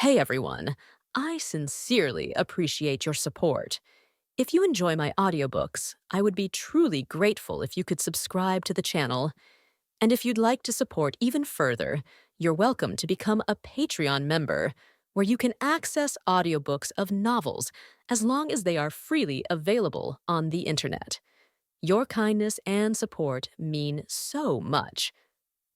Hey everyone, I sincerely appreciate your support. If you enjoy my audiobooks, I would be truly grateful if you could subscribe to the channel. And if you'd like to support even further, you're welcome to become a Patreon member, where you can access audiobooks of novels as long as they are freely available on the internet. Your kindness and support mean so much.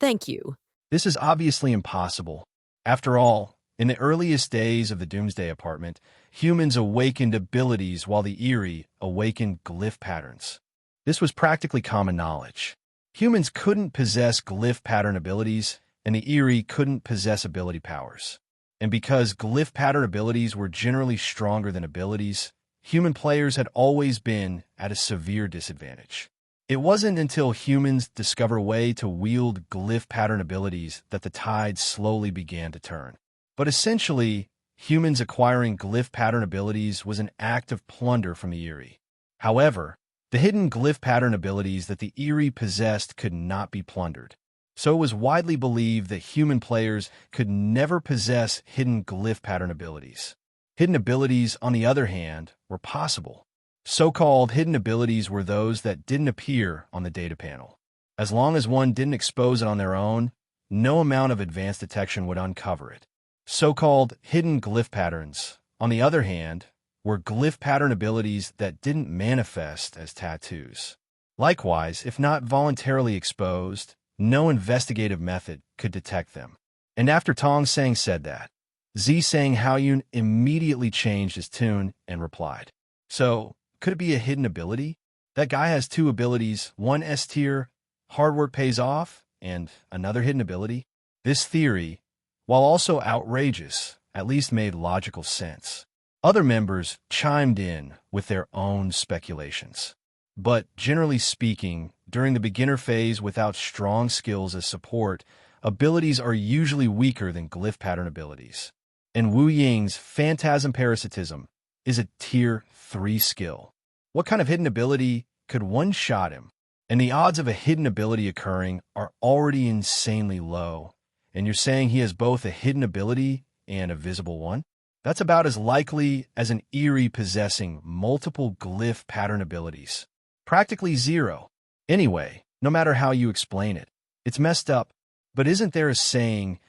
Thank you. This is obviously impossible. After all, in the earliest days of the Doomsday Apartment, humans awakened abilities while the Eerie awakened glyph patterns. This was practically common knowledge. Humans couldn't possess glyph pattern abilities, and the Eerie couldn't possess ability powers. And because glyph pattern abilities were generally stronger than abilities, human players had always been at a severe disadvantage. It wasn't until humans discovered a way to wield glyph pattern abilities that the tide slowly began to turn. But essentially, humans acquiring glyph pattern abilities was an act of plunder from the Eerie. However, the hidden glyph pattern abilities that the Eerie possessed could not be plundered. So it was widely believed that human players could never possess hidden glyph pattern abilities. Hidden abilities, on the other hand, were possible. So-called hidden abilities were those that didn't appear on the data panel. As long as one didn't expose it on their own, no amount of advanced detection would uncover it. So-called hidden glyph patterns, on the other hand, were glyph pattern abilities that didn't manifest as tattoos. Likewise, if not voluntarily exposed, no investigative method could detect them. And after Tong Sang said that, Z Sang Haoyun immediately changed his tune and replied, "So, could it be a hidden ability? That guy has two abilities, one S tier, hard work pays off, and another hidden ability." This theory, while also outrageous, at least made logical sense. Other members chimed in with their own speculations. But generally speaking, during the beginner phase without strong skills as support, abilities are usually weaker than glyph pattern abilities. And Wu Ying's Phantasm Parasitism is a tier 3 skill. What kind of hidden ability could one-shot him? And the odds of a hidden ability occurring are already insanely low. And you're saying he has both a hidden ability and a visible one? That's about as likely as an Eerie possessing multiple glyph pattern abilities. Practically zero. Anyway, no matter how you explain it, it's messed up. But isn't there a saying,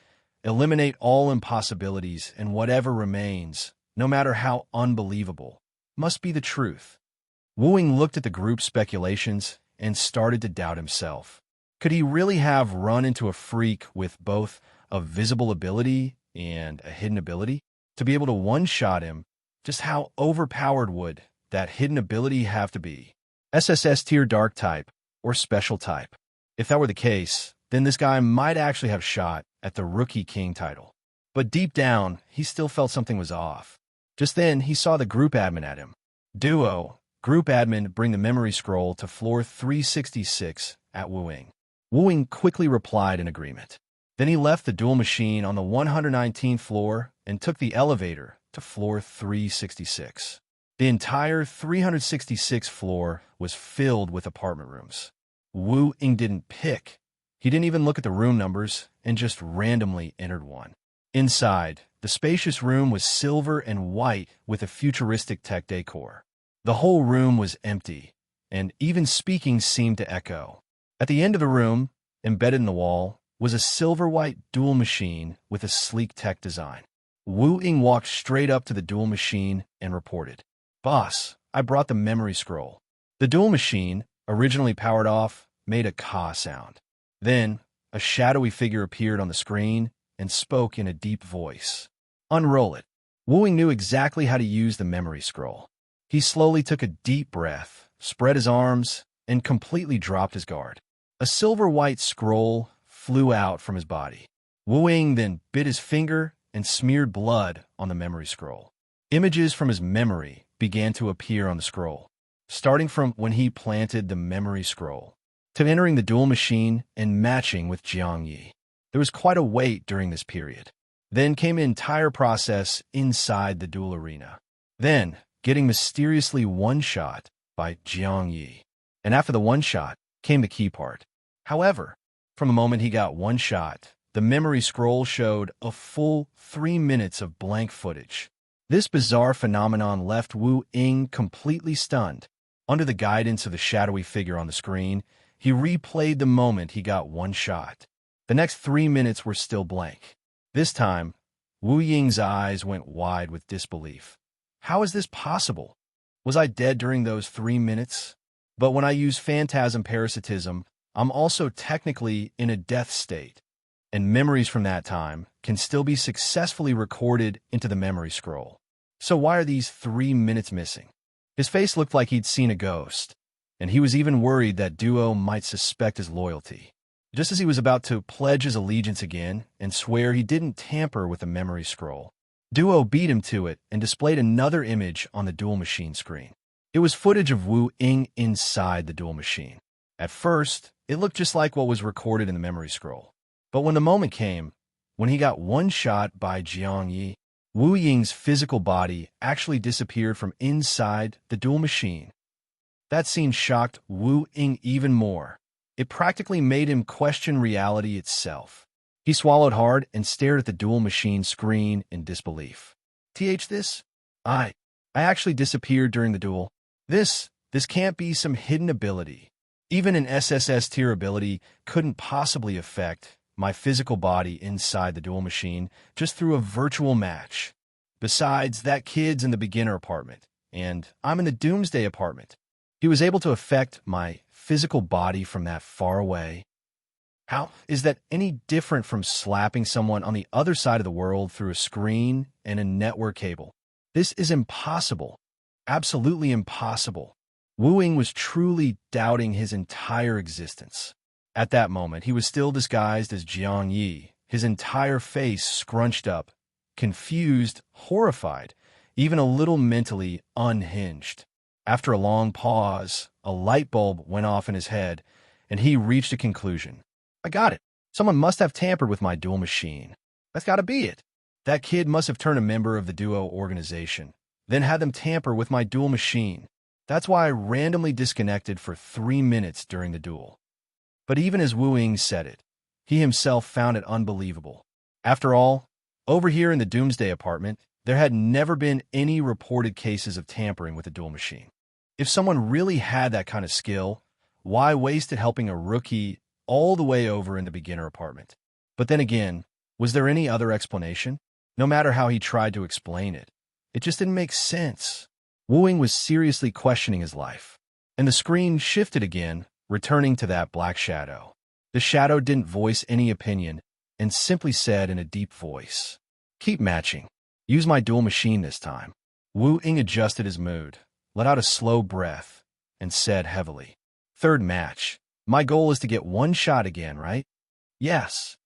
eliminate all impossibilities and whatever remains, no matter how unbelievable, must be the truth? Wu Ying looked at the group's speculations and started to doubt himself. Could he really have run into a freak with both a visible ability and a hidden ability? To be able to one-shot him, just how overpowered would that hidden ability have to be? SSS tier dark type or special type? If that were the case, then this guy might actually have shot at the Rookie King title. But deep down, he still felt something was off. Just then, he saw the group admin at him. Duo, group admin, bring the memory scroll to floor 366 at Wu Ying. Wu Ying quickly replied in agreement. Then he left the dual machine on the 119th floor and took the elevator to floor 366. The entire 366th floor was filled with apartment rooms. Wu Ying didn't pick. He didn't even look at the room numbers and just randomly entered one. Inside, the spacious room was silver and white with a futuristic tech decor. The whole room was empty, and even speaking seemed to echo. At the end of the room, embedded in the wall, was a silver-white dual machine with a sleek tech design. Wu Ying walked straight up to the dual machine and reported, "Boss, I brought the memory scroll." The dual machine, originally powered off, made a caw sound. Then, a shadowy figure appeared on the screen and spoke in a deep voice. "Unroll it." Wu Ying knew exactly how to use the memory scroll. He slowly took a deep breath, spread his arms, and completely dropped his guard. A silver-white scroll flew out from his body. Wu Ying then bit his finger and smeared blood on the memory scroll. Images from his memory began to appear on the scroll, starting from when he planted the memory scroll, to entering the dual machine and matching with Jiang Ye. There was quite a wait during this period. Then came an entire process inside the dual arena. Then, getting mysteriously one-shot by Jiang Ye. And after the one-shot came the key part. However, from the moment he got one shot, the memory scroll showed a full 3 minutes of blank footage. This bizarre phenomenon left Wu Ying completely stunned. Under the guidance of the shadowy figure on the screen, he replayed the moment he got one shot. The next 3 minutes were still blank. This time, Wu Ying's eyes went wide with disbelief. How is this possible? Was I dead during those 3 minutes? But when I use phantasm parasitism, I'm also technically in a death state, and memories from that time can still be successfully recorded into the memory scroll. So why are these 3 minutes missing? His face looked like he'd seen a ghost, and he was even worried that Duo might suspect his loyalty. Just as he was about to pledge his allegiance again and swear he didn't tamper with the memory scroll, Duo beat him to it and displayed another image on the dual machine screen. It was footage of Wu Ying inside the dual machine. At first, it looked just like what was recorded in the memory scroll. But when the moment came, when he got one shot by Jiang Ye, Wu Ying's physical body actually disappeared from inside the dual machine. That scene shocked Wu Ying even more. It practically made him question reality itself. He swallowed hard and stared at the dual machine screen in disbelief. This? I actually disappeared during the duel. This can't be some hidden ability. Even an SSS tier ability couldn't possibly affect my physical body inside the dual machine just through a virtual match. Besides, that kid's in the beginner apartment, and I'm in the Doomsday apartment. He was able to affect my physical body from that far away. How is that any different from slapping someone on the other side of the world through a screen and a network cable? This is impossible. Absolutely impossible. Wu Ying was truly doubting his entire existence. At that moment, he was still disguised as Jiang Ye, his entire face scrunched up, confused, horrified, even a little mentally unhinged. After a long pause, a light bulb went off in his head, and he reached a conclusion. I got it. Someone must have tampered with my dual machine. That's got to be it. That kid must have turned a member of the Duo organization, then had them tamper with my dual machine. That's why I randomly disconnected for 3 minutes during the duel. But even as Wu Ying said it, he himself found it unbelievable. After all, over here in the Doomsday apartment, there had never been any reported cases of tampering with a dual machine. If someone really had that kind of skill, why waste it helping a rookie all the way over in the beginner apartment? But then again, was there any other explanation? No matter how he tried to explain it, it just didn't make sense. Wu Ying was seriously questioning his life, and the screen shifted again, returning to that black shadow. The shadow didn't voice any opinion and simply said in a deep voice, "Keep matching. Use my dual machine this time." Wu Ying adjusted his mood, let out a slow breath, and said heavily, "Third match. My goal is to get one shot again, right?" "Yes."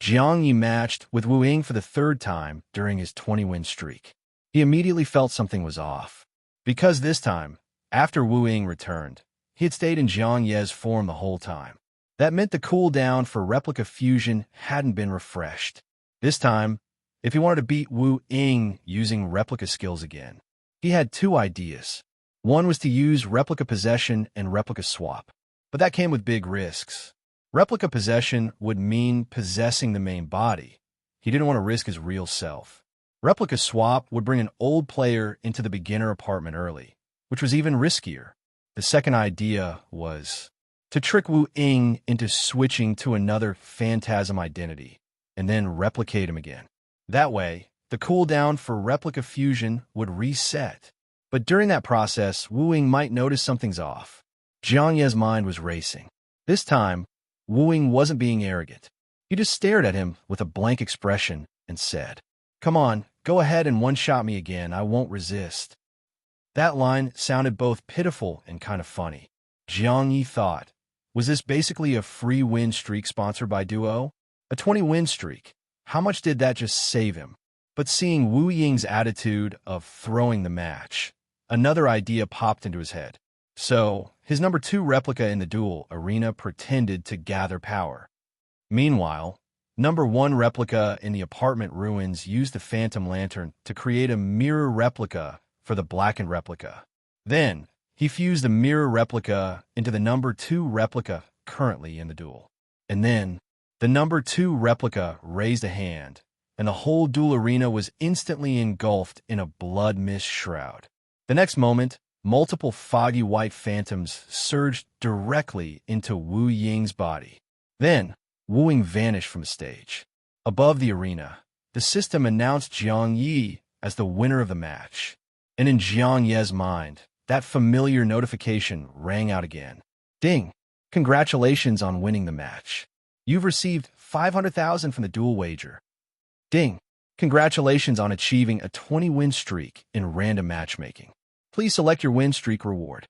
Jiang Ye matched with Wu Ying for the third time during his 20-win streak. He immediately felt something was off. Because this time, after Wu Ying returned, he had stayed in Jiang Ye's form the whole time. That meant the cooldown for replica fusion hadn't been refreshed. This time, if he wanted to beat Wu Ying using replica skills again, he had two ideas. One was to use replica possession and replica swap, but that came with big risks. Replica possession would mean possessing the main body. He didn't want to risk his real self. Replica swap would bring an old player into the beginner apartment early, which was even riskier. The second idea was to trick Wu Ying into switching to another phantasm identity, and then replicate him again. That way, the cooldown for replica fusion would reset. But during that process, Wu Ying might notice something's off. Jiang Ye's mind was racing. This time, Wu Ying wasn't being arrogant. He just stared at him with a blank expression and said, "Come on, go ahead and one-shot me again. I won't resist." That line sounded both pitiful and kind of funny. Jiang Ye thought, was this basically a free win streak sponsored by Duo? A 20-win streak. How much did that just save him? But seeing Wu Ying's attitude of throwing the match, another idea popped into his head. So, his number 2 replica in the duel arena pretended to gather power. Meanwhile, number 1 replica in the apartment ruins used the phantom lantern to create a mirror replica for the blackened replica. Then, he fused the mirror replica into the number 2 replica currently in the duel. And then, The number 2 replica raised a hand, and the whole duel arena was instantly engulfed in a blood mist shroud. The next moment, multiple foggy white phantoms surged directly into Wu Ying's body. Then, Wu Ying vanished from the stage. Above the arena, the system announced Jiang Ye as the winner of the match. And in Jiang Ye's mind, that familiar notification rang out again. Ding! Congratulations on winning the match. You've received 500,000 from the duel wager. Ding! Congratulations on achieving a 20-win streak in random matchmaking. Please select your win streak reward.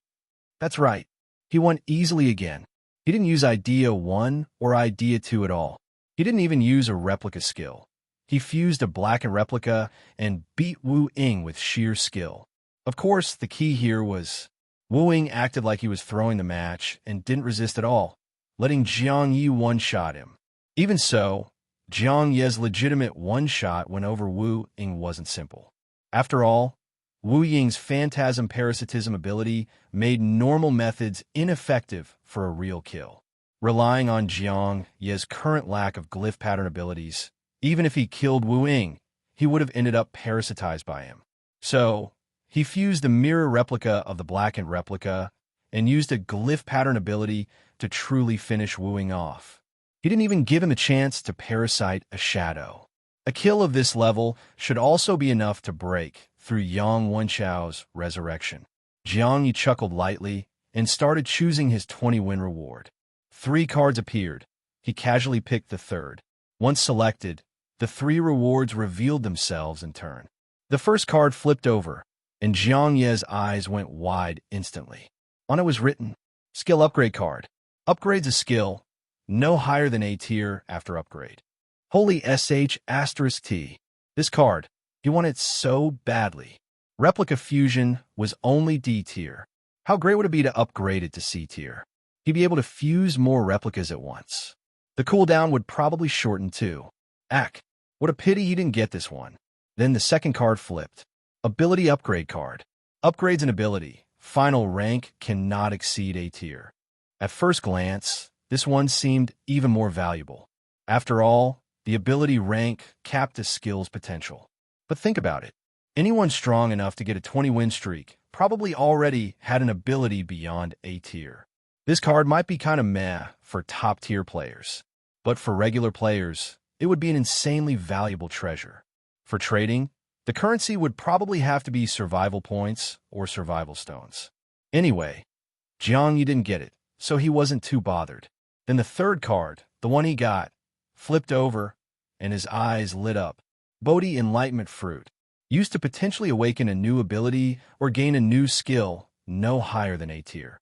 That's right. He won easily again. He didn't use Idea 1 or Idea 2 at all. He didn't even use a replica skill. He fused a blackened replica and beat Wu Ying with sheer skill. Of course, the key here was Wu Ying acted like he was throwing the match and didn't resist at all, letting Jiang Ye one-shot him. Even so, Jiang Ye's legitimate one-shot went over Wu Ying wasn't simple. After all, Wu Ying's phantasm parasitism ability made normal methods ineffective for a real kill. Relying on Jiang Ye's current lack of glyph pattern abilities, even if he killed Wu Ying, he would have ended up parasitized by him. So, he fused the mirror replica of the blackened replica and used a glyph pattern ability to truly finish Wu Ying off. He didn't even give him a chance to parasite a shadow. A kill of this level should also be enough to break through Yang Wenchao's resurrection. Jiang Ye chuckled lightly and started choosing his 20-win reward. 3 cards appeared. He casually picked the third. Once selected, the 3 rewards revealed themselves in turn. The first card flipped over, and Jiang Ye's eyes went wide instantly. On it was written, Skill Upgrade Card. Upgrades a skill, no higher than A tier after upgrade. Holy **T. This card, he wanted it so badly. Replica Fusion was only D tier. How great would it be to upgrade it to C tier? He'd be able to fuse more replicas at once. The cooldown would probably shorten too. Ack, what a pity he didn't get this one. Then the second card flipped. Ability Upgrade Card. Upgrades an ability. Final rank cannot exceed A tier. At first glance, this one seemed even more valuable. After all, the ability rank capped a skill's potential. But think about it. Anyone strong enough to get a 20-win streak probably already had an ability beyond A tier. This card might be kind of meh for top-tier players, but for regular players, it would be an insanely valuable treasure. For trading, the currency would probably have to be survival points or survival stones. Anyway, Jiang Ye didn't get it, so he wasn't too bothered. Then the third card, the one he got, flipped over, and his eyes lit up. Bodhi Enlightenment Fruit, used to potentially awaken a new ability or gain a new skill no higher than A tier.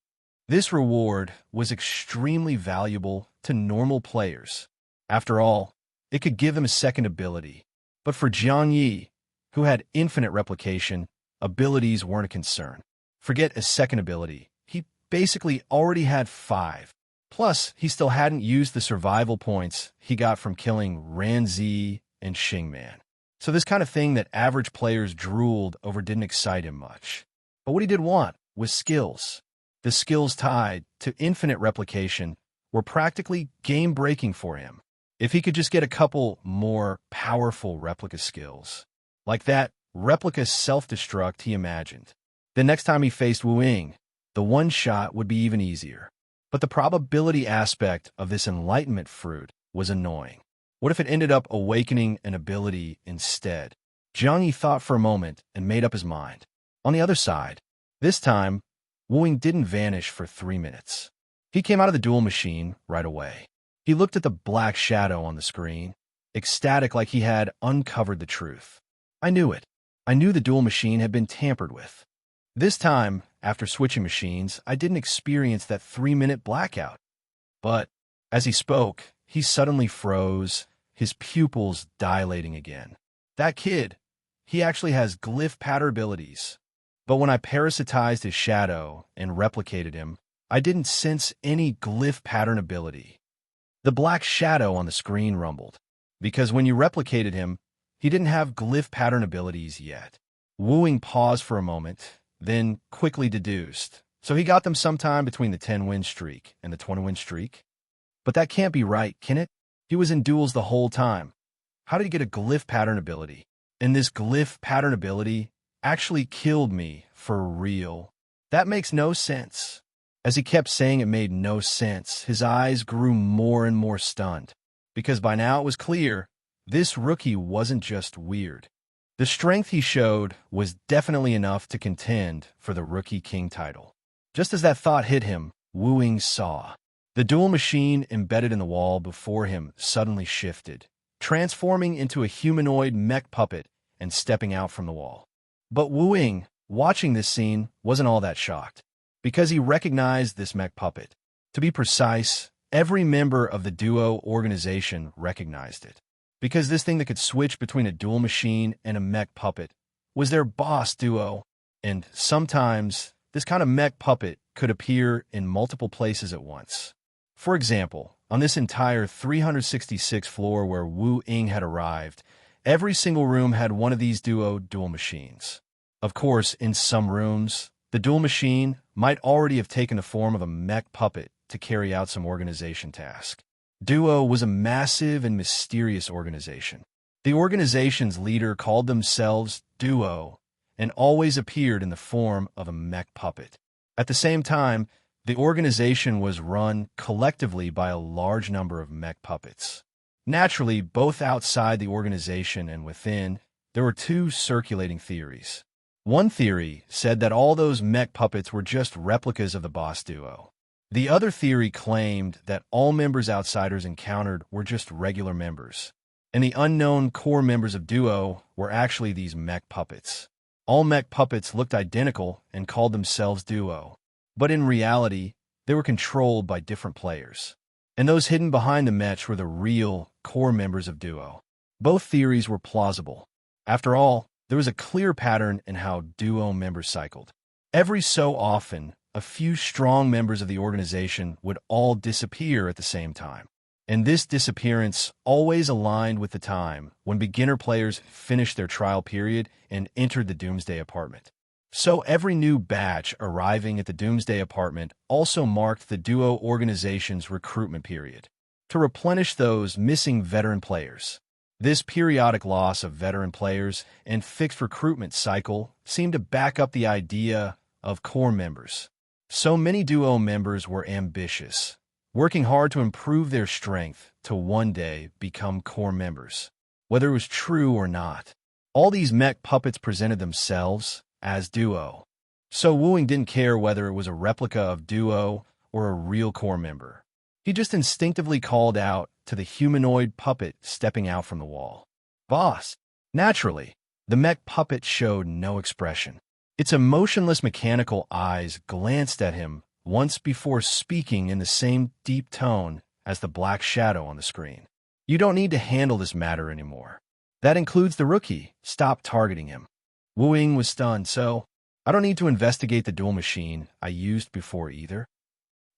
This reward was extremely valuable to normal players. After all, it could give them a second ability. But for Jiang Ye, who had infinite replication, abilities weren't a concern. Forget a second ability. He basically already had 5. Plus, he still hadn't used the survival points he got from killing Ranzi and Xingman. So this kind of thing that average players drooled over didn't excite him much. But what he did want was skills. The skills tied to infinite replication were practically game-breaking for him. If he could just get a couple more powerful replica skills, like that replica self-destruct he imagined, then next time he faced Wu Ying, the one-shot would be even easier. But the probability aspect of this enlightenment fruit was annoying. What if it ended up awakening an ability instead? Jiang Ye thought for a moment and made up his mind. On the other side, this time, Wu Ying didn't vanish for 3 minutes. He came out of the duel machine right away. He looked at the black shadow on the screen, ecstatic like he had uncovered the truth. I knew it. I knew the duel machine had been tampered with. This time, after switching machines, I didn't experience that 3-minute blackout. But, as he spoke, he suddenly froze, his pupils dilating again. That kid, he actually has glyph pattern abilities. But when I parasitized his shadow and replicated him, I didn't sense any glyph pattern ability. The black shadow on the screen rumbled, because when you replicated him, he didn't have glyph pattern abilities yet. Wu Ying paused for a moment, then quickly deduced. So he got them sometime between the 10-win streak and the 20-win streak? But that can't be right, can it? He was in duels the whole time. How did he get a glyph pattern ability? And this glyph pattern ability actually killed me for real. That makes no sense. As he kept saying it made no sense, his eyes grew more and more stunned. Because by now it was clear, this rookie wasn't just weird. The strength he showed was definitely enough to contend for the Rookie King title. Just as that thought hit him, Wu Ying saw. The dual machine embedded in the wall before him suddenly shifted, transforming into a humanoid mech puppet and stepping out from the wall. But Wu Ying, watching this scene, wasn't all that shocked, because he recognized this mech puppet. To be precise, every member of the Duo organization recognized it, because this thing that could switch between a dual machine and a mech puppet was their boss Duo, and sometimes this kind of mech puppet could appear in multiple places at once. For example, on this entire 366 floor where Wu Ying had arrived, every single room had one of these dual machines. Of course, in some rooms, the dual machine might already have taken the form of a mech puppet to carry out some organization task. Duo was a massive and mysterious organization. The organization's leader called themselves Duo and always appeared in the form of a mech puppet. At the same time, the organization was run collectively by a large number of mech puppets. Naturally, both outside the organization and within, there were two circulating theories. One theory said that all those mech puppets were just replicas of the boss Duo. The other theory claimed that all members outsiders encountered were just regular members, and the unknown core members of Duo were actually these mech puppets. All mech puppets looked identical and called themselves Duo, but in reality, they were controlled by different players. And those hidden behind the mech were the real core members of Duo. Both theories were plausible. After all, there was a clear pattern in how Duo members cycled. Every so often, a few strong members of the organization would all disappear at the same time. And this disappearance always aligned with the time when beginner players finished their trial period and entered the Doomsday Apartment. So every new batch arriving at the Doomsday Apartment also marked the Duo organization's recruitment period, to replenish those missing veteran players. This periodic loss of veteran players and fixed recruitment cycle seemed to back up the idea of core members. So many Duo members were ambitious, working hard to improve their strength to one day become core members. Whether it was true or not, all these mech puppets presented themselves as Duo. So Wu Ying didn't care whether it was a replica of Duo or a real core member. He just instinctively called out to the humanoid puppet stepping out from the wall. "Boss!" Naturally, the mech puppet showed no expression. Its emotionless mechanical eyes glanced at him once before speaking in the same deep tone as the black shadow on the screen. "You don't need to handle this matter anymore. That includes the rookie. Stop targeting him." Wu Ying was stunned, so I don't need to investigate the dual machine I used before either.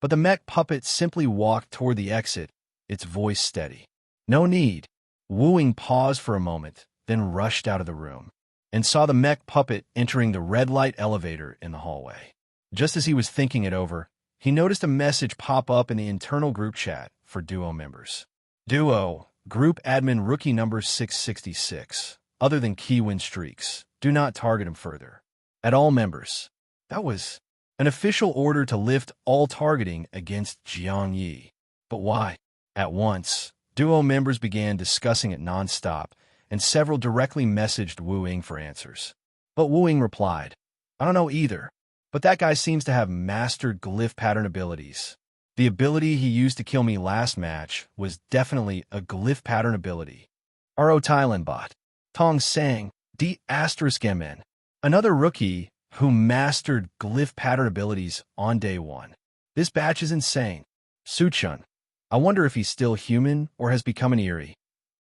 But the mech puppet simply walked toward the exit, its voice steady. "No need." Wu Ying paused for a moment, then rushed out of the room, and saw the mech puppet entering the red light elevator in the hallway. Just as he was thinking it over, he noticed a message pop up in the internal group chat for Duo members. "Duo, group admin rookie number 666. Other than key win streaks, do not target him further. At all members." That was an official order to lift all targeting against Jiang Ye. But why? At once, Duo members began discussing it nonstop, and several directly messaged Wu Ying for answers. But Wu Ying replied, "I don't know either, but that guy seems to have mastered glyph pattern abilities. The ability he used to kill me last match was definitely a glyph pattern ability." RO Thailand bot. Tong Sang, D*MN. Another rookie who mastered glyph pattern abilities on day one. This batch is insane. Suchun. I wonder if he's still human or has become an Eerie.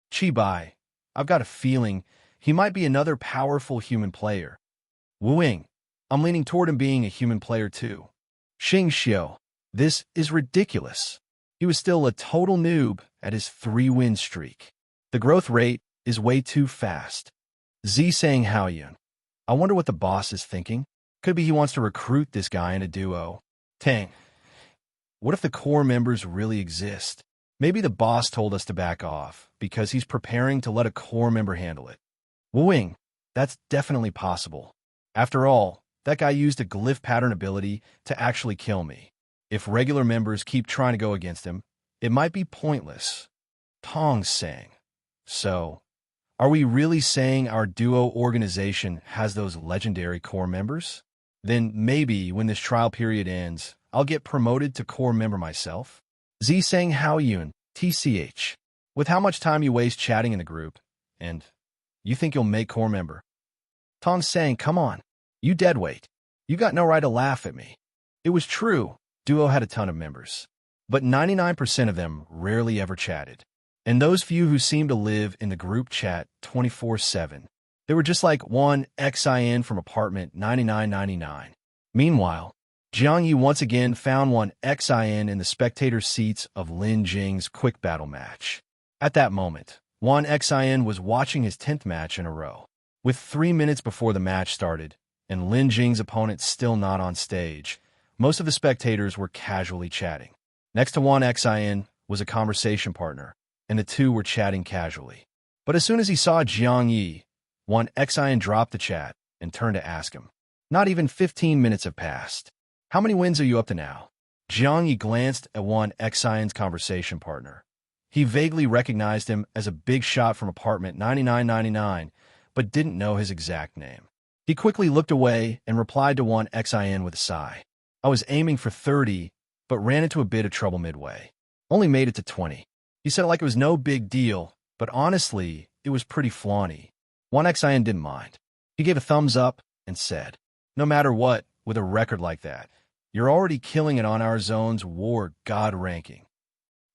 Chi Bai. I've got a feeling he might be another powerful human player. Wu Ying. I'm leaning toward him being a human player too. Xing Xiu. This is ridiculous. He was still a total noob at his 3-win streak. The growth rate is way too fast. Zisang Haoyun. I wonder what the boss is thinking. Could be he wants to recruit this guy in a duo. Tang. What if the core members really exist? Maybe the boss told us to back off because he's preparing to let a core member handle it. Wooing, that's definitely possible. After all, that guy used a glyph pattern ability to actually kill me. If regular members keep trying to go against him, it might be pointless. Tong's saying. So, are we really saying our duo organization has those legendary core members? Then maybe when this trial period ends, I'll get promoted to core member myself? Z saying how Yun, TCH. With how much time you waste chatting in the group, and you think you'll make core member? Tong saying, come on, you deadweight. You got no right to laugh at me. It was true, Duo had a ton of members. But 99% of them rarely ever chatted. And those few who seemed to live in the group chat 24/7, they were just like one xin from apartment 9999. Meanwhile, Jiang Ye once again found one xin in the spectator seats of Lin Jing's quick battle match. At that moment, Wan Xin was watching his 10th match in a row. With 3 minutes before the match started, and Lin Jing's opponent still not on stage, most of the spectators were casually chatting. Next to Wan Xin was a conversation partner, and the two were chatting casually. But as soon as he saw Jiang Ye, Wan Xin dropped the chat and turned to ask him. Not even 15 minutes have passed. How many wins are you up to now? Jiang Ye glanced at Wan Xin's conversation partner. He vaguely recognized him as a big shot from apartment 9999, but didn't know his exact name. He quickly looked away and replied to Wan Xin with a sigh. I was aiming for 30, but ran into a bit of trouble midway. Only made it to 20. He said it like it was no big deal, but honestly, it was pretty flaunty. Wan Xin didn't mind. He gave a thumbs up and said, no matter what, with a record like that, you're already killing it on our zone's War God ranking.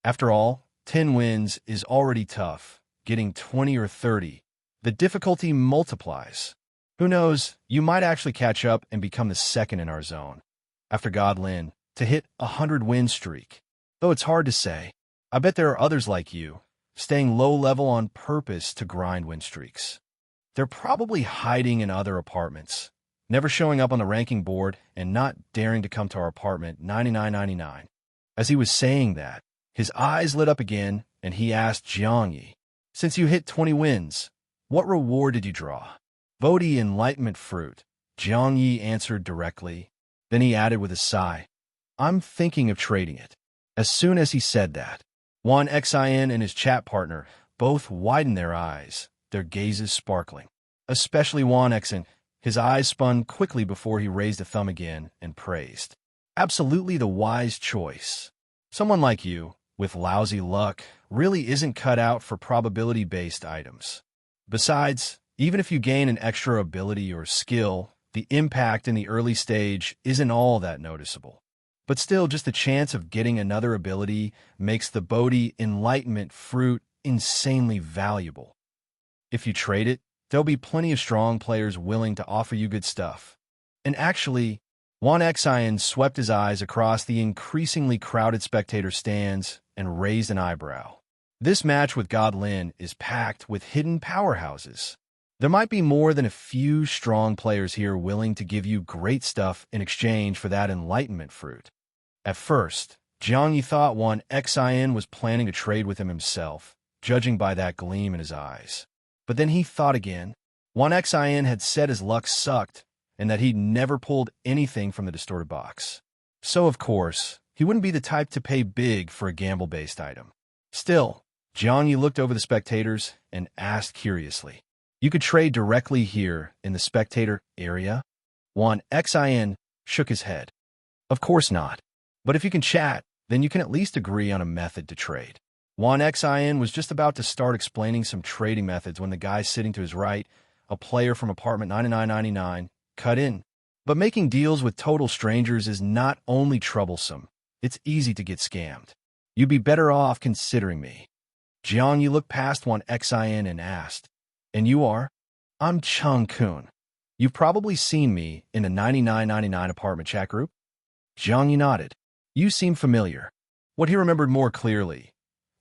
After all, 10 wins is already tough. Getting 20 or 30, the difficulty multiplies. Who knows, you might actually catch up and become the second in our zone, after God Lin, to hit a 100-win streak. Though it's hard to say. I bet there are others like you, staying low level on purpose to grind win streaks. They're probably hiding in other apartments, never showing up on the ranking board and not daring to come to our apartment 9999. As he was saying that, his eyes lit up again, and he asked Jiang Ye, since you hit 20 wins, what reward did you draw? Bodhi Enlightenment Fruit, Jiang Ye answered directly. Then he added with a sigh, I'm thinking of trading it. As soon as he said that, Wan Xin and his chat partner both widened their eyes, their gazes sparkling. Especially Wan Xin, his eyes spun quickly before he raised a thumb again and praised. Absolutely the wise choice. Someone like you, with lousy luck, really isn't cut out for probability-based items. Besides, even if you gain an extra ability or skill, the impact in the early stage isn't all that noticeable. But still, just the chance of getting another ability makes the Bodhi Enlightenment Fruit insanely valuable. If you trade it, there'll be plenty of strong players willing to offer you good stuff. And actually, Wan Xin swept his eyes across the increasingly crowded spectator stands and raised an eyebrow. This match with God Lin is packed with hidden powerhouses. There might be more than a few strong players here willing to give you great stuff in exchange for that enlightenment fruit. At first, Jiang Ye thought Wan Xin was planning to trade with him himself, judging by that gleam in his eyes. But then he thought again. Wan Xin had said his luck sucked and that he'd never pulled anything from the distorted box. So, of course, he wouldn't be the type to pay big for a gamble-based item. Still, Jiang Ye looked over the spectators and asked curiously, you could trade directly here in the spectator area? Wan Xin shook his head. Of course not. But if you can chat, then you can at least agree on a method to trade. Wan Xin was just about to start explaining some trading methods when the guy sitting to his right, a player from apartment 9999, cut in. But making deals with total strangers is not only troublesome, it's easy to get scammed. You'd be better off considering me. Jiang Ye looked past Wan Xin and asked, and you are? I'm Chung Kun. You've probably seen me in a 9999 apartment chat group? Jiang Ye nodded. You seem familiar. What he remembered more clearly,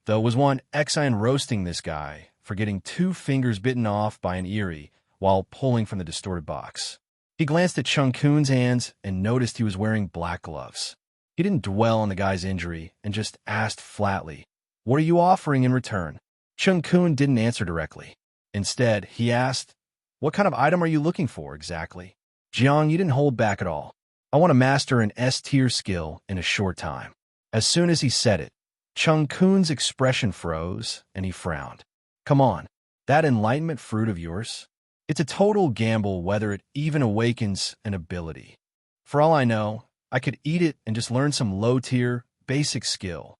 though, was Wan Xin roasting this guy for getting 2 fingers bitten off by an eerie while pulling from the distorted box. He glanced at Chung Kun's hands and noticed he was wearing black gloves. He didn't dwell on the guy's injury and just asked flatly, What are you offering in return? Chung Kun didn't answer directly. Instead, he asked, what kind of item are you looking for exactly? Jiang, you didn't hold back at all. I want to master an S-tier skill in a short time. As soon as he said it, Chung Kun's expression froze and he frowned. Come on, that enlightenment fruit of yours? It's a total gamble whether it even awakens an ability. For all I know, I could eat it and just learn some low-tier, basic skill.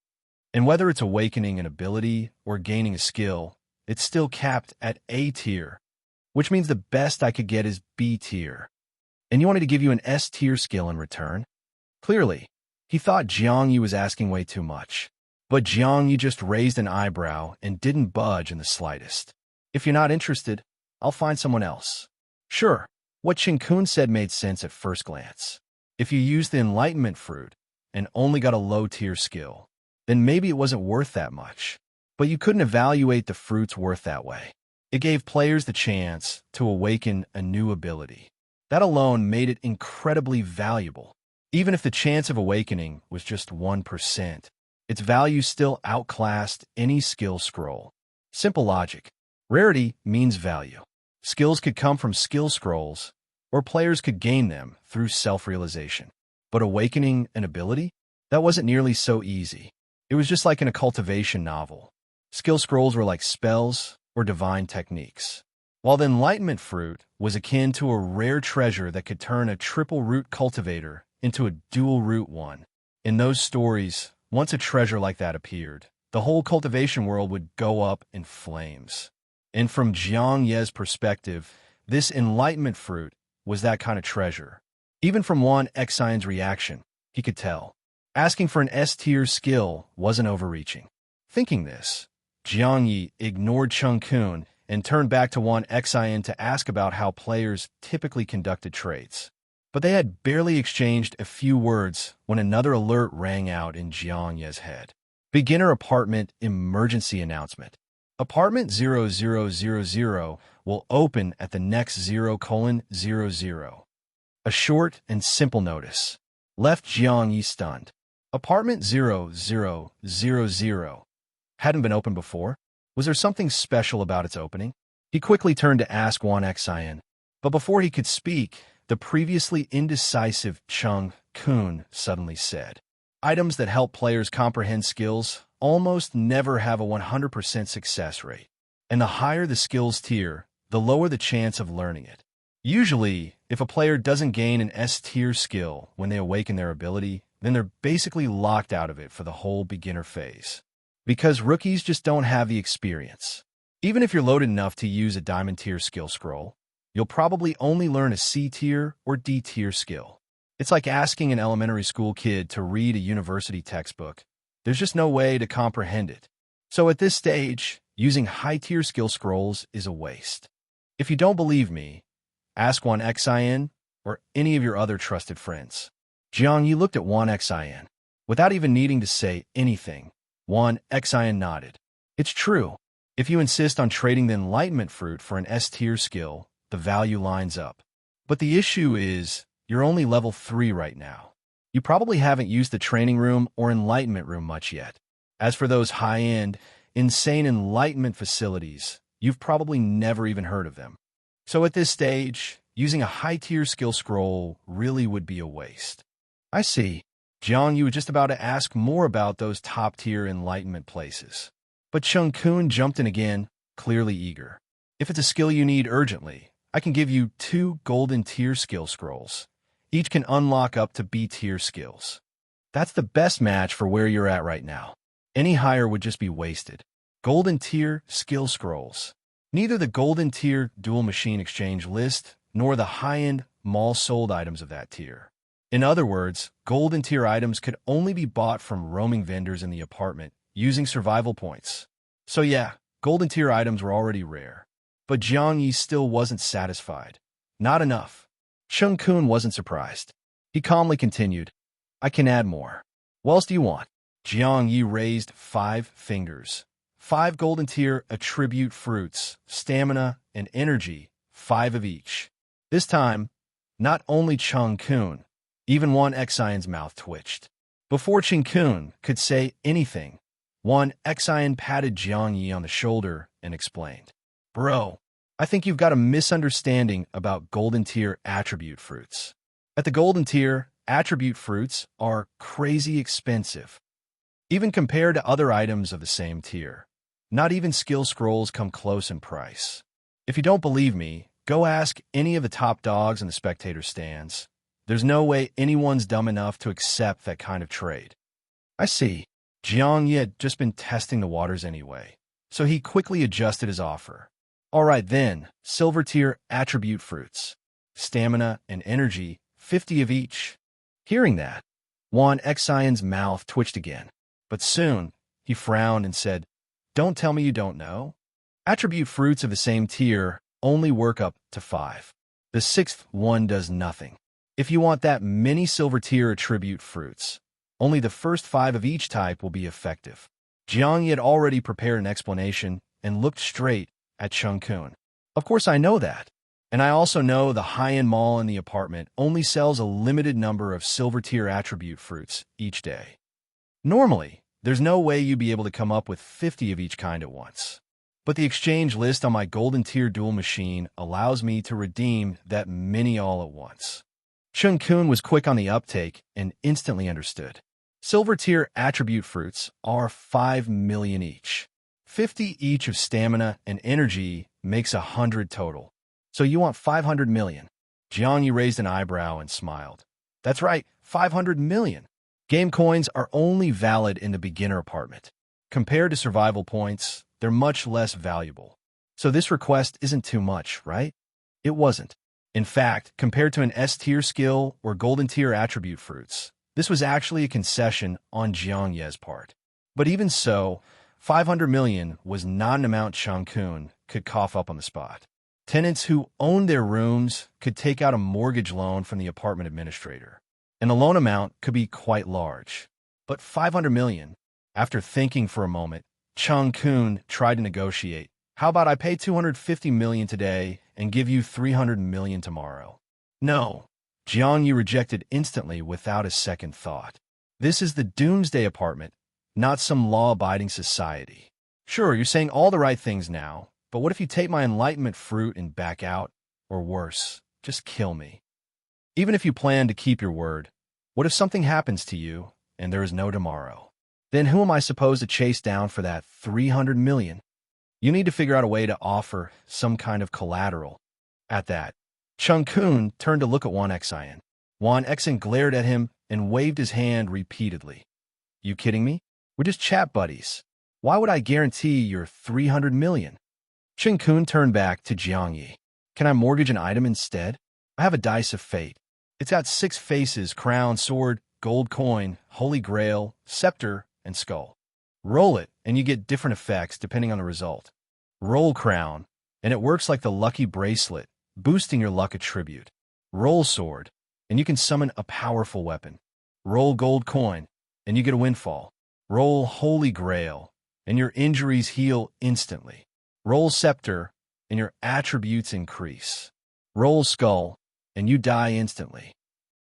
And whether it's awakening an ability or gaining a skill, it's still capped at A tier, which means the best I could get is B tier. And you wanted to give you an S tier skill in return? Clearly, he thought Jiang Ye was asking way too much. But Jiang Ye just raised an eyebrow and didn't budge in the slightest. If you're not interested, I'll find someone else. Sure, what Chung Kun said made sense at first glance. If you used the enlightenment fruit and only got a low-tier skill, then maybe it wasn't worth that much. But you couldn't evaluate the fruit's worth that way. It gave players the chance to awaken a new ability. That alone made it incredibly valuable. Even if the chance of awakening was just 1%, its value still outclassed any skill scroll. Simple logic. Rarity means value. Skills could come from skill scrolls, or players could gain them through self-realization. But awakening an ability? That wasn't nearly so easy. It was just like in a cultivation novel. Skill scrolls were like spells or divine techniques, while the enlightenment fruit was akin to a rare treasure that could turn a triple root cultivator into a dual root one. In those stories, once a treasure like that appeared, the whole cultivation world would go up in flames. And from Jiang Ye's perspective, this enlightenment fruit was that kind of treasure. Even from Wan Xian's reaction, he could tell. Asking for an S-tier skill wasn't overreaching. Thinking this, Jiang Ye ignored Chung Kun and turned back to Wan Xian to ask about how players typically conducted trades. But they had barely exchanged a few words when another alert rang out in Jiang Ye's head. Beginner apartment emergency announcement. Apartment 0000 will open at the next 0:00. A short and simple notice left Jiang Ye stunned. Apartment 0000 hadn't been opened before? Was there something special about its opening? He quickly turned to ask Wan Xian, but before he could speak, the previously indecisive Chung Kun suddenly said, items that help players comprehend skills almost never have a 100% success rate, and the higher the skills tier, the lower the chance of learning it. Usually, if a player doesn't gain an S-tier skill when they awaken their ability, then they're basically locked out of it for the whole beginner phase. Because rookies just don't have the experience. Even if you're loaded enough to use a diamond tier skill scroll, you'll probably only learn a C tier or D tier skill. It's like asking an elementary school kid to read a university textbook. There's just no way to comprehend it. So at this stage, using high-tier skill scrolls is a waste. If you don't believe me, ask Wan Xian or any of your other trusted friends. Jiang Ye looked at Wan Xian. Without even needing to say anything, Wan Xian nodded. It's true. If you insist on trading the enlightenment fruit for an S-tier skill, the value lines up. But the issue is, you're only level 3 right now. You probably haven't used the training room or enlightenment room much yet. As for those high-end, insane enlightenment facilities, you've probably never even heard of them. So at this stage, using a high-tier skill scroll really would be a waste. I see. Jiang, you were just about to ask more about those top-tier enlightenment places. But Chung Kun jumped in again, clearly eager. If it's a skill you need urgently, I can give you 2 golden tier skill scrolls. Each can unlock up to B tier skills. That's the best match for where you're at right now. Any higher would just be wasted. Golden tier skill scrolls. Neither the golden tier dual machine exchange list nor the high-end mall sold items of that tier. In other words, golden tier items could only be bought from roaming vendors in the apartment using survival points. So yeah, golden tier items were already rare. But Jiang Ye still wasn't satisfied. Not enough. Chung Kun wasn't surprised. He calmly continued, I can add more. What else do you want? Jiang Ye raised 5 fingers. 5 golden tier attribute fruits, stamina, and energy, 5 of each. This time, not only Chung Kun, even Wan Xian's mouth twitched. Before Chung Kun could say anything, One Xian patted Jiang Ye on the shoulder and explained, "Bro, I think you've got a misunderstanding about golden tier attribute fruits. At the golden tier, attribute fruits are crazy expensive, even compared to other items of the same tier. Not even skill scrolls come close in price. If you don't believe me, go ask any of the top dogs in the spectator stands. There's no way anyone's dumb enough to accept that kind of trade." I see. Jiang Ye had just been testing the waters anyway, so he quickly adjusted his offer. "All right then, silver tier attribute fruits. Stamina and energy, 50 of each." Hearing that, Wan Xian's mouth twitched again, but soon he frowned and said, "Don't tell me you don't know. Attribute fruits of the same tier only work up to 5. The 6th one does nothing. If you want that many silver tier attribute fruits, only the first 5 of each type will be effective." Jiang Ye had already prepared an explanation and looked straight at Chung Kun. "Of course I know that. And I also know the high-end mall in the apartment only sells a limited number of silver tier attribute fruits each day. Normally, there's no way you'd be able to come up with 50 of each kind at once. But the exchange list on my golden tier dual machine allows me to redeem that many all at once." Chung Kun was quick on the uptake and instantly understood. Silver tier attribute fruits are 5 million each. 50 each of stamina and energy makes 100 total. So you want 500 million. Jiang Ye raised an eyebrow and smiled. "That's right, 500 million. Game coins are only valid in the beginner apartment. Compared to survival points, they're much less valuable. So this request isn't too much, right?" It wasn't. In fact, compared to an S-tier skill or golden tier attribute fruits, this was actually a concession on Jiang Ye's part. But even so, 500 million was not an amount Chung Kun could cough up on the spot. Tenants who owned their rooms could take out a mortgage loan from the apartment administrator, and the loan amount could be quite large. But 500 million, after thinking for a moment, Chung Kun tried to negotiate. "How about I pay 250 million today and give you 300 million tomorrow?" "No." Jiang Ye rejected instantly without a second thought. "This is the Doomsday Apartment, not some law-abiding society. Sure, you're saying all the right things now, but what if you take my enlightenment fruit and back out? Or worse, just kill me? Even if you plan to keep your word, what if something happens to you and there is no tomorrow? Then who am I supposed to chase down for that 300 million? You need to figure out a way to offer some kind of collateral." At that, Chung Kun turned to look at Wan Xian. Wan Xian glared at him and waved his hand repeatedly. "You kidding me? We're just chat buddies. Why would I guarantee your 300 million? Chung Kun turned back to Jiang Ye. "Can I mortgage an item instead? I have a dice of fate. It's got 6 faces, crown, sword, gold coin, holy grail, scepter, and skull. Roll it, and you get different effects depending on the result. Roll crown, and it works like the lucky bracelet, boosting your luck attribute. Roll sword, and you can summon a powerful weapon. Roll gold coin, and you get a windfall. Roll holy grail, and your injuries heal instantly. Roll scepter, and your attributes increase. Roll skull, and you die instantly."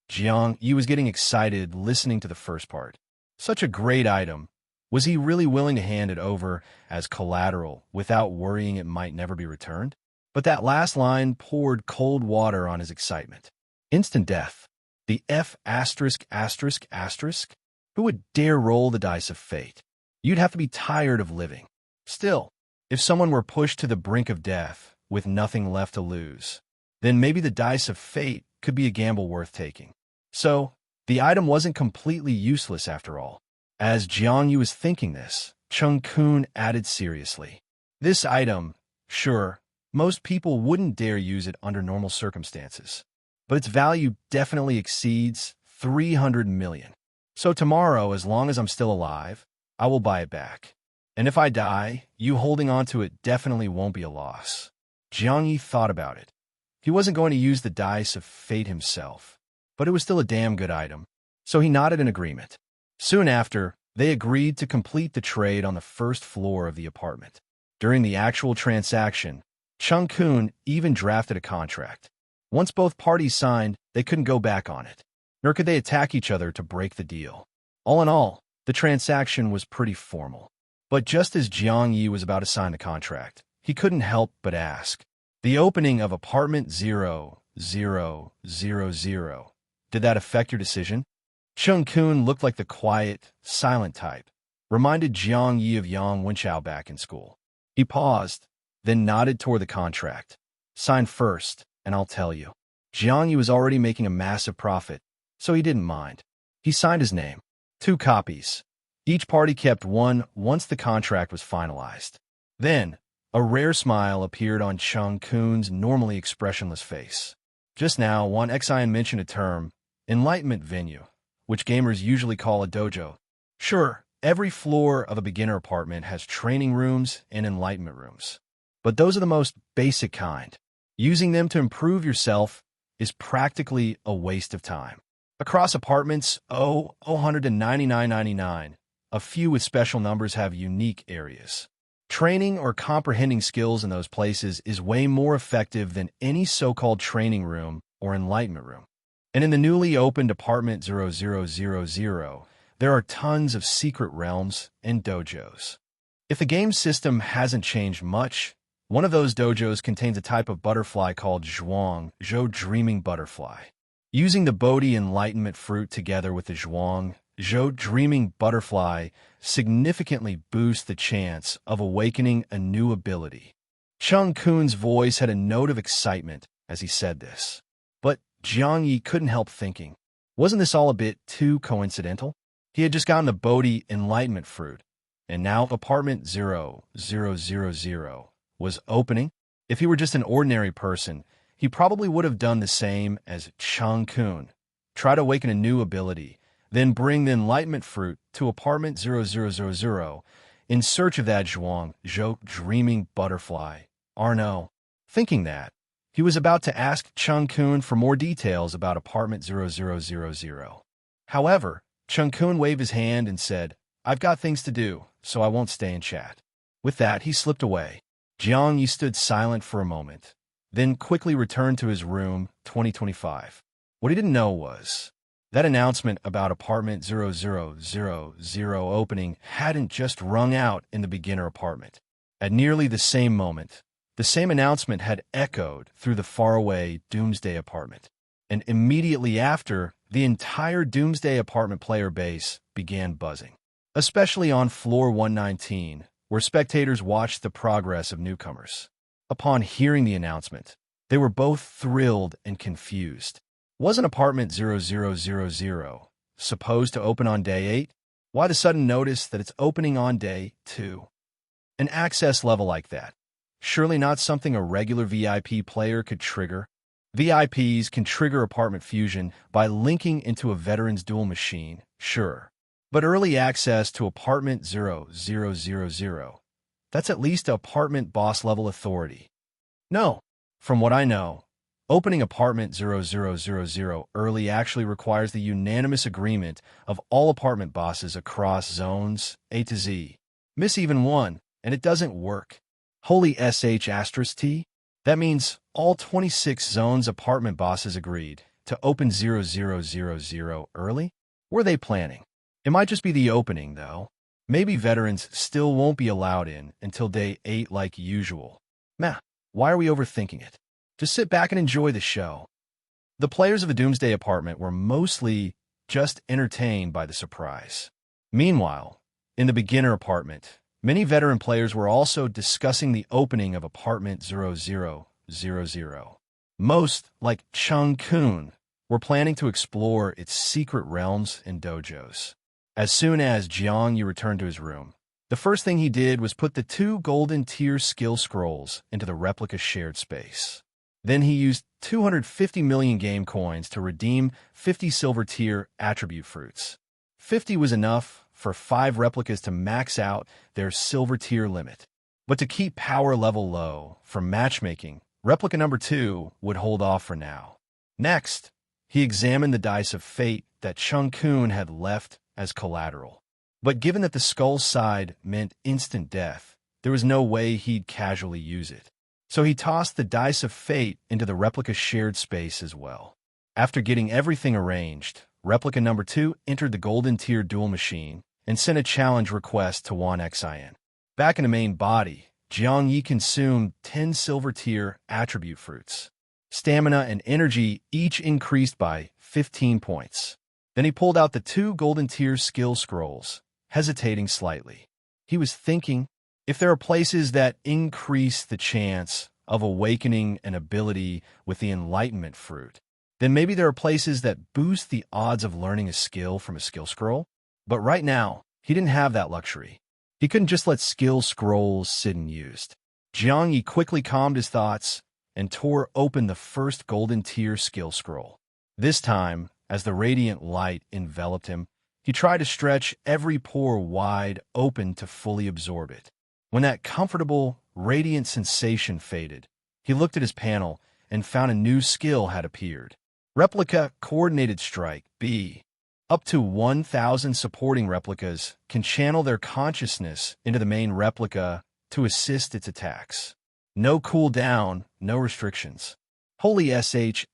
Jiang Ye was getting excited listening to the first part. Such a great item. Was he really willing to hand it over as collateral without worrying it might never be returned? But that last line poured cold water on his excitement. Instant death. The F asterisk asterisk asterisk? Who would dare roll the dice of fate? You'd have to be tired of living. Still, if someone were pushed to the brink of death with nothing left to lose, then maybe the dice of fate could be a gamble worth taking. So, the item wasn't completely useless after all. As Jiang Ye was thinking this, Chung Kun added seriously, "This item, sure, most people wouldn't dare use it under normal circumstances, but its value definitely exceeds 300 million. So tomorrow, as long as I'm still alive, I will buy it back. And if I die, you holding on to it definitely won't be a loss." Jiang Ye thought about it. He wasn't going to use the dice of fate himself, but it was still a damn good item, so he nodded in agreement. Soon after, they agreed to complete the trade on the first floor of the apartment. During the actual transaction, Chung Kun even drafted a contract. Once both parties signed, they couldn't go back on it, nor could they attack each other to break the deal. All in all, the transaction was pretty formal. But just as Jiang Ye was about to sign the contract, he couldn't help but ask. The opening of apartment 0000, did that affect your decision? Chung Kun looked like the quiet, silent type, reminded Jiang Ye of Yang Wenchao back in school. He paused, then nodded toward the contract. Sign first, and I'll tell you. Jiang Ye was already making a massive profit, so he didn't mind. He signed his name. 2 copies. Each party kept one once the contract was finalized. Then, a rare smile appeared on Chung Kun's normally expressionless face. Just now, Xian mentioned a term, enlightenment venue, which gamers usually call a dojo. Sure, every floor of a beginner apartment has training rooms and enlightenment rooms. But those are the most basic kind. Using them to improve yourself is practically a waste of time. Across apartments 199.99, a few with special numbers have unique areas. Training or comprehending skills in those places is way more effective than any so-called training room or enlightenment room. And in the newly opened apartment 0000, there are tons of secret realms and dojos. If the game system hasn't changed much, one of those dojos contains a type of butterfly called Zhuang, Zhou Dreaming Butterfly. Using the Bodhi Enlightenment fruit together with the Zhuang, Zhou Dreaming Butterfly significantly boosts the chance of awakening a new ability. Chung Kun's voice had a note of excitement as he said this. But Jiang Ye couldn't help thinking, wasn't this all a bit too coincidental? He had just gotten the Bodhi Enlightenment fruit, and now apartment 0000 was opening. If he were just an ordinary person, he probably would have done the same as Chung Kun. Try to awaken a new ability, then bring the enlightenment fruit to apartment 0000 in search of that Zhuang, Zhou Dreaming Butterfly. Arno, thinking that, he was about to ask Chung Kun for more details about apartment 0000. However, Chung Kun waved his hand and said, I've got things to do, so I won't stay and chat. With that, he slipped away. Jiang Ye stood silent for a moment, then quickly returned to his room 2025. What he didn't know was that announcement about apartment 0000 opening hadn't just rung out in the beginner apartment. At nearly the same moment, the same announcement had echoed through the faraway Doomsday Apartment. And immediately after, the entire Doomsday Apartment player base began buzzing, especially on floor 119, where spectators watched the progress of newcomers. Upon hearing the announcement, they were both thrilled and confused. Wasn't apartment 0000 supposed to open on day 8? Why the sudden notice that it's opening on day 2? An access level like that. Surely not something a regular VIP player could trigger. VIPs can trigger apartment fusion by linking into a veteran's dual machine, sure. But early access to apartment 0000, that's at least apartment boss level authority. No, from what I know, opening apartment 0000 early actually requires the unanimous agreement of all apartment bosses across zones A to Z. Miss even one, and it doesn't work. Holy sh*t? That means all 26 zones apartment bosses agreed to open 0000 early? Were they planning? It might just be the opening, though. Maybe veterans still won't be allowed in until day 8 like usual. Meh, why are we overthinking it? Just sit back and enjoy the show. The players of the Doomsday Apartment were mostly just entertained by the surprise. Meanwhile, in the beginner apartment, many veteran players were also discussing the opening of apartment 0000. Most, like Chung Kun, were planning to explore its secret realms and dojos. As soon as Jiang Ye returned to his room, the first thing he did was put the 2 golden tier skill scrolls into the replica shared space. Then he used 250 million game coins to redeem 50 silver tier attribute fruits. 50 was enough for 5 replicas to max out their silver tier limit. But to keep power level low for matchmaking, replica number 2 would hold off for now. Next, he examined the dice of fate that Chung Kun had left as collateral. But given that the skull side meant instant death, there was no way he'd casually use it. So he tossed the dice of fate into the replica shared space as well. After getting everything arranged, replica number 2 entered the golden tier duel machine and sent a challenge request to Xian. Back in the main body, Jiang Ye consumed 10 silver tier attribute fruits. Stamina and energy each increased by 15 points. Then he pulled out the 2 golden tier skill scrolls, hesitating slightly. He was thinking, if there are places that increase the chance of awakening an ability with the enlightenment fruit, then maybe there are places that boost the odds of learning a skill from a skill scroll. But right now, he didn't have that luxury. He couldn't just let skill scrolls sit unused. Jiang Ye quickly calmed his thoughts and tore open the first golden tier skill scroll. This time, as the radiant light enveloped him, he tried to stretch every pore wide open to fully absorb it. When that comfortable, radiant sensation faded, he looked at his panel and found a new skill had appeared. Replica Coordinated Strike, B. Up to 1,000 supporting replicas can channel their consciousness into the main replica to assist its attacks. No cooldown, no restrictions. Holy SH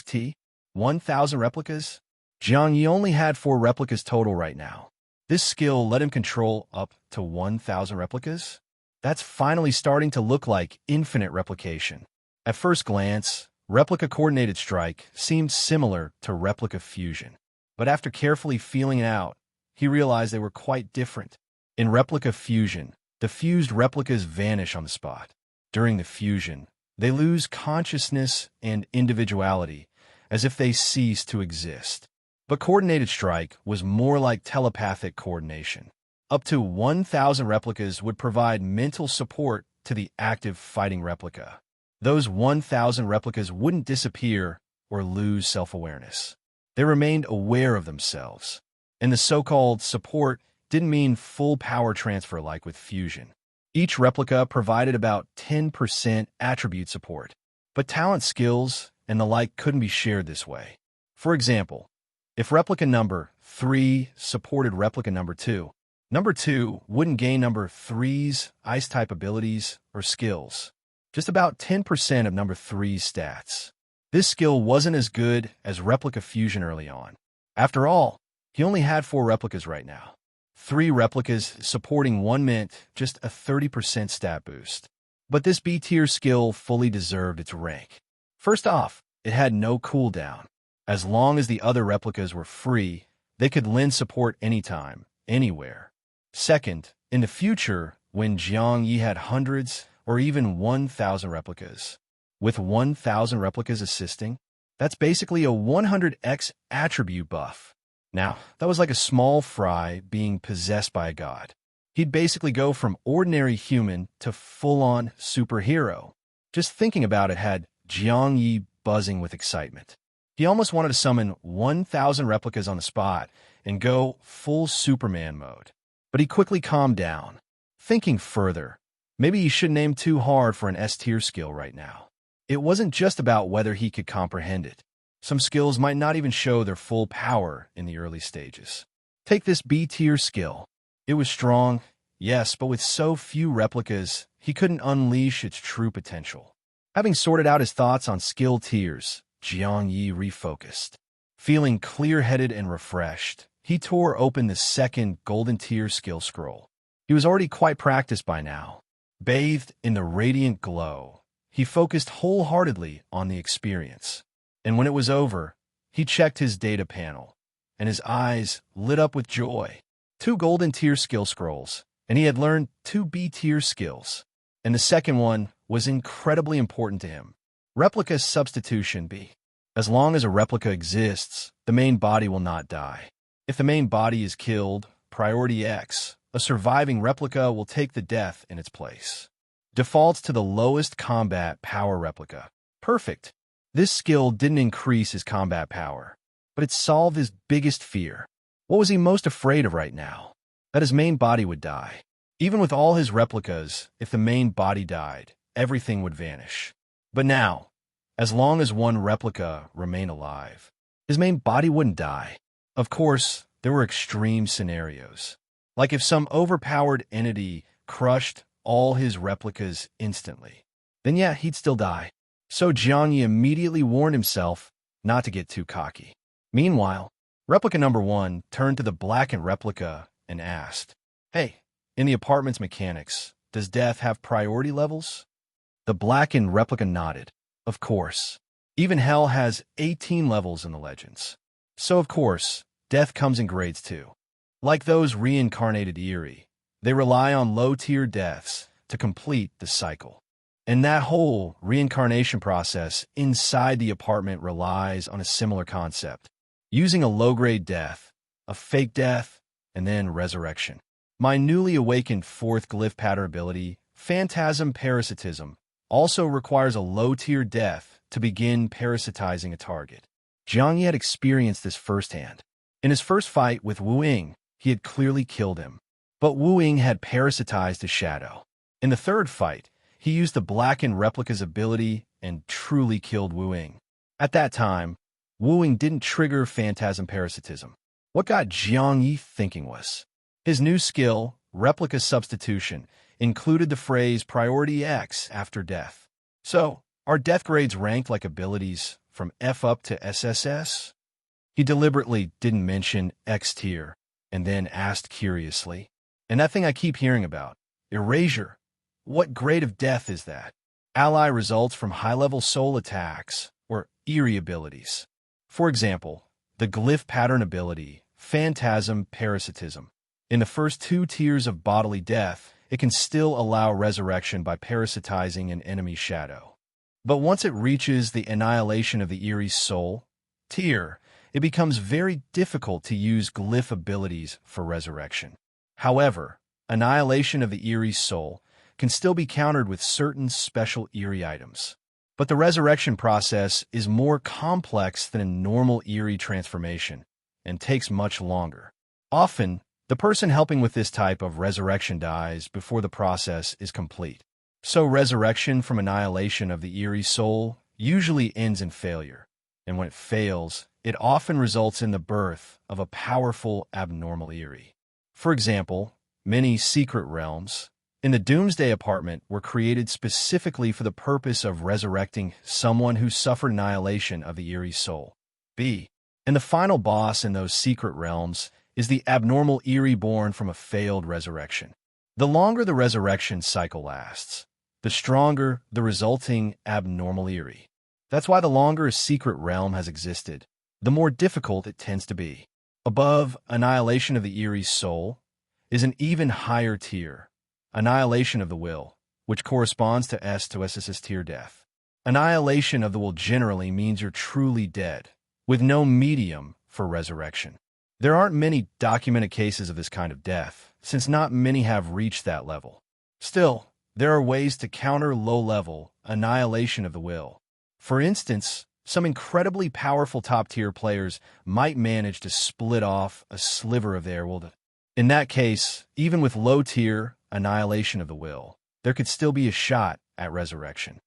*T, 1,000 replicas? Jiang Ye only had 4 replicas total right now. This skill let him control up to 1,000 replicas? That's finally starting to look like infinite replication. At first glance, Replica Coordinated Strike seemed similar to Replica Fusion. But after carefully feeling it out, he realized they were quite different. In Replica Fusion, the fused replicas vanish on the spot. During the fusion, they lose consciousness and individuality, as if they cease to exist. But Coordinated Strike was more like telepathic coordination. Up to 1,000 replicas would provide mental support to the active fighting replica. Those 1,000 replicas wouldn't disappear or lose self-awareness. They remained aware of themselves. And the so-called support didn't mean full power transfer like with fusion. Each replica provided about 10% attribute support, but talent skills and the like couldn't be shared this way. For example, if replica number 3 supported replica number 2, number 2 wouldn't gain number 3's ice-type abilities or skills, just about 10% of number 3's stats. This skill wasn't as good as Replica Fusion early on. After all, he only had 4 replicas right now. 3 replicas supporting 1 meant just a 30% stat boost. But this B-tier skill fully deserved its rank. First off, it had no cooldown. As long as the other replicas were free, they could lend support anytime, anywhere. Second, in the future, when Jiang Ye had hundreds or even 1,000 replicas, with 1,000 replicas assisting, that's basically a 100x attribute buff. Now, that was like a small fry being possessed by a god. He'd basically go from ordinary human to full-on superhero. Just thinking about it had Jiang Ye buzzing with excitement. He almost wanted to summon 1,000 replicas on the spot and go full Superman mode. But he quickly calmed down. Thinking further, maybe he shouldn't aim too hard for an S-tier skill right now. It wasn't just about whether he could comprehend it. Some skills might not even show their full power in the early stages. Take this B-tier skill. It was strong, yes, but with so few replicas, he couldn't unleash its true potential. Having sorted out his thoughts on skill tiers, Jiang Ye refocused. Feeling clear-headed and refreshed, he tore open the second golden tier skill scroll. He was already quite practiced by now. Bathed in the radiant glow, he focused wholeheartedly on the experience. And when it was over, he checked his data panel, and his eyes lit up with joy. 2 golden tier skill scrolls, and he had learned 2 B-tier skills. And the second one was incredibly important to him. Replica Substitution B. As long as a replica exists, the main body will not die. If the main body is killed, priority X, a surviving replica will take the death in its place. Defaults to the lowest combat power replica. Perfect. This skill didn't increase his combat power, but it solved his biggest fear. What was he most afraid of right now? That his main body would die. Even with all his replicas, if the main body died, everything would vanish. But now, as long as one replica remained alive, his main body wouldn't die. Of course, there were extreme scenarios. Like if some overpowered entity crushed all his replicas instantly. Then yeah, he'd still die. So Jiang Ye immediately warned himself not to get too cocky. Meanwhile, replica number 1 turned to the blackened replica and asked, "Hey, In the apartment's mechanics, does death have priority levels? The blackened replica nodded. Of course. Even hell has 18 levels in the legends. So of course, death comes in grades too. Like those reincarnated Eerie, they rely on low-tier deaths to complete the cycle. And that whole reincarnation process inside the apartment relies on a similar concept, using a low-grade death, a fake death, and then resurrection. My newly awakened fourth glyph pattern ability, Phantasm Parasitism, also requires a low-tier death to begin parasitizing a target. Jiang Ye had experienced this firsthand. In his first fight with Wu Ying, he had clearly killed him, but Wu Ying had parasitized his shadow. In the third fight, he used the blackened replica's ability and truly killed Wu Ying. At that time, Wu Ying didn't trigger Phantasm Parasitism. What got Jiang Ye thinking was, his new skill, Replica Substitution, included the phrase Priority X after death. So, are death grades ranked like abilities from F up to SSS? He deliberately didn't mention X tier, and then asked curiously, and that thing I keep hearing about, Erasure, what grade of death is that? Ally results from high-level soul attacks or eerie abilities. For example, the glyph pattern ability, Phantasm Parasitism. In the first 2 tiers of bodily death, it can still allow resurrection by parasitizing an enemy's shadow. But once it reaches the annihilation of the Eerie's soul tier, it becomes very difficult to use glyph abilities for resurrection. However, annihilation of the Eerie's soul can still be countered with certain special Eerie items. But the resurrection process is more complex than a normal Eerie transformation and takes much longer. Often, the person helping with this type of resurrection dies before the process is complete. So resurrection from annihilation of the Eerie soul usually ends in failure, and when it fails, it often results in the birth of a powerful abnormal Eerie. For example, many secret realms in the Doomsday Apartment were created specifically for the purpose of resurrecting someone who suffered annihilation of the Eerie soul. And the final boss in those secret realms is the abnormal Eerie born from a failed resurrection. The longer the resurrection cycle lasts, the stronger the resulting abnormal Eerie. That's why the longer a secret realm has existed, the more difficult it tends to be. Above annihilation of the Eerie's soul is an even higher tier, annihilation of the will, which corresponds to S to SSS tier death. Annihilation of the will generally means you're truly dead, with no medium for resurrection. There aren't many documented cases of this kind of death, since not many have reached that level. Still, there are ways to counter low-level annihilation of the will. For instance, some incredibly powerful top-tier players might manage to split off a sliver of their will. In that case, even with low-tier annihilation of the will, there could still be a shot at resurrection.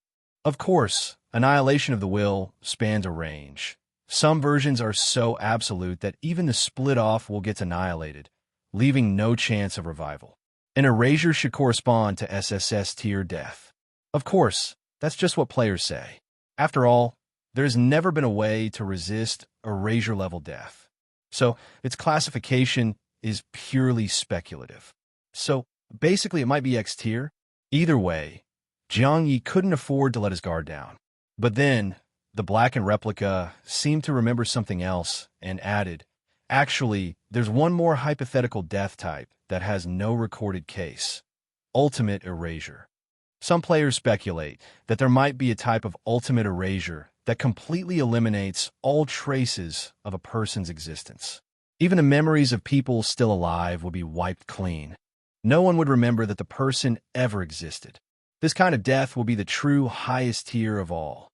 Of course, annihilation of the will spans a range. Some versions are so absolute that even the split-off will get annihilated, leaving no chance of revival. An erasure should correspond to SSS tier death. Of course, that's just what players say. After all, there's never been a way to resist erasure-level death. So, its classification is purely speculative. So, basically it might be X tier. Either way, Jiang Ye couldn't afford to let his guard down. But then, the blackened replica seemed to remember something else and added, actually, there's one more hypothetical death type that has no recorded case. Ultimate erasure. Some players speculate that there might be a type of ultimate erasure that completely eliminates all traces of a person's existence. Even the memories of people still alive will be wiped clean. No one would remember that the person ever existed. This kind of death will be the true highest tier of all.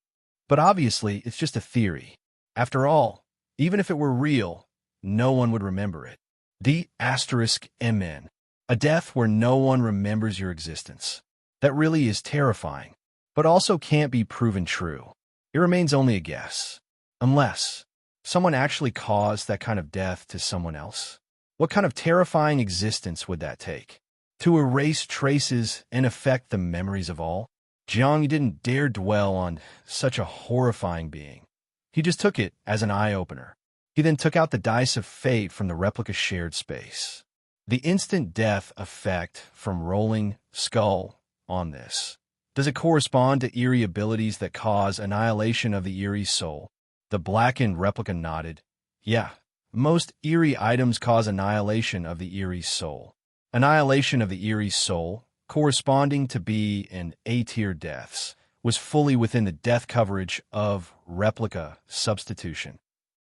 But obviously, it's just a theory. After all, even if it were real, no one would remember it. D*MN. A death where no one remembers your existence. That really is terrifying, but also can't be proven true. It remains only a guess. Unless someone actually caused that kind of death to someone else. What kind of terrifying existence would that take? To erase traces and affect the memories of all? Jiang didn't dare dwell on such a horrifying being. He just took it as an eye-opener. He then took out the dice of fate from the replica's shared space. the instant death effect from rolling skull on this? Does it correspond to eerie abilities that cause annihilation of the eerie soul? The blackened replica nodded. Yeah, most eerie items cause annihilation of the eerie soul. Annihilation of the eerie soul, corresponding to B and A-tier deaths, was fully within the death coverage of replica substitution.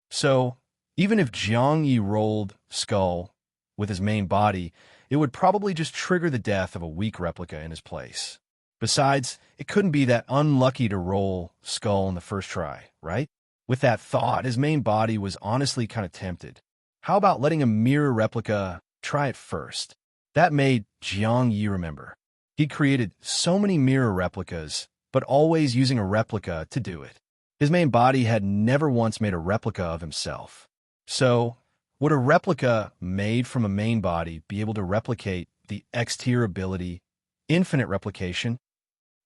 So, even if Jiang Ye rolled skull with his main body, it would probably just trigger the death of a weak replica in his place. Besides, it couldn't be that unlucky to roll skull in the first try, right? With that thought, his main body was honestly kind of tempted. How about letting a mirror replica try it first? That made Jiang Ye remember. He created so many mirror replicas, but always using a replica to do it. His main body had never once made a replica of himself. So, would a replica made from a main body be able to replicate the X-tier ability, infinite replication,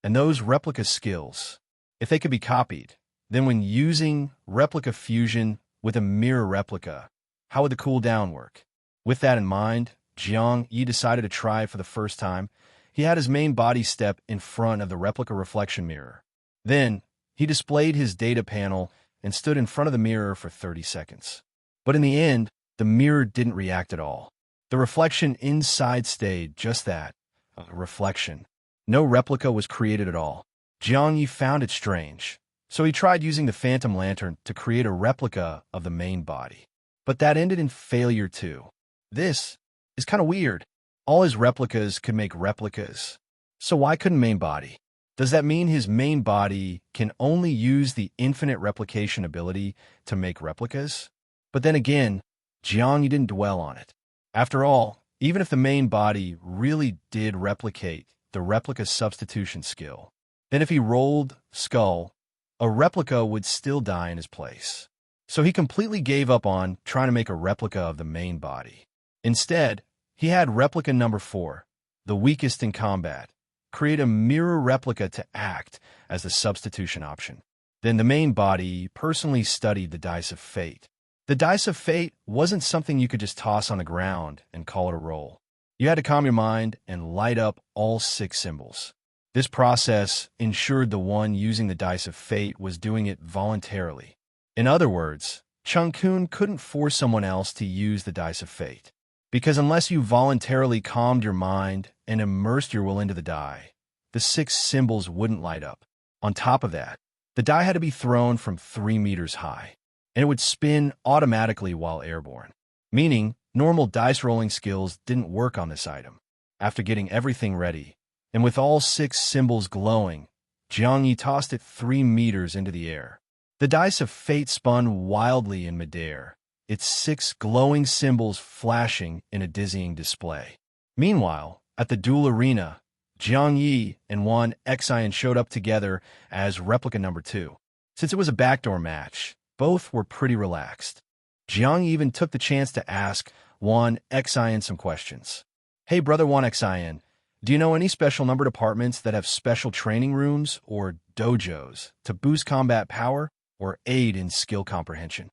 and those replica skills? If they could be copied, then when using replica fusion with a mirror replica, how would the cooldown work? With that in mind, Jiang Ye decided to try it for the first time. He had his main body step in front of the replica reflection mirror. Then, he displayed his data panel and stood in front of the mirror for 30 seconds. But in the end, the mirror didn't react at all. The reflection inside stayed just that, a reflection. No replica was created at all. Jiang Ye found it strange, so he tried using the phantom lantern to create a replica of the main body. But that ended in failure too. This is kind of weird. All his replicas could make replicas. So why couldn't main body? Does that mean his main body can only use the infinite replication ability to make replicas? But then again, Jiang Ye didn't dwell on it. After all, even if the main body really did replicate the replica substitution skill, then if he rolled skull, a replica would still die in his place. So he completely gave up on trying to make a replica of the main body. Instead, he had replica number 4, the weakest in combat, create a mirror replica to act as the substitution option. Then the main body personally studied the Dice of Fate. The Dice of Fate wasn't something you could just toss on the ground and call it a roll. You had to calm your mind and light up all 6 symbols. This process ensured the one using the Dice of Fate was doing it voluntarily. In other words, Chung-kun couldn't force someone else to use the Dice of Fate. Because unless you voluntarily calmed your mind and immersed your will into the die, the 6 symbols wouldn't light up. On top of that, the die had to be thrown from 3 meters high, and it would spin automatically while airborne, meaning normal dice rolling skills didn't work on this item. After getting everything ready, and with all 6 symbols glowing, Jiang Ye tossed it 3 meters into the air. The Dice of Fate spun wildly in midair, its 6 glowing symbols flashing in a dizzying display. Meanwhile, at the duel arena, Jiang Ye and Wan Xian showed up together as replica number 2. Since it was a backdoor match, both were pretty relaxed. Jiang Ye even took the chance to ask Wan Xian some questions. Hey brother Wan Xian, do you know any special numbered apartments that have special training rooms or dojos to boost combat power or aid in skill comprehension?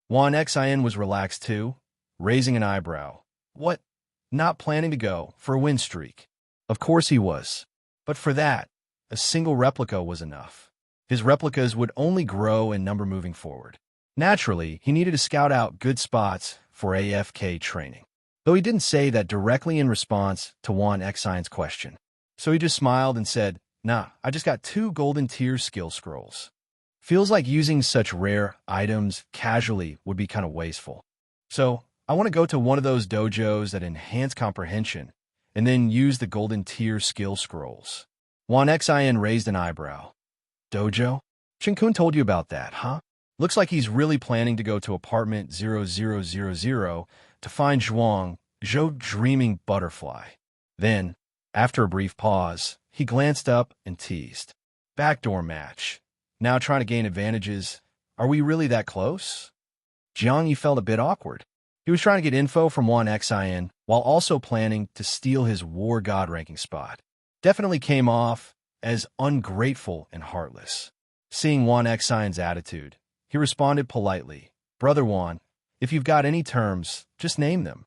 Wan Xian was relaxed too, raising an eyebrow. What? Not planning to go for a win streak? Of course he was. But for that, a single replica was enough. His replicas would only grow in number moving forward. Naturally, he needed to scout out good spots for AFK training. Though he didn't say that directly in response to Wan Xian's question. So he just smiled and said, nah, I just got 2 golden tier skill scrolls. Feels like using such rare items casually would be kind of wasteful. So, I want to go to one of those dojos that enhance comprehension, and then use the golden tier skill scrolls. Wan Xian raised an eyebrow. Dojo? Shinkun told you about that, huh? Looks like he's really planning to go to apartment 0000 to find Zhou dreaming butterfly. Then, after a brief pause, he glanced up and teased. Backdoor match. Now trying to gain advantages. Are we really that close? Jiang Ye felt a bit awkward. He was trying to get info from Wan Xian while also planning to steal his war god ranking spot. Definitely came off as ungrateful and heartless. Seeing Wan Xian's attitude, he responded politely, Brother Wan, if you've got any terms, just name them.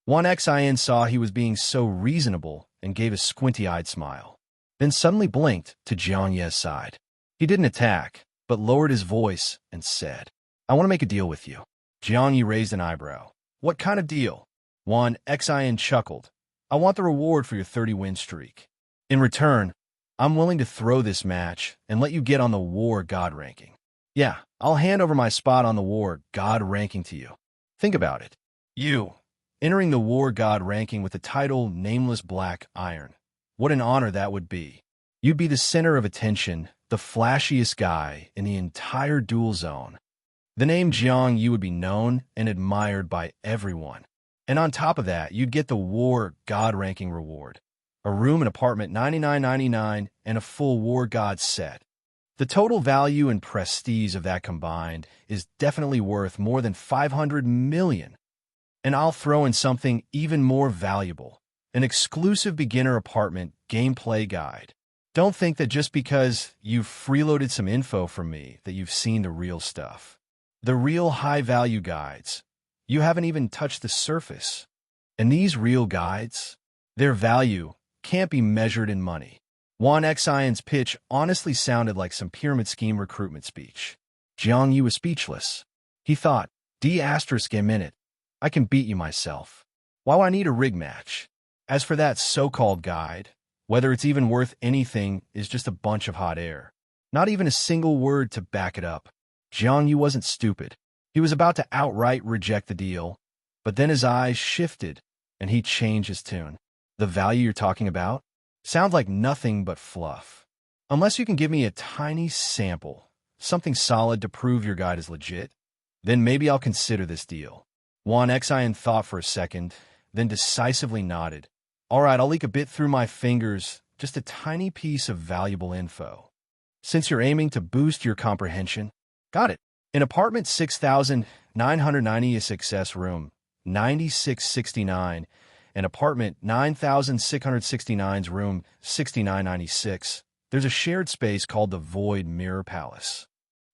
One Xin saw he was being so reasonable and gave a squinty-eyed smile, then suddenly blinked to Jiang Ye's side. He didn't attack, but lowered his voice and said, "I want to make a deal with you." Jiang Ye raised an eyebrow. "What kind of deal?" One Xin chuckled. "I want the reward for your 30-win streak. In return, I'm willing to throw this match and let you get on the War God ranking. Yeah, I'll hand over my spot on the War God ranking to you. Think about it. You, entering the War God ranking with the title Nameless Black Iron. What an honor that would be. You'd be the center of attention, the flashiest guy in the entire duel zone. The name Jiang Ye would be known and admired by everyone. And on top of that, you'd get the War God ranking reward. A room and apartment $99.99 and a full War God set. The total value and prestige of that combined is definitely worth more than 500 million. And I'll throw in something even more valuable. An exclusive beginner apartment gameplay guide. Don't think that just because you've freeloaded some info from me that you've seen the real stuff. The real high-value guides. You haven't even touched the surface. And these real guides, their value can't be measured in money. Juan Xion's pitch honestly sounded like some pyramid scheme recruitment speech. Jiang Ye was speechless. He thought, D***a minute. I can beat you myself. Why do I need a rig match? As for that so-called guide, whether it's even worth anything is just a bunch of hot air. Not even a single word to back it up. Jiang Ye wasn't stupid. He was about to outright reject the deal, but then his eyes shifted, and he changed his tune. The value you're talking about? Sounds like nothing but fluff. Unless you can give me a tiny sample, something solid to prove your guide is legit, then maybe I'll consider this deal. Juan Xion thought for a second, then decisively nodded. All right, I'll leak a bit through my fingers, just a tiny piece of valuable info. Since you're aiming to boost your comprehension, got it. In apartment 6990 success room 9669 and apartment 9669's room 6996, there's a shared space called the Void Mirror Palace.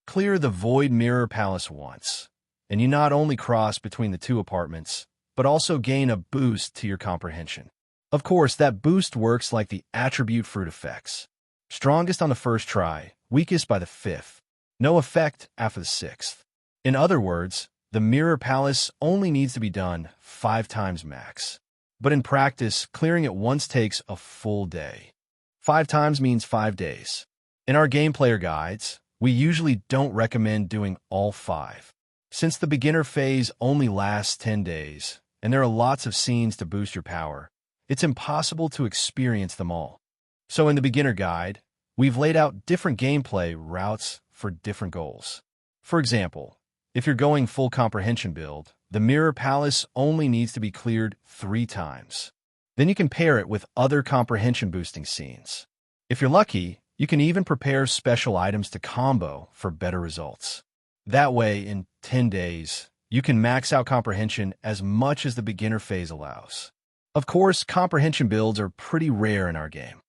Clear the Void Mirror Palace once, and you not only cross between the two apartments, but also gain a boost to your comprehension. Of course, that boost works like the attribute fruit effects. Strongest on the first try, weakest by the fifth. No effect after the sixth. In other words, the Mirror Palace only needs to be done 5 times max. But in practice, clearing it once takes a full day. 5 times means 5 days. In our game player guides, we usually don't recommend doing all 5. Since the beginner phase only lasts 10 days, and there are lots of scenes to boost your power, it's impossible to experience them all. So in the beginner guide, we've laid out different gameplay routes for different goals. For example, if you're going full comprehension build, the Mirror Palace only needs to be cleared 3 times. Then you can pair it with other comprehension boosting scenes. If you're lucky, you can even prepare special items to combo for better results. That way, in 10 days, you can max out comprehension as much as the beginner phase allows. Of course, comprehension builds are pretty rare in our game.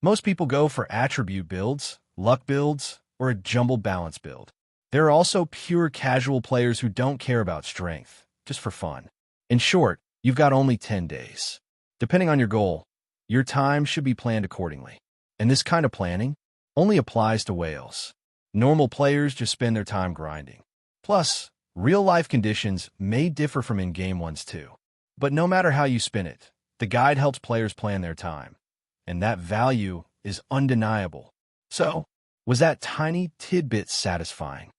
Most people go for attribute builds, luck builds, or a jumbled balance build. There are also pure casual players who don't care about strength, just for fun. In short, you've got only 10 days. Depending on your goal, your time should be planned accordingly. And this kind of planning only applies to whales. Normal players just spend their time grinding. Plus, real-life conditions may differ from in-game ones too. But no matter how you spin it, the guide helps players plan their time. And that value is undeniable. So, was that tiny tidbit satisfying?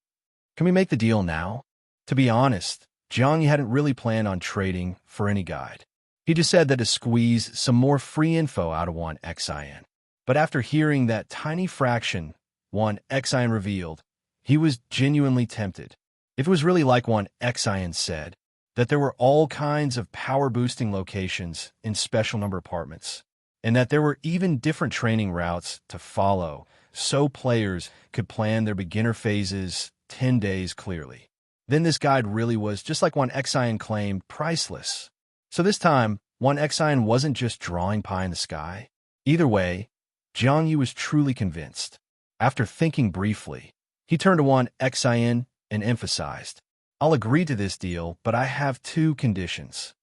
Can we make the deal now? To be honest, Jiang Ye hadn't really planned on trading for any guide. He just said that to squeeze some more free info out of one Xin. But after hearing that tiny fraction one Xin revealed, he was genuinely tempted. If it was really like one Xin said, that there were all kinds of power-boosting locations in special number apartments, and that there were even different training routes to follow, so players could plan their beginner phases 10 days clearly. Then this guide really was, just like one Xin claimed, priceless. So this time, one Xin wasn't just drawing pie in the sky. Either way, Jiang Ye was truly convinced. After thinking briefly, he turned to one Xin and emphasized, I'll agree to this deal, but I have 2 conditions.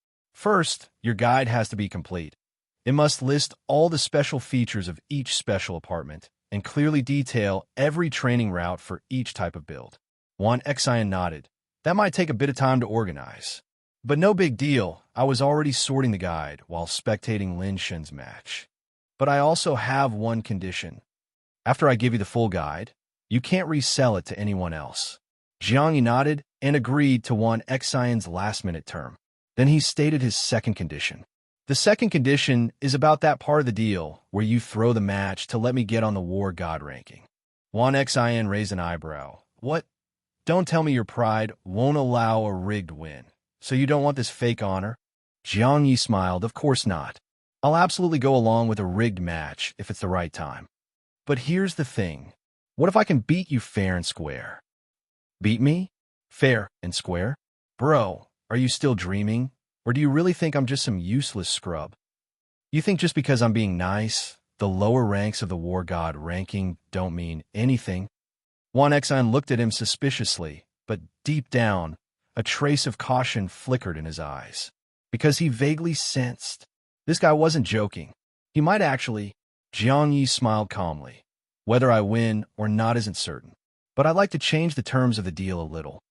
First, your guide has to be complete. It must list all the special features of each special apartment and clearly detail every training route for each type of build. Juan Xian nodded. That might take a bit of time to organize. But no big deal, I was already sorting the guide while spectating Lin Shen's match. But I also have one condition. After I give you the full guide, you can't resell it to anyone else. Jiang Ye nodded and agreed to Juan Xian's last-minute term. Then he stated his second condition. The second condition is about that part of the deal where you throw the match to let me get on the war god ranking. Juan Xian raised an eyebrow. What? Don't tell me your pride won't allow a rigged win. So you don't want this fake honor? Jiang Ye smiled. Of course not. I'll absolutely go along with a rigged match if it's the right time. But here's the thing. What if I can beat you fair and square? Beat me? Fair and square? Bro, are you still dreaming? Or do you really think I'm just some useless scrub? You think just because I'm being nice, the lower ranks of the war god ranking don't mean anything? Juan Xian looked at him suspiciously, but deep down, a trace of caution flickered in his eyes. Because he vaguely sensed this guy wasn't joking. He might actually. Jiang Ye smiled calmly. Whether I win or not isn't certain. But I'd like to change the terms of the deal a little.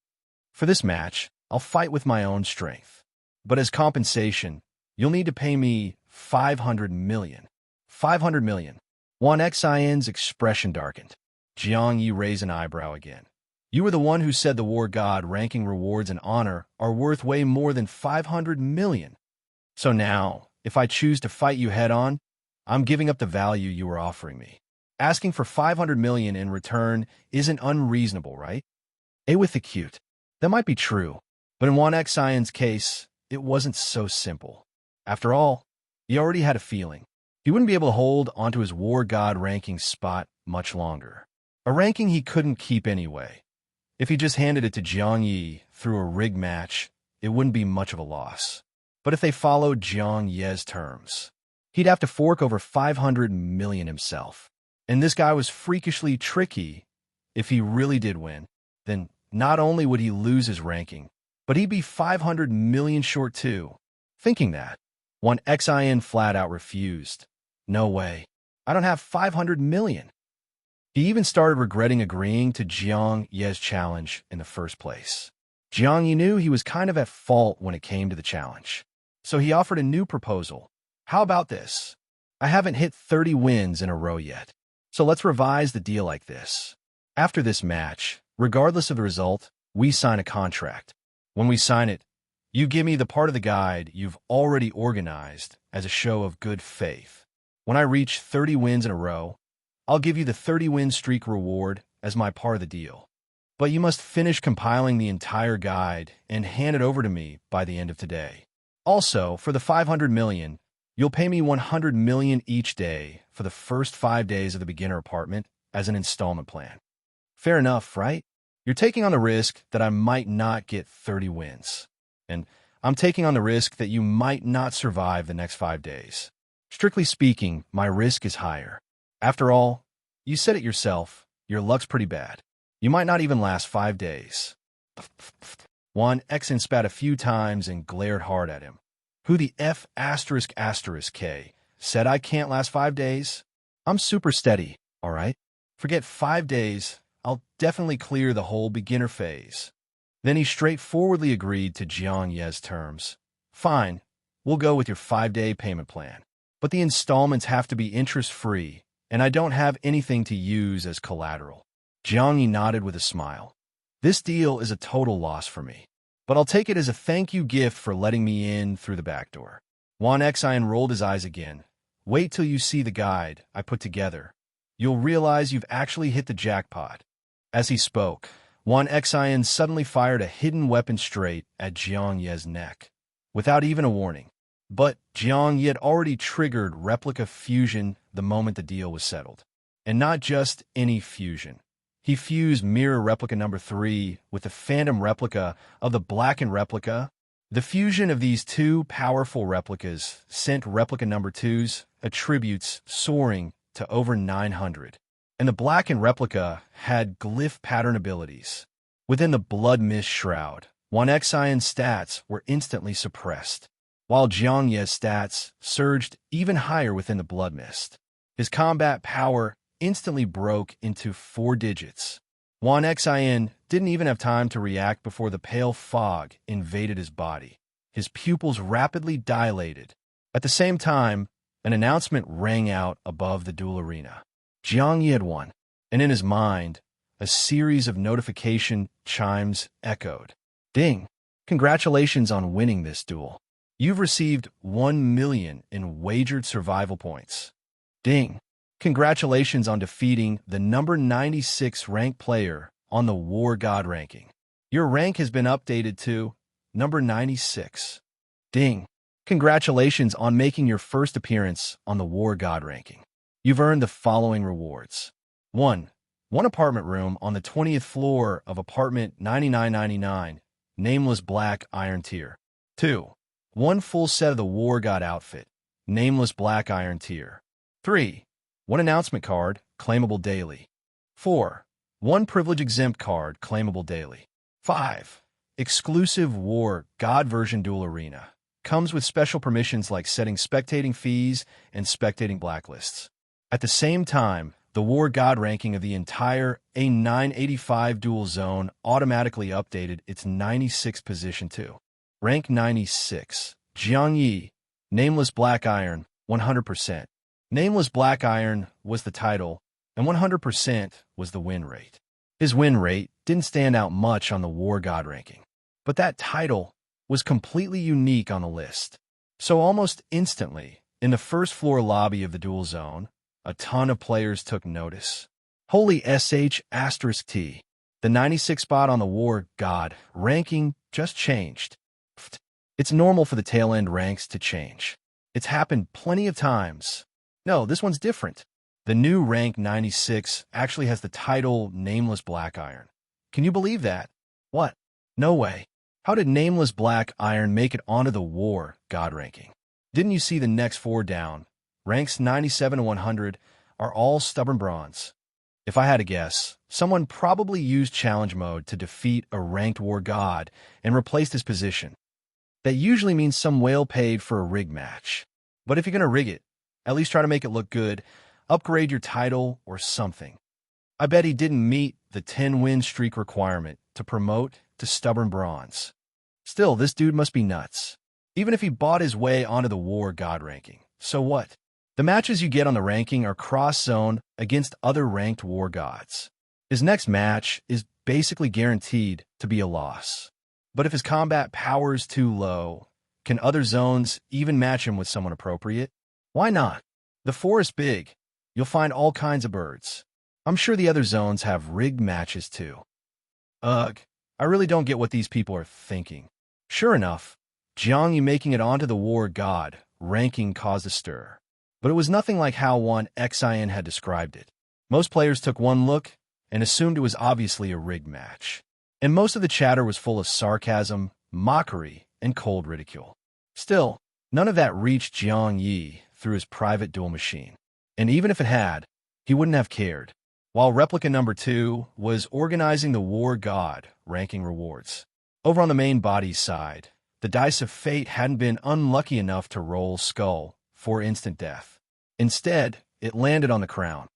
For this match, I'll fight with my own strength. But as compensation, you'll need to pay me 500 million. 500 million. Juan Xian's expression darkened. Jiang Ye raised an eyebrow again. You were the one who said the war god ranking rewards and honor are worth way more than 500 million. So now, if I choose to fight you head-on, I'm giving up the value you were offering me. Asking for 500 million in return isn't unreasonable, right? With the cute. That might be true, but in Juan Xian's case, it wasn't so simple. After all, he already had a feeling. He wouldn't be able to hold onto his war god ranking spot much longer. A ranking he couldn't keep anyway. If he just handed it to Jiang Ye through a rigged match, it wouldn't be much of a loss. But if they followed Jiang Ye's terms, he'd have to fork over 500 million himself. And this guy was freakishly tricky. If he really did win, then not only would he lose his ranking, but he'd be 500 million short too. Thinking that, Juan Xian flat out refused. No way. I don't have 500 million. He even started regretting agreeing to Jiang Ye's challenge in the first place. Jiang Ye knew he was kind of at fault when it came to the challenge. So he offered a new proposal. How about this? I haven't hit 30 wins in a row yet. So let's revise the deal like this. After this match, regardless of the result, we sign a contract. When we sign it, you give me the part of the guide you've already organized as a show of good faith. When I reach 30 wins in a row, I'll give you the 30-win streak reward as my part of the deal. But you must finish compiling the entire guide and hand it over to me by the end of today. Also, for the 500 million, you'll pay me 100 million each day for the first 5 days of the beginner apartment as an installment plan. Fair enough, right? You're taking on the risk that I might not get 30 wins. And I'm taking on the risk that you might not survive the next 5 days. Strictly speaking, my risk is higher. After all, you said it yourself, your luck's pretty bad. You might not even last 5 days. Juan Xian spat a few times and glared hard at him. Who the F K said I can't last 5 days? I'm super steady, all right? Forget 5 days, I'll definitely clear the whole beginner phase. Then he straightforwardly agreed to Jiang Ye's terms. Fine, we'll go with your 5-day payment plan. But the installments have to be interest-free, and I don't have anything to use as collateral. Jiang Ye nodded with a smile. This deal is a total loss for me, but I'll take it as a thank you gift for letting me in through the back door. Juan Xian rolled his eyes again. Wait till you see the guide I put together. You'll realize you've actually hit the jackpot. As he spoke, Juan Xian suddenly fired a hidden weapon straight at Jiang Ye's neck, without even a warning. But Jiang Ye had already triggered replica fusion the moment the deal was settled. And not just any fusion. He fused mirror replica number 3 with the phantom replica of the blackened replica. The fusion of these two powerful replicas sent replica number 2's attributes soaring to over 900. And the blackened replica had glyph pattern abilities. Within the blood mist shroud, Juan Xian's stats were instantly suppressed. while Jiang Ye's stats surged even higher within the blood mist. His combat power instantly broke into 4 digits. Wan Xin didn't even have time to react before the pale fog invaded his body. His pupils rapidly dilated. At the same time, an announcement rang out above the duel arena. Jiang Ye had won, and in his mind, a series of notification chimes echoed. Ding! Congratulations on winning this duel. You've received 1 million in wagered survival points. Ding! Congratulations on defeating the number 96 ranked player on the War God ranking. Your rank has been updated to number 96. Ding! Congratulations on making your first appearance on the War God ranking. You've earned the following rewards. 1. One apartment room on the 20th floor of apartment 9999, nameless black iron tier. 2. One full set of the War God outfit, nameless black iron tier. 3. One announcement card, claimable daily. 4. One privilege exempt card, claimable daily. 5. Exclusive War God version duel arena. Comes with special permissions like setting spectating fees and spectating blacklists. At the same time, the War God ranking of the entire A985 duel zone automatically updated its 96th position to rank 96. Jiang Ye, nameless black iron, 100%. Nameless Black Iron was the title, and 100% was the win rate. His win rate didn't stand out much on the War God ranking, but that title was completely unique on the list. So almost instantly, in the first floor lobby of the duel zone, a ton of players took notice. Holy SH**T. The 96th spot on the War God ranking just changed. It's normal for the tail-end ranks to change. It's happened plenty of times. No, this one's different. The new rank 96 actually has the title Nameless Black Iron. Can you believe that? What? No way. How did Nameless Black Iron make it onto the War God ranking? Didn't you see the next 4 down? Ranks 97 to 100 are all stubborn bronze. If I had to guess, someone probably used challenge mode to defeat a ranked War God and replaced his position. That usually means some whale paid for a rig match. But if you're going to rig it, at least try to make it look good, upgrade your title or something. I bet he didn't meet the 10-win streak requirement to promote to stubborn bronze. Still, this dude must be nuts. Even if he bought his way onto the War God ranking, so what? The matches you get on the ranking are cross-zone against other ranked War Gods. His next match is basically guaranteed to be a loss. But if his combat power is too low, can other zones even match him with someone appropriate? Why not? The forest's big. You'll find all kinds of birds. I'm sure the other zones have rigged matches too. Ugh, I really don't get what these people are thinking. Sure enough, Jiang Ye making it onto the War God ranking caused a stir. But it was nothing like how Wan Xin had described it. Most players took one look and assumed it was obviously a rigged match. And most of the chatter was full of sarcasm, mockery, and cold ridicule. Still, none of that reached Jiang Ye through his private duel machine. And even if it had, he wouldn't have cared. While replica number 2 was organizing the War God ranking rewards. Over on the main body's side, the dice of fate hadn't been unlucky enough to roll skull for instant death. Instead, it landed on the crown,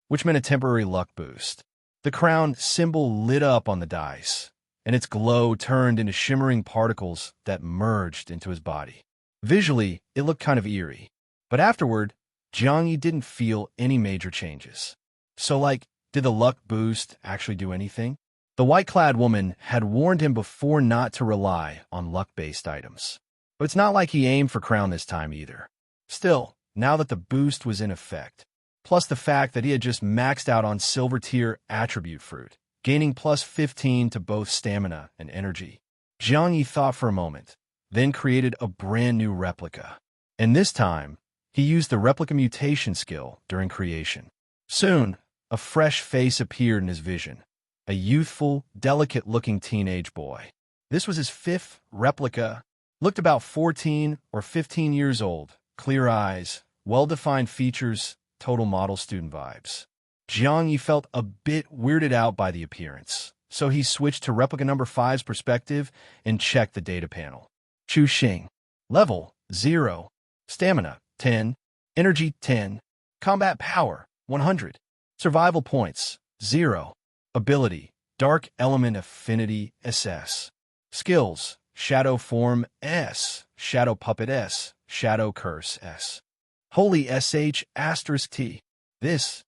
which meant a temporary luck boost. The crown symbol lit up on the dice, and its glow turned into shimmering particles that merged into his body. Visually, it looked kind of eerie, but afterward, Jiang Ye didn't feel any major changes. So did the luck boost actually do anything? The white-clad woman had warned him before not to rely on luck-based items. But it's not like he aimed for crown this time either. Still, now that the boost was in effect, plus the fact that he had just maxed out on silver tier attribute fruit, gaining plus 15 to both stamina and energy, Jiang Ye thought for a moment, then created a brand new replica. And this time, he used the replica mutation skill during creation. Soon, a fresh face appeared in his vision, a youthful, delicate-looking teenage boy. This was his 5th replica, looked about 14 or 15 years old, clear eyes, well-defined features, total model student vibes. Jiang Ye felt a bit weirded out by the appearance, so he switched to replica number 5's perspective and checked the data panel. Chu Xing. Level 0. Stamina 10. Energy 10. Combat power 100. Survival points 0. Ability Dark Element Affinity SS. Skills Shadow Form S. Shadow Puppet S. Shadow Curse S. Holy SH asterisk T. This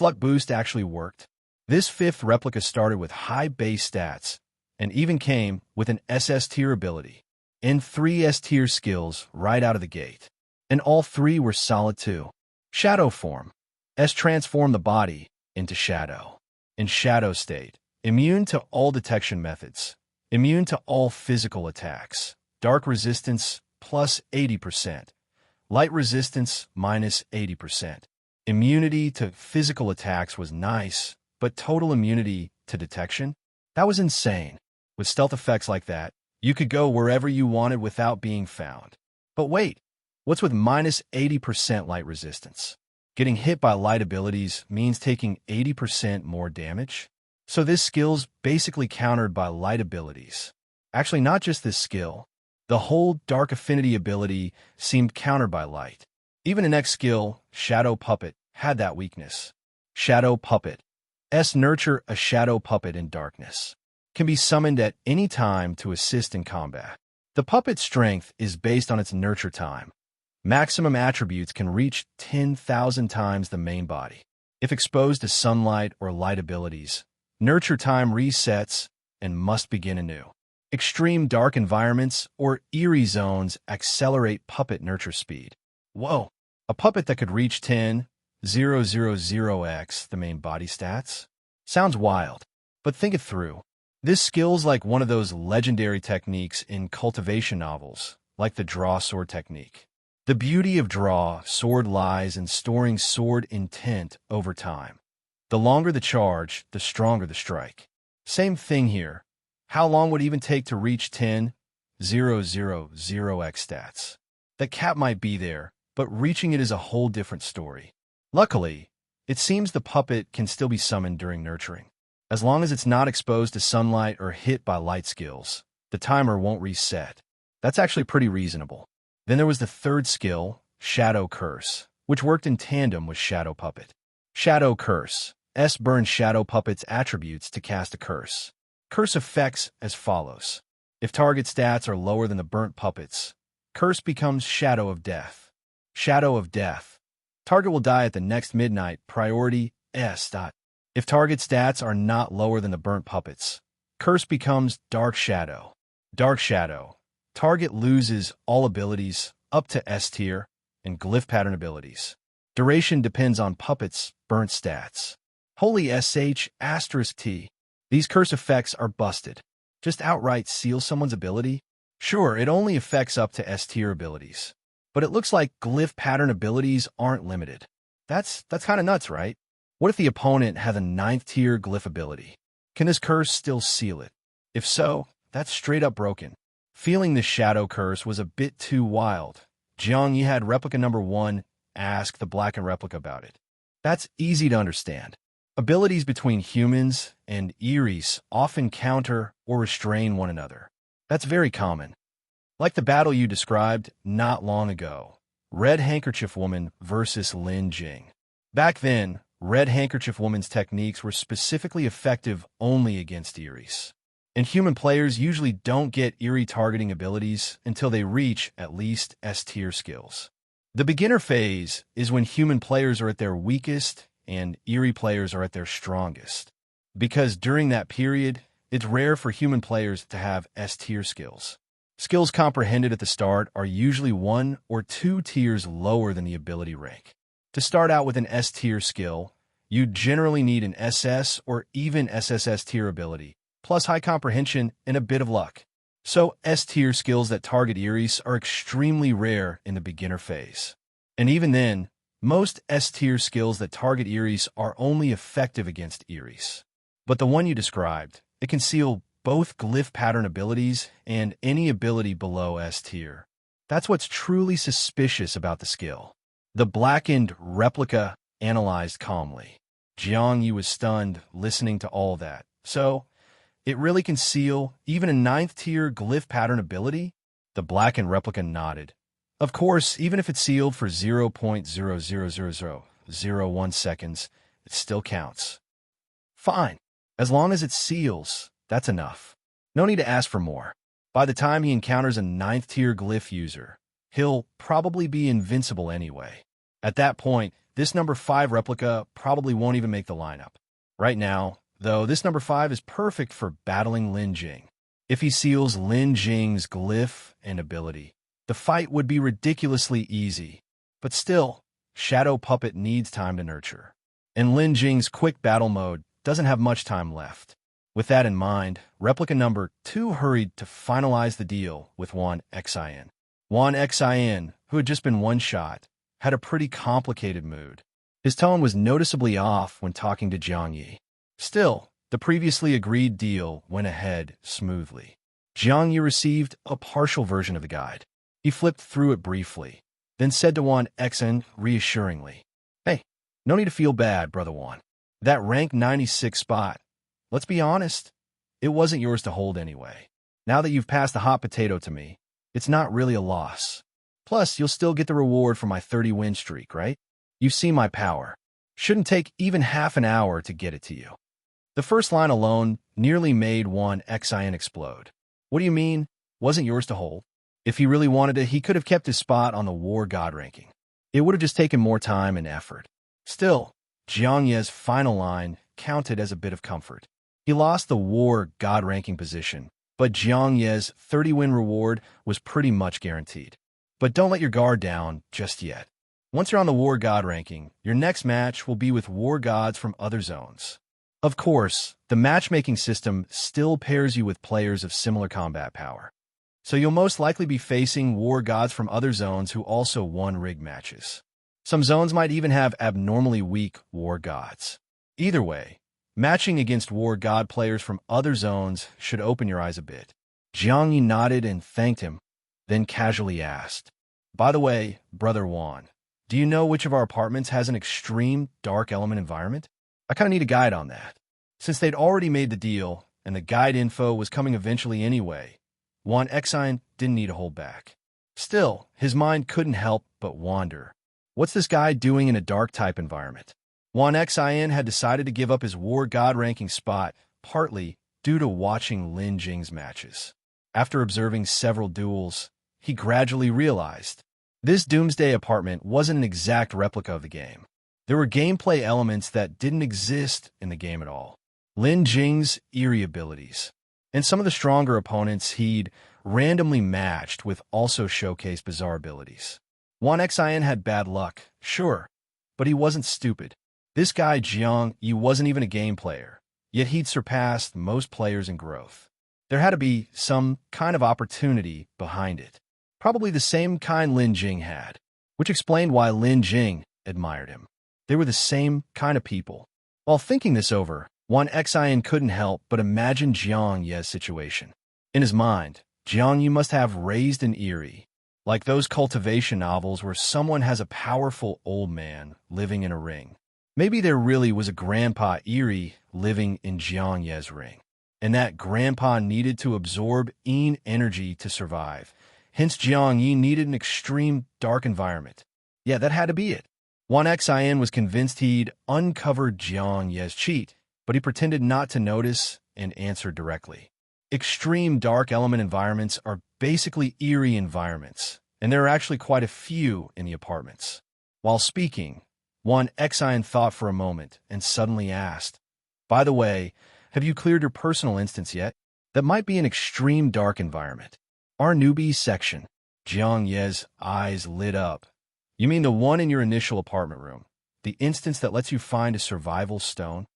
luck boost actually worked. This fifth replica started with high base stats and even came with an SS tier ability and 3 S tier skills right out of the gate. And all 3 were solid too. Shadow Form. S transformed the body into shadow. In shadow state, immune to all detection methods. Immune to all physical attacks. Dark resistance plus 80%. Light resistance minus 80%. Immunity to physical attacks was nice, but total immunity to detection? That was insane. With stealth effects like that, you could go wherever you wanted without being found. But wait, what's with minus 80% light resistance? Getting hit by light abilities means taking 80% more damage? So this skill's basically countered by light abilities. Actually, not just this skill. The whole Dark Affinity ability seemed countered by light. Even the next skill, Shadow Puppet, had that weakness. Shadow Puppet. Nurture a Shadow Puppet in darkness. Can be summoned at any time to assist in combat. The puppet's strength is based on its nurture time. Maximum attributes can reach 10,000 times the main body. If exposed to sunlight or light abilities, nurture time resets and must begin anew. Extreme dark environments or eerie zones accelerate puppet nurture speed. Whoa, a puppet that could reach 10,000x the main body stats? Sounds wild, but think it through. This skill's like one of those legendary techniques in cultivation novels, like the draw sword technique. The beauty of draw sword lies in storing sword intent over time. The longer the charge, the stronger the strike. Same thing here. How long would it even take to reach 10,000x stats? The cap might be there, but reaching it is a whole different story. Luckily, it seems the puppet can still be summoned during nurturing. As long as it's not exposed to sunlight or hit by light skills, the timer won't reset. That's actually pretty reasonable. Then there was the third skill, Shadow Curse, which worked in tandem with Shadow Puppet. Shadow Curse. Burns Shadow Puppet's attributes to cast a curse. Curse effects as follows. If target stats are lower than the burnt puppet's, curse becomes Shadow of Death. Shadow of Death. Target will die at the next midnight, priority S. If target stats are not lower than the burnt puppets, curse becomes Dark Shadow. Dark Shadow. Target loses all abilities up to S tier and glyph pattern abilities. Duration depends on puppets' burnt stats. Holy SH asterisk T. These curse effects are busted. Just outright seal someone's ability? Sure, it only affects up to S tier abilities. But it looks like glyph pattern abilities aren't limited. That's kind of nuts, right? What if the opponent had a 9th tier glyph ability? Can this curse still seal it? If so, that's straight up broken. Feeling this shadow curse was a bit too wild. Jiang Ye had replica number 1 ask the blackened replica about it. That's easy to understand. Abilities between humans and Eries often counter or restrain one another. That's very common. Like the battle you described not long ago, Red Handkerchief Woman versus Lin Jing. Back then, Red Handkerchief Woman's techniques were specifically effective only against Eries. And human players usually don't get Eerie targeting abilities until they reach at least S-tier skills. The beginner phase is when human players are at their weakest and Eerie players are at their strongest. Because during that period, it's rare for human players to have S-tier skills. Skills comprehended at the start are usually 1 or 2 tiers lower than the ability rank. To start out with an S-tier skill, you generally need an SS or even SSS tier ability, plus high comprehension and a bit of luck. So S-tier skills that target Eries are extremely rare in the beginner phase. And even then, most S-tier skills that target Eries are only effective against Eries. But the one you described, it can seal both glyph pattern abilities and any ability below S-tier. That's what's truly suspicious about the skill. The blackened replica analyzed calmly. Jiang Ye was stunned listening to all that. So, it really can seal even a 9th tier glyph pattern ability? The blackened replica nodded. Of course, even if it's sealed for 0.0000001 seconds, it still counts. Fine. As long as it seals, that's enough. No need to ask for more. By the time he encounters a 9th-tier glyph user, he'll probably be invincible anyway. At that point, this number 5 replica probably won't even make the lineup. Right now, though, this number 5 is perfect for battling Lin Jing. If he seals Lin Jing's glyph and ability, the fight would be ridiculously easy. But still, Shadow Puppet needs time to nurture. And Lin Jing's quick battle mode doesn't have much time left. With that in mind, replica number 2 hurried to finalize the deal with Wan Xin. Wan Xin, who had just been one-shot, had a pretty complicated mood. His tone was noticeably off when talking to Jiang Ye. Still, the previously agreed deal went ahead smoothly. Jiang Ye received a partial version of the guide. He flipped through it briefly, then said to Wan Xin reassuringly, "Hey, no need to feel bad, Brother Wan. That rank 96 spot, let's be honest, it wasn't yours to hold anyway. Now that you've passed the hot potato to me, it's not really a loss. Plus, you'll still get the reward for my 30-win streak, right? You've seen my power. Shouldn't take even half an hour to get it to you." The first line alone nearly made Wan Xin explode. What do you mean, wasn't yours to hold? If he really wanted it, he could have kept his spot on the War God ranking. It would have just taken more time and effort. Still, Jiang Ye's final line counted as a bit of comfort. He lost the War God ranking position, but Jiang Ye's 30-win reward was pretty much guaranteed. But don't let your guard down just yet. Once you're on the War God ranking, your next match will be with War Gods from other zones. Of course, the matchmaking system still pairs you with players of similar combat power. So you'll most likely be facing War Gods from other zones who also won rig matches. Some zones might even have abnormally weak War Gods. Either way, matching against War God players from other zones should open your eyes a bit. Jiang Ye nodded and thanked him, then casually asked, "By the way, Brother Wan, do you know which of our apartments has an extreme dark element environment? I kind of need a guide on that." Since they'd already made the deal, and the guide info was coming eventually anyway, Wan Xin didn't need to hold back. Still, his mind couldn't help but wander. What's this guy doing in a dark-type environment? Wan Xin had decided to give up his War God ranking spot, partly due to watching Lin Jing's matches. After observing several duels, he gradually realized this Doomsday Apartment wasn't an exact replica of the game. There were gameplay elements that didn't exist in the game at all. Lin Jing's eerie abilities, and some of the stronger opponents he'd randomly matched with also showcased bizarre abilities. Wan Xin had bad luck, sure, but he wasn't stupid. This guy Jiang Ye wasn't even a game player, yet he'd surpassed most players in growth. There had to be some kind of opportunity behind it. Probably the same kind Lin Jing had, which explained why Lin Jing admired him. They were the same kind of people. While thinking this over, Wan Xin couldn't help but imagine Jiang Ye's situation. In his mind, Jiang Ye must have raised an eerie, like those cultivation novels where someone has a powerful old man living in a ring. Maybe there really was a Grandpa Eerie living in Jiang Ye's ring, and that Grandpa needed to absorb Yin energy to survive. Hence, Jiang Ye needed an extreme dark environment. Yeah, that had to be it. Wan Xin was convinced he'd uncovered Jiang Ye's cheat, but he pretended not to notice and answered directly. Extreme dark element environments are basically eerie environments, and there are actually quite a few in the apartments. While speaking, Wan Xin thought for a moment and suddenly asked, "By the way, have you cleared your personal instance yet? That might be an extreme dark environment." Our newbie section. Jiang Ye's eyes lit up. "You mean the one in your initial apartment room? The instance that lets you find a survival stone?"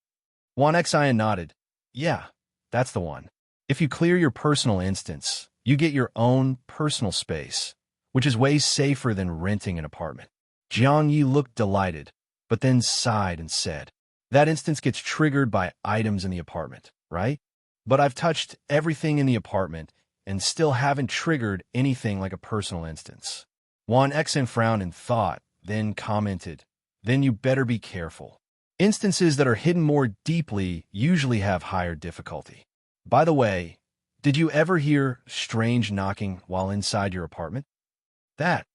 Wan Xin nodded. "Yeah, that's the one. If you clear your personal instance, you get your own personal space, which is way safer than renting an apartment." Jiang Ye looked delighted, but then sighed and said, "That instance gets triggered by items in the apartment, right? But I've touched everything in the apartment and still haven't triggered anything like a personal instance." Wan Xin frowned in thought, then commented, "Then you better be careful. Instances that are hidden more deeply usually have higher difficulty. By the way, Did you ever hear strange knocking while inside your apartment? That.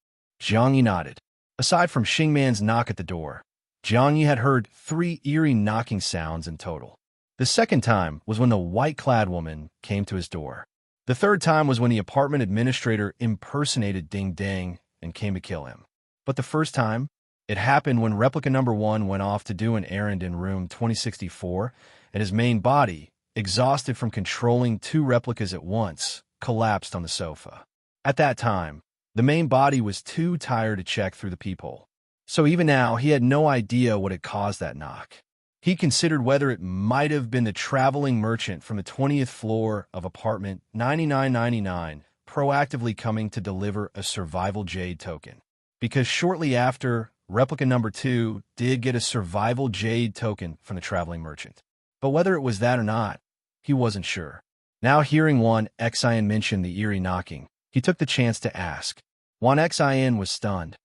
Jiang Ye nodded. Aside from Xingman's knock at the door, Jiang Ye had heard 3 eerie knocking sounds in total. The second time was when the white-clad woman came to his door. The third time was when the apartment administrator impersonated Ding Ding and came to kill him. But the first time, it happened when replica number 1 went off to do an errand in room 2064, and his main body, exhausted from controlling 2 replicas at once, collapsed on the sofa. At that time, the main body was too tired to check through the peephole. So even now, he had no idea what had caused that knock. He considered whether it might have been the traveling merchant from the 20th floor of apartment 9999 proactively coming to deliver a survival jade token. Because shortly after, replica number 2 did get a survival jade token from the traveling merchant. But whether it was that or not, he wasn't sure. Now hearing Wan Xin mention the eerie knocking, he took the chance to ask. Wan Xin was stunned.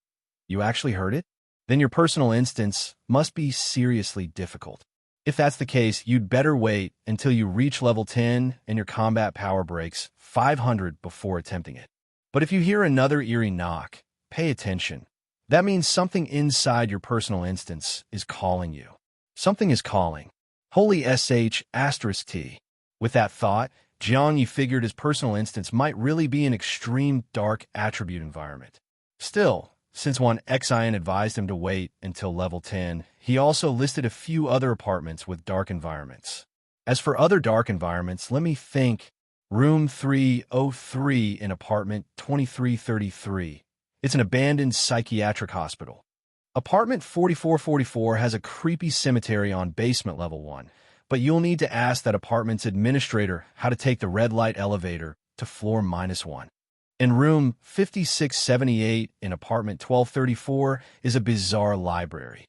You actually heard it? Then your personal instance must be seriously difficult. If that's the case, you'd better wait until you reach level 10 and your combat power breaks 500 before attempting it. But if you hear another eerie knock, pay attention. That means something inside your personal instance is calling you. Something is calling. Holy sh**t. With that thought, Jiang Ye figured his personal instance might really be an extreme dark attribute environment. Still, since Wan Xin advised him to wait until level 10, he also listed a few other apartments with dark environments. As for other dark environments, let me think. Room 303 in apartment 2333. It's an abandoned psychiatric hospital. Apartment 4444 has a creepy cemetery on basement level 1, but you'll need to ask that apartment's administrator how to take the red light elevator to floor -1. In room 5678 in apartment 1234 is a bizarre library.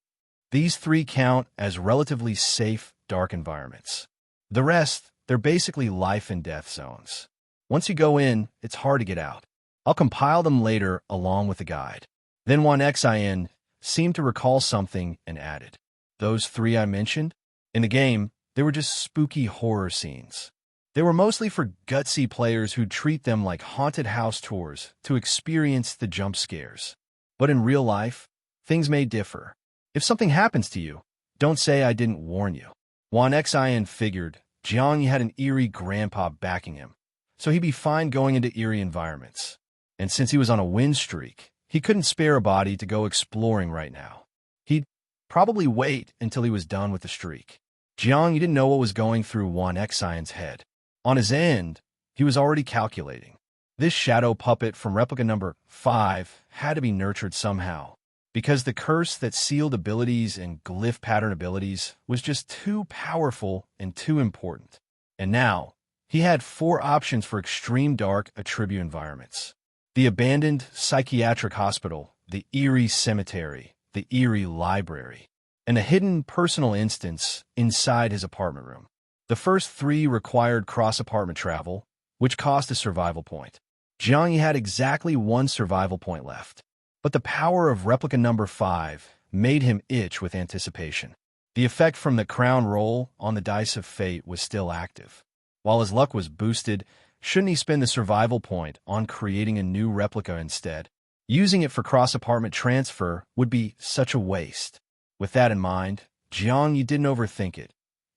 These 3 count as relatively safe, dark environments. The rest, they're basically life and death zones. Once you go in, it's hard to get out. I'll compile them later along with the guide. Then Wan Xin seemed to recall something and added. Those 3 I mentioned? In the game, they were just spooky horror scenes. They were mostly for gutsy players who treat them like haunted house tours to experience the jump scares. But in real life, things may differ. If something happens to you, don't say I didn't warn you. Wan Xin figured Jiang Ye had an eerie grandpa backing him, so he'd be fine going into eerie environments. And since he was on a win streak, he couldn't spare a body to go exploring right now. He'd probably wait until he was done with the streak. Jiang Ye didn't know what was going through Wan Xion's head. On his end, he was already calculating. This shadow puppet from replica number 5 had to be nurtured somehow, because the curse that sealed abilities and glyph pattern abilities was just too powerful and too important. And now, he had 4 options for extreme dark attribute environments. The abandoned psychiatric hospital, the eerie cemetery, the eerie library, and a hidden personal instance inside his apartment room. The first 3 required cross-apartment travel, which cost a survival point. Jiang Ye had exactly 1 survival point left, but the power of replica number 5 made him itch with anticipation. The effect from the crown roll on the dice of fate was still active. While his luck was boosted, shouldn't he spend the survival point on creating a new replica instead? Using it for cross-apartment transfer would be such a waste. With that in mind, Jiang Ye didn't overthink it.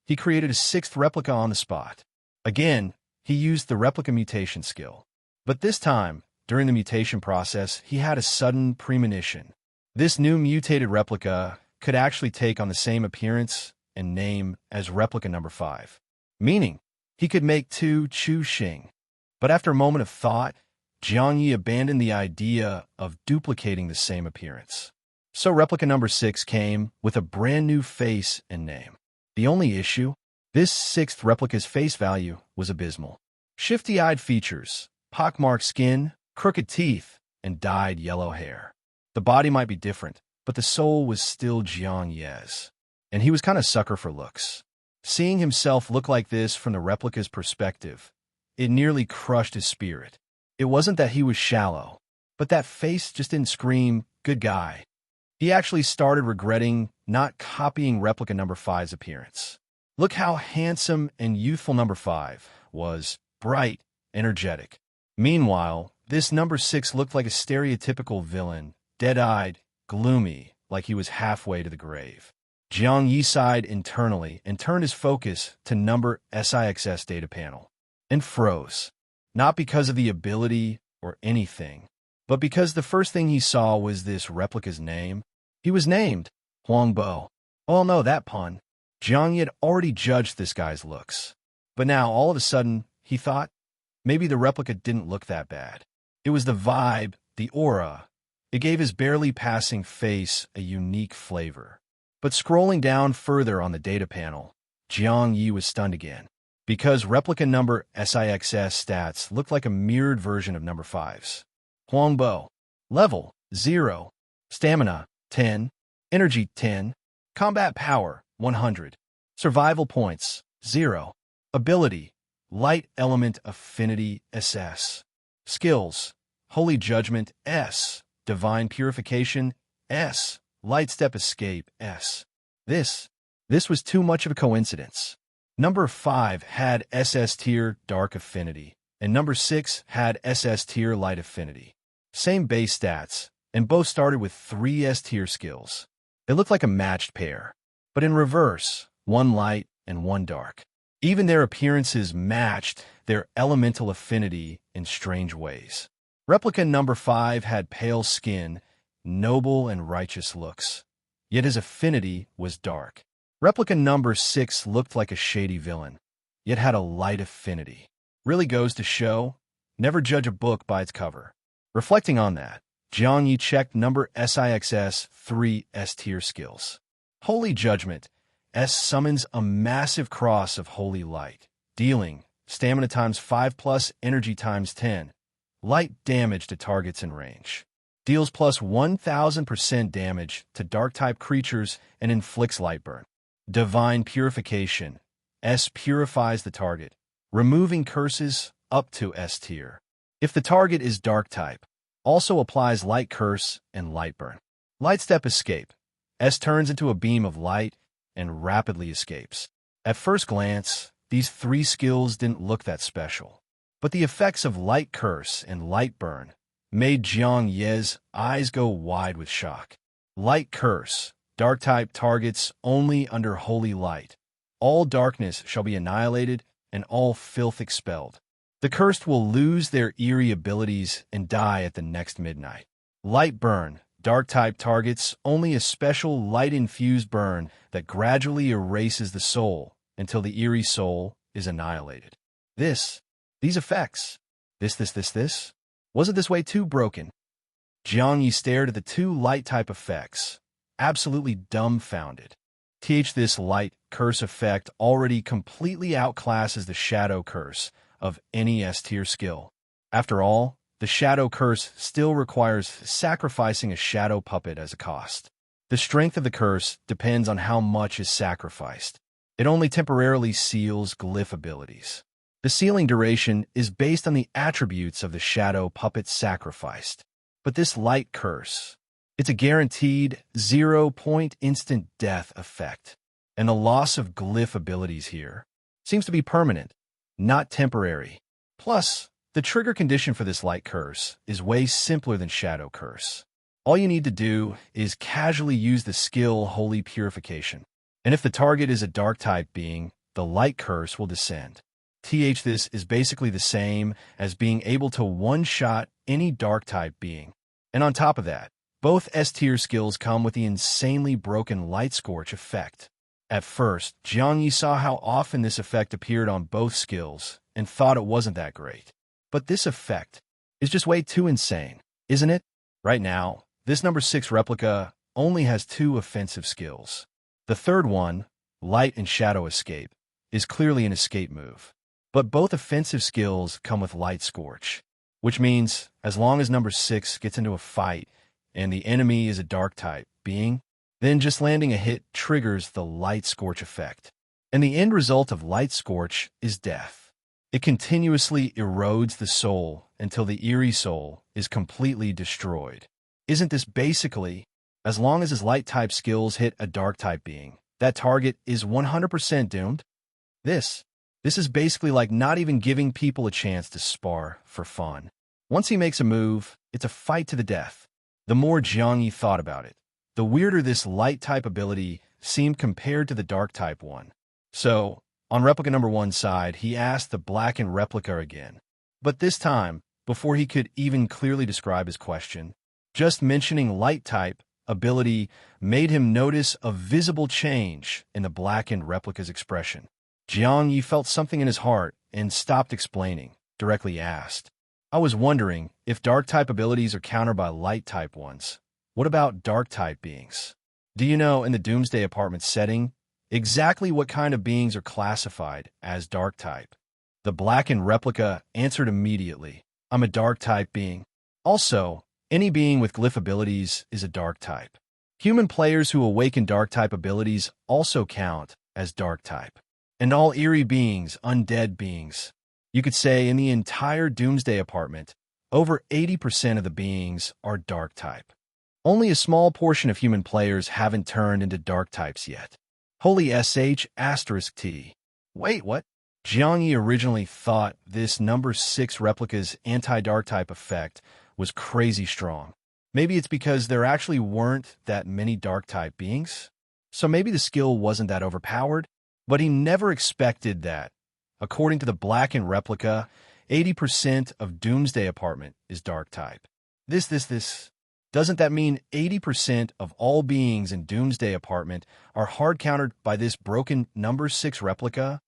He created a 6th replica on the spot. Again, he used the replica mutation skill. But this time, during the mutation process, he had a sudden premonition. This new mutated replica could actually take on the same appearance and name as replica number 5, meaning he could make 2 Chu Xing. But after a moment of thought, Jiang Ye abandoned the idea of duplicating the same appearance. So replica number 6 came with a brand new face and name. The only issue? This 6th replica's face value was abysmal. Shifty-eyed features, pockmarked skin, crooked teeth, and dyed yellow hair. The body might be different, but the soul was still Jiang Ye's. And he was kind of sucker for looks. Seeing himself look like this from the replica's perspective, it nearly crushed his spirit. It wasn't that he was shallow, but that face just didn't scream, good guy. He actually started regretting not copying replica number 5's appearance. Look how handsome and youthful number 5 was, bright, energetic. Meanwhile, this number 6 looked like a stereotypical villain, dead-eyed, gloomy, like he was halfway to the grave. Jiang Ye sighed internally and turned his focus to number SIXS data panel and froze. Not because of the ability or anything, but because the first thing he saw was this replica's name. He was named Huangbo. Oh no, that pun. Jiang Ye had already judged this guy's looks. But now, all of a sudden, he thought, maybe the replica didn't look that bad. It was the vibe, the aura. It gave his barely passing face a unique flavor. But scrolling down further on the data panel, Jiang Ye was stunned again. Because replica number SIXS stats looked like a mirrored version of number 5's. Huangbo. Level, 0. Stamina, 10. Energy, 10. Combat power, 100. Survival points, 0. Ability, Light Element Affinity SS. Skills, Holy Judgment S. Divine Purification S. Light Step Escape S. This was too much of a coincidence. Number 5 had SS Tier Dark Affinity, and number 6 had SS Tier Light Affinity. Same base stats, and both started with 3 S Tier skills. It looked like a matched pair, but in reverse, one light and one dark. Even their appearances matched their elemental affinity in strange ways. Replica number 5 had pale skin, noble and righteous looks, yet his affinity was dark. Replica number 6 looked like a shady villain, yet had a light affinity. Really goes to show, never judge a book by its cover. Reflecting on that, Jiang Ye checked number SIXS 3 S-tier skills. Holy Judgment S summons a massive cross of holy light, dealing stamina times 5 plus energy times 10, light damage to targets in range. Deals plus 1000% damage to dark-type creatures and inflicts light burn. Divine Purification S purifies the target, removing curses up to S tier. If the target is dark-type, also applies light curse and light burn. Light Step Escape S turns into a beam of light and rapidly escapes. At first glance, these 3 skills didn't look that special, but the effects of light curse and light burn made Jiang Ye's eyes go wide with shock. Light curse, dark-type targets only under holy light. All darkness shall be annihilated and all filth expelled. The cursed will lose their eerie abilities and die at the next midnight. Light burn, dark-type targets only a special light-infused burn that gradually erases the soul until the eerie soul is annihilated. These effects, wasn't this way too broken? Jiang Ye stared at the 2 light-type effects, absolutely dumbfounded. This light curse effect already completely outclasses the shadow curse of any S-tier skill. After all, the shadow curse still requires sacrificing a shadow puppet as a cost. The strength of the curse depends on how much is sacrificed. It only temporarily seals glyph abilities. The sealing duration is based on the attributes of the shadow puppet sacrificed. But this light curse, it's a guaranteed 0-point instant death effect. And the loss of glyph abilities here seems to be permanent, not temporary. Plus, the trigger condition for this light curse is way simpler than shadow curse. All you need to do is casually use the skill Holy Purification. And if the target is a dark-type being, the light curse will descend. This is basically the same as being able to one-shot any dark-type being. And on top of that, both S-tier skills come with the insanely broken Light Scorch effect. At first, Jiang Ye saw how often this effect appeared on both skills and thought it wasn't that great. But this effect is just way too insane, isn't it? Right now, this number 6 replica only has 2 offensive skills. The third one, Light and Shadow Escape, is clearly an escape move. But both offensive skills come with Light Scorch, which means as long as number 6 gets into a fight and the enemy is a dark-type being, then just landing a hit triggers the Light Scorch effect. And the end result of Light Scorch is death. It continuously erodes the soul until the eerie soul is completely destroyed. Isn't this basically, as long as his light-type skills hit a dark-type being, that target is 100% doomed? This This is basically like not even giving people a chance to spar for fun. Once he makes a move, it's a fight to the death. The more Jiang Ye thought about it, the weirder this light-type ability seemed compared to the dark-type one. So, on replica number 1's side, he asked the blackened replica again. But this time, before he could even clearly describe his question, just mentioning light-type ability made him notice a visible change in the blackened replica's expression. Jiang Ye felt something in his heart and stopped explaining, directly asked, "I was wondering if dark-type abilities are countered by light-type ones. What about dark-type beings? Do you know, in the Doomsday Apartments setting, exactly what kind of beings are classified as dark-type?" The blackened replica answered immediately, "I'm a dark-type being. Also, any being with glyph abilities is a dark-type. Human players who awaken dark-type abilities also count as dark-type. And all eerie beings, undead beings. You could say in the entire Doomsday Apartment, over 80% of the beings are dark-type. Only a small portion of human players haven't turned into dark-types yet. Holy sh**t. Wait, what?" Jiang Ye originally thought this number 6 replica's anti-dark-type effect was crazy strong. Maybe it's because there actually weren't that many dark-type beings? So maybe the skill wasn't that overpowered? But he never expected that. According to the blackened replica, 80% of Doomsday Apartment is dark-type. This. Doesn't that mean 80% of all beings in Doomsday Apartment are hard-countered by this broken number 6 replica?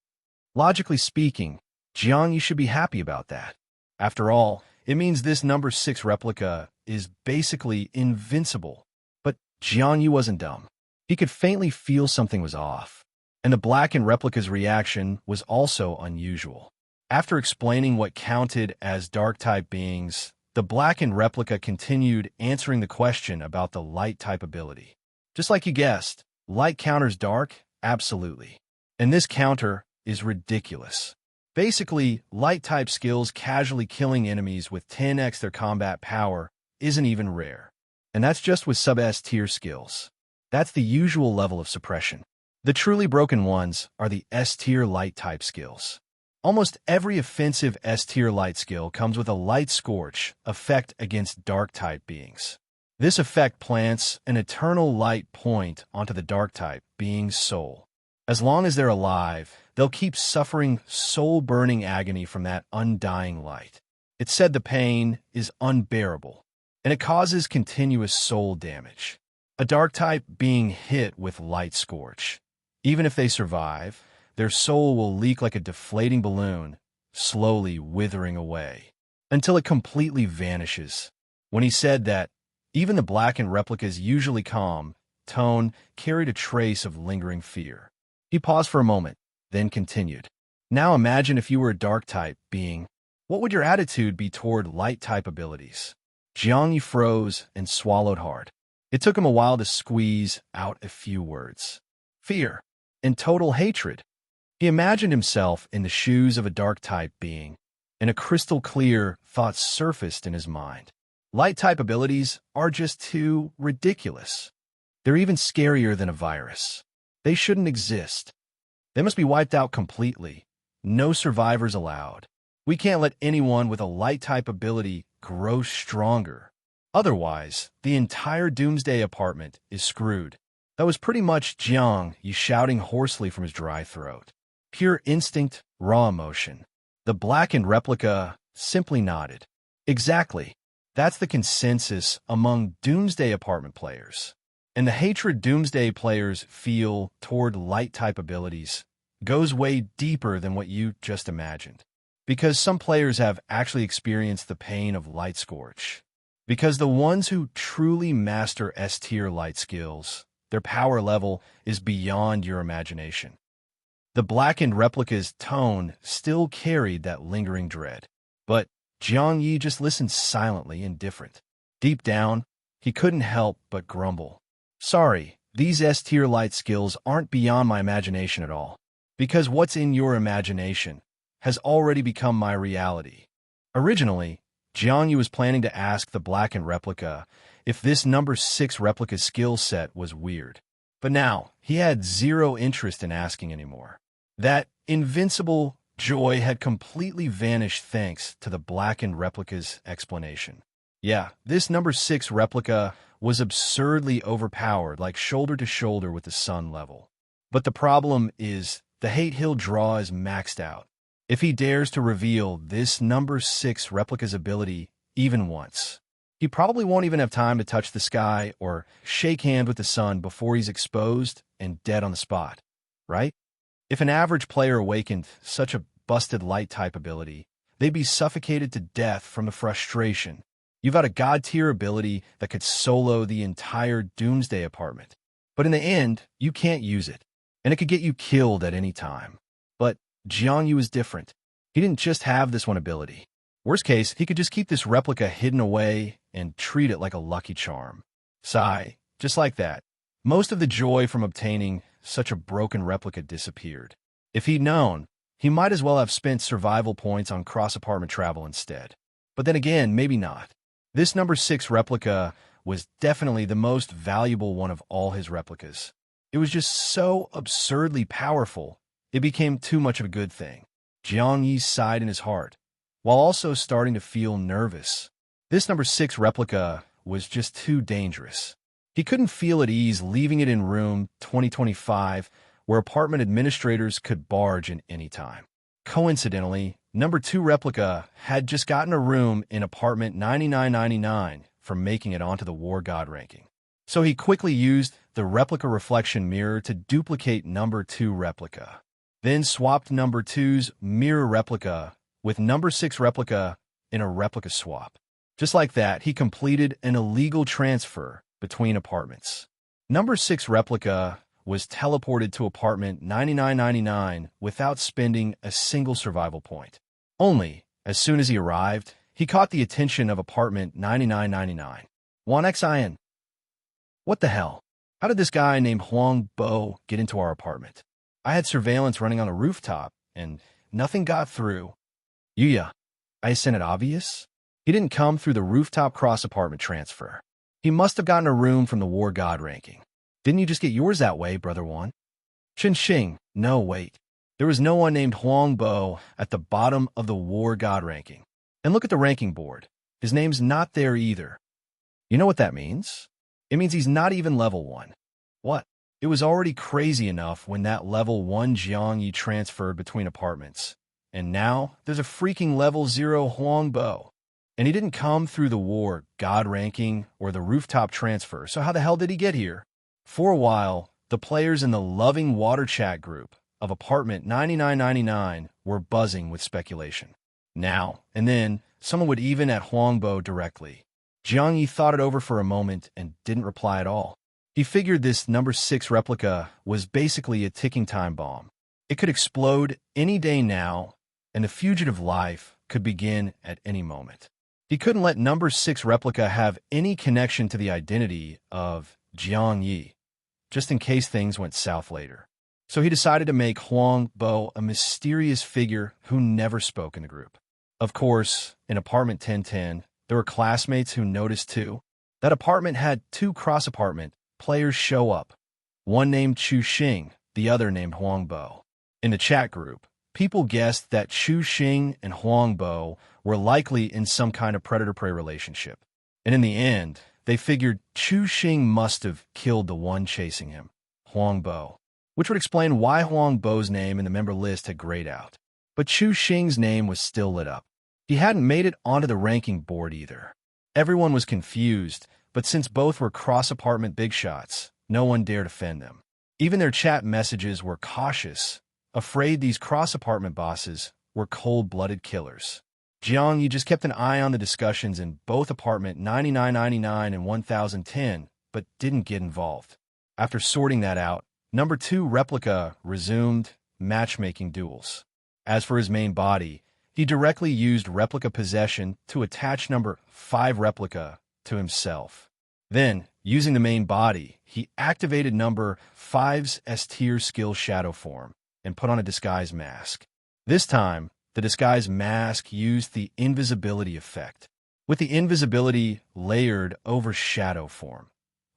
Logically speaking, Jiang Ye should be happy about that. After all, it means this number 6 replica is basically invincible. But Jiang Ye wasn't dumb. He could faintly feel something was off. And the blackened replica's reaction was also unusual. After explaining what counted as dark-type beings, the blackened replica continued answering the question about the light-type ability. Just like you guessed, light counters dark? Absolutely. And this counter is ridiculous. Basically, light-type skills casually killing enemies with 10x their combat power isn't even rare. And that's just with sub-S tier skills. That's the usual level of suppression. The truly broken ones are the S-tier light-type skills. Almost every offensive S-tier light skill comes with a light scorch effect against dark-type beings. This effect plants an eternal light point onto the dark-type being's soul. As long as they're alive, they'll keep suffering soul-burning agony from that undying light. It's said the pain is unbearable, and it causes continuous soul damage. A dark-type being hit with light scorch. Even if they survive, their soul will leak like a deflating balloon, slowly withering away, until it completely vanishes. When he said that, even the blackened replica's usually calm tone carried a trace of lingering fear. He paused for a moment, then continued. "Now imagine if you were a dark-type being. What would your attitude be toward light-type abilities?" Jiang Ye froze and swallowed hard. It took him a while to squeeze out a few words. Fear. And total hatred. He imagined himself in the shoes of a dark-type being, and a crystal-clear thought surfaced in his mind. Light-type abilities are just too ridiculous. They're even scarier than a virus. They shouldn't exist. They must be wiped out completely. No survivors allowed. We can't let anyone with a light-type ability grow stronger. Otherwise, the entire Doomsday Apartment is screwed. That was pretty much Jiang Ye shouting hoarsely from his dry throat. Pure instinct, raw emotion. The blackened replica simply nodded. Exactly. That's the consensus among Doomsday Apartment players. And the hatred Doomsday players feel toward light-type abilities goes way deeper than what you just imagined. Because some players have actually experienced the pain of light scorch. Because the ones who truly master S-tier light skills, their power level is beyond your imagination. The blackened replica's tone still carried that lingering dread. But Jiang Ye just listened silently, indifferent. Deep down, he couldn't help but grumble. Sorry, these S-tier light skills aren't beyond my imagination at all. Because what's in your imagination has already become my reality. Originally, Jiang Ye was planning to ask the blackened replica if this number 6 replica skill set was weird. But now, he had zero interest in asking anymore. That invincible joy had completely vanished thanks to the blackened replica's explanation. Yeah, this number 6 replica was absurdly overpowered, like shoulder to shoulder with the sun level. But the problem is, the hate he'll draw is maxed out. If he dares to reveal this number 6 replica's ability even once, he probably won't even have time to touch the sky or shake hands with the sun before he's exposed and dead on the spot, right? If an average player awakened such a busted light-type ability, they'd be suffocated to death from the frustration. You've got a god-tier ability that could solo the entire Doomsday Apartment. But in the end, you can't use it, and it could get you killed at any time. But Jiang Ye was different. He didn't just have this one ability. Worst case, he could just keep this replica hidden away and treat it like a lucky charm. Sigh, just like that. Most of the joy from obtaining such a broken replica disappeared. If he'd known, he might as well have spent survival points on cross-apartment travel instead. But then again, maybe not. This number 6 replica was definitely the most valuable one of all his replicas. It was just so absurdly powerful, it became too much of a good thing. Jiang Ye sighed in his heart, while also starting to feel nervous. This number 6 replica was just too dangerous. He couldn't feel at ease leaving it in room 2025, where apartment administrators could barge in any time. Coincidentally, number 2 replica had just gotten a room in apartment 9999 from making it onto the War God ranking. So he quickly used the replica reflection mirror to duplicate number 2 replica, then swapped number 2's mirror replica with number 6 replica in a replica swap. Just like that, he completed an illegal transfer between apartments. Number 6 replica was teleported to apartment 9999 without spending a single survival point. Only, as soon as he arrived, he caught the attention of apartment 9999. Juan Xin. What the hell? How did this guy named Huang Bo get into our apartment? I had surveillance running on a rooftop, and nothing got through. Yuya, isn't it obvious? He didn't come through the rooftop cross-apartment transfer. He must have gotten a room from the War God ranking. Didn't you just get yours that way, Brother Juan? Xing, no, wait. There was no one named Huang Bo at the bottom of the War God ranking. And look at the ranking board. His name's not there either. You know what that means? It means he's not even level 1. What? It was already crazy enough when that level 1 Jiang Ye transferred between apartments. And now, there's a freaking level 0 Huang Bo. And he didn't come through the War God ranking or the rooftop transfer, so how the hell did he get here? For a while, the players in the loving water chat group of apartment 9999 were buzzing with speculation. Now and then, someone would even at Huang Bo directly. Jiang Ye thought it over for a moment and didn't reply at all. He figured this number 6 replica was basically a ticking time bomb. It could explode any day now, and the fugitive life could begin at any moment. He couldn't let number 6 replica have any connection to the identity of Jiang Ye, just in case things went south later. So he decided to make Huang Bo a mysterious figure who never spoke in the group. Of course, in apartment 1010, there were classmates who noticed too. That apartment had 2 cross-apartment players show up, one named Xing, the other named Huang Bo. In the chat group, people guessed that Xing and Huang Bo were likely in some kind of predator-prey relationship. And in the end, they figured Xing must have killed the one chasing him, Huang Bo, which would explain why Huang Bo's name in the member list had grayed out. But Xing's name was still lit up. He hadn't made it onto the ranking board either. Everyone was confused, but since both were cross-apartment big shots, no one dared offend them. Even their chat messages were cautious, afraid these cross-apartment bosses were cold-blooded killers. Jiang Ye just kept an eye on the discussions in both apartment 9999 and 1010, but didn't get involved. After sorting that out, number 2 replica resumed matchmaking duels. As for his main body, he directly used replica possession to attach number 5 replica to himself. Then, using the main body, he activated number 5's S-tier skill shadow form and put on a disguise mask. This time, the disguise mask used the invisibility effect, with the invisibility layered over shadow form,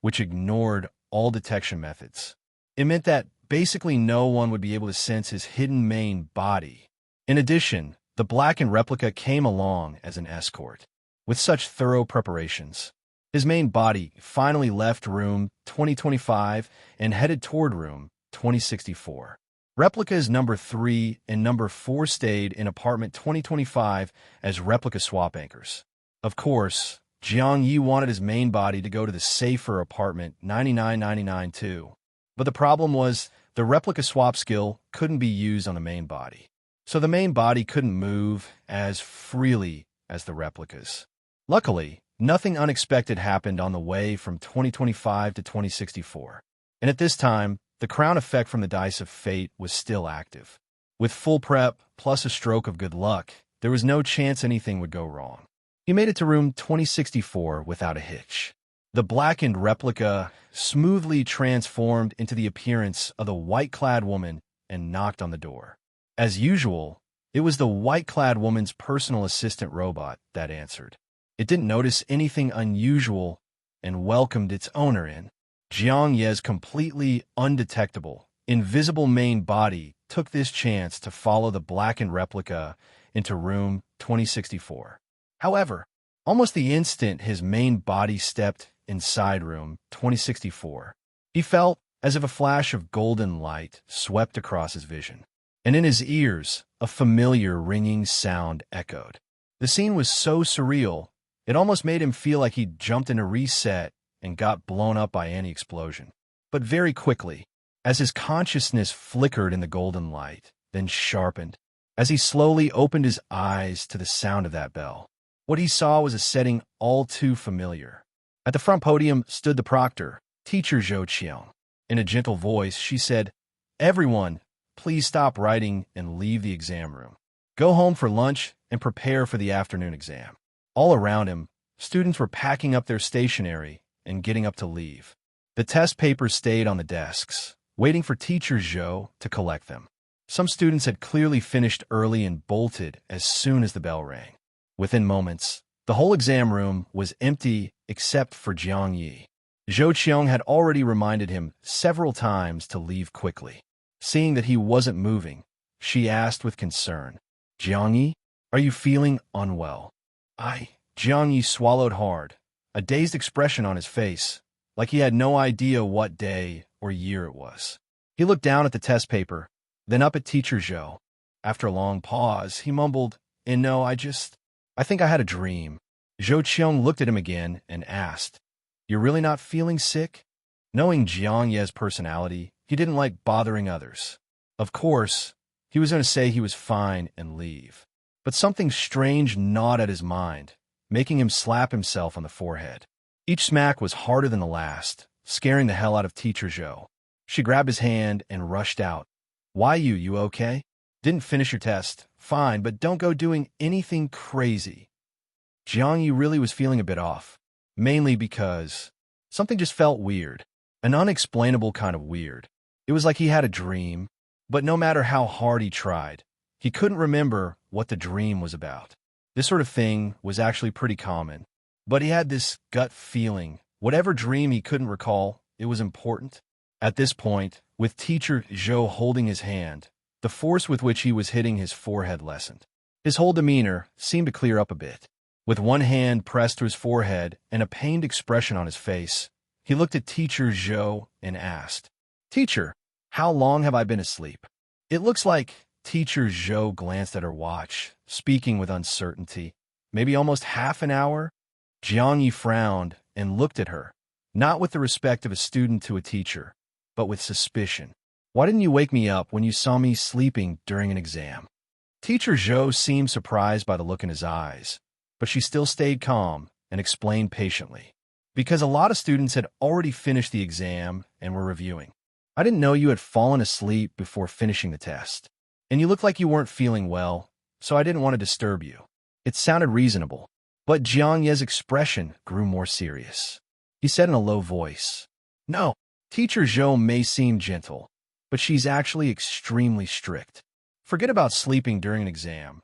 which ignored all detection methods. It meant that basically no one would be able to sense his hidden main body. In addition, the blackened replica came along as an escort. With such thorough preparations, his main body finally left room 2025 and headed toward room 2064. Replicas number 3 and number 4 stayed in apartment 2025 as replica swap anchors. Of course, Jiang Ye wanted his main body to go to the safer apartment 9999 too. But the problem was the replica swap skill couldn't be used on the main body. So the main body couldn't move as freely as the replicas. Luckily, nothing unexpected happened on the way from 2025 to 2064. And at this time, the crown effect from the Dice of Fate was still active. With full prep plus a stroke of good luck, there was no chance anything would go wrong. He made it to room 2064 without a hitch. The blackened replica smoothly transformed into the appearance of the white-clad woman and knocked on the door. As usual, it was the white-clad woman's personal assistant robot that answered. It didn't notice anything unusual and welcomed its owner in. Jiang Ye's completely undetectable, invisible main body took this chance to follow the blackened replica into room 2064. However, almost the instant his main body stepped inside room 2064, he felt as if a flash of golden light swept across his vision. And in his ears, a familiar ringing sound echoed. The scene was so surreal, it almost made him feel like he'd jumped in a reset and got blown up by any explosion. But very quickly, as his consciousness flickered in the golden light, then sharpened, as he slowly opened his eyes to the sound of that bell, what he saw was a setting all too familiar. At the front podium stood the proctor, Teacher Zhou Qiang. In a gentle voice, she said, "Everyone, please stop writing and leave the exam room. Go home for lunch and prepare for the afternoon exam." All around him, students were packing up their stationery and getting up to leave. The test papers stayed on the desks, waiting for Teacher Zhou to collect them. Some students had clearly finished early and bolted as soon as the bell rang. Within moments, the whole exam room was empty except for Jiang Ye. Zhou Qiang had already reminded him several times to leave quickly. Seeing that he wasn't moving, she asked with concern, "Jiang Ye, are you feeling unwell?" Jiang Ye swallowed hard, a dazed expression on his face, like he had no idea what day or year it was. He looked down at the test paper, then up at Teacher Zhou. After a long pause, he mumbled, no, I think I had a dream." Zhou Qiang looked at him again and asked, "You're really not feeling sick?" Knowing Jiang Ye's personality, he didn't like bothering others. Of course, he was going to say he was fine and leave. But something strange gnawed at his mind, making him slap himself on the forehead. Each smack was harder than the last, scaring the hell out of Teacher Zhou. She grabbed his hand and rushed out. "Why you okay? Didn't finish your test. Fine, but don't go doing anything crazy." Jiang Ye really was feeling a bit off, mainly because something just felt weird, an unexplainable kind of weird. It was like he had a dream, but no matter how hard he tried, he couldn't remember what the dream was about. This sort of thing was actually pretty common, but he had this gut feeling, whatever dream he couldn't recall, it was important. At this point, with Teacher Zhou holding his hand, the force with which he was hitting his forehead lessened. His whole demeanor seemed to clear up a bit. With one hand pressed to his forehead and a pained expression on his face, he looked at Teacher Zhou and asked, "Teacher, how long have I been asleep?" It looks like Teacher Zhou glanced at her watch, speaking with uncertainty. "Maybe almost half an hour?" Jiang Ye frowned and looked at her, not with the respect of a student to a teacher, but with suspicion. "Why didn't you wake me up when you saw me sleeping during an exam?" Teacher Zhou seemed surprised by the look in his eyes, but she still stayed calm and explained patiently. "Because a lot of students had already finished the exam and were reviewing. I didn't know you had fallen asleep before finishing the test. And you looked like you weren't feeling well, so I didn't want to disturb you." It sounded reasonable, but Jiang Ye's expression grew more serious. He said in a low voice, "No, Teacher Zhou may seem gentle, but she's actually extremely strict. Forget about sleeping during an exam.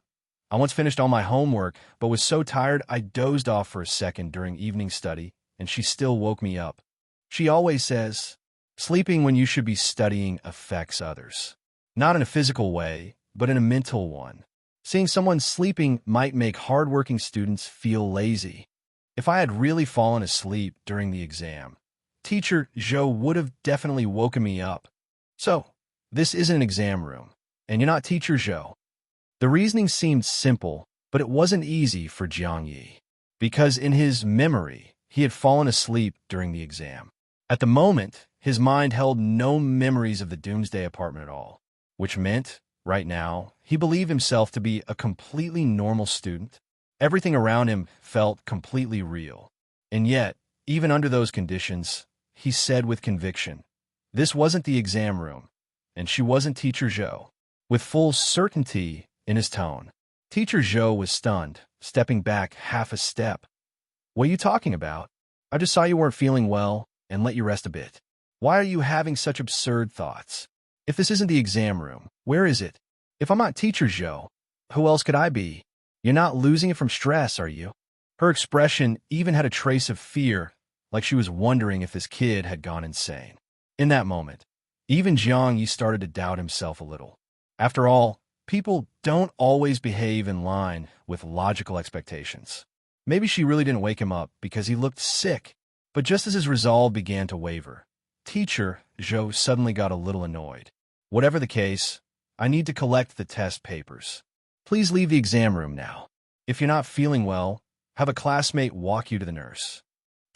I once finished all my homework, but was so tired I dozed off for a second during evening study, and she still woke me up. She always says, sleeping when you should be studying affects others. Not in a physical way, but in a mental one. Seeing someone sleeping might make hardworking students feel lazy. If I had really fallen asleep during the exam, Teacher Zhou would have definitely woken me up. So, this isn't an exam room, and you're not Teacher Zhou. The reasoning seemed simple, but it wasn't easy for Jiang Ye, because in his memory, he had fallen asleep during the exam. At the moment, his mind held no memories of the Doomsday Apartment at all, which meant, right now, he believed himself to be a completely normal student. Everything around him felt completely real. And yet, even under those conditions, he said with conviction, this wasn't the exam room, and she wasn't Teacher Zhou. With full certainty in his tone, Teacher Zhou was stunned, stepping back half a step. What are you talking about? I just saw you weren't feeling well and let you rest a bit. Why are you having such absurd thoughts? If this isn't the exam room, where is it? If I'm not Teacher Zhou, who else could I be? You're not losing it from stress, are you? Her expression even had a trace of fear, like she was wondering if this kid had gone insane. In that moment, even Jiang Ye started to doubt himself a little. After all, people don't always behave in line with logical expectations. Maybe she really didn't wake him up because he looked sick. But just as his resolve began to waver, Teacher Zhou suddenly got a little annoyed. Whatever the case, I need to collect the test papers. Please leave the exam room now. If you're not feeling well, have a classmate walk you to the nurse.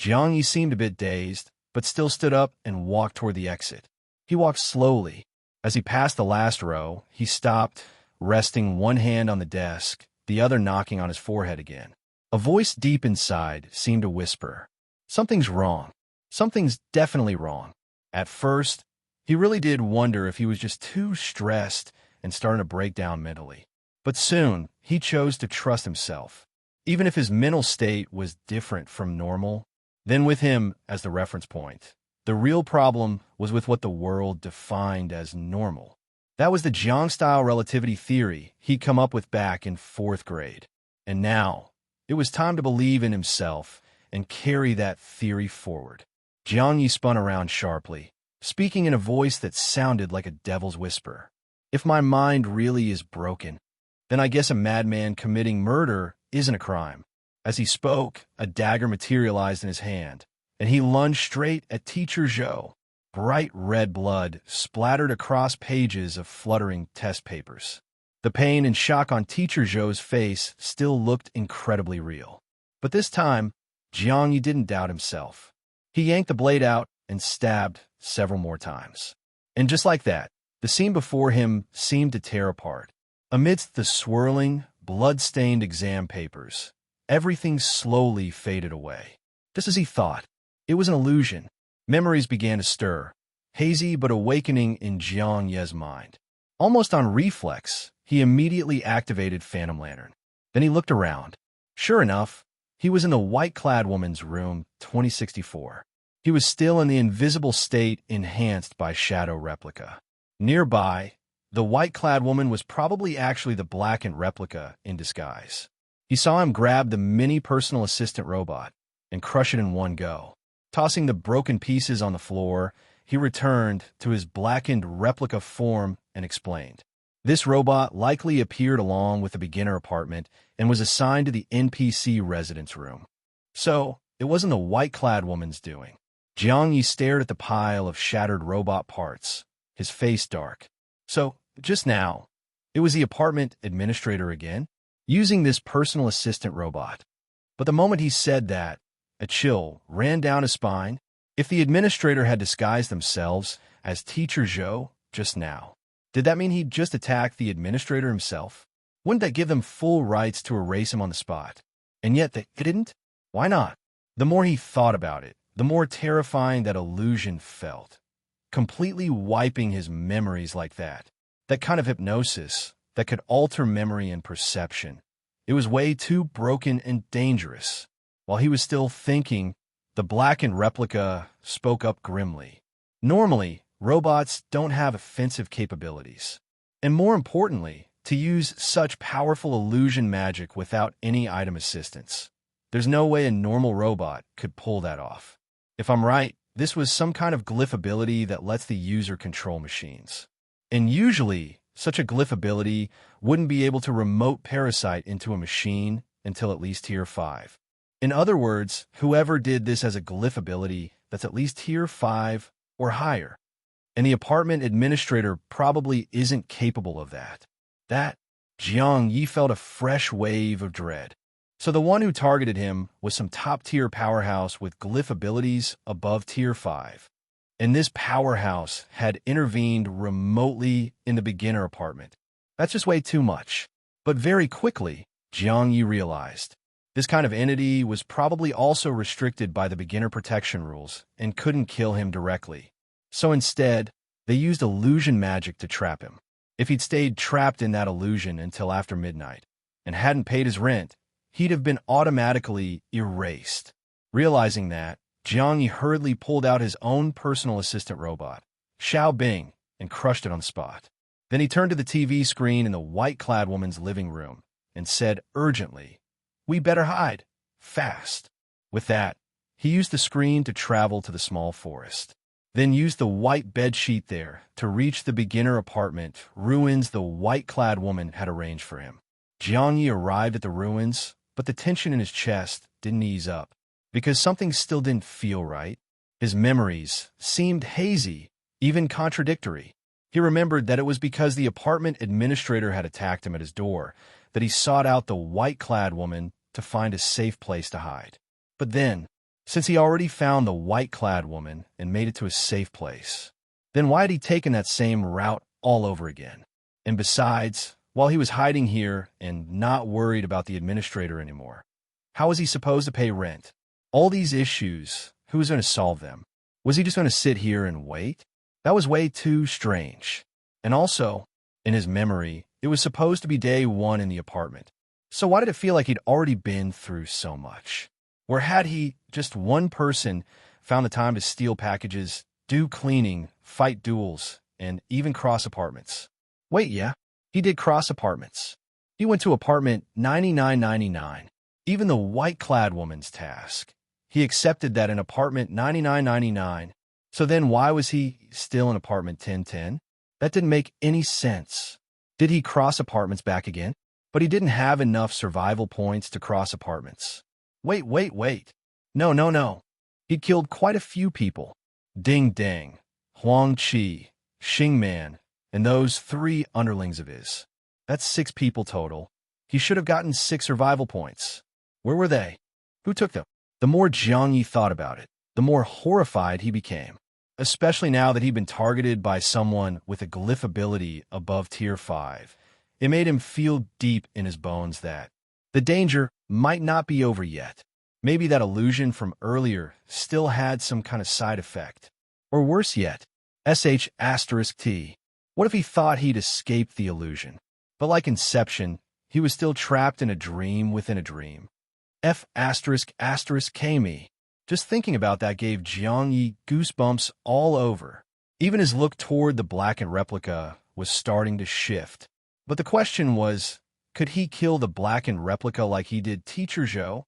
Jiang Yi seemed a bit dazed, but still stood up and walked toward the exit. He walked slowly. As he passed the last row, he stopped, resting one hand on the desk, the other knocking on his forehead again. A voice deep inside seemed to whisper, something's wrong. Something's definitely wrong. At first, he really did wonder if he was just too stressed and starting to break down mentally. But soon, he chose to trust himself, even if his mental state was different from normal. Then with him as the reference point, the real problem was with what the world defined as normal. That was the Jiang-style relativity theory he'd come up with back in 4th grade. And now, it was time to believe in himself and carry that theory forward. Jiang Yi spun around sharply, speaking in a voice that sounded like a devil's whisper. If my mind really is broken, then I guess a madman committing murder isn't a crime. As he spoke, a dagger materialized in his hand, and he lunged straight at Teacher Zhou. Bright red blood splattered across pages of fluttering test papers. The pain and shock on Teacher Zhou's face still looked incredibly real. But this time, Jiang Yi didn't doubt himself. He yanked the blade out and stabbed several more times. And just like that, the scene before him seemed to tear apart. Amidst the swirling, blood-stained exam papers, everything slowly faded away. Just as he thought, it was an illusion. Memories began to stir, hazy but awakening in Jiang Ye's mind. Almost on reflex, he immediately activated Phantom Lantern. Then he looked around. Sure enough, he was in the white-clad woman's room 2064. He was still in the invisible state enhanced by Shadow Replica. Nearby, the white-clad woman was probably actually the blackened replica in disguise. He saw him grab the mini personal assistant robot and crush it in one go. Tossing the broken pieces on the floor, he returned to his blackened replica form and explained. This robot likely appeared along with the beginner apartment and was assigned to the NPC residence room. So, it wasn't the white-clad woman's doing. Jiang Yi stared at the pile of shattered robot parts, his face dark. So, just now, it was the apartment administrator again, using this personal assistant robot. But the moment he said that, a chill ran down his spine. If the administrator had disguised themselves as Teacher Zhou just now, did that mean he'd just attacked the administrator himself? Wouldn't that give them full rights to erase him on the spot? And yet they didn't? Why not? The more he thought about it, the more terrifying that illusion felt. Completely wiping his memories like that. That kind of hypnosis that could alter memory and perception. It was way too broken and dangerous. While he was still thinking, the blackened replica spoke up grimly. Normally, robots don't have offensive capabilities. And more importantly, to use such powerful illusion magic without any item assistance. There's no way a normal robot could pull that off. If I'm right, this was some kind of glyph ability that lets the user control machines. And usually, such a glyph ability wouldn't be able to remote parasite into a machine until at least Tier 5. In other words, whoever did this as a glyph ability that's at least Tier 5 or higher. And the apartment administrator probably isn't capable of that. Jiang Ye felt a fresh wave of dread. So the one who targeted him was some top-tier powerhouse with glyph abilities above Tier 5. And this powerhouse had intervened remotely in the beginner apartment. That's just way too much. But very quickly, Jiang Ye realized this kind of entity was probably also restricted by the beginner protection rules and couldn't kill him directly. So instead, they used illusion magic to trap him. If he'd stayed trapped in that illusion until after midnight and hadn't paid his rent, he'd have been automatically erased. Realizing that, Jiang Ye hurriedly pulled out his own personal assistant robot, Xiao Bing, and crushed it on the spot. Then he turned to the TV screen in the white-clad woman's living room and said urgently, "We better hide. Fast." With that, he used the screen to travel to the small forest. Then used the white bedsheet there to reach the beginner apartment ruins the white-clad woman had arranged for him. Jiang Ye arrived at the ruins, but the tension in his chest didn't ease up, because something still didn't feel right. His memories seemed hazy, even contradictory. He remembered that it was because the apartment administrator had attacked him at his door that he sought out the white-clad woman to find a safe place to hide. But then, since he already found the white-clad woman and made it to a safe place, then why had he taken that same route all over again? And besides, while he was hiding here and not worried about the administrator anymore, how was he supposed to pay rent? All these issues, who was going to solve them? Was he just going to sit here and wait? That was way too strange. And also, in his memory, it was supposed to be day 1 in the apartment. So why did it feel like he'd already been through so much? Or had he, just one person, found the time to steal packages, do cleaning, fight duels, and even cross apartments? Wait, yeah, he did cross apartments. He went to apartment 9999, even the white-clad woman's task. He accepted that in apartment 9999. So then why was he still in apartment 1010? That didn't make any sense. Did he cross apartments back again? But he didn't have enough survival points to cross apartments. Wait. No. He'd killed quite a few people. Ding Ding, Huang Qi, Xing Man, and those 3 underlings of his. That's 6 people total. He should have gotten 6 survival points. Where were they? Who took them? The more Jiang Ye thought about it, the more horrified he became. Especially now that he'd been targeted by someone with a glyph ability above Tier 5. It made him feel deep in his bones that the danger might not be over yet. Maybe that illusion from earlier still had some kind of side effect. Or worse yet, sh*t. What if he thought he'd escaped the illusion? But like Inception, he was still trapped in a dream within a dream. F***K me. Just thinking about that gave Jiang Ye goosebumps all over. Even his look toward the blackened replica was starting to shift. But the question was, could he kill the blackened replica like he did Teacher Zhou?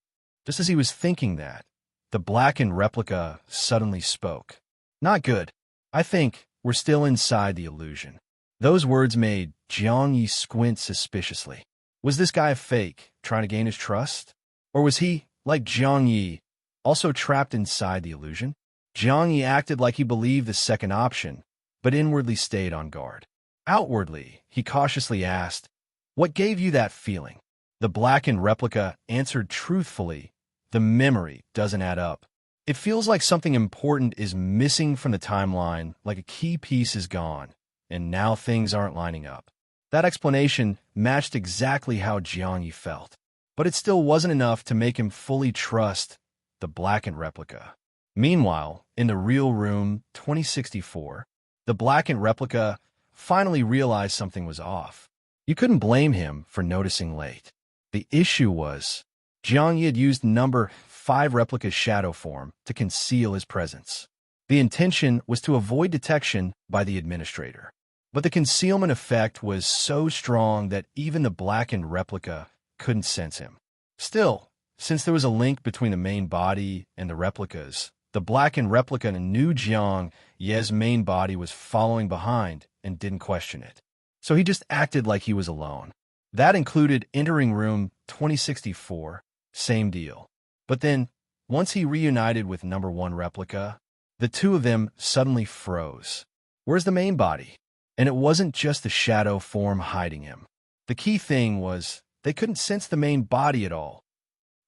Just as he was thinking that, the blackened replica suddenly spoke. Not good. I think we're still inside the illusion. Those words made Jiang Ye squint suspiciously. Was this guy a fake, trying to gain his trust? Or was he, like Jiang Ye, also trapped inside the illusion? Jiang Ye acted like he believed the second option, but inwardly stayed on guard. Outwardly, he cautiously asked, "What gave you that feeling?" The blackened replica answered truthfully, "The memory doesn't add up. It feels like something important is missing from the timeline, like a key piece is gone, and now things aren't lining up." That explanation matched exactly how Jiang Ye felt, but it still wasn't enough to make him fully trust the blackened replica. Meanwhile, in the real room 2064, the blackened replica finally realized something was off. You couldn't blame him for noticing late. The issue was, Jiang Ye had used number 5 replica's shadow form to conceal his presence. The intention was to avoid detection by the administrator. But the concealment effect was so strong that even the blackened replica couldn't sense him. Still, since there was a link between the main body and the replicas, the blackened replica knew Jiang Ye's main body was following behind and didn't question it. so he just acted like he was alone. That included entering room 2064, same deal. But then, once he reunited with number 1 replica, the two of them suddenly froze. Where's the main body? And it wasn't just the shadow form hiding him. The key thing was they couldn't sense the main body at all.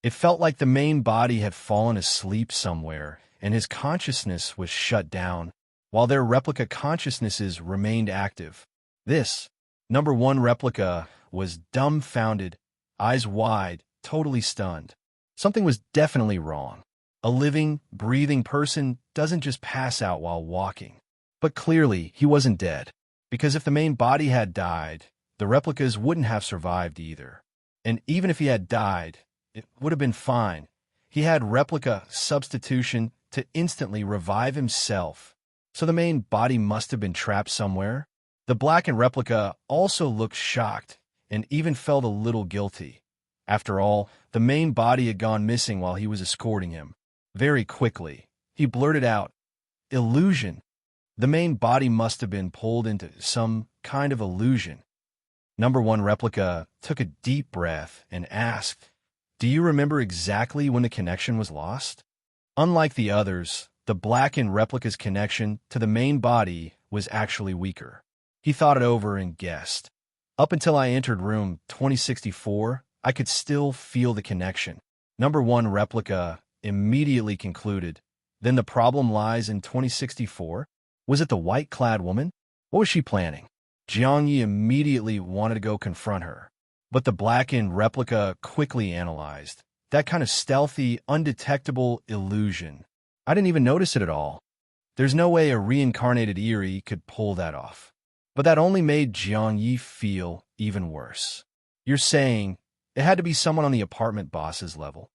It felt like the main body had fallen asleep somewhere, and his consciousness was shut down, while their replica consciousnesses remained active. This, number 1 replica, was dumbfounded, eyes wide, totally stunned. Something was definitely wrong. A living, breathing person doesn't just pass out while walking. But clearly, he wasn't dead, because if the main body had died, the replicas wouldn't have survived either. And even if he had died, it would have been fine. He had replica substitution to instantly revive himself. So the main body must have been trapped somewhere. The blackened replica also looked shocked and even felt a little guilty. After all, the main body had gone missing while he was escorting him. Very quickly, he blurted out, "Illusion." The main body must have been pulled into some kind of illusion. Number 1 replica took a deep breath and asked, "Do you remember exactly when the connection was lost?" Unlike the others, the blackened replica's connection to the main body was actually weaker. He thought it over and guessed. "Up until I entered room 2064, I could still feel the connection." Number 1 replica immediately concluded, "Then the problem lies in 2064? Was it the white-clad woman? What was she planning?" Jiang Ye immediately wanted to go confront her. But the blackened replica quickly analyzed. That kind of stealthy, undetectable illusion. I didn't even notice it at all. There's no way a reincarnated Eerie could pull that off. But that only made Jiang Ye feel even worse. "You're saying it had to be someone on the apartment boss's level?"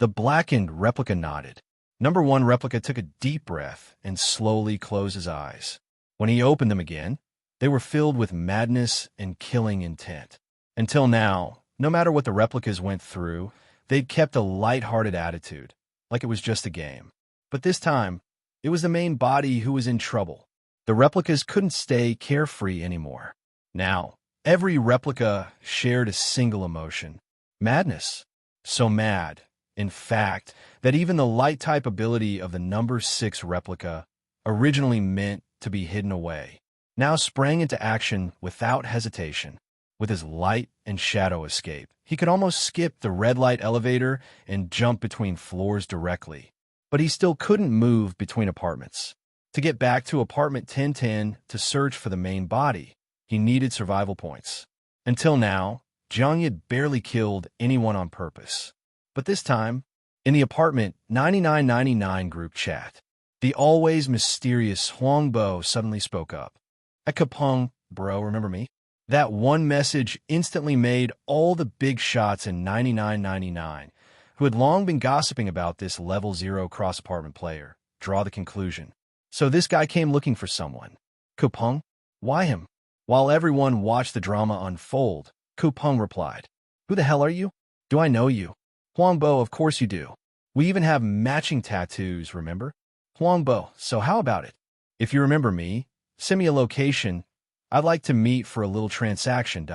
The blackened replica nodded. Number 1 replica took a deep breath and slowly closed his eyes. When he opened them again, they were filled with madness and killing intent. Until now, no matter what the replicas went through, they'd kept a light-hearted attitude, like it was just a game. But this time, it was the main body who was in trouble. The replicas couldn't stay carefree anymore. Now, every replica shared a single emotion: madness. So mad, in fact, that even the light-type ability of the number 6 replica, originally meant to be hidden away, now sprang into action without hesitation. With his light and shadow escape, he could almost skip the red light elevator and jump between floors directly. But he still couldn't move between apartments. To get back to apartment 1010 to search for the main body, he needed survival points. Until now, Jiang Ye had barely killed anyone on purpose. But this time, in the apartment 9999 group chat, the always mysterious Huangbo suddenly spoke up. "At Kapeng, bro, remember me?" That one message instantly made all the big shots in 9999, who had long been gossiping about this level 0 cross-apartment player, draw the conclusion. So this guy came looking for someone. Kupeng? Why him? While everyone watched the drama unfold, Kupeng replied, "Who the hell are you? Do I know you?" "Huangbo, of course you do. We even have matching tattoos, remember?" "Huangbo, so how about it? If you remember me, send me a location. I'd like to meet for a little transaction.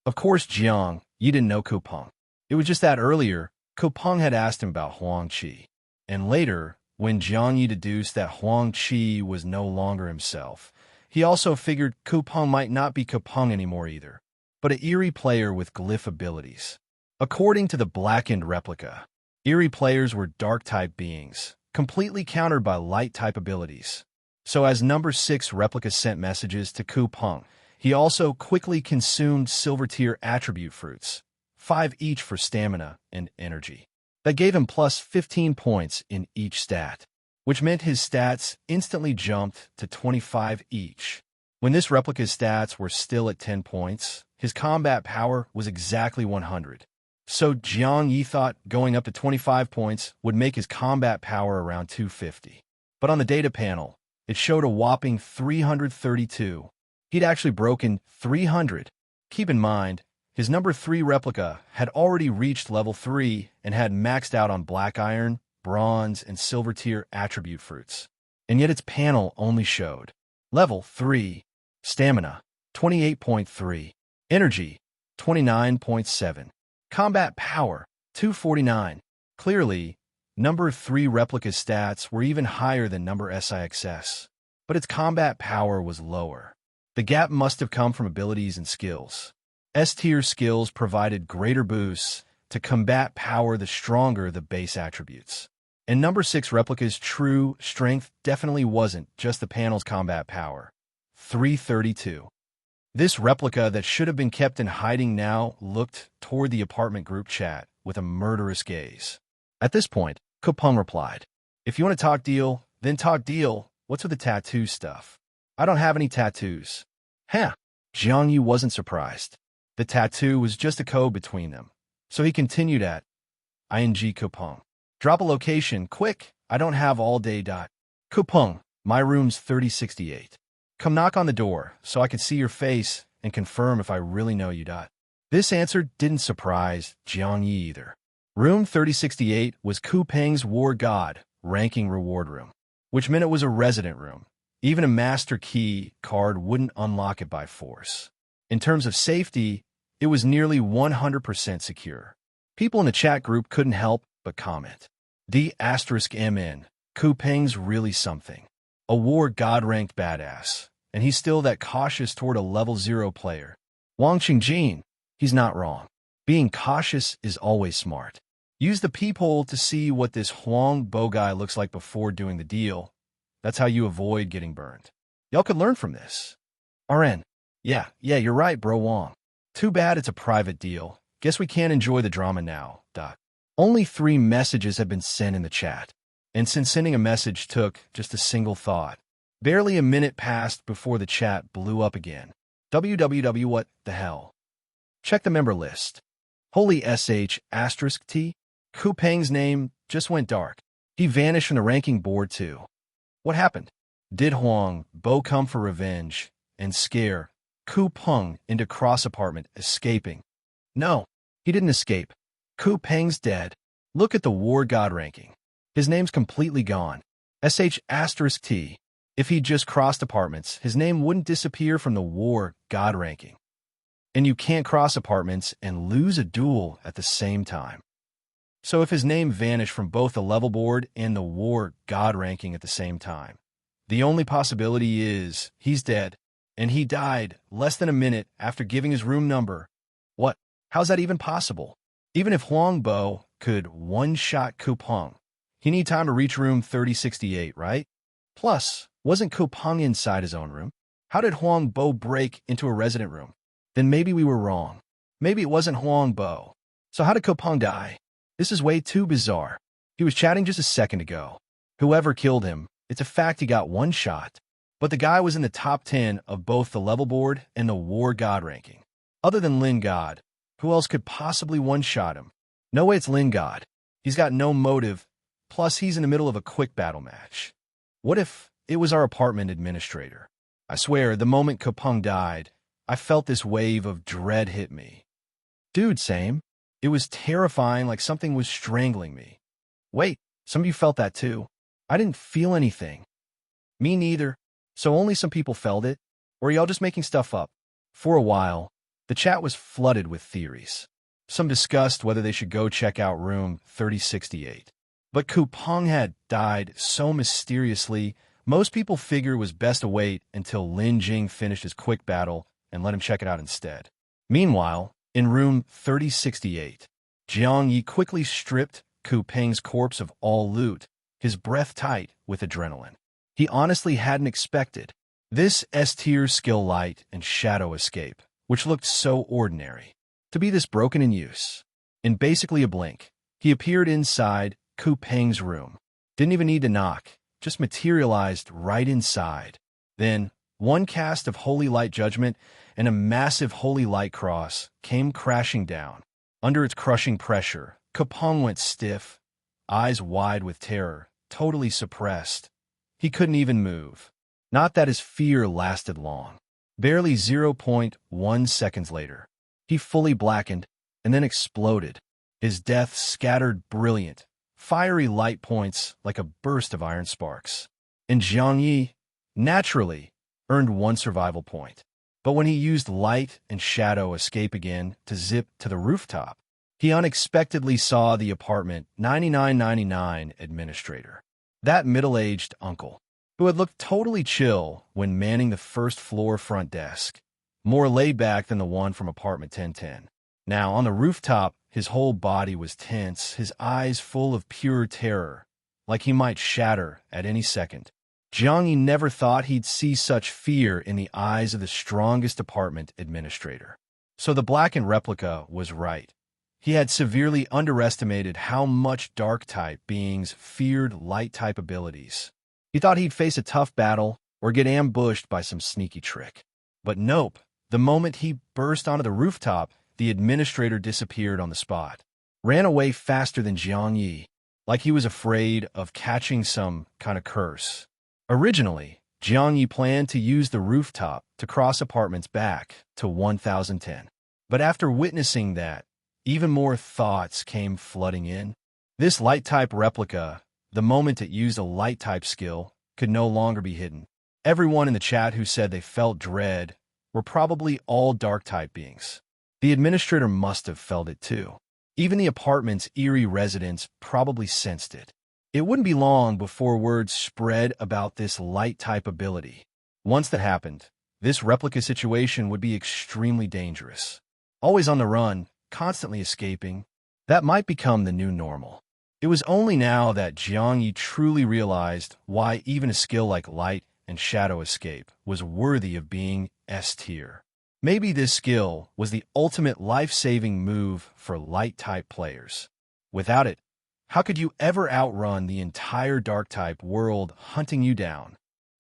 Of course, Jiang, you didn't know Kupeng. It was just that earlier, Kupeng had asked him about Huang Qi. And later, when Jiang Ye deduced that Huang Qi was no longer himself, he also figured Kupeng might not be Kupeng anymore either, but an Eerie player with glyph abilities. According to the blackened replica, Eerie players were dark-type beings, completely countered by light-type abilities. So as number 6 replica sent messages to Kupeng, he also quickly consumed silver tier attribute fruits, 5 each for stamina and energy. That gave him plus 15 points in each stat, which meant his stats instantly jumped to 25 each. When this replica's stats were still at 10 points, his combat power was exactly 100. So Jiang Ye thought going up to 25 points would make his combat power around 250. But on the data panel, it showed a whopping 332. He'd actually broken 300. Keep in mind, his number 3 replica had already reached level 3 and had maxed out on black iron, bronze, and silver tier attribute fruits. And yet its panel only showed level 3 stamina, 28.3. Energy, 29.7. Combat power, 249. Clearly, number 3 replica stats were even higher than number SIXS, but its combat power was lower. The gap must have come from abilities and skills. S-tier skills provided greater boosts to combat power the stronger the base attributes. And number 6 replica's true strength definitely wasn't just the panel's combat power. 332. This replica that should have been kept in hiding now looked toward the apartment group chat with a murderous gaze. At this point, Kupeng replied, "If you want to talk deal, then talk deal. What's with the tattoo stuff? I don't have any tattoos." Huh. Jiang Ye wasn't surprised. The tattoo was just a code between them. So he continued at, "Ing Kupeng. Drop a location, quick. I don't have all day. Kupeng, my room's 3068. Come knock on the door so I can see your face and confirm if I really know you. This answer didn't surprise Jiang Ye either. Room 3068 was Kupeng's war god ranking reward room, which meant it was a resident room. Even a master key card wouldn't unlock it by force. In terms of safety, it was nearly 100% secure. People in the chat group couldn't help but comment. D*MN, Kupeng's really something. A war god-ranked badass, and he's still that cautious toward a level 0 player. Wang Qingjin, he's not wrong. Being cautious is always smart. Use the peephole to see what this Huang Bo guy looks like before doing the deal. That's how you avoid getting burned. Y'all could learn from this. RN. Yeah, you're right, bro Wang. Too bad it's a private deal. Guess we can't enjoy the drama now. Only 3 messages have been sent in the chat. And since sending a message took just a single thought, barely a minute passed before the chat blew up again. www what the hell? Check the member list. Holy sh*t. Kupeng's name just went dark. He vanished from the ranking board too. What happened? Did Huang Bo come for revenge and scare Kupeng into cross apartment escaping? No, he didn't escape. Kupeng's dead. Look at the war god ranking. His name's completely gone. sh*t. If he just crossed apartments, his name wouldn't disappear from the war god ranking. And you can't cross apartments and lose a duel at the same time. So if his name vanished from both the level board and the war god ranking at the same time, the only possibility is he's dead, and he died less than a minute after giving his room number. What? How's that even possible? Even if Huang Bo could one-shot Kupeng, he need time to reach room 3068, right? Plus, wasn't Kupeng inside his own room? How did Huang Bo break into a resident room? Then maybe we were wrong. Maybe it wasn't Huang Bo. So how did Kupeng die? This is way too bizarre. He was chatting just a second ago. Whoever killed him, it's a fact he got one shot. But the guy was in the top 10 of both the level board and the war god ranking. Other than Lin God, who else could possibly one-shot him? No way it's Lin God. He's got no motive. Plus, he's in the middle of a quick battle match. What if it was our apartment administrator? I swear, the moment Kupeng died, I felt this wave of dread hit me. Dude, same. It was terrifying, like something was strangling me. Wait, some of you felt that too. I didn't feel anything. Me neither. So only some people felt it? Or are y'all just making stuff up? For a while, the chat was flooded with theories. Some discussed whether they should go check out room 3068. But Kupeng had died so mysteriously, most people figured it was best to wait until Lin Jing finished his quick battle and let him check it out instead. Meanwhile, in room 3068, Jiang Ye quickly stripped Kupeng's corpse of all loot, his breath tight with adrenaline. He honestly hadn't expected this S-tier skill light and shadow escape, which looked so ordinary, to be this broken in use. In basically a blink, he appeared inside Kupeng's room. Didn't even need to knock, just materialized right inside. Then, one cast of Holy Light Judgment and a massive Holy Light Cross came crashing down. Under its crushing pressure, Kupeng went stiff, eyes wide with terror, totally suppressed. He couldn't even move. Not that his fear lasted long. Barely 0.1 seconds later, he fully blackened and then exploded. His death scattered brilliant, fiery light points like a burst of iron sparks. And Jiang Ye, naturally, earned 1 survival point. But when he used light and shadow escape again to zip to the rooftop, he unexpectedly saw the apartment 9999 administrator, that middle-aged uncle, who had looked totally chill when manning the first floor front desk, more laid back than the one from apartment 1010. Now, on the rooftop, his whole body was tense, his eyes full of pure terror, like he might shatter at any second. Jiang Ye never thought he'd see such fear in the eyes of the strongest apartment administrator. So the blackened replica was right. He had severely underestimated how much dark-type beings feared light-type abilities. He thought he'd face a tough battle or get ambushed by some sneaky trick. But nope, the moment he burst onto the rooftop, the administrator disappeared on the spot, ran away faster than Jiang Ye, like he was afraid of catching some kind of curse. Originally, Jiang Ye planned to use the rooftop to cross apartments back to 1010. But after witnessing that, even more thoughts came flooding in. This light-type replica, the moment it used a light-type skill, could no longer be hidden. Everyone in the chat who said they felt dread were probably all dark-type beings. The administrator must have felt it too. Even the apartment's eerie residents probably sensed it. It wouldn't be long before word spread about this light-type ability. Once that happened, this replica situation would be extremely dangerous. Always on the run, constantly escaping, that might become the new normal. It was only now that Jiang Ye truly realized why even a skill like light and shadow escape was worthy of being S-tier. Maybe this skill was the ultimate life-saving move for light-type players. Without it, how could you ever outrun the entire dark-type world hunting you down?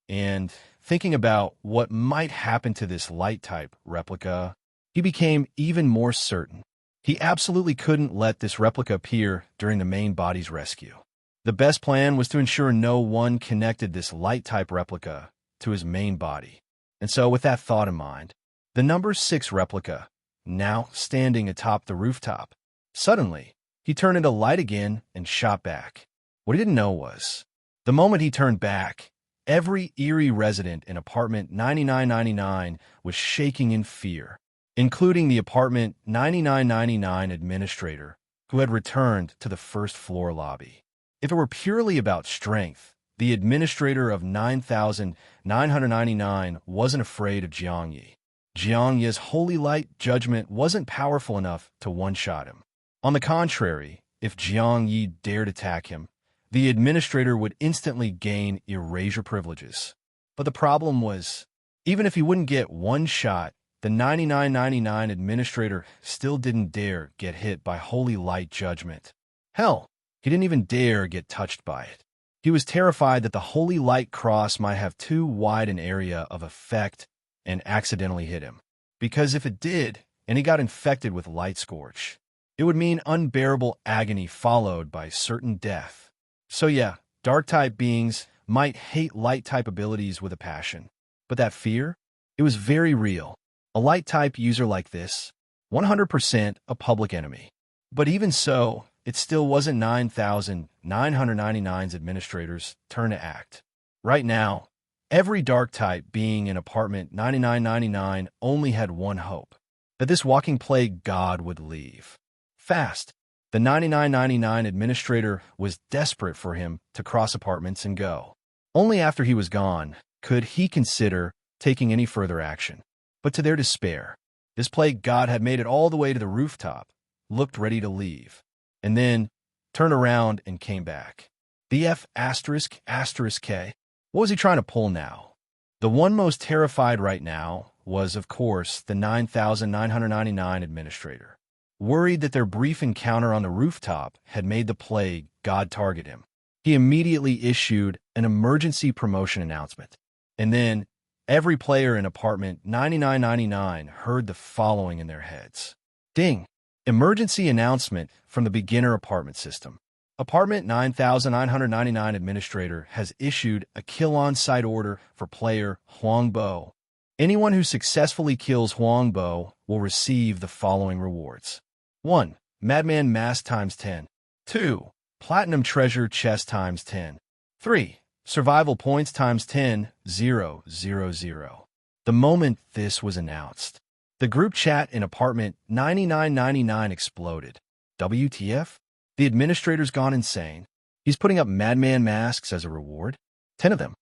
And thinking about what might happen to this light-type replica, he became even more certain. He absolutely couldn't let this replica appear during the main body's rescue. The best plan was to ensure no one connected this light-type replica to his main body. And so, with that thought in mind, the number 6 replica, now standing atop the rooftop, suddenly, he turned into light again and shot back. What he didn't know was, the moment he turned back, every eerie resident in apartment 9999 was shaking in fear, including the apartment 9999 administrator, who had returned to the first floor lobby. If it were purely about strength, the administrator of 9999 wasn't afraid of Jiang Ye. Jiang Ye's holy light judgment wasn't powerful enough to one-shot him. On the contrary, if Jiang Ye dared attack him, the administrator would instantly gain erasure privileges. But the problem was, even if he wouldn't get one shot, the 9999 administrator still didn't dare get hit by holy light judgment. Hell, he didn't even dare get touched by it. He was terrified that the holy light cross might have too wide an area of effect and accidentally hit him. Because if it did, and he got infected with light scorch, it would mean unbearable agony followed by certain death. So yeah, dark-type beings might hate light-type abilities with a passion. But that fear? It was very real. A light-type user like this, 100% a public enemy. But even so, it still wasn't 9999's administrators' turn to act. Right now, every dark-type being in apartment 9999 only had one hope, that this walking plague god would leave. Fast. The 9999 administrator was desperate for him to cross apartments and go. Only after he was gone could he consider taking any further action. But to their despair, this plague god had made it all the way to the rooftop, looked ready to leave, and then turned around and came back. The F***K. What was he trying to pull now? The one most terrified right now was, of course, the 9999 administrator. Worried that their brief encounter on the rooftop had made the plague god target him, he immediately issued an emergency promotion announcement. And then, every player in apartment 9999 heard the following in their heads. Ding! Emergency announcement from the beginner apartment system. Apartment 9999 administrator has issued a kill on-site order for player Huang Bo. Anyone who successfully kills Huang Bo will receive the following rewards. 1. Madman Mask times 10. 2. Platinum Treasure Chest times 10. 3. Survival Points times 10, 0, 0, 0. the moment this was announced. The group chat in apartment 9999 exploded. WTF? The administrator's gone insane. He's putting up madman masks as a reward? 10 of them.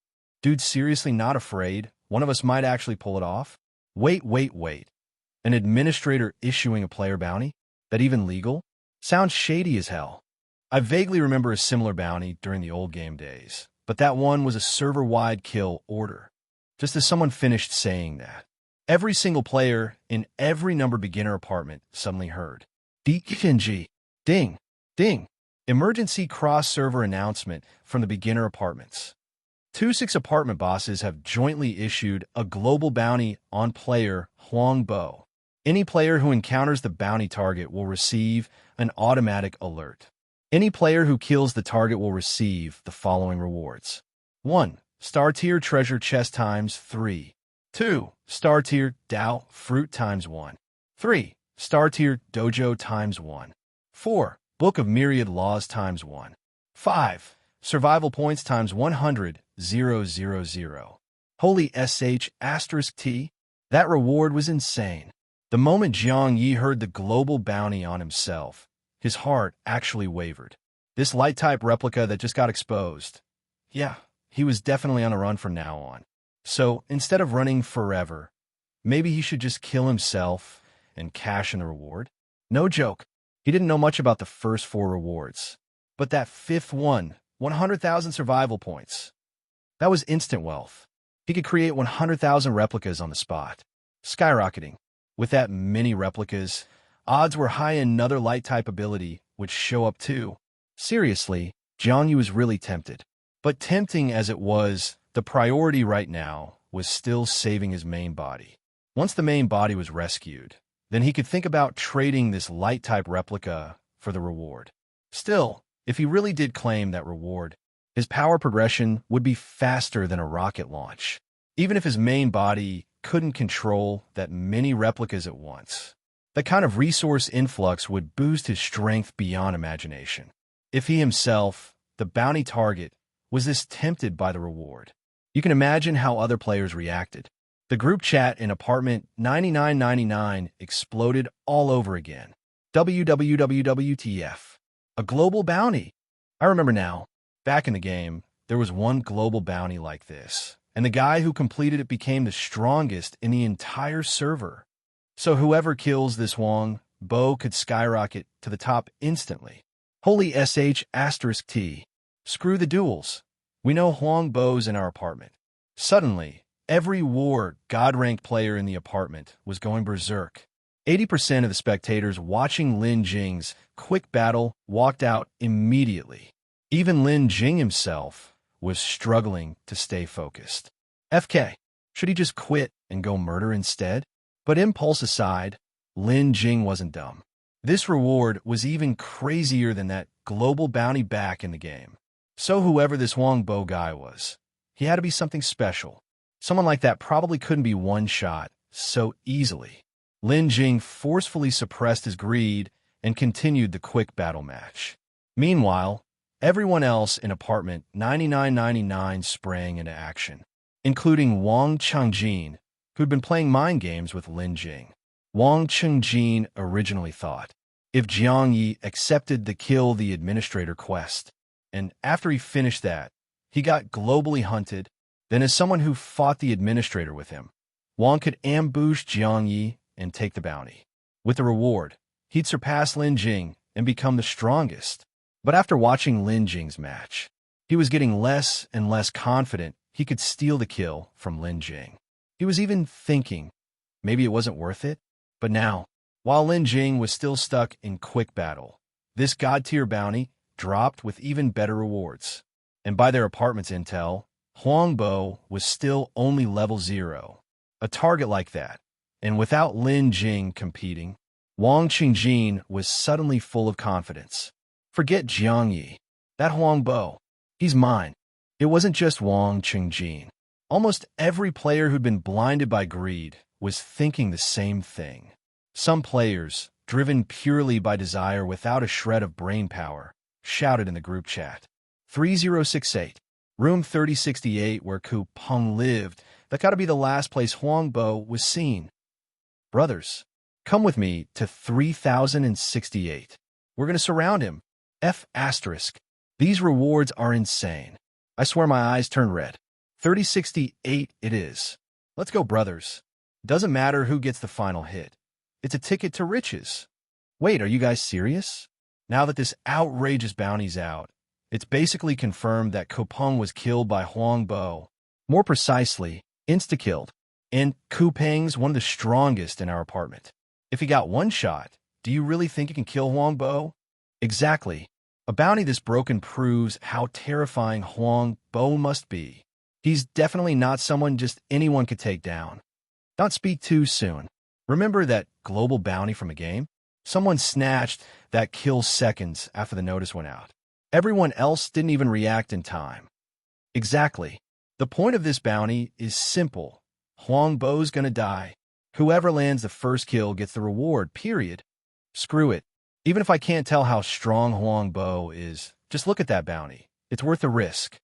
Dude's seriously not afraid. One of us might actually pull it off. Wait. An administrator issuing a player bounty? That even legal? Sounds shady as hell. I vaguely remember a similar bounty during the old game days, but that one was a server-wide kill order. Just as someone finished saying that, every single player in every number beginner apartment suddenly heard. DNG. Ding. Ding. Emergency cross-server announcement from the beginner apartments. 26 apartment bosses have jointly issued a global bounty on player Huang Bo. Any player who encounters the bounty target will receive an automatic alert. Any player who kills the target will receive the following rewards. 1. Star tier treasure chest times 3. 2. Star tier Dao fruit times 1. 3. Star tier dojo times 1. 4. Book of myriad laws times 1. 5. Survival points times 100. 000. Holy sh asterisk t. That reward was insane. The moment Jiang Ye heard the global bounty on himself, his heart actually wavered. This light-type replica that just got exposed. Yeah, he was definitely on the run from now on. So, instead of running forever, maybe he should just kill himself and cash in the reward? No joke. He didn't know much about the first 4 rewards. But that 5th one, 100,000 survival points. That was instant wealth. He could create 100,000 replicas on the spot. Skyrocketing. With that many replicas, odds were high another light-type ability would show up too. Seriously, Jiang Ye was really tempted. But tempting as it was, the priority right now was still saving his main body. Once the main body was rescued, then he could think about trading this light-type replica for the reward. Still, if he really did claim that reward, his power progression would be faster than a rocket launch, even if his main body couldn't control that many replicas at once. That kind of resource influx would boost his strength beyond imagination. If he himself, the bounty target, was this tempted by the reward, you can imagine how other players reacted. The group chat in apartment 9999 exploded all over again. WWWWTF. A global bounty. I remember now, back in the game, there was one global bounty like this, and the guy who completed it became the strongest in the entire server. So whoever kills this Huang Bo could skyrocket to the top instantly. Holy sh asterisk t. Screw the duels. We know Huang Bo's in our apartment. Suddenly, every war God-ranked player in the apartment was going berserk. 80% of the spectators watching Lin Jing's quick battle walked out immediately. Even Lin Jing himself was struggling to stay focused. FK, should he just quit and go murder instead? But impulse aside, Lin Jing wasn't dumb. This reward was even crazier than that global bounty back in the game. So whoever this Huang Bo guy was, he had to be something special. Someone like that probably couldn't be one-shot so easily. Lin Jing forcefully suppressed his greed and continued the quick battle match. Meanwhile, everyone else in apartment 9999 sprang into action, including Wang Chengjin, who'd been playing mind games with Lin Jing. Wang Chengjin originally thought, if Jiang Ye accepted the kill the administrator quest, and after he finished that, he got globally hunted, then as someone who fought the administrator with him, Wang could ambush Jiang Ye and take the bounty. With the reward, he'd surpass Lin Jing and become the strongest. But after watching Lin Jing's match, he was getting less and less confident he could steal the kill from Lin Jing. He was even thinking, maybe it wasn't worth it. But now, while Lin Jing was still stuck in quick battle, this god-tier bounty dropped with even better rewards. And by their apartment's intel, Huang Bo was still only level 0. A target like that, and without Lin Jing competing, Wang Chengjin was suddenly full of confidence. Forget Jiang Ye. That Huang Bo, he's mine. It wasn't just Wang Chengjin. Almost every player who'd been blinded by greed was thinking the same thing. Some players, driven purely by desire without a shred of brain power, shouted in the group chat. 3068. Room 3068 where Ku Peng lived, That gotta be the last place Huangbo was seen. Brothers, come with me to 3068. We're gonna surround him. F asterisk. These rewards are insane. I swear my eyes turned red. 3068 it is. Let's go, brothers. Doesn't matter who gets the final hit. It's a ticket to riches. Wait, are you guys serious? Now that this outrageous bounty's out, it's basically confirmed that Kopeng was killed by Huangbo. More precisely, insta-killed. And Kupeng's one of the strongest in our apartment. If he got one shot, do you really think he can kill Huangbo? Exactly. A bounty this broken proves how terrifying Huangbo must be. He's definitely not someone just anyone could take down. Don't speak too soon. Remember that global bounty from a game? Someone snatched that kill seconds after the notice went out. Everyone else didn't even react in time. Exactly. The point of this bounty is simple. Huangbo's gonna die. Whoever lands the first kill gets the reward, period. Screw it. Even if I can't tell how strong Huangbo is, just look at that bounty. It's worth the risk.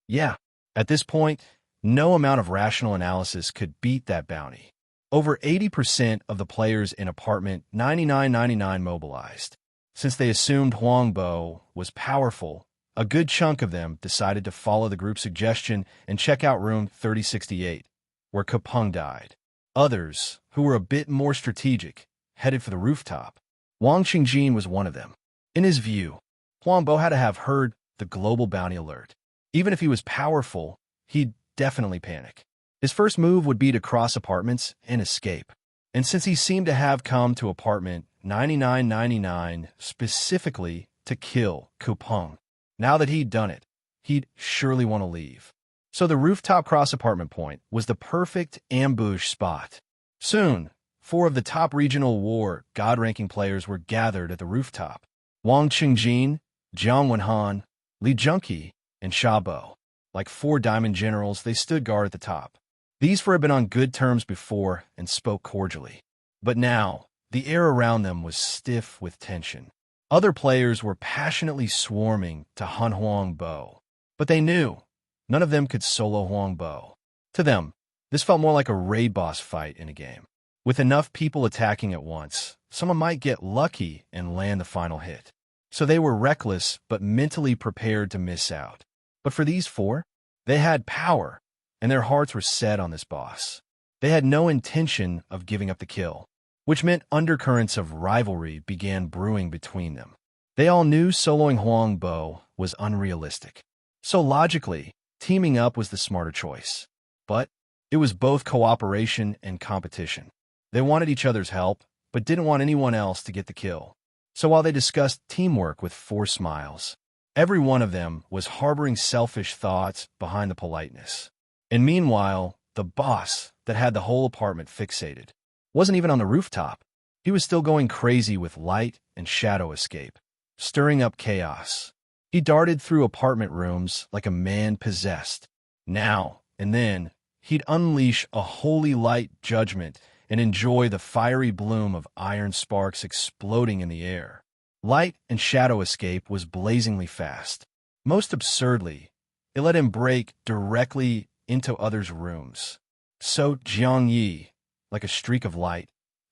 Yeah, at this point, no amount of rational analysis could beat that bounty. Over 80% of the players in apartment 9999 mobilized. Since they assumed Huangbo was powerful, a good chunk of them decided to follow the group's suggestion and check out room 3068, where Kopeng died. Others, who were a bit more strategic, headed for the rooftop. Wang Qingjin was one of them. In his view, Huangbo had to have heard the global bounty alert. Even if he was powerful, he'd definitely panic. His first move would be to cross apartments and escape. And since he seemed to have come to apartment 9999 specifically to kill Kopeng, now that he'd done it, he'd surely want to leave. So the rooftop cross apartment point was the perfect ambush spot. Soon, 4 of the top regional war god-ranking players were gathered at the rooftop. Wang Qingjin, Jiang Wenhan, Li Junqi, and Shabo. Like 4 diamond generals, they stood guard at the top. These 4 had been on good terms before and spoke cordially. But now, the air around them was stiff with tension. Other players were passionately swarming to hunt Huangbo. But they knew none of them could solo Huangbo. To them, this felt more like a raid boss fight in a game. With enough people attacking at once, someone might get lucky and land the final hit. So they were reckless but mentally prepared to miss out. But for these 4, they had power, and their hearts were set on this boss. They had no intention of giving up the kill, which meant undercurrents of rivalry began brewing between them. They all knew soloing Huangbo was unrealistic. So logically, teaming up was the smarter choice. But it was both cooperation and competition. They wanted each other's help, but didn't want anyone else to get the kill. So while they discussed teamwork with 4 smiles, every one of them was harboring selfish thoughts behind the politeness. And meanwhile, the boss that had the whole apartment fixated wasn't even on the rooftop. He was still going crazy with light and shadow escape, stirring up chaos. He darted through apartment rooms like a man possessed. Now and then, he'd unleash a holy light judgment and enjoy the fiery bloom of iron sparks exploding in the air. Light and shadow escape was blazingly fast. Most absurdly, it let him break directly into others' rooms. So Jiang Ye, like a streak of light,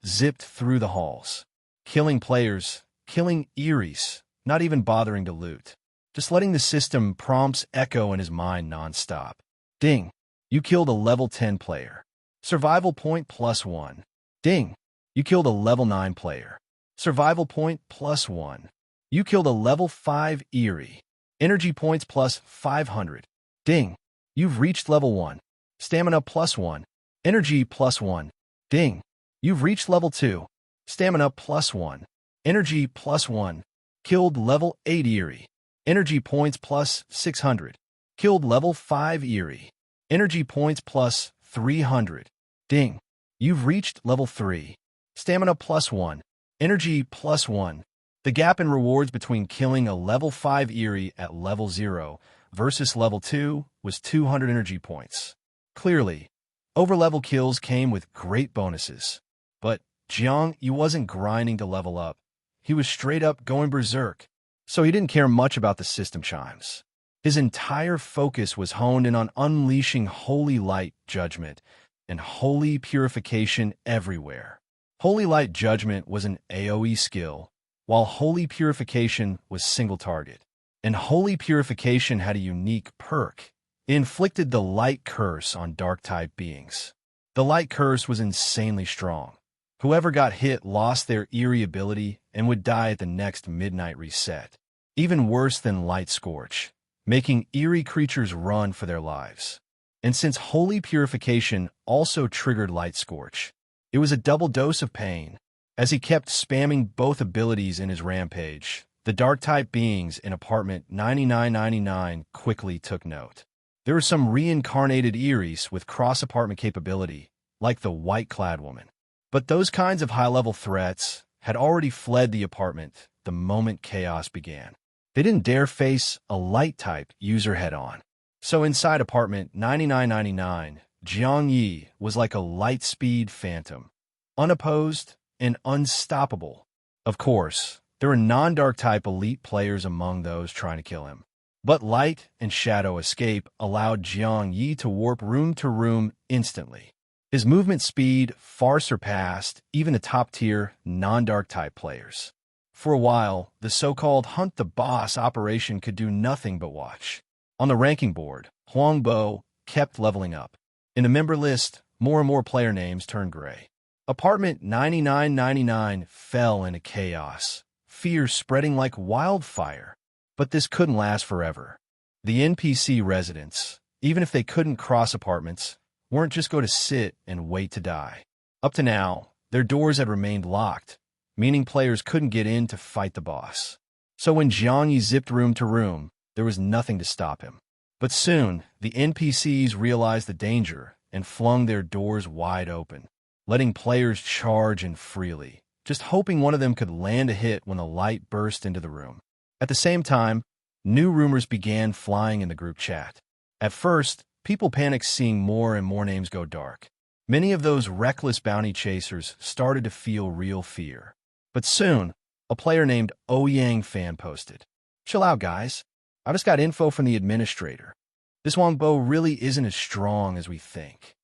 zipped through the halls, killing players, killing Eries, not even bothering to loot, just letting the system prompts echo in his mind nonstop. Ding, you killed a level 10 player. Survival point +1. Ding, you killed a level 9 player. Survival point +1. You killed a level 5 Eerie. Energy points +500. Ding, you've reached level 1. Stamina +1. Energy +1. Ding, you've reached level 2. Stamina +1. Energy +1. Killed level 8 Eerie. Energy points +600. Killed level 5 Eerie. Energy points +300. Ding, you've reached level 3. Stamina +1. Energy +1. The gap in rewards between killing a level 5 Eerie at level 0 versus level 2 was 200 energy points. Clearly, overlevel kills came with great bonuses. But Jiang Ye wasn't grinding to level up. He was straight up going berserk, so he didn't care much about the system chimes. His entire focus was honed in on unleashing holy light judgment and holy purification everywhere. Holy light judgment was an AoE skill, while holy purification was single target. And holy purification had a unique perk. It inflicted the light curse on dark-type beings. The light curse was insanely strong. Whoever got hit lost their eerie ability and would die at the next midnight reset. Even worse than Light Scorch, making eerie creatures run for their lives. And since Holy Purification also triggered Light Scorch, it was a double dose of pain. As he kept spamming both abilities in his rampage, the Dark-type beings in Apartment 9999 quickly took note. There were some reincarnated Eries with cross-apartment capability, like the White-clad woman. But those kinds of high-level threats had already fled the apartment the moment chaos began. They didn't dare face a light-type user head-on. So inside Apartment 9999, Jiang Ye was like a light-speed phantom, unopposed and unstoppable. Of course, there were non-dark-type elite players among those trying to kill him. But light and shadow escape allowed Jiang Ye to warp room to room instantly. His movement speed far surpassed even the top-tier non-dark-type players. For a while, the so-called Hunt the Boss operation could do nothing but watch. On the ranking board, Huangbo kept leveling up. In the member list, more and more player names turned gray. Apartment 9999 fell into chaos, fear spreading like wildfire. But this couldn't last forever. The NPC residents, even if they couldn't cross apartments, weren't just going to sit and wait to die. Up to now, their doors had remained locked, meaning players couldn't get in to fight the boss. So when Jiang Ye zipped room to room, there was nothing to stop him. But soon, the NPCs realized the danger and flung their doors wide open, letting players charge in freely, just hoping one of them could land a hit when the light burst into the room. At the same time, new rumors began flying in the group chat. At first, people panicked seeing more and more names go dark. Many of those reckless bounty chasers started to feel real fear. But soon, a player named Ouyang Fan posted, "Chill out, guys. I just got info from the administrator. This Wangbo really isn't as strong as we think."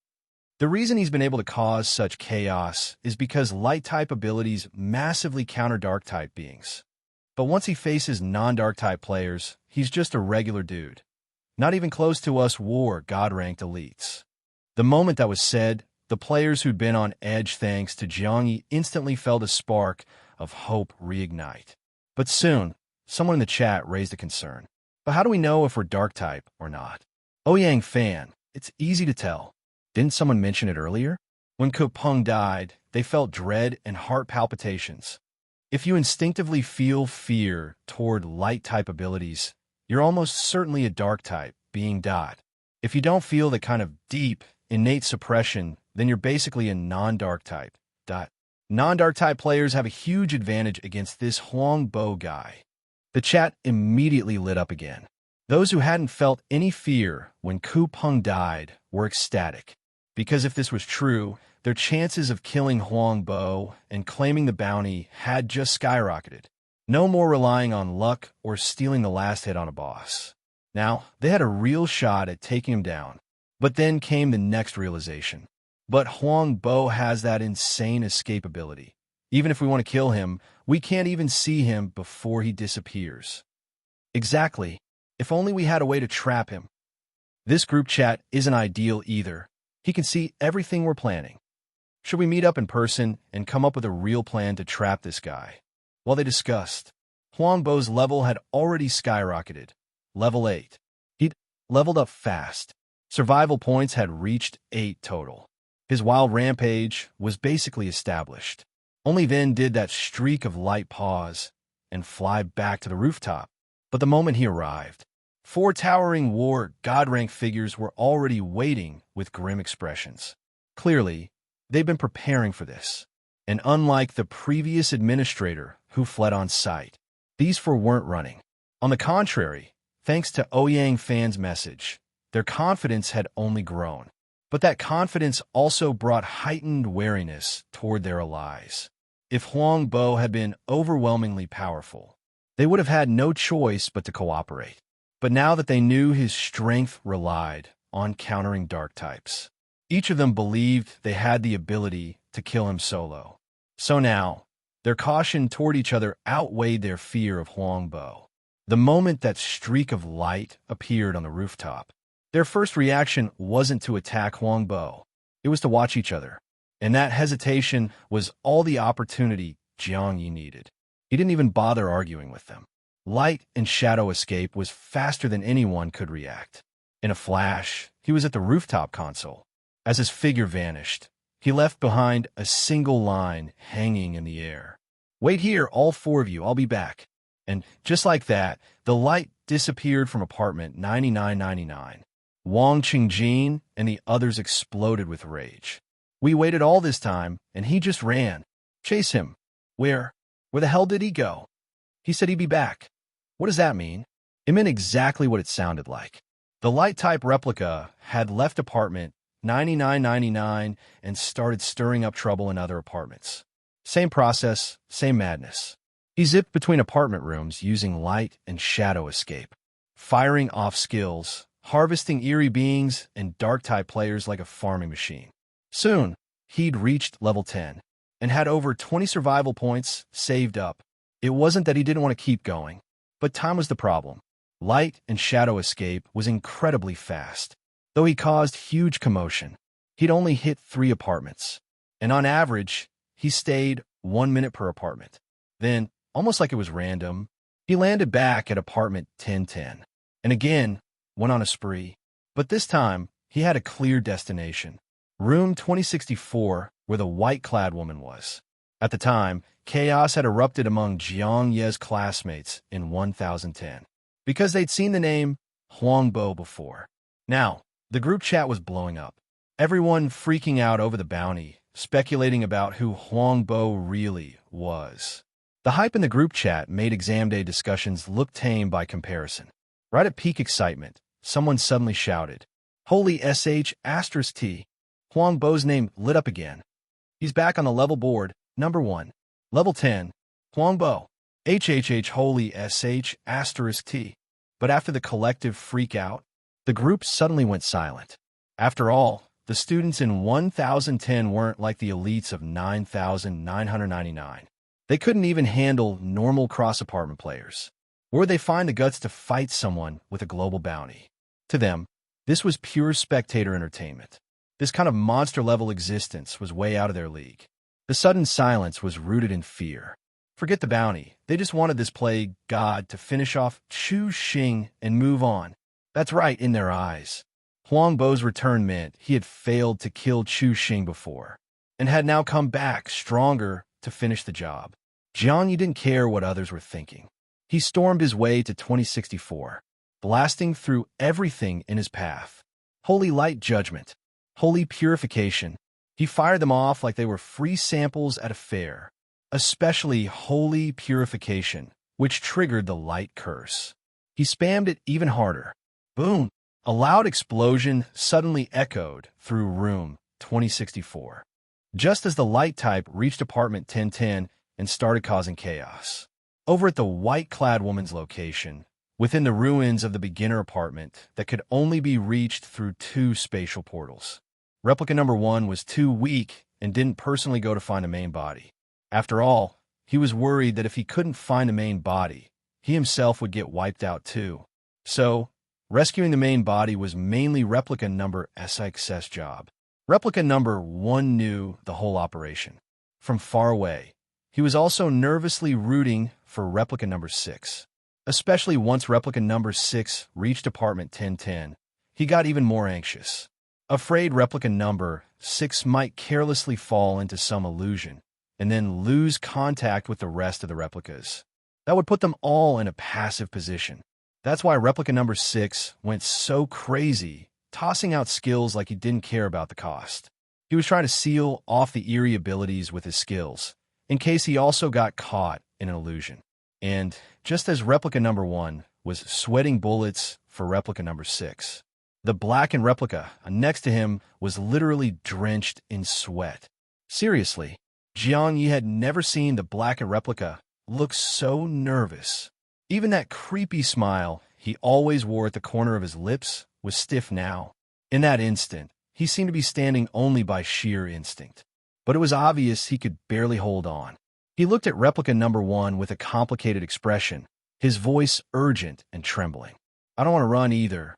The reason he's been able to cause such chaos is because light-type abilities massively counter dark-type beings. But once he faces non-dark-type players, he's just a regular dude. Not even close to us God-ranked elites. The moment that was said, the players who'd been on edge thanks to Jiang Ye instantly felt a spark of hope reignite. But soon, someone in the chat raised a concern. But how do we know if we're dark-type or not? Ouyang Fan, it's easy to tell. Didn't someone mention it earlier? When Kupeng died, they felt dread and heart palpitations. If you instinctively feel fear toward light-type abilities, you're almost certainly a dark-type, being dot. If you don't feel the kind of deep, innate suppression, then you're basically a non-dark-type, dot. Non-dark-type players have a huge advantage against this Huangbo guy. The chat immediately lit up again. Those who hadn't felt any fear when Kupeng died were ecstatic. Because if this was true, their chances of killing Huangbo and claiming the bounty had just skyrocketed. No more relying on luck or stealing the last hit on a boss. Now, they had a real shot at taking him down. But then came the next realization. But Huangbo has that insane escape ability. Even if we want to kill him, we can't even see him before he disappears. Exactly. If only we had a way to trap him. This group chat isn't ideal either. He can see everything we're planning. Should we meet up in person and come up with a real plan to trap this guy? While they discussed, Huangbo's level had already skyrocketed. Level 8. He'd leveled up fast. Survival points had reached 8 total. His wild rampage was basically established. Only then did that streak of light pause and fly back to the rooftop. But the moment he arrived, 4 towering God-rank figures were already waiting with grim expressions. Clearly, they've been preparing for this. And unlike the previous administrator who fled on sight, these 4 weren't running. On the contrary, thanks to Ouyang Fan's message, their confidence had only grown. But that confidence also brought heightened wariness toward their allies. If Huangbo had been overwhelmingly powerful, they would have had no choice but to cooperate. But now that they knew his strength relied on countering dark types, each of them believed they had the ability to kill him solo. So now, their caution toward each other outweighed their fear of Huangbo. The moment that streak of light appeared on the rooftop, their first reaction wasn't to attack Huangbo. It was to watch each other. And that hesitation was all the opportunity Jiang Ye needed. He didn't even bother arguing with them. Light and shadow escape was faster than anyone could react. In a flash, he was at the rooftop console. As his figure vanished, he left behind a single line hanging in the air. "Wait here, all four of you, I'll be back." And just like that, the light disappeared from apartment 9999. Wang Qingjin and the others exploded with rage. "We waited all this time, and he just ran. Chase him. Where the hell did he go? He said he'd be back." What does that mean? It meant exactly what it sounded like. The light-type replica had left apartment 9999 and started stirring up trouble in other apartments. Same process, same madness. He zipped between apartment rooms using light and shadow escape, firing off skills, harvesting eerie beings and dark-type players like a farming machine. Soon, he'd reached level 10 and had over 20 survival points saved up. It wasn't that he didn't want to keep going, but time was the problem. Light and shadow escape was incredibly fast. Though he caused huge commotion, he'd only hit 3 apartments. And on average, he stayed 1 minute per apartment. Then, almost like it was random, he landed back at apartment 1010. And again, went on a spree. But this time, he had a clear destination. Room 2064, where the white-clad woman was. At the time, chaos had erupted among Jiang Ye's classmates in 1010, because they'd seen the name Huangbo before. Now, the group chat was blowing up. Everyone freaking out over the bounty, speculating about who Huangbo really was. The hype in the group chat made exam day discussions look tame by comparison. Right at peak excitement, someone suddenly shouted, "Holy sh*T! Huangbo's name lit up again. He's back on the level board, number 1. Level 10, Huangbo. Holy sh*T!" But after the collective freak out, the group suddenly went silent. After all, the students in 1010 weren't like the elites of 9999. They couldn't even handle normal cross-apartment players. Where would they find the guts to fight someone with a global bounty? To them, this was pure spectator entertainment. This kind of monster-level existence was way out of their league. The sudden silence was rooted in fear. Forget the bounty. They just wanted this plague god to finish off Chu Xing and move on. That's right, in their eyes. Huangbo's return meant he had failed to kill Chu Xing before, and had now come back stronger to finish the job. Jiang Ye didn't care what others were thinking. He stormed his way to 2064, blasting through everything in his path. Holy light judgment. Holy purification. He fired them off like they were free samples at a fair. Especially holy purification, which triggered the light curse. He spammed it even harder. Boom! A loud explosion suddenly echoed through room 2064, just as the light type reached apartment 1010 and started causing chaos. Over at the white-clad woman's location, within the ruins of the beginner apartment that could only be reached through 2 spatial portals. Replica number 1 was too weak and didn't personally go to find the main body. After all, he was worried that if he couldn't find the main body, he himself would get wiped out too. So, rescuing the main body was mainly Replica number 6's job. Replica number 1 knew the whole operation. From far away, he was also nervously rooting for Replica number 6. Especially once Replica number 6 reached apartment 1010, he got even more anxious. Afraid Replica number 6 might carelessly fall into some illusion and then lose contact with the rest of the replicas. That would put them all in a passive position. That's why Replica number 6 went so crazy, tossing out skills like he didn't care about the cost. He was trying to seal off the eerie abilities with his skills, in case he also got caught in an illusion. And just as Replica number 1 was sweating bullets for Replica number 6, the blackened replica next to him was literally drenched in sweat. Seriously, Jiang Ye had never seen the blackened replica look so nervous. Even that creepy smile he always wore at the corner of his lips was stiff now. In that instant, he seemed to be standing only by sheer instinct. But it was obvious he could barely hold on. He looked at replica number 1 with a complicated expression, his voice urgent and trembling. I don't want to run either,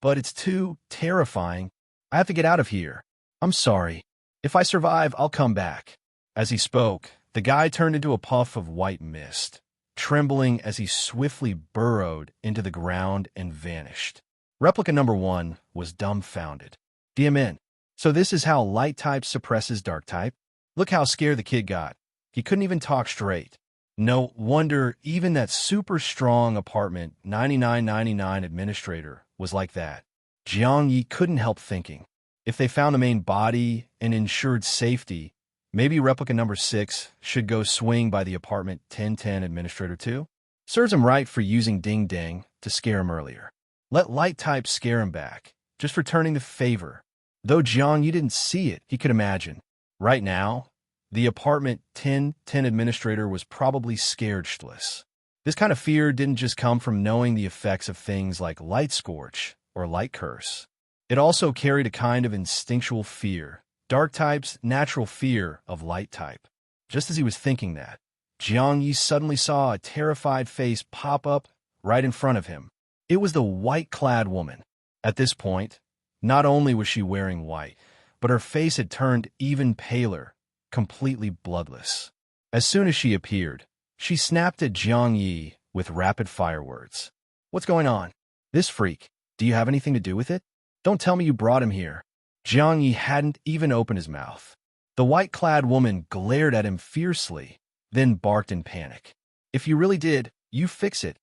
but it's too terrifying. I have to get out of here. I'm sorry. If I survive, I'll come back. As he spoke, the guy turned into a puff of white mist, trembling as he swiftly burrowed into the ground and vanished. Replica number 1 was dumbfounded. DMN. So this is how light type suppresses dark type? Look how scared the kid got. He couldn't even talk straight. No wonder even that super strong apartment 9999 administrator was like that. Jiang Ye couldn't help thinking. If they found the main body and ensured safety, maybe replica number 6 should go swing by the apartment 1010 administrator too? Serves him right for using ding ding to scare him earlier. Let light type scare him back, just returning the favor. Though Jiang Ye didn't see it, he could imagine. Right now, the apartment 1010 administrator was probably scared shitless. This kind of fear didn't just come from knowing the effects of things like light scorch or light curse. It also carried a kind of instinctual fear, dark type's natural fear of light type. Just as he was thinking that, Jiang Ye suddenly saw a terrified face pop up right in front of him. It was the white-clad woman. At this point, not only was she wearing white, but her face had turned even paler, completely bloodless. As soon as she appeared, she snapped at Jiang Ye with rapid-fire words. What's going on? This freak, do you have anything to do with it? Don't tell me you brought him here. Jiang Ye hadn't even opened his mouth. The white-clad woman glared at him fiercely, then barked in panic. If you really did, you fix it.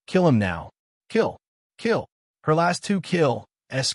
Kill him now. Kill. Kill. Her last 2 kills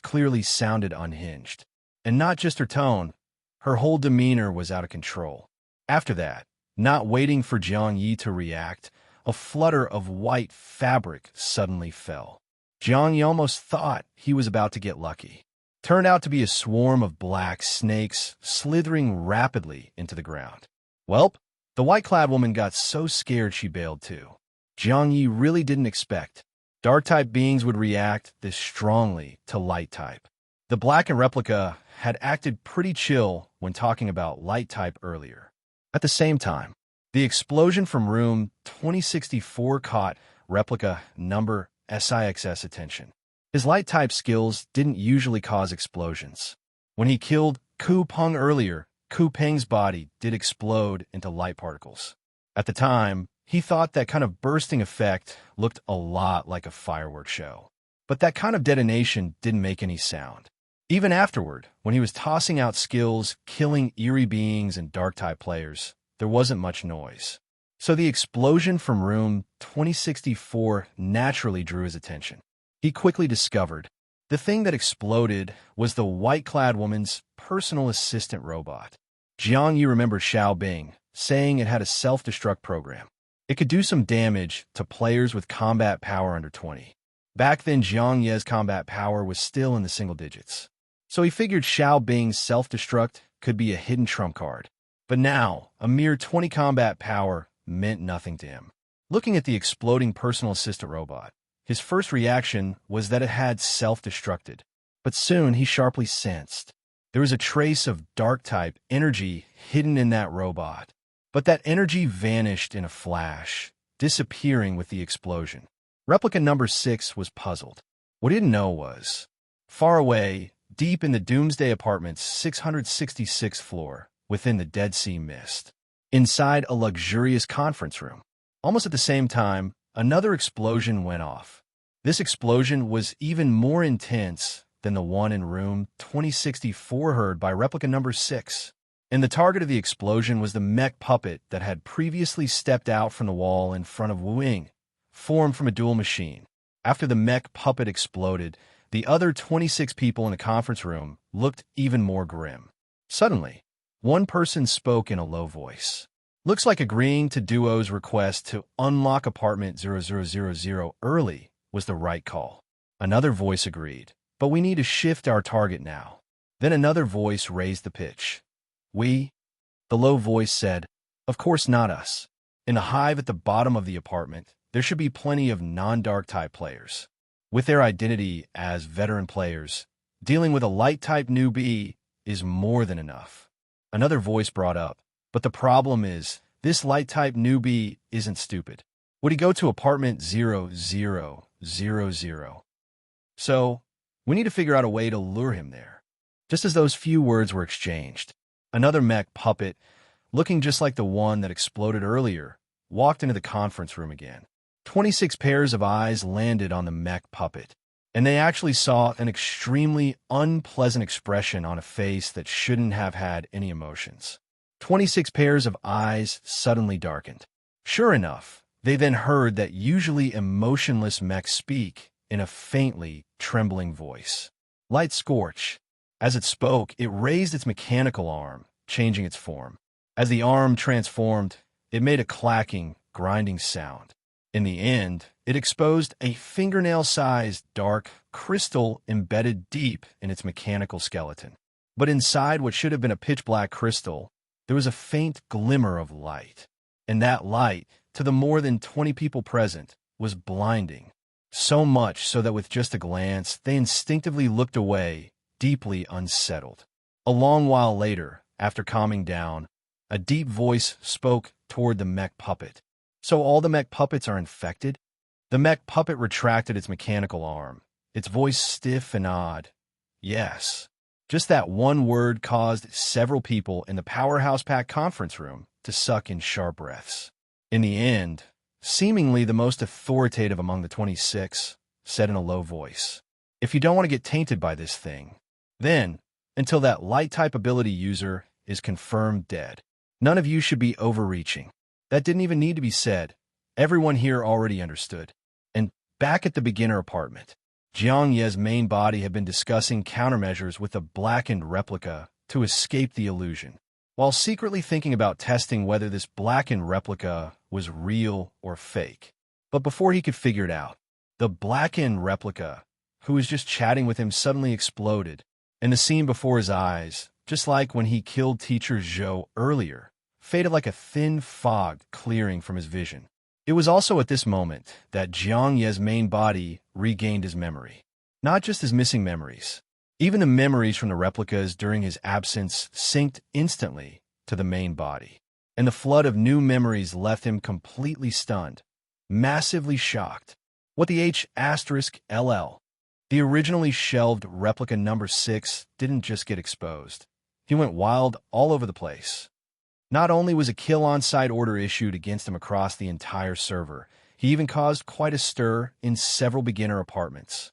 clearly sounded unhinged. And not just her tone, her whole demeanor was out of control. After that, not waiting for Jiang Ye to react, a flutter of white fabric suddenly fell. Jiang Ye almost thought he was about to get lucky. Turned out to be a swarm of black snakes slithering rapidly into the ground. Welp, the white-clad woman got so scared she bailed too. Jiang Ye really didn't expect dark-type beings would react this strongly to light-type. The black and replica had acted pretty chill when talking about light-type earlier. At the same time, the explosion from room 2064 caught replica number SIX's attention. His light-type skills didn't usually cause explosions. When he killed Ku Peng earlier, Ku Peng's body did explode into light particles. At the time, he thought that kind of bursting effect looked a lot like a fireworks show. But that kind of detonation didn't make any sound. Even afterward, when he was tossing out skills, killing eerie beings and dark-type players, there wasn't much noise. So the explosion from room 2064 naturally drew his attention. He quickly discovered the thing that exploded was the white-clad woman's personal assistant robot. Jiang Ye remembered Xiao Bing saying it had a self-destruct program. It could do some damage to players with combat power under 20. Back then, Jiang Ye's combat power was still in the single digits. So he figured Xiao Bing's self-destruct could be a hidden trump card. But now, a mere 20 combat power meant nothing to him. Looking at the exploding personal assistant robot, his first reaction was that it had self-destructed. But soon he sharply sensed there was a trace of dark-type energy hidden in that robot. But that energy vanished in a flash, disappearing with the explosion. Replica number 6 was puzzled. What he didn't know was, far away, deep in the Doomsday Apartments' 666th floor, within the Dead Sea Mist, inside a luxurious conference room, almost at the same time, another explosion went off. This explosion was even more intense than the one in room 2064 heard by replica number 6. And the target of the explosion was the mech puppet that had previously stepped out from the wall in front of Wu Ying, formed from a dual machine. After the mech puppet exploded, the other 26 people in the conference room looked even more grim. Suddenly, one person spoke in a low voice. Looks like agreeing to Duo's request to unlock apartment 0000 early was the right call. Another voice agreed, but we need to shift our target now. Then another voice raised the pitch. We? The low voice said, of course not us. In the hive at the bottom of the apartment, there should be plenty of non-dark type players. With their identity as veteran players, dealing with a light-type newbie is more than enough. Another voice brought up, but the problem is, this light-type newbie isn't stupid. Would he go to apartment 0000? So, we need to figure out a way to lure him there. Just as those few words were exchanged, another mech puppet, looking just like the one that exploded earlier, walked into the conference room again. 26 pairs of eyes landed on the mech puppet, and they actually saw an extremely unpleasant expression on a face that shouldn't have had any emotions. 26 pairs of eyes suddenly darkened. Sure enough, they then heard that usually emotionless mech speak in a faintly trembling voice. Light scorch. As it spoke, it raised its mechanical arm, changing its form. As the arm transformed, it made a clacking, grinding sound. In the end, it exposed a fingernail-sized, dark crystal embedded deep in its mechanical skeleton. But inside what should have been a pitch-black crystal, there was a faint glimmer of light. And that light, to the more than 20 people present, was blinding. So much so that with just a glance, they instinctively looked away, deeply unsettled. A long while later, after calming down, a deep voice spoke toward the mech puppet. So all the mech puppets are infected? The mech puppet retracted its mechanical arm, its voice stiff and odd. Yes. Just that one word caused several people in the Powerhouse Pack conference room to suck in sharp breaths. In the end, seemingly the most authoritative among the 26 said in a low voice, "If you don't want to get tainted by this thing, then, until that light-type ability user is confirmed dead, none of you should be overreaching." That didn't even need to be said. Everyone here already understood. And back at the beginner apartment, Jiang Ye's main body had been discussing countermeasures with a blackened replica to escape the illusion, while secretly thinking about testing whether this blackened replica was real or fake. But before he could figure it out, the blackened replica, who was just chatting with him, suddenly exploded, and the scene before his eyes, just like when he killed Teacher Zhou earlier, faded like a thin fog clearing from his vision. It was also at this moment that Jiang Ye's main body regained his memory. Not just his missing memories. Even the memories from the replicas during his absence synced instantly to the main body. And the flood of new memories left him completely stunned, massively shocked. What the H*LL? The originally shelved replica number 6 didn't just get exposed. He went wild all over the place. Not only was a kill on-site order issued against him across the entire server, he even caused quite a stir in several beginner apartments.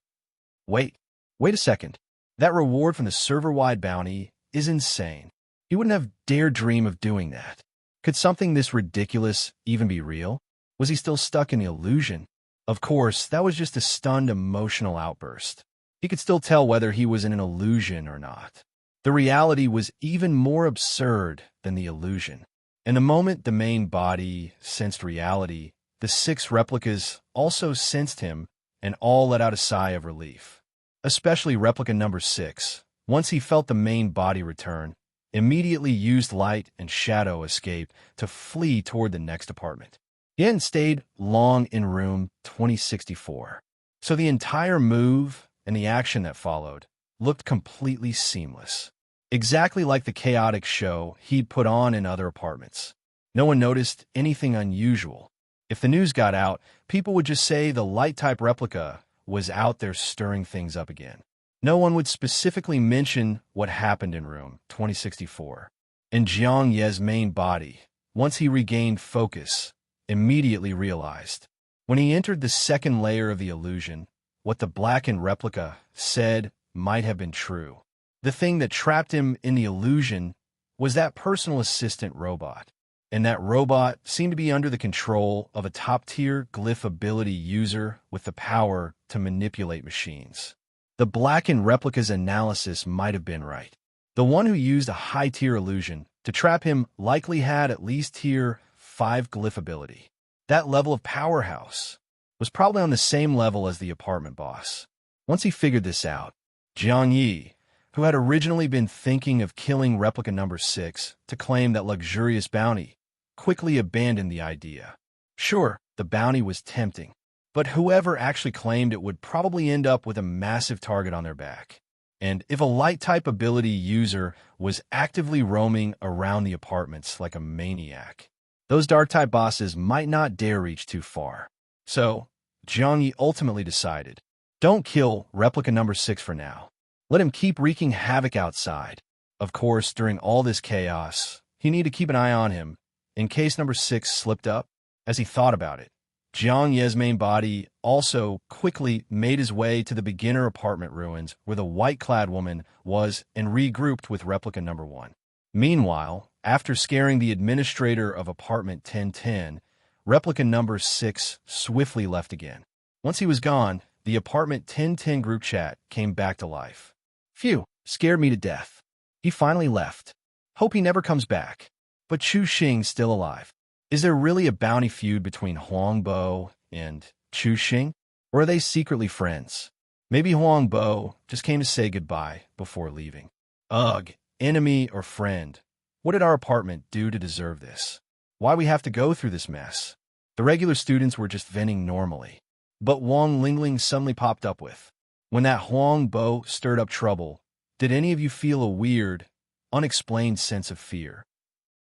Wait a second. That reward from the server-wide bounty is insane. He wouldn't have dared dream of doing that. Could something this ridiculous even be real? Was he still stuck in the illusion? Of course, that was just a stunned emotional outburst. He could still tell whether he was in an illusion or not. The reality was even more absurd than the illusion. And the moment the main body sensed reality, the 6 replicas also sensed him and all let out a sigh of relief. Especially replica number 6, once he felt the main body return, immediately used light and shadow escape to flee toward the next apartment. He hadn't stayed long in room 2064. So the entire move and the action that followed looked completely seamless. Exactly like the chaotic show he'd put on in other apartments. No one noticed anything unusual. If the news got out, people would just say the light-type replica was out there stirring things up again. No one would specifically mention what happened in room 2064. And Jiang Ye's main body, once he regained focus, immediately realized. When he entered the second layer of the illusion, what the blackened replica said might have been true. The thing that trapped him in the illusion was that personal assistant robot. And that robot seemed to be under the control of a top-tier glyph ability user with the power to manipulate machines. The blackened replica's analysis might have been right. The one who used a high-tier illusion to trap him likely had at least tier 5 glyph ability. That level of powerhouse was probably on the same level as the apartment boss. Once he figured this out, Jiang Ye, who had originally been thinking of killing replica number 6 to claim that luxurious bounty, quickly abandoned the idea. Sure, the bounty was tempting, But whoever actually claimed it would probably end up with a massive target on their back. And if a light-type ability user was actively roaming around the apartments like a maniac, those dark-type bosses might not dare reach too far. So, Jiang Ye ultimately decided, don't kill replica number 6 for now. Let him keep wreaking havoc outside. Of course, during all this chaos, he needed to keep an eye on him in case number 6 slipped up. As he thought about it, Jiang Ye's main body also quickly made his way to the beginner apartment ruins where the white-clad woman was and regrouped with replica number 1. Meanwhile, after scaring the administrator of apartment 1010, replica number 6 swiftly left again. Once he was gone, the apartment 1010 group chat came back to life. Phew, scared me to death. He finally left. Hope he never comes back. But Chu Xing's still alive. Is there really a bounty feud between Huang Bo and Chu Xing? Or are they secretly friends? Maybe Huang Bo just came to say goodbye before leaving. Ugh, enemy or friend? What did our apartment do to deserve this? Why we have to go through this mess? The regular students were just venting normally. But Wang Lingling suddenly popped up with, when that Huang Bo stirred up trouble, did any of you feel a weird, unexplained sense of fear?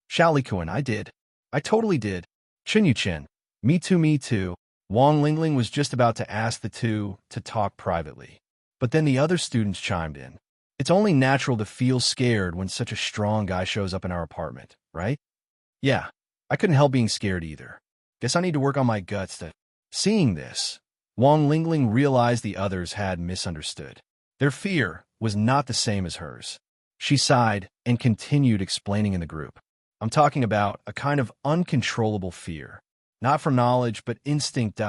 Shaolikuan, I did. I totally did. Chen Yuchen. Me too, me too. Wang Lingling was just about to ask the two to talk privately. But then the other students chimed in. It's only natural to feel scared when such a strong guy shows up in our apartment, right? Yeah, I couldn't help being scared either. Guess I need to work on my guts to... Seeing this, Wang Lingling realized the others had misunderstood. Their fear was not the same as hers. She sighed and continued explaining in the group. I'm talking about a kind of uncontrollable fear. Not from knowledge, but instinct.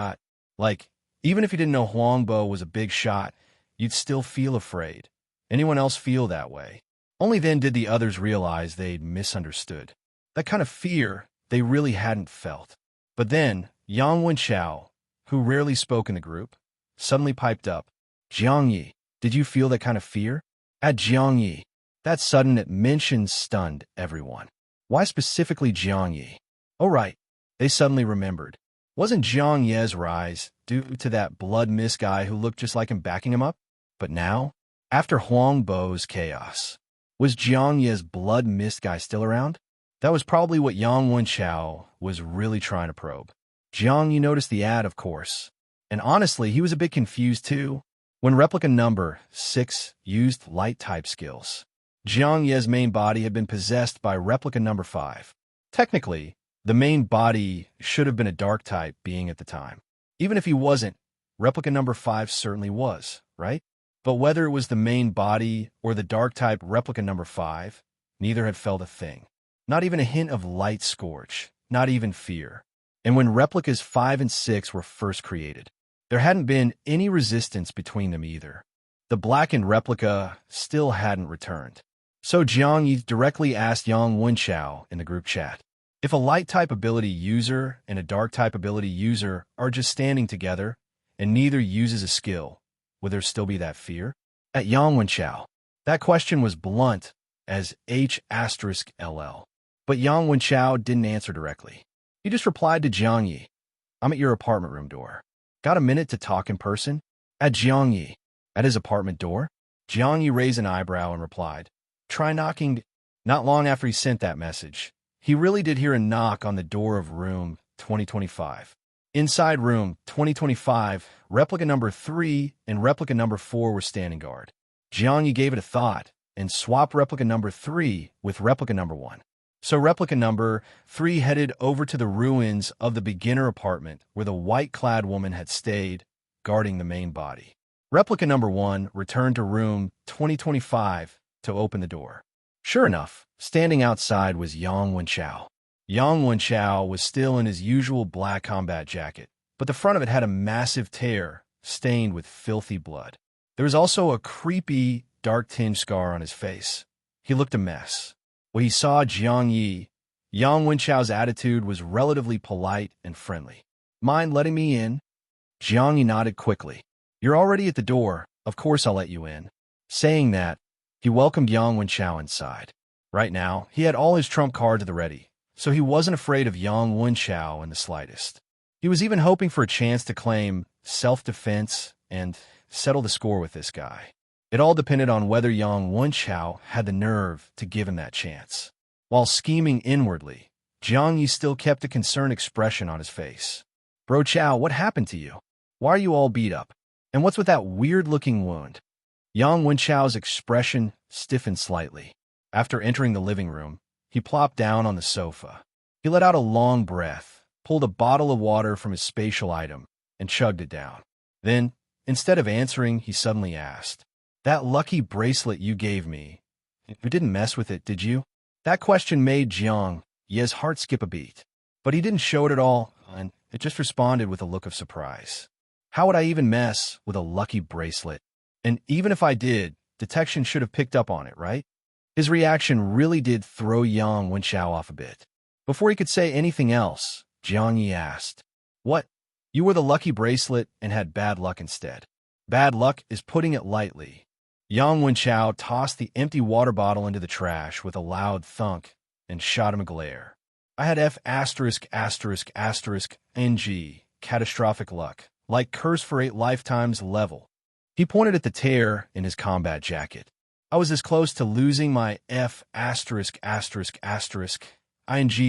Like, even if you didn't know Huang Bo was a big shot, you'd still feel afraid. Anyone else feel that way? Only then did the others realize they'd misunderstood. That kind of fear they really hadn't felt. But then, Yang Wenxiao, who rarely spoke in the group, suddenly piped up. Jiang Ye, did you feel that kind of fear? At Jiang Ye, that sudden mention stunned everyone. Why specifically Jiang Ye? Oh right, they suddenly remembered. Wasn't Jiang Ye's rise due to that blood mist guy who looked just like him backing him up? But now, after Huang Bo's chaos, was Jiang Ye's blood mist guy still around? That was probably what Yang Wenxiao was really trying to probe. Jiang Ye noticed the ad, of course. And honestly, he was a bit confused too. When replica number 6 used light-type skills, Jiang Ye's main body had been possessed by replica number 5. Technically, the main body should have been a dark-type being at the time. Even if he wasn't, replica number 5 certainly was, right? But whether it was the main body or the dark-type replica number 5, neither had felt a thing. Not even a hint of light scorch, not even fear. And when replicas 5 and 6 were first created, there hadn't been any resistance between them either. The blackened replica still hadn't returned. So Jiang Ye directly asked Yang Wenxiao in the group chat, if a light-type ability user and a dark-type ability user are just standing together and neither uses a skill, would there still be that fear? At Yang Wenxiao, that question was blunt as H*LL. But Yang Wenxiao didn't answer directly. He just replied to Jiang Ye, I'm at your apartment room door. Got a minute to talk in person? At Jiang Ye, at his apartment door? Jiang Ye raised an eyebrow and replied, try knocking. Not long after he sent that message, he really did hear a knock on the door of room 2025. Inside room 2025, replica number 3 and replica number 4 were standing guard. Jiang Ye gave it a thought and swapped replica number 3 with replica number 1. So replica number 3 headed over to the ruins of the beginner apartment where the white-clad woman had stayed, guarding the main body. Replica number 1 returned to room 2025 to open the door. Sure enough, standing outside was Yang Wenxiao. Yang Wenxiao was still in his usual black combat jacket, but the front of it had a massive tear stained with filthy blood. There was also a creepy, dark-tinged scar on his face. He looked a mess. When he saw Jiang Ye, Yang Wenxiao's attitude was relatively polite and friendly. Mind letting me in? Jiang Ye nodded quickly. You're already at the door. Of course I'll let you in. Saying that, he welcomed Yang Wenxiao inside. Right now, he had all his trump cards at the ready, so he wasn't afraid of Yang Wenxiao in the slightest. He was even hoping for a chance to claim self-defense and settle the score with this guy. It all depended on whether Yang Wenchao had the nerve to give him that chance. While scheming inwardly, Jiang Ye still kept a concerned expression on his face. "Bro Chow, what happened to you? Why are you all beat up? And what's with that weird-looking wound?" Yang Wenchao's expression stiffened slightly. After entering the living room, he plopped down on the sofa. He let out a long breath, pulled a bottle of water from his spatial item, and chugged it down. Then, instead of answering, he suddenly asked, "That lucky bracelet you gave me, you didn't mess with it, did you?" That question made Jiang Ye's heart skip a beat. But he didn't show it at all, and it just responded with a look of surprise. "How would I even mess with a lucky bracelet? And even if I did, detection should have picked up on it, right?" His reaction really did throw Yang Wenchao off a bit. Before he could say anything else, Jiang Ye asked, "What? You wore the lucky bracelet and had bad luck instead?" "Bad luck is putting it lightly." Yang Wenchao tossed the empty water bottle into the trash with a loud thunk and shot him a glare. "I had F***NG, catastrophic luck, like curse for 8 lifetimes level." He pointed at the tear in his combat jacket. "I was as close to losing my F***ing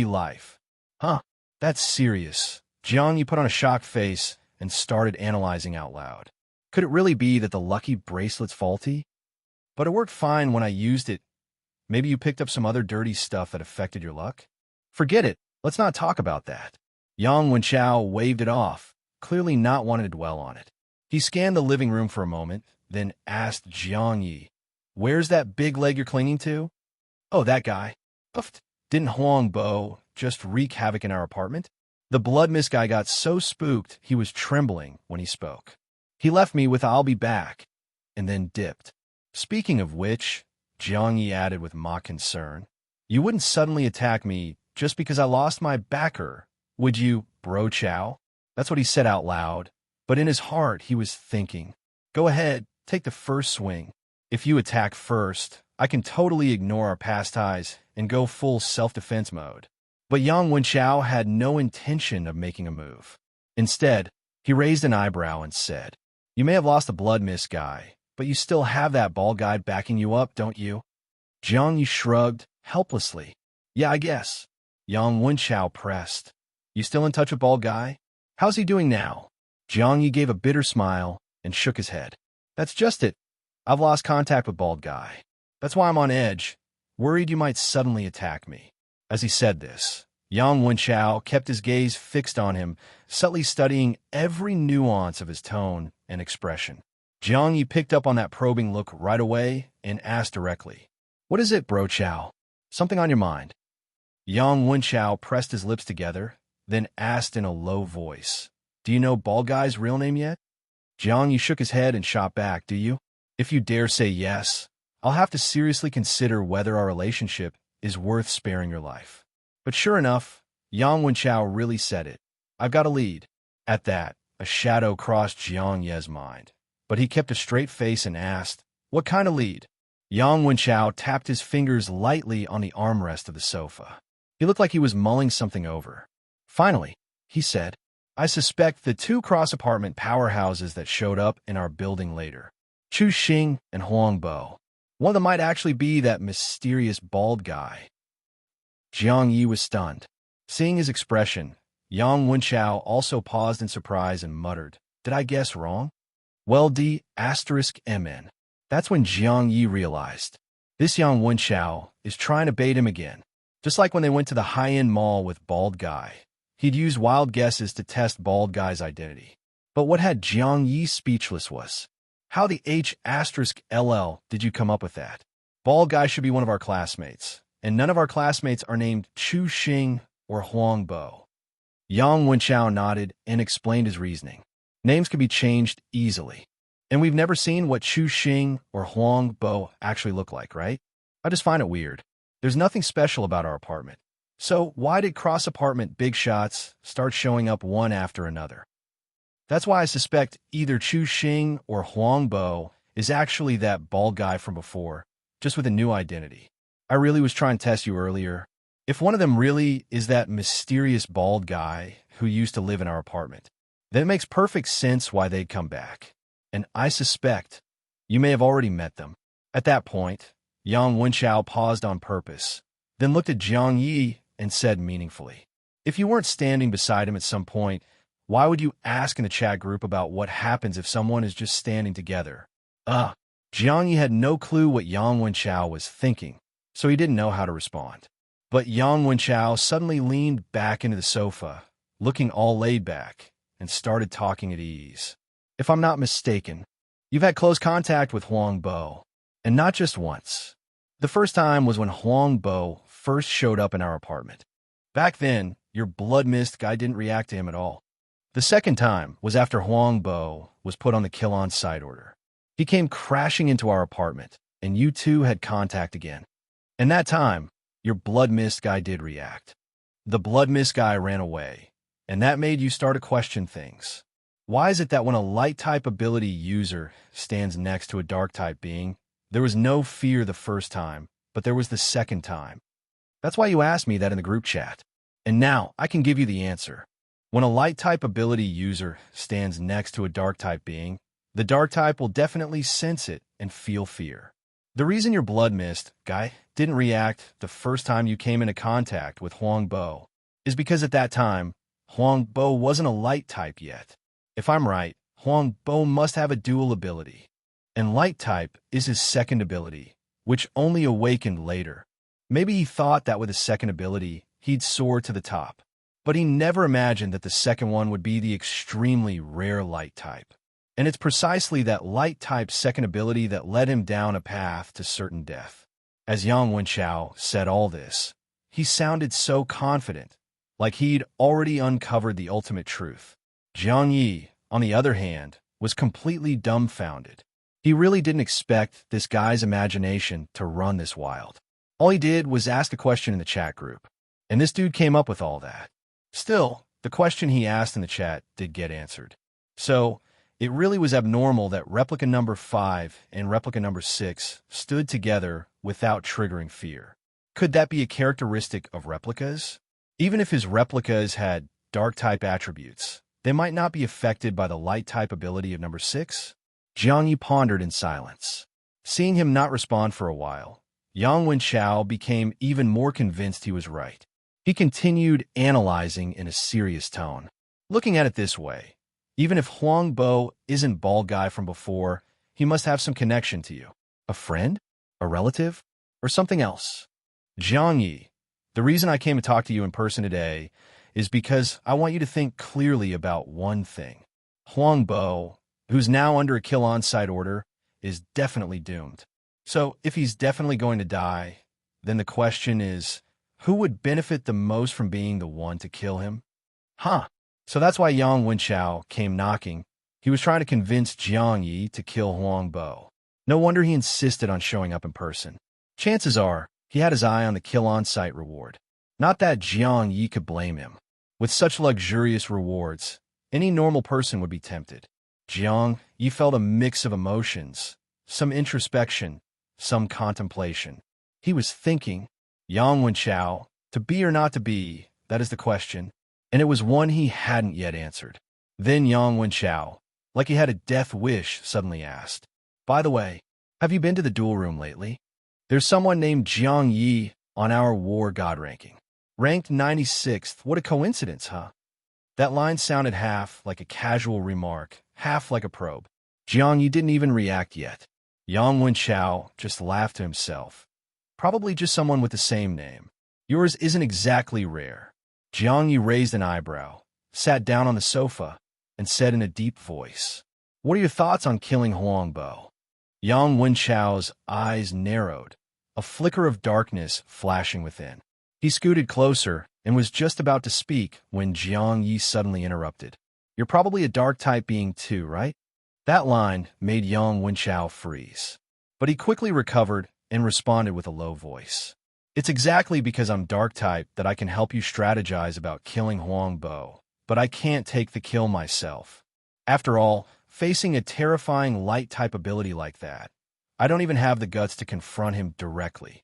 life." "Huh, that's serious." Jiang Ye put on a shocked face and started analyzing out loud. Could it really be that the lucky bracelet's faulty? "But it worked fine when I used it. Maybe you picked up some other dirty stuff that affected your luck?" "Forget it. Let's not talk about that." Yang Wenchao waved it off, clearly not wanting to dwell on it. He scanned the living room for a moment, then asked Jiang Ye, "Where's that big leg you're clinging to?" "Oh, that guy. Oofed. Didn't Huang Bo just wreak havoc in our apartment?" The blood mist guy got so spooked he was trembling when he spoke. "He left me with 'I'll be back,' and then dipped." "Speaking of which," Jiang Ye added with mock concern, "you wouldn't suddenly attack me just because I lost my backer, would you, Bro Chow?" That's what he said out loud, but in his heart he was thinking, "Go ahead, take the first swing. If you attack first, I can totally ignore our past ties and go full self-defense mode." But Yang Wenchao had no intention of making a move. Instead, he raised an eyebrow and said, "You may have lost the blood mist guy, but you still have that bald guy backing you up, don't you?" Jiang Ye shrugged helplessly. "Yeah, I guess." Yang Wenchao pressed, "You still in touch with bald guy? How's he doing now?" Jiang Ye gave a bitter smile and shook his head. "That's just it. I've lost contact with bald guy. That's why I'm on edge, worried you might suddenly attack me." As he said this, Yang Wenchao kept his gaze fixed on him, subtly studying every nuance of his tone and expression. Jiang Ye picked up on that probing look right away and asked directly, "What is it, Bro Chow? Something on your mind?" Yang Wenchao pressed his lips together, then asked in a low voice, "Do you know bald guy's real name yet?" Jiang Ye shook his head and shot back, "Do you? If you dare say yes, I'll have to seriously consider whether our relationship is worth sparing your life." But sure enough, Yang Wenchao really said it. "I've got a lead." At that, a shadow crossed Jiang Ye's mind. But he kept a straight face and asked, "What kind of lead?" Yang Wenchao tapped his fingers lightly on the armrest of the sofa. He looked like he was mulling something over. Finally, he said, "I suspect the 2 cross-apartment powerhouses that showed up in our building later. Chu Xing and Huang Bo. One of them might actually be that mysterious bald guy." Jiang Ye was stunned. Seeing his expression, Yang Wenchao also paused in surprise and muttered, "Did I guess wrong?" "Well, D***MN. That's when Jiang Ye realized. This Yang Wenchao is trying to bait him again. Just like when they went to the high-end mall with bald guy. He'd used wild guesses to test bald guy's identity. But what had Jiang Ye speechless was, "How the H**LL did you come up with that? Bald guy should be one of our classmates, and none of our classmates are named Chu Xing or Huang Bo." Yang Wenchao nodded and explained his reasoning. "Names can be changed easily. And we've never seen what Chu Xing or Huang Bo actually look like, right? I just find it weird. There's nothing special about our apartment. So why did cross-apartment big shots start showing up one after another? That's why I suspect either Chu Xing or Huang Bo is actually that bald guy from before, just with a new identity. I really was trying to test you earlier. If one of them really is that mysterious bald guy who used to live in our apartment, then it makes perfect sense why they'd come back. And I suspect you may have already met them. At that point, Yang Wenchao paused on purpose, then looked at Jiang Ye and said meaningfully, "If you weren't standing beside him at some point, why would you ask in the chat group about what happens if someone is just standing together?" Jiang Ye had no clue what Yang Wenchao was thinking, so he didn't know how to respond. But Yang Wenchao suddenly leaned back into the sofa, looking all laid back, and started talking at ease. "If I'm not mistaken, you've had close contact with Huang Bo, and not just once. The first time was when Huang Bo first showed up in our apartment. Back then, your blood mist guy didn't react to him at all. The second time was after Huang Bo was put on the kill-on-sight order. He came crashing into our apartment, and you two had contact again. And that time, your blood mist guy did react. The blood mist guy ran away, and that made you start to question things. Why is it that when a light-type ability user stands next to a dark-type being, there was no fear the first time, but there was the second time? That's why you asked me that in the group chat. And now, I can give you the answer. When a light-type ability user stands next to a dark-type being, the dark-type will definitely sense it and feel fear. The reason your blood mist guy didn't react the first time you came into contact with Huang Bo is because at that time, Huang Bo wasn't a light-type yet. If I'm right, Huang Bo must have a dual ability. And light-type is his second ability, which only awakened later. Maybe he thought that with his second ability, he'd soar to the top. But he never imagined that the second one would be the extremely rare light type. And it's precisely that light type second ability that led him down a path to certain death. As Yang Wenchao said all this, he sounded so confident, like he'd already uncovered the ultimate truth. Jiang Ye, on the other hand, was completely dumbfounded. He really didn't expect this guy's imagination to run this wild. All he did was ask a question in the chat group, and this dude came up with all that. Still, the question he asked in the chat did get answered. So, it really was abnormal that replica number 5 and replica number 6 stood together without triggering fear. Could that be a characteristic of replicas? Even if his replicas had dark-type attributes, they might not be affected by the light-type ability of number 6? Jiang Ye pondered in silence. Seeing him not respond for a while, Yang Wenchao became even more convinced he was right. He continued analyzing in a serious tone. Looking at it this way, even if Huang Bo isn't bald guy from before, he must have some connection to you. A friend? A relative? Or something else? Jiang Ye, the reason I came to talk to you in person today is because I want you to think clearly about one thing. Huang Bo, who's now under a kill-on-sight order, is definitely doomed. So if he's definitely going to die, then the question is, who would benefit the most from being the one to kill him? So that's why Yang Wenchao came knocking. He was trying to convince Jiang Ye to kill Huang Bo. No wonder he insisted on showing up in person. Chances are, he had his eye on the kill-on-sight reward. Not that Jiang Ye could blame him. With such luxurious rewards, any normal person would be tempted. Jiang Ye felt a mix of emotions, some introspection, some contemplation. He was thinking, Yang Wenchao, to be or not to be, that is the question, and it was one he hadn't yet answered. Then Yang Wenchao, like he had a death wish, suddenly asked, "By the way, have you been to the duel room lately? There's someone named Jiang Ye on our war god ranking. Ranked 96th, what a coincidence, huh?" That line sounded half like a casual remark, half like a probe. Jiang Ye didn't even react yet. Yang Wenchao just laughed to himself. Probably just someone with the same name. Yours isn't exactly rare. Jiang Ye raised an eyebrow, sat down on the sofa, and said in a deep voice, "What are your thoughts on killing Huang Bo?" Yang Wenchao's eyes narrowed, a flicker of darkness flashing within. He scooted closer and was just about to speak when Jiang Ye suddenly interrupted. "You're probably a dark-type being too, right?" That line made Yang Wenchao freeze. But he quickly recovered and responded with a low voice. "It's exactly because I'm dark-type that I can help you strategize about killing Huang Bo, but I can't take the kill myself. After all, facing a terrifying light-type ability like that, I don't even have the guts to confront him directly.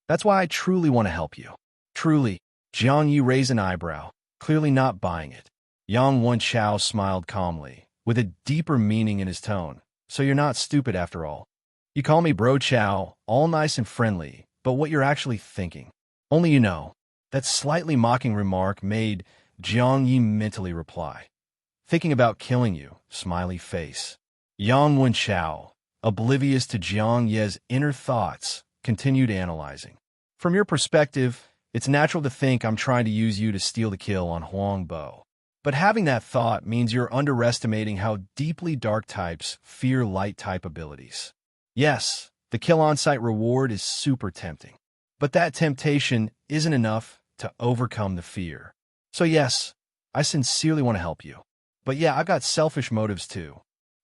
That's why I truly want to help you. Truly, Jiang Ye raised an eyebrow, clearly not buying it. Yang Wenchao smiled calmly, with a deeper meaning in his tone. So you're not stupid after all. You call me Bro Chow, all nice and friendly, but what you're actually thinking. Only you know. That slightly mocking remark made Jiang Ye mentally reply. Thinking about killing you, smiley face. Yang Wenchao, oblivious to Jiang Ye's inner thoughts, continued analyzing. From your perspective, it's natural to think I'm trying to use you to steal the kill on Huang Bo. But having that thought means you're underestimating how deeply dark types fear light type abilities. Yes, the kill on-site reward is super tempting. But that temptation isn't enough to overcome the fear. So yes, I sincerely want to help you. But yeah, I've got selfish motives too.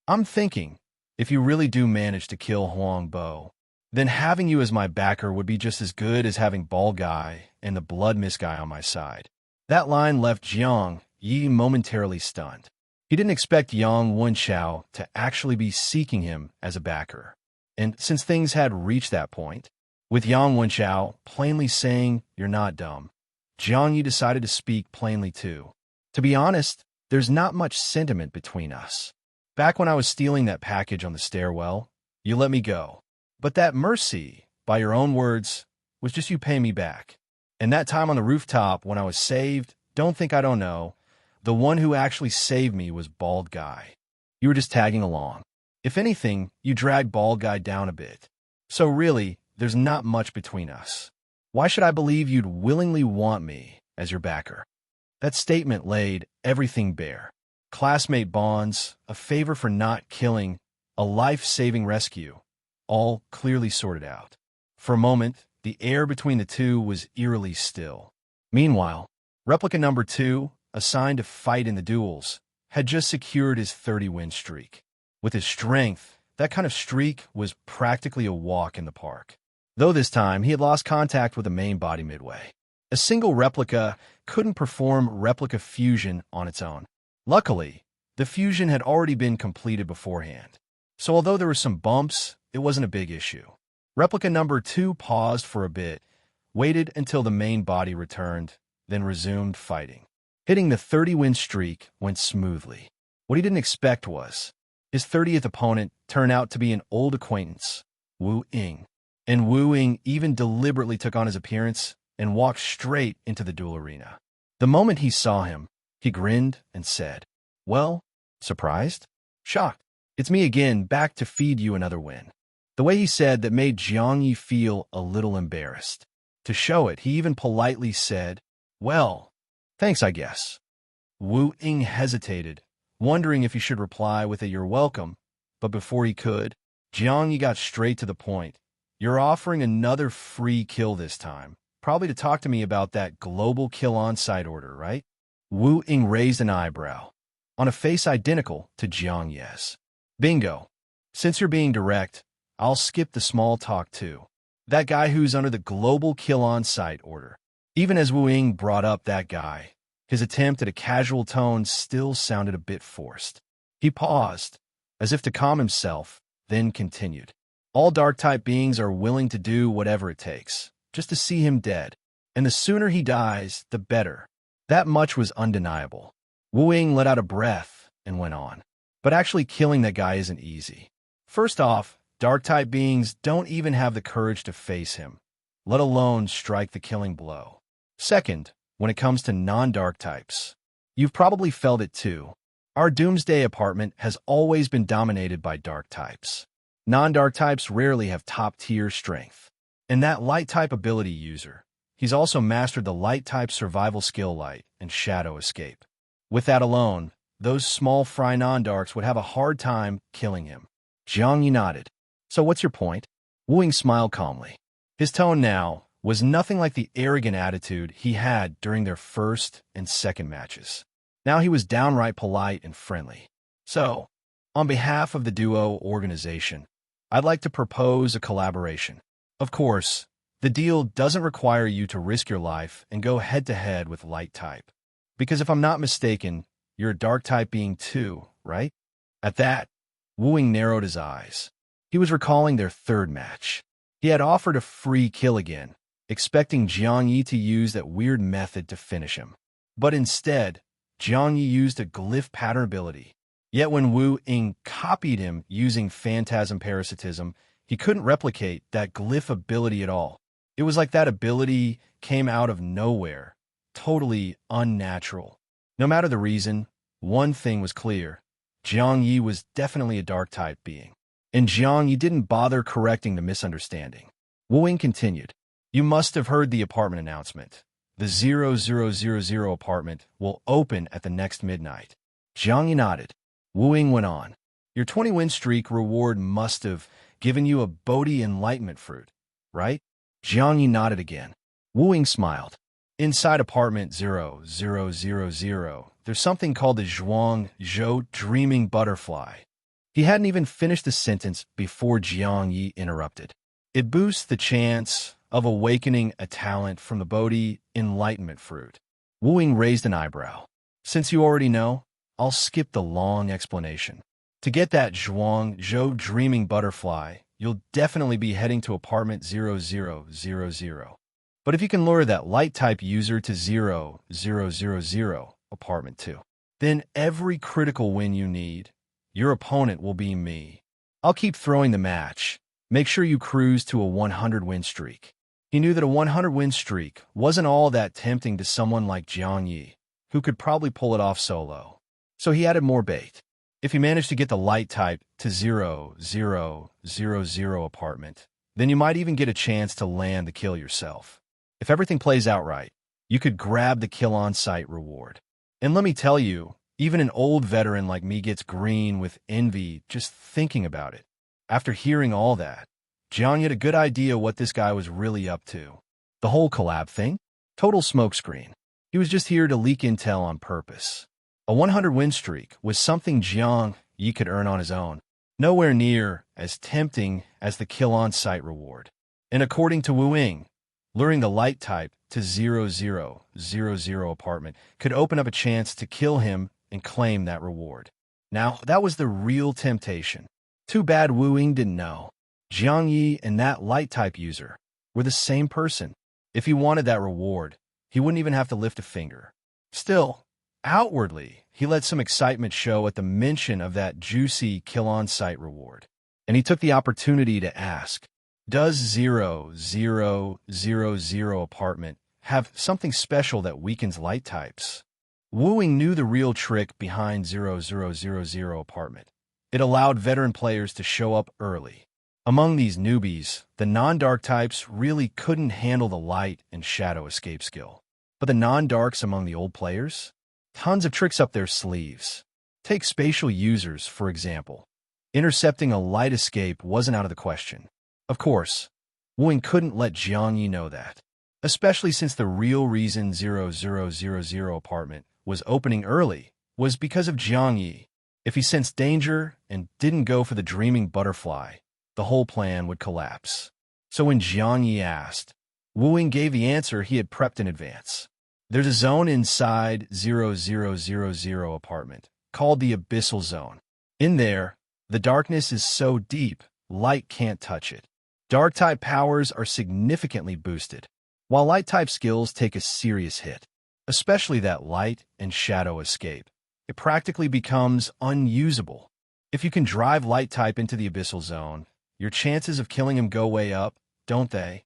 I'm thinking, if you really do manage to kill Huang Bo, then having you as my backer would be just as good as having Bald Guy and the Blood Mist guy on my side. That line left Jiang Ye momentarily stunned. He didn't expect Yang Wenchao to actually be seeking him as a backer. And since things had reached that point, with Yang Wenchao plainly saying, "You're not dumb," Jiang Ye decided to speak plainly too. To be honest, there's not much sentiment between us. Back when I was stealing that package on the stairwell, you let me go. But that mercy, by your own words, was just you paying me back. And that time on the rooftop when I was saved, don't think I don't know, the one who actually saved me was Bald Guy. You were just tagging along. If anything, you dragged Bald Guy down a bit. So really, there's not much between us. Why should I believe you'd willingly want me as your backer? That statement laid everything bare. Classmate bonds, a favor for not killing, a life-saving rescue, all clearly sorted out. For a moment, the air between the two was eerily still. Meanwhile, replica number 2, assigned to fight in the duels, had just secured his 30-win streak. With his strength, that kind of streak was practically a walk in the park. Though this time, he had lost contact with the main body midway. A single replica couldn't perform replica fusion on its own. Luckily, the fusion had already been completed beforehand. So although there were some bumps, it wasn't a big issue. Replica number 2 paused for a bit, waited until the main body returned, then resumed fighting. Hitting the 30-win streak went smoothly. What he didn't expect was his 30th opponent turned out to be an old acquaintance, Wu Ying. And Wu Ying even deliberately took on his appearance and walked straight into the duel arena. The moment he saw him, he grinned and said, "Well, surprised? Shocked. It's me again, back to feed you another win." The way he said that made Jiang Ye feel a little embarrassed. To show it, he even politely said, "Well, thanks, I guess." Wu Ying hesitated, wondering if he should reply with a "You're welcome," but before he could, Jiang Ye got straight to the point. "You're offering another free kill this time, probably to talk to me about that global kill on-site order, right?" Wu Ying raised an eyebrow, on a face identical to Jiang Ye's. "Bingo. Since you're being direct, I'll skip the small talk too. That guy who's under the global kill on-site order." Even as Wu Ying brought up that guy, his attempt at a casual tone still sounded a bit forced. He paused, as if to calm himself, then continued. "All dark-type beings are willing to do whatever it takes, just to see him dead. And the sooner he dies, the better." That much was undeniable. Wu Ying let out a breath and went on. "But actually killing that guy isn't easy. First off, dark-type beings don't even have the courage to face him, let alone strike the killing blow. Second, when it comes to non-dark types, you've probably felt it too. Our Doomsday Apartment has always been dominated by dark types. Non-dark types rarely have top-tier strength. And that light-type ability user, he's also mastered the light-type survival skill Light and Shadow Escape. With that alone, those small fry non-darks would have a hard time killing him." Jiang Ye nodded. "So what's your point?" Wu Ying smiled calmly. His tone now was nothing like the arrogant attitude he had during their first and second matches. Now he was downright polite and friendly. "So, on behalf of the Duo organization, I'd like to propose a collaboration. Of course, the deal doesn't require you to risk your life and go head-to-head with light type. Because if I'm not mistaken, you're a dark type being too, right?" At that, Wu Ying narrowed his eyes. He was recalling their third match. He had offered a free kill again, expecting Jiang Ye to use that weird method to finish him. But instead, Jiang Ye used a glyph pattern ability. Yet when Wu Ying copied him using phantasm parasitism, he couldn't replicate that glyph ability at all. It was like that ability came out of nowhere, totally unnatural. No matter the reason, one thing was clear. Jiang Ye was definitely a dark-type being. And Jiang Ye didn't bother correcting the misunderstanding. Wu Ying continued. You must have heard the apartment announcement. The 0000 apartment will open at the next midnight. Jiang Ye nodded. Wu Ying went on. Your 20-win streak reward must have given you a Bodhi enlightenment fruit, right? Jiang Ye nodded again. Wu Ying smiled. Inside apartment 0000, there's something called the Zhuang Zhou dreaming butterfly. He hadn't even finished the sentence before Jiang Ye interrupted. It boosts the chance of awakening a talent from the Bodhi enlightenment fruit. Wu Ying raised an eyebrow. Since you already know, I'll skip the long explanation. To get that Zhuang Zhou dreaming butterfly, you'll definitely be heading to apartment 0000. But if you can lure that light-type user to 0000 apartment 2, then every critical win you need, your opponent will be me. I'll keep throwing the match. Make sure you cruise to a 100-win streak. He knew that a 100-win streak wasn't all that tempting to someone like Jiang Ye, who could probably pull it off solo. So he added more bait. If you manage to get the light type to 0000 apartment, then you might even get a chance to land the kill yourself. If everything plays out right, you could grab the kill on-site reward. And let me tell you, even an old veteran like me gets green with envy just thinking about it. After hearing all that, Jiang had a good idea what this guy was really up to. The whole collab thing? Total smokescreen. He was just here to leak intel on purpose. A 100-win streak was something Jiang Ye could earn on his own, nowhere near as tempting as the kill on-site reward. And according to Wu Ying, luring the light type to 0000 apartment could open up a chance to kill him and claim that reward. Now, that was the real temptation. Too bad Wu Ying didn't know. Jiang Ye and that light-type user were the same person. If he wanted that reward, he wouldn't even have to lift a finger. Still, outwardly, he let some excitement show at the mention of that juicy kill-on-site reward. And he took the opportunity to ask, does 0000 apartment have something special that weakens light types? Wu Ying knew the real trick behind 0000 apartment. It allowed veteran players to show up early. Among these newbies, the non-dark types really couldn't handle the light and shadow escape skill. But the non-darks among the old players? Tons of tricks up their sleeves. Take spatial users, for example. Intercepting a light escape wasn't out of the question. Of course, Wu Ying couldn't let Jiang Ye know that, especially since the real reason 0000 apartment was opening early was because of Jiang Ye. If he sensed danger and didn't go for the dreaming butterfly, the whole plan would collapse. So when Jiang Ye asked, Wu Ying gave the answer he had prepped in advance. There's a zone inside 0000 apartment called the Abyssal Zone. In there, the darkness is so deep, light can't touch it. Dark-type powers are significantly boosted, while light-type skills take a serious hit, especially that light and shadow escape. It practically becomes unusable. If you can drive light-type into the Abyssal Zone, your chances of killing him go way up, don't they?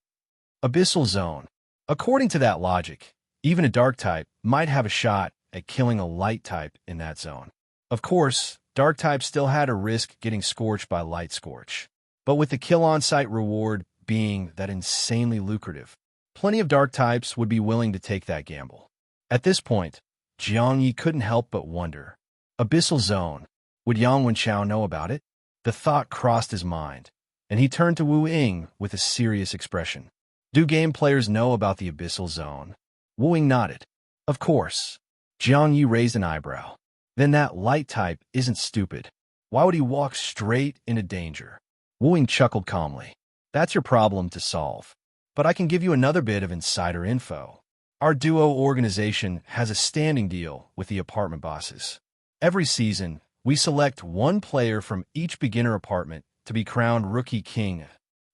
Abyssal Zone. According to that logic, even a dark-type might have a shot at killing a light-type in that zone. Of course, dark-type still had to risk getting scorched by light scorch. But with the kill-on-site reward being that insanely lucrative, plenty of dark types would be willing to take that gamble. At this point, Jiang Ye couldn't help but wonder. Abyssal Zone. Would Yang Wenchao know about it? The thought crossed his mind, and he turned to Wu Ying with a serious expression. Do game players know about the Abyssal Zone? Wu Ying nodded. Of course. Jiang Ye raised an eyebrow. Then that light type isn't stupid. Why would he walk straight into danger? Wu Ying chuckled calmly. That's your problem to solve. But I can give you another bit of insider info. Our duo organization has a standing deal with the apartment bosses. Every season, we select one player from each beginner apartment to be crowned Rookie King.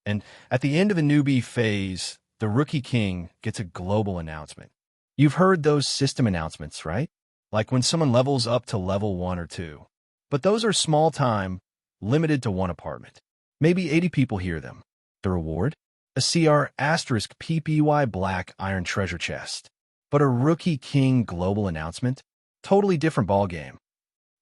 And at the end of the newbie phase, the Rookie King gets a global announcement. You've heard those system announcements, right? Like when someone levels up to level 1 or 2. But those are small time, limited to one apartment. Maybe 80 people hear them. The reward? A CR asterisk PPY black iron treasure chest. But a Rookie King global announcement? Totally different ballgame.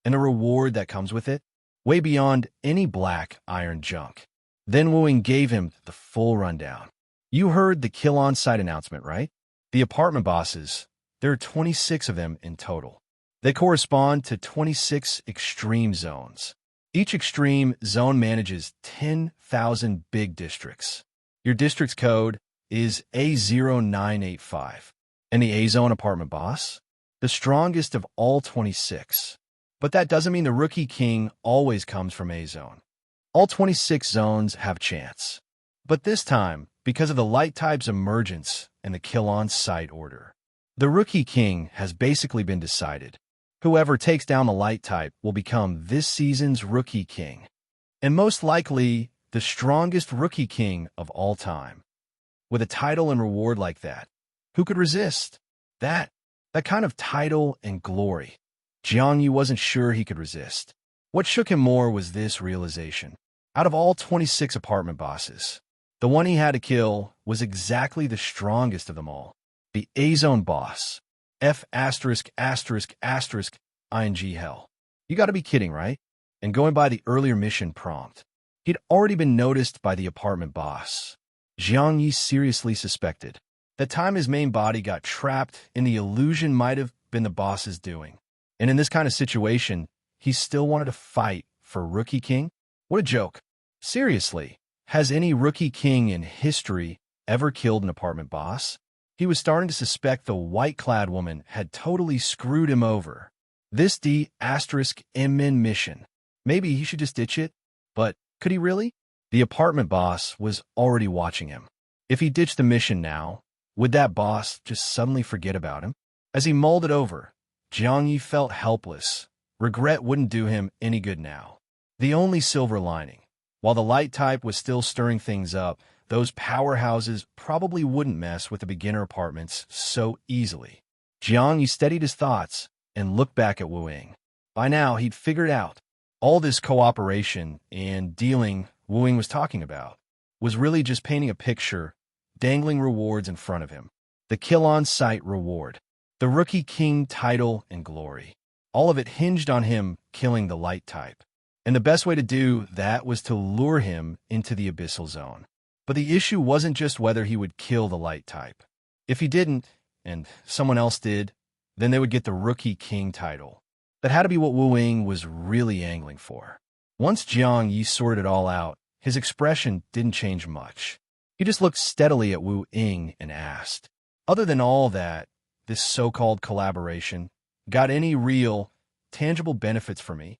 And a reward that comes with it? Way beyond any black iron junk. Then Wooing gave him the full rundown. You heard the kill on-site announcement, right? The apartment bosses, there are 26 of them in total. They correspond to 26 extreme zones. Each extreme zone manages 10,000 big districts. Your district's code is A0985. And the A-Zone apartment boss? The strongest of all 26. But that doesn't mean the Rookie King always comes from A-Zone. All 26 zones have chance. But this time, because of the light type's emergence and the kill-on-site order, the Rookie King has basically been decided. Whoever takes down the light type will become this season's Rookie King. And most likely, the strongest Rookie King of all time. With a title and reward like that, who could resist? That kind of title and glory. Jiang Ye wasn't sure he could resist. What shook him more was this realization. Out of all 26 apartment bosses, the one he had to kill was exactly the strongest of them all. The A-Zone boss. F asterisk asterisk asterisk ING hell. You gotta be kidding, right? And going by the earlier mission prompt, he'd already been noticed by the apartment boss. Jiang Ye seriously suspected that time his main body got trapped in the illusion might have been the boss's doing. And in this kind of situation, he still wanted to fight for Rookie King? What a joke. Seriously, has any Rookie King in history ever killed an apartment boss? He was starting to suspect the white-clad woman had totally screwed him over. This D asterisk MN mission. Maybe he should just ditch it? But could he really? The apartment boss was already watching him. If he ditched the mission now, would that boss just suddenly forget about him? As he mulled it over, Jiang Ye felt helpless. Regret wouldn't do him any good now. The only silver lining, while the light type was still stirring things up, those powerhouses probably wouldn't mess with the beginner apartments so easily. Jiang Ye steadied his thoughts and looked back at Wooing. By now, he'd figured out all this cooperation and dealing Wooing was talking about was really just painting a picture, dangling rewards in front of him. The kill-on-site reward, the Rookie King title and glory. All of it hinged on him killing the light type. And the best way to do that was to lure him into the abyssal zone. But the issue wasn't just whether he would kill the light type. If he didn't, and someone else did, then they would get the Rookie King title. That had to be what Wooing was really angling for. Once Jiang Ye sorted it all out, his expression didn't change much. He just looked steadily at Wu Ying and asked, other than all that, this so-called collaboration, got any real, tangible benefits for me?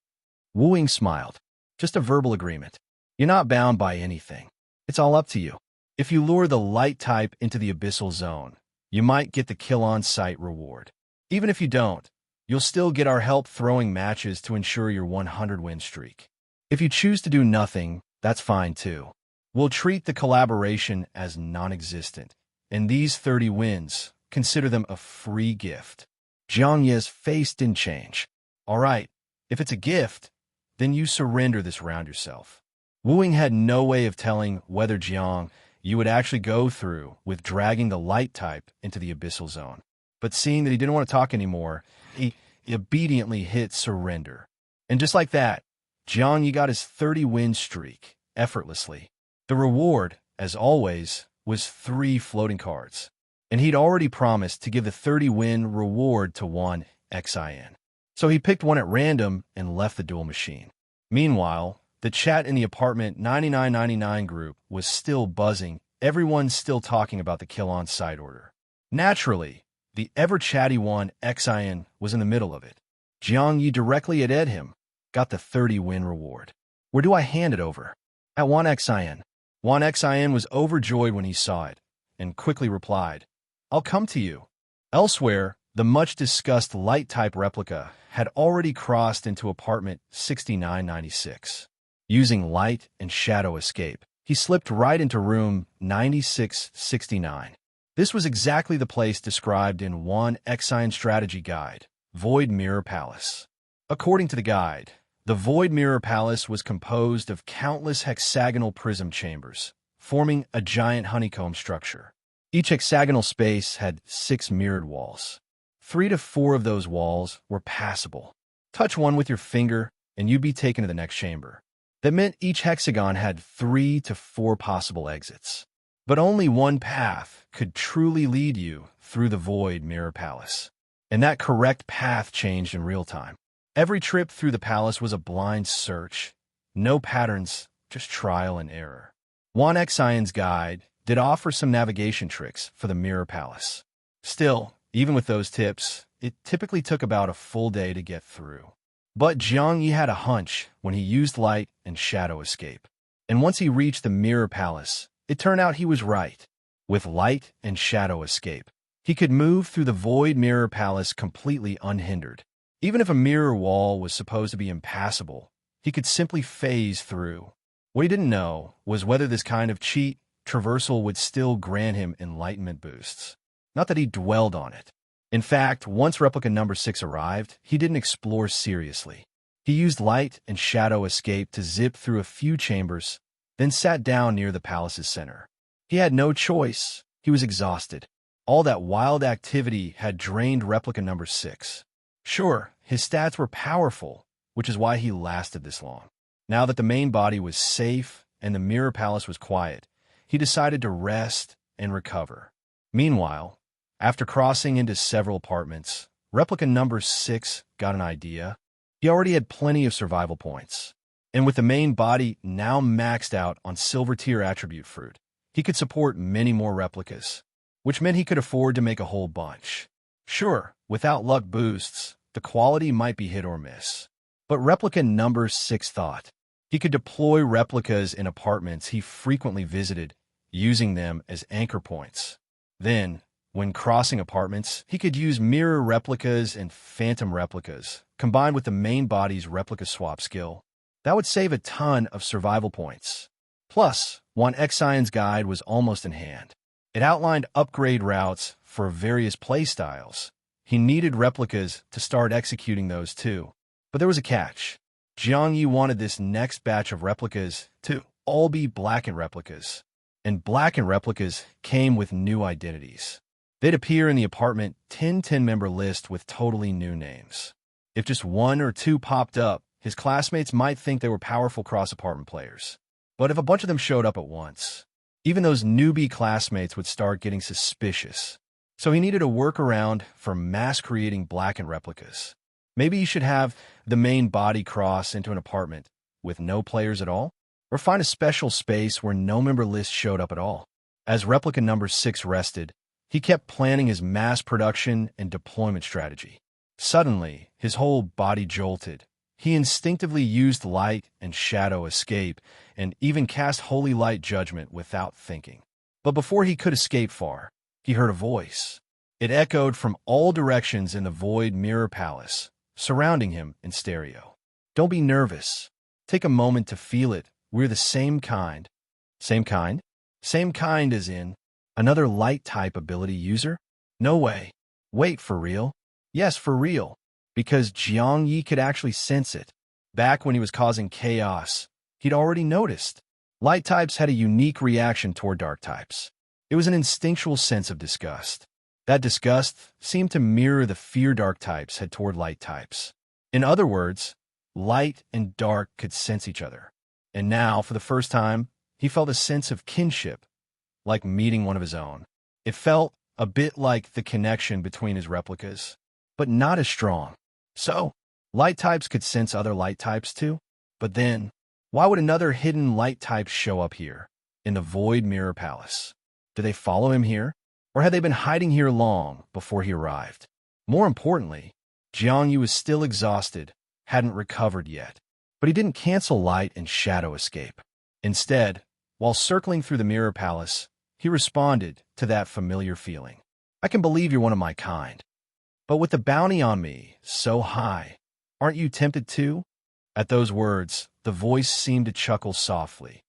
Wu Ying smiled. Just a verbal agreement. You're not bound by anything. It's all up to you. If you lure the light type into the abyssal zone, you might get the kill-on-site reward. Even if you don't, you'll still get our help throwing matches to ensure your 100-win streak. If you choose to do nothing, that's fine too. We'll treat the collaboration as non-existent, and these 30 wins, consider them a free gift. Jiang Ye's face didn't change. All right, if it's a gift, then you surrender this round yourself. Wooing had no way of telling whether Jiang Ye would actually go through with dragging the light type into the abyssal zone. But seeing that he didn't want to talk anymore, he obediently hit surrender. And just like that, Jiang Ye got his 30-win streak effortlessly. The reward, as always, was 3 floating cards. And he'd already promised to give the 30-win reward to one XIN. So he picked one at random and left the duel machine. Meanwhile, the chat in the apartment 9999 group was still buzzing, everyone still talking about the kill-on-site order. Naturally, the ever-chatty one XIN was in the middle of it. Jiang Ye directly at him, got the 30-win reward. Where do I hand it over? At one XIN. One XIN was overjoyed when he saw it, and quickly replied, I'll come to you. Elsewhere, the much-discussed light-type replica had already crossed into apartment 6996. Using light and shadow escape, He slipped right into room 9669. This was exactly the place described in one Exine strategy guide, Void Mirror Palace. According to the guide, the Void Mirror Palace was composed of countless hexagonal prism chambers, forming a giant honeycomb structure. Each hexagonal space had 6 mirrored walls. 3 to 4 of those walls were passable. Touch one with your finger, and you'd be taken to the next chamber. That meant each hexagon had 3 to 4 possible exits. But only one path could truly lead you through the Void Mirror Palace. And that correct path changed in real time. Every trip through the palace was a blind search. No patterns, just trial and error. Juan Xian's guide did offer some navigation tricks for the Mirror Palace. Still, even with those tips, it typically took about a full day to get through. But Jiang Ye had a hunch when he used light and shadow escape. And once he reached the Mirror Palace, it turned out he was right. With light and shadow escape, he could move through the Void Mirror Palace completely unhindered. Even if a mirror wall was supposed to be impassable, he could simply phase through. What he didn't know was whether this kind of cheat traversal would still grant him enlightenment boosts. Not that he dwelled on it. In fact, once replica number 6 arrived, he didn't explore seriously. He used light and shadow escape to zip through a few chambers, then sat down near the palace's center. He had no choice. He was exhausted. All that wild activity had drained replica number 6. Sure, his stats were powerful, which is why he lasted this long. Now that the main body was safe and the Mirror Palace was quiet, he decided to rest and recover. Meanwhile, after crossing into several apartments, replica number 6 got an idea. He already had plenty of survival points. And with the main body now maxed out on silver tier attribute fruit, he could support many more replicas, which meant he could afford to make a whole bunch. Sure, without luck boosts, the quality might be hit or miss. But replica number 6 thought he could deploy replicas in apartments he frequently visited, using them as anchor points. Then, when crossing apartments, he could use mirror replicas and phantom replicas, combined with the main body's replica swap skill. That would save a ton of survival points. Plus, Juan Xian's guide was almost in hand. It outlined upgrade routes for various playstyles. He needed replicas to start executing those too. But there was a catch. Jiang Ye wanted this next batch of replicas to all be blackened replicas. And blackened replicas came with new identities. They'd appear in the apartment 10 member list with totally new names. If just 1 or 2 popped up, his classmates might think they were powerful cross-apartment players. But if a bunch of them showed up at once, even those newbie classmates would start getting suspicious. So he needed a workaround for mass-creating blackened replicas. Maybe he should have the main body cross into an apartment with no players at all, or find a special space where no member list showed up at all. As replica number 6 rested, he kept planning his mass production and deployment strategy. Suddenly, his whole body jolted. He instinctively used light and shadow escape, and even cast holy light judgment without thinking. But before he could escape far, he heard a voice. It echoed from all directions in the Void Mirror Palace, surrounding him in stereo. Don't be nervous. Take a moment to feel it. We're the same kind. Same kind? Same kind as in another light type ability user? No way. Wait, for real? Yes, for real. Because Jiang Ye could actually sense it. Back when he was causing chaos, he'd already noticed. Light types had a unique reaction toward dark types. It was an instinctual sense of disgust. That disgust seemed to mirror the fear dark types had toward light types. In other words, light and dark could sense each other. And now, for the first time, he felt a sense of kinship, like meeting one of his own. It felt a bit like the connection between his replicas, but not as strong. So, light types could sense other light types too? But then, why would another hidden light type show up here, in the Void Mirror Palace? Did they follow him here? Or had they been hiding here long before he arrived? More importantly, Jiang Ye was still exhausted, hadn't recovered yet. But he didn't cancel light and shadow escape. Instead, while circling through the Mirror Palace, he responded to that familiar feeling. I can believe you're one of my kind. But with the bounty on me so high, aren't you tempted too? At those words, the voice seemed to chuckle softly.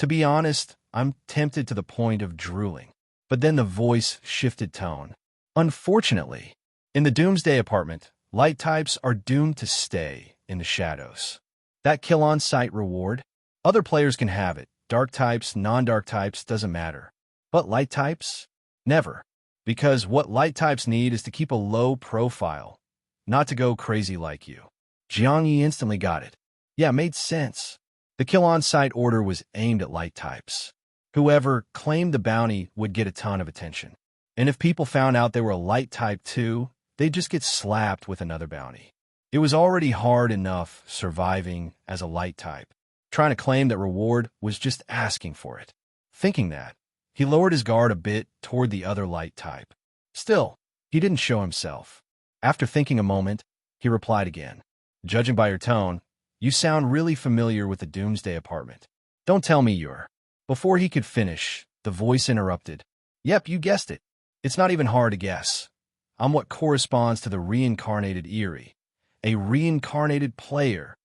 To be honest, I'm tempted to the point of drooling. But then the voice shifted tone. Unfortunately, in the Doomsday Apartment, light types are doomed to stay in the shadows. That kill on sight reward? Other players can have it. Dark types, non-dark types, doesn't matter. But light types? Never. Because what light types need is to keep a low profile, not to go crazy like you. Jiang Ye instantly got it. Yeah, made sense. The kill on sight order was aimed at light types. Whoever claimed the bounty would get a ton of attention. And if people found out they were a light type too, they'd just get slapped with another bounty. It was already hard enough surviving as a light type. Trying to claim that reward was just asking for it. Thinking that, he lowered his guard a bit toward the other light type. Still, he didn't show himself. After thinking a moment, he replied again. Judging by your tone, you sound really familiar with the Doomsday Apartment. Don't tell me you're. Before he could finish, the voice interrupted. Yep, you guessed it. It's not even hard to guess. I'm what corresponds to the reincarnated Eerie, a reincarnated player.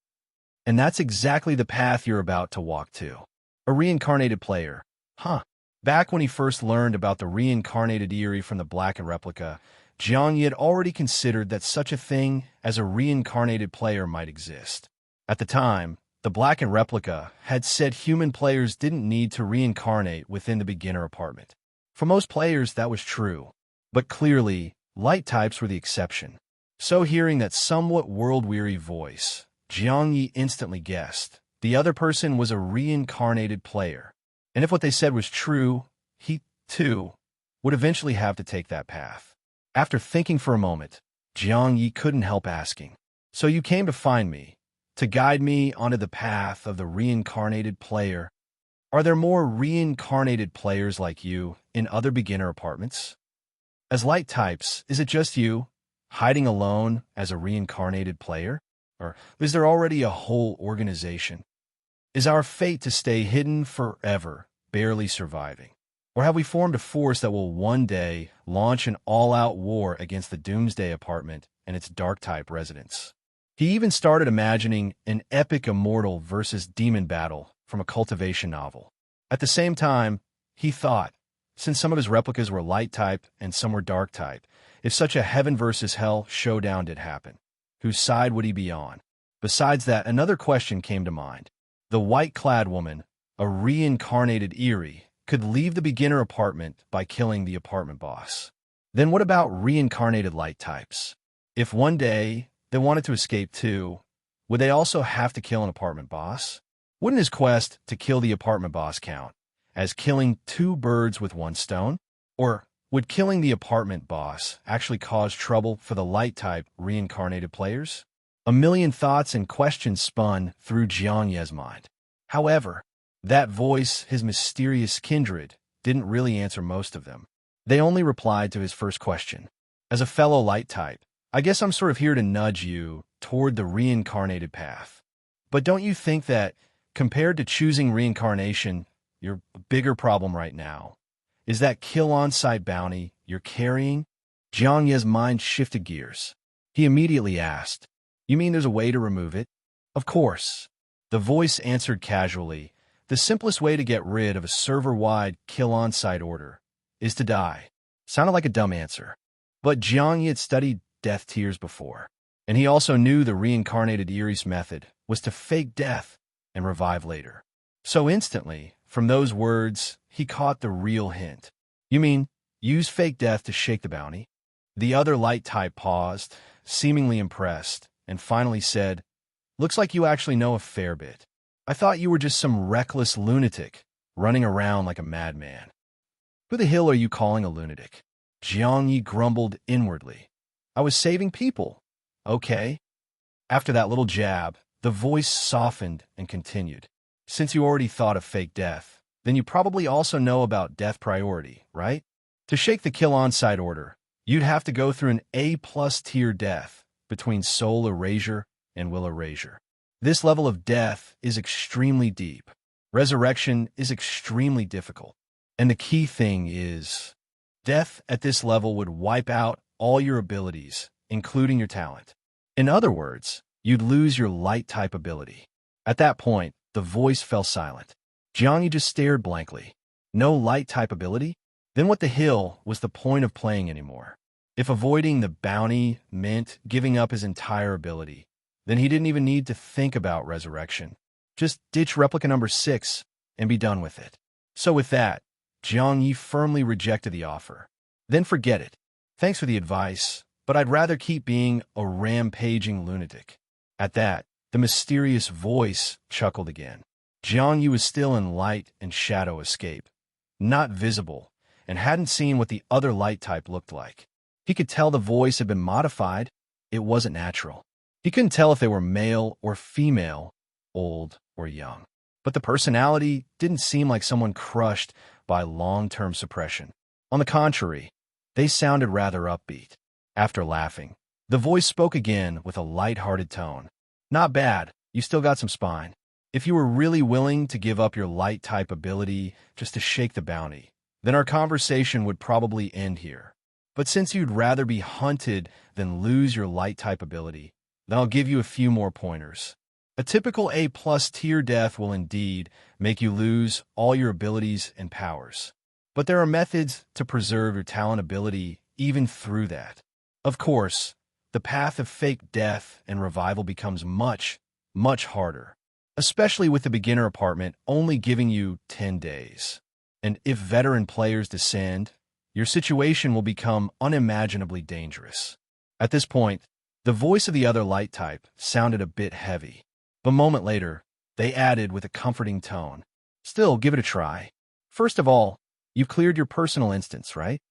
And that's exactly the path you're about to walk to. A reincarnated player. Huh. Back when he first learned about the reincarnated Eerie from the Black and Replica, Jiang Ye had already considered that such a thing as a reincarnated player might exist. At the time, the Black and Replica had said human players didn't need to reincarnate within the beginner apartment. For most players, that was true. But clearly, light types were the exception. So hearing that somewhat world-weary voice, Jiang Ye instantly guessed the other person was a reincarnated player. And if what they said was true, he, too, would eventually have to take that path. After thinking for a moment, Jiang Ye couldn't help asking, so you came to find me, to guide me onto the path of the reincarnated player. Are there more reincarnated players like you in other beginner apartments? As light types, is it just you, hiding alone as a reincarnated player? Or is there already a whole organization? Is our fate to stay hidden forever, barely surviving? Or have we formed a force that will one day launch an all-out war against the Doomsday Apartment and its dark-type residents? He even started imagining an epic immortal versus demon battle from a cultivation novel. At the same time, he thought, since some of his replicas were light-type and some were dark-type, if such a heaven versus hell showdown did happen, whose side would he be on? Besides that, another question came to mind. The white-clad woman, a reincarnated Eerie, could leave the beginner apartment by killing the apartment boss. Then what about reincarnated light types? If one day they wanted to escape too, would they also have to kill an apartment boss? Wouldn't his quest to kill the apartment boss count as killing two birds with one stone? Or would killing the apartment boss actually cause trouble for the light-type reincarnated players? A million thoughts and questions spun through Jiang Ye's mind. However, that voice, his mysterious kindred, didn't really answer most of them. They only replied to his first question. As a fellow light type, I guess I'm sort of here to nudge you toward the reincarnated path. But don't you think that, compared to choosing reincarnation, your bigger problem right now is that kill on-site bounty you're carrying? Jiang Ye's mind shifted gears. He immediately asked, you mean there's a way to remove it? Of course. The voice answered casually, the simplest way to get rid of a server-wide kill on-site order is to die. Sounded like a dumb answer. But Jiang Ye had studied death tiers before, and he also knew the reincarnated Eerie's method was to fake death and revive later. So instantly, from those words, he caught the real hint. You mean, use fake death to shake the bounty? The other light type paused, seemingly impressed, and finally said, looks like you actually know a fair bit. I thought you were just some reckless lunatic running around like a madman. Who the hell are you calling a lunatic? Jiang Ye grumbled inwardly. I was saving people. Okay. After that little jab, the voice softened and continued. Since you already thought of fake death, then you probably also know about death priority, right? To shake the kill on-site order, you'd have to go through an A+ tier death between soul erasure and will erasure. This level of death is extremely deep. Resurrection is extremely difficult. And the key thing is, death at this level would wipe out all your abilities, including your talent. In other words, you'd lose your light type ability. At that point, the voice fell silent. Jiang Ye just stared blankly. No light-type ability? Then what the hell was the point of playing anymore? If avoiding the bounty meant giving up his entire ability, then he didn't even need to think about resurrection. Just ditch replica number 6 and be done with it. So with that, Jiang Ye firmly rejected the offer. Then forget it. Thanks for the advice, but I'd rather keep being a rampaging lunatic. At that, the mysterious voice chuckled again. Jiang Ye was still in light and shadow escape, not visible, and hadn't seen what the other light type looked like. He could tell the voice had been modified. It wasn't natural. He couldn't tell if they were male or female, old or young. But the personality didn't seem like someone crushed by long-term suppression. On the contrary, they sounded rather upbeat. After laughing, the voice spoke again with a light-hearted tone. Not bad, you still got some spine. If you were really willing to give up your light-type ability just to shake the bounty, then our conversation would probably end here. But since you'd rather be hunted than lose your light-type ability, then I'll give you a few more pointers. A typical A+ tier death will indeed make you lose all your abilities and powers. But there are methods to preserve your talent ability even through that. Of course, the path of fake death and revival becomes much, much harder, especially with the beginner apartment only giving you 10 days. And if veteran players descend, your situation will become unimaginably dangerous. At this point, the voice of the other light type sounded a bit heavy. But a moment later, they added with a comforting tone. Still, give it a try. First of all, you've cleared your personal instance, right?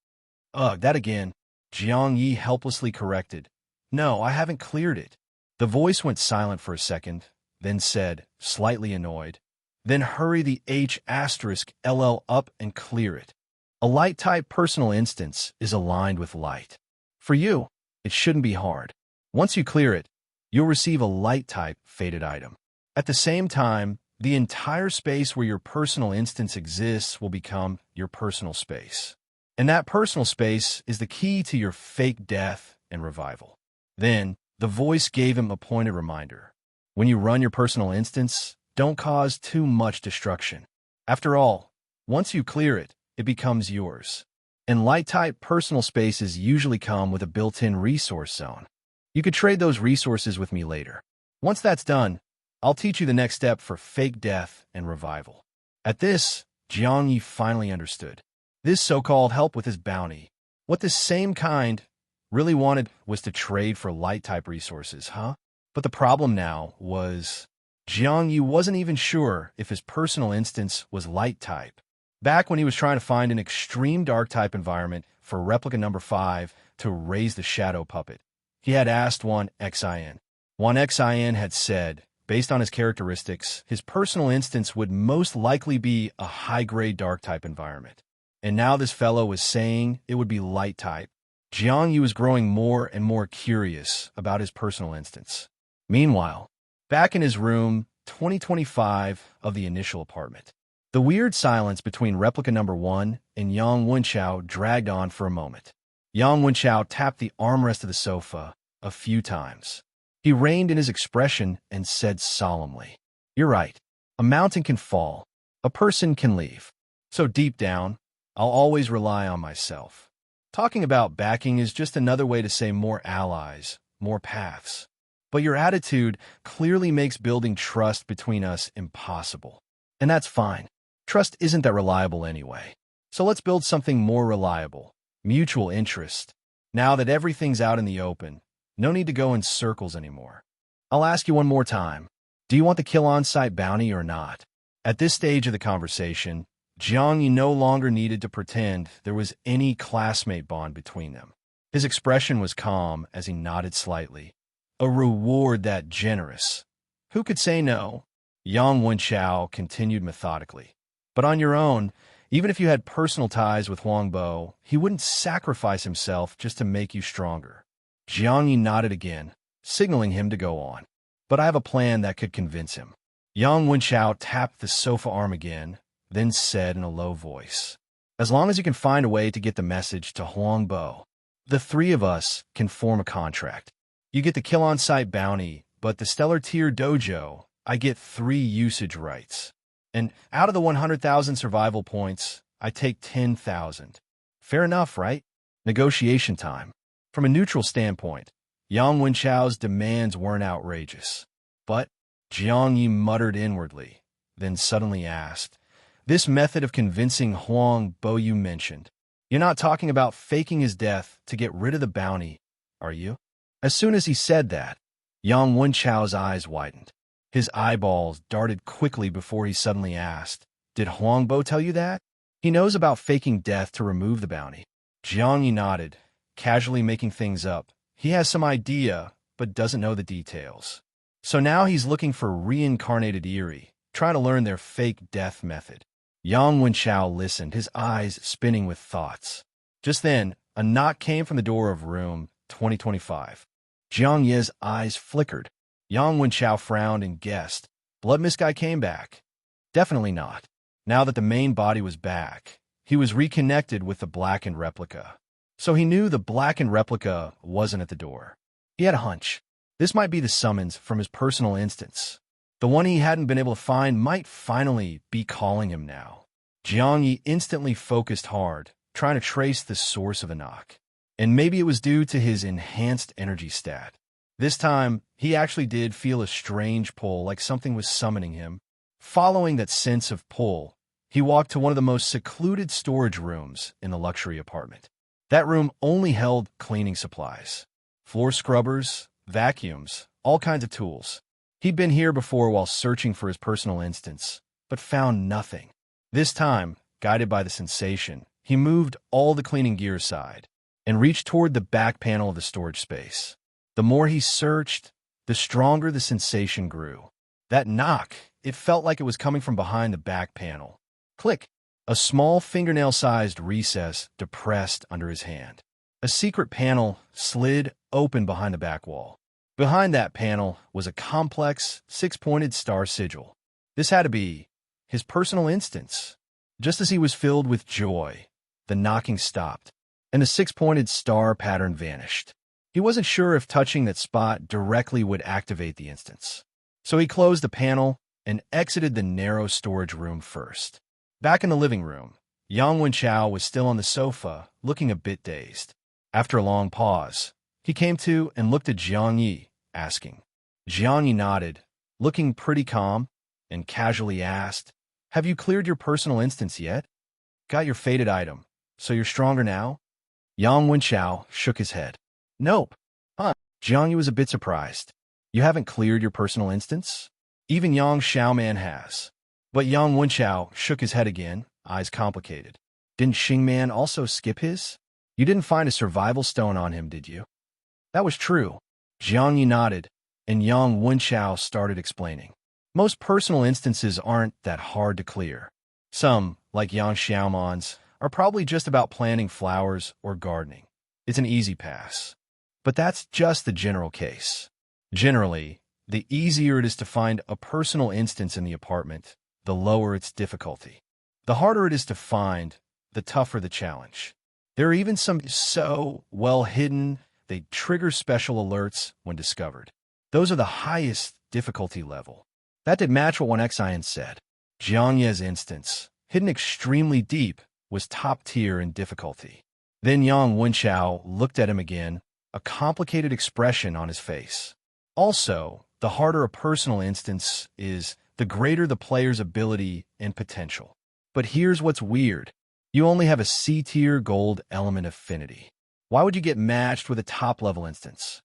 Ugh, that again. Jiang Ye helplessly corrected. No, I haven't cleared it. The voice went silent for a second, then said, slightly annoyed, then hurry the H*LL up and clear it. A light-type personal instance is aligned with light. For you, it shouldn't be hard. Once you clear it, you'll receive a light-type fated item. At the same time, the entire space where your personal instance exists will become your personal space. And that personal space is the key to your fake death and revival. Then, the voice gave him a pointed reminder. When you run your personal instance, don't cause too much destruction. After all, once you clear it, it becomes yours. And light-type personal spaces usually come with a built-in resource zone. You could trade those resources with me later. Once that's done, I'll teach you the next step for fake death and revival. At this, Jiang Ye finally understood. This so-called help with his bounty, what this same kind really wanted was to trade for light-type resources, huh? But the problem now was Jiang Ye wasn't even sure if his personal instance was light-type. Back when he was trying to find an extreme dark-type environment for replica number 5 to raise the shadow puppet, he had asked one Xin. One Xin had said, based on his characteristics, his personal instance would most likely be a high-grade dark-type environment. And now this fellow was saying it would be light-type. Jiang Ye was growing more and more curious about his personal instance. Meanwhile, back in his room 2025 of the initial apartment, the weird silence between replica number 1 and Yang Wenchao dragged on for a moment. Yang Wenchao tapped the armrest of the sofa a few times. He reined in his expression and said solemnly, "You're right. A mountain can fall. A person can leave. So deep down, I'll always rely on myself." Talking about backing is just another way to say more allies, more paths. But your attitude clearly makes building trust between us impossible. And that's fine. Trust isn't that reliable anyway. So let's build something more reliable. Mutual interest. Now that everything's out in the open, no need to go in circles anymore. I'll ask you one more time. Do you want the kill on-site bounty or not? At this stage of the conversation, Jiang Ye no longer needed to pretend there was any classmate bond between them. His expression was calm as he nodded slightly. A reward that generous. Who could say no? Yang Wenchao continued methodically. But on your own, even if you had personal ties with Huang Bo, he wouldn't sacrifice himself just to make you stronger. Jiang Ye nodded again, signaling him to go on. But I have a plan that could convince him. Yang Wenchao tapped the sofa arm again, then said in a low voice, "As long as you can find a way to get the message to Huang Bo, the three of us can form a contract. You get the kill on-site bounty, but the stellar tier dojo, I get 3 usage rights. And out of the 100,000 survival points, I take 10,000. Fair enough, right? Negotiation time. From a neutral standpoint, Yang Wenchao's demands weren't outrageous. But Jiang Ye muttered inwardly, then suddenly asked, "This method of convincing Huang Bo you mentioned, you're not talking about faking his death to get rid of the bounty, are you?" As soon as he said that, Yang Wenchao's eyes widened. His eyeballs darted quickly before he suddenly asked, "Did Huang Bo tell you that? He knows about faking death to remove the bounty." Jiang Ye nodded, casually making things up. He has some idea, but doesn't know the details. So now he's looking for reincarnated Eerie, trying to learn their fake death method. Yang Wenchao listened, his eyes spinning with thoughts. Just then, a knock came from the door of room 2025. Jiang Ye's eyes flickered. Yang Wenchao frowned and guessed. Blood Mist guy came back. Definitely not. Now that the main body was back, he was reconnected with the blackened replica. So he knew the blackened replica wasn't at the door. He had a hunch. This might be the summons from his personal instance. The one he hadn't been able to find might finally be calling him now. Jiang Ye instantly focused hard, trying to trace the source of the knock. And maybe it was due to his enhanced energy stat. This time, he actually did feel a strange pull, like something was summoning him. Following that sense of pull, he walked to one of the most secluded storage rooms in the luxury apartment. That room only held cleaning supplies. Floor scrubbers, vacuums, all kinds of tools. He'd been here before while searching for his personal instance, but found nothing. This time, guided by the sensation, he moved all the cleaning gear aside and reached toward the back panel of the storage space. The more he searched, the stronger the sensation grew. That knock, it felt like it was coming from behind the back panel. Click! A small fingernail-sized recess depressed under his hand. A secret panel slid open behind the back wall. Behind that panel was a complex, six-pointed star sigil. This had to be his personal instance. Just as he was filled with joy, the knocking stopped, and the six-pointed star pattern vanished. He wasn't sure if touching that spot directly would activate the instance. So he closed the panel and exited the narrow storage room first. Back in the living room, Yang Wenchao was still on the sofa, looking a bit dazed. After a long pause, he came to and looked at Jiang Ye, asking. Jiang Ye nodded, looking pretty calm, and casually asked, "Have you cleared your personal instance yet? Got your fated item, so you're stronger now?" Yang Wenchao shook his head. "Nope." Huh. Jiang Ye was a bit surprised. "You haven't cleared your personal instance? Even Yang Xiaoman has." But Yang Wenchao shook his head again, eyes complicated. "Didn't Xingman also skip his? You didn't find a survival stone on him, did you?" That was true. Jiang Ye nodded, and Yang Wenchao started explaining. Most personal instances aren't that hard to clear. Some, like Yang Xiaoman's, are probably just about planting flowers or gardening. It's an easy pass. But that's just the general case. Generally, the easier it is to find a personal instance in the apartment, the lower its difficulty. The harder it is to find, the tougher the challenge. There are even some so well hidden, they trigger special alerts when discovered. Those are the highest difficulty level. That did match what one Xian said. Jiang Ye's instance, hidden extremely deep, was top tier in difficulty. Then Yang Wenchao looked at him again, a complicated expression on his face. Also, the harder a personal instance is, the greater the player's ability and potential. But here's what's weird. You only have a C-tier gold element affinity. Why would you get matched with a top-level instance?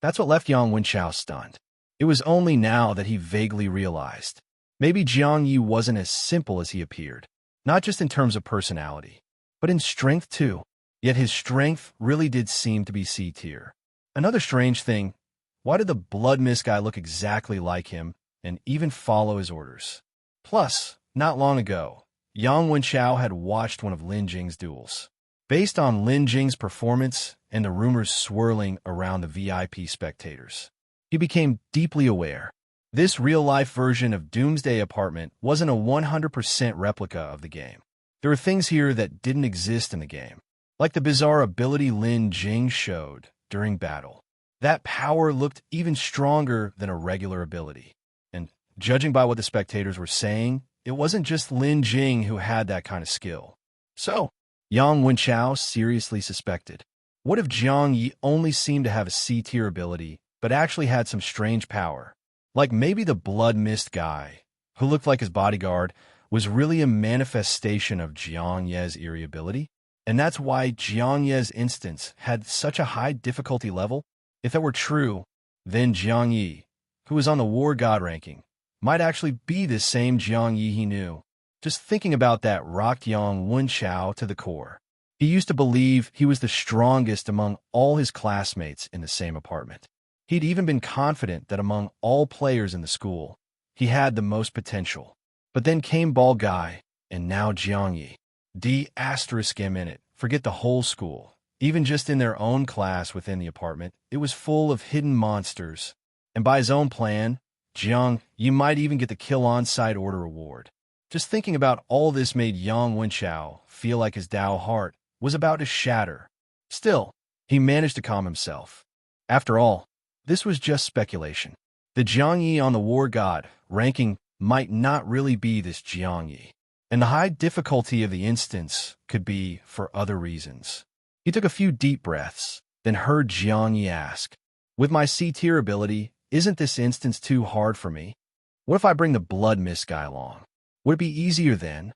That's what left Yang Wenchao stunned. It was only now that he vaguely realized. Maybe Jiang Ye wasn't as simple as he appeared. Not just in terms of personality, but in strength too. Yet his strength really did seem to be C-tier. Another strange thing, why did the Blood Mist guy look exactly like him and even follow his orders? Plus, not long ago, Yang Wenchao had watched one of Lin Jing's duels. Based on Lin Jing's performance and the rumors swirling around the VIP spectators, he became deeply aware. This real-life version of Doomsday Apartment wasn't a 100% replica of the game. There were things here that didn't exist in the game, like the bizarre ability Lin Jing showed during battle. That power looked even stronger than a regular ability. And judging by what the spectators were saying, it wasn't just Lin Jing who had that kind of skill. So, Yang Wenchao seriously suspected. What if Jiang Ye only seemed to have a C-tier ability, but actually had some strange power? Like maybe the blood mist guy, who looked like his bodyguard, was really a manifestation of Jiang Ye's eerie ability? And that's why Jiang Ye's instance had such a high difficulty level? If that were true, then Jiang Ye, who was on the war god ranking, might actually be the same Jiang Ye he knew. Just thinking about that rocked Yang Wenchao to the core. He used to believe he was the strongest among all his classmates in the same apartment. He'd even been confident that among all players in the school, he had the most potential. But then came Ball Guy, and now Jiang Ye. D***M in it. Forget the whole school. Even just in their own class within the apartment, it was full of hidden monsters. And by his own plan, Jiang Ye might even get the kill on-site order award. Just thinking about all this made Yang Wenchao feel like his Dao heart was about to shatter. Still, he managed to calm himself. After all, this was just speculation. The Jiang Ye on the war god ranking might not really be this Jiang Ye, and the high difficulty of the instance could be for other reasons. He took a few deep breaths, then heard Jiang Ye ask, "With my C-tier ability, isn't this instance too hard for me? What if I bring the blood mist guy along? Would it be easier then?"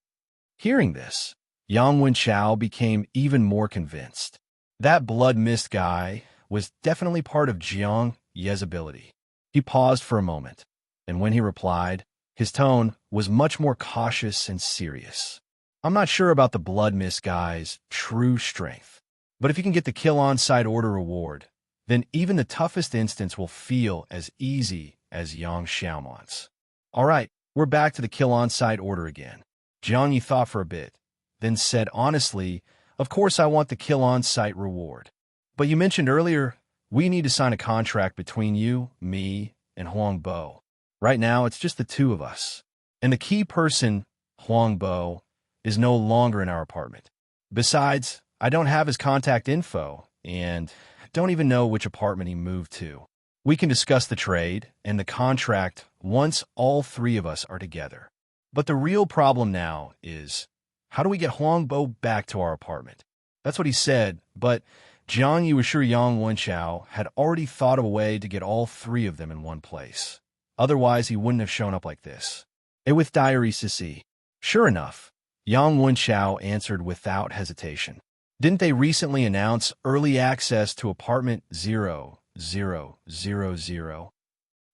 Hearing this, Yang Wenchao became even more convinced. That blood mist guy was definitely part of Jiang Ye's ability. He paused for a moment, and when he replied, his tone was much more cautious and serious. "I'm not sure about the blood mist guy's true strength, but if you can get the kill on-site order reward, then even the toughest instance will feel as easy as Yang Xiaoman's." "All right, we're back to the kill on-site order again." Jiang Ye thought for a bit, then said honestly, "Of course I want the kill on-site reward. But you mentioned earlier, we need to sign a contract between you, me, and Huang Bo. Right now, it's just the two of us. And the key person, Huang Bo, is no longer in our apartment. Besides, I don't have his contact info, and don't even know which apartment he moved to. We can discuss the trade and the contract once all three of us are together. But the real problem now is, how do we get Huang Bo back to our apartment?" That's what he said, but Jiang Ye was sure Yang Wenchao had already thought of a way to get all three of them in one place. Otherwise, he wouldn't have shown up like this. "And with Diary Sissy." Sure enough, Yang Wenchao answered without hesitation. "Didn't they recently announce early access to apartment 0000?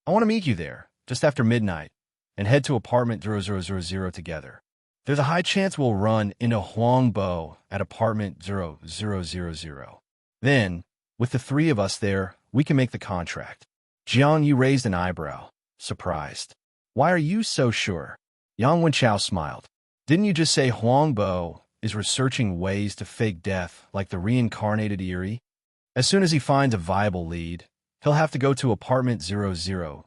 I want to meet you there, just after midnight, and head to apartment 0000 together. There's a high chance we'll run into Huang Bo at apartment 0000. Then, with the three of us there, we can make the contract." Jiang Ye raised an eyebrow, surprised. "Why are you so sure?" Yang Wenchao smiled. "Didn't you just say Huang Bo is researching ways to fake death like the reincarnated Eerie? As soon as he finds a viable lead, he'll have to go to apartment 0000.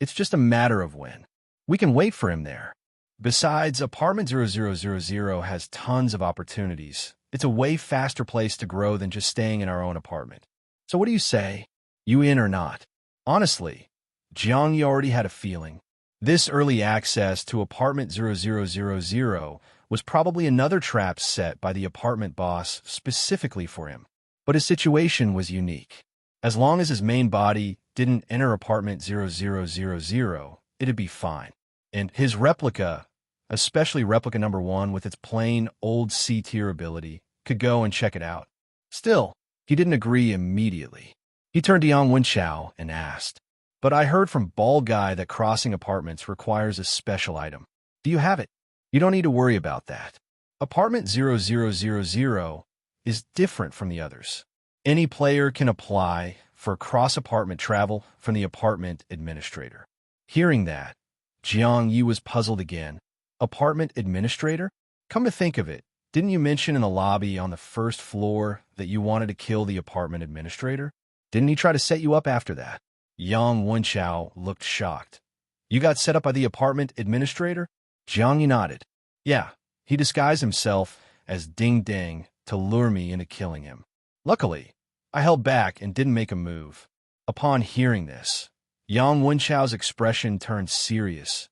It's just a matter of when. We can wait for him there. Besides, apartment 0000 has tons of opportunities. It's a way faster place to grow than just staying in our own apartment. So what do you say? You in or not?" Honestly, Jiang Ye already had a feeling. This early access to apartment 0000 was probably another trap set by the apartment boss specifically for him. But his situation was unique. As long as his main body didn't enter apartment 0000, it'd be fine. And his replica, especially replica number 1 with its plain old C-tier ability, could go and check it out. Still, he didn't agree immediately. He turned to Yang Wenchao and asked, "But I heard from Ball Guy that crossing apartments requires a special item. Do you have it?" "You don't need to worry about that. Apartment 0000 is different from the others. Any player can apply for cross-apartment travel from the apartment administrator." Hearing that, Jiang Ye was puzzled again. Apartment administrator? Come to think of it, didn't you mention in the lobby on the first floor that you wanted to kill the apartment administrator? Didn't he try to set you up after that? Yang Wenchao looked shocked. "You got set up by the apartment administrator?" Jiang Ye nodded. "Yeah, he disguised himself as Ding Ding to lure me into killing him. Luckily, I held back and didn't make a move." Upon hearing this, Yang Wenchao's expression turned serious.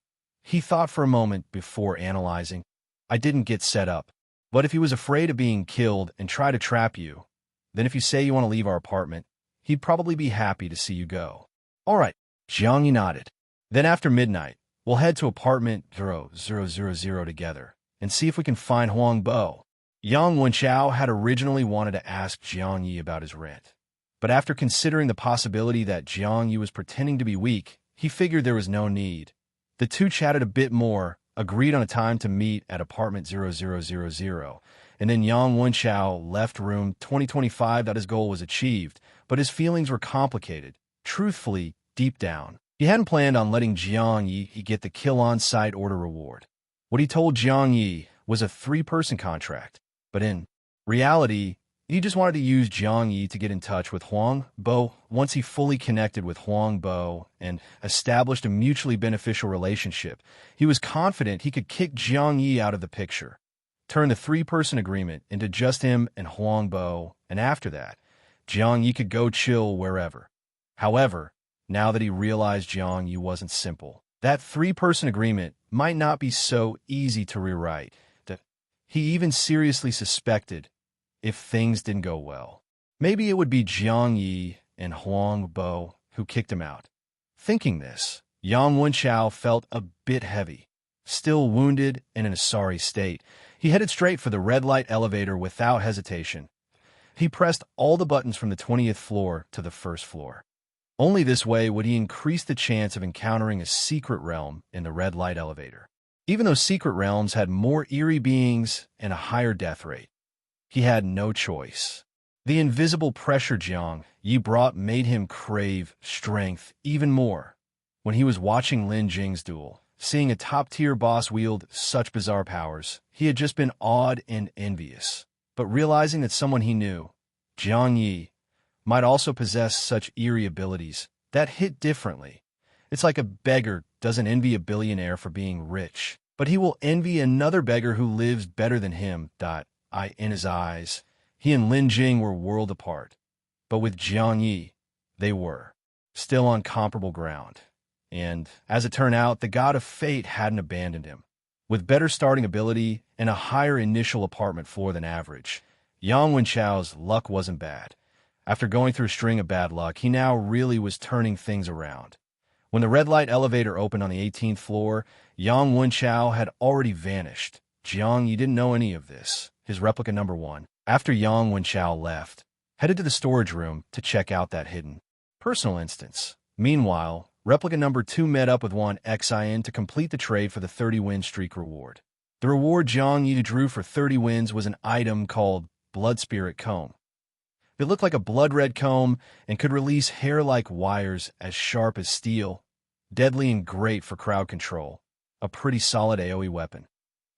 He thought for a moment before analyzing. I didn't get set up. But if he was afraid of being killed and try to trap you, then if you say you want to leave our apartment, he'd probably be happy to see you go. All right, Jiang Ye nodded. Then after midnight, we'll head to apartment 0000 together and see if we can find Huang Bo. Yang Wenchao had originally wanted to ask Jiang Ye about his rent. But after considering the possibility that Jiang Ye was pretending to be weak, he figured there was no need. The two chatted a bit more, agreed on a time to meet at apartment 0000, and then Yang Wenchao left room 2025 that his goal was achieved, but his feelings were complicated. Truthfully, deep down, he hadn't planned on letting Jiang Ye get the kill on-site order reward. What he told Jiang Ye was a 3-person contract, but in reality, he just wanted to use Jiang Ye to get in touch with Huang Bo. Once he fully connected with Huang Bo and established a mutually beneficial relationship, he was confident he could kick Jiang Ye out of the picture, turn the 3-person agreement into just him and Huang Bo, and after that, Jiang Ye could go chill wherever. However, now that he realized Jiang Ye wasn't simple, that 3-person agreement might not be so easy to rewrite. He even seriously suspected if things didn't go well, maybe it would be Jiang Ye and Huang Bo who kicked him out. Thinking this, Yang Wenchao felt a bit heavy. Still wounded and in a sorry state, he headed straight for the red light elevator without hesitation. He pressed all the buttons from the 20th floor to the 1st floor. Only this way would he increase the chance of encountering a secret realm in the red light elevator. Even though secret realms had more eerie beings and a higher death rate, he had no choice. The invisible pressure Jiang Ye brought made him crave strength even more. When he was watching Lin Jing's duel, seeing a top-tier boss wield such bizarre powers, he had just been awed and envious. But realizing that someone he knew, Jiang Ye, might also possess such eerie abilities, that hit differently. It's like a beggar doesn't envy a billionaire for being rich, but he will envy another beggar who lives better than him. In his eyes, he and Lin Jing were world apart. But with Jiang Ye, they were still on comparable ground. And, as it turned out, the god of fate hadn't abandoned him. With better starting ability and a higher initial apartment floor than average, Yang Wenchao's luck wasn't bad. After going through a string of bad luck, he now really was turning things around. When the red light elevator opened on the 18th floor, Yang Wenchao had already vanished. Jiang Ye didn't know any of this. His replica number 1, after Yang Wenchao left, headed to the storage room to check out that hidden personal instance. Meanwhile, replica number 2 met up with one Xin to complete the trade for the 30-win streak reward. The reward Jiang Ye drew for 30 wins was an item called Blood Spirit Comb. It looked like a blood-red comb and could release hair-like wires as sharp as steel, deadly and great for crowd control, a pretty solid AoE weapon.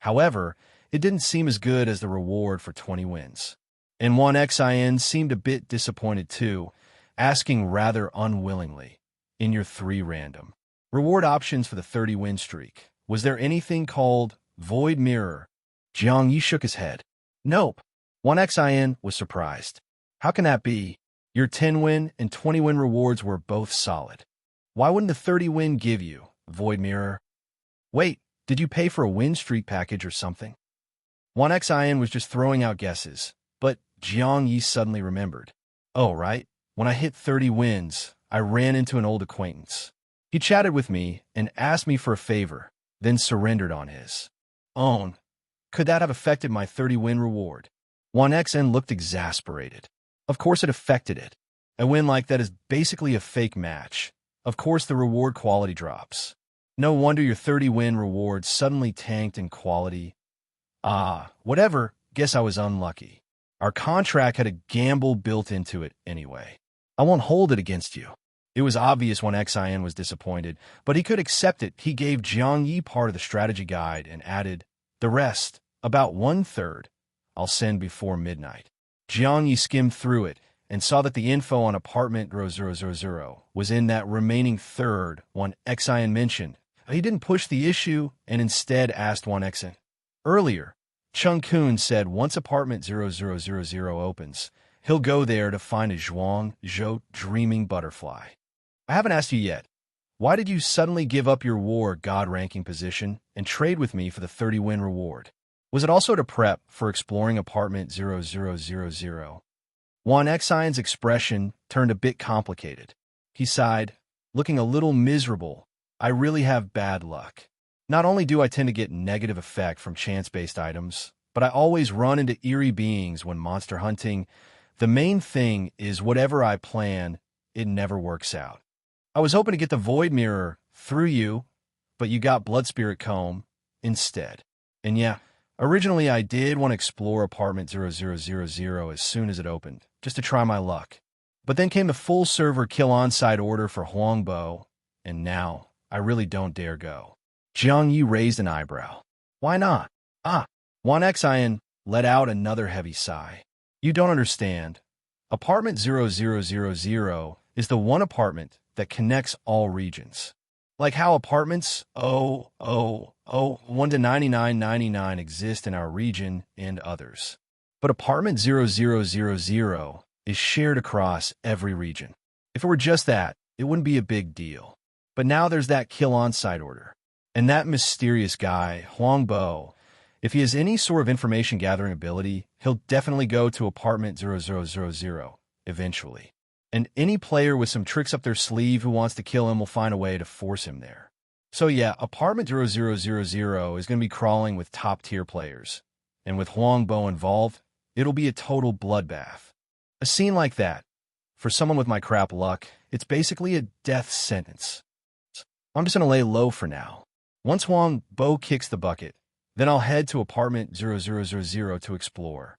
However, it didn't seem as good as the reward for 20 wins. And one Xin seemed a bit disappointed too, asking rather unwillingly, in your 3 random reward options for the 30-win streak, was there anything called Void Mirror? Jiang Ye shook his head. Nope. One Xin was surprised. How can that be? Your 10-win and 20-win rewards were both solid. Why wouldn't the 30-win give you Void Mirror? Wait, did you pay for a win streak package or something? One Xin was just throwing out guesses, but Jiang Ye suddenly remembered. Oh, right. When I hit 30 wins, I ran into an old acquaintance. He chatted with me and asked me for a favor, then surrendered on his own. Could that have affected my 30-win reward? One Xin looked exasperated. Of course it affected it. A win like that is basically a fake match. Of course the reward quality drops. No wonder your 30-win reward suddenly tanked in quality. Whatever, guess I was unlucky. Our contract had a gamble built into it anyway. I won't hold it against you. It was obvious when Xin was disappointed, but he could accept it. He gave Jiang Ye part of the strategy guide and added, the rest, about 1/3, I'll send before midnight. Jiang Ye skimmed through it and saw that the info on apartment 0000 was in that remaining third one Xin mentioned. He didn't push the issue and instead asked one Xin. Earlier, Chung Kun said once apartment 0000 opens, he'll go there to find a Zhuang Zhou dreaming butterfly. I haven't asked you yet. Why did you suddenly give up your war god-ranking position and trade with me for the 30-win reward? Was it also to prep for exploring apartment 0000? Juan Xion's expression turned a bit complicated. He sighed, looking a little miserable. I really have bad luck. Not only do I tend to get negative effect from chance-based items, but I always run into eerie beings when monster hunting. The main thing is whatever I plan, it never works out. I was hoping to get the Void Mirror through you, but you got Blood Spirit Comb instead. And yeah, originally I did want to explore apartment 0000 as soon as it opened, just to try my luck. But then came the full server kill on-site order for Huangbo, and now I really don't dare go. Jiang Ye raised an eyebrow. Why not? Juan Xian let out another heavy sigh. You don't understand. Apartment 0000 is the one apartment that connects all regions. Like how apartments 1 to 9999 exist in our region and others. But apartment 0000 is shared across every region. If it were just that, it wouldn't be a big deal. But now there's that kill on-site order. And that mysterious guy, Huangbo, if he has any sort of information gathering ability, he'll definitely go to apartment 0000 eventually. And any player with some tricks up their sleeve who wants to kill him will find a way to force him there. So yeah, apartment 0000 is going to be crawling with top-tier players. And with Huangbo involved, it'll be a total bloodbath. A scene like that, for someone with my crap luck, it's basically a death sentence. I'm just going to lay low for now. Once Huangbo kicks the bucket, then I'll head to apartment 0000 to explore.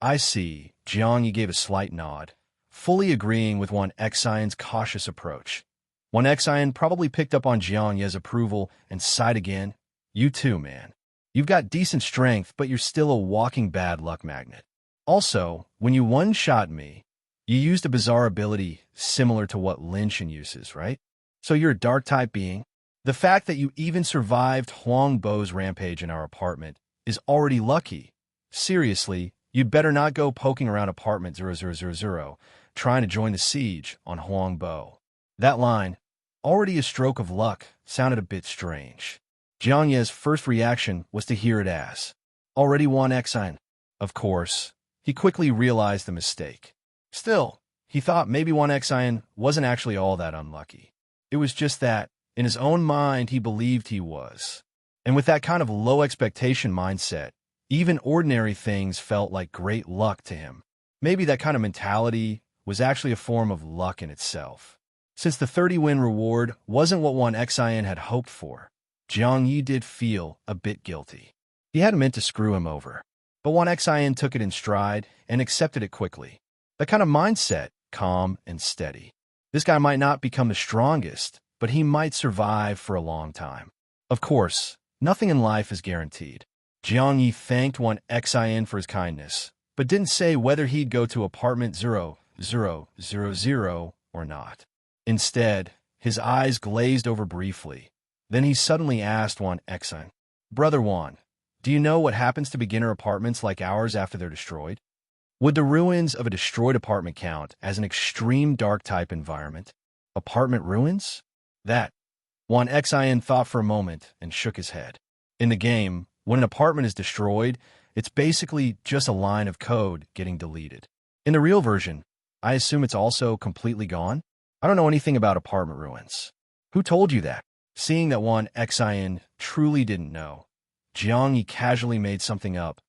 I see. Jiang Ye gave a slight nod, fully agreeing with Juan Xion's cautious approach. Juan Xion probably picked up on Jiang Ye's approval and sighed again. You too, man. You've got decent strength, but you're still a walking bad luck magnet. Also, when you one-shot me, you used a bizarre ability similar to what Linshin uses, right? So you're a dark-type being. The fact that you even survived Huangbo's rampage in our apartment is already lucky. Seriously, you'd better not go poking around apartment 0000, trying to join the siege on Huangbo. That line, already a stroke of luck, sounded a bit strange. Jiang Ye's first reaction was to hear it as, already Juan Xion. Of course, he quickly realized the mistake. Still, he thought maybe Juan Xion wasn't actually all that unlucky. It was just that, in his own mind, he believed he was. And with that kind of low expectation mindset, even ordinary things felt like great luck to him. Maybe that kind of mentality was actually a form of luck in itself. Since the 30-win reward wasn't what Juan Xion had hoped for, Jiang Ye did feel a bit guilty. He hadn't meant to screw him over, but Juan Xion took it in stride and accepted it quickly. That kind of mindset, calm and steady. This guy might not become the strongest, but he might survive for a long time. Of course, nothing in life is guaranteed. Jiang Ye thanked Juan Xion for his kindness, but didn't say whether he'd go to apartment 0000 or not. Instead, his eyes glazed over briefly. Then he suddenly asked Juan Xion, Brother Juan, do you know what happens to beginner apartments like ours after they're destroyed? Would the ruins of a destroyed apartment count as an extreme dark-type environment? Apartment ruins? That. Juan Xion thought for a moment and shook his head. In the game, when an apartment is destroyed, it's basically just a line of code getting deleted. In the real version, I assume it's also completely gone? I don't know anything about apartment ruins. Who told you that? Seeing that Juan Xion truly didn't know, Jiang Ye casually made something up.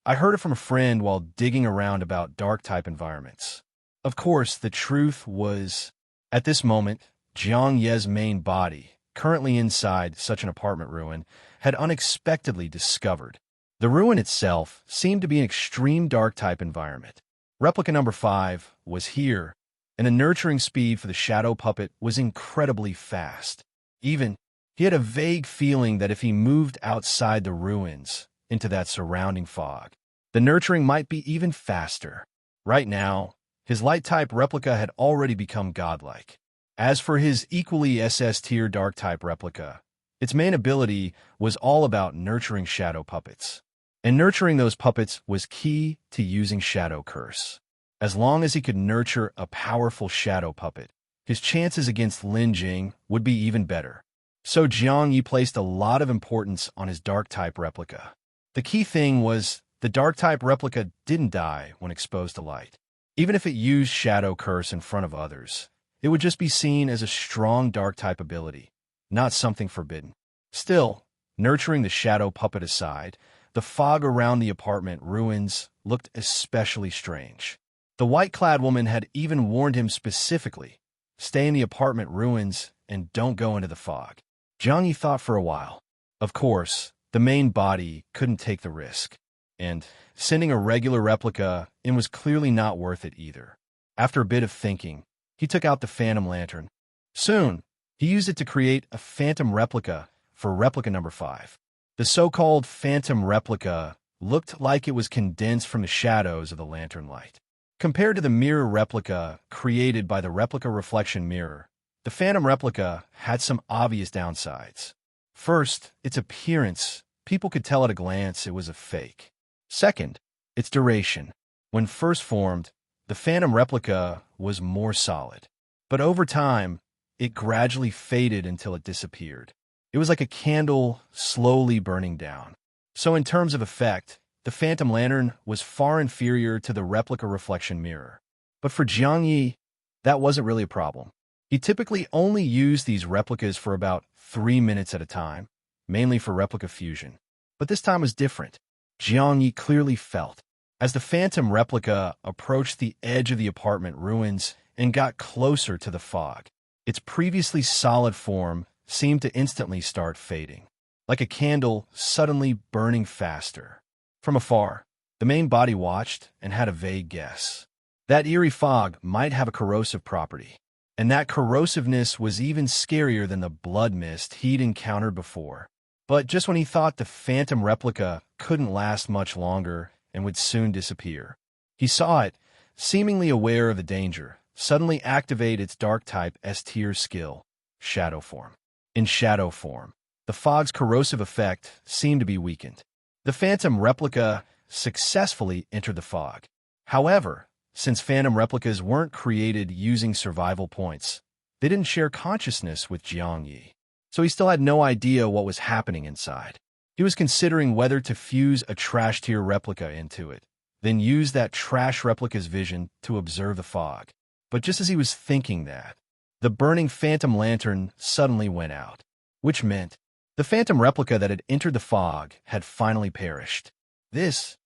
I heard it from a friend while digging around about dark-type environments. Of course, the truth was, at this moment, Jiang Ye's main body, currently inside such an apartment ruin, had unexpectedly discovered. The ruin itself seemed to be an extreme dark-type environment. Replica number 5 was here, and the nurturing speed for the shadow puppet was incredibly fast. Even, he had a vague feeling that if he moved outside the ruins, into that surrounding fog, the nurturing might be even faster. Right now, his light-type replica had already become godlike. As for his equally SS-tier dark-type replica, its main ability was all about nurturing shadow puppets. And nurturing those puppets was key to using Shadow Curse. As long as he could nurture a powerful shadow puppet, his chances against Lin Jing would be even better. So Jiang Ye placed a lot of importance on his dark-type replica. The key thing was the dark-type replica didn't die when exposed to light. Even if it used Shadow Curse in front of others, it would just be seen as a strong dark-type ability, not something forbidden. Still, nurturing the shadow puppet aside, the fog around the apartment ruins looked especially strange. The white-clad woman had even warned him specifically, "Stay in the apartment ruins and don't go into the fog." Jiang Ye thought for a while. Of course, the main body couldn't take the risk, and sending a regular replica in was clearly not worth it either. After a bit of thinking, he took out the phantom lantern. Soon, he used it to create a phantom replica for replica number 5. The so-called phantom replica looked like it was condensed from the shadows of the lantern light. Compared to the mirror replica created by the replica reflection mirror, the phantom replica had some obvious downsides. First, its appearance. People could tell at a glance it was a fake. Second, its duration. When first formed, the phantom replica was more solid. But over time, it gradually faded until it disappeared. It was like a candle slowly burning down. So in terms of effect, the phantom lantern was far inferior to the replica reflection mirror. But for Jiang Ye, that wasn't really a problem. He typically only used these replicas for about 3 minutes at a time, mainly for replica fusion. But this time was different. Jiang Ye clearly felt, as the phantom replica approached the edge of the apartment ruins and got closer to the fog, its previously solid form seemed to instantly start fading, like a candle suddenly burning faster. From afar, the main body watched and had a vague guess. That eerie fog might have a corrosive property, and that corrosiveness was even scarier than the blood mist he'd encountered before. But just when he thought the phantom replica couldn't last much longer and would soon disappear, he saw it, seemingly aware of the danger, suddenly activate its dark-type S-tier skill, Shadow Form. In Shadow Form, the fog's corrosive effect seemed to be weakened. The phantom replica successfully entered the fog. However, since phantom replicas weren't created using survival points, they didn't share consciousness with Jiang Ye, so he still had no idea what was happening inside. He was considering whether to fuse a trash-tier replica into it, then use that trash replica's vision to observe the fog. But just as he was thinking that, the burning phantom lantern suddenly went out, which meant the phantom replica that had entered the fog had finally perished. This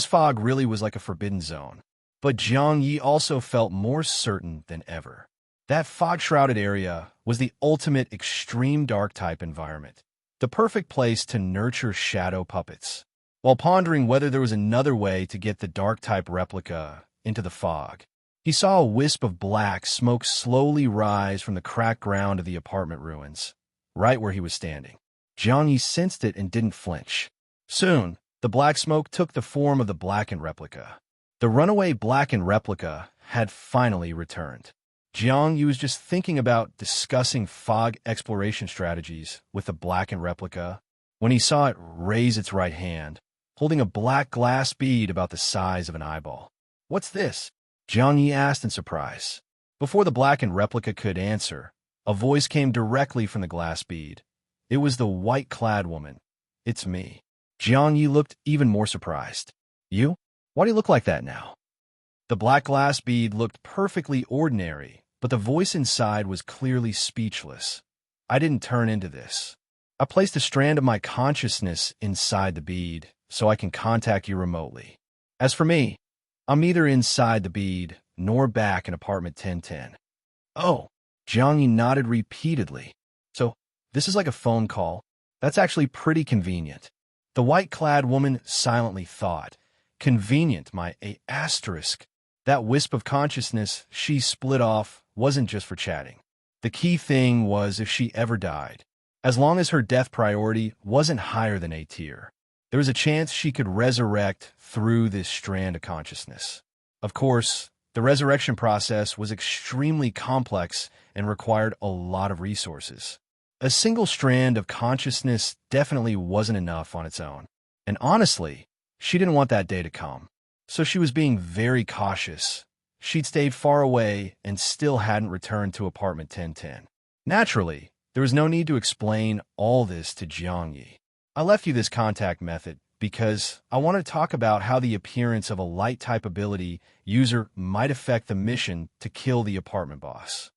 fog really was like a forbidden zone. But Jiang Ye also felt more certain than ever. That fog-shrouded area was the ultimate extreme dark-type environment, the perfect place to nurture shadow puppets. While pondering whether there was another way to get the dark-type replica into the fog, he saw a wisp of black smoke slowly rise from the cracked ground of the apartment ruins, right where he was standing. Jiang Ye sensed it and didn't flinch. Soon, the black smoke took the form of the blackened replica. The runaway blackened replica had finally returned. Jiang Ye was just thinking about discussing fog exploration strategies with the blackened replica when he saw it raise its right hand, holding a black glass bead about the size of an eyeball. "What's this?" Jiang Ye asked in surprise. Before the blackened replica could answer, a voice came directly from the glass bead. It was the white-clad woman. "It's me." Jiang Ye looked even more surprised. "You? Why do you look like that now?" The black glass bead looked perfectly ordinary, but the voice inside was clearly speechless. "I didn't turn into this. I placed a strand of my consciousness inside the bead so I can contact you remotely. As for me, I'm neither inside the bead nor back in apartment 1010. "Oh," Jiang Ye nodded repeatedly. "So, this is like a phone call? That's actually pretty convenient." The white-clad woman silently thought. Convenient, my asterisk. That wisp of consciousness she split off wasn't just for chatting. The key thing was if she ever died, as long as her death priority wasn't higher than A tier, there was a chance she could resurrect through this strand of consciousness. Of course, the resurrection process was extremely complex and required a lot of resources. A single strand of consciousness definitely wasn't enough on its own. And honestly, she didn't want that day to come. So she was being very cautious. she'd stayed far away and still hadn't returned to apartment 1010. Naturally, there was no need to explain all this to Jiang Ye. I left you this contact method because I want to talk about how the appearance of a light-type ability user might affect the mission to kill the apartment boss.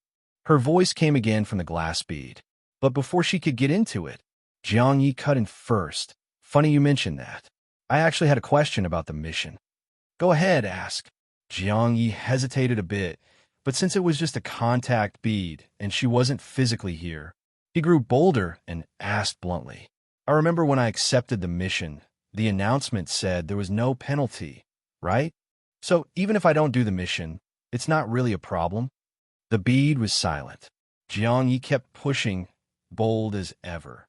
Her voice came again from the glass bead. But before she could get into it, Jiang Ye cut in first. Funny you mentioned that. I actually had a question about the mission. Go ahead, ask. Jiang Ye hesitated a bit, but since it was just a contact bead and she wasn't physically here, he grew bolder and asked bluntly. I remember when I accepted the mission, the announcement said there was no penalty, right? So even if I don't do the mission, it's not really a problem? The bead was silent. Jiang Ye kept pushing, bold as ever.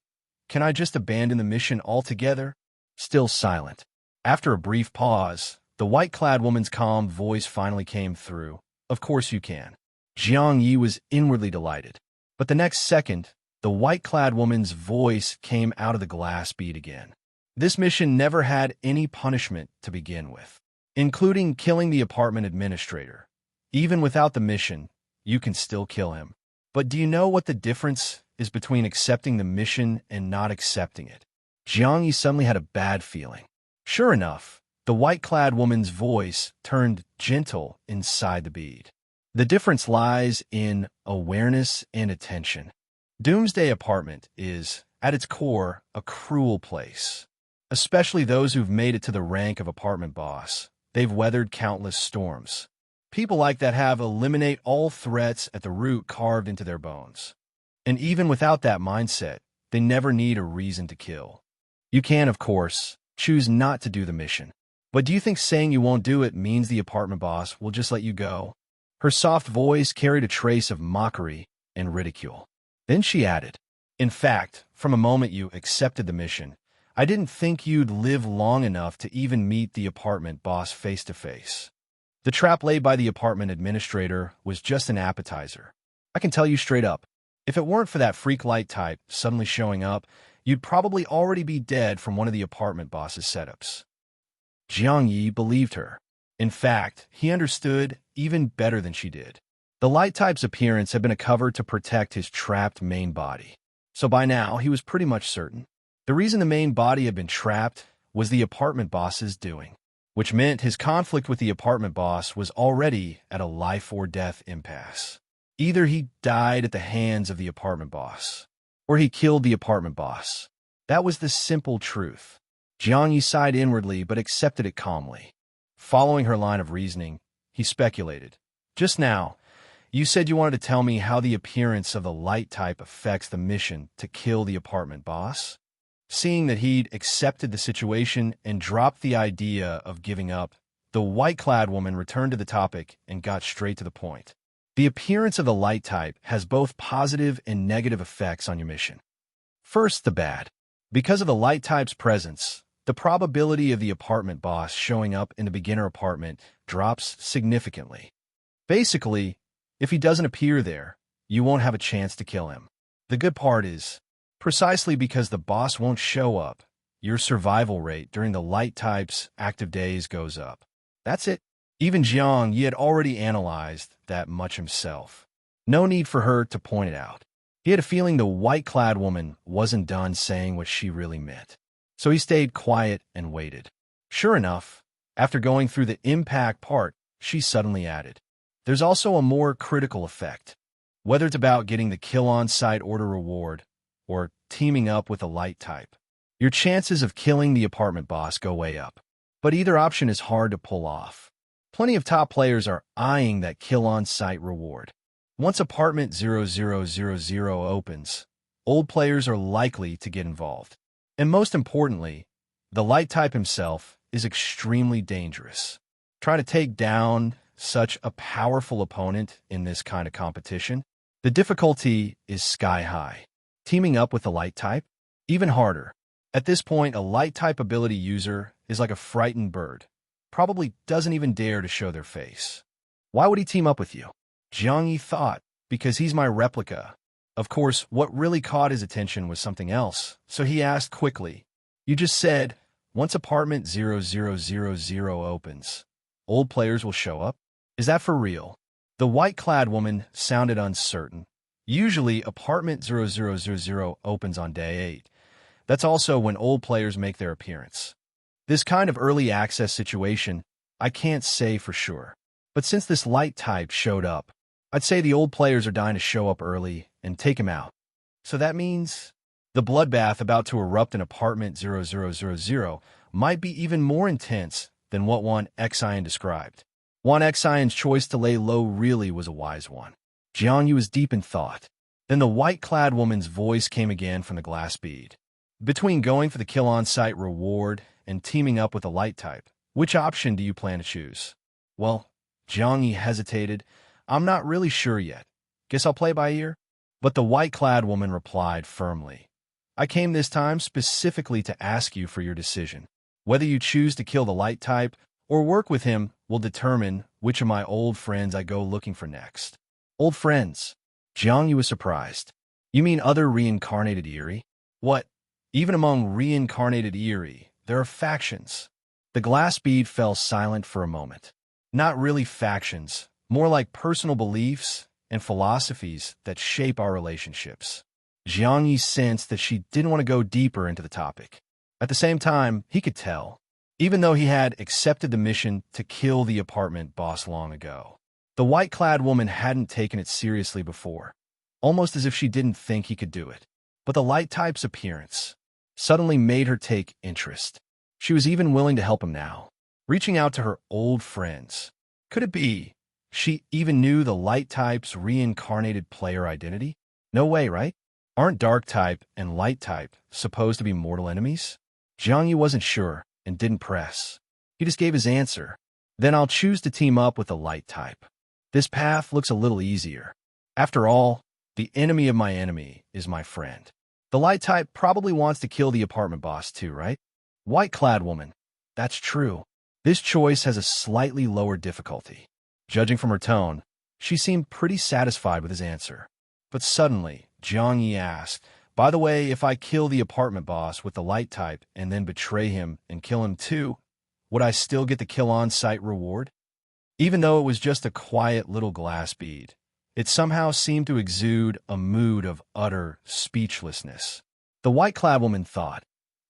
Can I just abandon the mission altogether? Still silent. After a brief pause, the white-clad woman's calm voice finally came through. Of course you can. Jiang Ye was inwardly delighted. But the next second, the white-clad woman's voice came out of the glass bead again. This mission never had any punishment to begin with, including killing the apartment administrator. Even without the mission, you can still kill him. But do you know what the difference is between accepting the mission and not accepting it? Jiang Ye suddenly had a bad feeling. Sure enough, the white-clad woman's voice turned gentle inside the bead. The difference lies in awareness and attention. Doomsday Apartment is, at its core, a cruel place. Especially those who've made it to the rank of apartment boss. They've weathered countless storms. People like that have eliminate all threats at the root carved into their bones. And even without that mindset, they never need a reason to kill. You can, of course, choose not to do the mission. But do you think saying you won't do it means the apartment boss will just let you go? Her soft voice carried a trace of mockery and ridicule. Then she added, in fact, from a moment you accepted the mission, I didn't think you'd live long enough to even meet the apartment boss face to face. The trap laid by the apartment administrator was just an appetizer. I can tell you straight up, if it weren't for that freak light type suddenly showing up, you'd probably already be dead from one of the apartment boss's setups. Jiang Ye believed her. In fact, he understood even better than she did. The light type's appearance had been a cover to protect his trapped main body. So by now, he was pretty much certain. The reason the main body had been trapped was the apartment boss's doing, which meant his conflict with the apartment boss was already at a life-or-death impasse. Either he died at the hands of the apartment boss, or he killed the apartment boss. That was the simple truth. Jiang Ye sighed inwardly but accepted it calmly. Following her line of reasoning, he speculated. Just now, you said you wanted to tell me how the appearance of the light type affects the mission to kill the apartment boss? Seeing that he'd accepted the situation and dropped the idea of giving up, the white-clad woman returned to the topic and got straight to the point. The appearance of the light type has both positive and negative effects on your mission. First, the bad. Because of the light type's presence, the probability of the apartment boss showing up in the beginner apartment drops significantly. Basically, if he doesn't appear there, you won't have a chance to kill him. The good part is, precisely because the boss won't show up, your survival rate during the light type's active days goes up. That's it. Even Jiang Ye had already analyzed that much himself. No need for her to point it out. He had a feeling the white-clad woman wasn't done saying what she really meant. So he stayed quiet and waited. Sure enough, after going through the impact part, she suddenly added, there's also a more critical effect. Whether it's about getting the kill on-site order reward, or teaming up with a light type, your chances of killing the apartment boss go way up. But either option is hard to pull off. Plenty of top players are eyeing that kill-on-site reward. Once apartment 0000 opens, old players are likely to get involved. And most importantly, the light type himself is extremely dangerous. Try to take down such a powerful opponent in this kind of competition. The difficulty is sky high. Teaming up with a light type? Even harder. At this point, a light type ability user is like a frightened bird. Probably doesn't even dare to show their face. Why would he team up with you? Jiang Ye thought, because he's my replica. Of course, what really caught his attention was something else, so he asked quickly, you just said, once apartment 0000 opens, old players will show up? Is that for real? The white-clad woman sounded uncertain. Usually, apartment 0000 opens on day 8. That's also when old players make their appearance. This kind of early access situation, I can't say for sure. But since this light type showed up, I'd say the old players are dying to show up early and take him out. So that means the bloodbath about to erupt in apartment 0000 might be even more intense than what Juan Xian described. Juan Xian's choice to lay low really was a wise one. Jiang Ye was deep in thought. Then the white-clad woman's voice came again from the glass bead. Between going for the kill on-site reward and teaming up with a light type, which option do you plan to choose? Well, Jiang Ye hesitated. I'm not really sure yet. Guess I'll play by ear? But the white-clad woman replied firmly. I came this time specifically to ask you for your decision. Whether you choose to kill the light type or work with him will determine which of my old friends I go looking for next. Old friends? Jiang Ye was surprised. You mean other reincarnated Eerie? What? Even among reincarnated Eerie, there are factions. The glass bead fell silent for a moment. Not really factions, more like personal beliefs and philosophies that shape our relationships. Jiang Ye sensed that she didn't want to go deeper into the topic. At the same time, he could tell, even though he had accepted the mission to kill the apartment boss long ago. The white-clad woman hadn't taken it seriously before, almost as if she didn't think he could do it. But the light type's appearance suddenly made her take interest. She was even willing to help him now, reaching out to her old friends. Could it be she even knew the light type's reincarnated player identity? No way, right? Aren't dark type and light type supposed to be mortal enemies? Jiang Ye wasn't sure and didn't press. He just gave his answer. Then I'll choose to team up with the light type. This path looks a little easier. After all, the enemy of my enemy is my friend. The light type probably wants to kill the apartment boss too, right? White-clad woman. That's true. This choice has a slightly lower difficulty. Judging from her tone, she seemed pretty satisfied with his answer. But suddenly, Jiang Ye asked, by the way, if I kill the apartment boss with the light type and then betray him and kill him too, would I still get the kill on-site reward? Even though it was just a quiet little glass bead, it somehow seemed to exude a mood of utter speechlessness. The white-clad woman thought,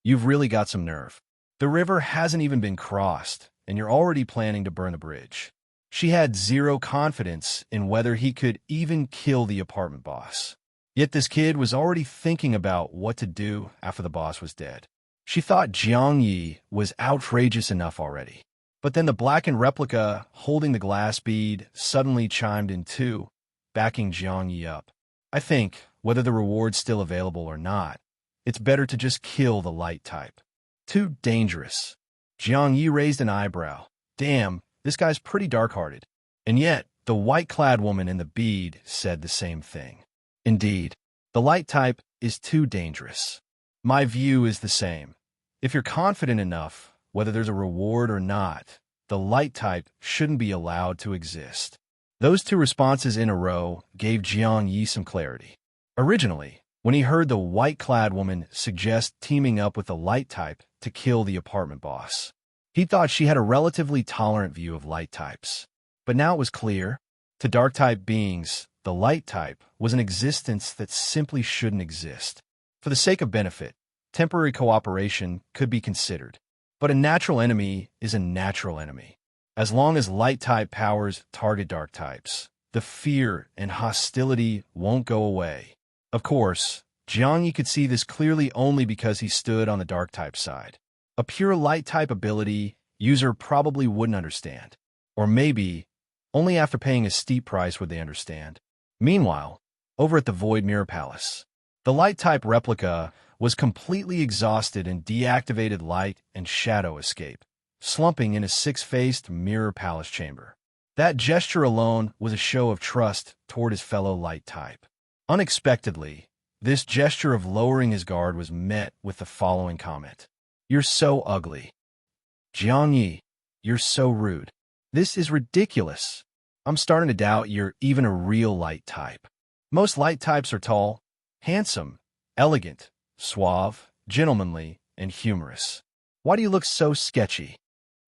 you've really got some nerve. The river hasn't even been crossed, and you're already planning to burn the bridge. She had zero confidence in whether he could even kill the apartment boss. Yet this kid was already thinking about what to do after the boss was dead. She thought Jiang Ye was outrageous enough already. But then the blackened replica holding the glass bead suddenly chimed in too, backing Jiang Ye up. I think, whether the reward's still available or not, it's better to just kill the light type. Too dangerous. Jiang Ye raised an eyebrow. Damn, this guy's pretty dark-hearted. And yet, the white-clad woman in the bead said the same thing. Indeed, the light type is too dangerous. My view is the same. If you're confident enough, whether there's a reward or not, the light type shouldn't be allowed to exist. Those two responses in a row gave Jiang Ye some clarity. Originally, when he heard the white-clad woman suggest teaming up with the light type to kill the apartment boss, he thought she had a relatively tolerant view of light types. But now it was clear, to dark-type beings, the light type was an existence that simply shouldn't exist. For the sake of benefit, temporary cooperation could be considered. But a natural enemy is a natural enemy. As long as light-type powers target dark types, the fear and hostility won't go away. Of course, Jiang Ye could see this clearly only because he stood on the dark-type side. A pure light-type ability user probably wouldn't understand. Or maybe, only after paying a steep price would they understand. Meanwhile, over at the Void Mirror Palace, the light-type replica was completely exhausted and deactivated light and shadow escape, slumping in a six-faced mirror palace chamber. That gesture alone was a show of trust toward his fellow light type. Unexpectedly, this gesture of lowering his guard was met with the following comment. You're so ugly. Jiang Ye, you're so rude. This is ridiculous. I'm starting to doubt you're even a real light type. Most light types are tall, handsome, elegant, suave, gentlemanly, and humorous. Why do you look so sketchy?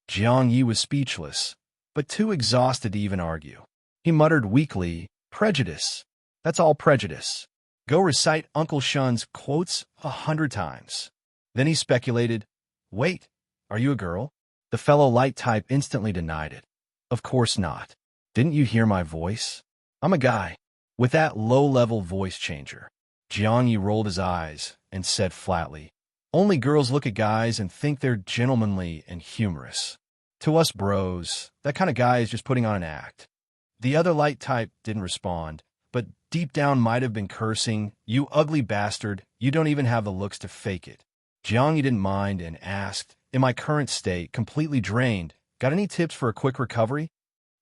Jiang Ye was speechless, but too exhausted to even argue. He muttered weakly, "Prejudice. That's all prejudice. Go recite Uncle Shun's quotes 100 times." Then he speculated, "Wait, are you a girl?" The fellow light type instantly denied it. "Of course not. Didn't you hear my voice? I'm a guy." With that low-level voice changer, Jiang Ye rolled his eyes and said flatly, "Only girls look at guys and think they're gentlemanly and humorous. To us bros, that kind of guy is just putting on an act." The other light type didn't respond, but deep down might have been cursing, "You ugly bastard, you don't even have the looks to fake it." Jiang Ye didn't mind and asked, "In my current state, completely drained, got any tips for a quick recovery?"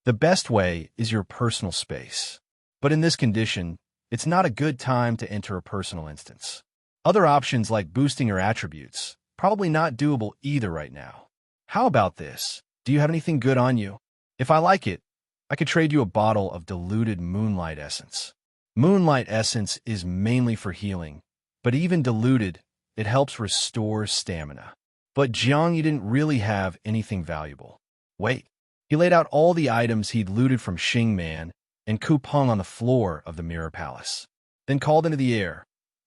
The best way is your personal space. But in this condition, it's not a good time to enter a personal instance. Other options like boosting your attributes, probably not doable either right now. How about this? Do you have anything good on you? If I like it, I could trade you a bottle of diluted Moonlight Essence. Moonlight Essence is mainly for healing, but even diluted, it helps restore stamina. But Jiang Ye didn't really have anything valuable. Wait. He laid out all the items he'd looted from Xing Man and Coop hung on the floor of the Mirror Palace. Then called into the air,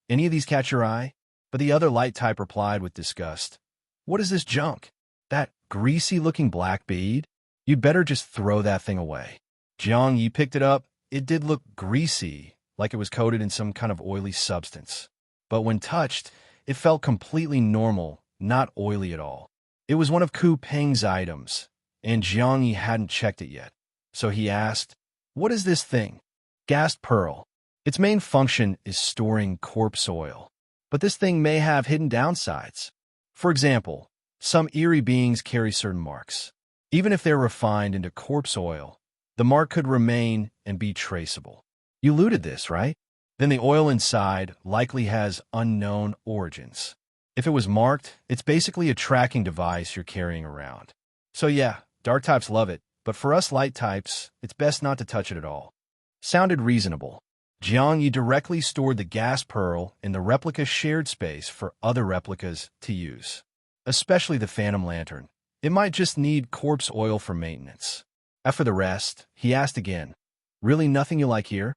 "Any of these catch your eye?" But the other light type replied with disgust, "What is this junk? That greasy-looking black bead? You'd better just throw that thing away." Jiang Ye picked it up. It did look greasy, like it was coated in some kind of oily substance. But when touched, it felt completely normal, not oily at all. It was one of Ku Peng's items, and Jiang Ye hadn't checked it yet. So he asked, "What is this thing?" Gassed Pearl. Its main function is storing corpse oil. But this thing may have hidden downsides. For example, some eerie beings carry certain marks. Even if they're refined into corpse oil, the mark could remain and be traceable. You looted this, right? Then the oil inside likely has unknown origins. If it was marked, it's basically a tracking device you're carrying around. So yeah, dark types love it, but for us light types, it's best not to touch it at all. Sounded reasonable. Jiang Ye directly stored the gas pearl in the replica shared space for other replicas to use. Especially the Phantom Lantern. It might just need corpse oil for maintenance. After the rest, he asked again, "Really nothing you like here?"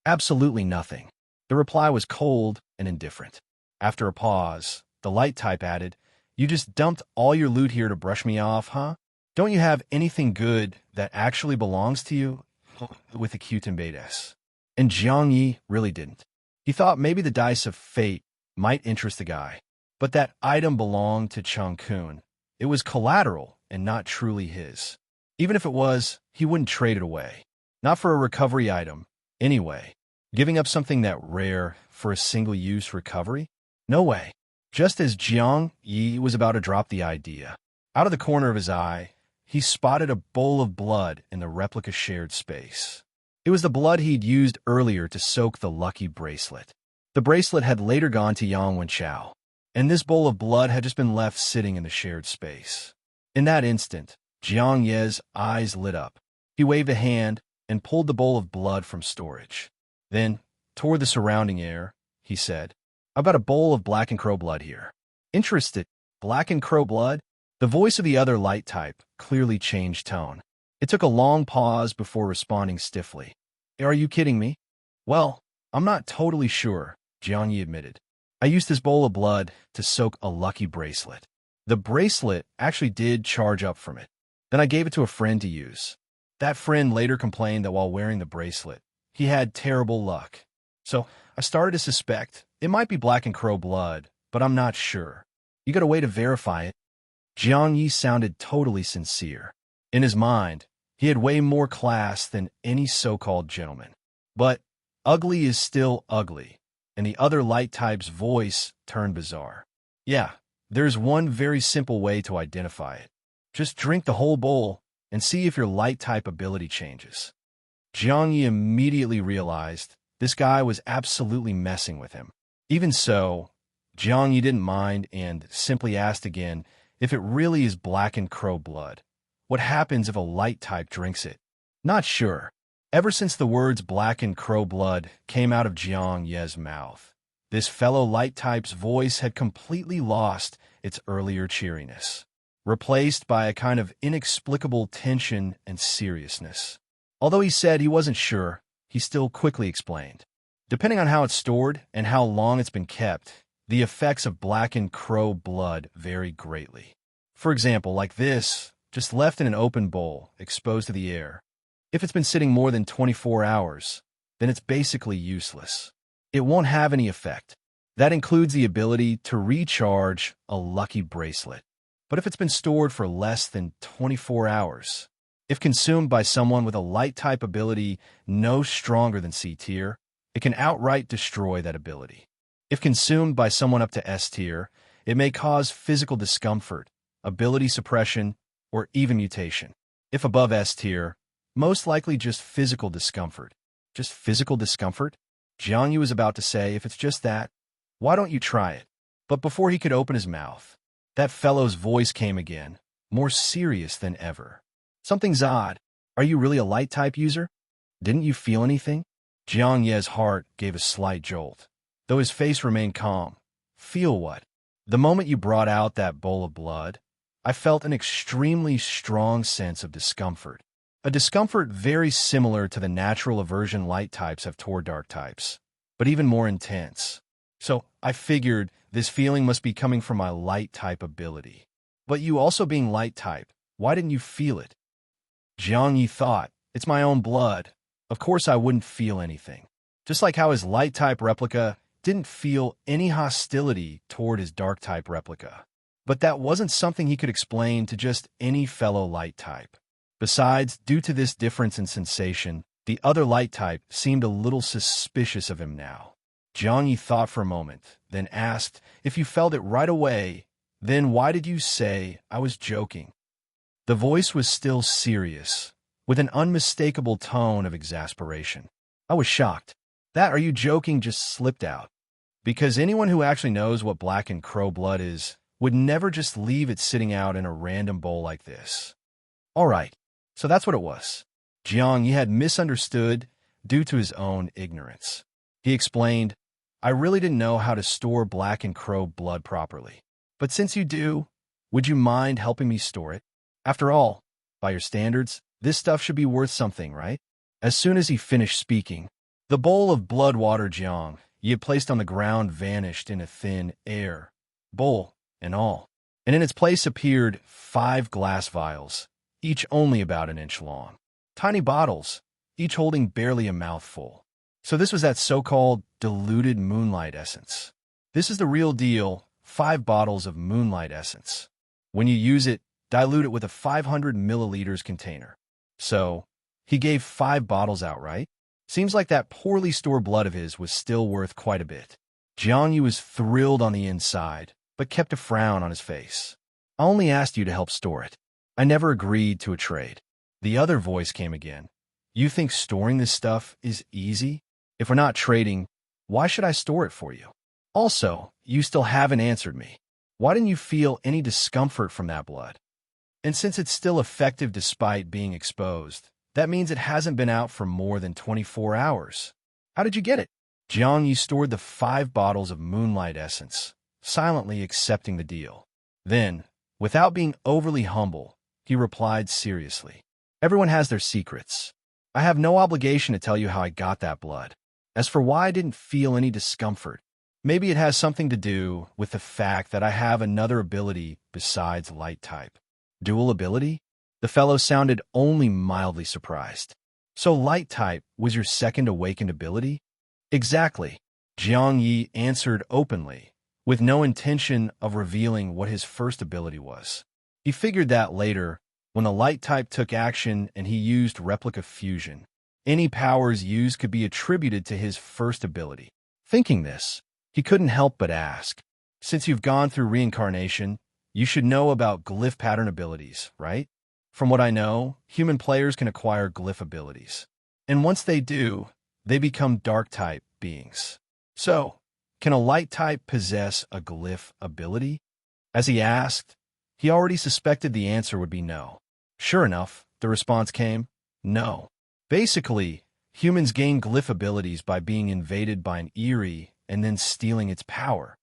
"Absolutely nothing." The reply was cold and indifferent. After a pause, the light type added, "You just dumped all your loot here to brush me off, huh? Don't you have anything good that actually belongs to you?" With a cute embates. And Jiang Ye really didn't. He thought maybe the dice of fate might interest the guy. But that item belonged to Chang Kun. It was collateral and not truly his. Even if it was, he wouldn't trade it away. Not for a recovery item, anyway. Giving up something that rare for a single-use recovery? No way. Just as Jiang Ye was about to drop the idea, out of the corner of his eye, he spotted a bowl of blood in the replica shared space. It was the blood he'd used earlier to soak the lucky bracelet. The bracelet had later gone to Yang Wenchao, and this bowl of blood had just been left sitting in the shared space. In that instant, Jiang Ye's eyes lit up. He waved a hand and pulled the bowl of blood from storage. Then, toward the surrounding air, he said, "I've got a bowl of Black and Crow blood here." "Interested? Black and Crow blood?" The voice of the other light type clearly changed tone. It took a long pause before responding stiffly. "Are you kidding me?" "Well, I'm not totally sure," Jiang Ye admitted. "I used this bowl of blood to soak a lucky bracelet. The bracelet actually did charge up from it. Then I gave it to a friend to use. That friend later complained that while wearing the bracelet, he had terrible luck. So I started to suspect it might be Black and Crow blood, but I'm not sure. You got a way to verify it?" Jiang Ye sounded totally sincere. In his mind, he had way more class than any so-called gentleman. But ugly is still ugly, and the other light type's voice turned bizarre. "Yeah, there's one very simple way to identify it. Just drink the whole bowl and see if your light type ability changes." Jiang Ye immediately realized this guy was absolutely messing with him. Even so, Jiang Ye didn't mind and simply asked again if it really is Black and Crow blood. What happens if a light type drinks it? Not sure. Ever since the words Black and Crow blood came out of Jiang Ye's mouth, this fellow light type's voice had completely lost its earlier cheeriness. replaced by a kind of inexplicable tension and seriousness. Although he said he wasn't sure, he still quickly explained. Depending on how it's stored and how long it's been kept, the effects of blackened crow blood vary greatly. For example, like this, just left in an open bowl, exposed to the air. If it's been sitting more than 24 hours, then it's basically useless. It won't have any effect. That includes the ability to recharge a lucky bracelet. But if it's been stored for less than 24 hours, if consumed by someone with a light-type ability no stronger than C tier, it can outright destroy that ability. If consumed by someone up to S tier, it may cause physical discomfort, ability suppression, or even mutation. If above S tier, most likely just physical discomfort. Just physical discomfort? Jiang Ye was about to say, if it's just that, why don't you try it? But before he could open his mouth, that fellow's voice came again, more serious than ever. Something's odd. Are you really a light-type user? Didn't you feel anything? Jiang Ye's heart gave a slight jolt, though his face remained calm. Feel what? The moment you brought out that bowl of blood, I felt an extremely strong sense of discomfort. A discomfort very similar to the natural aversion light types have toward dark types, but even more intense. So I figured this feeling must be coming from my light type ability. But you also being light type, why didn't you feel it? Jiang Ye thought, it's my own blood. Of course I wouldn't feel anything. Just like how his light type replica didn't feel any hostility toward his dark type replica. But that wasn't something he could explain to just any fellow light type. Besides, due to this difference in sensation, the other light type seemed a little suspicious of him now. Jiang Ye thought for a moment, then asked, if you felt it right away, then why did you say I was joking? The voice was still serious, with an unmistakable tone of exasperation. I was shocked. That "are you joking" just slipped out. Because anyone who actually knows what blackened crow blood is would never just leave it sitting out in a random bowl like this. All right, so that's what it was. Jiang Ye had misunderstood due to his own ignorance. He explained, I really didn't know how to store blackened crow blood properly. But since you do, would you mind helping me store it? After all, by your standards, this stuff should be worth something, right? As soon as he finished speaking, the bowl of blood water Jiang Ye had placed on the ground vanished in a thin air, bowl and all. And in its place appeared 5 glass vials, each only about an inch long. Tiny bottles, each holding barely a mouthful. So this was that so-called diluted moonlight essence. This is the real deal, 5 bottles of moonlight essence. When you use it, dilute it with a 500 milliliters container. So, he gave 5 bottles outright? Seems like that poorly stored blood of his was still worth quite a bit. Jiang Ye was thrilled on the inside, but kept a frown on his face. I only asked you to help store it. I never agreed to a trade. The other voice came again. You think storing this stuff is easy? If we're not trading, why should I store it for you? Also, you still haven't answered me. Why didn't you feel any discomfort from that blood? And since it's still effective despite being exposed, that means it hasn't been out for more than 24 hours. How did you get it? Jiang Ye stored the 5 bottles of moonlight essence, silently accepting the deal. Then, without being overly humble, he replied seriously. Everyone has their secrets. I have no obligation to tell you how I got that blood. As for why I didn't feel any discomfort, maybe it has something to do with the fact that I have another ability besides light type. Dual ability? The fellow sounded only mildly surprised. So light type was your second awakened ability? Exactly. Jiang Ye answered openly, with no intention of revealing what his first ability was. He figured that later, when the light type took action and he used replica fusion, any powers used could be attributed to his first ability. Thinking this, he couldn't help but ask, since you've gone through reincarnation, you should know about glyph pattern abilities, right? From what I know, human players can acquire glyph abilities. And once they do, they become dark-type beings. So, can a light type possess a glyph ability? As he asked, he already suspected the answer would be no. Sure enough, the response came, no. Basically, humans gain glyph abilities by being invaded by an eerie and then stealing its power.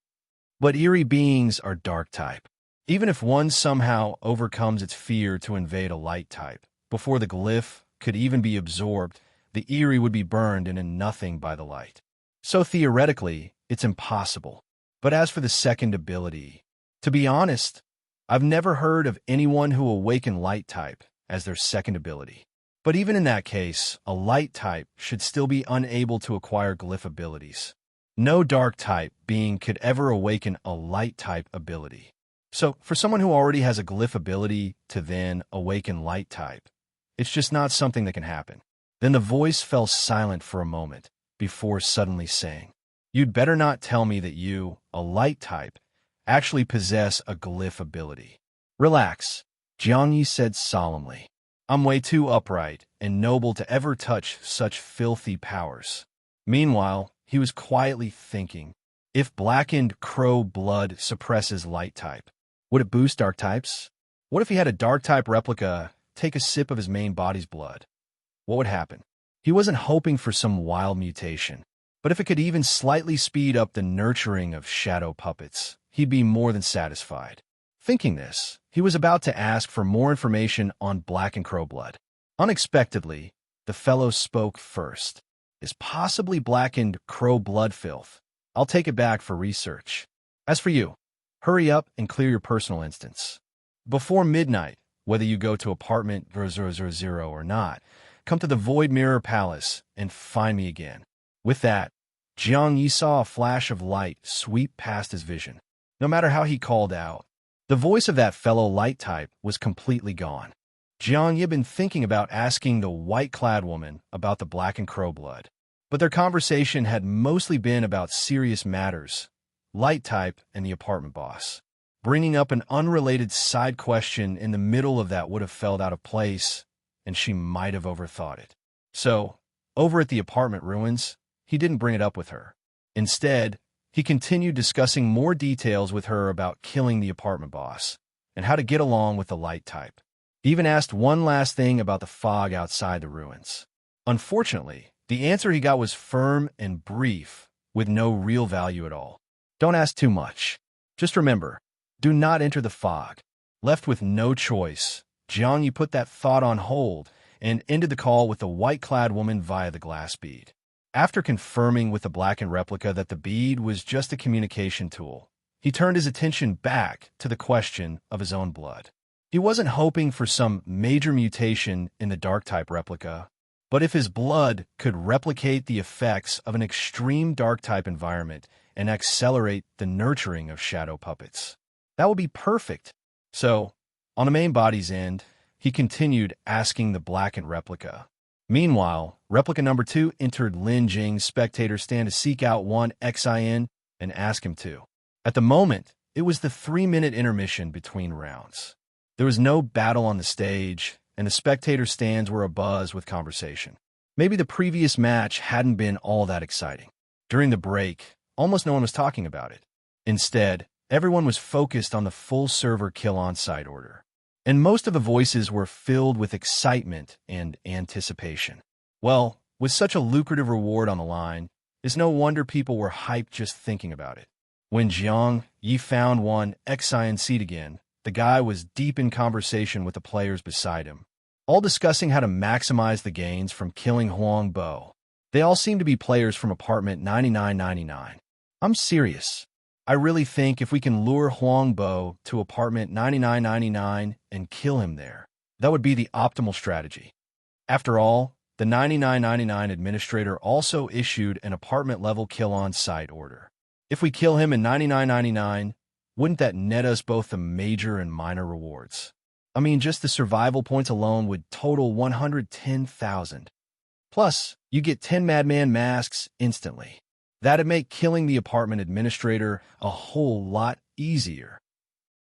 But eerie beings are dark type. Even if one somehow overcomes its fear to invade a light type, before the glyph could even be absorbed, the Eerie would be burned into nothing by the light. So theoretically, it's impossible. But as for the second ability, to be honest, I've never heard of anyone who awakened light type as their second ability. But even in that case, a light type should still be unable to acquire glyph abilities. No dark type being could ever awaken a light type ability. So, for someone who already has a glyph ability to then awaken light type, it's just not something that can happen. Then the voice fell silent for a moment, before suddenly saying, "You'd better not tell me that you, a light type, actually possess a glyph ability." "Relax," Jiang Ye said solemnly. "I'm way too upright and noble to ever touch such filthy powers." Meanwhile, he was quietly thinking, if blackened crow blood suppresses light type, would it boost dark types? What if he had a dark type replica take a sip of his main body's blood? What would happen? He wasn't hoping for some wild mutation, but if it could even slightly speed up the nurturing of shadow puppets, he'd be more than satisfied. Thinking this, he was about to ask for more information on blackened crow blood. Unexpectedly, the fellow spoke first. "Is possibly blackened crow blood filth. I'll take it back for research. As for you, hurry up and clear your personal instance. Before midnight, whether you go to apartment 0000 or not, come to the Void Mirror Palace and find me again." With that, Jiang Ye saw a flash of light sweep past his vision. No matter how he called out, the voice of that fellow light type was completely gone. Jiang Ye had been thinking about asking the white-clad woman about the blackened crow blood, but their conversation had mostly been about serious matters, light type and the apartment boss. Bringing up an unrelated side question in the middle of that would have felt out of place, and she might have overthought it. So, over at the apartment ruins, he didn't bring it up with her. Instead, he continued discussing more details with her about killing the apartment boss and how to get along with the light type. He even asked one last thing about the fog outside the ruins. Unfortunately, the answer he got was firm and brief, with no real value at all. "Don't ask too much. Just remember, do not enter the fog." Left with no choice, Jiang Ye put that thought on hold and ended the call with the white-clad woman via the glass bead. After confirming with the blackened replica that the bead was just a communication tool, he turned his attention back to the question of his own blood. He wasn't hoping for some major mutation in the dark-type replica, but if his blood could replicate the effects of an extreme dark-type environment and accelerate the nurturing of shadow puppets, that would be perfect. So, on the main body's end, he continued asking the blackened replica. Meanwhile, replica number 2 entered Lin Jing's spectator stand to seek out one XIN and ask him to. At the moment, it was the 3-minute intermission between rounds. There was no battle on the stage, and the spectator stands were abuzz with conversation. Maybe the previous match hadn't been all that exciting. During the break, almost no one was talking about it. Instead, everyone was focused on the full server kill on-site order, and most of the voices were filled with excitement and anticipation. Well, with such a lucrative reward on the line, it's no wonder people were hyped just thinking about it. When Jiang Ye found one XIN seat again, the guy was deep in conversation with the players beside him, all discussing how to maximize the gains from killing Huang Bo. They all seemed to be players from apartment 9999. "I'm serious. I really think if we can lure Huang Bo to apartment 9999 and kill him there, that would be the optimal strategy. After all, the 9999 administrator also issued an apartment-level kill-on-site order. If we kill him in 9999, wouldn't that net us both the major and minor rewards? I mean, just the survival points alone would total 110,000. Plus, you get 10 Madman masks instantly. That'd make killing the apartment administrator a whole lot easier."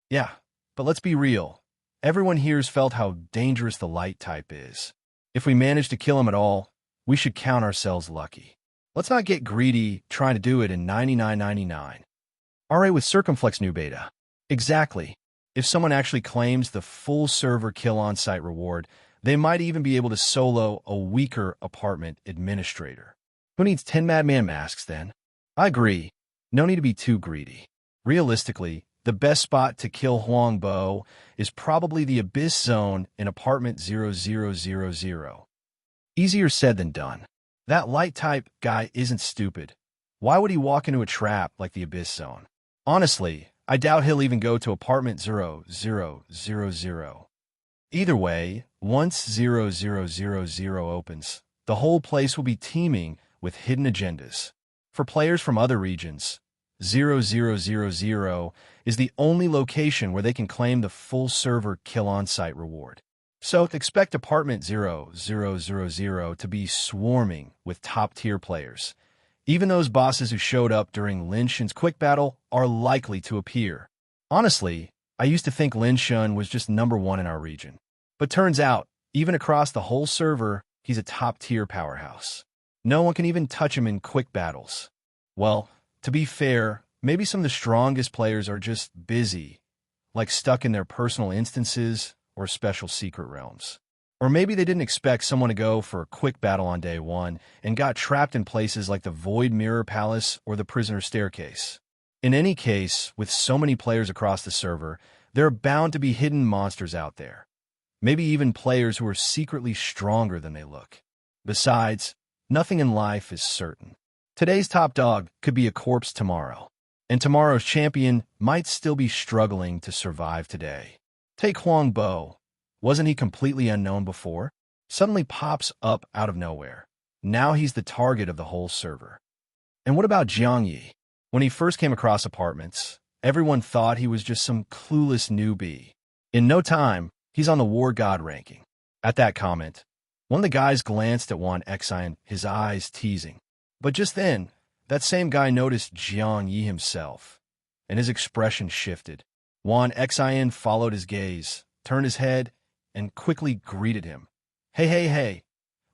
Yeah, but let's be real. Everyone here's felt how dangerous the light type is. If we manage to kill him at all, we should count ourselves lucky. Let's not get greedy trying to do it in 9999. RA with Circumflex New Beta. Exactly. If someone actually claims the full server kill on-site reward, they might even be able to solo a weaker apartment administrator. Who needs 10 Madman masks then? I agree. No need to be too greedy. Realistically, the best spot to kill Huang Bo is probably the Abyss Zone in apartment 0000. Easier said than done. That light-type guy isn't stupid. Why would he walk into a trap like the Abyss Zone? Honestly, I doubt he'll even go to apartment 0000. Either way, once 0000 opens, the whole place will be teeming with hidden agendas. For players from other regions, 0000 is the only location where they can claim the full server kill on-site reward. So expect apartment 0000 to be swarming with top-tier players. Even those bosses who showed up during Lin Shen's quick battle are likely to appear. Honestly, I used to think Lin Shen was just number one in our region. But turns out, even across the whole server, he's a top-tier powerhouse. No one can even touch him in quick battles. Well, to be fair, maybe some of the strongest players are just busy, like stuck in their personal instances or special secret realms. Or maybe they didn't expect someone to go for a quick battle on day one and got trapped in places like the Void Mirror Palace or the Prisoner Staircase. In any case, with so many players across the server, there are bound to be hidden monsters out there. Maybe even players who are secretly stronger than they look. Besides, nothing in life is certain. Today's top dog could be a corpse tomorrow, and tomorrow's champion might still be struggling to survive today. Take Huang Bo. Wasn't he completely unknown before? Suddenly pops up out of nowhere. Now he's the target of the whole server. And what about Jiang Ye? When he first came across apartments, everyone thought he was just some clueless newbie. In no time, he's on the War God ranking. At that comment, one of the guys glanced at humanity.Everyone, his eyes teasing. But just then, that same guy noticed Jiang Ye himself, and his expression shifted. Humanity.Everyone followed his gaze, turned his head, and quickly greeted him. Hey,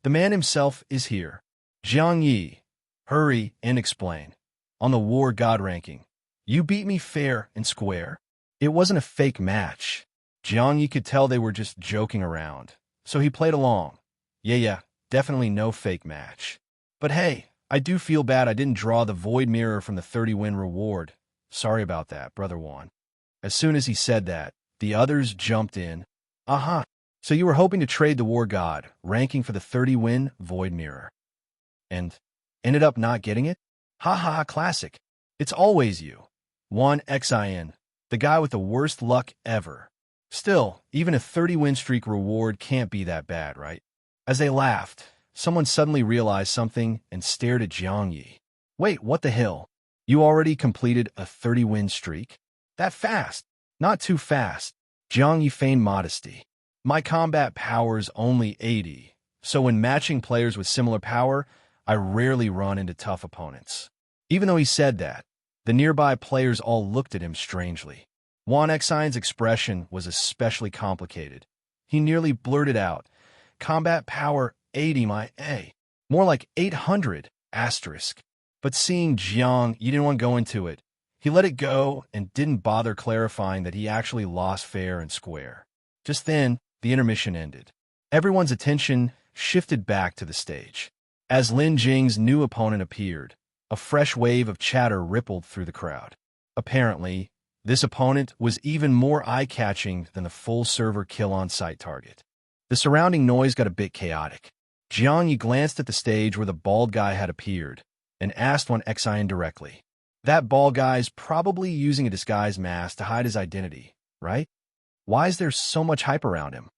the man himself is here. Jiang Ye, hurry and explain. On the War God ranking, you beat me fair and square. It wasn't a fake match. Jiang Ye could tell they were just joking around, so he played along. Yeah, definitely no fake match. But hey, I do feel bad I didn't draw the Void Mirror from the 30-win reward. Sorry about that, Brother Juan. As soon as he said that, the others jumped in. Aha, so you were hoping to trade the War God, ranking for the 30-win Void Mirror. And ended up not getting it? Haha, classic. It's always you. Humanity.Everyone, the guy with the worst luck ever. Still, even a 30-win streak reward can't be that bad, right? As they laughed, someone suddenly realized something and stared at Jiang Ye. Wait, what the hell? You already completed a 30-win streak? That fast? Not too fast. Jiang Ye feigned modesty. My combat power's only 80, so when matching players with similar power, I rarely run into tough opponents. Even though he said that, the nearby players all looked at him strangely. Humanity.Everyone's expression was especially complicated. He nearly blurted out, combat power 80 my A. More like 800, asterisk. But seeing Jiang, you didn't want to go into it. He let it go and didn't bother clarifying that he actually lost fair and square. Just then, the intermission ended. Everyone's attention shifted back to the stage. As Lin Jing's new opponent appeared, a fresh wave of chatter rippled through the crowd. Apparently, this opponent was even more eye-catching than the full server kill on-site target. The surrounding noise got a bit chaotic. Jiang Ye glanced at the stage where the bald guy had appeared and asked Humanity.Everyone directly. That bald guy's probably using a disguise mask to hide his identity, right? Why is there so much hype around him?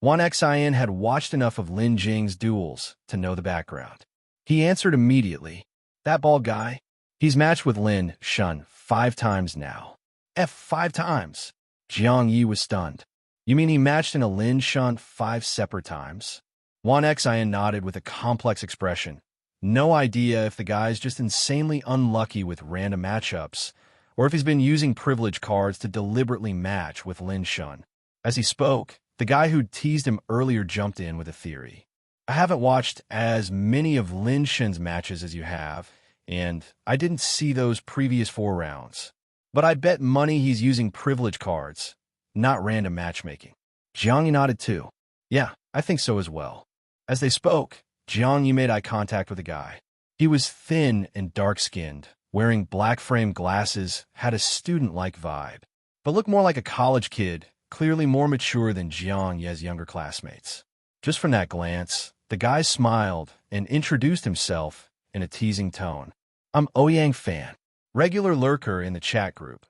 Humanity.Everyone had watched enough of Lin Jing's duels to know the background. He answered immediately. That bald guy? He's matched with Lin Shen 5 times now. 5 times? Jiang Ye was stunned. You mean he matched in a Lin Shen 5 separate times? Humanity.Everyone nodded with a complex expression. No idea if the guy's just insanely unlucky with random matchups, or if he's been using privilege cards to deliberately match with Lin Shen. As he spoke, the guy who'd teased him earlier jumped in with a theory. I haven't watched as many of Lin Shen's matches as you have, and I didn't see those previous 4 rounds. But I bet money he's using privilege cards, not random matchmaking. Jiang Ye nodded too. Yeah, I think so as well. As they spoke, Jiang Ye made eye contact with the guy. He was thin and dark-skinned, wearing black-framed glasses, had a student-like vibe, but looked more like a college kid, clearly more mature than Jiang Ye's younger classmates. Just from that glance, the guy smiled and introduced himself in a teasing tone. "I'm Ouyang Fan, regular lurker in the chat group,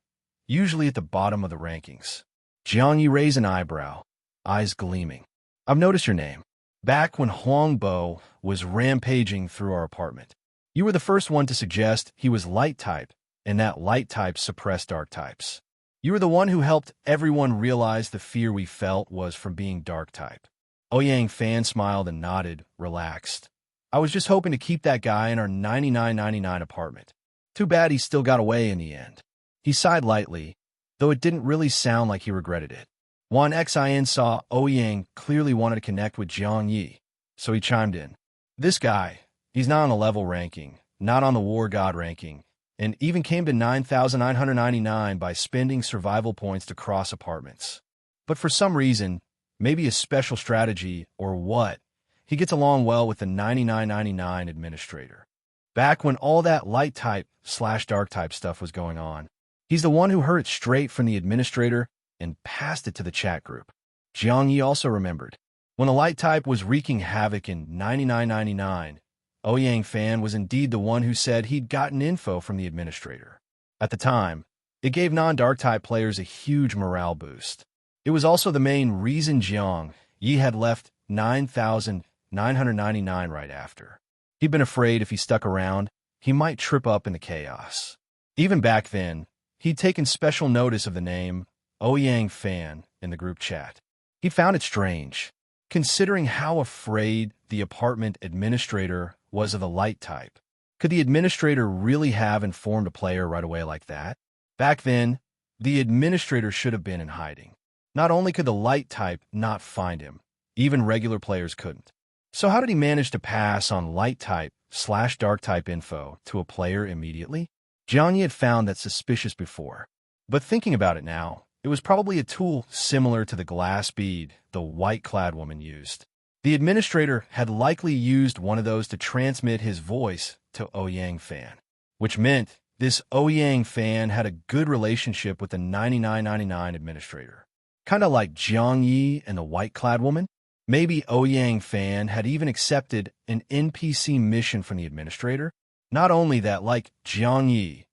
usually at the bottom of the rankings." Jiang Ye raised an eyebrow, eyes gleaming. "I've noticed your name. Back when Huangbo was rampaging through our apartment, you were the first one to suggest he was light type, and that light types suppress dark types. You were the one who helped everyone realize the fear we felt was from being dark type." Ouyang Fan smiled and nodded, relaxed. "I was just hoping to keep that guy in our 9999 apartment. Too bad he still got away in the end." He sighed lightly, though it didn't really sound like he regretted it. Wan Xin saw Ouyang clearly wanted to connect with Jiang Ye, so he chimed in. "This guy, he's not on the level ranking, not on the war god ranking, and even came to 9,999 by spending survival points to cross apartments. But for some reason, maybe a special strategy or what, he gets along well with the 9999 administrator. Back when all that light type/dark type stuff was going on, he's the one who heard it straight from the administrator and passed it to the chat group." Jiang Ye also remembered. When the light type was wreaking havoc in 9999, Ouyang Fan was indeed the one who said he'd gotten info from the administrator. At the time, it gave non-dark type players a huge morale boost. It was also the main reason Jiang Ye had left 9,999 right after. He'd been afraid if he stuck around, he might trip up in the chaos. Even back then, he'd taken special notice of the name Ouyang Fan in the group chat. He found it strange, considering how afraid the apartment administrator was of the light type. Could the administrator really have informed a player right away like that? Back then, the administrator should have been in hiding. Not only could the light type not find him, even regular players couldn't. So how did he manage to pass on light type/dark type info to a player immediately? Jiang Ye had found that suspicious before, but thinking about it now, it was probably a tool similar to the glass bead the white-clad woman used. The administrator had likely used one of those to transmit his voice to Ouyang Fan, which meant this Ouyang Fan had a good relationship with the 9999 administrator. Kind of like Jiang Ye and the white-clad woman. Maybe Ouyang Fan had even accepted an NPC mission from the administrator. Not only that, like Jiang Ye,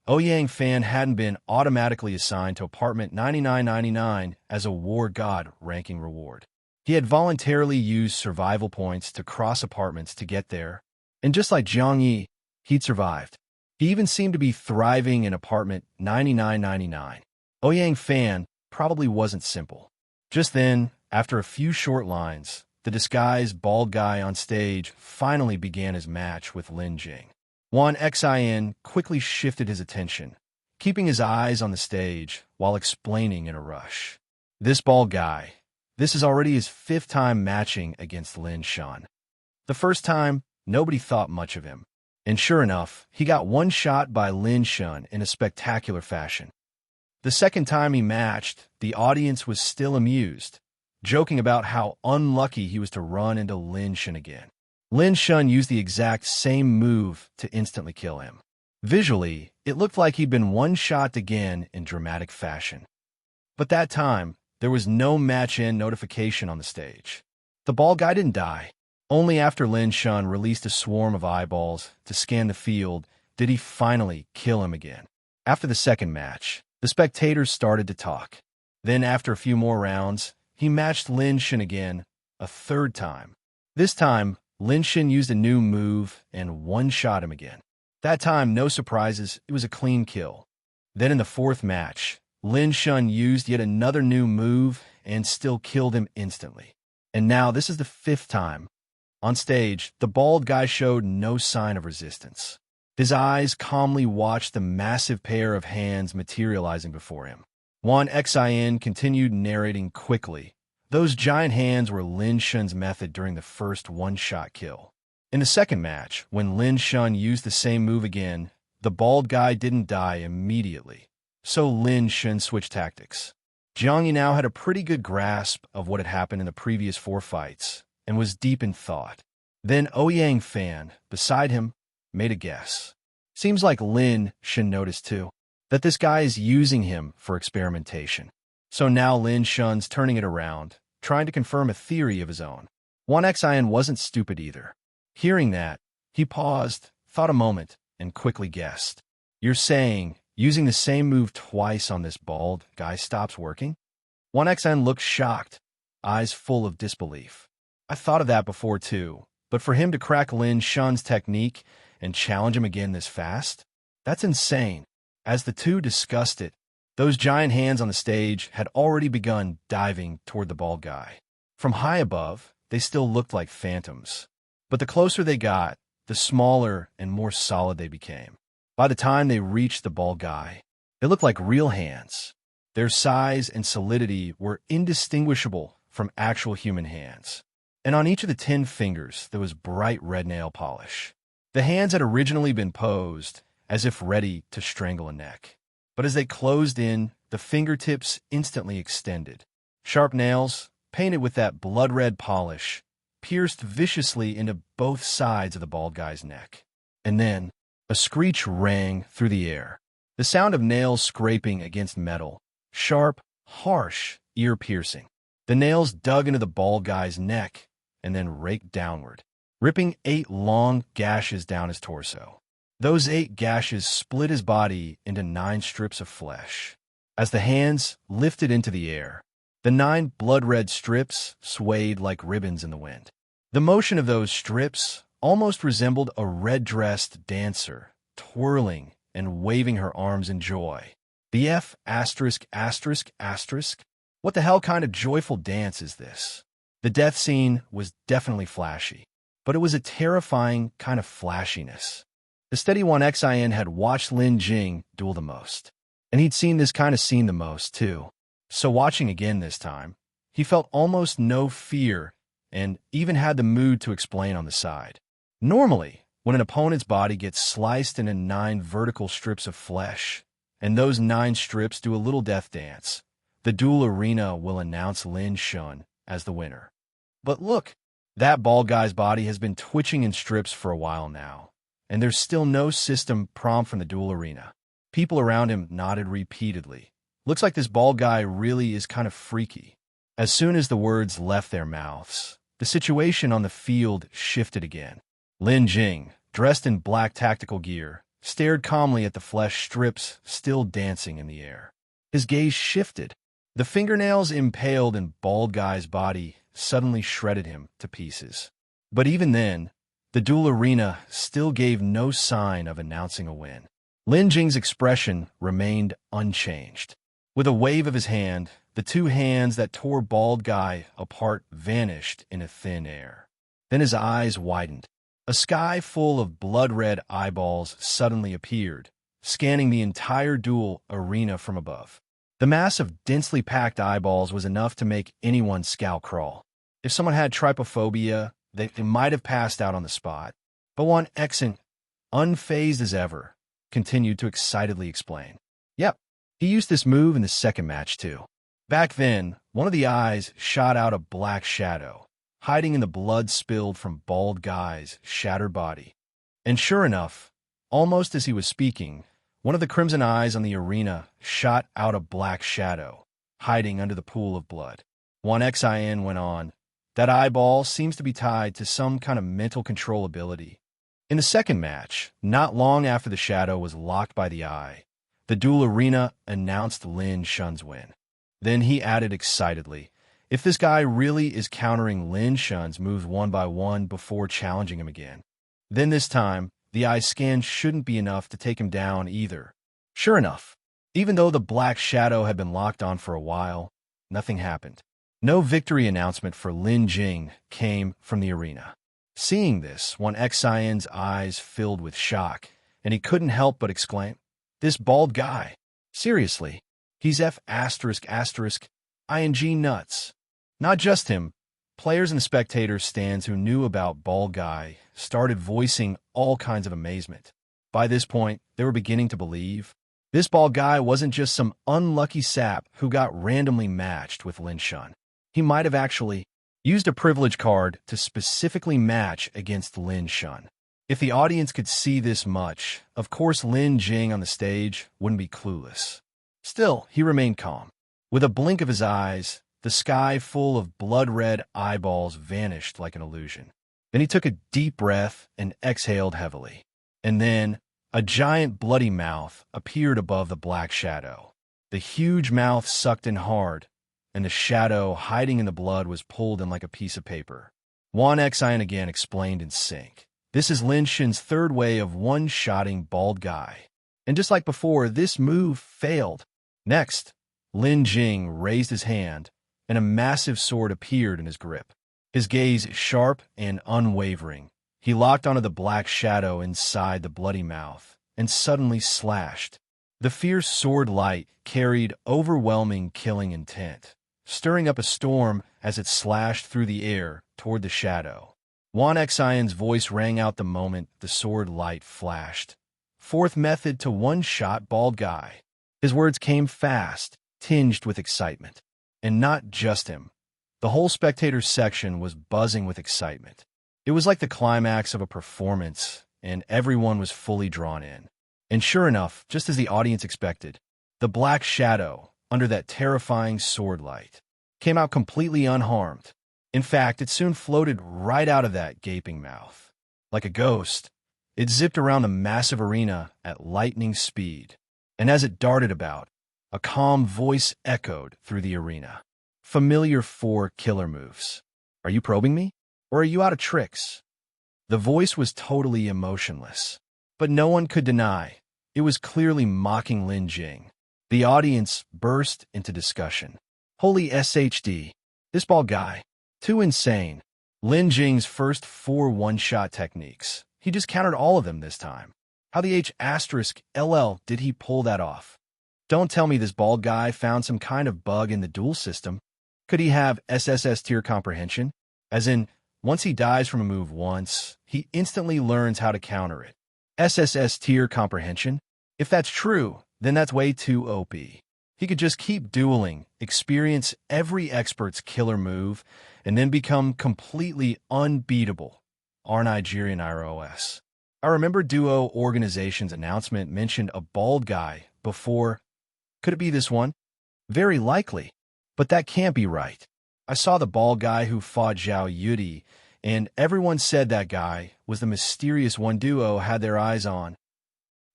Ouyang Fan hadn't been automatically assigned to apartment 9999 as a war god ranking reward. He had voluntarily used survival points to cross apartments to get there, and just like Jiang Ye, he'd survived. He even seemed to be thriving in apartment 9999. Ouyang Fan probably wasn't simple. Just then, after a few short lines, the disguised bald guy on stage finally began his match with Lin Jing. Wan Xin quickly shifted his attention, keeping his eyes on the stage while explaining in a rush. "This bald guy, this is already his 5th time matching against Lin Shan. The first time, nobody thought much of him, and sure enough, he got one shot by Lin Shan in a spectacular fashion. The second time he matched, the audience was still amused, joking about how unlucky he was to run into Lin Shan again. Lin Shan used the exact same move to instantly kill him. Visually, it looked like he'd been one-shot again in dramatic fashion. But that time, there was no match-end notification on the stage. The bald guy didn't die. Only after Lin Shan released a swarm of eyeballs to scan the field did he finally kill him again. After the second match, the spectators started to talk. Then, after a few more rounds, he matched Lin Shan again, a 3rd time. This time, Lin Shan used a new move and one-shot him again. That time, no surprises, it was a clean kill. Then in the 4th match, Lin Shan used yet another new move and still killed him instantly. And now this is the 5th time. On stage, the bald guy showed no sign of resistance. His eyes calmly watched the massive pair of hands materializing before him. Wan Xin continued narrating quickly. Those giant hands were Lin Shan's method during the first one-shot kill. In the second match, when Lin Shan used the same move again, the bald guy didn't die immediately, so Lin Shan switched tactics. Jiang Ye now had a pretty good grasp of what had happened in the previous 4 fights, and was deep in thought. Then Ouyang Fan, beside him, made a guess. Seems like Lin Shun noticed too, that this guy is using him for experimentation. So now Lin Shun's turning it around, trying to confirm a theory of his own. 1XIN wasn't stupid either. Hearing that, he paused, thought a moment, and quickly guessed. You're saying using the same move twice on this bald guy stops working? 1XN looked shocked, eyes full of disbelief. I thought of that before too, but for him to crack Lin Shun's technique and challenge him again this fast? That's insane. As the two discussed it, those giant hands on the stage had already begun diving toward the bald guy. From high above, they still looked like phantoms. But the closer they got, the smaller and more solid they became. By the time they reached the bald guy, they looked like real hands. Their size and solidity were indistinguishable from actual human hands. And on each of the 10 fingers, there was bright red nail polish. The hands had originally been posed as if ready to strangle a neck. But as they closed in, the fingertips instantly extended. Sharp nails, painted with that blood-red polish, pierced viciously into both sides of the bald guy's neck. And then, a screech rang through the air. The sound of nails scraping against metal. Sharp, harsh, ear-piercing. The nails dug into the bald guy's neck and then raked downward, ripping 8 long gashes down his torso. Those 8 gashes split his body into 9 strips of flesh. As the hands lifted into the air, the 9 blood-red strips swayed like ribbons in the wind. The motion of those strips almost resembled a red-dressed dancer, twirling and waving her arms in joy. The F*******. What the hell kind of joyful dance is this? The death scene was definitely flashy, but it was a terrifying kind of flashiness. The steady 1XIN had watched Lin Jing duel the most, and he'd seen this kind of scene the most, too. So watching again this time, he felt almost no fear and even had the mood to explain on the side. Normally, when an opponent's body gets sliced into 9 vertical strips of flesh, and those 9 strips do a little death dance, the duel arena will announce Lin Shun as the winner. But look, that bald guy's body has been twitching in strips for a while now, and there's still no system prompt from the duel arena. People around him nodded repeatedly. Looks like this bald guy really is kind of freaky. As soon as the words left their mouths, the situation on the field shifted again. Lin Jing, dressed in black tactical gear, stared calmly at the flesh strips still dancing in the air. His gaze shifted. The fingernails impaled in bald guy's body suddenly shredded him to pieces. But even then, the duel arena still gave no sign of announcing a win. Lin Jing's expression remained unchanged. With a wave of his hand, the 2 hands that tore bald guy apart vanished into thin air. Then his eyes widened. A sky full of blood-red eyeballs suddenly appeared, scanning the entire duel arena from above. The mass of densely packed eyeballs was enough to make anyone's scalp crawl. If someone had trypophobia, they might have passed out on the spot. But 1XIN, unfazed as ever, continued to excitedly explain. Yep, he used this move in the second match too. Back then, one of the eyes shot out a black shadow, hiding in the blood spilled from bald guy's shattered body. And sure enough, almost as he was speaking, one of the crimson eyes on the arena shot out a black shadow, hiding under the pool of blood. 1XIN went on. That eyeball seems to be tied to some kind of mental control ability. In the second match, not long after the shadow was locked by the eye, the duel arena announced Lin Shun's win. Then he added excitedly, if this guy really is countering Lin Shun's moves one by one before challenging him again, then this time, the eye scan shouldn't be enough to take him down either. Sure enough, even though the black shadow had been locked on for a while, nothing happened. No victory announcement for Lin Jing came from the arena. Seeing this, 1XIN's eyes filled with shock, and he couldn't help but exclaim, this bald guy, seriously, he's F*****ing nuts. Not just him, players and spectators stands who knew about bald guy started voicing all kinds of amazement. By this point, they were beginning to believe this bald guy wasn't just some unlucky sap who got randomly matched with Lin Shun. He might have actually used a privilege card to specifically match against Lin Shun. If the audience could see this much, of course Lin Jing on the stage wouldn't be clueless. Still, he remained calm. With a blink of his eyes, the sky full of blood-red eyeballs vanished like an illusion. Then he took a deep breath and exhaled heavily. And then, a giant bloody mouth appeared above the black shadow. The huge mouth sucked in hard, and the shadow hiding in the blood was pulled in like a piece of paper. Wan Xian again explained in sync. This is Lin Shin's third way of one-shotting bald guy. And just like before, this move failed. Next, Lin Jing raised his hand, and a massive sword appeared in his grip. His gaze sharp and unwavering. He locked onto the black shadow inside the bloody mouth, and suddenly slashed. The fierce sword light carried overwhelming killing intent, stirring up a storm as it slashed through the air toward the shadow. Wan Xian's voice rang out the moment the sword light flashed. Fourth method to one-shot bald guy. His words came fast, tinged with excitement. And not just him. The whole spectator section was buzzing with excitement. It was like the climax of a performance, and everyone was fully drawn in. And sure enough, just as the audience expected, the black shadow, under that terrifying sword light, came out completely unharmed. In fact, it soon floated right out of that gaping mouth. Like a ghost, it zipped around the massive arena at lightning speed. And as it darted about, a calm voice echoed through the arena. Familiar 4 killer moves. Are you probing me? Or are you out of tricks? The voice was totally emotionless. But no one could deny, it was clearly mocking Lin Jing. The audience burst into discussion. Holy SHD, this bald guy. Too insane. Lin Jing's first 4 one-shot techniques. He just countered all of them this time. How the H*LL did he pull that off? Don't tell me this bald guy found some kind of bug in the duel system. Could he have SSS tier comprehension? As in, once he dies from a move once, he instantly learns how to counter it. SSS tier comprehension? If that's true, then that's way too OP. He could just keep dueling, experience every expert's killer move, and then become completely unbeatable. Our Nigerian IROS. I remember Duo Organization's announcement mentioned a bald guy before. Could it be this one? Very likely. But that can't be right. I saw the bald guy who fought Jiang Ye, and everyone said that guy was the mysterious one Duo had their eyes on.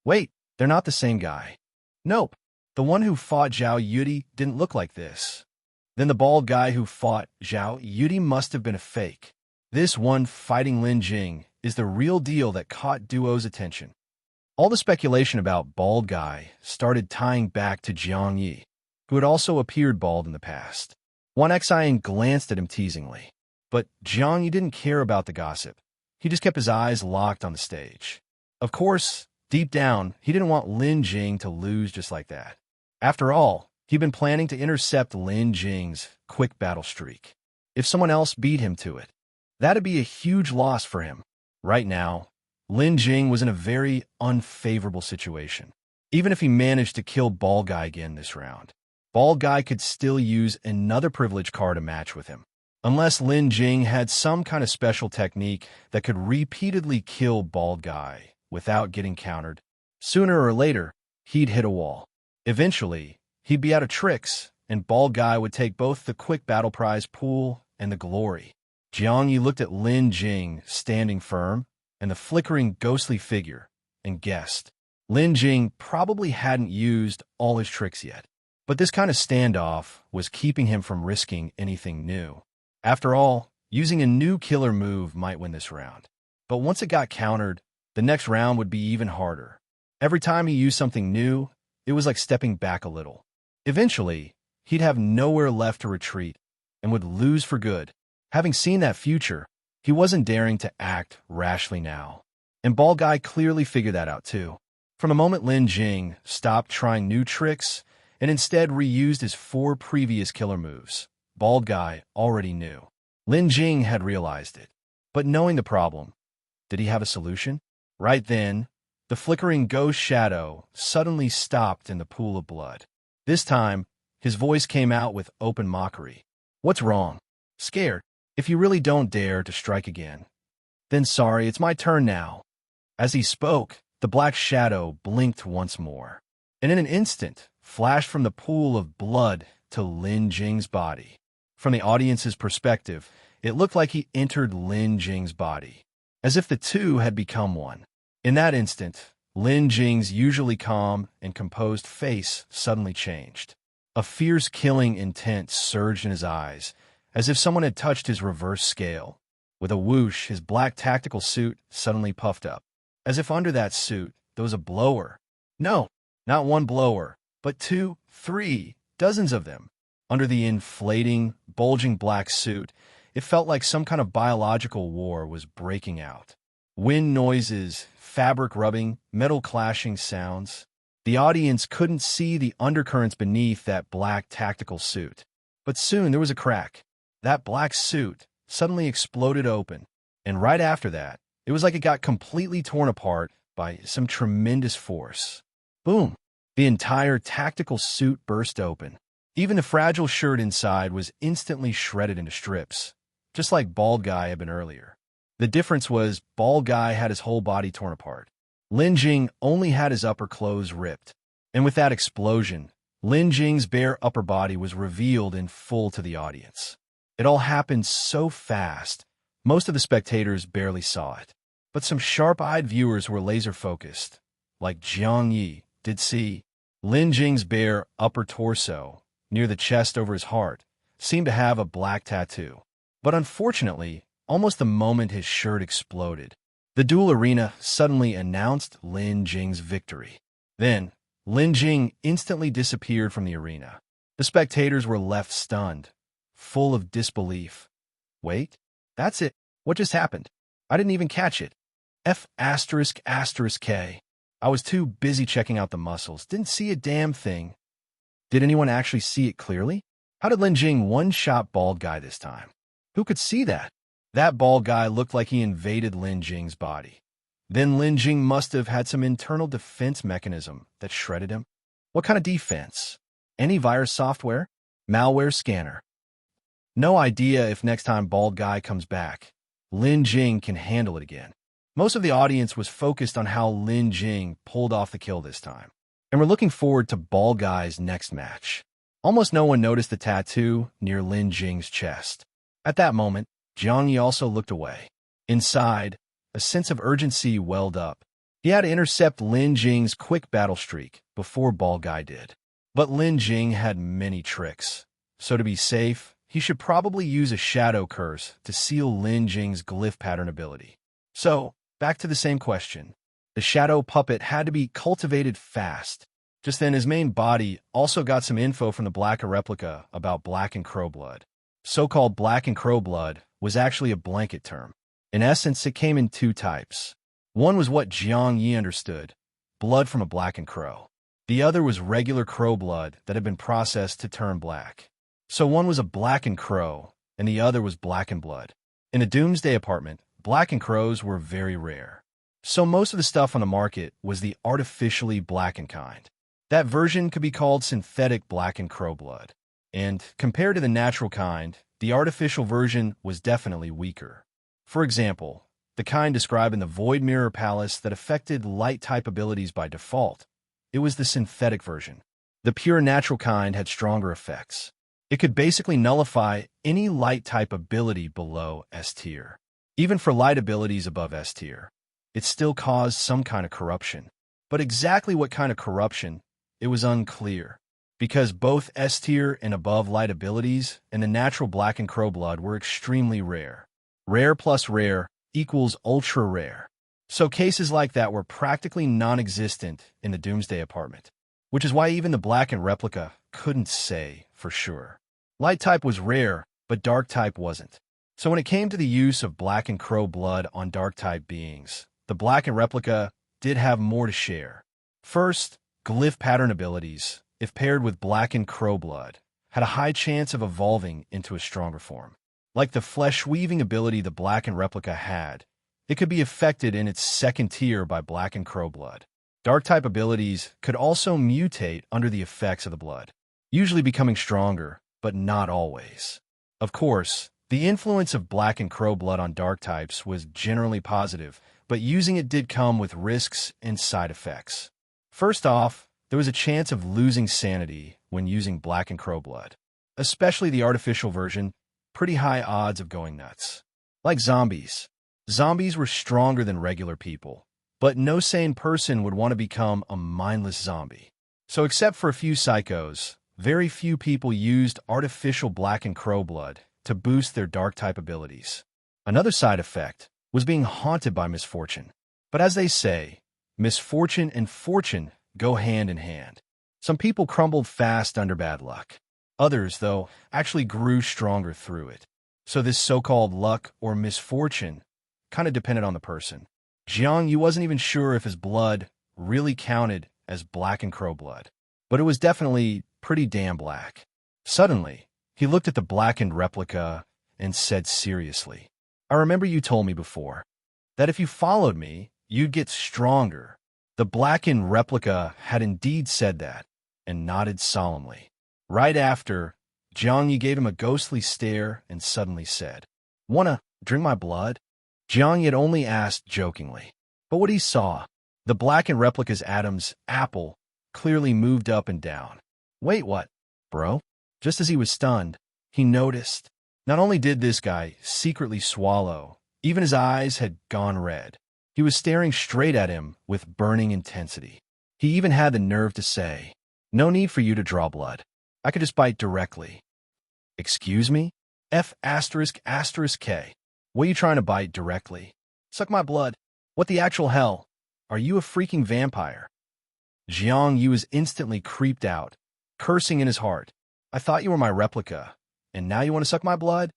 Wait, they're not the same guy. Nope. The one who fought Jiang Ye didn't look like this. Then the bald guy who fought Jiang Ye must have been a fake. This one fighting Lin Jing is the real deal that caught Duo's attention. All the speculation about bald guy started tying back to Jiang Ye, who had also appeared bald in the past. Wan Xian glanced at him teasingly, but Jiang Ye didn't care about the gossip. He just kept his eyes locked on the stage. Of course, deep down, he didn't want Lin Jing to lose just like that. After all, he'd been planning to intercept Lin Jing's quick battle streak. If someone else beat him to it, that'd be a huge loss for him. Right now, Lin Jing was in a very unfavorable situation. Even if he managed to kill Bald Guy again this round, Bald Guy could still use another privilege card to match with him. Unless Lin Jing had some kind of special technique that could repeatedly kill Bald Guy without getting countered, sooner or later, he'd hit a wall. Eventually, he'd be out of tricks, and Bald Guy would take both the quick battle prize pool and the glory. Jiang Ye looked at Lin Jing standing firm and the flickering ghostly figure and guessed. Lin Jing probably hadn't used all his tricks yet, but this kind of standoff was keeping him from risking anything new. After all, using a new killer move might win this round. But once it got countered, the next round would be even harder. Every time he used something new, it was like stepping back a little. Eventually, he'd have nowhere left to retreat and would lose for good. Having seen that future, he wasn't daring to act rashly now. And Bald Guy clearly figured that out too. From the moment Lin Jing stopped trying new tricks and instead reused his 4 previous killer moves, Bald Guy already knew. Lin Jing had realized it. But knowing the problem, did he have a solution? Right then, the flickering ghost shadow suddenly stopped in the pool of blood. This time, his voice came out with open mockery. What's wrong? Scared? If you really don't dare to strike again, then sorry, it's my turn now. As he spoke, the black shadow blinked once more, and in an instant, flashed from the pool of blood to Lin Jing's body. From the audience's perspective, it looked like he entered Lin Jing's body, as if the two had become one. In that instant, Lin Jing's usually calm and composed face suddenly changed. A fierce killing intent surged in his eyes, as if someone had touched his reverse scale. With a whoosh, his black tactical suit suddenly puffed up. As if under that suit, there was a blower. No, not one blower, but 2, 3, dozens of them. Under the inflating, bulging black suit, it felt like some kind of biological war was breaking out. Wind noises, fabric rubbing, metal clashing sounds. The audience couldn't see the undercurrents beneath that black tactical suit. But soon there was a crack. That black suit suddenly exploded open, and right after that, it was like it got completely torn apart by some tremendous force. Boom! The entire tactical suit burst open. Even the fragile shirt inside was instantly shredded into strips, just like Bald Guy had been earlier. The difference was Bald Guy had his whole body torn apart. Lin Jing only had his upper clothes ripped. And with that explosion, Lin Jing's bare upper body was revealed in full to the audience. It all happened so fast, most of the spectators barely saw it. But some sharp-eyed viewers were laser-focused, like Jiang Ye did see. Lin Jing's bare upper torso, near the chest over his heart, seemed to have a black tattoo. But unfortunately, almost the moment his shirt exploded, the duel arena suddenly announced Lin Jing's victory. Then, Lin Jing instantly disappeared from the arena. The spectators were left stunned, full of disbelief. Wait, that's it. What just happened? I didn't even catch it. F***K. I was too busy checking out the muscles. Didn't see a damn thing. Did anyone actually see it clearly? How did Lin Jing one-shot Bald Guy this time? Who could see that? That Bald Guy looked like he invaded Lin Jing's body. Then Lin Jing must have had some internal defense mechanism that shredded him. What kind of defense? Antivirus software? Malware scanner? No idea if next time Bald Guy comes back, Lin Jing can handle it again. Most of the audience was focused on how Lin Jing pulled off the kill this time, and we're looking forward to Bald Guy's next match. Almost no one noticed the tattoo near Lin Jing's chest. At that moment, Jiang Ye also looked away. Inside, a sense of urgency welled up. He had to intercept Lin Jing's quick battle streak before Bald Guy did. But Lin Jing had many tricks, so to be safe, he should probably use a shadow curse to seal Lin Jing's glyph pattern ability. So, back to the same question. The shadow puppet had to be cultivated fast. Just then, his main body also got some info from the Black replica about Black and Crow blood. So-called Black and Crow blood was actually a blanket term. In essence, it came in 2 types. One was what Jiang Ye understood, blood from a Black and Crow. The other was regular crow blood that had been processed to turn black. So one was a Black and Crow, and the other was Black and blood. In a Doomsday Apartment, Black and Crows were very rare. So most of the stuff on the market was the artificially blackened kind. That version could be called synthetic Black and Crow blood. And compared to the natural kind, the artificial version was definitely weaker. For example, the kind described in the Void Mirror Palace that affected light-type abilities by default. It was the synthetic version. The pure natural kind had stronger effects. It could basically nullify any light-type ability below S tier. Even for light abilities above S tier, it still caused some kind of corruption. But exactly what kind of corruption, it was unclear. Because both S tier and above light abilities and the natural Black and Crow blood were extremely rare. Rare plus rare equals ultra rare. So cases like that were practically non-existent in the Doomsday Apartment, which is why even the Black and replica couldn't say for sure. Light type was rare, but dark type wasn't. So when it came to the use of Black and Crow blood on dark type beings, the Black and replica did have more to share. First, glyph pattern abilities, if paired with Black and Crow blood, had a high chance of evolving into a stronger form. Like the flesh-weaving ability the Black and replica had, it could be affected in its second tier by Black and Crow blood. Dark-type abilities could also mutate under the effects of the blood, usually becoming stronger, but not always. Of course, The influence of black and crow blood on dark types was generally positive, but using it did come with risks and side effects. First off, there was a chance of losing sanity when using black and crow blood. Especially the artificial version, pretty high odds of going nuts. Like zombies. Zombies were stronger than regular people, but no sane person would want to become a mindless zombie. So except for a few psychos, very few people used artificial black and crow blood to boost their dark type abilities. Another side effect was being haunted by misfortune. But as they say, misfortune and fortune go hand in hand. Some people crumbled fast under bad luck. Others, though, actually grew stronger through it. So this so-called luck or misfortune kind of depended on the person. Jiang Ye wasn't even sure if his blood really counted as black and crow blood, but it was definitely pretty damn black. Suddenly, he looked at the blackened replica and said seriously, "I remember you told me before that if you followed me, you'd get stronger." The blackened replica had indeed said that and nodded solemnly. Right after, Jiang Ye gave him a ghostly stare and suddenly said, "Wanna drink my blood?" Jiang Ye had only asked jokingly, but what he saw, the blackened replica's atoms, apple, clearly moved up and down. Wait, what, bro? Just as he was stunned, he noticed. Not only did this guy secretly swallow, even his eyes had gone red. He was staring straight at him with burning intensity. He even had the nerve to say, "No need for you to draw blood. I could just bite directly." Excuse me? F***K. What are you trying to bite directly? Suck my blood. What the actual hell? Are you a freaking vampire? Jiang Ye was instantly creeped out, cursing in his heart. I thought you were my replica, and now you want to suck my blood?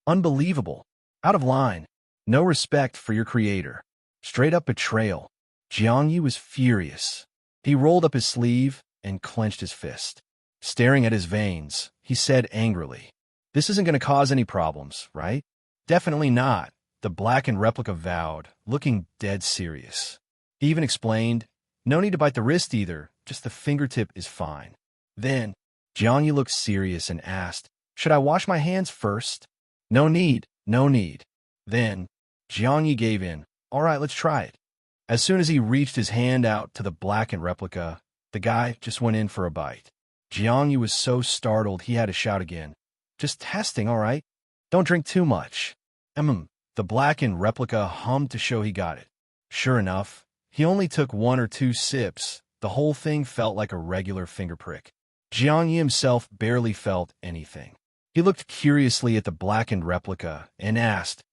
Unbelievable. Out of line. No respect for your creator. Straight up betrayal. Jiang Ye was furious. He rolled up his sleeve and clenched his fist. Staring at his veins, he said angrily, "This isn't going to cause any problems, right?" "Definitely not," the blackened replica vowed, looking dead serious. He even explained, "No need to bite the wrist either, just the fingertip is fine." Then, Jiang Ye looked serious and asked, "Should I wash my hands first?" "No need, no need." Then, Jiang Ye gave in. "All right, let's try it." As soon as he reached his hand out to the blackened replica, the guy just went in for a bite. Jiang Ye was so startled he had to shout again, "Just testing, all right? Don't drink too much." The blackened replica hummed to show he got it. Sure enough, he only took 1 or 2 sips. The whole thing felt like a regular finger prick. Jiang Ye himself barely felt anything. He looked curiously at the blackened replica and asked,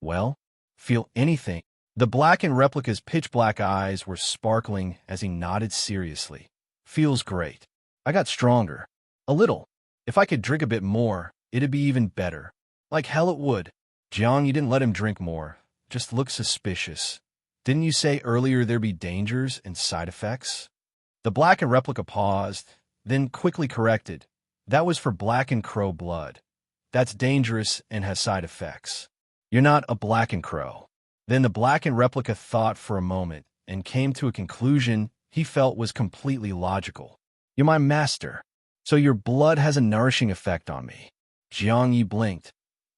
"Well, feel anything?" The blackened replica's pitch-black eyes were sparkling as he nodded seriously. "Feels great. I got stronger. A little. If I could drink a bit more, it'd be even better." "Like hell it would." Jiang Ye didn't let him drink more. Just looked suspicious. "Didn't you say earlier there'd be dangers and side effects?" The blackened replica paused, then quickly corrected. "That was for black and crow blood. That's dangerous and has side effects. You're not a black and crow." Then the blackened replica thought for a moment and came to a conclusion he felt was completely logical. "You're my master, so your blood has a nourishing effect on me." Jiang Ye blinked.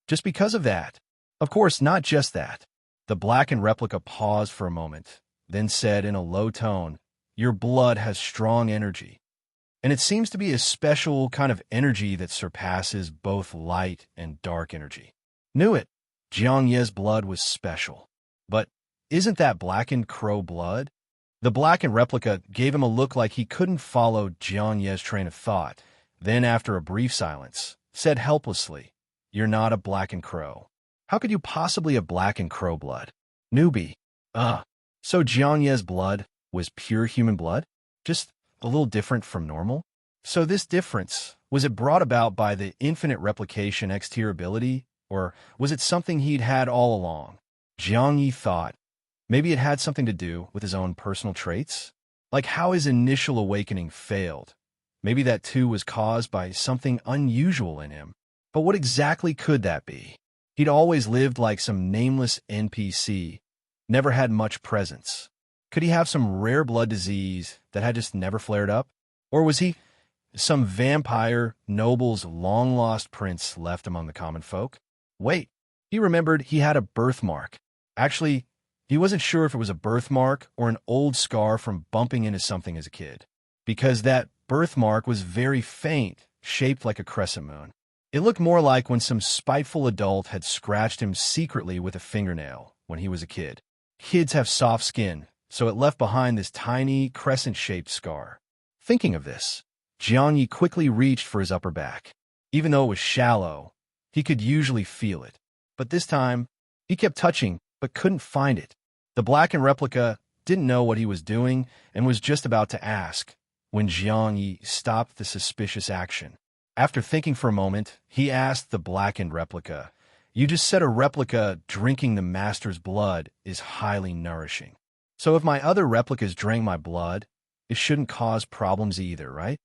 "Just because of that?" "Of course, not just that." The blackened replica paused for a moment, then said in a low tone, "Your blood has strong energy. And it seems to be a special kind of energy that surpasses both light and dark energy." "Knew it." Jiang Ye's blood was special. "But isn't that blackened crow blood?" The blackened replica gave him a look like he couldn't follow Jiang Ye's train of thought. Then, after a brief silence, said helplessly, "You're not a blackened crow. How could you possibly have blackened crow blood? Newbie." So Jiang Ye's blood was pure human blood? Just a little different from normal? So this difference, was it brought about by the infinite replication-X-tier ability, or was it something he'd had all along? Jiang Ye thought, maybe it had something to do with his own personal traits? Like how his initial awakening failed. Maybe that too was caused by something unusual in him. But what exactly could that be? He'd always lived like some nameless NPC, never had much presence. Could he have some rare blood disease that had just never flared up? Or was he some vampire noble's long-lost prince left among the common folk? Wait, he remembered he had a birthmark. Actually, he wasn't sure if it was a birthmark or an old scar from bumping into something as a kid, because that birthmark was very faint, shaped like a crescent moon. It looked more like when some spiteful adult had scratched him secretly with a fingernail when he was a kid. Kids have soft skin, so it left behind this tiny, crescent-shaped scar. Thinking of this, Jiang Ye quickly reached for his upper back. Even though it was shallow, he could usually feel it. But this time, he kept touching, but couldn't find it. The blackened replica didn't know what he was doing and was just about to ask when Jiang Ye stopped the suspicious action. After thinking for a moment, he asked the blackened replica, "You just said a replica drinking the master's blood is highly nourishing. So if my other replicas drank my blood, it shouldn't cause problems either, right?"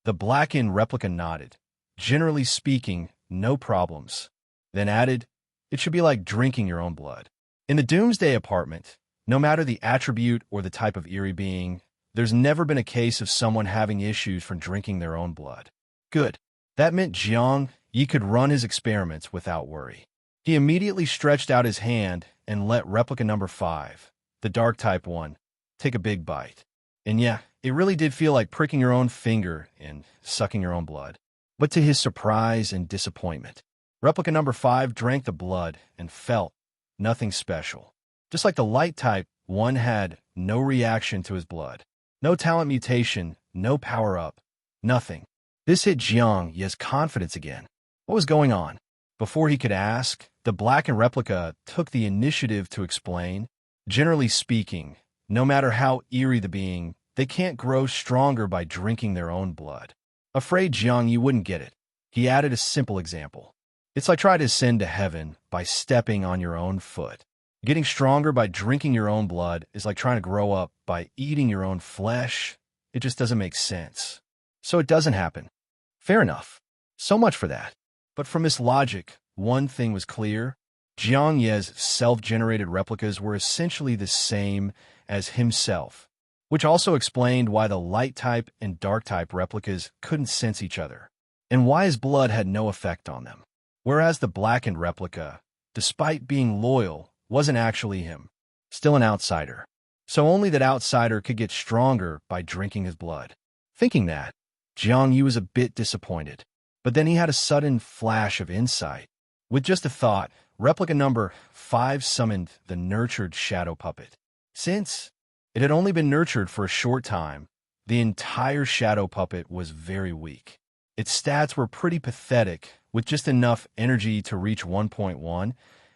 The blackened replica nodded. "Generally speaking, no problems." Then added, "It should be like drinking your own blood." In the Doomsday Apartment, no matter the attribute or the type of eerie being, there's never been a case of someone having issues from drinking their own blood. Good. That meant Jiang Ye could run his experiments without worry. He immediately stretched out his hand and let replica number 5, the dark type one, take a big bite. And yeah, it really did feel like pricking your own finger and sucking your own blood. But to his surprise and disappointment, replica number 5 drank the blood and felt nothing special. Just like the light type one had no reaction to his blood. No talent mutation, no power-up, nothing. This hit Jiang Ye's confidence again. What was going on? Before he could ask, the blackened replica took the initiative to explain. Generally speaking, no matter how eerie the being, they can't grow stronger by drinking their own blood. Afraid Jiang Ye wouldn't get it, he added a simple example. It's like trying to ascend to heaven by stepping on your own foot. Getting stronger by drinking your own blood is like trying to grow up by eating your own flesh. It just doesn't make sense. So it doesn't happen. Fair enough. So much for that. But from this logic, one thing was clear. Jiang Ye's self-generated replicas were essentially the same as himself, which also explained why the light type and dark type replicas couldn't sense each other, and why his blood had no effect on them. Whereas the blackened replica, despite being loyal, wasn't actually him, still an outsider. So only that outsider could get stronger by drinking his blood. Thinking that, Jiang Ye was a bit disappointed, but then he had a sudden flash of insight. With just a thought, replica number 5 summoned the nurtured shadow puppet. Since it had only been nurtured for a short time, the entire shadow puppet was very weak. Its stats were pretty pathetic, with just enough energy to reach 1.1,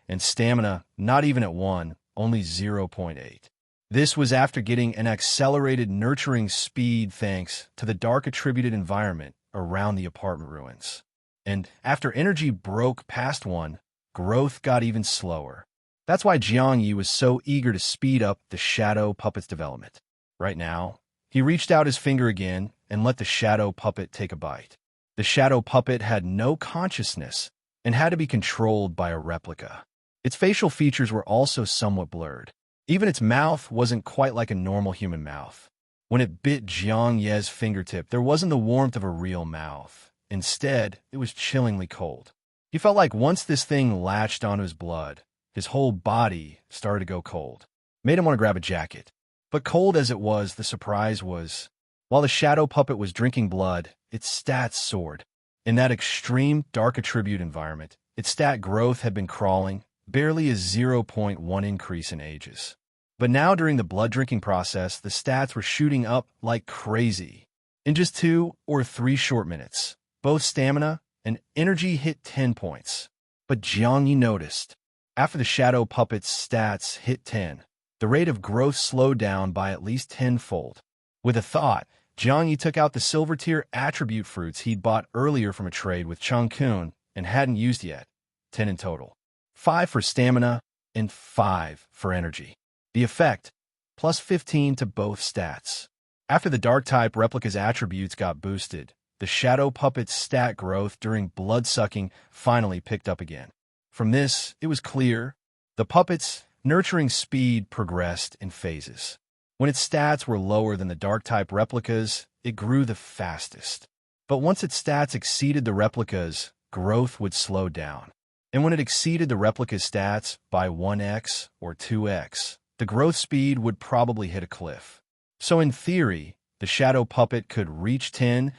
and stamina not even at 1, only 0.8. This was after getting an accelerated nurturing speed thanks to the dark attributed environment around the apartment ruins. And after energy broke past 1, growth got even slower. That's why Jiang Ye was so eager to speed up the shadow puppet's development. Right now, he reached out his finger again and let the shadow puppet take a bite. The shadow puppet had no consciousness and had to be controlled by a replica. Its facial features were also somewhat blurred. Even its mouth wasn't quite like a normal human mouth. When it bit Jiang Ye's fingertip, there wasn't the warmth of a real mouth. Instead, it was chillingly cold. He felt like once this thing latched onto his blood, his whole body started to go cold. Made him want to grab a jacket. But cold as it was, the surprise was, while the shadow puppet was drinking blood, its stats soared. In that extreme dark attribute environment, its stat growth had been crawling, barely a 0.1 increase in ages. But now during the blood drinking process, the stats were shooting up like crazy. In just 2 or 3 short minutes, both stamina and energy hit 10 points. But Jiang Ye noticed, after the shadow puppet's stats hit 10, the rate of growth slowed down by at least 10-fold. With a thought, Jiang Ye took out the silver tier attribute fruits he'd bought earlier from a trade with Cheng Kun and hadn't used yet, 10 in total. 5 for stamina and 5 for energy. The effect, plus 15 to both stats. After the dark type replica's attributes got boosted, the shadow puppet's stat growth during blood-sucking finally picked up again. From this, it was clear, the puppet's nurturing speed progressed in phases. When its stats were lower than the dark-type replicas, it grew the fastest. But once its stats exceeded the replicas, growth would slow down. And when it exceeded the replica's stats by 1x or 2x, the growth speed would probably hit a cliff. So in theory, the shadow puppet could reach 10,000x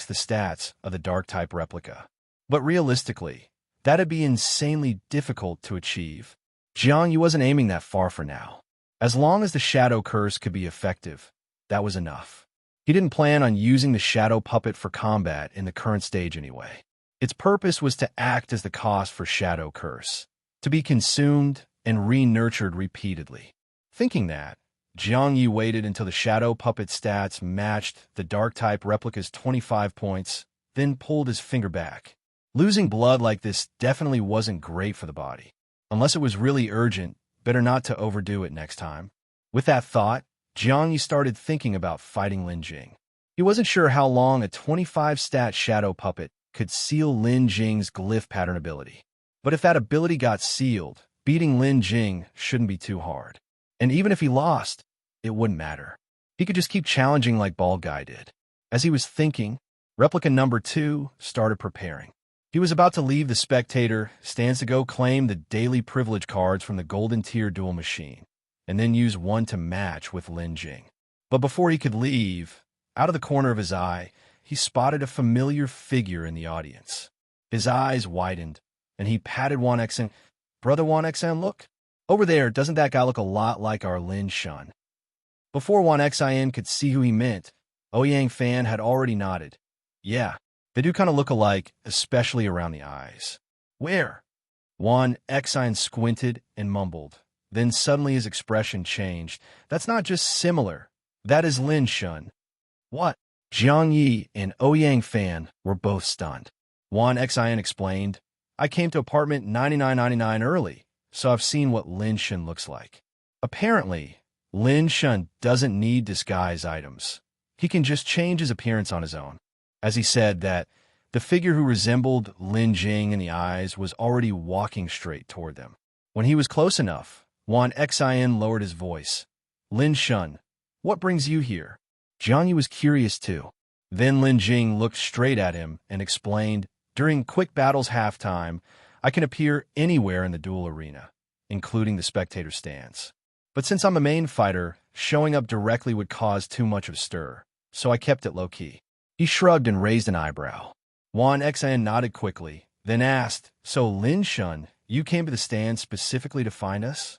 the stats of the dark-type replica. But realistically, that'd be insanely difficult to achieve. Jiang Ye wasn't aiming that far for now. As long as the shadow curse could be effective, that was enough. He didn't plan on using the shadow puppet for combat in the current stage anyway. Its purpose was to act as the cost for shadow curse, to be consumed and re-nurtured repeatedly. Thinking that, Jiang Ye waited until the shadow puppet stats matched the dark-type replica's 25 points, then pulled his finger back. Losing blood like this definitely wasn't great for the body. Unless it was really urgent, better not to overdo it next time. With that thought, Jiang Ye started thinking about fighting Lin Jing. He wasn't sure how long a 25-stat shadow puppet could seal Lin Jing's glyph pattern ability. But if that ability got sealed, beating Lin Jing shouldn't be too hard. And even if he lost, it wouldn't matter. He could just keep challenging like Bald Guy did. As he was thinking, replica number 2 started preparing. He was about to leave the spectator stands to go claim the daily privilege cards from the golden tier duel machine, and then use one to match with Lin Jing. But before he could leave, out of the corner of his eye, he spotted a familiar figure in the audience. His eyes widened, and he patted Wan Xen. "Brother Wan Xen, look. Over there, doesn't that guy look a lot like our Lin Shun?" Before Wan Xen could see who he meant, Ouyang Fan had already nodded. "Yeah, they do kind of look alike, especially around the eyes." "Where?" Wan Xen squinted and mumbled. Then suddenly his expression changed. "That's not just similar. That is Lin Shun." "What?" Jiang Ye and Ouyang Fan were both stunned. Wan Xen explained, "I came to apartment 9999 early, so I've seen what Lin Shun looks like." Apparently, Lin Shun doesn't need disguise items. He can just change his appearance on his own. As he said that, the figure who resembled Lin Jing in the eyes was already walking straight toward them. When he was close enough, Wan Xen lowered his voice. "Lin Shun, what brings you here?" Jiang Ye was curious too. Then Lin Jing looked straight at him and explained, "During quick battles halftime, I can appear anywhere in the duel arena, including the spectator stands. But since I'm a main fighter, showing up directly would cause too much of a stir, so I kept it low-key." He shrugged and raised an eyebrow. Wan Xen nodded quickly, then asked, "So Lin Shun, you came to the stand specifically to find us?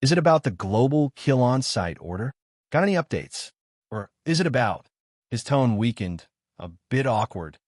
Is it about the global kill-on-site order? Got any updates? Or is it about—" His tone weakened, a bit awkward.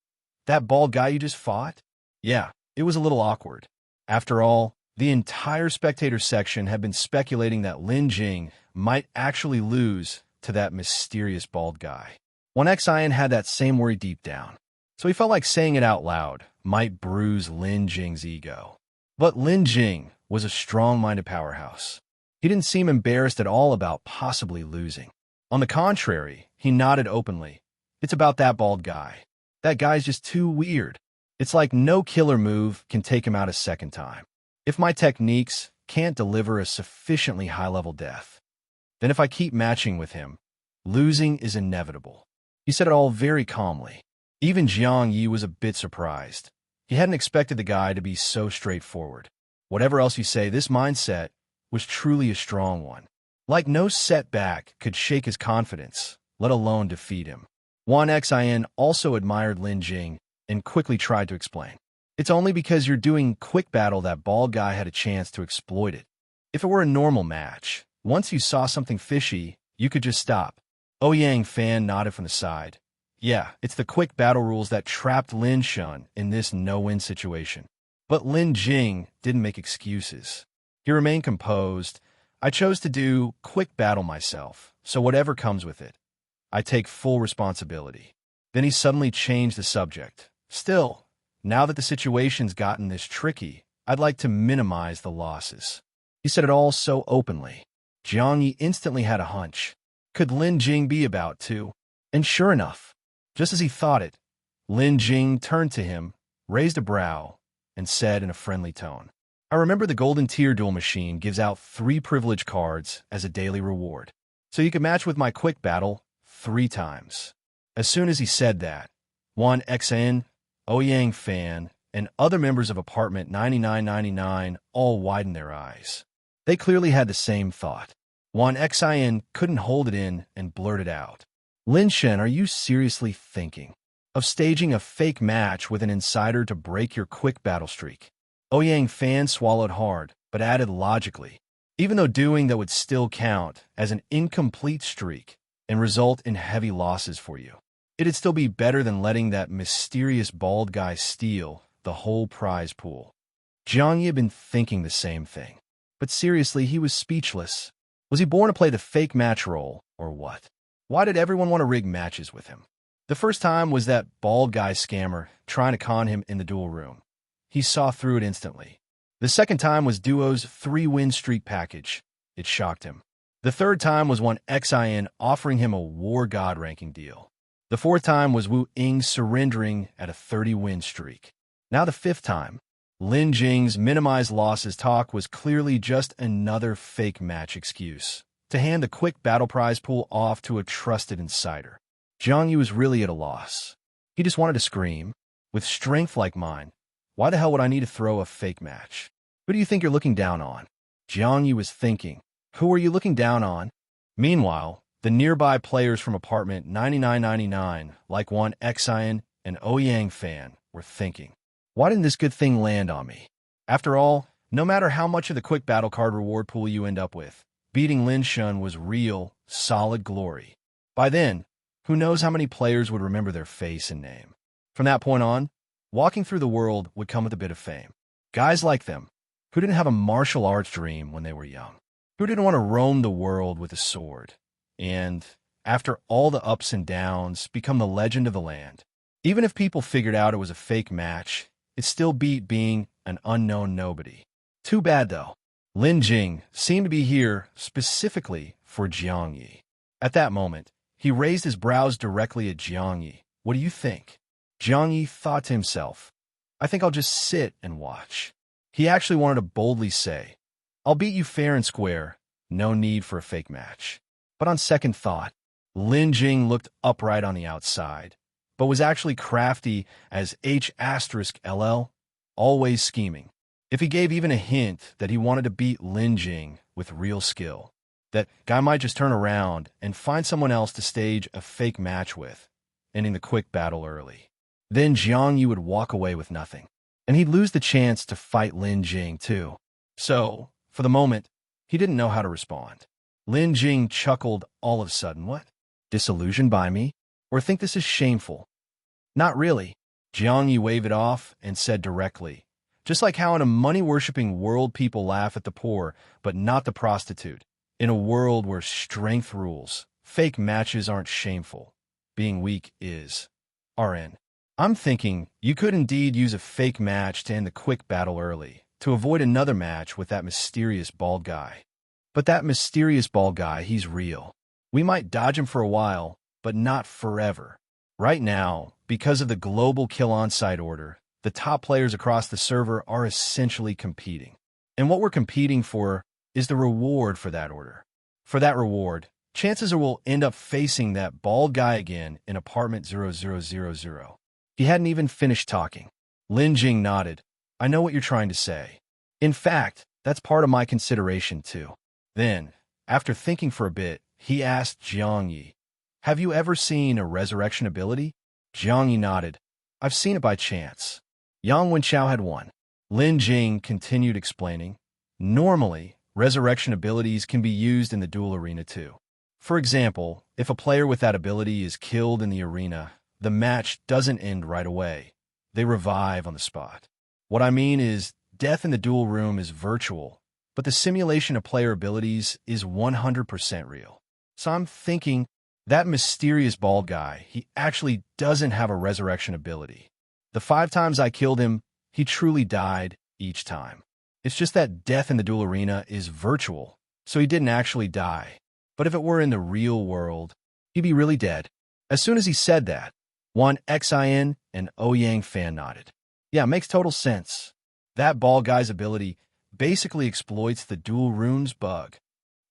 "That bald guy you just fought?" "Yeah, it was a little awkward. After all, the entire spectator section had been speculating that Lin Jing might actually lose to that mysterious bald guy. Wan Xen had that same worry deep down, so he felt like saying it out loud might bruise Lin Jing's ego. But Lin Jing was a strong-minded powerhouse. He didn't seem embarrassed at all about possibly losing. On the contrary, he nodded openly. "It's about that bald guy. That guy's just too weird. It's like no killer move can take him out a second time. If my techniques can't deliver a sufficiently high-level death, then if I keep matching with him, losing is inevitable." He said it all very calmly. Even Jiang Ye was a bit surprised. He hadn't expected the guy to be so straightforward. Whatever else you say, this mindset was truly a strong one. Like no setback could shake his confidence, let alone defeat him. Wan Xen also admired Lin Jing and quickly tried to explain. "It's only because you're doing quick battle that bald guy had a chance to exploit it. If it were a normal match, once you saw something fishy, you could just stop." Ouyang Fan nodded from the side. "Yeah, it's the quick battle rules that trapped Lin Shun in this no-win situation." But Lin Jing didn't make excuses. He remained composed. "I chose to do quick battle myself, so whatever comes with it, I take full responsibility." Then he suddenly changed the subject. "Still, now that the situation's gotten this tricky, I'd like to minimize the losses." He said it all so openly. Jiang Ye instantly had a hunch. Could Lin Jing be about to? And sure enough, just as he thought it, Lin Jing turned to him, raised a brow, and said in a friendly tone, "I remember the golden tier duel machine gives out 3 privilege cards as a daily reward, so you can match with my quick battle 3 times. As soon as he said that, Wan Xen, Ouyang Fan, and other members of Apartment 9999 all widened their eyes. They clearly had the same thought. Juan Xin couldn't hold it in and blurted out. Lin Shen, are you seriously thinking of staging a fake match with an insider to break your quick battle streak? Ouyang Fan swallowed hard, but added logically, even though doing that would still count as an incomplete streak and result in heavy losses for you. It'd still be better than letting that mysterious bald guy steal the whole prize pool. Jiang Ye had been thinking the same thing. But seriously, he was speechless. Was he born to play the fake match role, or what? Why did everyone want to rig matches with him? The first time was that bald guy scammer trying to con him in the duel room. He saw through it instantly. The second time was Duo's 3-win streak package. It shocked him. The third time was one Xin offering him a War God ranking deal. The fourth time was Wu Ying surrendering at a 30-win streak. Now the fifth time, Lin Jing's minimized losses talk was clearly just another fake match excuse to hand the quick battle prize pool off to a trusted insider. Jiang Ye was really at a loss. He just wanted to scream, with strength like mine, why the hell would I need to throw a fake match? Who do you think you're looking down on? Jiang Ye was thinking, who are you looking down on? Meanwhile, the nearby players from Apartment 9999, like Juan Xin and Ouyang Fan, were thinking, why didn't this good thing land on me? After all, no matter how much of the quick battle card reward pool you end up with, beating Lin Shen was real, solid glory. By then, who knows how many players would remember their face and name. From that point on, walking through the world would come with a bit of fame. Guys like them, who didn't have a martial arts dream when they were young, who didn't want to roam the world with a sword, and, after all the ups and downs, become the legend of the land. Even if people figured out it was a fake match, it still beat being an unknown nobody. Too bad, though. Lin Jing seemed to be here specifically for Jiang Ye. At that moment, he raised his brows directly at Jiang Ye. What do you think? Jiang Ye thought to himself, I think I'll just sit and watch. He actually wanted to boldly say, I'll beat you fair and square, no need for a fake match. But on second thought, Lin Jing looked upright on the outside, but was actually crafty as H*LL, always scheming. If he gave even a hint that he wanted to beat Lin Jing with real skill, that guy might just turn around and find someone else to stage a fake match with, ending the quick battle early. Then Jiang Ye would walk away with nothing, and he'd lose the chance to fight Lin Jing too. So, for the moment, he didn't know how to respond. Lin Jing chuckled all of a sudden. What? Disillusioned by me? Or think this is shameful? Not really. Jiang Ye waved it off and said directly, just like how in a money-worshipping world people laugh at the poor, but not the prostitute. In a world where strength rules, fake matches aren't shameful. Being weak is. RN. I'm thinking you could indeed use a fake match to end the quick battle early, to avoid another match with that mysterious bald guy. But that mysterious bald guy, he's real. We might dodge him for a while, but not forever. Right now, because of the global kill on-site order, the top players across the server are essentially competing. And what we're competing for is the reward for that order. For that reward, chances are we'll end up facing that bald guy again in Apartment 0000. He hadn't even finished talking. Lin Jing nodded. I know what you're trying to say. In fact, that's part of my consideration too. Then, after thinking for a bit, he asked Jiang Ye, have you ever seen a resurrection ability? Jiang Ye nodded. I've seen it by chance. Yang Wenchao had one. Lin Jing continued explaining. Normally, resurrection abilities can be used in the duel arena too. For example, if a player with that ability is killed in the arena, the match doesn't end right away. They revive on the spot. What I mean is, death in the duel room is virtual, but the simulation of player abilities is 100% real. So I'm thinking, that mysterious bald guy, he actually doesn't have a resurrection ability. The 5 times I killed him, he truly died each time. It's just that death in the duel arena is virtual, so he didn't actually die. But if it were in the real world, he'd be really dead. As soon as he said that, Juan Xin and Ouyang Fan nodded. Yeah, makes total sense. That bald guy's ability basically exploits the duel room's bug.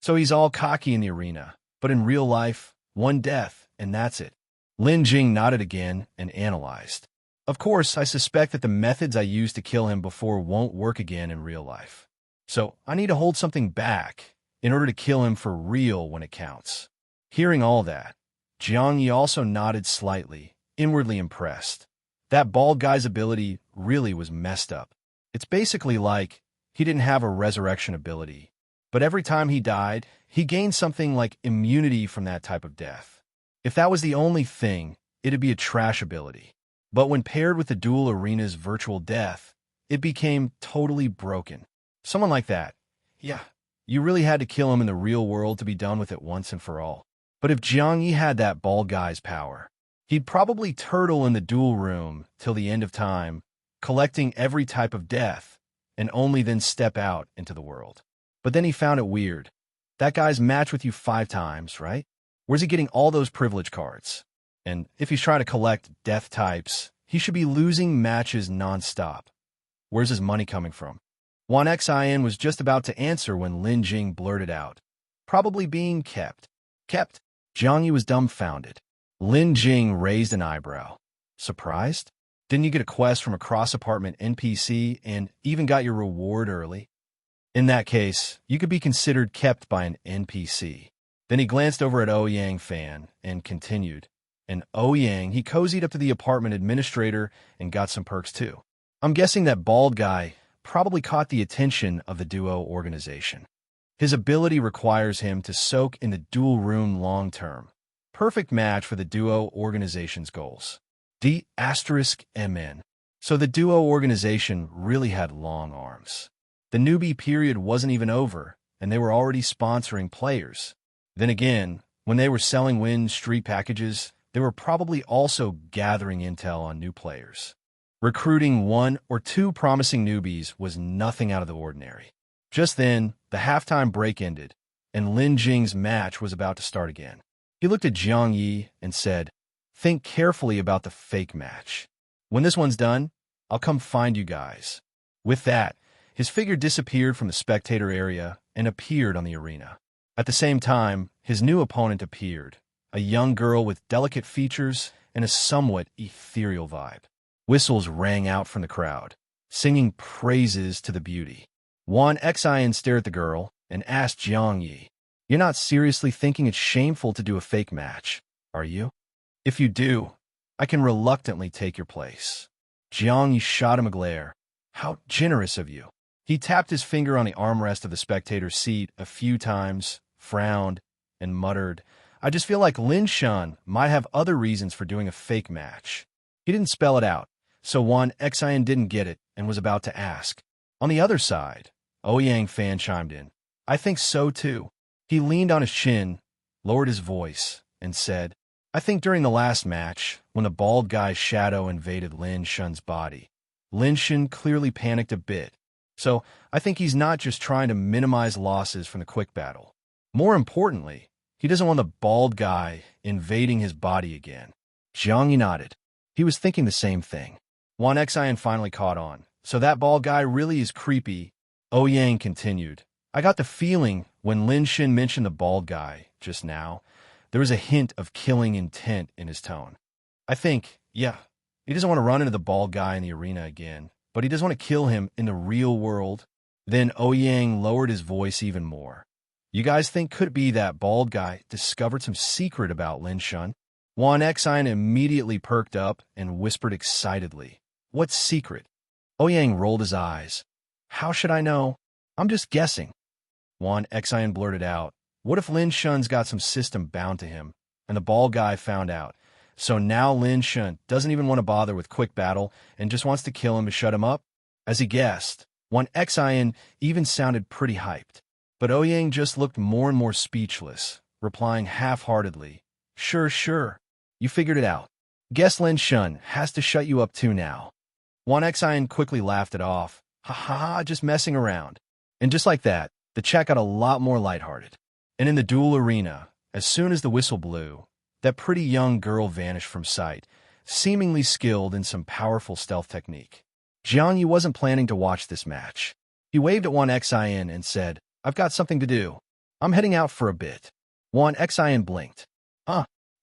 So he's all cocky in the arena, but in real life, one death, and that's it. Lin Jing nodded again and analyzed. Of course, I suspect that the methods I used to kill him before won't work again in real life. So I need to hold something back in order to kill him for real when it counts. Hearing all that, Jiang Ye also nodded slightly, inwardly impressed. That bald guy's ability really was messed up. It's basically like he didn't have a resurrection ability, but every time he died, he gained something like immunity from that type of death. If that was the only thing, it'd be a trash ability. But when paired with the dual arena's virtual death, it became totally broken. Someone like that, yeah, you really had to kill him in the real world to be done with it once and for all. But if Jiang Ye had that bald guy's power, he'd probably turtle in the duel room till the end of time, collecting every type of death, and only then step out into the world. But then he found it weird. That guy's matched with you 5 times, right? Where's he getting all those privilege cards? And if he's trying to collect death types, he should be losing matches nonstop. Where's his money coming from? Wan Xin was just about to answer when Lin Jing blurted out, probably being kept. Kept? Jiang Ye was dumbfounded. Lin Jing raised an eyebrow. Surprised? Didn't you get a quest from a cross-apartment NPC and even got your reward early? In that case, you could be considered kept by an NPC. Then he glanced over at Ouyang Fan and continued. And Ouyang, he cozied up to the apartment administrator and got some perks too. I'm guessing that bald guy probably caught the attention of the duo organization. His ability requires him to soak in the dual room long term. Perfect match for the duo organization's goals. D*MN. So the duo organization really had long arms. The newbie period wasn't even over, and they were already sponsoring players. Then again, when they were selling win street packages, they were probably also gathering intel on new players. Recruiting 1 or 2 promising newbies was nothing out of the ordinary. Just then, the halftime break ended, and Lin Jing's match was about to start again. He looked at Jiang Ye and said, "Think carefully about the fake match. When this one's done, I'll come find you guys." With that, his figure disappeared from the spectator area and appeared on the arena. At the same time, his new opponent appeared, a young girl with delicate features and a somewhat ethereal vibe. Whistles rang out from the crowd, singing praises to the beauty. Wan Xin stared at the girl and asked Jiang Ye, "You're not seriously thinking it's shameful to do a fake match, are you? If you do, I can reluctantly take your place." Jiang Ye shot him a glare. "How generous of you." He tapped his finger on the armrest of the spectator's seat a few times, frowned, and muttered, "I just feel like Lin Shun might have other reasons for doing a fake match." He didn't spell it out, so Wan Xin didn't get it and was about to ask. On the other side, Ouyang Fan chimed in. "I think so too." He leaned on his chin, lowered his voice, and said, "I think during the last match, when the bald guy's shadow invaded Lin Shun's body, Lin Shun clearly panicked a bit. So I think he's not just trying to minimize losses from the quick battle. More importantly, he doesn't want the bald guy invading his body again." Jiang Ye nodded. He was thinking the same thing. Wan Xin finally caught on. "So that bald guy really is creepy." Ouyang continued. "I got the feeling when Lin Shun mentioned the bald guy just now, there was a hint of killing intent in his tone. I think, yeah, he doesn't want to run into the bald guy in the arena again, but he does want to kill him in the real world." Then Ouyang lowered his voice even more. "You guys think could it be that bald guy discovered some secret about Lin Shun?" Wan Xin immediately perked up and whispered excitedly, "What secret?" Ouyang rolled his eyes. "How should I know? I'm just guessing." Wan Xin blurted out, "What if Lin Shun's got some system bound to him, and the bald guy found out? So now Lin Shun doesn't even want to bother with quick battle and just wants to kill him to shut him up?" As he guessed, Wan Xin even sounded pretty hyped. But Ouyang just looked more and more speechless, replying half-heartedly, Sure. You figured it out. Guess Lin Shun has to shut you up too now." Wan Xin quickly laughed it off. "Ha ha ha, just messing around." And just like that, the chat got a lot more lighthearted. And in the duel arena, as soon as the whistle blew, that pretty young girl vanished from sight, seemingly skilled in some powerful stealth technique. Jiang Ye wasn't planning to watch this match. He waved at Wan Xin and said, "I've got something to do. I'm heading out for a bit." Wan Xin blinked.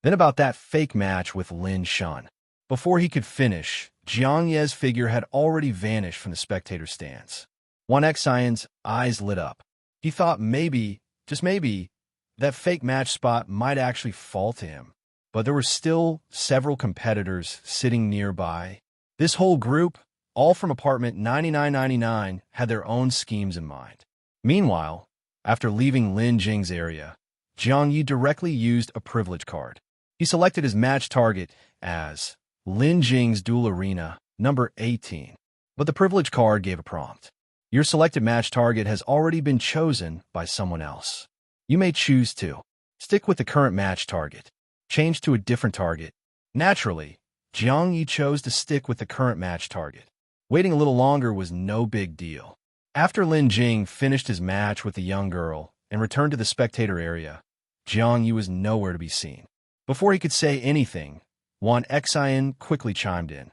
Then about that fake match with Lin Shun. Before he could finish, Jiang Ye's figure had already vanished from the spectator stands. One Xian's eyes lit up. He thought maybe, just maybe, that fake match spot might actually fall to him. But there were still several competitors sitting nearby. This whole group, all from apartment 9999, had their own schemes in mind. Meanwhile, after leaving Lin Jing's area, Jiang Ye directly used a privilege card. He selected his match target as Lin Jing's duel arena, number 18. But the privilege card gave a prompt. Your selected match target has already been chosen by someone else. You may choose to stick with the current match target, change to a different target. Naturally, Jiang Ye chose to stick with the current match target. Waiting a little longer was no big deal. After Lin Jing finished his match with the young girl and returned to the spectator area, Jiang Ye was nowhere to be seen. Before he could say anything, Wan Xian quickly chimed in.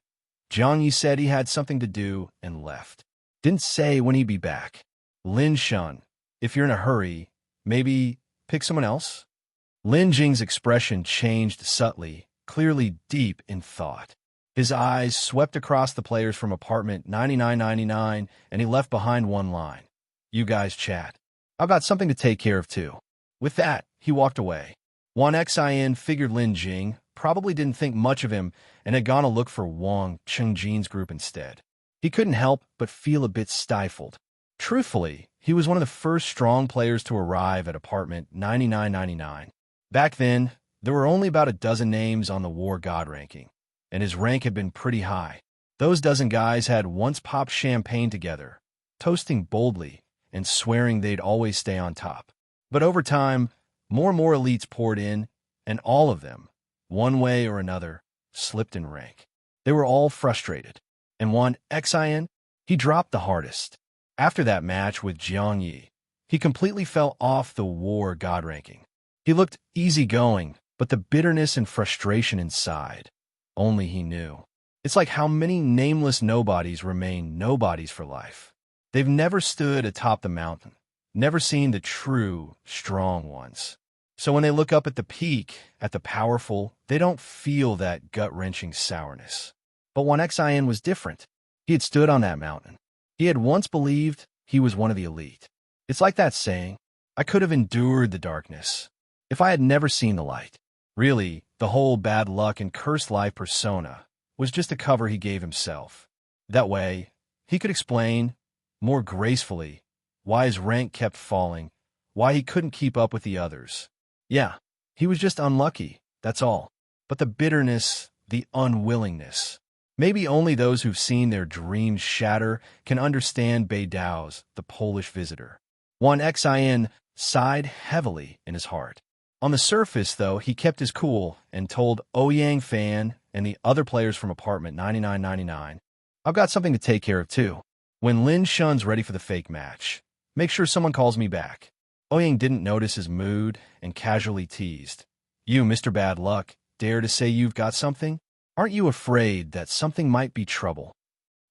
Jiang Ye said he had something to do and left. Didn't say when he'd be back. Lin Shun, if you're in a hurry, maybe pick someone else? Lin Jing's expression changed subtly, clearly deep in thought. His eyes swept across the players from apartment 9999, and he left behind one line. You guys chat. I've got something to take care of too. With that, he walked away. Wan Xian figured Lin Jing probably didn't think much of him and had gone to look for Wang Chengjin's group instead. He couldn't help but feel a bit stifled. Truthfully, he was one of the first strong players to arrive at apartment 9999. Back then, there were only about a dozen names on the War God ranking, and his rank had been pretty high. Those dozen guys had once popped champagne together, toasting boldly and swearing they'd always stay on top. But over time, more and more elites poured in, and all of them, one way or another, slipped in rank. They were all frustrated. And Wan Xian, he dropped the hardest. After that match with Jiang Ye, he completely fell off the War God ranking. He looked easygoing, but the bitterness and frustration inside, only he knew. It's like how many nameless nobodies remain nobodies for life. They've never stood atop the mountain, never seen the true, strong ones. So when they look up at the peak, at the powerful, they don't feel that gut-wrenching sourness. But Wan Xian was different. He had stood on that mountain. He had once believed he was one of the elite. It's like that saying, I could have endured the darkness if I had never seen the light. Really, the whole bad luck and cursed life persona was just a cover he gave himself. That way, he could explain, more gracefully, why his rank kept falling, why he couldn't keep up with the others. Yeah, he was just unlucky, that's all. But the bitterness, the unwillingness, maybe only those who've seen their dreams shatter can understand Beidao's, the Polish visitor. Wan Xian sighed heavily in his heart. On the surface, though, he kept his cool and told Ouyang Fan and the other players from apartment 9999, I've got something to take care of too. When Lin Shun's ready for the fake match, make sure someone calls me back. Ouyang didn't notice his mood and casually teased. You, Mr. Bad Luck, dare to say you've got something? Aren't you afraid that something might be trouble?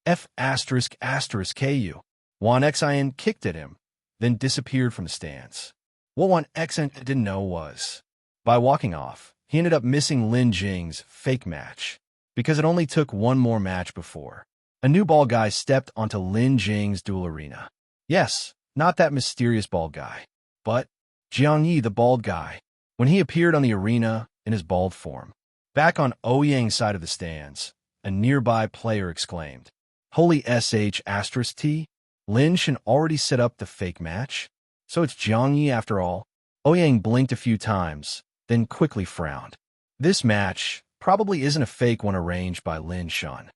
F***KU. Wan Xian kicked at him, then disappeared from the stands. What Wan Xian didn't know was, by walking off, he ended up missing Lin Jing's fake match, because it only took one more match before a new bald guy stepped onto Lin Jing's duel arena. Yes, not that mysterious bald guy, but Jiang Ye, the bald guy. When he appeared on the arena in his bald form, back on Ouyang's side of the stands, a nearby player exclaimed, Holy *T, Lin Shan already set up the fake match? So it's Jiang Ye after all? Ouyang blinked a few times, then quickly frowned. This match probably isn't a fake one arranged by Lin Shan.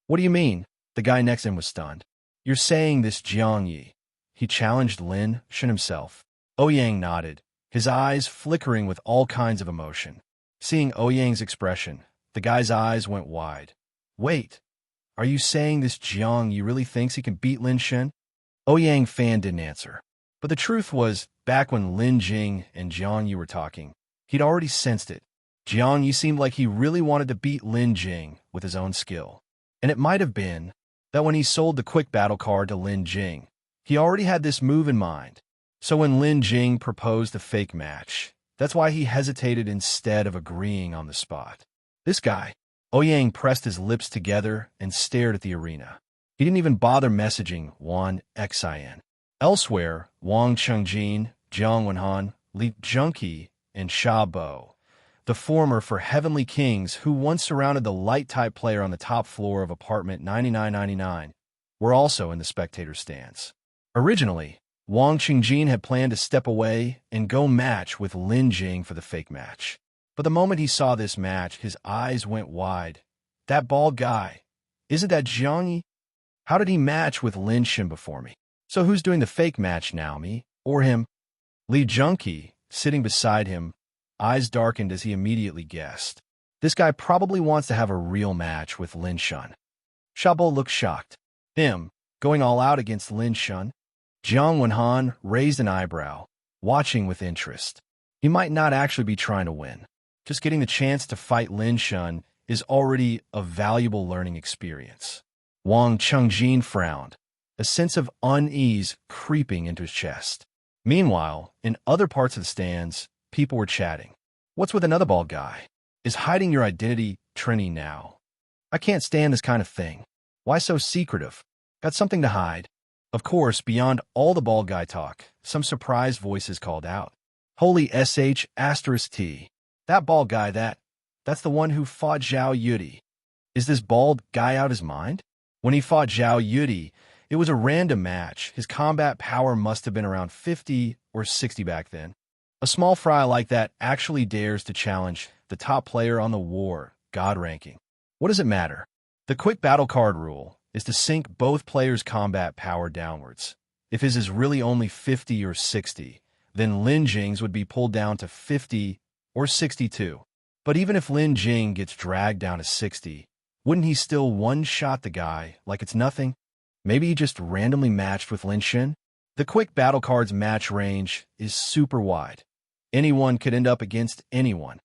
What do you mean? The guy next to him was stunned. You're saying this Jiang Ye? He challenged Lin Shan himself. Ouyang nodded, his eyes flickering with all kinds of emotion. Seeing Ouyang's expression, the guy's eyes went wide. Wait, are you saying this Jiang Ye really thinks he can beat Lin Shan? Ouyang Fan didn't answer. But the truth was, back when Lin Jing and Jiang Ye were talking, he'd already sensed it. Jiang Ye seemed like he really wanted to beat Lin Jing with his own skill. And it might have been that when he sold the quick battle card to Lin Jing, he already had this move in mind. So when Lin Jing proposed a fake match, that's why he hesitated instead of agreeing on the spot. This guy, Ouyang pressed his lips together and stared at the arena. He didn't even bother messaging Wan Xin. Elsewhere, Wang Chengjin, Jiang Wenhan, Li Junqi, and Sha Bo, the former for Heavenly Kings who once surrounded the light-type player on the top floor of apartment 9999, were also in the spectator stands. Originally, Wang Qingjin had planned to step away and go match with Lin Jing for the fake match. But the moment he saw this match, his eyes went wide. That bald guy, isn't that Jiang Ye? How did he match with Lin Shin before me? So who's doing the fake match now, me or him? Li Junqi, sitting beside him, eyes darkened as he immediately guessed. This guy probably wants to have a real match with Lin Shun. Xiaobo looked shocked. Him, going all out against Lin Shun? Jiang Wenhan raised an eyebrow, watching with interest. He might not actually be trying to win. Just getting the chance to fight Lin Shun is already a valuable learning experience. Wang Chengjin frowned, a sense of unease creeping into his chest. Meanwhile, in other parts of the stands, people were chatting. What's with another bald guy? Is hiding your identity trendy now? I can't stand this kind of thing. Why so secretive? Got something to hide? Of course, beyond all the bald guy talk, some surprised voices called out. Holy sh*T. That bald guy, that's the one who fought Zhao Yudi. Is this bald guy out his mind? When he fought Zhao Yudi, it was a random match. His combat power must have been around 50 or 60 back then. A small fry like that actually dares to challenge the top player on the war god ranking. What does it matter? The quick battle card rule is to sync both players' combat power downwards. If his is really only 50 or 60, then Lin Jing's would be pulled down to 50 or 62. But even if Lin Jing gets dragged down to 60, wouldn't he still one-shot the guy like it's nothing? Maybe he just randomly matched with Lin Shin? The quick battle cards match range is super wide. Anyone could end up against anyone.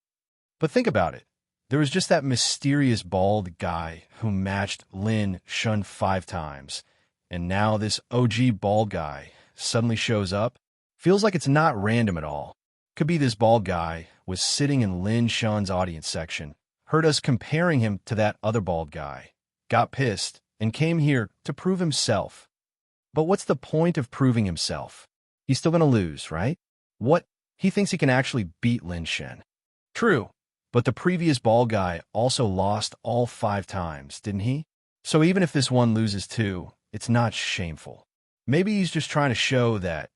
But think about it. There was just that mysterious bald guy who matched Lin Shun 5 times. And now this OG bald guy suddenly shows up. Feels like it's not random at all. Could be this bald guy was sitting in Lin Shun's audience section, heard us comparing him to that other bald guy, got pissed, and came here to prove himself. But what's the point of proving himself? He's still going to lose, right? What? He thinks he can actually beat Lin Shin. True. But the previous bald guy also lost all 5 times, didn't he? So even if this one loses too, it's not shameful. Maybe he's just trying to show that,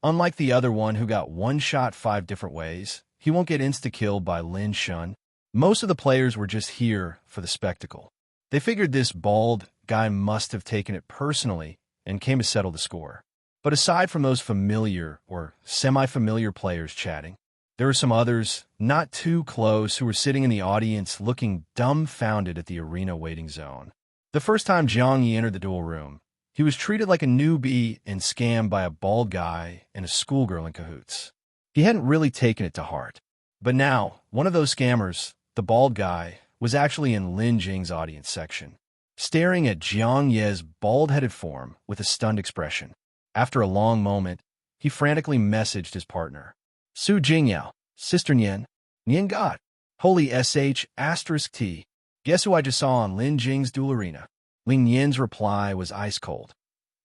unlike the other one who got one-shot 5 different ways, he won't get insta-killed by Lin Shun. Most of the players were just here for the spectacle. They figured this bald guy must have taken it personally and came to settle the score. But aside from those familiar or semi-familiar players chatting, there were some others, not too close, who were sitting in the audience looking dumbfounded at the arena waiting zone. The first time Jiang Ye entered the duel room, he was treated like a newbie and scammed by a bald guy and a schoolgirl in cahoots. He hadn't really taken it to heart. But now, one of those scammers, the bald guy, was actually in Lin Jing's audience section, staring at Jiang Ye's bald-headed form with a stunned expression. After a long moment, he frantically messaged his partner. Su Jingyao, Sister Nian, Nian God, Holy sh*T. Guess who I just saw on Lin Jing's duel arena? Ling Nian's reply was ice cold.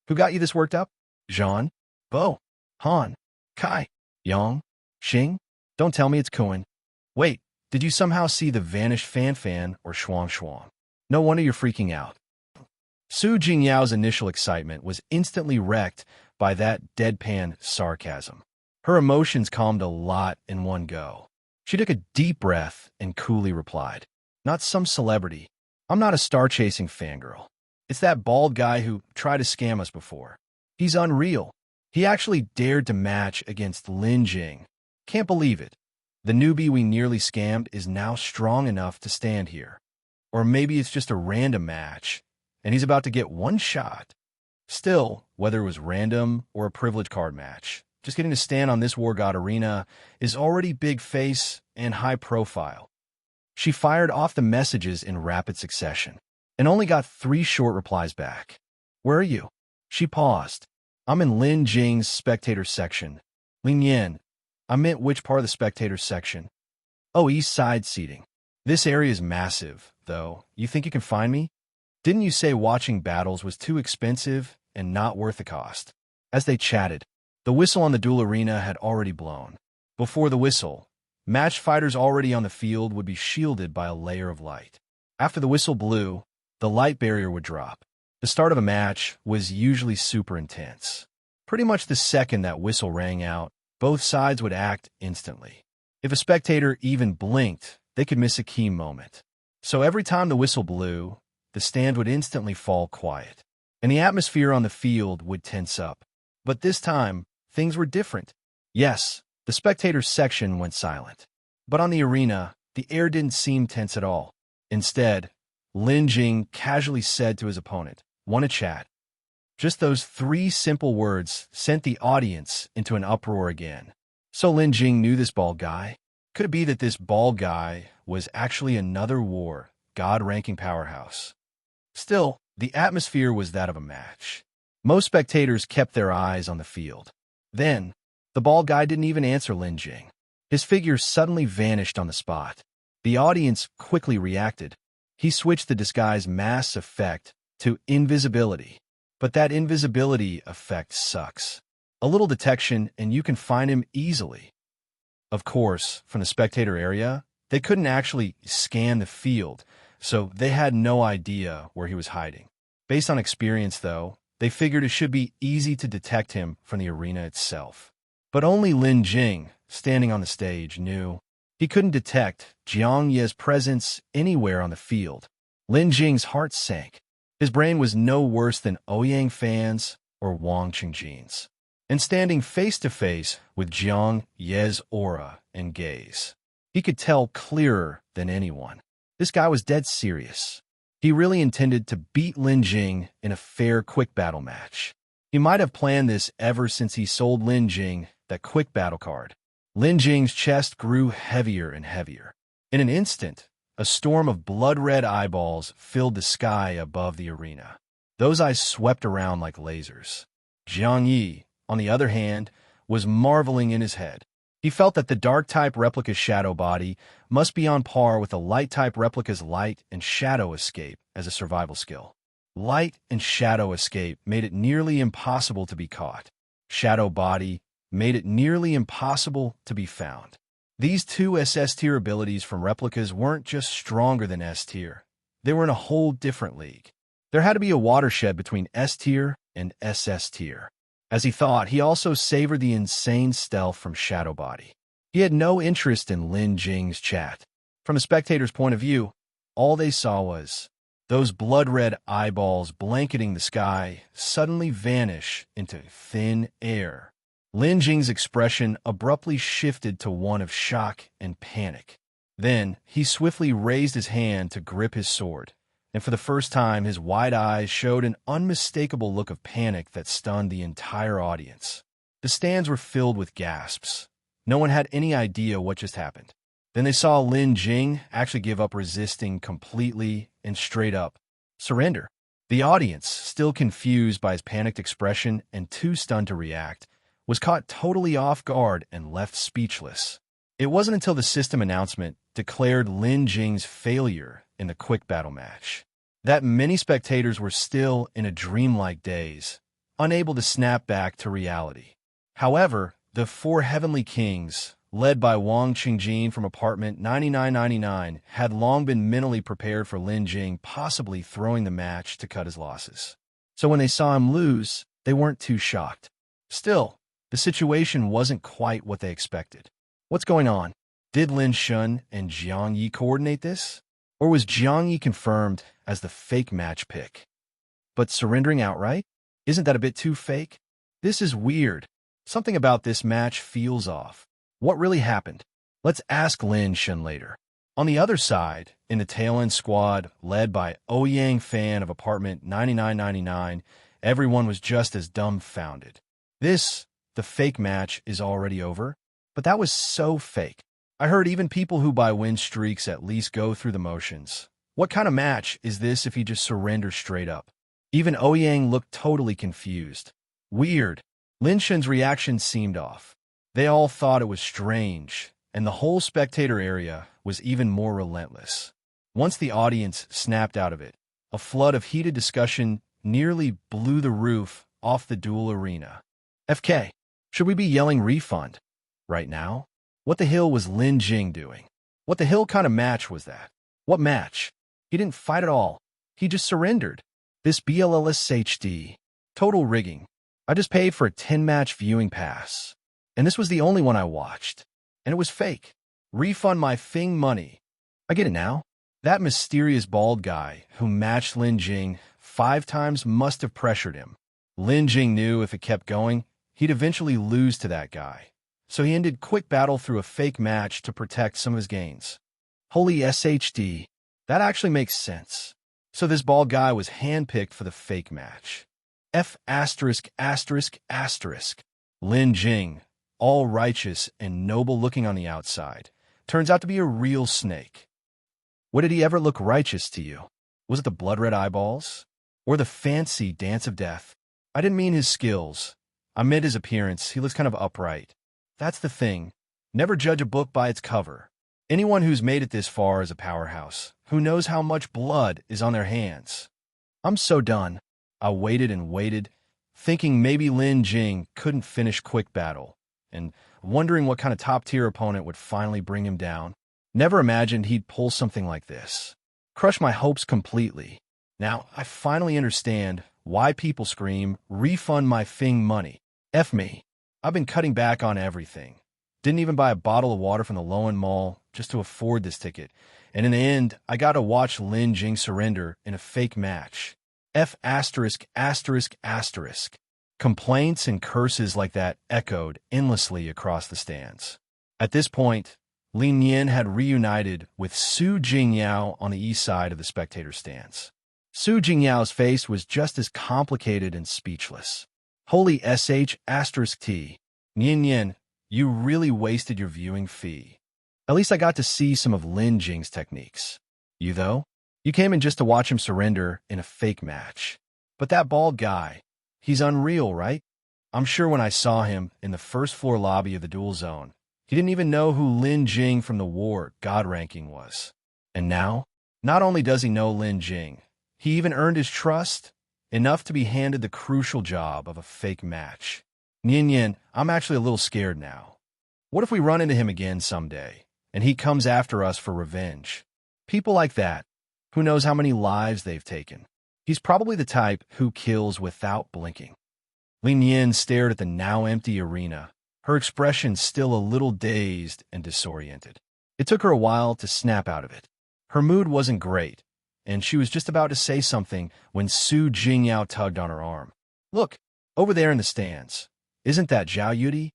Who got you this worked up? Zhan? Bo? Han? Kai? Yang? Xing? Don't tell me it's Kuan. Wait, did you somehow see the vanished Fan or Shuang? No wonder you're freaking out. Su Jingyao's initial excitement was instantly wrecked by that deadpan sarcasm. Her emotions calmed a lot in one go. She took a deep breath and coolly replied, Not some celebrity. I'm not a star-chasing fangirl. It's that bald guy who tried to scam us before. He's unreal. He actually dared to match against Lin Jing. Can't believe it. The newbie we nearly scammed is now strong enough to stand here. Or maybe it's just a random match, and he's about to get one shot. Still, whether it was random or a privilege card match, just getting to stand on this War God arena is already big face and high profile. She fired off the messages in rapid succession and only got 3 short replies back. Where are you? She paused. I'm in Lin Jing's spectator section. Ling Yan, I meant which part of the spectator section? Oh, east side seating. This area is massive, though. You think you can find me? Didn't you say watching battles was too expensive and not worth the cost? As they chatted, the whistle on the duel arena had already blown. Before the whistle, match fighters already on the field would be shielded by a layer of light. After the whistle blew, the light barrier would drop. The start of a match was usually super intense. Pretty much the second that whistle rang out, both sides would act instantly. If a spectator even blinked, they could miss a key moment. So every time the whistle blew, the stand would instantly fall quiet, and the atmosphere on the field would tense up. But this time, things were different. Yes, the spectators section went silent. But on the arena, the air didn't seem tense at all. Instead, Lin Jing casually said to his opponent, "Want to chat?" Just those three simple words sent the audience into an uproar again. So Lin Jing knew this bald guy. Could it be that this bald guy was actually another war, God-ranking powerhouse? Still, the atmosphere was that of a match. Most spectators kept their eyes on the field. Then, the bald guy didn't even answer Lin Jing. His figure suddenly vanished on the spot. The audience quickly reacted. He switched the disguise mask effect to invisibility. But that invisibility effect sucks. A little detection and you can find him easily. Of course, from the spectator area, they couldn't actually scan the field, so they had no idea where he was hiding. Based on experience, though, they figured it should be easy to detect him from the arena itself. But only Lin Jing, standing on the stage, knew. He couldn't detect Jiang Ye's presence anywhere on the field. Lin Jing's heart sank. His brain was no worse than Ouyang fans or Wang Qingjin's. And standing face-to-face with Jiang Ye's aura and gaze, he could tell clearer than anyone. This guy was dead serious. He really intended to beat Lin Jing in a fair quick battle match. He might have planned this ever since he sold Lin Jing that quick battle card. Lin Jing's chest grew heavier and heavier. In an instant, a storm of blood-red eyeballs filled the sky above the arena. Those eyes swept around like lasers. Jiang Ye, on the other hand, was marveling in his head. He felt that the dark-type replica's shadow body must be on par with the light-type replica's light and shadow escape as a survival skill. Light and shadow escape made it nearly impossible to be caught. Shadow body made it nearly impossible to be found. These two SS-tier abilities from replicas weren't just stronger than S-tier. They were in a whole different league. There had to be a watershed between S-tier and SS-tier. As he thought, he also savored the insane stealth from Shadow Body. He had no interest in Lin Jing's chat. From a spectator's point of view, all they saw was those blood-red eyeballs blanketing the sky suddenly vanish into thin air. Lin Jing's expression abruptly shifted to one of shock and panic. Then, he swiftly raised his hand to grip his sword, and for the first time his wide eyes showed an unmistakable look of panic that stunned the entire audience. The stands were filled with gasps. No one had any idea what just happened. Then they saw Lin Jing actually give up resisting completely and straight up surrender. The audience, still confused by his panicked expression and too stunned to react, was caught totally off guard and left speechless. It wasn't until the system announcement declared Lin Jing's failure in the quick battle match that many spectators were still in a dreamlike daze, unable to snap back to reality. However, the four heavenly kings, led by Wang Qingjin from apartment 9999, had long been mentally prepared for Lin Jing possibly throwing the match to cut his losses. So when they saw him lose, they weren't too shocked. Still, the situation wasn't quite what they expected. What's going on? Did Lin Shun and Jiang Ye coordinate this? Or was Jiang Ye confirmed as the fake match pick? But surrendering outright? Isn't that a bit too fake? This is weird. Something about this match feels off. What really happened? Let's ask Lin Shun later. On the other side, in the tail-end squad led by Ouyang fan of apartment 9999, everyone was just as dumbfounded. The fake match is already over? But that was so fake. I heard even people who buy win streaks at least go through the motions. What kind of match is this if he just surrenders straight up? Even Ouyang looked totally confused. Weird. Lin Shun's reaction seemed off. They all thought it was strange, and the whole spectator area was even more relentless. Once the audience snapped out of it, a flood of heated discussion nearly blew the roof off the duel arena. FK, should we be yelling refund right now? What the hell was Lin Jing doing? What the hell kind of match was that? What match? He didn't fight at all. He just surrendered. This BLLSHD. Total rigging. I just paid for a 10-match viewing pass. And this was the only one I watched. And it was fake. Refund my Fing money. I get it now. That mysterious bald guy who matched Lin Jing 5 times must have pressured him. Lin Jing knew if it kept going, he'd eventually lose to that guy. So he ended quick battle through a fake match to protect some of his gains. Holy SHD. That actually makes sense. So this bald guy was handpicked for the fake match. F*******. Lin Jing, all righteous and noble looking on the outside, turns out to be a real snake. What did he ever look righteous to you? Was it the blood-red eyeballs? Or the fancy dance of death? I didn't mean his skills. I meant his appearance. He looks kind of upright. That's the thing. Never judge a book by its cover. Anyone who's made it this far is a powerhouse, who knows how much blood is on their hands. I'm so done. I waited and waited, thinking maybe Lin Jing couldn't finish quick battle, and wondering what kind of top-tier opponent would finally bring him down. Never imagined he'd pull something like this. Crush my hopes completely. Now, I finally understand why people scream, refund my Fing money. F me. I've been cutting back on everything. Didn't even buy a bottle of water from the Lowen Mall just to afford this ticket. And in the end, I got to watch Lin Jing surrender in a fake match. F******. Complaints and curses like that echoed endlessly across the stands. At this point, Lin Yin had reunited with Su Jingyao on the east side of the spectator stands. Su Jingyao's face was just as complicated and speechless. Holy *****. Yin Yin, you really wasted your viewing fee. At least I got to see some of Lin Jing's techniques. You, though? You came in just to watch him surrender in a fake match. But that bald guy, he's unreal, right? I'm sure when I saw him in the first-floor lobby of the duel zone, he didn't even know who Lin Jing from the war God ranking was. And now, not only does he know Lin Jing, he even earned his trust, enough to be handed the crucial job of a fake match. Yin Yin, I'm actually a little scared now. What if we run into him again someday, and he comes after us for revenge? People like that, who knows how many lives they've taken? He's probably the type who kills without blinking. Lin Yin stared at the now-empty arena, her expression still a little dazed and disoriented. It took her a while to snap out of it. Her mood wasn't great, and she was just about to say something when Su Jingyao tugged on her arm. Look, over there in the stands. Isn't that Zhao Yudi?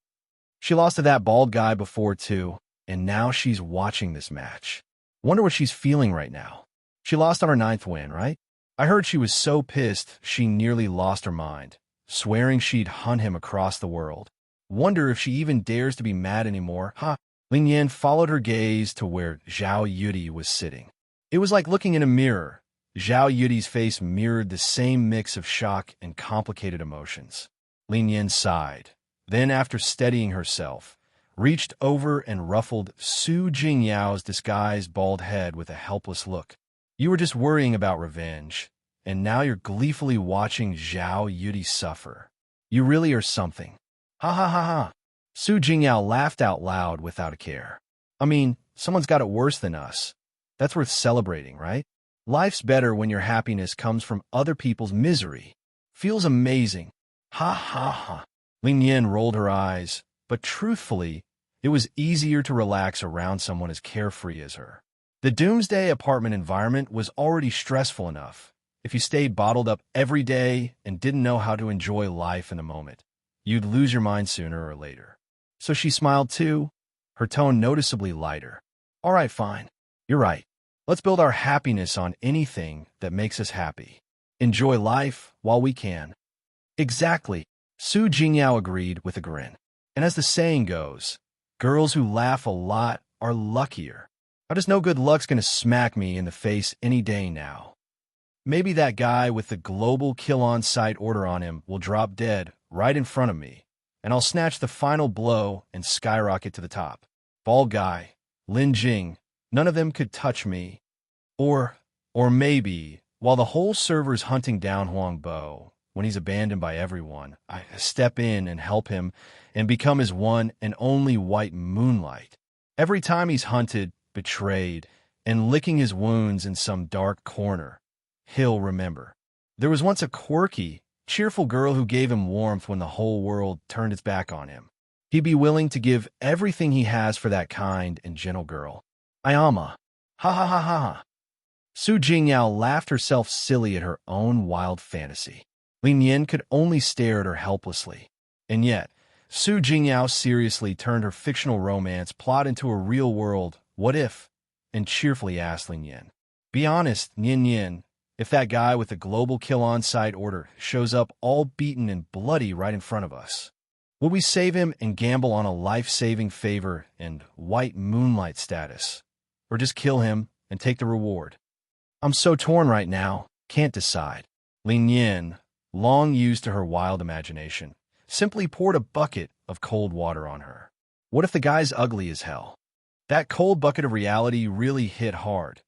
She lost to that bald guy before, too, and now she's watching this match. Wonder what she's feeling right now. She lost on her 9th win, right? I heard she was so pissed she nearly lost her mind, swearing she'd hunt him across the world. Wonder if she even dares to be mad anymore, huh? Lin Yin followed her gaze to where Zhao Yudi was sitting. It was like looking in a mirror. Zhao Yudi's face mirrored the same mix of shock and complicated emotions. Lin Yin sighed. Then, after steadying herself, reached over and ruffled Su Jingyao's disguised bald head with a helpless look. You were just worrying about revenge, and now you're gleefully watching Zhao Yudi suffer. You really are something. Ha ha ha ha. Su Jingyao laughed out loud without a care. I mean, someone's got it worse than us. That's worth celebrating, right? Life's better when your happiness comes from other people's misery. Feels amazing. Ha ha ha. Lin Yin rolled her eyes, but truthfully, it was easier to relax around someone as carefree as her. The Doomsday Apartment environment was already stressful enough. If you stayed bottled up every day and didn't know how to enjoy life in the moment, you'd lose your mind sooner or later. So she smiled too, her tone noticeably lighter. All right, fine. You're right. Let's build our happiness on anything that makes us happy. Enjoy life while we can. Exactly. Su Jingyao agreed with a grin. And as the saying goes, girls who laugh a lot are luckier. I just know good luck's gonna smack me in the face any day now. Maybe that guy with the global kill-on-sight order on him will drop dead right in front of me, and I'll snatch the final blow and skyrocket to the top. Bald guy, Lin Jing, none of them could touch me. Or, or maybe, while the whole server's hunting down Huang Bo, when he's abandoned by everyone, I step in and help him and become his one and only white moonlight. Every time he's hunted, betrayed, and licking his wounds in some dark corner, he'll remember. There was once a quirky, cheerful girl who gave him warmth when the whole world turned its back on him. He'd be willing to give everything he has for that kind and gentle girl. Ayama. Ha ha ha ha ha. Su Jingyao laughed herself silly at her own wild fantasy. Lin Yin could only stare at her helplessly. And yet, Su Jingyao seriously turned her fictional romance plot into a real-world what if, and cheerfully asked Lin Yin, "Be honest, Yin Yin, if that guy with the global kill on-site order shows up all beaten and bloody right in front of us, would we save him and gamble on a life-saving favor and white moonlight status? Or just kill him and take the reward?" "I'm so torn right now, can't decide." Lin Yin, long used to her wild imagination, simply poured a bucket of cold water on her. What if the guy's ugly as hell? That cold bucket of reality really hit hard,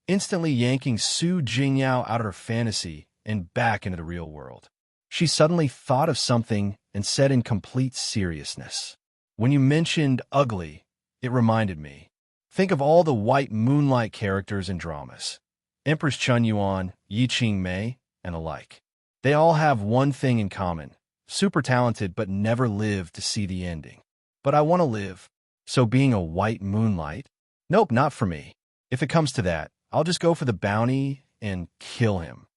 instantly yanking Su Jingyao out of her fantasy and back into the real world. She suddenly thought of something and said in complete seriousness, "When you mentioned ugly, it reminded me. Think of all the white moonlight characters in dramas. Empress Chun Yuan, Yi Ching Mei, and alike. They all have one thing in common. Super talented but never lived to see the ending. But I want to live. So being a white moonlight? Nope, not for me. If it comes to that, I'll just go for the bounty and kill him."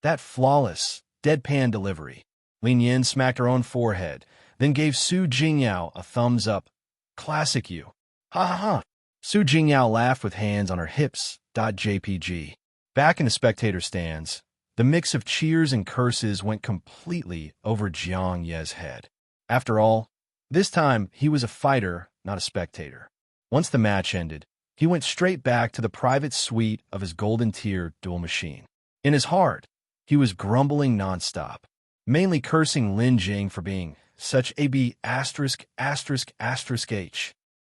That flawless, deadpan delivery. Lin Yin smacked her own forehead, then gave Su Jingyao a thumbs up. "Classic you." Ha ha ha. Su Jingyao laughed with hands on her hips. .jpg. Back in the spectator stands, the mix of cheers and curses went completely over Jiang Ye's head. After all, this time he was a fighter, not a spectator. Once the match ended, he went straight back to the private suite of his golden tier dual machine. In his heart, he was grumbling nonstop, mainly cursing Lin Jing for being such a B***************.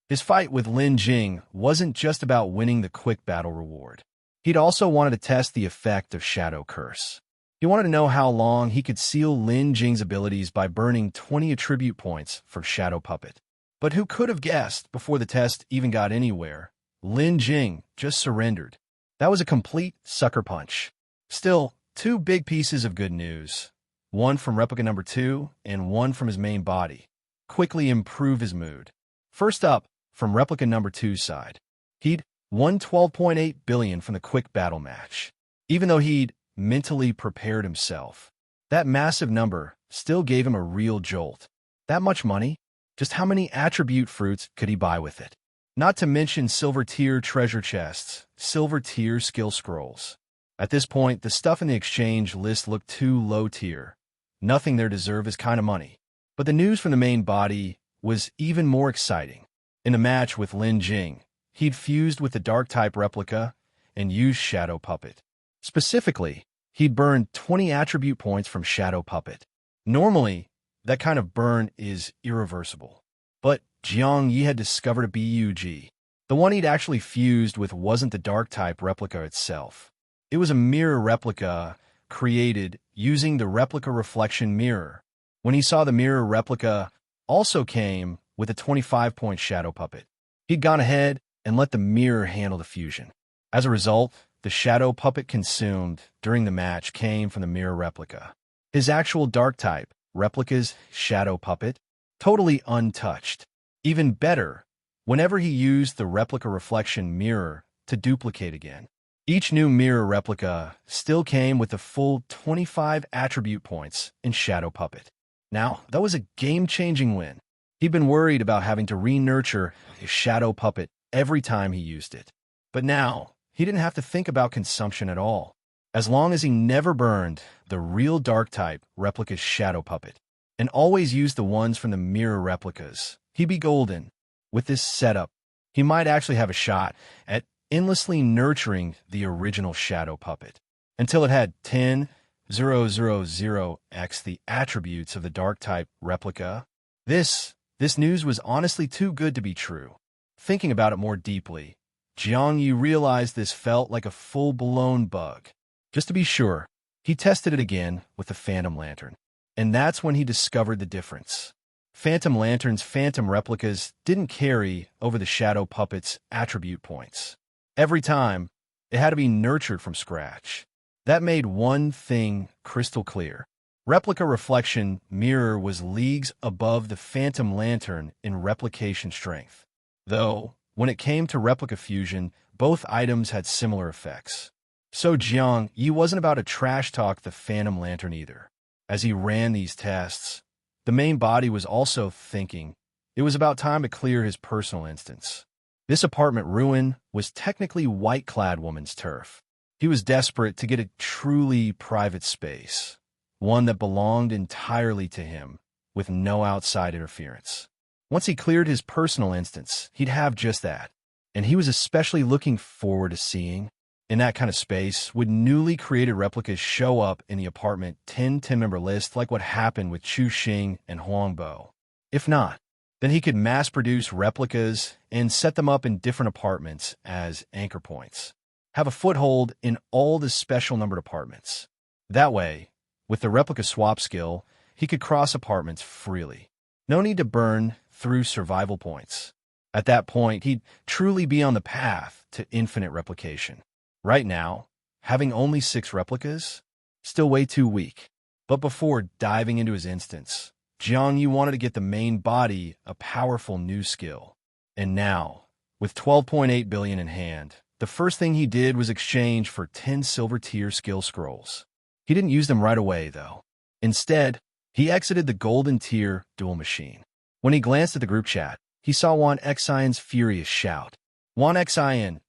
His fight with Lin Jing wasn't just about winning the quick battle reward. He'd also wanted to test the effect of Shadow Curse. He wanted to know how long he could seal Lin Jing's abilities by burning 20 attribute points for Shadow Puppet. But who could have guessed, before the test even got anywhere, Lin Jing just surrendered. That was a complete sucker punch. Still, two big pieces of good news, one from replica number 2 and one from his main body, quickly improve his mood. First up, from replica number 2's side, he'd won 12.8 billion from the quick battle match. Even though he'd mentally prepared himself, that massive number still gave him a real jolt. That much money? Just how many attribute fruits could he buy with it? Not to mention silver tier treasure chests, silver tier skill scrolls. At this point, the stuff in the exchange list looked too low tier. Nothing there deserved his kind of money. But the news from the main body was even more exciting. In a match with Lin Jing, he'd fused with the Dark-type replica and used Shadow Puppet. Specifically, he'd burned 20 attribute points from Shadow Puppet. Normally, that kind of burn is irreversible. But Jiang Ye had discovered a bug. The one he'd actually fused with wasn't the Dark-type replica itself. It was a mirror replica created using the replica reflection mirror. When he saw the mirror replica also came with a 25-point Shadow Puppet, he'd gone ahead and let the mirror handle the fusion. As a result, the Shadow Puppet consumed during the match came from the mirror replica. His actual Dark-type replica's Shadow Puppet, totally untouched. Even better, whenever he used the replica reflection mirror to duplicate again, each new mirror replica still came with the full 25 attribute points in Shadow Puppet. Now, that was a game-changing win. He'd been worried about having to re-nurture his Shadow Puppet every time he used it. But now, he didn't have to think about consumption at all. As long as he never burned the real Dark-type replica's Shadow Puppet and always used the ones from the mirror replicas, he'd be golden. With this setup, he might actually have a shot at endlessly nurturing the original Shadow Puppet until it had 10,000x the attributes of the Dark-type replica. This news was honestly too good to be true. Thinking about it more deeply, Jiang Ye realized this felt like a full-blown bug. Just to be sure, he tested it again with the Phantom Lantern. And that's when he discovered the difference. Phantom Lantern's Phantom replicas didn't carry over the Shadow Puppet's attribute points. Every time, it had to be nurtured from scratch. That made one thing crystal clear. Replica Reflection Mirror was leagues above the Phantom Lantern in replication strength. Though, when it came to replica fusion, both items had similar effects. So Jiang Ye wasn't about to trash-talk the Phantom Lantern either. As he ran these tests, the main body was also thinking it was about time to clear his personal instance. This apartment ruin was technically white-clad woman's turf. He was desperate to get a truly private space, one that belonged entirely to him, with no outside interference. Once he cleared his personal instance, he'd have just that. And he was especially looking forward to seeing, in that kind of space, would newly created replicas show up in the apartment 10-member list like what happened with Chu Xing and Huang Bo. If not, then he could mass-produce replicas and set them up in different apartments as anchor points. Have a foothold in all the special numbered apartments. That way, with the replica swap skill, he could cross apartments freely. No need to burn through survival points. At that point, he'd truly be on the path to infinite replication. Right now, having only 6 replicas, still way too weak. But before diving into his instance, Jiang Ye wanted to get the main body a powerful new skill. And now, with 12.8 billion in hand, the first thing he did was exchange for 10 silver tier skill scrolls. He didn't use them right away, though. Instead, he exited the golden tier dual machine. When he glanced at the group chat, he saw Wan Xian's furious shout. Wan Xian,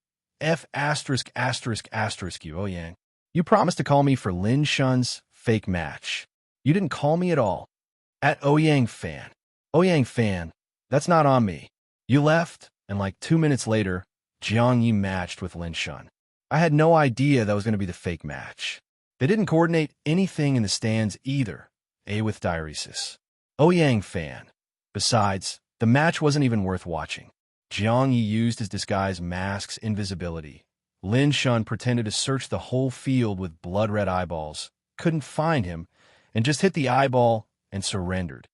F********, you Ouyang. You promised to call me for Lin Shun's fake match. You didn't call me at all. At Ouyang fan. Ouyang fan, that's not on me. You left, and like 2 minutes later, Jiang Ye matched with Lin Shun. I had no idea that was going to be the fake match. They didn't coordinate anything in the stands either, with diuresis. Ouyang fan. Besides, the match wasn't even worth watching. Jiang Ye used his disguise mask's invisibility. Lin Shun pretended to search the whole field with blood-red eyeballs, couldn't find him, and just hit the eyeball and surrendered.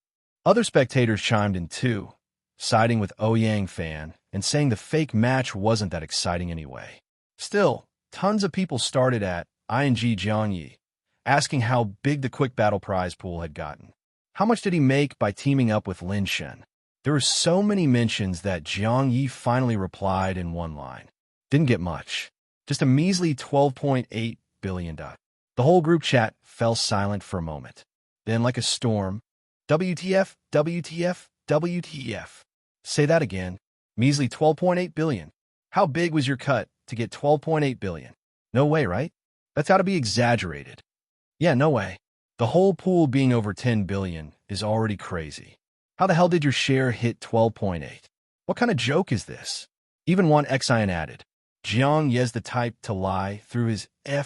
Other spectators chimed in too, siding with Ouyang fan and saying the fake match wasn't that exciting anyway. Still, tons of people started at ING Jiang Ye, asking how big the quick battle prize pool had gotten. How much did he make by teaming up with Lin Shen? There were so many mentions that Jiang Ye finally replied in one line. Didn't get much. Just a measly 12.8 billion. The whole group chat fell silent for a moment. Then, like a storm, WTF, WTF, WTF. Say that again. Measly 12.8 billion. How big was your cut to get 12.8 billion? No way, right? That's got to be exaggerated. Yeah, no way. The whole pool being over 10 billion is already crazy. How the hell did your share hit 12.8? What kind of joke is this? Even one Xian added. Jiang Ye's the type to lie through his *****ing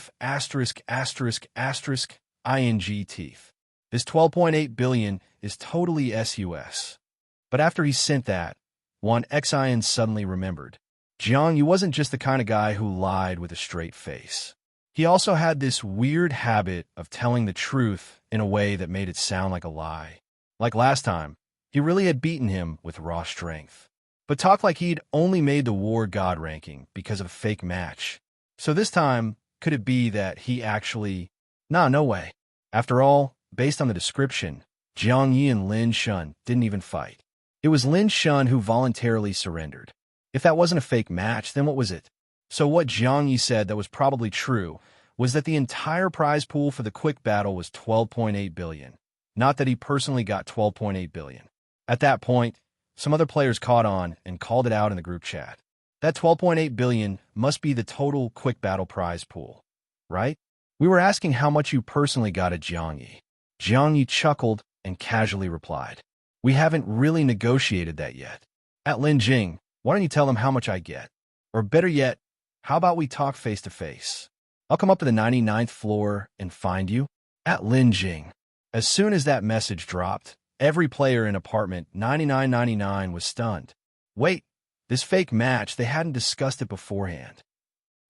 teeth. This 12.8 billion is totally sus. But after he sent that, one Xian suddenly remembered. Jiang Ye wasn't just the kind of guy who lied with a straight face. He also had this weird habit of telling the truth in a way that made it sound like a lie. Like last time, he really had beaten him with raw strength, but talked like he'd only made the war god ranking because of a fake match. So this time, could it be that he actually... Nah, no way. After all, based on the description, Jiang Ye and Lin Shun didn't even fight. It was Lin Shun who voluntarily surrendered. If that wasn't a fake match, then what was it? So what Jiang Ye said that was probably true was that the entire prize pool for the quick battle was 12.8 billion, not that he personally got 12.8 billion. At that point, some other players caught on and called it out in the group chat. That 12.8 billion must be the total quick battle prize pool, right? We were asking how much you personally got at Jiang Ye. Jiang Ye chuckled and casually replied, we haven't really negotiated that yet. At Lin Jing, why don't you tell them how much I get? Or better yet, how about we talk face to face? I'll come up to the 99th floor and find you. At Lin Jing. As soon as that message dropped, every player in apartment 9999 was stunned. Wait, This fake match, they hadn't discussed it beforehand.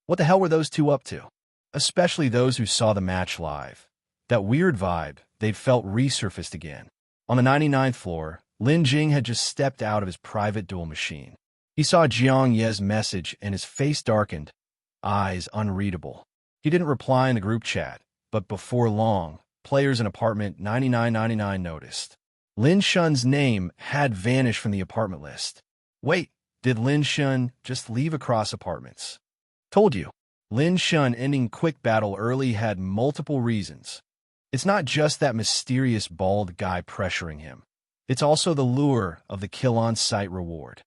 What the hell were those two up to? Especially those who saw the match live. That weird vibe they'd felt resurfaced again. On the 99th floor, Lin Jing had just stepped out of his private duel machine. He saw Jiang Ye's message and his face darkened, eyes unreadable. He didn't reply in the group chat, but before long, players in apartment 9999 noticed. Lin Shun's name had vanished from the apartment list. Wait, did Lin Shun just leave across apartments? Told you. Lin Shun ending quick battle early had multiple reasons. It's not just that mysterious bald guy pressuring him. It's also the lure of the kill on sight reward.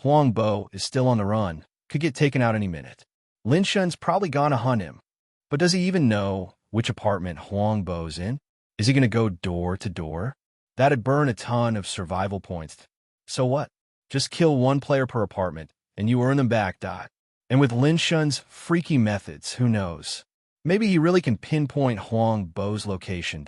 Huang Bo is still on the run, could get taken out any minute. Lin Shun's probably gonna hunt him. But does he even know which apartment Huang Bo's in? Is he gonna go door to door? That'd burn a ton of survival points. So what? Just kill one player per apartment, and you earn them back. And with Lin Shun's freaky methods, who knows? Maybe he really can pinpoint Huang Bo's location.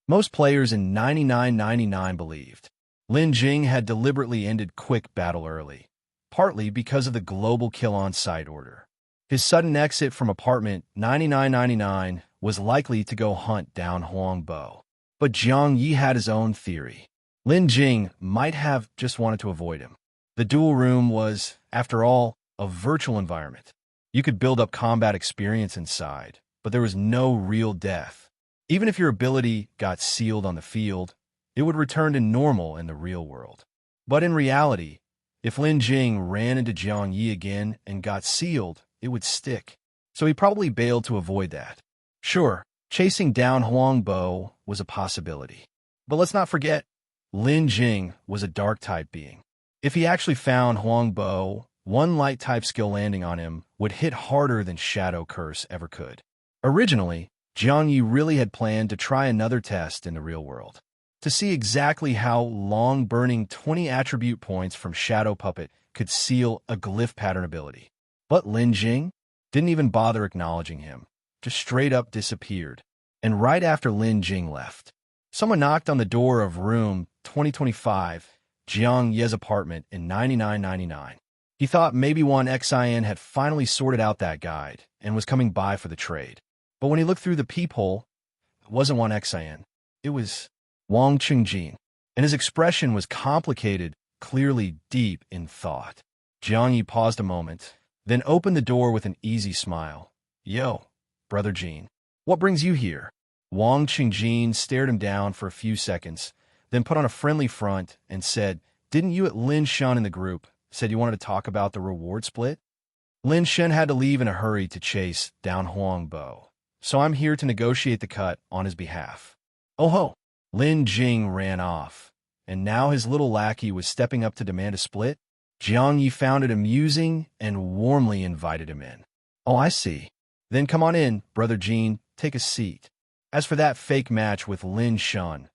Most players in 9999 believed Lin Jing had deliberately ended quick battle early, partly because of the global kill-on-sight order. His sudden exit from apartment 9999 was likely to go hunt down Huang Bo. But Jiang Ye had his own theory. Lin Jing might have just wanted to avoid him. The duel room was, after all, a virtual environment. You could build up combat experience inside, but there was no real death. Even if your ability got sealed on the field, it would return to normal in the real world. But in reality, if Lin Jing ran into Jiang Ye again and got sealed, it would stick. So he probably bailed to avoid that. Sure, chasing down Huang Bo was a possibility. But let's not forget, Lin Jing was a dark-type being. If he actually found Huang Bo, one light-type skill landing on him would hit harder than Shadow Curse ever could. Originally, Jiang Ye really had planned to try another test in the real world, to see exactly how long-burning 20 attribute points from Shadow Puppet could seal a glyph pattern ability. But Lin Jing didn't even bother acknowledging him, just straight-up disappeared. And right after Lin Jing left, someone knocked on the door of room 2025, Jiang Ye's apartment in 9999. He thought maybe one XIN had finally sorted out that guide and was coming by for the trade. But when he looked through the peephole, it wasn't one XIN. It was Wang Qingjin, and his expression was complicated, clearly deep in thought. Jiang Ye paused a moment, then opened the door with an easy smile. Yo, Brother Jin, what brings you here? Wang Qingjin stared him down for a few seconds, then put on a friendly front and said, didn't you at Lin Shun in the group said you wanted to talk about the reward split? Lin Shun had to leave in a hurry to chase down Huang Bo, so I'm here to negotiate the cut on his behalf. Oh ho! Lin Jing ran off, and now his little lackey was stepping up to demand a split. Jiang Ye found it amusing and warmly invited him in. Oh, I see. Then come on in, Brother Jin, take a seat. As for that fake match with Lin Shun,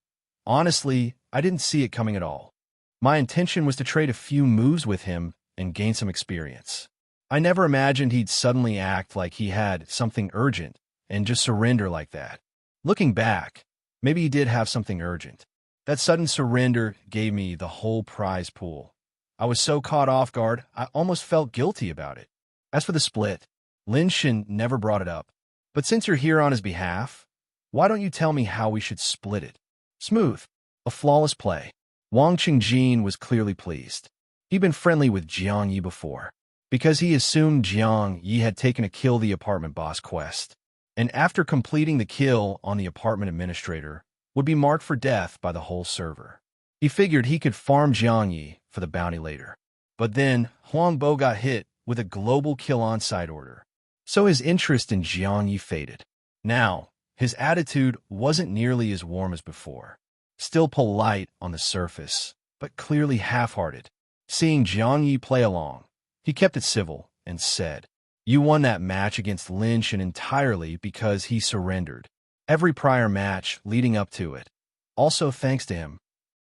honestly, I didn't see it coming at all. My intention was to trade a few moves with him and gain some experience. I never imagined he'd suddenly act like he had something urgent and just surrender like that. Looking back, maybe he did have something urgent. That sudden surrender gave me the whole prize pool. I was so caught off guard, I almost felt guilty about it. As for the split, Lin Shun never brought it up. But since you're here on his behalf, why don't you tell me how we should split it? Smooth. A flawless play. Wang Qingjin was clearly pleased. He'd been friendly with Jiang Ye before, because he assumed Jiang Ye had taken a kill the apartment boss quest, and after completing the kill on the apartment administrator, would be marked for death by the whole server. He figured he could farm Jiang Ye for the bounty later. But then, Huang Bo got hit with a global kill on-site order, so his interest in Jiang Ye faded. Now, his attitude wasn't nearly as warm as before. Still polite on the surface, but clearly half-hearted. Seeing Jiang Ye play along, he kept it civil and said, you won that match against Lin Shun entirely because he surrendered. Every prior match leading up to it. Also thanks to him.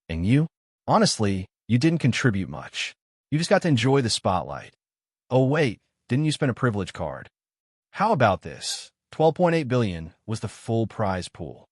And you? Honestly, you didn't contribute much. You just got to enjoy the spotlight. Oh wait, didn't you spend a privilege card? How about this? 12.8 billion was the full prize pool.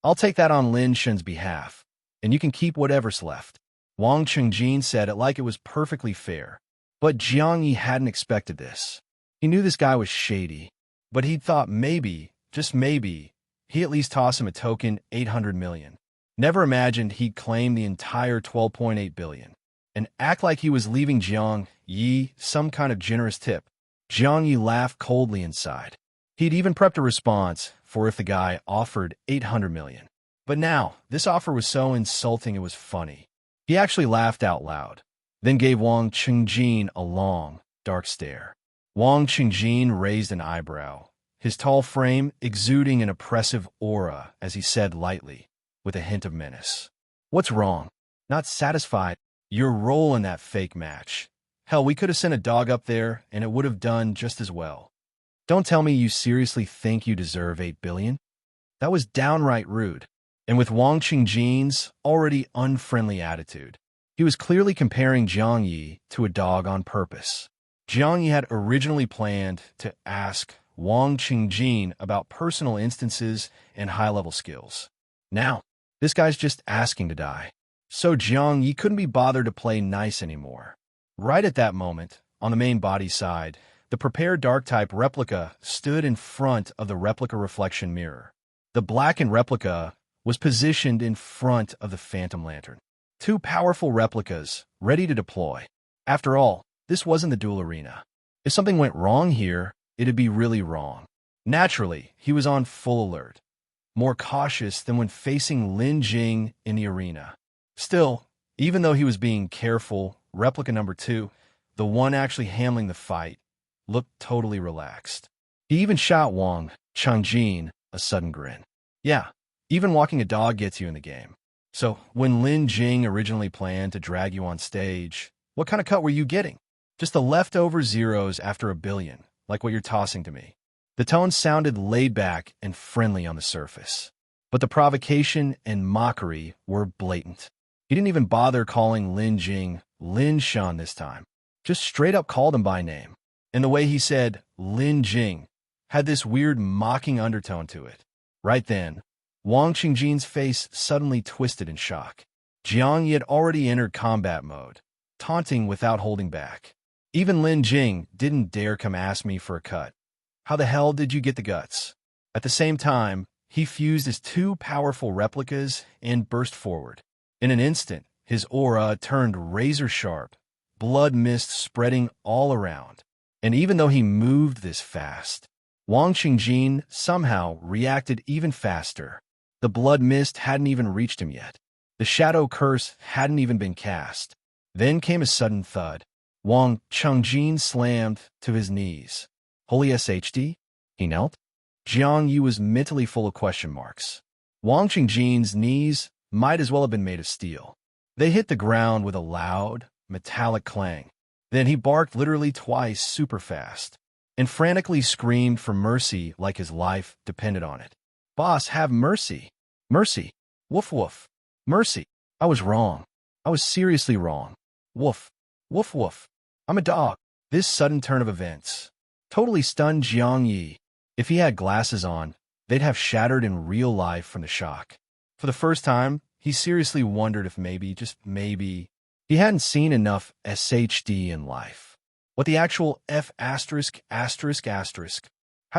I'll take that on Lin Shun's behalf, and you can keep whatever's left. Wang Qingjin said it like it was perfectly fair. But Jiang Ye hadn't expected this. He knew this guy was shady, but he'd thought maybe, just maybe, he at least toss him a token 800 million. Never imagined he'd claim the entire 12.8 billion and act like he was leaving Jiang Ye some kind of generous tip. Jiang Ye laughed coldly inside. He'd even prepped a response for if the guy offered 800 million. But now, this offer was so insulting it was funny. He actually laughed out loud, then gave Wang Qingjin a long, dark stare. Wang Qingjin raised an eyebrow, his tall frame exuding an oppressive aura as he said lightly, with a hint of menace. "What's wrong? Not satisfied? Your role in that fake match. Hell, we could have sent a dog up there and it would have done just as well. Don't tell me you seriously think you deserve 8 billion? That was downright rude." And with Wang Qingjin's already unfriendly attitude, he was clearly comparing Jiang Ye to a dog on purpose. Jiang Ye had originally planned to ask Wang Qingjin about personal instances and high-level skills. Now, this guy's just asking to die. So Jiang Ye couldn't be bothered to play nice anymore. Right at that moment, on the main body side, the prepared dark-type replica stood in front of the replica reflection mirror. The blackened replica was positioned in front of the phantom lantern. Two powerful replicas, ready to deploy. After all, this wasn't the duel arena. If something went wrong here, it'd be really wrong. Naturally, he was on full alert, more cautious than when facing Lin Jing in the arena. Still, even though he was being careful, replica number 2, the one actually handling the fight, looked totally relaxed. He even shot Wang Qingjin a sudden grin. Yeah, even walking a dog gets you in the game. So, when Lin Jing originally planned to drag you on stage, what kind of cut were you getting? Just the leftover zeros after a billion, like what you're tossing to me. The tone sounded laid back and friendly on the surface, but the provocation and mockery were blatant. He didn't even bother calling Lin Jing Lin Shan this time, just straight up called him by name. And the way he said Lin Jing had this weird mocking undertone to it. Right then, Wang Qingjin's face suddenly twisted in shock. Jiang Ye had already entered combat mode, taunting without holding back. Even Lin Jing didn't dare come ask me for a cut. How the hell did you get the guts? At the same time, he fused his two powerful replicas and burst forward. In an instant, his aura turned razor-sharp, blood mist spreading all around. And even though he moved this fast, Wang Qingjin somehow reacted even faster. The blood mist hadn't even reached him yet. The shadow curse hadn't even been cast. Then came a sudden thud. Wang Qingjin slammed to his knees. Holy SHD? He knelt? Jiang Ye was mentally full of question marks. Wang Qingjin's knees might as well have been made of steel. They hit the ground with a loud, metallic clang. Then he barked literally twice super fast and frantically screamed for mercy like his life depended on it. "Boss, have mercy. Mercy. Woof woof. Mercy. I was wrong. I was seriously wrong. Woof. Woof woof. I'm a dog." This sudden turn of events totally stunned Jiang Ye. If he had glasses on, they'd have shattered in real life from the shock. For the first time, he seriously wondered if maybe, just maybe, he hadn't seen enough SHD in life. What the actual F***? How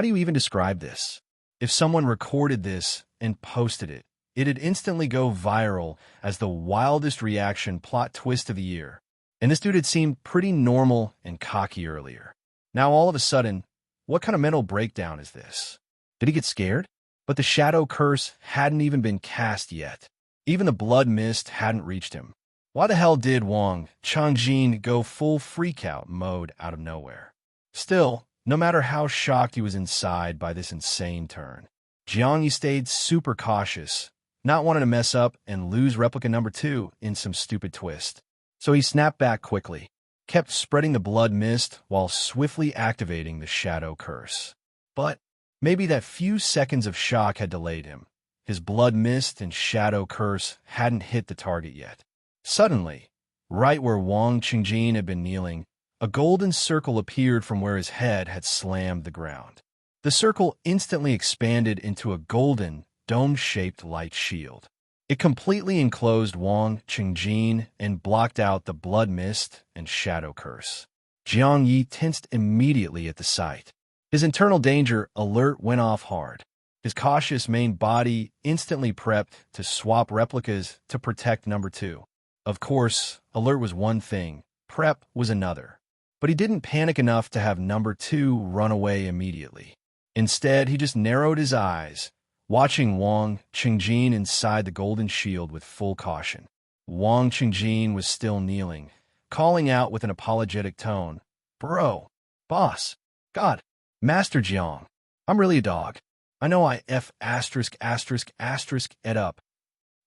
do you even describe this? If someone recorded this and posted it, it'd instantly go viral as the wildest reaction plot twist of the year. And this dude had seemed pretty normal and cocky earlier. Now all of a sudden, what kind of mental breakdown is this? Did he get scared? But the shadow curse hadn't even been cast yet. Even the blood mist hadn't reached him. Why the hell did Wang Qingjin go full freakout mode out of nowhere? Still, no matter how shocked he was inside by this insane turn, Jiang Ye stayed super cautious, not wanting to mess up and lose replica number 2 in some stupid twist. So he snapped back quickly, kept spreading the blood mist while swiftly activating the shadow curse. But maybe that few seconds of shock had delayed him. His blood mist and shadow curse hadn't hit the target yet. Suddenly, right where Wang Qingjin had been kneeling, a golden circle appeared from where his head had slammed the ground. The circle instantly expanded into a golden, dome-shaped light shield. It completely enclosed Wang Qingjin and blocked out the blood mist and shadow curse. Jiang Ye tensed immediately at the sight. His internal danger alert went off hard. His cautious main body instantly prepped to swap replicas to protect number 2. Of course, alert was one thing, prep was another. But he didn't panic enough to have number 2 run away immediately. Instead, he just narrowed his eyes, watching Wang Qingjin inside the golden shield with full caution. Wang Qingjin was still kneeling, calling out with an apologetic tone, "Bro, boss, God, Master Jiang, I'm really a dog. I know I F asterisk asterisk asterisk et up.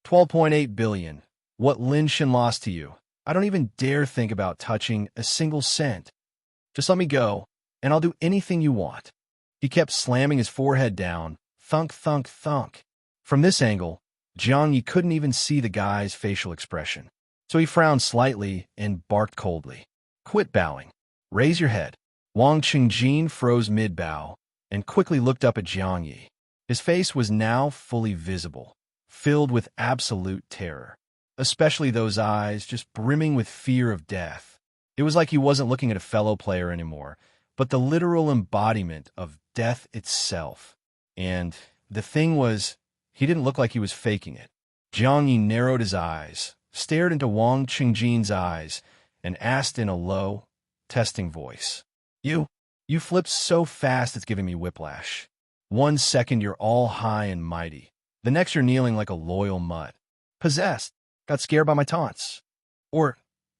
12.8 billion. What Lin Shin lost to you. I don't even dare think about touching a single cent. Just let me go, and I'll do anything you want." He kept slamming his forehead down, thunk, thunk, thunk. From this angle, Jiang Ye couldn't even see the guy's facial expression. So he frowned slightly and barked coldly. "Quit bowing. Raise your head." Wang Qingjin froze mid-bow and quickly looked up at Jiang Ye. His face was now fully visible, filled with absolute terror, especially those eyes just brimming with fear of death. It was like he wasn't looking at a fellow player anymore, but the literal embodiment of death itself. And the thing was, he didn't look like he was faking it. Jiang Ye narrowed his eyes, stared into Wang Qingjin's eyes, and asked in a low, testing voice, You flipped so fast it's giving me whiplash. 1 second you're all high and mighty. The next you're kneeling like a loyal mutt. Possessed. Got scared by my taunts. Or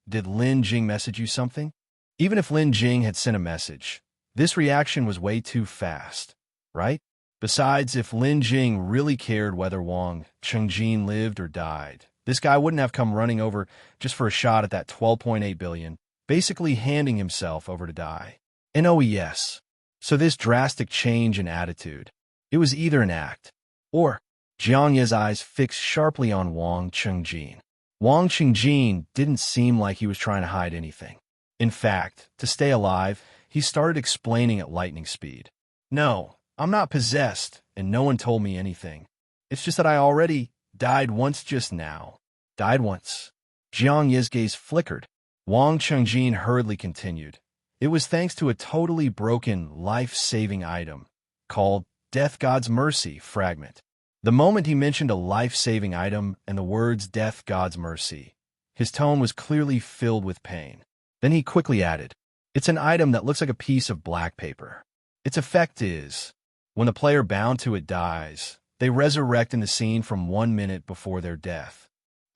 did Lin Jing message you something? Even if Lin Jing had sent a message, this reaction was way too fast, right? Besides, if Lin Jing really cared whether Wang Qingjin lived or died, this guy wouldn't have come running over just for a shot at that 12.8 billion, basically handing himself over to die. And oh yes, so this drastic change in attitude, it was either an act, or Jiang Ye's eyes fixed sharply on Wang Qingjin. Wang Qingjin didn't seem like he was trying to hide anything. In fact, to stay alive, he started explaining at lightning speed. "No, I'm not possessed, and no one told me anything. It's just that I already died once just now. Died once." Jiang Ye's gaze flickered. Wang Qingjin hurriedly continued. "It was thanks to a totally broken, life-saving item called Death God's Mercy fragment." The moment he mentioned a life-saving item and the words Death God's Mercy, his tone was clearly filled with pain. Then he quickly added, "It's an item that looks like a piece of black paper. Its effect is, when the player bound to it dies, they resurrect in the scene from 1 minute before their death."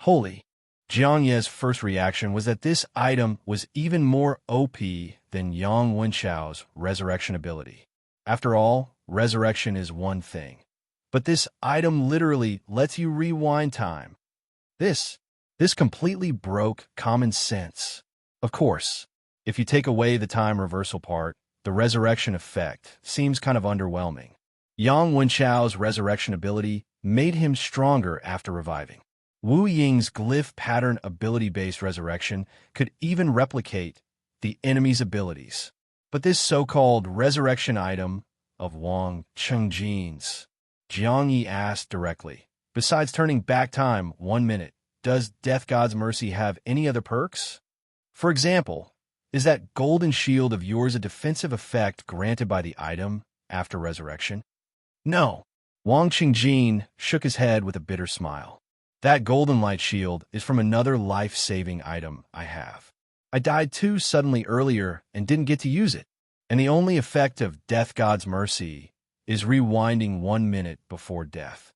Holy! Jiang Ye's first reaction was that this item was even more OP than Yang Wenchao's resurrection ability. After all, resurrection is one thing. But this item literally lets you rewind time. This completely broke common sense. Of course, if you take away the time reversal part, the resurrection effect seems kind of underwhelming. Yang Wenchao's resurrection ability made him stronger after reviving. Wu Ying's glyph pattern ability-based resurrection could even replicate the enemy's abilities. But this so-called resurrection item of Wang Qingjin's, Jiang Ye asked directly, "Besides turning back time 1 minute, does Death God's Mercy have any other perks? For example, is that golden shield of yours a defensive effect granted by the item after resurrection?" "No." Wang Qingjin shook his head with a bitter smile. "That golden light shield is from another life-saving item I have. I died too suddenly earlier and didn't get to use it. And the only effect of Death God's Mercy is rewinding 1 minute before death."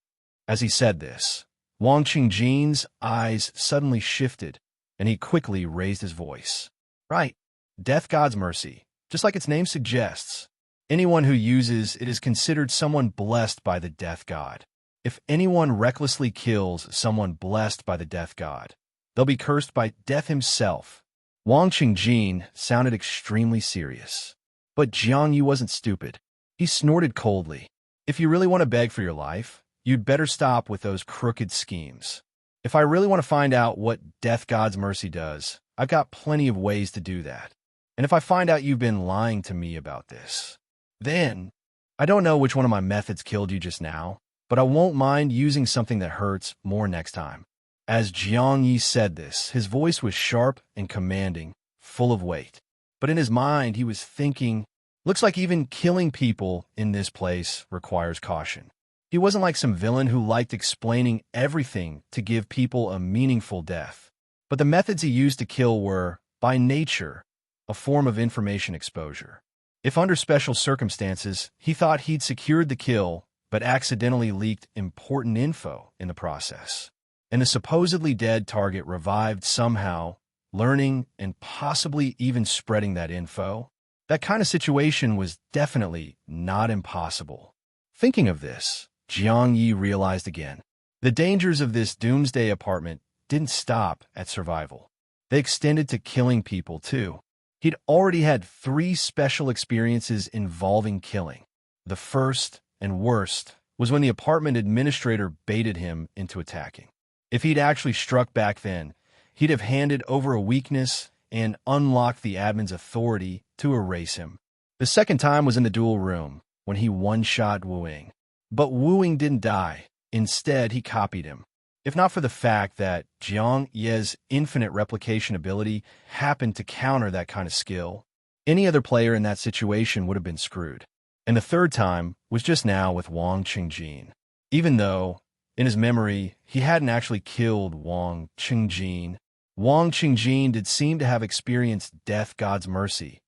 As he said this, Wang Qingjin's eyes suddenly shifted, and he quickly raised his voice. "Right, Death God's Mercy, just like its name suggests. Anyone who uses it is considered someone blessed by the Death God. If anyone recklessly kills someone blessed by the Death God, they'll be cursed by Death himself." Wang Qingjin sounded extremely serious. But Jiang Ye wasn't stupid. He snorted coldly. "If you really want to beg for your life, you'd better stop with those crooked schemes. If I really want to find out what Death God's Mercy does, I've got plenty of ways to do that. And if I find out you've been lying to me about this, then I don't know which one of my methods killed you just now, but I won't mind using something that hurts more next time." As Jiang Ye said this, his voice was sharp and commanding, full of weight. But in his mind, he was thinking, looks like even killing people in this place requires caution. He wasn't like some villain who liked explaining everything to give people a meaningful death. But the methods he used to kill were, by nature, a form of information exposure. If under special circumstances, he thought he'd secured the kill, but accidentally leaked important info in the process, and the supposedly dead target revived somehow, learning and possibly even spreading that info, that kind of situation was definitely not impossible. Thinking of this, Jiang Ye realized again. The dangers of this doomsday apartment didn't stop at survival. They extended to killing people, too. He'd already had 3 special experiences involving killing. The first and worst was when the apartment administrator baited him into attacking. If he'd actually struck back then, he'd have handed over a weakness and unlocked the admin's authority to erase him. The second time was in the duel room, when he one-shot Wu Ying. But Wu Ying didn't die. Instead, he copied him. If not for the fact that Jiang Ye's infinite replication ability happened to counter that kind of skill, any other player in that situation would have been screwed. And the third time was just now with Wang Qingjin. Even though, in his memory, he hadn't actually killed Wang Qingjin did seem to have experienced Death God's mercy,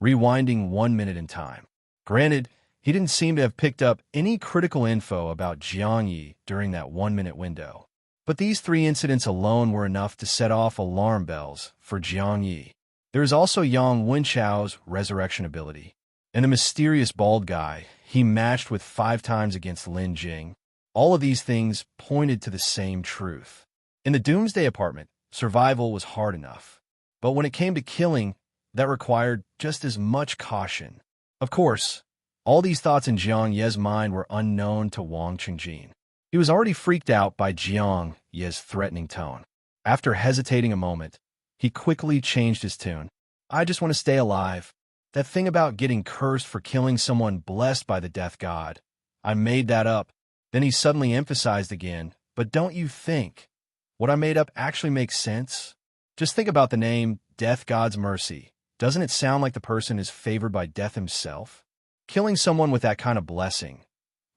rewinding 1 minute in time. Granted, he didn't seem to have picked up any critical info about Jiang Ye during that 1 minute window. But these 3 incidents alone were enough to set off alarm bells for Jiang Ye. There is also Yang Wenchao's resurrection ability, and the mysterious bald guy he matched with 5 times against Lin Jing. All of these things pointed to the same truth. In the Doomsday Apartment, survival was hard enough. But when it came to killing, that required just as much caution. Of course, all these thoughts in Jiang Ye's mind were unknown to Wang Qingjin. He was already freaked out by Jiang Ye's threatening tone. After hesitating a moment, he quickly changed his tune. I just want to stay alive. That thing about getting cursed for killing someone blessed by the death god, I made that up. Then he suddenly emphasized again, but don't you think what I made up actually makes sense? Just think about the name Death God's Mercy. Doesn't it sound like the person is favored by death himself? Killing someone with that kind of blessing,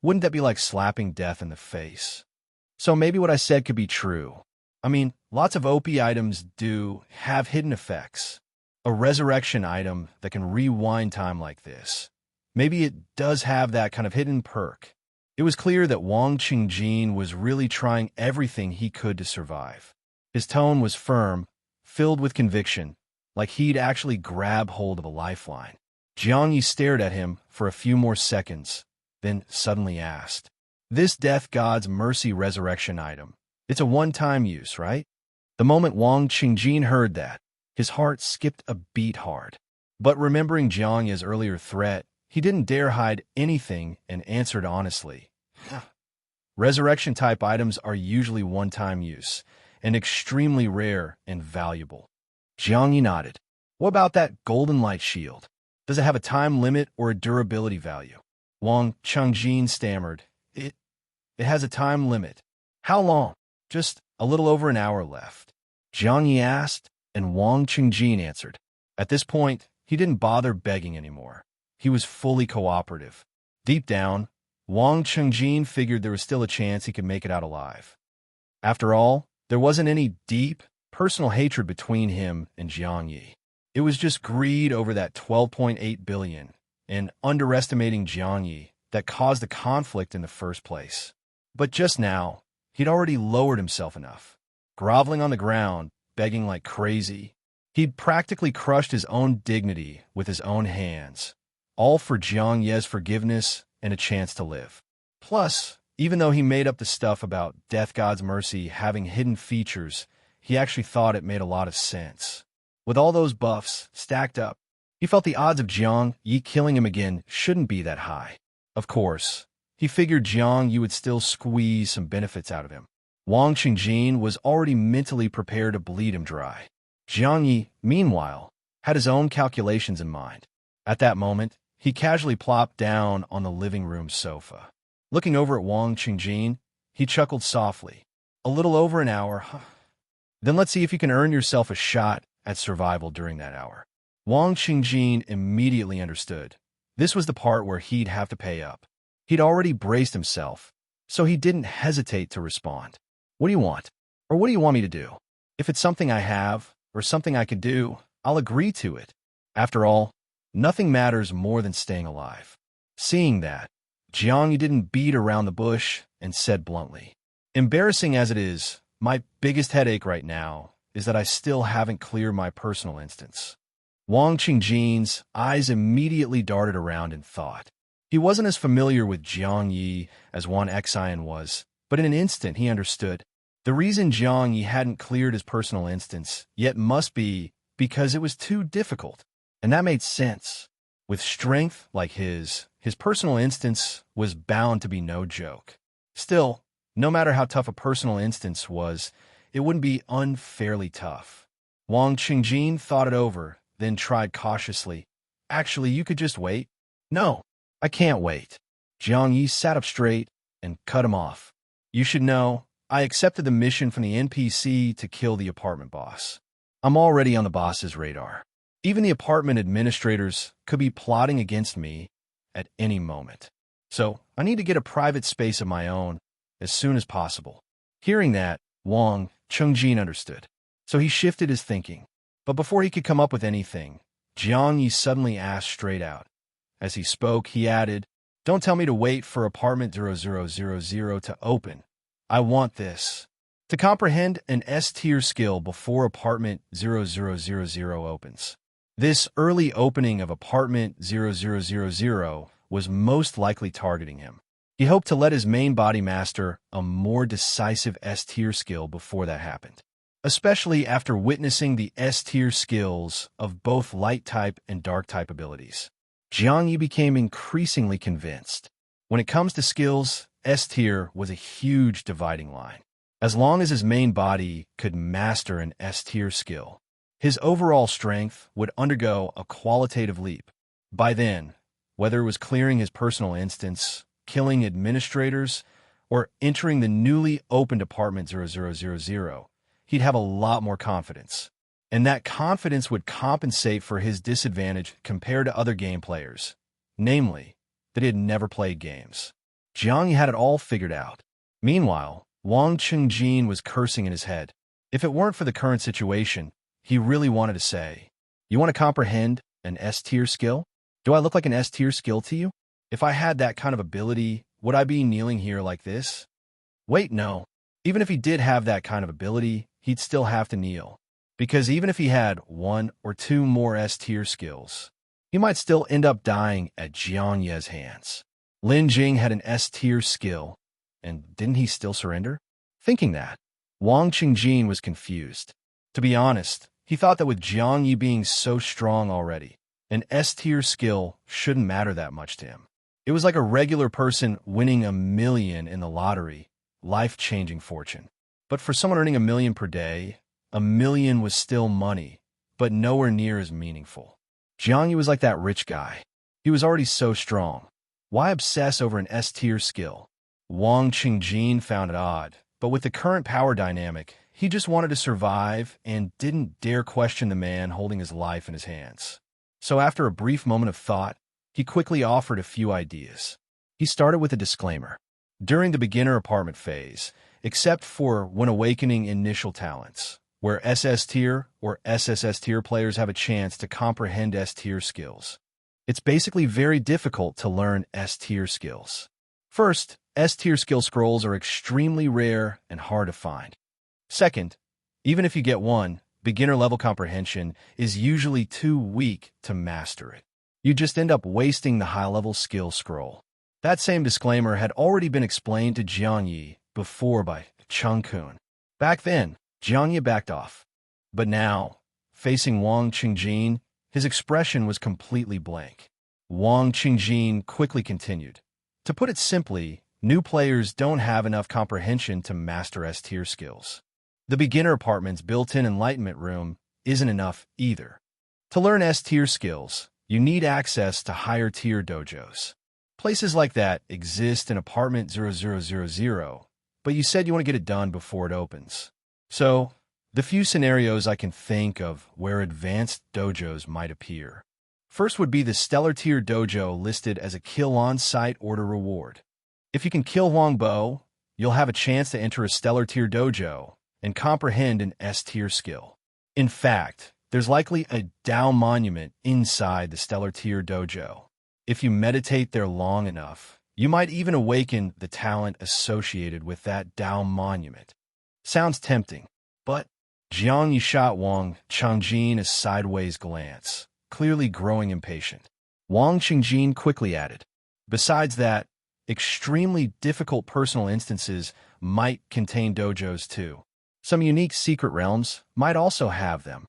wouldn't that be like slapping death in the face? So maybe what I said could be true. I mean, lots of OP items do have hidden effects. A resurrection item that can rewind time like this. Maybe it does have that kind of hidden perk. It was clear that Wang Qingjin was really trying everything he could to survive. His tone was firm, filled with conviction, like he'd actually grab hold of a lifeline. Jiang Ye stared at him for a few more seconds, then suddenly asked, "This Death God's Mercy resurrection item, it's a one-time use, right?" The moment Wang Qingjin heard that, his heart skipped a beat hard. But remembering Jiang Ye's earlier threat, he didn't dare hide anything and answered honestly. Resurrection-type items are usually one-time use, and extremely rare and valuable. Jiang Ye nodded. What about that golden light shield? Does it have a time limit or a durability value? Wang Qingjin stammered. It has a time limit. How long? Just a little over an hour left. Jiang Ye asked, and Wang Qingjin answered. At this point, he didn't bother begging anymore. He was fully cooperative. Deep down, Wang Qingjin figured there was still a chance he could make it out alive. After all, there wasn't any deep, personal hatred between him and Jiang Ye. It was just greed over that 12.8 billion and underestimating Jiang Ye that caused the conflict in the first place. But just now, he'd already lowered himself enough. Groveling on the ground, begging like crazy, he'd practically crushed his own dignity with his own hands, all for Jiang Ye's forgiveness and a chance to live. Plus, even though he made up the stuff about Death God's Mercy having hidden features, he actually thought it made a lot of sense. With all those buffs stacked up, he felt the odds of Jiang Ye killing him again shouldn't be that high. Of course, he figured Jiang Ye would still squeeze some benefits out of him. Wang Qingjin was already mentally prepared to bleed him dry. Jiang Ye, meanwhile, had his own calculations in mind. At that moment, he casually plopped down on the living room sofa. Looking over at Wang Qingjin, he chuckled softly. A little over an hour, huh? Then let's see if you can earn yourself a shot at survival during that hour. Wang Qingjin immediately understood. This was the part where he'd have to pay up. He'd already braced himself, so he didn't hesitate to respond. What do you want? Or what do you want me to do? If it's something I have, or something I could do, I'll agree to it. After all, nothing matters more than staying alive. Seeing that, Jiang Ye didn't beat around the bush and said bluntly, embarrassing as it is, my biggest headache right now is that I still haven't cleared my personal instance. Wang Qingjin's eyes immediately darted around in thought. He wasn't as familiar with Jiang Ye as Wan Xian was, but in an instant he understood. The reason Jiang Ye hadn't cleared his personal instance yet must be because it was too difficult. And that made sense. With strength like his personal instance was bound to be no joke. Still, no matter how tough a personal instance was, it wouldn't be unfairly tough. Wang Qingjin thought it over, then tried cautiously. Actually, you could just wait. No, I can't wait. Jiang Ye sat up straight and cut him off. You should know, I accepted the mission from the NPC to kill the apartment boss. I'm already on the boss's radar. Even the apartment administrators could be plotting against me at any moment. So I need to get a private space of my own as soon as possible. Hearing that, Wang Qingjin understood. So he shifted his thinking. But before he could come up with anything, Jiang Ye suddenly asked straight out. As he spoke, he added, don't tell me to wait for apartment 0000 to open. I want this. To comprehend an S-tier skill before apartment 0000 opens. This early opening of apartment 0000 was most likely targeting him. He hoped to let his main body master a more decisive S-tier skill before that happened, especially after witnessing the S-tier skills of both light-type and dark-type abilities. Jiang Ye became increasingly convinced. When it comes to skills, S-tier was a huge dividing line. As long as his main body could master an S-tier skill, his overall strength would undergo a qualitative leap. By then, whether it was clearing his personal instance, killing administrators, or entering the newly opened apartment 0000, he'd have a lot more confidence. And that confidence would compensate for his disadvantage compared to other game players, namely, that he had never played games. Jiang Ye had it all figured out. Meanwhile, Wang Qingjin was cursing in his head. If it weren't for the current situation, he really wanted to say, you want to comprehend an S-tier skill? Do I look like an S-tier skill to you? If I had that kind of ability, would I be kneeling here like this? Wait, no. Even if he did have that kind of ability, he'd still have to kneel. Because even if he had one or two more S-tier skills, he might still end up dying at Jiang Ye's hands. Lin Jing had an S-tier skill, and didn't he still surrender? Thinking that, Wang Qingjin was confused. To be honest, he thought that with Jiang Ye being so strong already, an S-tier skill shouldn't matter that much to him. It was like a regular person winning $1 million in the lottery, life-changing fortune. But for someone earning $1 million per day, $1 million was still money, but nowhere near as meaningful. Jiang Ye was like that rich guy. He was already so strong. Why obsess over an S-tier skill? Wang Qingjin found it odd, but with the current power dynamic, he just wanted to survive and didn't dare question the man holding his life in his hands. So after a brief moment of thought, he quickly offered a few ideas. He started with a disclaimer. During the beginner apartment phase, except for when awakening initial talents, where SS tier or SSS tier players have a chance to comprehend S tier skills, it's basically very difficult to learn S tier skills. First, S tier skill scrolls are extremely rare and hard to find. Second, even if you get one, beginner level comprehension is usually too weak to master it. You just end up wasting the high-level skill scroll. That same disclaimer had already been explained to Jiang Ye before by Cheng Kun. Back then, Jiang Ye backed off. But now, facing Wang Qingjin, his expression was completely blank. Wang Qingjin quickly continued. To put it simply, new players don't have enough comprehension to master S-tier skills. The beginner apartment's built-in enlightenment room isn't enough either. To learn S-tier skills, you need access to higher-tier dojos. Places like that exist in apartment 0000, but you said you want to get it done before it opens. So, The few scenarios I can think of where advanced dojos might appear. First would be the Stellar Tier Dojo listed as a kill on-site order reward. If you can kill Huang Bo, you'll have a chance to enter a Stellar Tier Dojo and comprehend an S-Tier skill. In fact, there's likely a Dao monument inside the Stellar Tier Dojo. If you meditate there long enough, you might even awaken the talent associated with that Dao monument. Sounds tempting, but Jiang Ye shot Wang Chengjin a sideways glance, clearly growing impatient. Wang Chengjin quickly added, "Besides that, extremely difficult personal instances might contain dojos too. Some unique secret realms might also have them.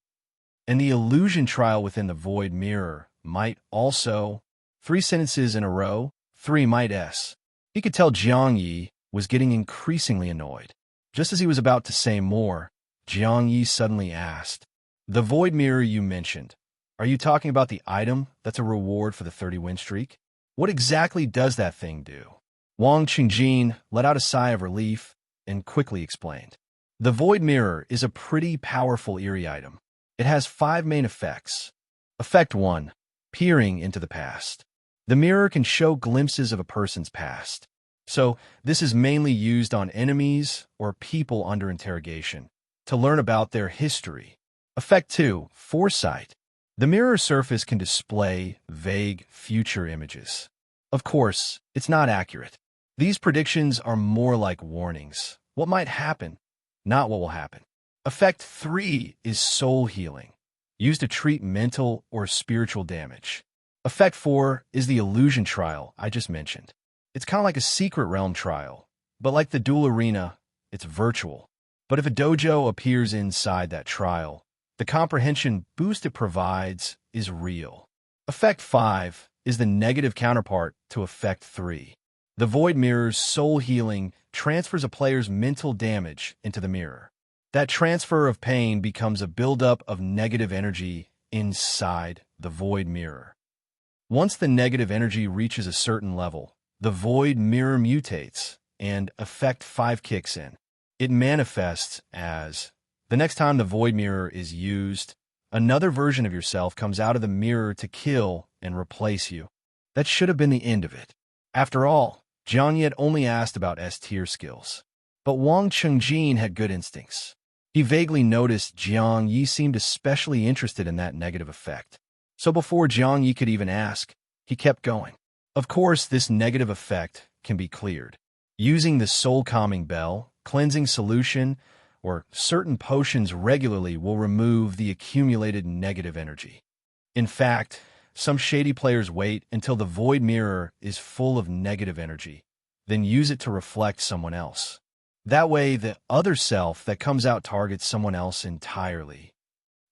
And the illusion trial within the void mirror might also..." 3 sentences in a row, 3 might s. He could tell Jiang Ye was getting increasingly annoyed. Just as he was about to say more, Jiang Ye suddenly asked, "The void mirror you mentioned, are you talking about the item that's a reward for the 30-win streak? What exactly does that thing do?" Wang Chengjin let out a sigh of relief and quickly explained. The void mirror is a pretty powerful eerie item. It has 5 main effects. Effect 1. Peering into the past. The mirror can show glimpses of a person's past. So, this is mainly used on enemies or people under interrogation to learn about their history. Effect 2. Foresight. The mirror surface can display vague future images. Of course, it's not accurate. These predictions are more like warnings. What might happen, not what will happen. Effect 3 is soul healing, used to treat mental or spiritual damage. Effect 4 is the illusion trial I just mentioned. It's kind of like a secret realm trial, but like the duel arena, it's virtual. But if a dojo appears inside that trial, the comprehension boost it provides is real. Effect 5 is the negative counterpart to Effect 3. The void mirror's soul healing transfers a player's mental damage into the mirror. That transfer of pain becomes a buildup of negative energy inside the void mirror. Once the negative energy reaches a certain level, the void mirror mutates, and Effect 5 kicks in. It manifests as, the next time the void mirror is used, another version of yourself comes out of the mirror to kill and replace you. That should have been the end of it. After all, Jiang Ye had only asked about S-tier skills. But Wang Chengjin had good instincts. He vaguely noticed Jiang Ye seemed especially interested in that negative effect. So before Jiang Ye could even ask, he kept going. Of course, this negative effect can be cleared. Using the soul calming bell, cleansing solution, or certain potions regularly will remove the accumulated negative energy. In fact, some shady players wait until the void mirror is full of negative energy, then use it to reflect someone else. That way, the other self that comes out targets someone else entirely.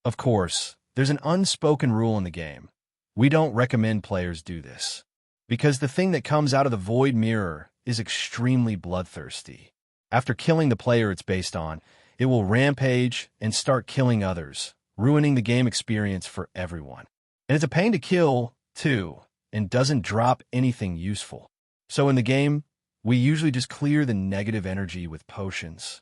Of course, there's an unspoken rule in the game. We don't recommend players do this, because the thing that comes out of the void mirror is extremely bloodthirsty. After killing the player it's based on, it will rampage and start killing others, ruining the game experience for everyone. And it's a pain to kill, too, and doesn't drop anything useful. So in the game, we usually just clear the negative energy with potions.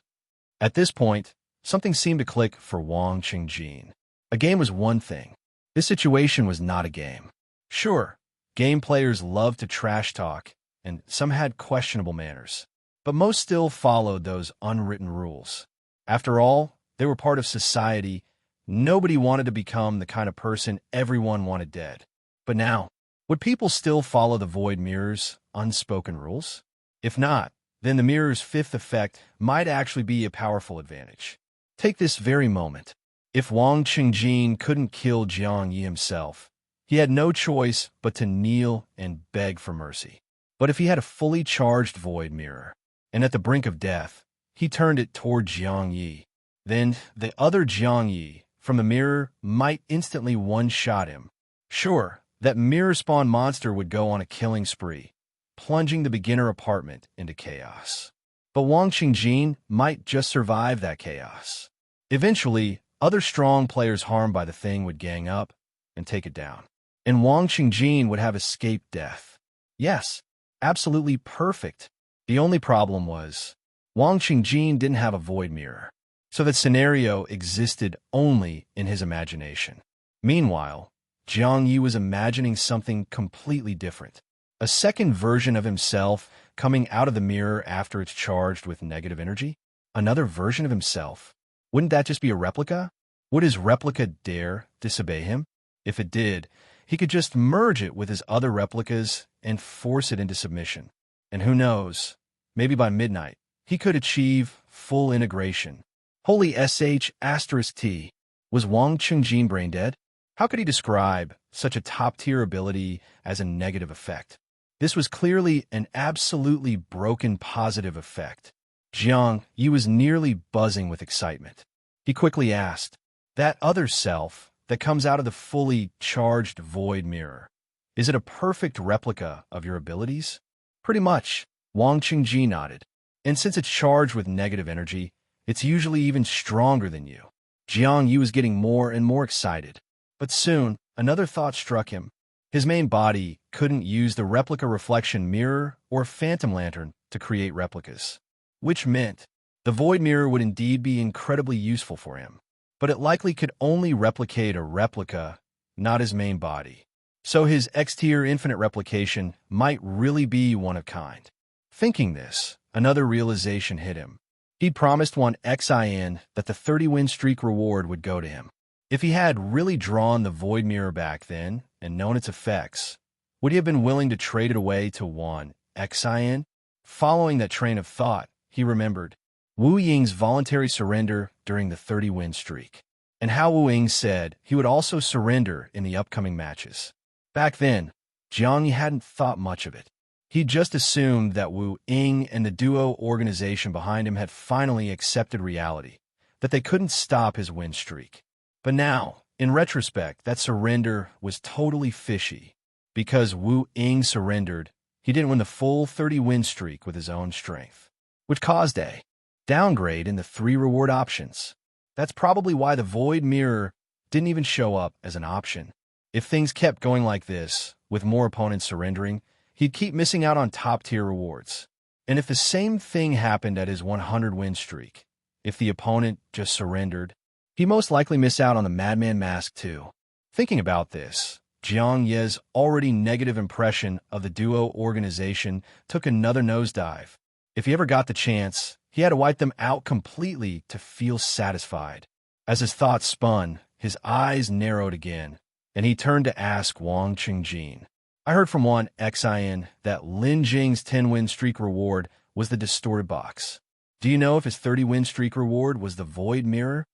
At this point, something seemed to click for Wang Chengjin. A game was one thing. This situation was not a game. Sure, game players loved to trash talk, and some had questionable manners. But most still followed those unwritten rules. After all, they were part of society. Nobody wanted to become the kind of person everyone wanted dead. But now, would people still follow the void mirror's unspoken rules? If not, then the mirror's 5th effect might actually be a powerful advantage. Take this very moment. If Wang Chengjin couldn't kill Jiang Ye himself, he had no choice but to kneel and beg for mercy. But if he had a fully charged void mirror, and at the brink of death, he turned it toward Jiang Ye, then the other Jiang Ye from the mirror might instantly one-shot him. Sure, that mirror-spawn monster would go on a killing spree, plunging the beginner apartment into chaos. But Wang Chengjin might just survive that chaos. Eventually, other strong players harmed by the thing would gang up and take it down. And Wang Chengjin would have escaped death. Yes, absolutely perfect. The only problem was, Wang Chengjin didn't have a void mirror. So that scenario existed only in his imagination. Meanwhile, Jiang Ye was imagining something completely different. A second version of himself coming out of the mirror after it's charged with negative energy? Another version of himself? Wouldn't that just be a replica? Would his replica dare disobey him? If it did, he could just merge it with his other replicas and force it into submission. And who knows, maybe by midnight, he could achieve full integration. Holy sh*T. Was Wang Qingjin brain dead? How could he describe such a top-tier ability as a negative effect? This was clearly an absolutely broken positive effect. Jiang Ye was nearly buzzing with excitement. He quickly asked, "That other self that comes out of the fully charged void mirror, is it a perfect replica of your abilities?" "Pretty much," Wang Qingji nodded. "And since it's charged with negative energy, it's usually even stronger than you." Jiang Ye was getting more and more excited. But soon, another thought struck him. His main body couldn't use the replica reflection mirror or phantom lantern to create replicas, which meant the void mirror would indeed be incredibly useful for him. But it likely could only replicate a replica, not his main body. So his X-tier infinite replication might really be one of kind. Thinking this, another realization hit him. He'd promised one Xin that the 30-win streak reward would go to him. If he had really drawn the void mirror back then and known its effects, would he have been willing to trade it away to one Xin? Following that train of thought, he remembered Wu Ying's voluntary surrender during the 30-win streak, and how Wu Ying said he would also surrender in the upcoming matches. Back then, Jiang Ye hadn't thought much of it. He'd just assumed that Wu Ying and the duo organization behind him had finally accepted reality, that they couldn't stop his win streak. But now, in retrospect, that surrender was totally fishy. Because Wu Ying surrendered, he didn't win the full 30-win streak with his own strength, which caused a downgrade in the 3 reward options. That's probably why the void mirror didn't even show up as an option. If things kept going like this, with more opponents surrendering, he'd keep missing out on top-tier rewards. And if the same thing happened at his 100-win streak, if the opponent just surrendered, he'd most likely miss out on the Madman Mask too. Thinking about this, Jiang Ye's already negative impression of the duo organization took another nosedive. If he ever got the chance, he had to wipe them out completely to feel satisfied. As his thoughts spun, his eyes narrowed again, and he turned to ask Wang Qingjin. "I heard from one Xin that Lin Jing's 10-win streak reward was the distorted box. Do you know if his 30-win streak reward was the void mirror?"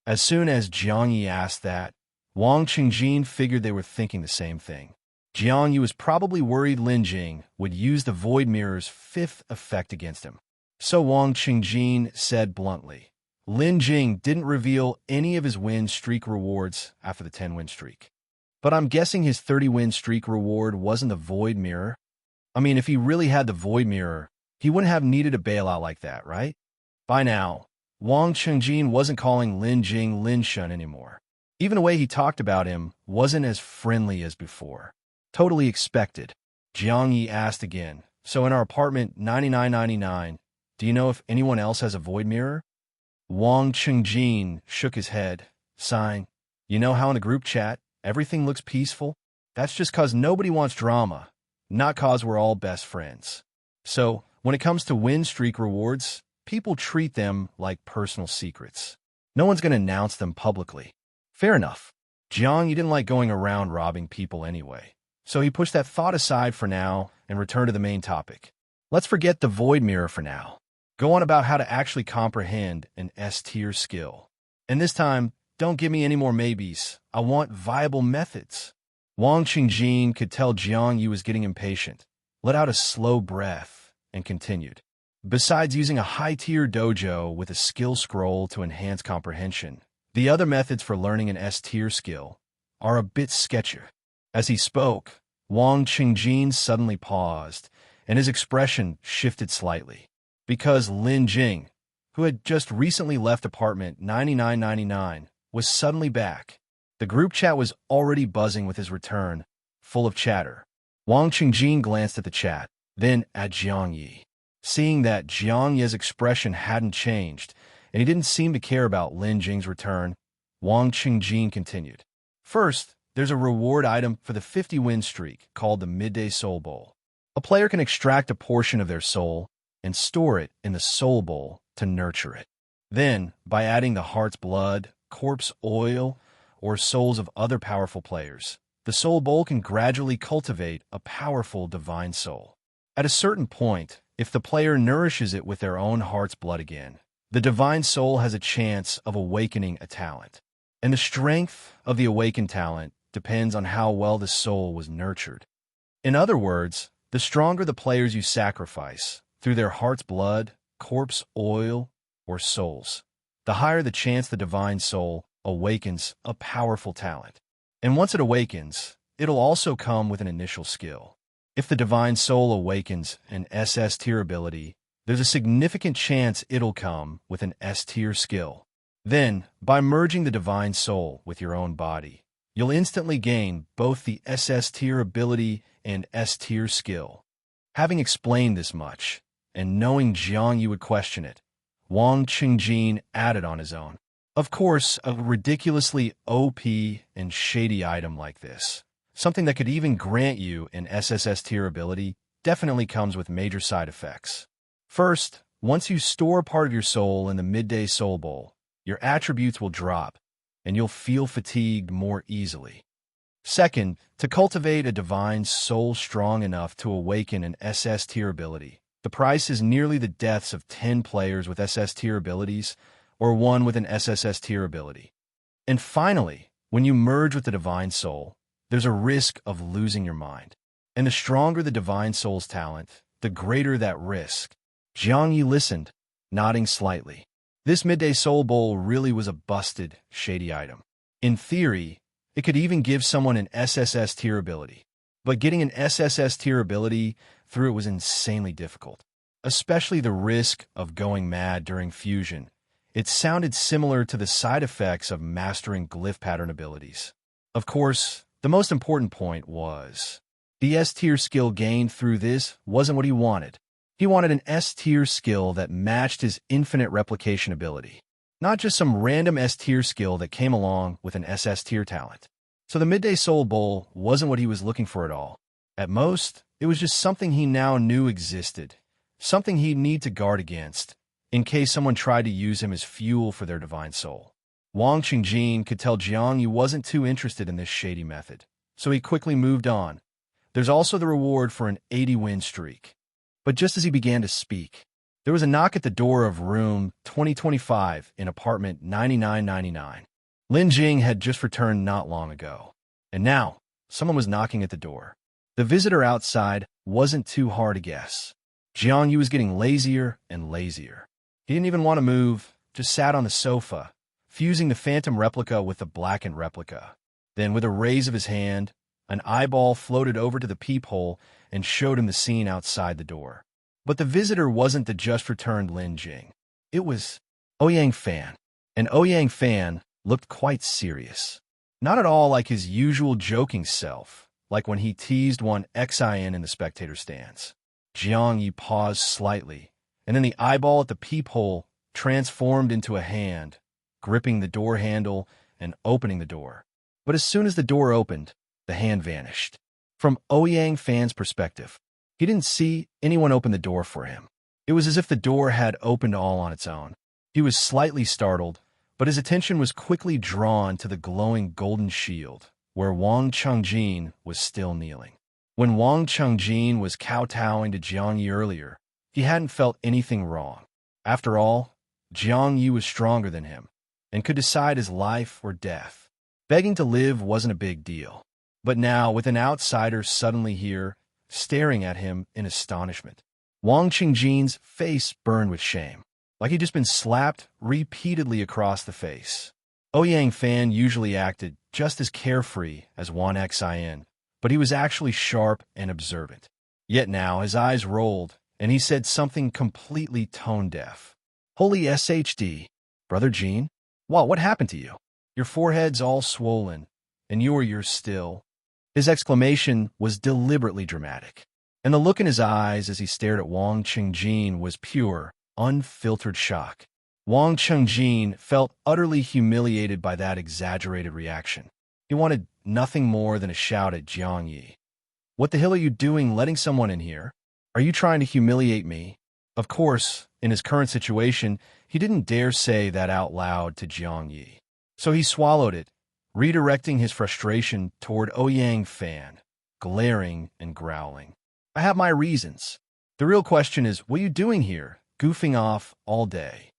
As soon as Jiang Ye asked that, Wang Qingjin figured they were thinking the same thing. Jiang Ye was probably worried Lin Jing would use the void mirror's 5th effect against him. So Wang Qingjin said bluntly, Lin Jing didn't reveal any of his win streak rewards after the 10-win streak. But I'm guessing his 30-win streak reward wasn't the void mirror. I mean, if he really had the void mirror, he wouldn't have needed a bailout like that, right? By now, Wang Qingjin wasn't calling Lin Jing Lin Shun anymore. Even the way he talked about him wasn't as friendly as before. Totally expected. Jiang Ye asked again, "So in our apartment 9999, do you know if anyone else has a void mirror?" Wang Qingjin shook his head, sighing, "You know how in the group chat, everything looks peaceful? That's just 'cause nobody wants drama, not 'cause we're all best friends. So, when it comes to win streak rewards, people treat them like personal secrets. No one's going to announce them publicly." Fair enough. Jiang Ye didn't like going around robbing people anyway, so he pushed that thought aside for now and returned to the main topic. Let's forget the void mirror for now. Go on about how to actually comprehend an S-tier skill. And this time, don't give me any more maybes. I want viable methods. Wang Qingjin could tell Jiang Ye was getting impatient, let out a slow breath, and continued. Besides using a high-tier dojo with a skill scroll to enhance comprehension, the other methods for learning an S-tier skill are a bit sketchier. As he spoke, Wang Qingjin suddenly paused, and his expression shifted slightly. Because Lin Jing, who had just recently left apartment 9999, was suddenly back. The group chat was already buzzing with his return, full of chatter. Wang Qingjin glanced at the chat, then at Jiang Ye. Seeing that Jiang Ye's expression hadn't changed, and he didn't seem to care about Lin Jing's return. Wang Qingjin continued. First, there's a reward item for the 50-win streak called the Midday Soul Bowl. A player can extract a portion of their soul and store it in the Soul Bowl to nurture it. Then, by adding the heart's blood, corpse oil, or souls of other powerful players, the Soul Bowl can gradually cultivate a powerful divine soul. At a certain point, if the player nourishes it with their own heart's blood again, the divine soul has a chance of awakening a talent. And the strength of the awakened talent depends on how well the soul was nurtured. In other words, the stronger the players you sacrifice through their heart's blood, corpse oil, or souls, the higher the chance the divine soul awakens a powerful talent. And once it awakens, it'll also come with an initial skill. If the divine soul awakens an SS tier ability, there's a significant chance it'll come with an S tier skill. Then, by merging the divine soul with your own body, you'll instantly gain both the SS tier ability and S tier skill. Having explained this much, and knowing Jiang Ye would question it, Wang Qingjin added on his own. Of course, a ridiculously OP and shady item like this, something that could even grant you an SSS tier ability, definitely comes with major side effects. First, once you store part of your soul in the Midday Soul Bowl, your attributes will drop, and you'll feel fatigued more easily. Second, to cultivate a divine soul strong enough to awaken an SS tier ability, the price is nearly the deaths of 10 players with SS tier abilities, or one with an SSS tier ability. And finally, when you merge with the divine soul, there's a risk of losing your mind. And the stronger the divine soul's talent, the greater that risk. Jiang Ye listened, nodding slightly. This Midday Soul Bowl really was a busted, shady item. In theory, it could even give someone an SSS tier ability. But getting an SSS tier ability through it was insanely difficult, especially the risk of going mad during fusion. It sounded similar to the side effects of mastering glyph pattern abilities. Of course, the most important point was the S-tier skill gained through this wasn't what he wanted. He wanted an S-tier skill that matched his infinite replication ability, not just some random S-tier skill that came along with an SS-tier talent. So the Midday Soul Bowl wasn't what he was looking for at all. At most, it was just something he now knew existed, something he'd need to guard against, in case someone tried to use him as fuel for their divine soul. Wang Qingjin could tell Jiang Ye wasn't too interested in this shady method, so he quickly moved on. There's also the reward for an 80-win streak. But just as he began to speak, there was a knock at the door of room 2025 in apartment 9999. Lin Jing had just returned not long ago, and now someone was knocking at the door. The visitor outside wasn't too hard to guess. Jiang Ye was getting lazier and lazier. He didn't even want to move, just sat on the sofa, fusing the phantom replica with the blackened replica. Then, with a raise of his hand, an eyeball floated over to the peephole and showed him the scene outside the door. But the visitor wasn't the just-returned Lin Jing. It was Ouyang Fan. And Ouyang Fan looked quite serious. Not at all like his usual joking self, like when he teased one Xin in the spectator stands. Jiang Ye paused slightly, and then the eyeball at the peephole transformed into a hand, gripping the door handle and opening the door. But as soon as the door opened, the hand vanished. From Ouyang Fan's perspective, he didn't see anyone open the door for him. It was as if the door had opened all on its own. He was slightly startled, but his attention was quickly drawn to the glowing golden shield, where Wang Qingjin was still kneeling. When Wang Qingjin was kowtowing to Jiang Ye earlier, he hadn't felt anything wrong. After all, Jiang Ye was stronger than him, and could decide his life or death. Begging to live wasn't a big deal. But now, with an outsider suddenly here, staring at him in astonishment, Wang Qingjin's face burned with shame, like he'd just been slapped repeatedly across the face. Ouyang Fan usually acted just as carefree as Wan Xin, but he was actually sharp and observant. Yet now his eyes rolled, and he said something completely tone-deaf. "Holy SHD, Brother Jean? What happened to you? Your forehead's all swollen, and you're still." His exclamation was deliberately dramatic, and the look in his eyes as he stared at Wang Qingjin was pure, unfiltered shock. Wang Chengjin felt utterly humiliated by that exaggerated reaction. He wanted nothing more than a shout at Jiang Ye. What the hell are you doing letting someone in here? Are you trying to humiliate me? Of course, in his current situation, he didn't dare say that out loud to Jiang Ye. So he swallowed it, redirecting his frustration toward Ouyang Fan, glaring and growling. I have my reasons. The real question is, what are you doing here, goofing off all day?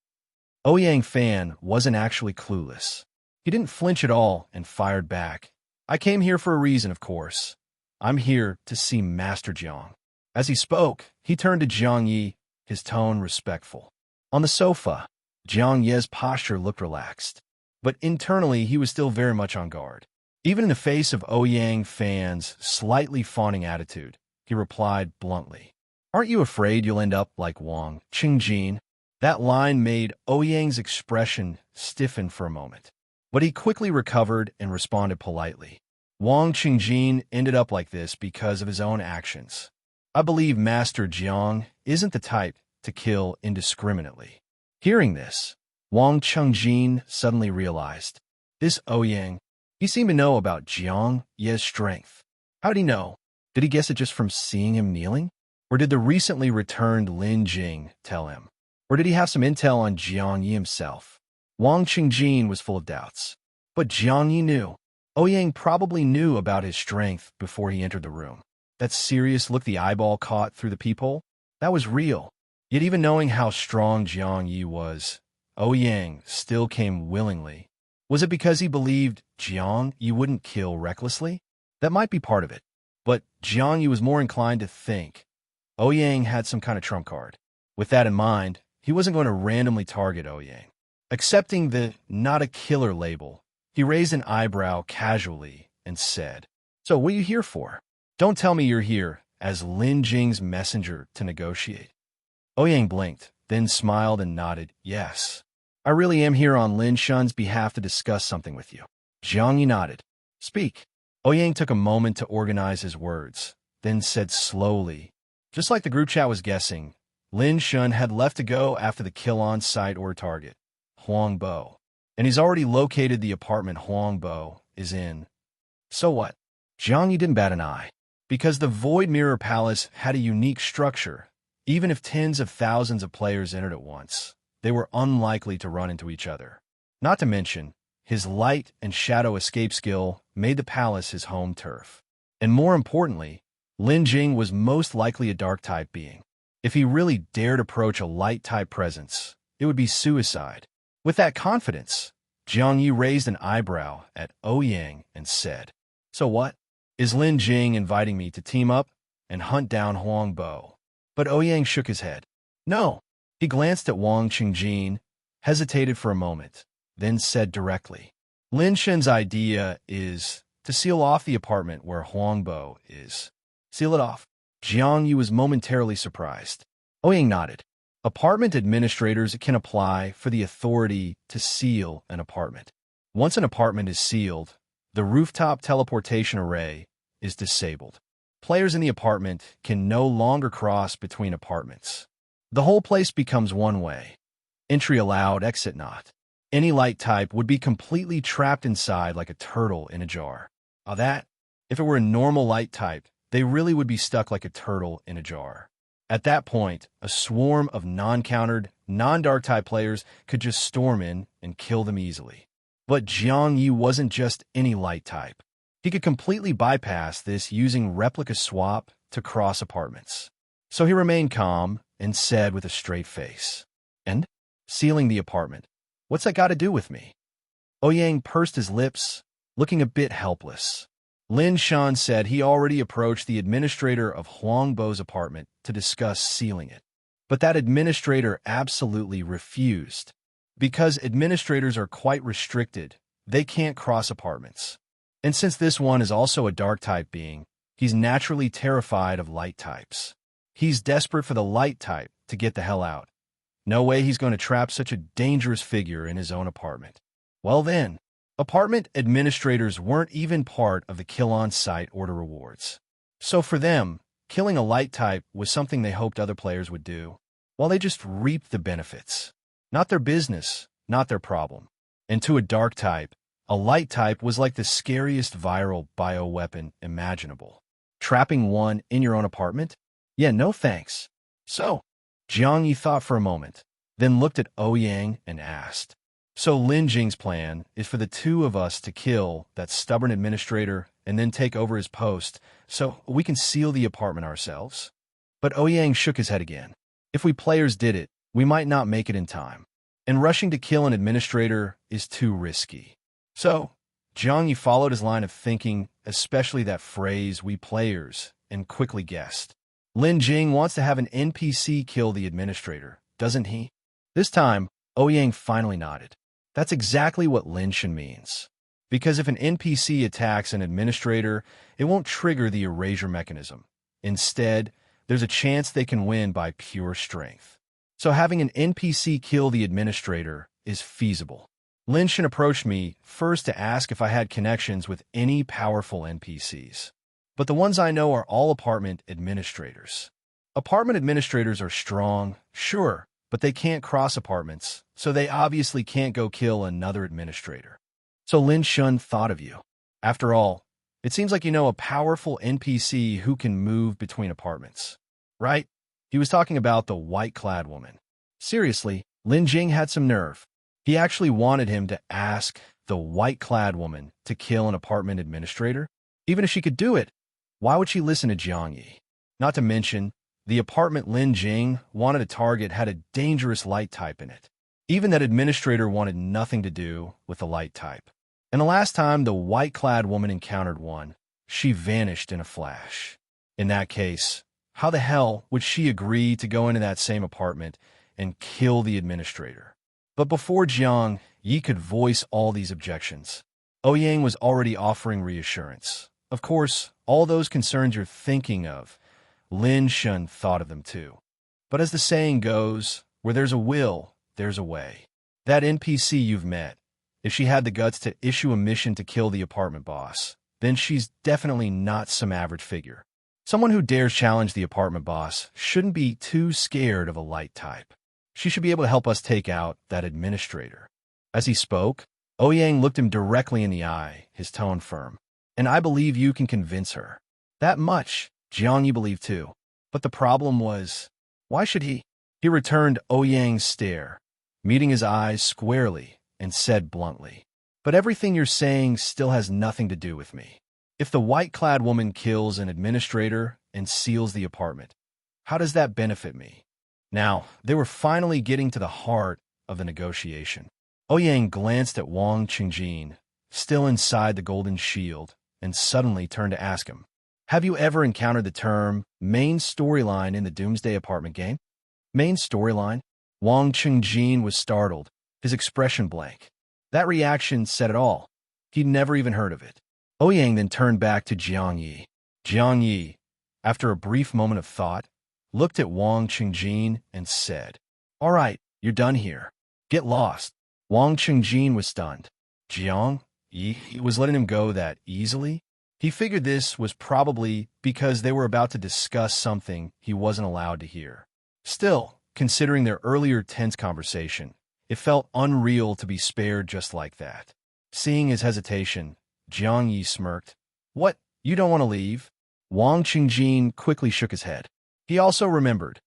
Ouyang Fan wasn't actually clueless. He didn't flinch at all and fired back. I came here for a reason, of course. I'm here to see Master Jiang. As he spoke, he turned to Jiang Ye, his tone respectful. On the sofa, Jiang Ye's posture looked relaxed, but internally he was still very much on guard. Even in the face of Ouyang Fan's slightly fawning attitude, he replied bluntly, "Aren't you afraid you'll end up like Wang Chengjin?" That line made Ouyang's expression stiffen for a moment, but he quickly recovered and responded politely. Wang Chengjin ended up like this because of his own actions. I believe Master Jiang isn't the type to kill indiscriminately. Hearing this, Wang Chengjin suddenly realized, this Ouyang, he seemed to know about Jiang Ye's strength. How did he know? Did he guess it just from seeing him kneeling? Or did the recently returned Lin Jing tell him? Or did he have some intel on Jiang Ye himself? Wang Chengjin was full of doubts. But Jiang Ye knew. Ouyang probably knew about his strength before he entered the room. That serious look the eyeball caught through the peephole? That was real. Yet even knowing how strong Jiang Ye was, Ouyang still came willingly. Was it because he believed Jiang Ye wouldn't kill recklessly? That might be part of it. But Jiang Ye was more inclined to think Ouyang had some kind of trump card. With that in mind, he wasn't going to randomly target Ouyang. Accepting the not a killer label, he raised an eyebrow casually and said, "So what are you here for? Don't tell me you're here as Lin Jing's messenger to negotiate." Ouyang blinked, then smiled and nodded, "Yes. I really am here on Lin Shun's behalf to discuss something with you." Jiang Ye nodded. "Speak." Ouyang took a moment to organize his words, then said slowly, just like the group chat was guessing, Lin Shun had left to go after the kill on site or target, Huang Bo. And he's already located the apartment Huang Bo is in. So what? Jiang Ye didn't bat an eye. Because the Void Mirror Palace had a unique structure, even if tens of thousands of players entered at once, they were unlikely to run into each other. Not to mention, his light and shadow escape skill made the palace his home turf. And more importantly, Lin Jing was most likely a dark-type being. If he really dared approach a light-type presence, it would be suicide. With that confidence, Jiang Ye raised an eyebrow at Ouyang and said, "So what? Is Lin Jing inviting me to team up and hunt down Huang Bo?" But Ouyang shook his head. "No." He glanced at Wang Chengjin, hesitated for a moment, then said directly, "Lin Shen's idea is to seal off the apartment where Huang Bo is." "Seal it off?" Jiang Ye was momentarily surprised. Ouyang nodded. Apartment administrators can apply for the authority to seal an apartment. Once an apartment is sealed, the rooftop teleportation array is disabled. Players in the apartment can no longer cross between apartments. The whole place becomes one way. Entry allowed, exit not. Any light type would be completely trapped inside like a turtle in a jar. If it were a normal light type, they really would be stuck like a turtle in a jar. At that point, a swarm of non-countered, non-dark type players could just storm in and kill them easily. But Jiang Ye wasn't just any light type. He could completely bypass this using replica swap to cross apartments. So he remained calm and said with a straight face, "And? Sealing the apartment. What's that got to do with me?" Ouyang pursed his lips, looking a bit helpless. Lin Shan said he already approached the administrator of Huang Bo's apartment to discuss sealing it. But that administrator absolutely refused. Because administrators are quite restricted, they can't cross apartments. And since this one is also a dark-type being, he's naturally terrified of light types. He's desperate for the light type to get the hell out. No way he's going to trap such a dangerous figure in his own apartment. Well then, apartment administrators weren't even part of the kill-on-site order rewards. So for them, killing a light type was something they hoped other players would do, while they just reaped the benefits. Not their business, not their problem. And to a dark type, a light type was like the scariest viral bioweapon imaginable. Trapping one in your own apartment? Yeah, no thanks. So, Jiang Ye thought for a moment, then looked at Ouyang and asked, so Lin Jing's plan is for the two of us to kill that stubborn administrator and then take over his post so we can seal the apartment ourselves? But Ouyang shook his head again. If we players did it, we might not make it in time. And rushing to kill an administrator is too risky. So, Jiang Ye followed his line of thinking, especially that phrase, we players, and quickly guessed. Lin Jing wants to have an NPC kill the administrator, doesn't he? This time, Ouyang finally nodded. That's exactly what Lin Shen means. Because if an NPC attacks an administrator, it won't trigger the erasure mechanism. Instead, there's a chance they can win by pure strength. So having an NPC kill the administrator is feasible. Lin Shen approached me first to ask if I had connections with any powerful NPCs. But the ones I know are all apartment administrators. Apartment administrators are strong, sure, but they can't cross apartments, so they obviously can't go kill another administrator. So Lin Shen thought of you. After all, it seems like you know a powerful NPC who can move between apartments. Right? He was talking about the white-clad woman. Seriously, Lin Jing had some nerve. He actually wanted him to ask the white-clad woman to kill an apartment administrator. Even if she could do it, why would she listen to Jiang Ye? Not to mention, the apartment Lin Jing wanted to target had a dangerous light type in it. Even that administrator wanted nothing to do with the light type. And the last time the white-clad woman encountered one, she vanished in a flash. In that case, how the hell would she agree to go into that same apartment and kill the administrator? But before Jiang Ye could voice all these objections, Ouyang was already offering reassurance. Of course, all those concerns you're thinking of, Lin Shen thought of them too. But as the saying goes, where there's a will, there's a way. That NPC you've met, if she had the guts to issue a mission to kill the apartment boss, then she's definitely not some average figure. Someone who dares challenge the apartment boss shouldn't be too scared of a light type. She should be able to help us take out that administrator. As he spoke, Ouyang looked him directly in the eye, his tone firm. And I believe you can convince her. That much, Jiang Ye believed too. But the problem was, why should he? He returned Ouyang's stare, meeting his eyes squarely, and said bluntly, but everything you're saying still has nothing to do with me. If the white-clad woman kills an administrator and seals the apartment, how does that benefit me? Now, they were finally getting to the heart of the negotiation. Ouyang glanced at Wang Qingjin, still inside the golden shield, and suddenly turned to ask him, have you ever encountered the term main storyline in the Doomsday Apartment game? Main storyline? Wang Qingjin was startled, his expression blank. That reaction said it all. He'd never even heard of it. Ouyang then turned back to Jiang Ye. Jiang Ye, after a brief moment of thought, looked at Wang Qingjin and said, all right, you're done here. Get lost. Wang Qingjin was stunned. Jiang Ye was letting him go that easily? He figured this was probably because they were about to discuss something he wasn't allowed to hear. Still, considering their earlier tense conversation, it felt unreal to be spared just like that. Seeing his hesitation, Jiang Ye smirked. What, you don't want to leave? Wang Qingjin quickly shook his head. He also remembered.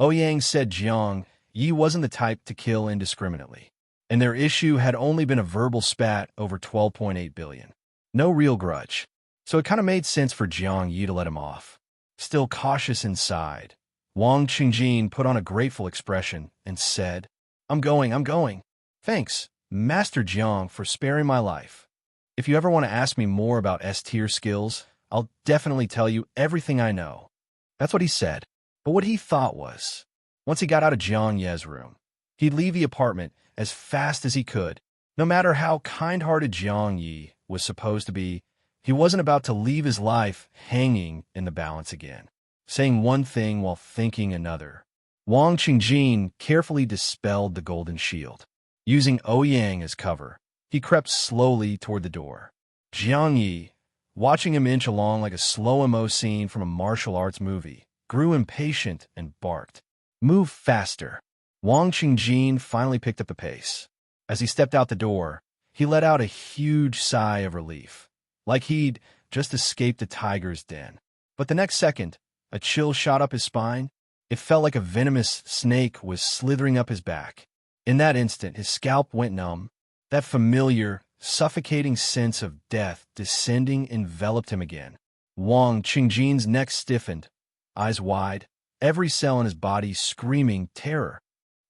Ouyang said Jiang Ye wasn't the type to kill indiscriminately, and their issue had only been a verbal spat over 12.8 billion. No real grudge. So it kind of made sense for Jiang Ye to let him off. Still cautious inside, Wang Qingjin put on a grateful expression and said, I'm going. Thanks, Master Jiang, for sparing my life. If you ever want to ask me more about S-tier skills, I'll definitely tell you everything I know. That's what he said. But what he thought was, once he got out of Jiang Ye's room, he'd leave the apartment as fast as he could. No matter how kind-hearted Jiang Ye was supposed to be, he wasn't about to leave his life hanging in the balance again, saying one thing while thinking another. Wang Qingjin carefully dispelled the golden shield. Using Ouyang as cover, he crept slowly toward the door. Jiang Ye, watching him inch along like a slow-mo scene from a martial arts movie, grew impatient and barked. Move faster. Wang Qingjin finally picked up the pace. As he stepped out the door, he let out a huge sigh of relief, like he'd just escaped a tiger's den. But the next second, a chill shot up his spine. It felt like a venomous snake was slithering up his back. In that instant, his scalp went numb. That familiar, suffocating sense of death descending enveloped him again. Wang Qingjin's neck stiffened, eyes wide, every cell in his body screaming terror.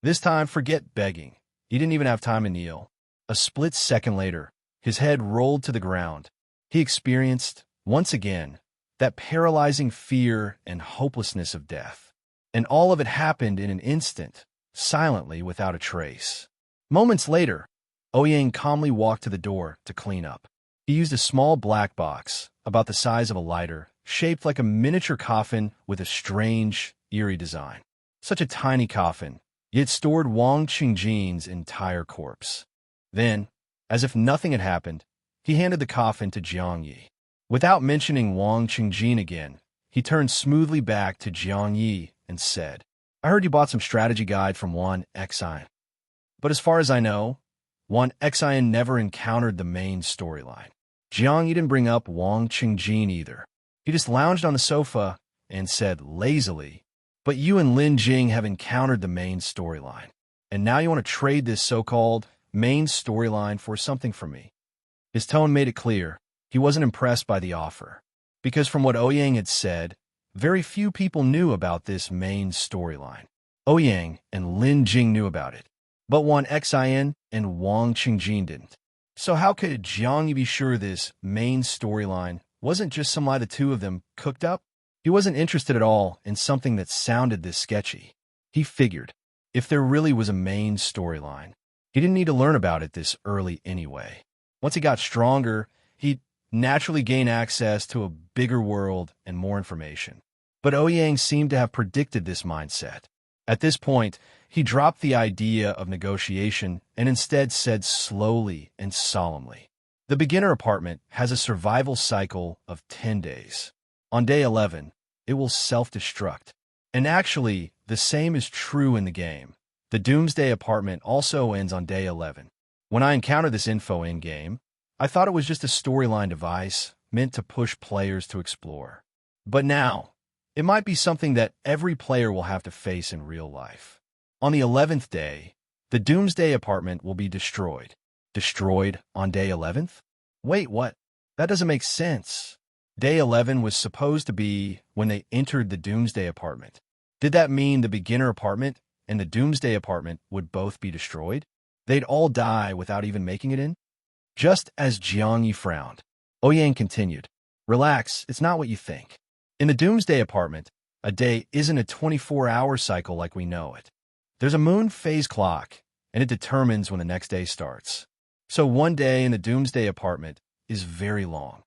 This time, forget begging. He didn't even have time to kneel. A split second later, his head rolled to the ground. He experienced, once again, that paralyzing fear and hopelessness of death. And all of it happened in an instant, silently, without a trace. Moments later, Ouyang calmly walked to the door to clean up. He used a small black box, about the size of a lighter, shaped like a miniature coffin with a strange, eerie design. Such a tiny coffin, yet stored Wang Qingjin's entire corpse. Then, as if nothing had happened, he handed the coffin to Jiang Ye. Without mentioning Wang Qingjin again, he turned smoothly back to Jiang Ye and said, "I heard you bought some strategy guide from Wan Xian. But as far as I know, Wan Xian never encountered the main storyline." Jiang Ye didn't bring up Wang Qingjin either. He just lounged on the sofa and said lazily, "But you and Lin Jing have encountered the main storyline, and now you want to trade this so-called main storyline for something from me." His tone made it clear he wasn't impressed by the offer, because from what Ouyang had said, very few people knew about this main storyline. Ouyang and Lin Jing knew about it, but Wan Xian and Wang Qingjin didn't. So how could Jiang Ye be sure this main storyline wasn't just some lie the two of them cooked up? He wasn't interested at all in something that sounded this sketchy. He figured, if there really was a main storyline, he didn't need to learn about it this early anyway. Once he got stronger, he'd naturally gain access to a bigger world and more information. But Ouyang seemed to have predicted this mindset. At this point, he dropped the idea of negotiation and instead said slowly and solemnly, "The beginner apartment has a survival cycle of 10 days. On day 11, it will self-destruct. And actually, the same is true in the game. The Doomsday Apartment also ends on day 11. When I encountered this info in-game, I thought it was just a storyline device meant to push players to explore. But now, it might be something that every player will have to face in real life. On the 11th day, the Doomsday Apartment will be destroyed." Destroyed on day 11th? Wait, what? That doesn't make sense. Day 11 was supposed to be when they entered the Doomsday Apartment. Did that mean the beginner apartment and the Doomsday Apartment would both be destroyed? They'd all die without even making it in? Just as Jiang Ye frowned, Ouyang continued, "Relax, it's not what you think. In the Doomsday Apartment, a day isn't a 24-hour cycle like we know it. There's a moon phase clock, and it determines when the next day starts. So one day in the Doomsday Apartment is very long.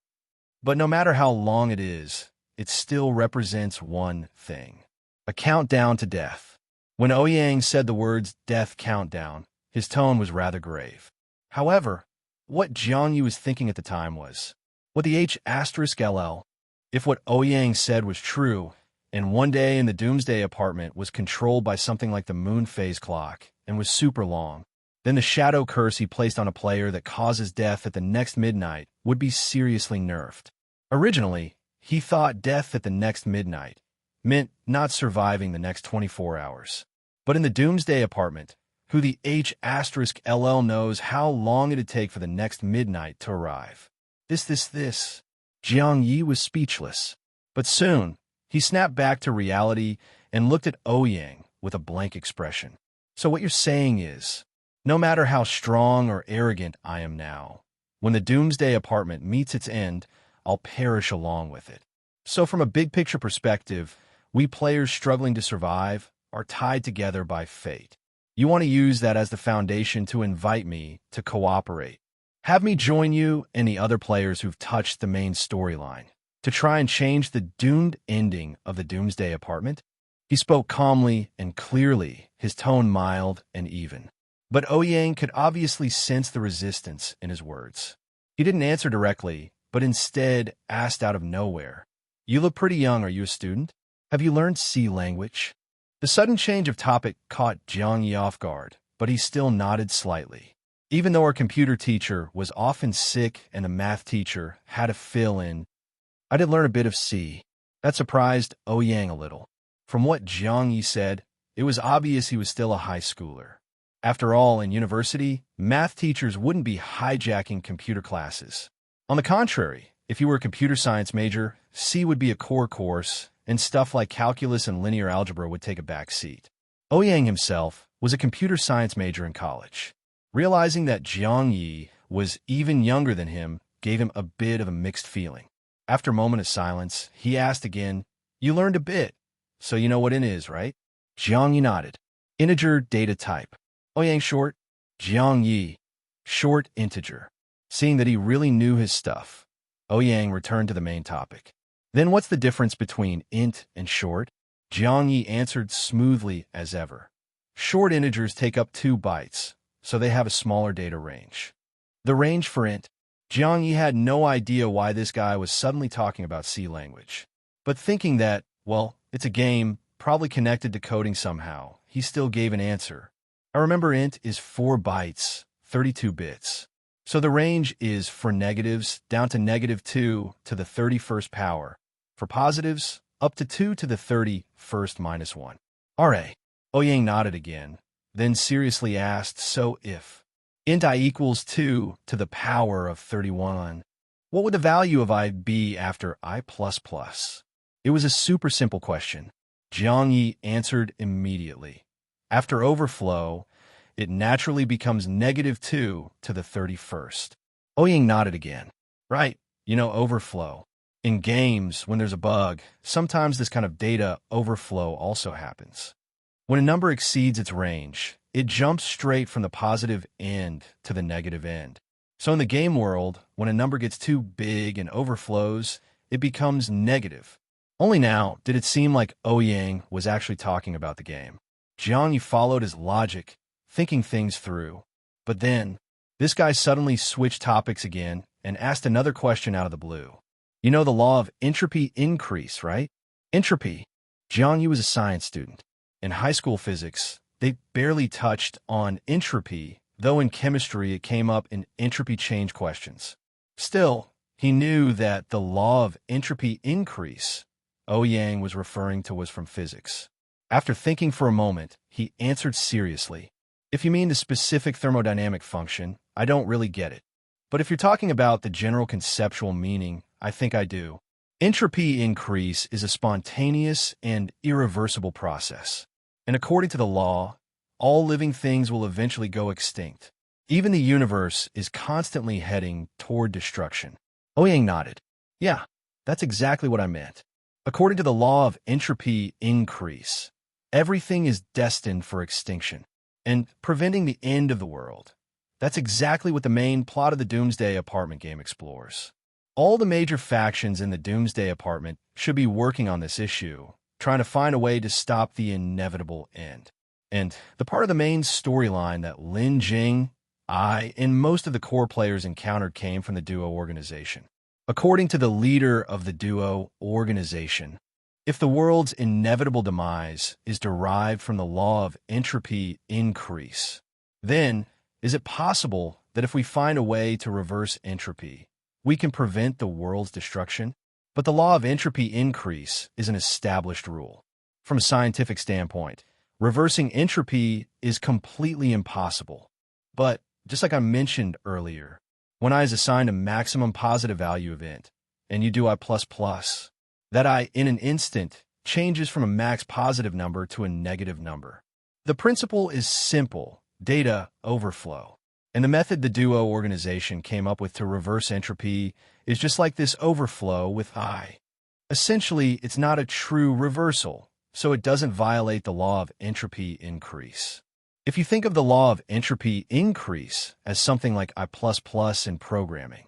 But no matter how long it is, it still represents one thing: a countdown to death." When Ouyang said the words "death countdown," his tone was rather grave. However, what Jiang Ye was thinking at the time was, what the H*LL, if what Ouyang said was true, and one day in the Doomsday Apartment was controlled by something like the moon phase clock and was super long, then the shadow curse he placed on a player that causes death at the next midnight would be seriously nerfed. Originally, he thought death at the next midnight meant not surviving the next 24 hours. But in the Doomsday Apartment, who the H*LL knows how long it'd take for the next midnight to arrive. This. Jiang Ye was speechless. But soon, he snapped back to reality and looked at Ouyang with a blank expression. "So what you're saying is, no matter how strong or arrogant I am now, when the Doomsday Apartment meets its end, I'll perish along with it. So from a big-picture perspective, we players struggling to survive are tied together by fate. You want to use that as the foundation to invite me to cooperate. Have me join you and the other players who've touched the main storyline to try and change the doomed ending of the Doomsday Apartment." He spoke calmly and clearly, his tone mild and even. But Ouyang could obviously sense the resistance in his words. He didn't answer directly, but instead asked out of nowhere, "You look pretty young. Are you a student? Have you learned C language?" The sudden change of topic caught Jiang Ye off guard, but he still nodded slightly. Even though our computer teacher was often sick and the math teacher had to fill in, I did learn a bit of C. That surprised Yang a little. From what Jiang Ye said, it was obvious he was still a high schooler. After all, in university, math teachers wouldn't be hijacking computer classes. On the contrary, if you were a computer science major, C would be a core course, and stuff like calculus and linear algebra would take a back seat. Yang himself was a computer science major in college. Realizing that Jiang Ye was even younger than him gave him a bit of a mixed feeling. After a moment of silence, he asked again, "You learned a bit, so you know what int is, right?" Jiang Ye nodded. Integer data type. Yang short. Jiang Ye. Short integer. Seeing that he really knew his stuff, Yang returned to the main topic. "Then what's the difference between int and short?" Jiang Ye answered smoothly as ever. "Short integers take up 2 bytes, so they have a smaller data range. The range for int." Jiang Ye had no idea why this guy was suddenly talking about C language. But thinking that, well, it's a game, probably connected to coding somehow, he still gave an answer. "I remember int is 4 bytes, 32 bits. So the range is for negatives down to -2 to the 31st power. For positives, up to 2 to the 31st minus 1. RA. Yang nodded again, then seriously asked, "So if int I equals 2 to the power of 31, what would the value of I be after I++?" It was a super simple question. Jiang Ye answered immediately. After overflow, it naturally becomes -2 to the 31st. Yang nodded again. "Right, overflow. In games, when there's a bug, sometimes this kind of data overflow also happens. When a number exceeds its range, it jumps straight from the positive end to the negative end. So in the game world, when a number gets too big and overflows, it becomes negative." Only now did it seem like Yang was actually talking about the game. Jiang Ye followed his logic, thinking things through. But then, this guy suddenly switched topics again and asked another question out of the blue. "You know the law of entropy increase, right?" Entropy. Jiang Ye was a science student. In high school physics, they barely touched on entropy, though in chemistry it came up in entropy change questions. Still, he knew that the law of entropy increase Yang was referring to was from physics. After thinking for a moment, he answered seriously. "If you mean the specific thermodynamic function, I don't really get it. But if you're talking about the general conceptual meaning, I think I do. Entropy increase is a spontaneous and irreversible process. And according to the law, all living things will eventually go extinct. Even the universe is constantly heading toward destruction." Yang nodded. "Yeah, that's exactly what I meant. According to the law of entropy increase, everything is destined for extinction and preventing the end of the world. That's exactly what the main plot of the Doomsday Apartment game explores. All the major factions in the Doomsday Apartment should be working on this issue, trying to find a way to stop the inevitable end. And the part of the main storyline that Lin Jing, I, and most of the core players encountered came from the Duo organization. According to the leader of the Duo organization, if the world's inevitable demise is derived from the law of entropy increase, then is it possible that if we find a way to reverse entropy, we can prevent the world's destruction? But the law of entropy increase is an established rule. From a scientific standpoint, reversing entropy is completely impossible. But just like I mentioned earlier, when I is assigned a maximum positive value of int, and you do I++, that I in an instant changes from a max positive number to a negative number. The principle is simple, data overflow. And the method the Duo organization came up with to reverse entropy is just like this overflow with I. Essentially, it's not a true reversal, so it doesn't violate the law of entropy increase. If you think of the law of entropy increase as something like I++ in programming,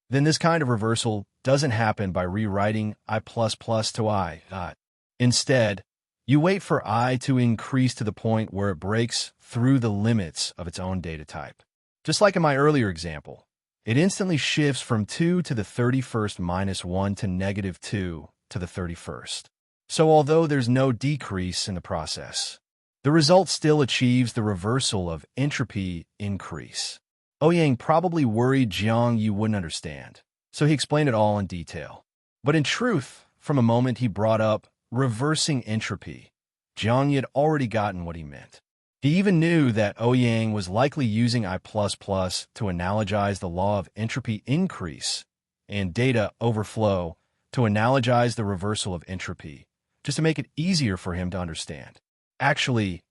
then this kind of reversal doesn't happen by rewriting I++ to I. Instead, you wait for I to increase to the point where it breaks through the limits of its own data type. Just like in my earlier example, it instantly shifts from 2 to the 31st minus 1 to -2 to the 31st. So although there's no decrease in the process, the result still achieves the reversal of entropy increase. Ouyang probably worried Jiang Ye wouldn't understand, so he explained it all in detail. But in truth, from a moment he brought up reversing entropy, Jiang Ye had already gotten what he meant. He even knew that Ouyang was likely using I++ to analogize the law of entropy increase and data overflow to analogize the reversal of entropy, just to make it easier for him to understand. Actually,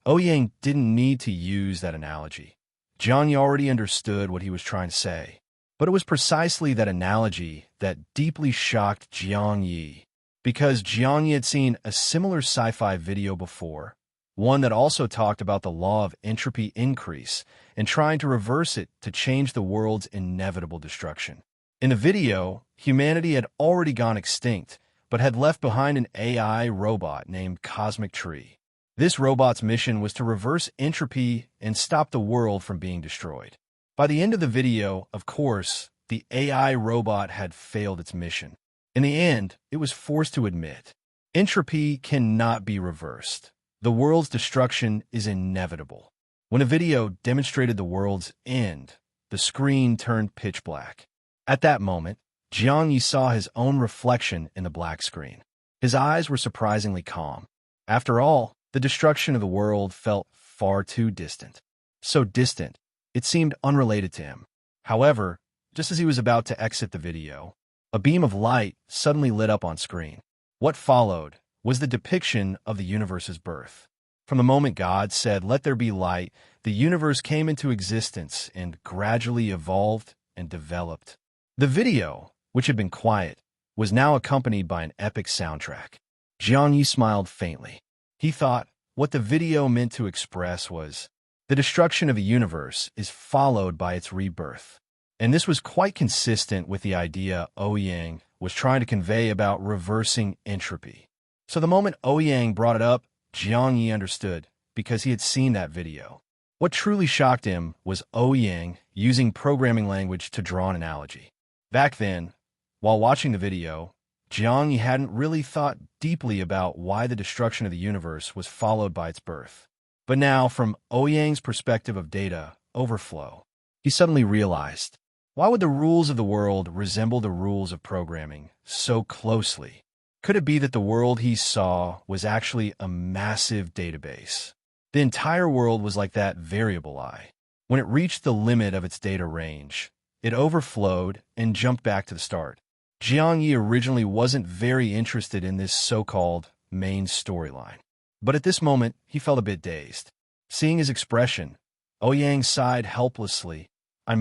Ouyang didn't need to use that analogy. Jiang Ye already understood what he was trying to say. But it was precisely that analogy that deeply shocked Jiang Ye, because Jiang Ye had seen a similar sci-fi video before, one that also talked about the law of entropy increase and trying to reverse it to change the world's inevitable destruction. In the video, humanity had already gone extinct, but had left behind an AI robot named Cosmic Tree. This robot's mission was to reverse entropy and stop the world from being destroyed. By the end of the video, of course, the AI robot had failed its mission. In the end, it was forced to admit, entropy cannot be reversed. The world's destruction is inevitable. When a video demonstrated the world's end, the screen turned pitch black. At that moment, Jiang Ye saw his own reflection in the black screen. His eyes were surprisingly calm. After all, the destruction of the world felt far too distant. So distant, it seemed unrelated to him. However, just as he was about to exit the video, a beam of light suddenly lit up on screen. What followed was the depiction of the universe's birth. From the moment God said, "Let there be light," the universe came into existence and gradually evolved and developed. The video, which had been quiet, was now accompanied by an epic soundtrack. Jiang Ye smiled faintly. He thought what the video meant to express was, the destruction of the universe is followed by its rebirth. And this was quite consistent with the idea Ouyang was trying to convey about reversing entropy. So the moment Ouyang brought it up, Jiang Ye understood, because he had seen that video. What truly shocked him was Ouyang using programming language to draw an analogy. Back then, while watching the video, Jiang Ye hadn't really thought deeply about why the destruction of the universe was followed by its birth. But now, from Ouyang's perspective of data overflow, he suddenly realized, why would the rules of the world resemble the rules of programming so closely? Could it be that the world he saw was actually a massive database? The entire world was like that variable I. When it reached the limit of its data range, it overflowed and jumped back to the start. Jiang Ye originally wasn't very interested in this so-called main storyline. But at this moment, he felt a bit dazed. Seeing his expression, Ouyang sighed helplessly. I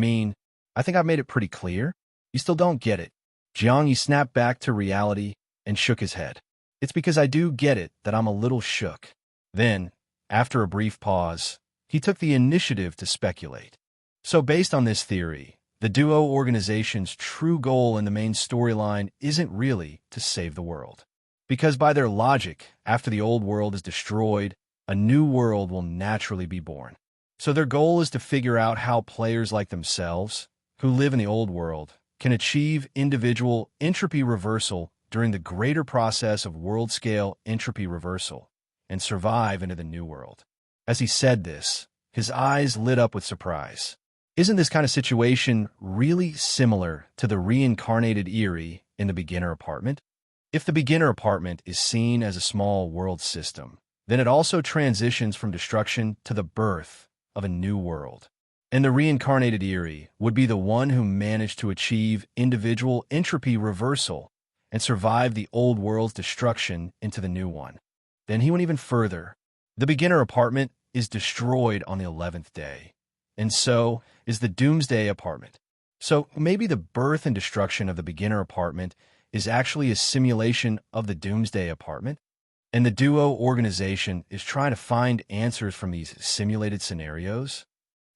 think I've made it pretty clear. You still don't get it. Jiang Ye snapped back to reality and shook his head. It's because I do get it that I'm a little shook. Then, after a brief pause, he took the initiative to speculate. So based on this theory, the duo organization's true goal in the main storyline isn't really to save the world. Because by their logic, after the old world is destroyed, a new world will naturally be born. So their goal is to figure out how players like themselves, who live in the old world, can achieve individual entropy reversal during the greater process of world-scale entropy reversal and survive into the new world. As he said this, his eyes lit up with surprise. Isn't this kind of situation really similar to the reincarnated Eerie in the beginner apartment? If the beginner apartment is seen as a small world system, then it also transitions from destruction to the birth of a new world. And the reincarnated Eerie would be the one who managed to achieve individual entropy reversal and survive the old world's destruction into the new one. Then he went even further. The beginner apartment is destroyed on the 11th day, and so is the Doomsday Apartment. So maybe the birth and destruction of the beginner apartment is actually a simulation of the Doomsday Apartment, and the duo organization is trying to find answers from these simulated scenarios?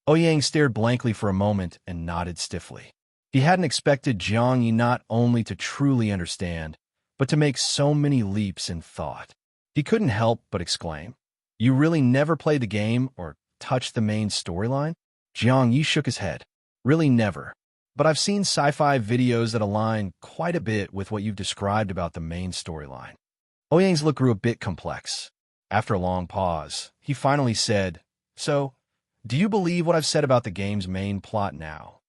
Ouyang stared blankly for a moment and nodded stiffly. He hadn't expected Jiang Ye not only to truly understand, but to make so many leaps in thought. He couldn't help but exclaim, "You really never played the game or touched the main storyline?" Jiang Ye shook his head. "Really never. But I've seen sci-fi videos that align quite a bit with what you've described about the main storyline." Ouyang's look grew a bit complex. After a long pause, he finally said, "So, do you believe what I've said about the game's main plot now?"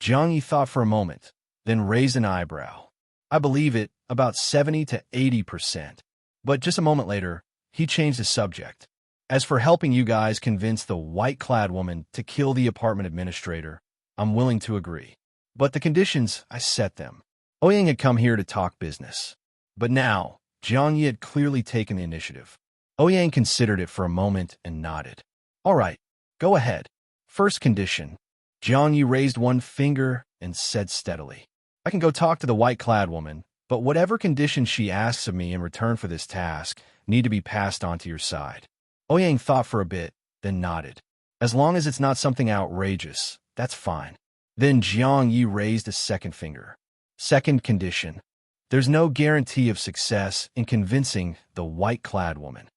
Jiang Ye thought for a moment, then raised an eyebrow. "I believe it, about 70 to 80%. But just a moment later, he changed the subject. "As for helping you guys convince the white-clad woman to kill the apartment administrator, I'm willing to agree. But the conditions, I set them." Ouyang had come here to talk business. But now, Jiang Ye had clearly taken the initiative. Ouyang considered it for a moment and nodded. "All right, go ahead. First condition." Jiang Ye raised one finger and said steadily, "I can go talk to the white-clad woman, but whatever conditions she asks of me in return for this task need to be passed on to your side." Ouyang thought for a bit, then nodded. "As long as it's not something outrageous, that's fine." Then Jiang Ye raised a second finger. "Second condition. There's no guarantee of success in convincing the white-clad woman.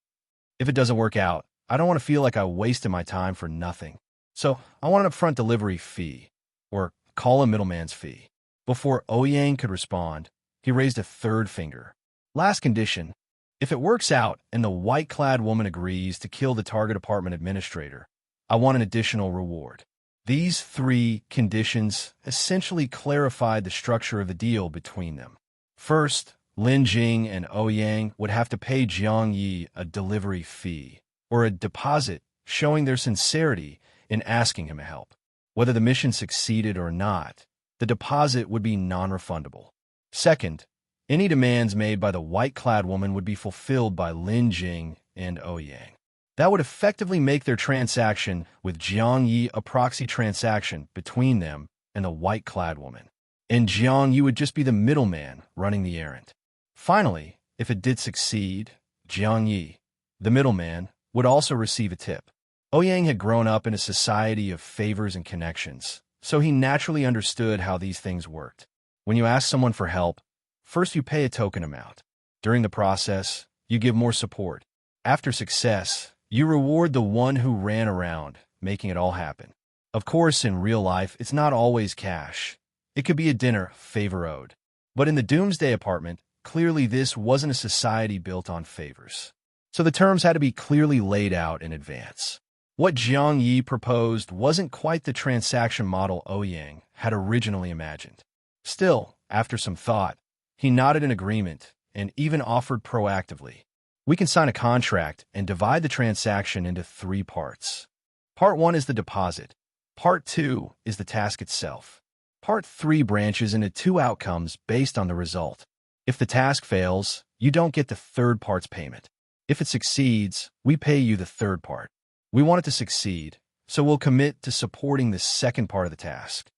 If it doesn't work out, I don't want to feel like I wasted my time for nothing. So I want an upfront delivery fee, or call a middleman's fee." Before Ouyang could respond, he raised a third finger. "Last condition. If it works out and the white-clad woman agrees to kill the target apartment administrator, I want an additional reward." These three conditions essentially clarified the structure of the deal between them. First, Lin Jing and Ouyang would have to pay Jiang Ye a delivery fee, or a deposit showing their sincerity in asking him to help. Whether the mission succeeded or not, the deposit would be non-refundable. Second, any demands made by the white-clad woman would be fulfilled by Lin Jing and Ouyang. That would effectively make their transaction with Jiang Ye a proxy transaction between them and the white-clad woman. And Jiang Ye would just be the middleman running the errand. Finally, if it did succeed, Jiang Ye, the middleman, would also receive a tip. Ouyang had grown up in a society of favors and connections, so he naturally understood how these things worked. When you ask someone for help, first you pay a token amount. During the process, you give more support. After success, you reward the one who ran around, making it all happen. Of course, in real life, it's not always cash. It could be a dinner, favor owed. But in the Doomsday Apartment, clearly this wasn't a society built on favors. So the terms had to be clearly laid out in advance. What Jiang Ye proposed wasn't quite the transaction model Ouyang had originally imagined. Still, after some thought, he nodded in agreement and even offered proactively. "We can sign a contract and divide the transaction into 3 parts. Part 1 is the deposit. Part 2 is the task itself. Part 3 branches into 2 outcomes based on the result. If the task fails, you don't get the third part's payment. If it succeeds, we pay you the third part. We want it to succeed, so we'll commit to supporting the second part of the task.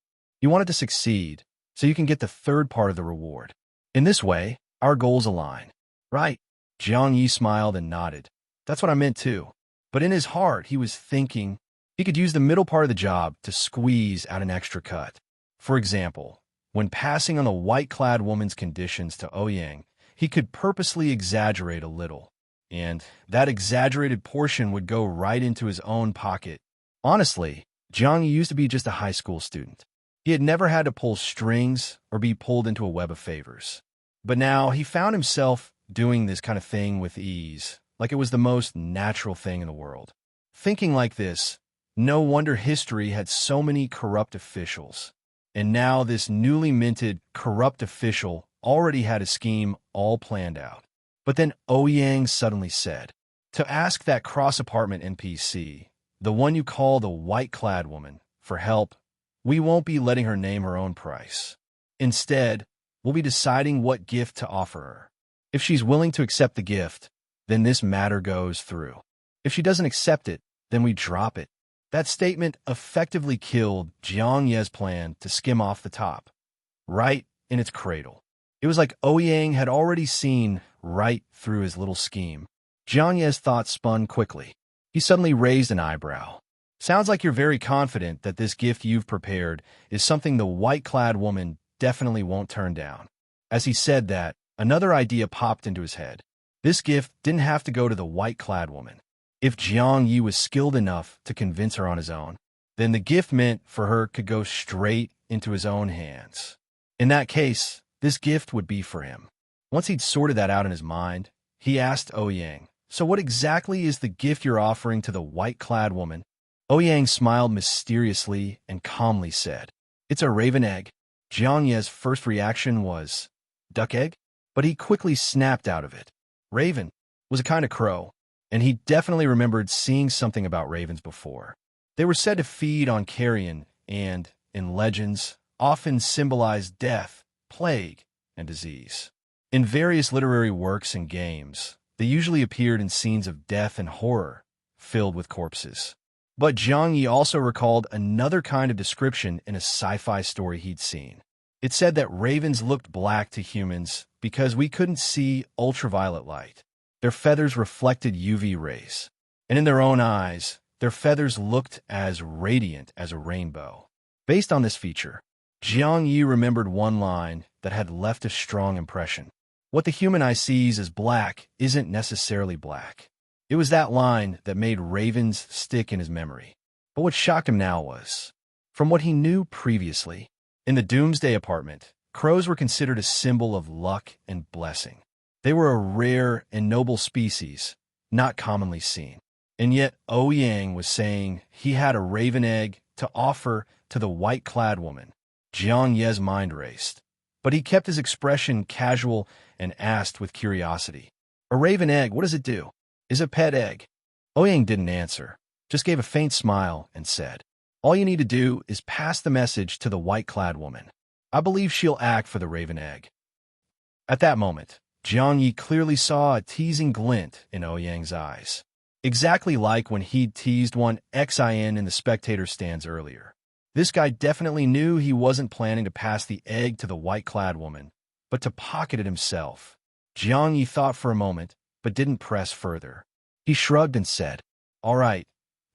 You want it to succeed, so you can get the third part of the reward. In this way, our goals align." "Right." Jiang Ye smiled and nodded. "That's what I meant too." But in his heart, he was thinking he could use the middle part of the job to squeeze out an extra cut. For example, when passing on the white-clad woman's conditions to Ouyang, he could purposely exaggerate a little, and that exaggerated portion would go right into his own pocket. Honestly, Jiang Ye used to be just a high school student. He had never had to pull strings or be pulled into a web of favors. But now he found himself doing this kind of thing with ease, like it was the most natural thing in the world. Thinking like this, no wonder history had so many corrupt officials. And now this newly minted corrupt official already had a scheme all planned out. But then Ouyang suddenly said, "To ask that cross-apartment NPC, the one you call the white-clad woman, for help, we won't be letting her name her own price. Instead, we'll be deciding what gift to offer her. If she's willing to accept the gift, then this matter goes through. If she doesn't accept it, then we drop it." That statement effectively killed Jiang Ye's plan to skim off the top, right in its cradle. It was like Ouyang had already seen right through his little scheme. Jiang Ye's thoughts spun quickly. He suddenly raised an eyebrow. "Sounds like you're very confident that this gift you've prepared is something the white-clad woman definitely won't turn down." As he said that, another idea popped into his head. This gift didn't have to go to the white-clad woman. If Jiang Ye was skilled enough to convince her on his own, then the gift meant for her could go straight into his own hands. In that case, this gift would be for him. Once he'd sorted that out in his mind, he asked Ouyang. So what exactly is the gift you're offering to the white-clad woman? Ouyang smiled mysteriously and calmly said, It's a raven egg. Jiang Ye's first reaction was, duck egg? But he quickly snapped out of it. Raven was a kind of crow, and he definitely remembered seeing something about ravens before. They were said to feed on carrion and, in legends, often symbolize death, plague, and disease. In various literary works and games, they usually appeared in scenes of death and horror, filled with corpses. But Jiang Ye also recalled another kind of description in a sci-fi story he'd seen. It said that ravens looked black to humans because we couldn't see ultraviolet light. Their feathers reflected UV rays, and in their own eyes, their feathers looked as radiant as a rainbow. Based on this feature, Jiang Ye remembered one line that had left a strong impression. What the human eye sees as black isn't necessarily black. It was that line that made ravens stick in his memory. But what shocked him now was, from what he knew previously, in the Doomsday Apartment, crows were considered a symbol of luck and blessing. They were a rare and noble species, not commonly seen. And yet Ouyang was saying he had a raven egg to offer to the white-clad woman. Jiang Ye's mind raced, but he kept his expression casual and asked with curiosity, A raven egg, what does it do? Is it a pet egg? Ouyang didn't answer, just gave a faint smile and said, All you need to do is pass the message to the white-clad woman. I believe she'll act for the raven egg. At that moment, Jiang Ye clearly saw a teasing glint in Ouyang's eyes, exactly like when he'd teased one xin in the spectator stands earlier. This guy definitely knew he wasn't planning to pass the egg to the white-clad woman, but to pocket it himself. Jiang Ye thought for a moment, but didn't press further. He shrugged and said, All right,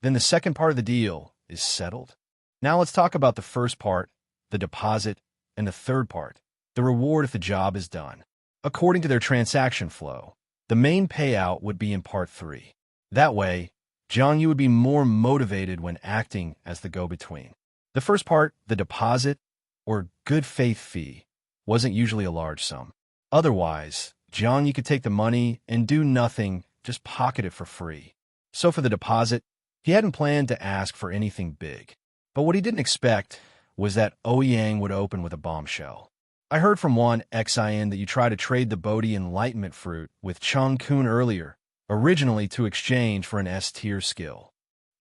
then the second part of the deal is settled. Now let's talk about the first part, the deposit, and the third part, the reward if the job is done. According to their transaction flow, the main payout would be in part 3. That way, Jiang Ye would be more motivated when acting as the go-between. The first part, the deposit, or good faith fee, wasn't usually a large sum. Otherwise, Jiang Ye could take the money and do nothing, just pocket it for free. So for the deposit, he hadn't planned to ask for anything big. But what he didn't expect was that Ouyang would open with a bombshell. I heard from one xin that you tried to trade the Bodhi Enlightenment fruit with Chung Kun earlier, originally to exchange for an S-tier skill.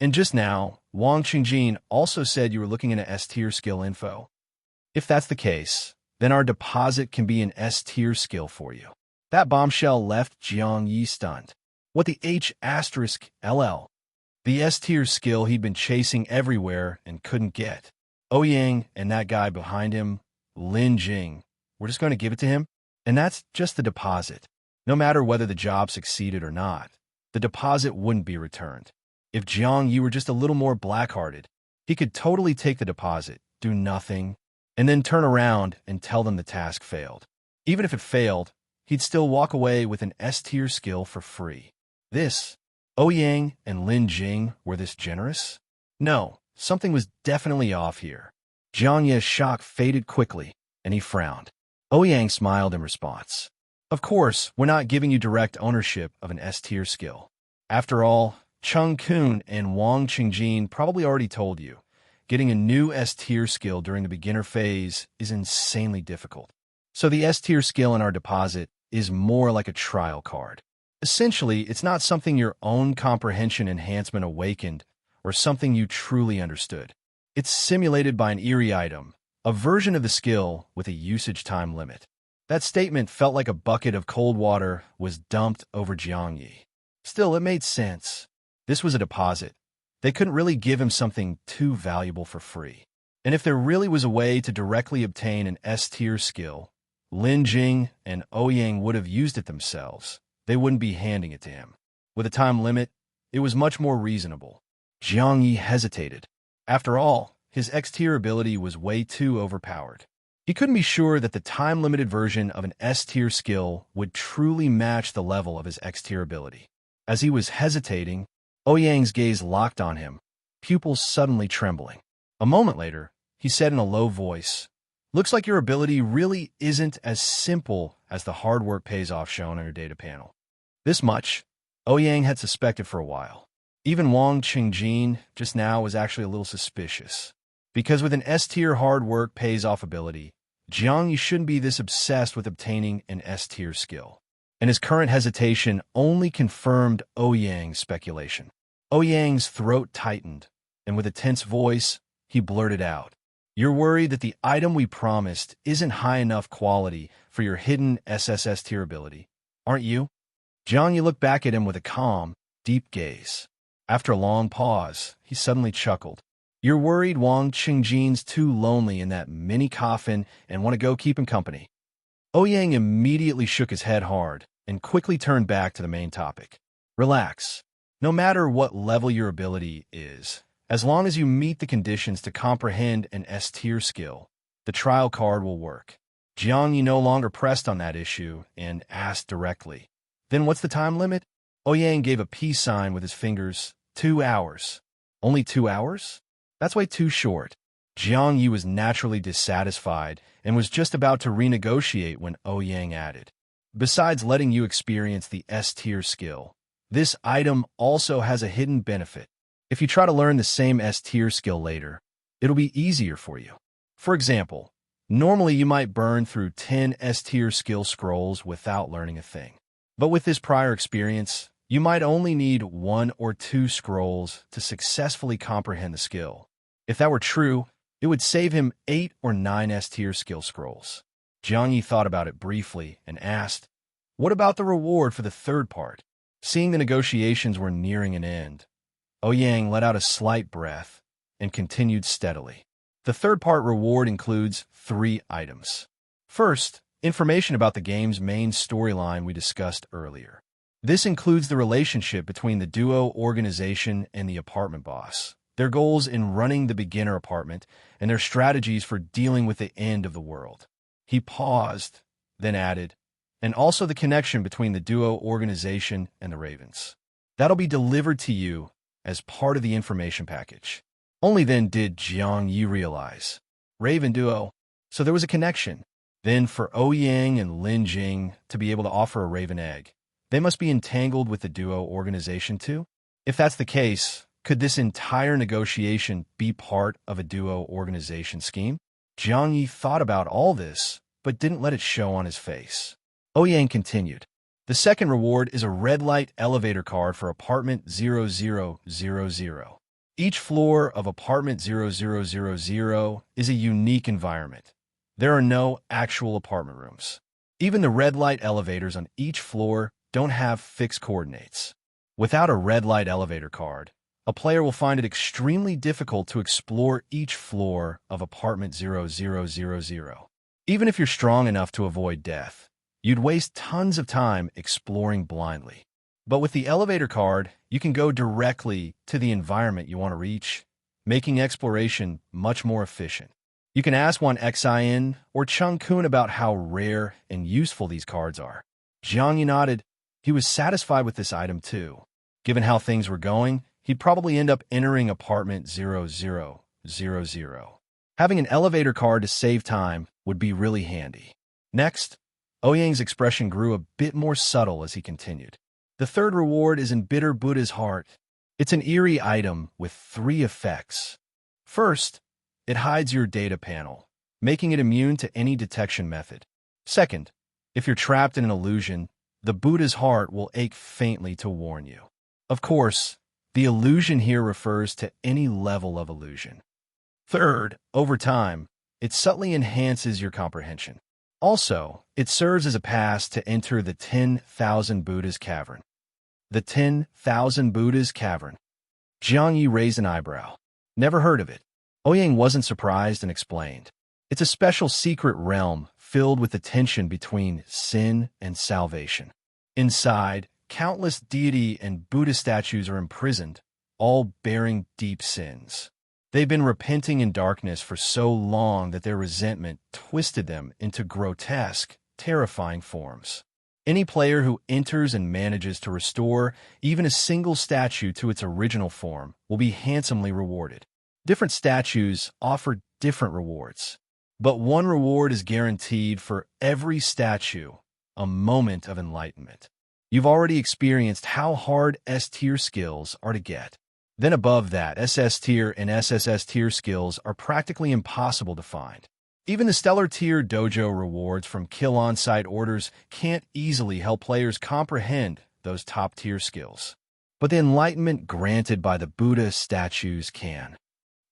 And just now, Wang Qingjin also said you were looking into S-tier skill info. If that's the case, then our deposit can be an S-tier skill for you. That bombshell left Jiang Ye stunned. What the H*LL? The S-tier skill he'd been chasing everywhere and couldn't get. Ouyang and that guy behind him, Lin Jing, were just going to give it to him? And that's just the deposit. No matter whether the job succeeded or not, the deposit wouldn't be returned. If Jiang Ye were just a little more black-hearted, he could totally take the deposit, do nothing, and then turn around and tell them the task failed. Even if it failed, he'd still walk away with an S-tier skill for free. Ouyang and Lin Jing were this generous? No, something was definitely off here. Jiang Ye's shock faded quickly, and he frowned. Ouyang smiled in response. Of course, we're not giving you direct ownership of an S-tier skill. After all, Chung Kun and Wang Qingjin probably already told you, getting a new S-tier skill during the beginner phase is insanely difficult. So the S-tier skill in our deposit is more like a trial card. Essentially, it's not something your own comprehension enhancement awakened or something you truly understood. It's simulated by an eerie item, a version of the skill with a usage time limit. That statement felt like a bucket of cold water was dumped over Jiang Ye. Still, it made sense. This was a deposit. They couldn't really give him something too valuable for free. And if there really was a way to directly obtain an S-tier skill, Lin Jing and Ouyang would have used it themselves. They wouldn't be handing it to him. With a time limit, it was much more reasonable. Jiang Ye hesitated. After all, his X-tier ability was way too overpowered. He couldn't be sure that the time-limited version of an S-tier skill would truly match the level of his X-tier ability. As he was hesitating, Ouyang's gaze locked on him, pupils suddenly trembling. A moment later, he said in a low voice, Looks like your ability really isn't as simple as the hard work pays off shown on your data panel. This much, Ouyang had suspected for a while. Even Wang Qingjin just now was actually a little suspicious. Because with an S-tier hard work pays off ability, Jiang Ye shouldn't be this obsessed with obtaining an S-tier skill. And his current hesitation only confirmed Ouyang's speculation. Ouyang's throat tightened, and with a tense voice, he blurted out, "You're worried that the item we promised isn't high enough quality for your hidden SSS tier ability, aren't you?" Jiang Ye looked back at him with a calm, deep gaze. After a long pause, he suddenly chuckled. "You're worried Wang Qingjin's too lonely in that mini coffin and want to go keep him company." Ouyang immediately shook his head hard and quickly turned back to the main topic. "Relax. No matter what level your ability is, as long as you meet the conditions to comprehend an S-tier skill, the trial card will work." Jiang Ye no longer pressed on that issue and asked directly, "Then what's the time limit?" Ouyang gave a peace sign with his fingers. 2 hours. Only 2 hours? That's way too short. Jiang Ye was naturally dissatisfied and was just about to renegotiate when Ouyang added, "Besides letting you experience the S-tier skill, this item also has a hidden benefit. If you try to learn the same S-tier skill later, it'll be easier for you. For example, normally you might burn through 10 S-tier skill scrolls without learning a thing. But with this prior experience, you might only need 1 or 2 scrolls to successfully comprehend the skill. If that were true, it would save him 8 or 9 S-tier skill scrolls." Jiang Ye thought about it briefly and asked, "What about the reward for the third part?" Seeing the negotiations were nearing an end, Ouyang let out a slight breath and continued steadily. "The third part reward includes 3 items. First, information about the game's main storyline we discussed earlier. This includes the relationship between the duo organization and the apartment boss, their goals in running the beginner apartment, and their strategies for dealing with the end of the world." He paused, then added, "And also the connection between the duo organization and the Ravens. That'll be delivered to you as part of the information package." Only then did Jiang Ye realize. Raven duo. So there was a connection. Then for Ouyang and Lin Jing to be able to offer a Raven egg, they must be entangled with the duo organization too? If that's the case, could this entire negotiation be part of a duo organization scheme? Jiang Ye thought about all this, but didn't let it show on his face. Ouyang continued, "The second reward is a red light elevator card for apartment 0000. Each floor of apartment 0000 is a unique environment. There are no actual apartment rooms. Even the red light elevators on each floor don't have fixed coordinates. Without a red light elevator card, a player will find it extremely difficult to explore each floor of apartment 0000. Even if you're strong enough to avoid death, you'd waste tons of time exploring blindly. But with the elevator card, you can go directly to the environment you want to reach, making exploration much more efficient." You can ask one Xin or Chung Kun about how rare and useful these cards are. Jiang Ye nodded. He was satisfied with this item too. Given how things were going, he'd probably end up entering apartment 0000. Having an elevator card to save time would be really handy. Next, Ouyang's expression grew a bit more subtle as he continued. "The third reward is in Bitter Buddha's Heart. It's an eerie item with 3 effects. First, it hides your data panel, making it immune to any detection method. Second, if you're trapped in an illusion, the Buddha's heart will ache faintly to warn you. Of course, the illusion here refers to any level of illusion. Third, over time, it subtly enhances your comprehension. Also, it serves as a pass to enter the 10,000 Buddhas cavern." The 10,000 Buddhas cavern. Jiang Ye raised an eyebrow. "Never heard of it." Ouyang wasn't surprised and explained. "It's a special secret realm filled with the tension between sin and salvation. Inside, countless deity and Buddha statues are imprisoned, all bearing deep sins. They've been repenting in darkness for so long that their resentment twisted them into grotesque, terrifying forms. Any player who enters and manages to restore even a single statue to its original form will be handsomely rewarded. Different statues offer different rewards, but one reward is guaranteed for every statue: a moment of enlightenment. You've already experienced how hard S-tier skills are to get. Then above that, SS tier and SSS tier skills are practically impossible to find. Even the stellar tier dojo rewards from kill on-site orders can't easily help players comprehend those top-tier skills. But the enlightenment granted by the Buddha statues can.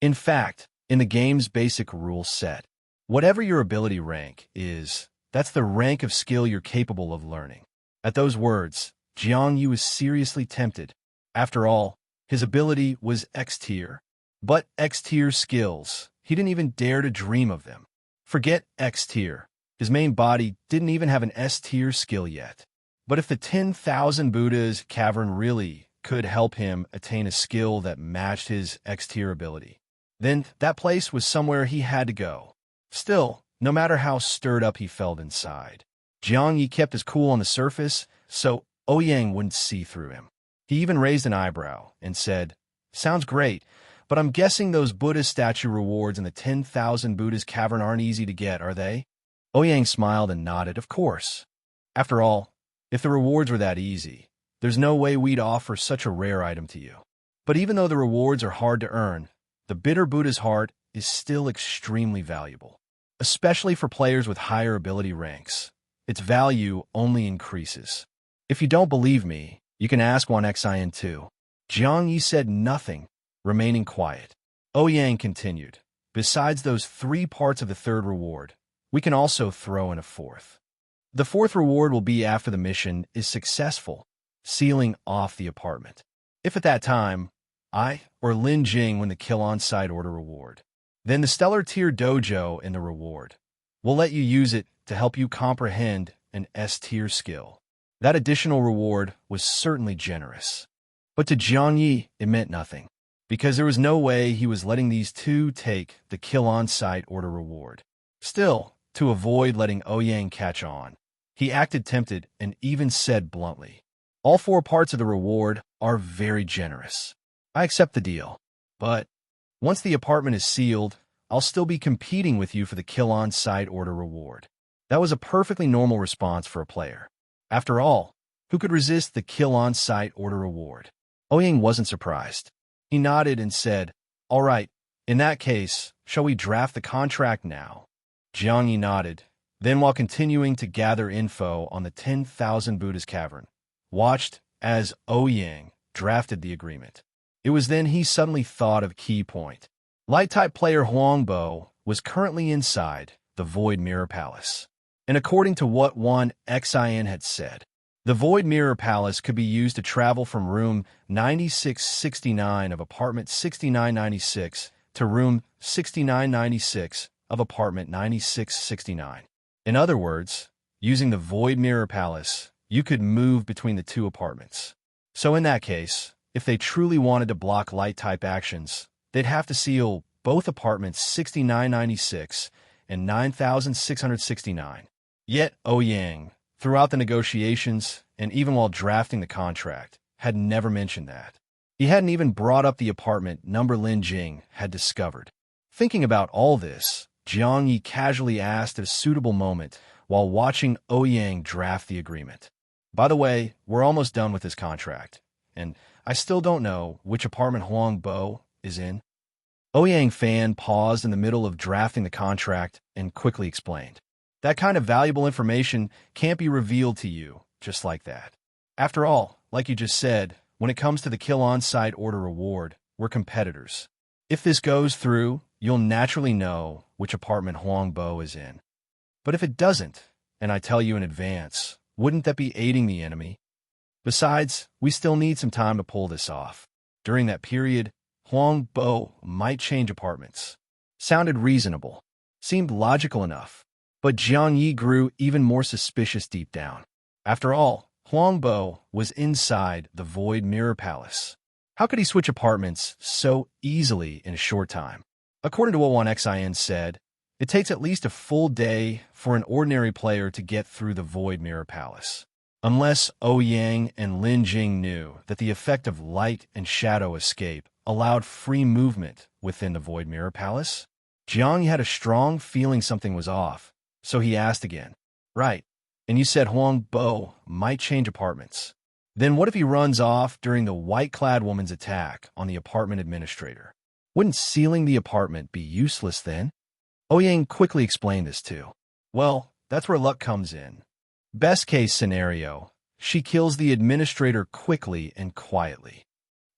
In fact, in the game's basic rule set, whatever your ability rank is, that's the rank of skill you're capable of learning. At those words, Jiang Ye was seriously tempted. After all, his ability was X-tier. But X-tier skills, he didn't even dare to dream of them. Forget X-tier. His main body didn't even have an S-tier skill yet. But if the 10,000 Buddhas cavern really could help him attain a skill that matched his X-tier ability, then that place was somewhere he had to go. Still, no matter how stirred up he felt inside, Jiang Ye kept his cool on the surface so Ouyang wouldn't see through him. He even raised an eyebrow and said, "Sounds great, but I'm guessing those Buddha statue rewards in the 10,000 Buddhas cavern aren't easy to get, are they?" Ouyang smiled and nodded, "Of course. After all, if the rewards were that easy, there's no way we'd offer such a rare item to you. But even though the rewards are hard to earn, the bitter Buddha's heart is still extremely valuable. Especially for players with higher ability ranks, its value only increases. If you don't believe me, you can ask 1xin too." Jiang Ye said nothing, remaining quiet. Ouyang continued, "Besides those 3 parts of the third reward, we can also throw in a fourth. The fourth reward will be after the mission is successful, sealing off the apartment. If at that time, I or Lin Jing win the kill on-site order reward, then the stellar tier dojo in the reward will let you use it to help you comprehend an S-tier skill." That additional reward was certainly generous. But to Jiang Ye, it meant nothing, because there was no way he was letting these two take the kill on-site order reward. Still, to avoid letting Ouyang catch on, he acted tempted and even said bluntly, "All 4 parts of the reward are very generous. I accept the deal. But once the apartment is sealed, I'll still be competing with you for the kill on-site order reward." That was a perfectly normal response for a player. After all, who could resist the kill on-site order reward? Ouyang wasn't surprised. He nodded and said, "All right, in that case, shall we draft the contract now?" Jiang Ye nodded, then while continuing to gather info on the 10,000 Buddhas cavern, watched as Ouyang drafted the agreement. It was then he suddenly thought of a key point. Light-type player Huangbo was currently inside the Void Mirror Palace. And according to what 1xin had said, the Void Mirror Palace could be used to travel from room 9669 of apartment 6996 to room 6996 of apartment 9669. In other words, using the Void Mirror Palace, you could move between the 2 apartments. So in that case, if they truly wanted to block light-type actions, they'd have to seal both apartments 6996 and 9669. Yet Ouyang, throughout the negotiations and even while drafting the contract, had never mentioned that. He hadn't even brought up the apartment number Lin Jing had discovered. Thinking about all this, Jiang Ye casually asked at a suitable moment while watching Ouyang draft the agreement, "By the way, we're almost done with this contract, and I still don't know which apartment Huangbo is in." Ouyang Fan paused in the middle of drafting the contract and quickly explained, "That kind of valuable information can't be revealed to you just like that. After all, like you just said, when it comes to the kill on-site order reward, we're competitors. If this goes through, you'll naturally know which apartment Huangbo is in. But if it doesn't, and I tell you in advance, wouldn't that be aiding the enemy? Besides, we still need some time to pull this off. During that period, Huangbo might change apartments." Sounded reasonable. Seemed logical enough. But Jiang Ye grew even more suspicious deep down. After all, Huangbo was inside the Void Mirror Palace. How could he switch apartments so easily in a short time? According to what 1xin said, it takes at least a full day for an ordinary player to get through the Void Mirror Palace. Unless Ouyang and Lin Jing knew that the effect of light and shadow escape allowed free movement within the Void Mirror Palace, Jiang Ye had a strong feeling something was off. So he asked again, "Right, And you said Huang Bo might change apartments. Then what if he runs off during the white-clad woman's attack on the apartment administrator? Wouldn't sealing the apartment be useless then? Ouyang quickly explained this too. Well, that's where luck comes in. Best case scenario, she kills the administrator quickly and quietly.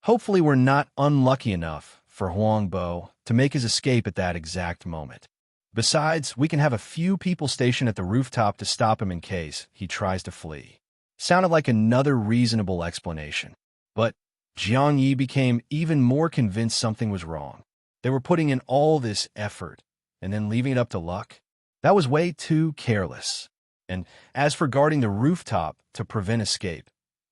Hopefully we're not unlucky enough for Huang Bo to make his escape at that exact moment. Besides, we can have a few people stationed at the rooftop to stop him in case he tries to flee. Sounded like another reasonable explanation. But Jiang Ye became even more convinced something was wrong. They were putting in all this effort and then leaving it up to luck. That was way too careless. And as for guarding the rooftop to prevent escape,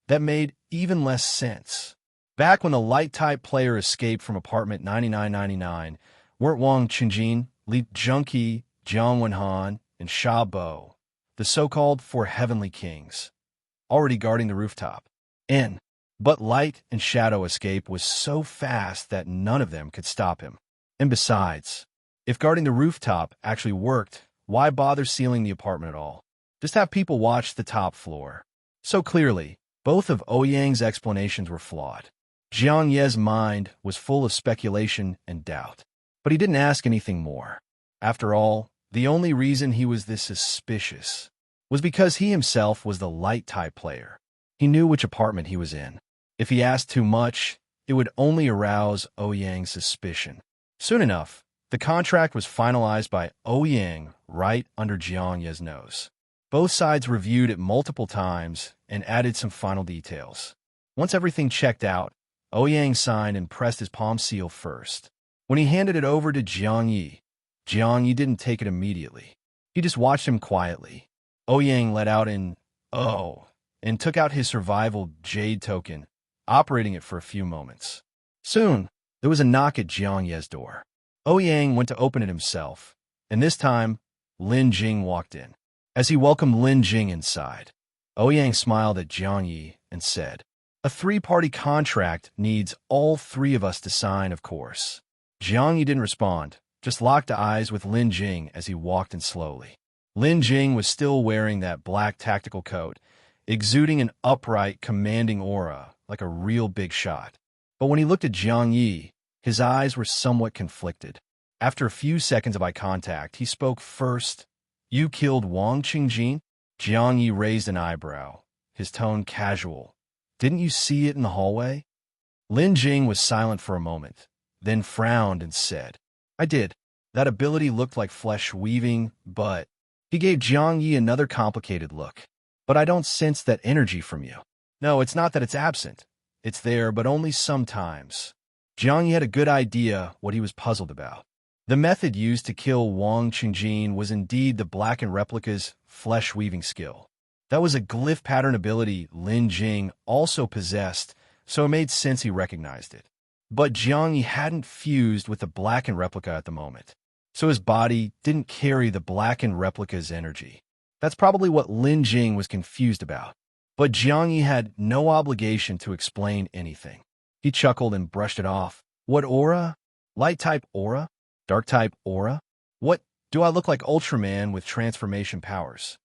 that made even less sense. Back when the light-type player escaped from apartment 9999, weren't Wang Qingjin, Li Junqi, Jiang Wenhan, and Sha Bo, the so-called Four Heavenly Kings, already guarding the rooftop? But light and shadow escape was so fast that none of them could stop him. And besides, if guarding the rooftop actually worked, why bother sealing the apartment at all? Just have people watch the top floor. So clearly, both of Ouyang's explanations were flawed. Jiang Ye's mind was full of speculation and doubt, but he didn't ask anything more. After all, the only reason he was this suspicious was because he himself was the light-type player. He knew which apartment he was in. If he asked too much, it would only arouse Ouyang's suspicion. Soon enough, the contract was finalized by Ouyang right under Jiang Ye's nose. Both sides reviewed it multiple times and added some final details. Once everything checked out, Ouyang signed and pressed his palm seal first. When he handed it over to Jiang Ye didn't take it immediately. He just watched him quietly. Ouyang let out an "oh" and took out his survival jade token, operating it for a few moments. Soon, there was a knock at Jiang Ye's door. Ouyang went to open it himself, and this time, Lin Jing walked in. As he welcomed Lin Jing inside, Ouyang smiled at Jiang Ye and said, "A three-party contract needs all three of us to sign, of course." Jiang Ye didn't respond, just locked eyes with Lin Jing as he walked in slowly. Lin Jing was still wearing that black tactical coat, exuding an upright, commanding aura like a real big shot. But when he looked at Jiang Ye, his eyes were somewhat conflicted. After a few seconds of eye contact, he spoke first. "You killed Wang Qingjin?" Jiang Ye raised an eyebrow, his tone casual. "Didn't you see it in the hallway?" Lin Jing was silent for a moment, then frowned and said, "I did. That ability looked like flesh weaving, but..." He gave Jiang Ye another complicated look. "But I don't sense that energy from you." "No, it's not that it's absent. It's there, but only sometimes." Jiang Ye had a good idea what he was puzzled about. The method used to kill Wang Qingjin was indeed the blackened replica's flesh-weaving skill. That was a glyph pattern ability Lin Jing also possessed, so it made sense he recognized it. But Jiang Ye hadn't fused with the blackened replica at the moment, so his body didn't carry the blackened replica's energy. That's probably what Lin Jing was confused about. But Jiang Ye had no obligation to explain anything. He chuckled and brushed it off. "What aura? Light-type aura? Dark-type aura? What, do I look like Ultraman with transformation powers?"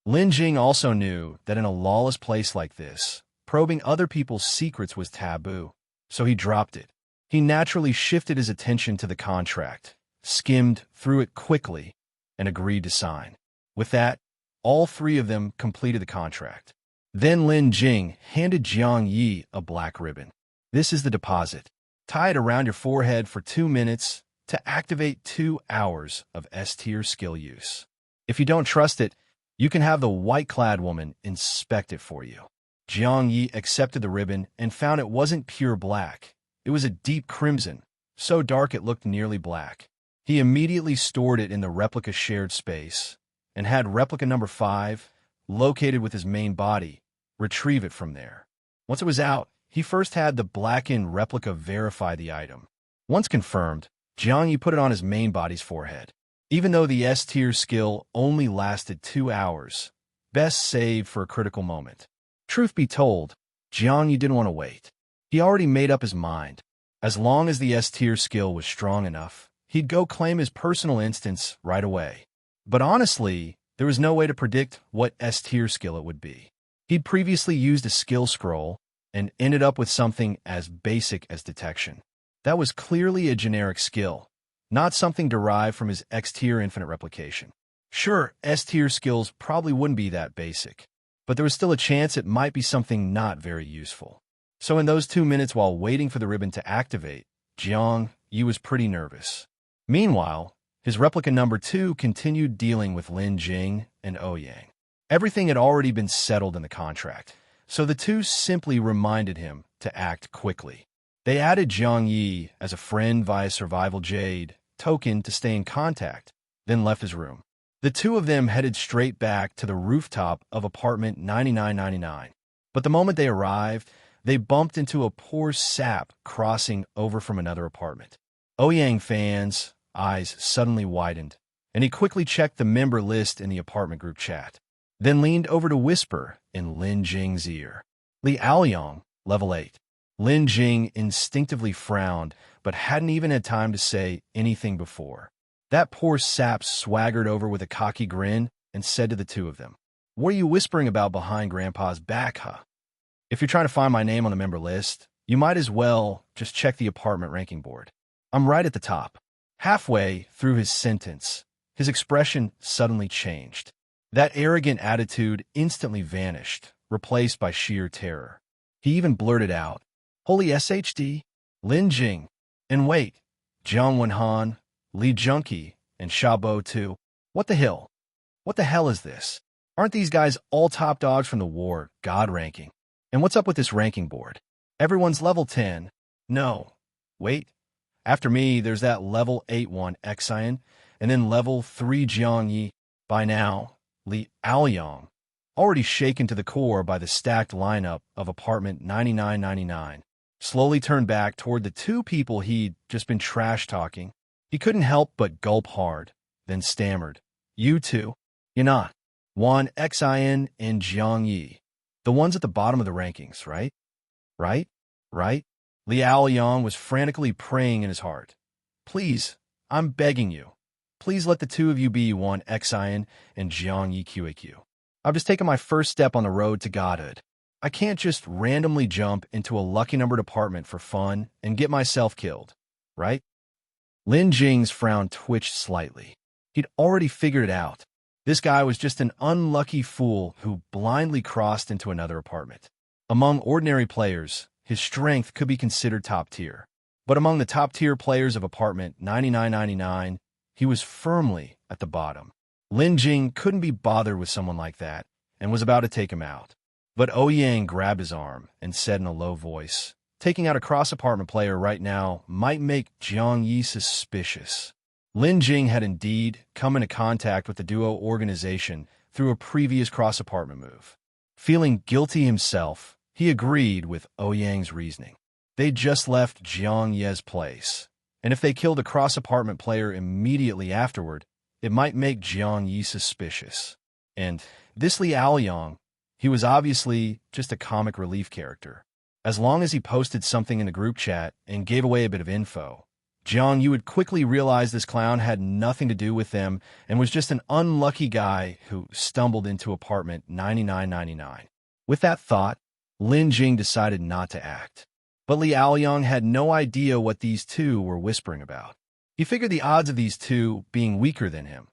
Lin Jing also knew that in a lawless place like this, probing other people's secrets was taboo, so he dropped it. He naturally shifted his attention to the contract, skimmed through it quickly, and agreed to sign. With that, all three of them completed the contract. Then Lin Jing handed Jiang Ye a black ribbon. "This is the deposit. Tie it around your forehead for 2 minutes to activate 2 hours of S-tier skill use. If you don't trust it, you can have the white-clad woman inspect it for you." Jiang Ye accepted the ribbon and found it wasn't pure black. It was a deep crimson, so dark it looked nearly black. He immediately stored it in the replica shared space and had replica number 5, located with his main body, retrieve it from there. Once it was out, he first had the blackened replica verify the item. Once confirmed, Jiang Ye put it on his main body's forehead. Even though the S-tier skill only lasted 2 hours, best save for a critical moment. Truth be told, Jiang Ye didn't want to wait. He already made up his mind. As long as the S-tier skill was strong enough, he'd go claim his personal instance right away. But honestly, There was no way to predict what S-tier skill it would be. He'd previously used a skill scroll and ended up with something as basic as detection. That was clearly a generic skill, not something derived from his X-tier infinite replication. Sure, S-tier skills probably wouldn't be that basic, but there was still a chance it might be something not very useful. So in those 2 minutes while waiting for the ribbon to activate, Jiang Ye was pretty nervous. Meanwhile, his replica number 2 continued dealing with Lin Jing and Ouyang. Everything had already been settled in the contract, so the two simply reminded him to act quickly. They added Jiang Ye as a friend via Survival Jade token to stay in contact, then left his room. The two of them headed straight back to the rooftop of apartment 9999. But the moment they arrived, they bumped into a poor sap crossing over from another apartment. Ouyang Fan's eyes suddenly widened, and he quickly checked the member list in the apartment group chat, then leaned over to whisper in Lin Jing's ear. Li Aoyang, level 8. Lin Jing instinctively frowned, but hadn't even had time to say anything before. That poor sap swaggered over with a cocky grin and said to the two of them, "What are you whispering about behind Grandpa's back, huh? If you're trying to find my name on the member list, you might as well just check the apartment ranking board. I'm right at the top." Halfway through his sentence, his expression suddenly changed. That arrogant attitude instantly vanished, replaced by sheer terror. He even blurted out, "Holy SHD, Lin Jing, and wait, Jiang Wenhan, Li Junqi, and Xiaobo too. What the hell? What the hell is this? Aren't these guys all top dogs from the war, God ranking? And what's up with this ranking board? Everyone's level 10. No. Wait. After me, there's that level 8 one Xian, and then level 3 Jiang Ye. By now, Li Aoyang, already shaken to the core by the stacked lineup of apartment 9999, slowly turned back toward the two people he'd just been trash-talking. He couldn't help but gulp hard, then stammered, "You two? You're not. Wan Xian and Jiang Ye. The ones at the bottom of the rankings, right? Right? Right?" Li Aoyang was frantically praying in his heart. "Please, I'm begging you. Please let the two of you be Wan Xian and Jiang Ye QAQ. I've just taken my first step on the road to godhood. I can't just randomly jump into a lucky numbered apartment for fun and get myself killed, right?" Lin Jing's frown twitched slightly. He'd already figured it out. This guy was just an unlucky fool who blindly crossed into another apartment. Among ordinary players, his strength could be considered top tier. But among the top-tier players of apartment 9999, he was firmly at the bottom. Lin Jing couldn't be bothered with someone like that and was about to take him out. But Ouyang grabbed his arm and said in a low voice, "Taking out a cross-apartment player right now might make Jiang Ye suspicious." Lin Jing had indeed come into contact with the duo organization through a previous cross-apartment move. Feeling guilty himself, he agreed with Ouyang's reasoning. They'd just left Jiang Ye's place, and if they killed a cross-apartment player immediately afterward, it might make Jiang Ye suspicious. And this Li Aoyang, he was obviously just a comic relief character. As long as he posted something in the group chat and gave away a bit of info, Jiang Ye would quickly realize this clown had nothing to do with them and was just an unlucky guy who stumbled into apartment 9999. With that thought, Lin Jing decided not to act. But Li Aoyang had no idea what these two were whispering about. He figured the odds of these two being weaker than him,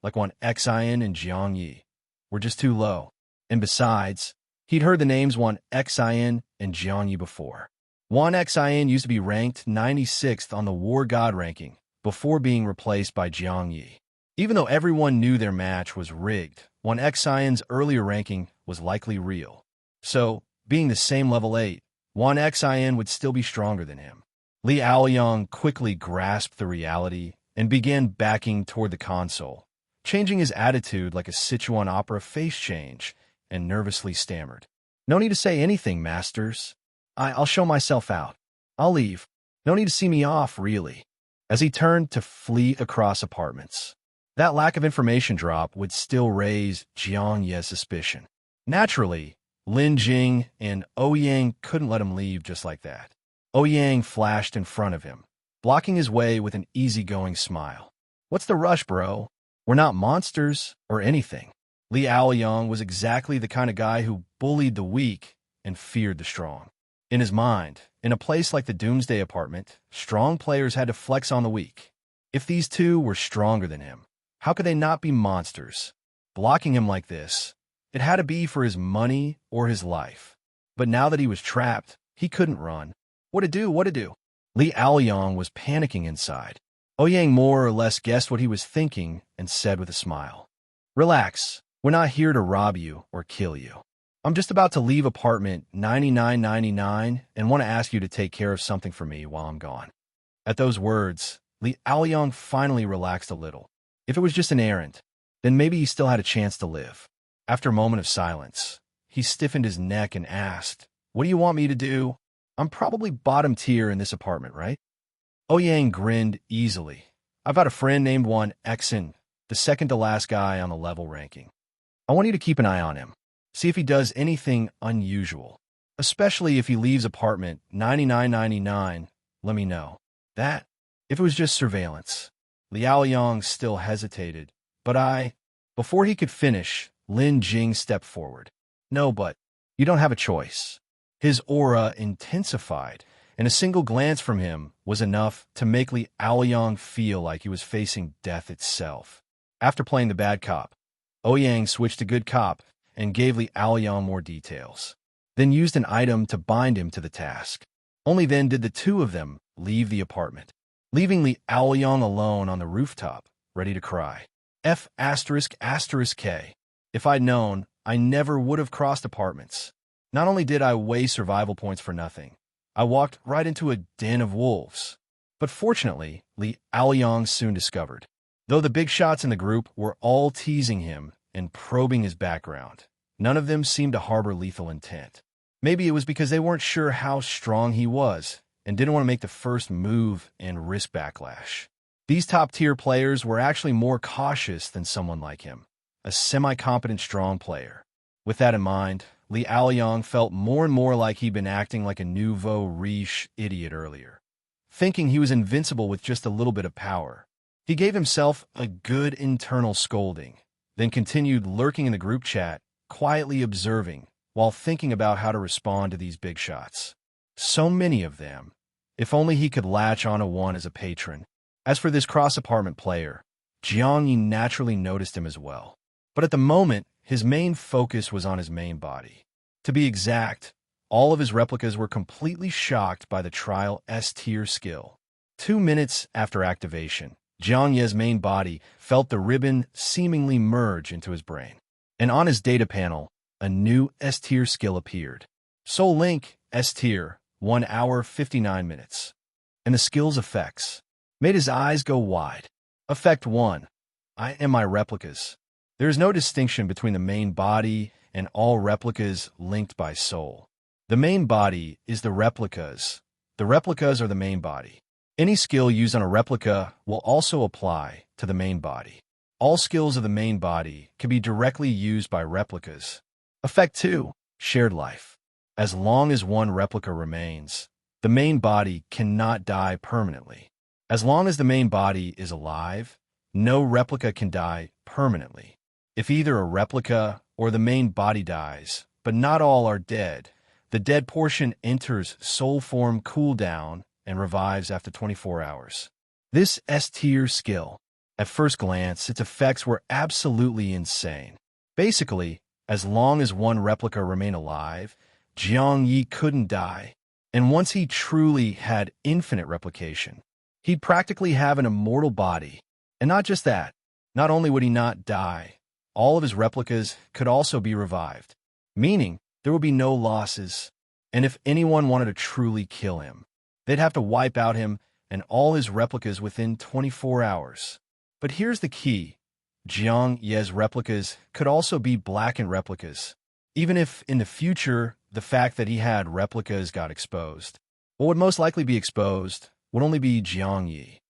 like Wan Xian and Jiang Ye, were just too low. And besides, he'd heard the names Wan Xian and Jiang Ye before. Wan Xian used to be ranked 96th on the War God ranking before being replaced by Jiang Ye. Even though everyone knew their match was rigged, Wan Xian's earlier ranking was likely real. So, being the same level 8, Wan Xian would still be stronger than him. Li Aoyang quickly grasped the reality and began backing toward the console, changing his attitude like a Sichuan opera face change, and nervously stammered, "No need to say anything, masters. I'll show myself out. I'll leave. No need to see me off, really," as he turned to flee across apartments. That lack of information drop would still raise Jiang Ye's suspicion. Naturally, Lin Jing and Ouyang couldn't let him leave just like that. Ouyang flashed in front of him, blocking his way with an easygoing smile. "What's the rush, bro? We're not monsters or anything. Li Aoyang was exactly the kind of guy who bullied the weak and feared the strong. In his mind, in a place like the Doomsday Apartment, strong players had to flex on the weak. If these two were stronger than him, how could they not be monsters? Blocking him like this, it had to be for his money or his life. But now that he was trapped, he couldn't run. What to do? What to do? Li Aoyang was panicking inside. Ouyang more or less guessed what he was thinking and said with a smile, "Relax, we're not here to rob you or kill you. I'm just about to leave apartment 9999 and want to ask you to take care of something for me while I'm gone." At those words, Li Aoyang finally relaxed a little. If it was just an errand, then maybe he still had a chance to live. After a moment of silence, he stiffened his neck and asked, "What do you want me to do? I'm probably bottom tier in this apartment, right?" Ouyang grinned easily. "I've got a friend named one Exon, the second to last guy on the level ranking. I want you to keep an eye on him. See if he does anything unusual. Especially if he leaves apartment 9999, let me know. That, if it was just surveillance." Liao Yang still hesitated, but Before he could finish, Lin Jing stepped forward. "No, but you don't have a choice." His aura intensified, and a single glance from him was enough to make Li Aoyang feel like he was facing death itself. After playing the bad cop, Ouyang switched to good cop and gave Li Aoyang more details, then used an item to bind him to the task. Only then did the two of them leave the apartment, leaving Li Aoyang alone on the rooftop, ready to cry. F***K. If I'd known, I never would have crossed apartments. Not only did I weigh survival points for nothing, I walked right into a den of wolves. But fortunately, Li Aoyang soon discovered, though the big shots in the group were all teasing him and probing his background, none of them seemed to harbor lethal intent. Maybe it was because they weren't sure how strong he was and didn't want to make the first move and risk backlash. These top-tier players were actually more cautious than someone like him, a semi-competent strong player. With that in mind, Li Aoyang felt more and more like he'd been acting like a nouveau riche idiot earlier, thinking he was invincible with just a little bit of power. He gave himself a good internal scolding, then continued lurking in the group chat, quietly observing, while thinking about how to respond to these big shots. So many of them. If only he could latch onto one as a patron. As for this cross-apartment player, Jiang Ye naturally noticed him as well. But at the moment, his main focus was on his main body. To be exact, all of his replicas were completely shocked by the trial S-tier skill. 2 minutes after activation, Jiang Ye's main body felt the ribbon seemingly merge into his brain. And on his data panel, a new S-tier skill appeared. Soul Link S-tier, 1 hour 59 minutes. And the skill's effects made his eyes go wide. Effect 1. I am my replicas. There is no distinction between the main body and all replicas linked by soul. The main body is the replicas. The replicas are the main body. Any skill used on a replica will also apply to the main body. All skills of the main body can be directly used by replicas. Effect 2. Shared life. As long as one replica remains, the main body cannot die permanently. As long as the main body is alive, no replica can die permanently. If either a replica or the main body dies, but not all are dead, the dead portion enters soul form cooldown and revives after 24 hours. This S-tier skill, at first glance, its effects were absolutely insane. Basically, as long as one replica remained alive, Jiang Ye couldn't die. And once he truly had infinite replication, he'd practically have an immortal body. And not just that, not only would he not die, all of his replicas could also be revived, meaning there would be no losses. And if anyone wanted to truly kill him, they'd have to wipe out him and all his replicas within 24 hours. But here's the key. Jiang Ye's replicas could also be blackened replicas, even if in the future the fact that he had replicas got exposed. What would most likely be exposed would only be Jiang Ye.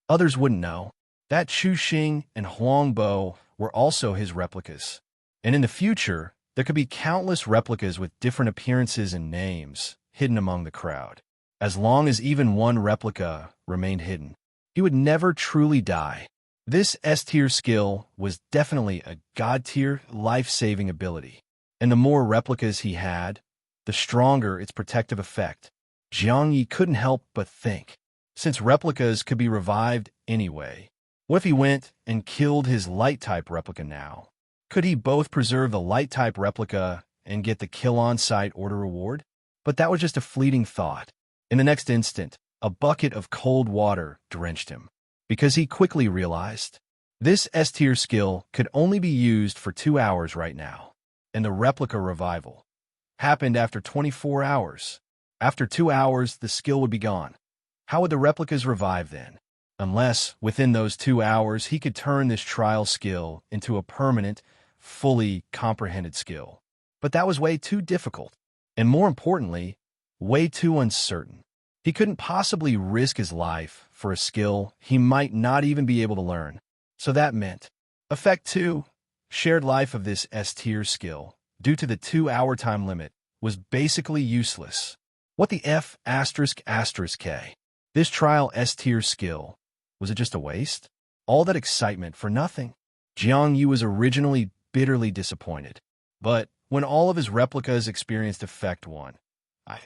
Others wouldn't know that Chu Xing and Huang Bo were also his replicas. And in the future, there could be countless replicas with different appearances and names hidden among the crowd. As long as even one replica remained hidden, he would never truly die. This S-tier skill was definitely a God-tier, life-saving ability. And the more replicas he had, the stronger its protective effect. Jiang Ye couldn't help but think, since replicas could be revived anyway, what if he went and killed his light-type replica now? Could he both preserve the light-type replica and get the kill-on-sight order reward? But that was just a fleeting thought. In the next instant, a bucket of cold water drenched him, because he quickly realized this S-tier skill could only be used for 2 hours right now, and the replica revival happened after 24 hours. After 2 hours, the skill would be gone. How would the replicas revive then? Unless, within those 2 hours, he could turn this trial skill into a permanent, fully comprehended skill. But that was way too difficult, and more importantly, way too uncertain. He couldn't possibly risk his life for a skill he might not even be able to learn. So that meant, Effect 2, shared life of this S-tier skill, due to the 2-hour time limit, was basically useless. What the F***? This trial S-tier skill, was it just a waste? All that excitement for nothing? Jiang Ye was originally bitterly disappointed. But when all of his replicas experienced Effect 1,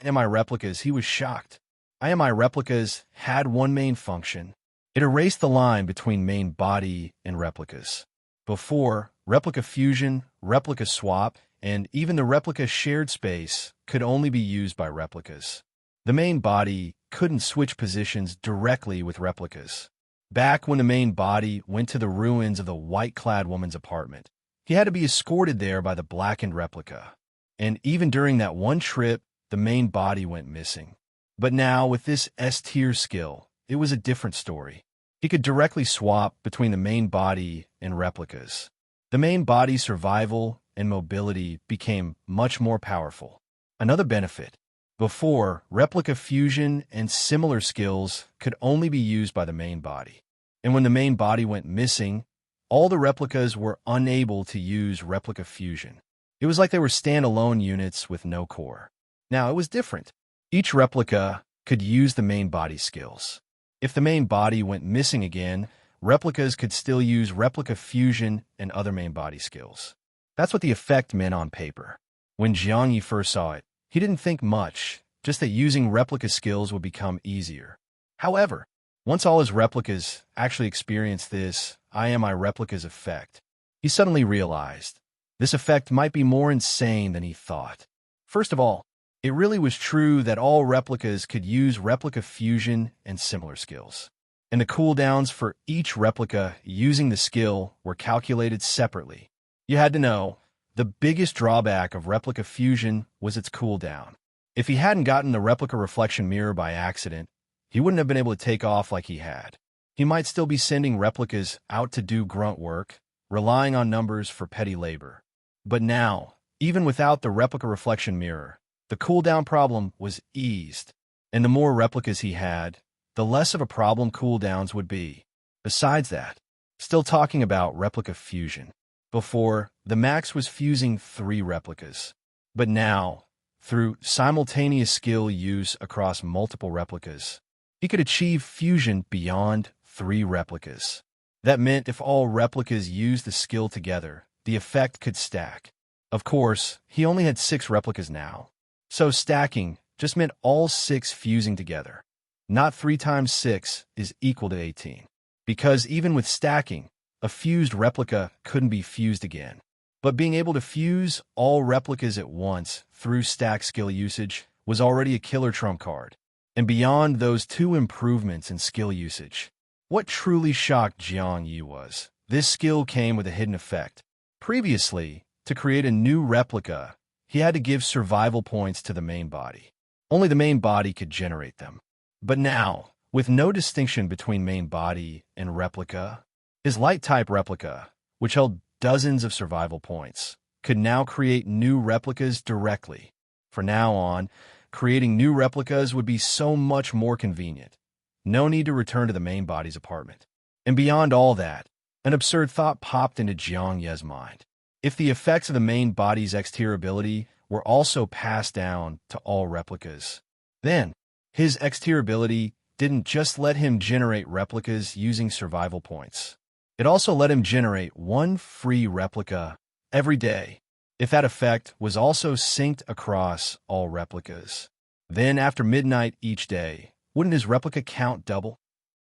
my replicas, he was shocked. My replicas had one main function. It erased the line between main body and replicas. Before, replica fusion, replica swap, and even the replica shared space could only be used by replicas. The main body couldn't switch positions directly with replicas. Back when the main body went to the ruins of the white-clad woman's apartment, he had to be escorted there by the blackened replica. And even during that one trip, the main body went missing. But now, with this S-tier skill, it was a different story. He could directly swap between the main body and replicas. The main body's survival and mobility became much more powerful. Another benefit. Before, replica fusion and similar skills could only be used by the main body. And when the main body went missing, all the replicas were unable to use replica fusion. It was like they were standalone units with no core. Now, it was different. Each replica could use the main body skills. If the main body went missing again, replicas could still use replica fusion and other main body skills. That's what the effect meant on paper. When Jiang Ye first saw it, he didn't think much, just that using replica skills would become easier. However, once all his replicas actually experienced this my replicas effect, he suddenly realized this effect might be more insane than he thought. First of all, it really was true that all replicas could use replica fusion and similar skills. And the cooldowns for each replica using the skill were calculated separately. You had to know, the biggest drawback of replica fusion was its cooldown. If he hadn't gotten the replica reflection mirror by accident, he wouldn't have been able to take off like he had. He might still be sending replicas out to do grunt work, relying on numbers for petty labor. But now, even without the replica reflection mirror, the cooldown problem was eased, and the more replicas he had, the less of a problem cooldowns would be. Besides that, still talking about replica fusion. Before, the max was fusing 3 replicas. But now, through simultaneous skill use across multiple replicas, he could achieve fusion beyond 3 replicas. That meant if all replicas used the skill together, the effect could stack. Of course, he only had 6 replicas now. So stacking just meant all 6 fusing together. Not 3 times 6 is equal to 18. Because even with stacking, a fused replica couldn't be fused again. But being able to fuse all replicas at once through stack skill usage was already a killer trump card. And beyond those 2 improvements in skill usage, what truly shocked Jiang Ye was, this skill came with a hidden effect. Previously, to create a new replica, he had to give survival points to the main body. Only the main body could generate them. But now, with no distinction between main body and replica, his light-type replica, which held dozens of survival points, could now create new replicas directly. From now on, creating new replicas would be so much more convenient. No need to return to the main body's apartment. And beyond all that, an absurd thought popped into Jiang Ye's mind. If the effects of the main body's X-tier ability were also passed down to all replicas, then his X-tier ability didn't just let him generate replicas using survival points. It also let him generate one free replica every day, if that effect was also synced across all replicas. Then after midnight each day, wouldn't his replica count double?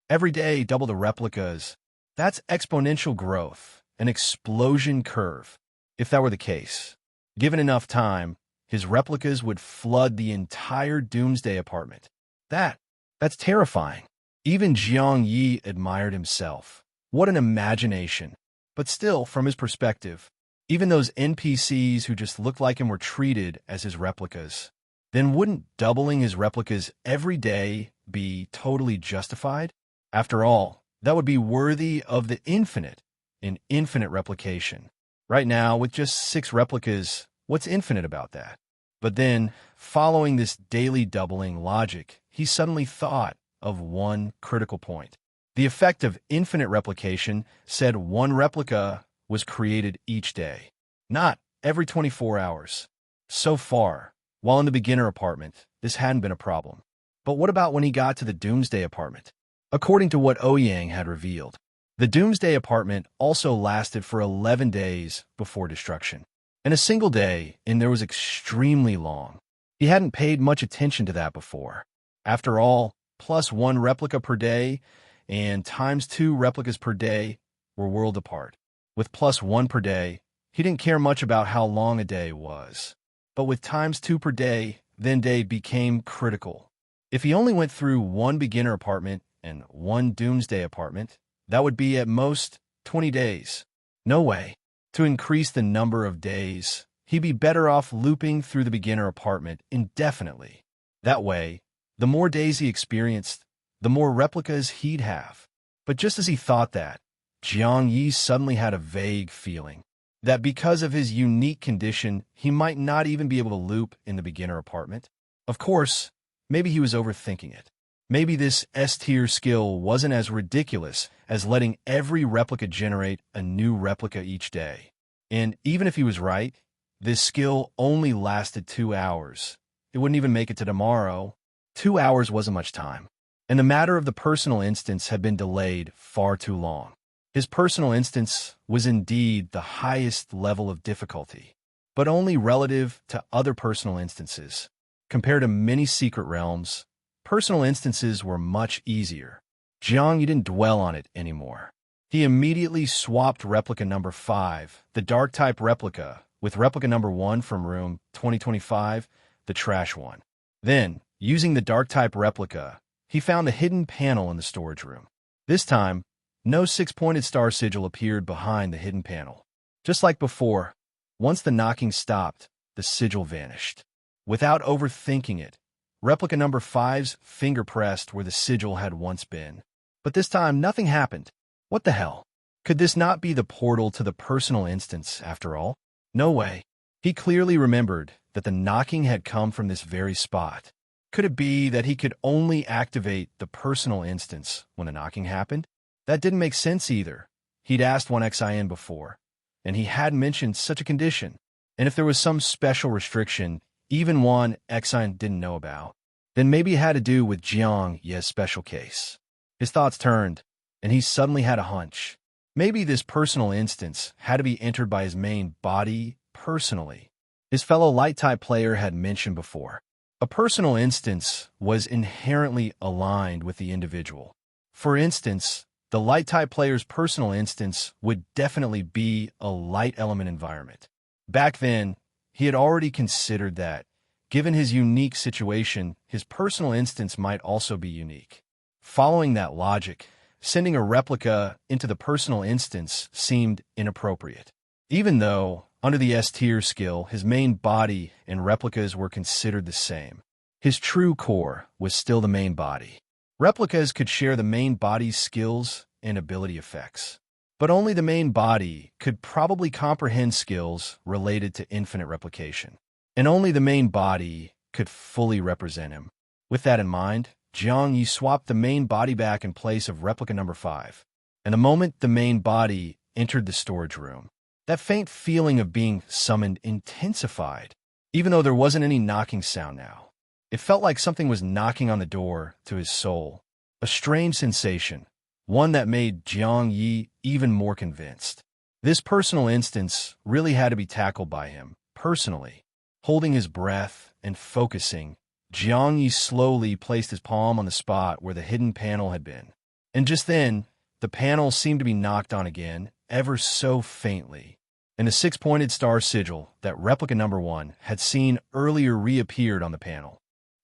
Every day, double the replicas. That's exponential growth, an explosion curve. If that were the case, given enough time, his replicas would flood the entire Doomsday Apartment. That's terrifying. Even Jiang Ye admired himself. What an imagination. But still, from his perspective, even those NPCs who just looked like him were treated as his replicas. Then wouldn't doubling his replicas every day be totally justified? After all, that would be worthy of the infinite in infinite replication. Right now, with just 6 replicas, what's infinite about that? But then, following this daily doubling logic, he suddenly thought of one critical point. The effect of infinite replication said one replica was created each day, not every 24 hours. So far, while in the beginner apartment, this hadn't been a problem. But what about when he got to the Doomsday Apartment? According to what Ouyang had revealed, the Doomsday Apartment also lasted for 11 days before destruction. And a single day in there was extremely long. He hadn't paid much attention to that before. After all, plus 1 replica per day and times 2 replicas per day were worlds apart. With plus 1 per day, he didn't care much about how long a day was. But with times 2 per day, then day became critical. If he only went through 1 beginner apartment and 1 Doomsday Apartment, that would be at most 20 days. No way. To increase the number of days, he'd be better off looping through the beginner apartment indefinitely. That way, the more days he experienced, the more replicas he'd have. But just as he thought that, Jiang Ye suddenly had a vague feeling that because of his unique condition, he might not even be able to loop in the beginner apartment. Of course, maybe he was overthinking it. Maybe this S-tier skill wasn't as ridiculous as letting every replica generate a new replica each day. And even if he was right, this skill only lasted 2 hours. It wouldn't even make it to tomorrow. 2 hours wasn't much time. And the matter of the personal instance had been delayed far too long. His personal instance was indeed the highest level of difficulty, but only relative to other personal instances. Compared to many secret realms, personal instances were much easier. Jiang Ye didn't dwell on it anymore. He immediately swapped replica number 5, the dark-type replica, with replica number 1 from room 2025, the trash one. Then, using the dark-type replica, he found the hidden panel in the storage room. This time, no 6-pointed star sigil appeared behind the hidden panel. Just like before, once the knocking stopped, the sigil vanished. Without overthinking it, replica number 5's finger pressed where the sigil had once been. But this time, nothing happened. What the hell? Could this not be the portal to the personal instance, after all? No way. He clearly remembered that the knocking had come from this very spot. Could it be that he could only activate the personal instance when the knocking happened? That didn't make sense either. He'd asked 1xin before, and he hadn't mentioned such a condition. And if there was some special restriction, even 1xin didn't know about, then maybe it had to do with Jiang Ye's special case. His thoughts turned, and he suddenly had a hunch. Maybe this personal instance had to be entered by his main body personally. His fellow light-type player had mentioned before. A personal instance was inherently aligned with the individual. For instance, the light-type player's personal instance would definitely be a light element environment. Back then, he had already considered that, given his unique situation, his personal instance might also be unique. Following that logic, sending a replica into the personal instance seemed inappropriate. Even though, under the S-tier skill, his main body and replicas were considered the same, his true core was still the main body. Replicas could share the main body's skills and ability effects, but only the main body could probably comprehend skills related to infinite replication, and only the main body could fully represent him. With that in mind, Jiang Ye swapped the main body back in place of replica number 5, and the moment the main body entered the storage room, that faint feeling of being summoned intensified, even though there wasn't any knocking sound now. It felt like something was knocking on the door to his soul, a strange sensation, one that made Jiang Ye even more convinced. This personal instance really had to be tackled by him, personally. Holding his breath and focusing, Jiang Ye slowly placed his palm on the spot where the hidden panel had been. And just then, the panel seemed to be knocked on again, ever so faintly. And the six-pointed star sigil that replica.One had seen earlier reappeared on the panel.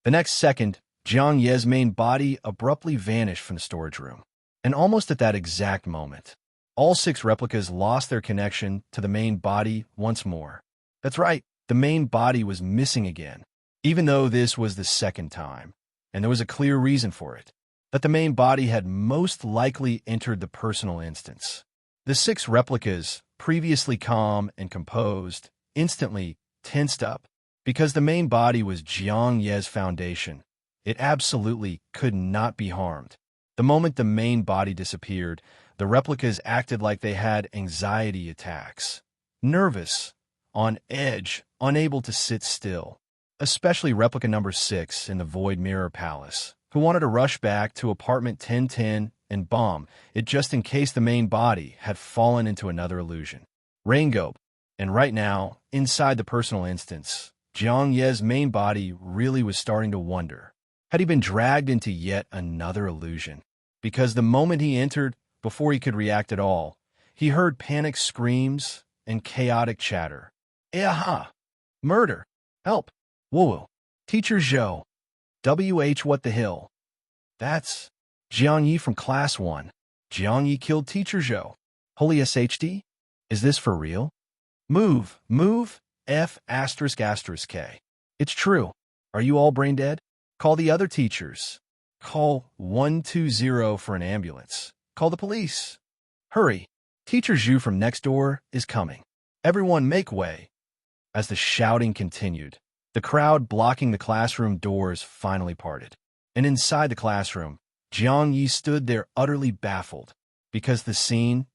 The next second, Jiang Ye's main body abruptly vanished from the storage room. And almost at that exact moment, all six replicas lost their connection to the main body once more. That's right, the main body was missing again, even though this was the second time, and there was a clear reason for it, that the main body had most likely entered the personal instance. The six replicas, previously calm and composed, instantly tensed up, because the main body was Jiang Ye's foundation. It absolutely could not be harmed. The moment the main body disappeared, the replicas acted like they had anxiety attacks. Nervous, on edge, unable to sit still. Especially replica number 6 in the Void Mirror Palace, who wanted to rush back to apartment 1010 and bomb it just in case the main body had fallen into another illusion. Raingope, and right now, inside the personal instance, Jiang Ye's main body really was starting to wonder, had he been dragged into yet another illusion? Because the moment he entered, before he could react at all, he heard panicked screams and chaotic chatter. Aha! Murder! Help! Whoa! Teacher Zhou! WH what the hell? That's Jiang Ye from Class 1. Jiang Ye killed Teacher Zhou. Holy SHD? Is this for real? Move! F ****. It's true. Are you all brain dead? Call the other teachers. Call 120 for an ambulance. Call the police. Hurry. Teacher Zhu from next door is coming. Everyone make way. As the shouting continued, the crowd blocking the classroom doors finally parted. And inside the classroom, Jiang Ye stood there utterly baffled, because the scene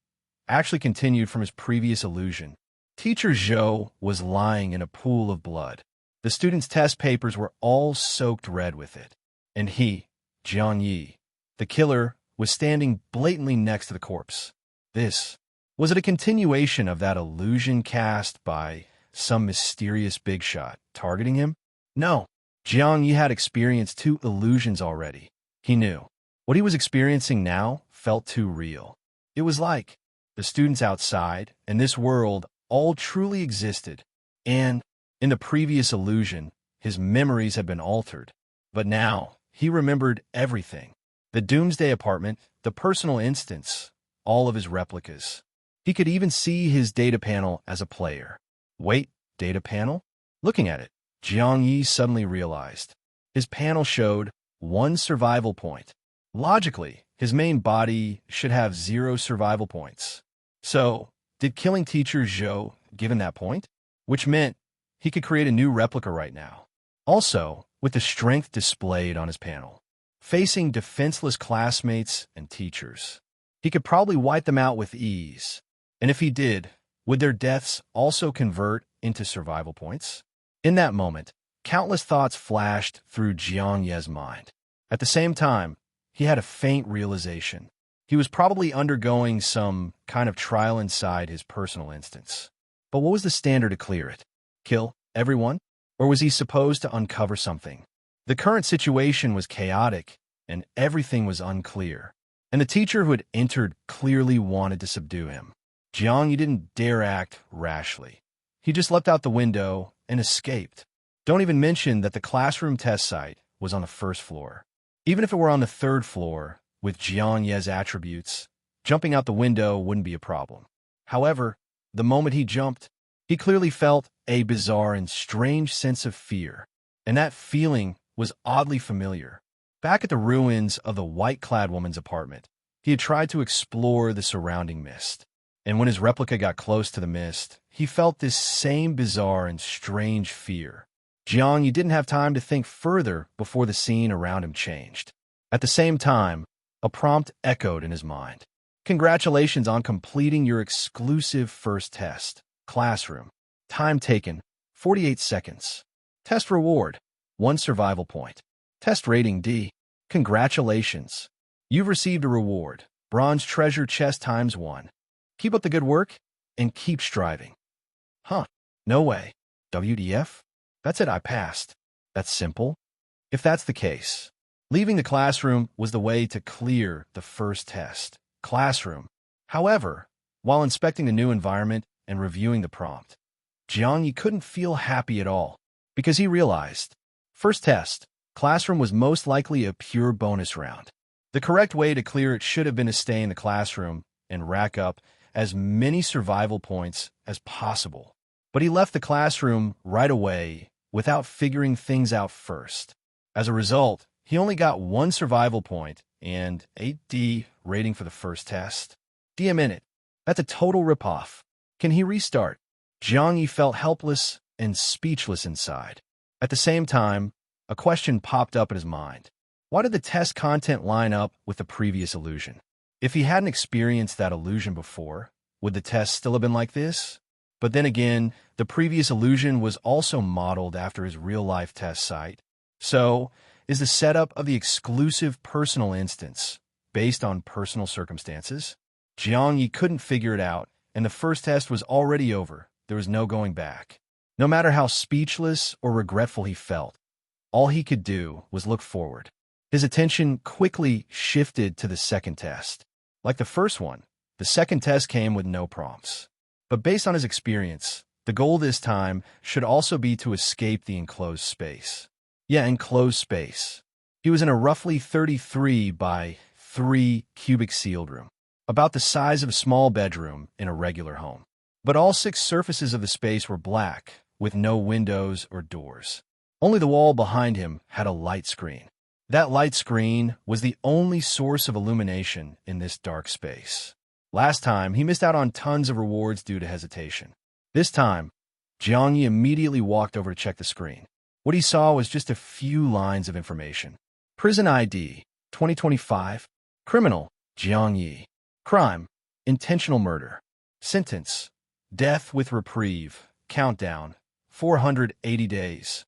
actually continued from his previous illusion. Teacher Zhou was lying in a pool of blood. The students' test papers were all soaked red with it. And he, Jiang Ye, the killer, was standing blatantly next to the corpse. Was it a continuation of that illusion cast by some mysterious big shot targeting him? No. Jiang Ye had experienced 2 illusions already. He knew. What he was experiencing now felt too real. It was like the students outside and this world all truly existed, and in the previous illusion, his memories had been altered. But now, he remembered everything. The Doomsday Apartment, the personal instance, all of his replicas. He could even see his data panel as a player. Wait, data panel? Looking at it, Jiang Ye suddenly realized. His panel showed 1 survival point. Logically, his main body should have 0 survival points. So, did killing Teacher Zhou give him that point? Which meant he could create a new replica right now. Also, with the strength displayed on his panel. Facing defenseless classmates and teachers, he could probably wipe them out with ease. And if he did, would their deaths also convert into survival points? In that moment, countless thoughts flashed through Jiang Ye's mind. At the same time, he had a faint realization. He was probably undergoing some kind of trial inside his personal instance. But what was the standard to clear it? Kill everyone? Or was he supposed to uncover something? The current situation was chaotic, and everything was unclear. And the teacher who had entered clearly wanted to subdue him. Jiang Ye didn't dare act rashly. He just leapt out the window and escaped. Don't even mention that the classroom test site was on the 1st floor. Even if it were on the 3rd floor, with Jiang Ye's attributes, jumping out the window wouldn't be a problem. However, the moment he jumped, he clearly felt a bizarre and strange sense of fear. And that feeling was oddly familiar. Back at the ruins of the white-clad woman's apartment, he had tried to explore the surrounding mist. And when his replica got close to the mist, he felt this same bizarre and strange fear. Jiang Ye didn't have time to think further before the scene around him changed. At the same time, a prompt echoed in his mind. Congratulations on completing your exclusive first test. Classroom. Time taken, 48 seconds. Test reward, 1 survival point. Test rating D. Congratulations. You've received a reward, Bronze treasure chest ×1. Keep up the good work and keep striving. Huh, no way. WDF? That's it, I passed. That's simple. If that's the case, leaving the classroom was the way to clear the first test. Classroom. However, while inspecting the new environment and reviewing the prompt, Jiang Ye couldn't feel happy at all because he realized, first test, classroom was most likely a pure bonus round. The correct way to clear it should have been to stay in the classroom and rack up as many survival points as possible. But he left the classroom right away without figuring things out first. As a result, he only got 1 survival point and 8D rating for the first test. D a minute. That's a total ripoff. Can he restart? Jiang Ye felt helpless and speechless inside. At the same time, a question popped up in his mind. Why did the test content line up with the previous illusion? If he hadn't experienced that illusion before, would the test still have been like this? But then again, the previous illusion was also modeled after his real-life test site. So, is the setup of the exclusive personal instance based on personal circumstances? Jiang Ye couldn't figure it out, and the first test was already over. There was no going back. No matter how speechless or regretful he felt, all he could do was look forward. His attention quickly shifted to the second test. Like the first one, the second test came with no prompts. But based on his experience, the goal this time should also be to escape the enclosed space. Yeah, enclosed space. He was in a roughly 33 by 3 cubic sealed room, about the size of a small bedroom in a regular home. But all 6 surfaces of the space were black, with no windows or doors. Only the wall behind him had a light screen. That light screen was the only source of illumination in this dark space. Last time, he missed out on tons of rewards due to hesitation. This time, Jiang Ye immediately walked over to check the screen. What he saw was just a few lines of information. Prison ID, 2025. Criminal, Jiang Ye. Crime, intentional murder. Sentence, death with reprieve. Countdown, 480 days.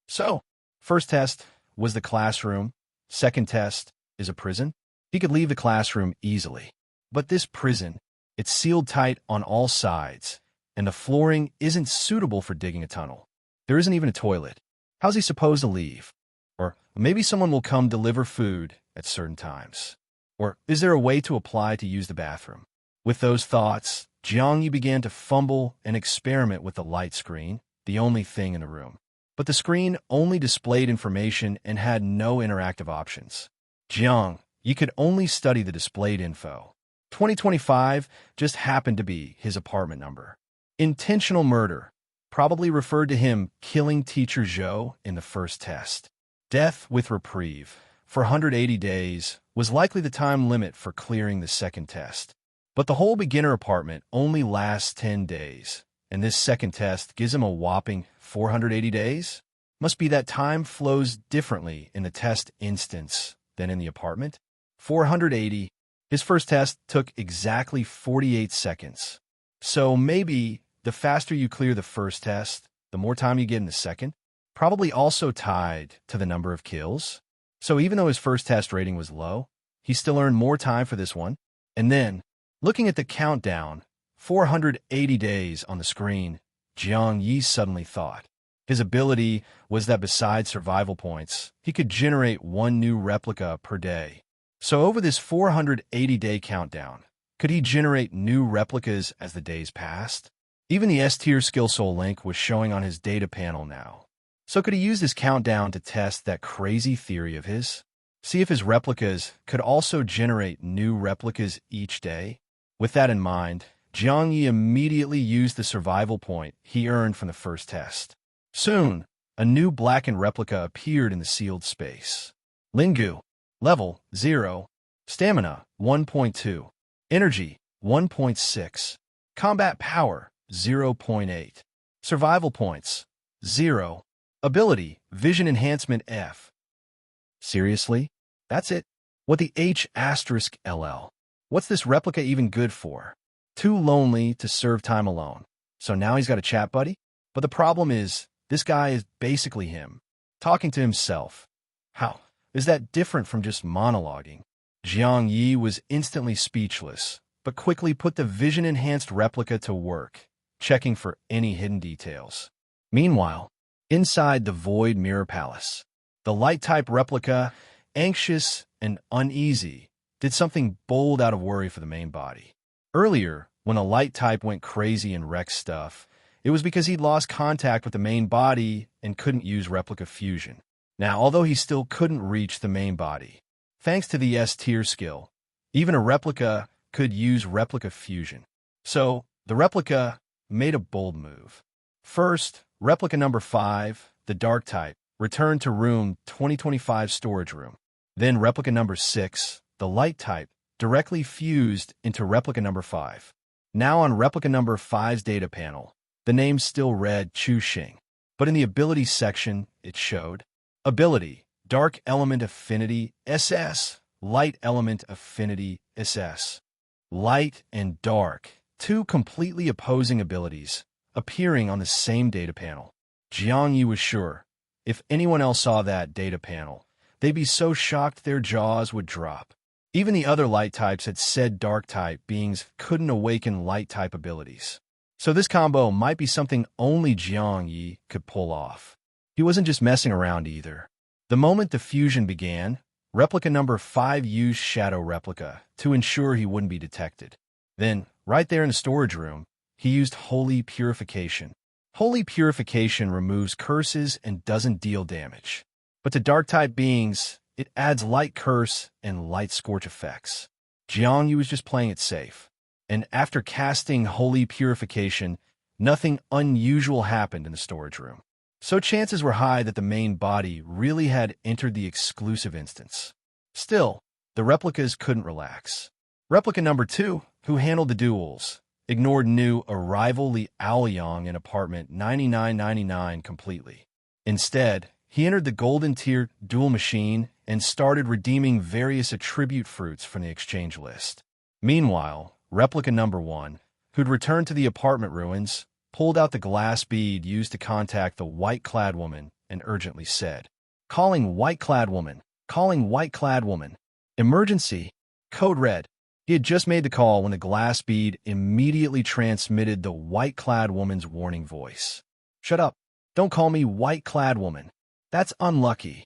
So, first test was the classroom. Second test is a prison. He could leave the classroom easily. But this prison, it's sealed tight on all sides, and the flooring isn't suitable for digging a tunnel. There isn't even a toilet. How's he supposed to leave? Or maybe someone will come deliver food at certain times. Or is there a way to apply to use the bathroom? With those thoughts, Jiang Ye began to fumble and experiment with the light screen, the only thing in the room. But the screen only displayed information and had no interactive options. Jiang Ye could only study the displayed info. 2025 just happened to be his apartment number. Intentional murder probably referred to him killing teacher Zhou in the first test. Death with reprieve for 180 days was likely the time limit for clearing the second test. But the whole beginner apartment only lasts 10 days, and this second test gives him a whopping 480 days? Must be that time flows differently in the test instance than in the apartment. 480. His first test took exactly 48 seconds. So maybe the faster you clear the first test, the more time you get in the second. Probably also tied to the number of kills. So even though his first test rating was low, he still earned more time for this one. And then, looking at the countdown, 480 days on the screen, Jiang Ye suddenly thought. His ability was that besides survival points, he could generate 1 new replica per day. So over this 480-day countdown, could he generate new replicas as the days passed? Even the S-tier skill soul link was showing on his data panel now. So could he use this countdown to test that crazy theory of his? See if his replicas could also generate new replicas each day? With that in mind, Jiang Ye immediately used the survival point he earned from the first test. Soon, a new blackened replica appeared in the sealed space. Lingu, level 0, stamina 1.2, energy 1.6, combat power 0.8, survival points 0, ability vision enhancement F. Seriously? That's it? What the H*LL? What's this replica even good for? Too lonely to serve time alone. So now he's got a chat buddy? But the problem is, this guy is basically him, talking to himself. How is that different from just monologuing? Jiang Ye was instantly speechless, but quickly put the vision-enhanced replica to work, checking for any hidden details. Meanwhile, inside the Void Mirror Palace, the light-type replica, anxious and uneasy, did something bold out of worry for the main body. Earlier, when a light type went crazy and wrecked stuff, it was because he'd lost contact with the main body and couldn't use replica fusion. Now, although he still couldn't reach the main body, thanks to the S-tier skill, even a replica could use replica fusion. So, the replica made a bold move. First, replica number 5, the dark type, returned to room 2025 storage room. Then replica number 6, the light type, directly fused into replica number 5. Now on replica number 5's data panel, the name still read Chu Xing, but in the abilities section, it showed Ability, Dark Element Affinity SS, Light Element Affinity SS. Light and dark, two completely opposing abilities, appearing on the same data panel. Jiang Ye was sure, if anyone else saw that data panel, they'd be so shocked their jaws would drop. Even the other light types had said dark-type beings couldn't awaken light-type abilities. So this combo might be something only Jiang Ye could pull off. He wasn't just messing around either. The moment the fusion began, replica number 5 used Shadow Replica to ensure he wouldn't be detected. Then, right there in the storage room, he used Holy Purification. Holy Purification removes curses and doesn't deal damage. But to dark-type beings, it adds light curse and light scorch effects. Jiang Ye was just playing it safe. And after casting Holy Purification, nothing unusual happened in the storage room. So chances were high that the main body really had entered the exclusive instance. Still, the replicas couldn't relax. Replica number 2, who handled the duels, ignored new arrival Li Aoyang in apartment 9999 completely. Instead, he entered the golden tier duel machine and started redeeming various attribute fruits from the exchange list. Meanwhile, replica number 1, who'd returned to the apartment ruins, pulled out the glass bead used to contact the white-clad woman and urgently said, "Calling white-clad woman, calling white-clad woman. Emergency. Code red." He had just made the call when the glass bead immediately transmitted the white-clad woman's warning voice. "Shut up. Don't call me white-clad woman. That's unlucky.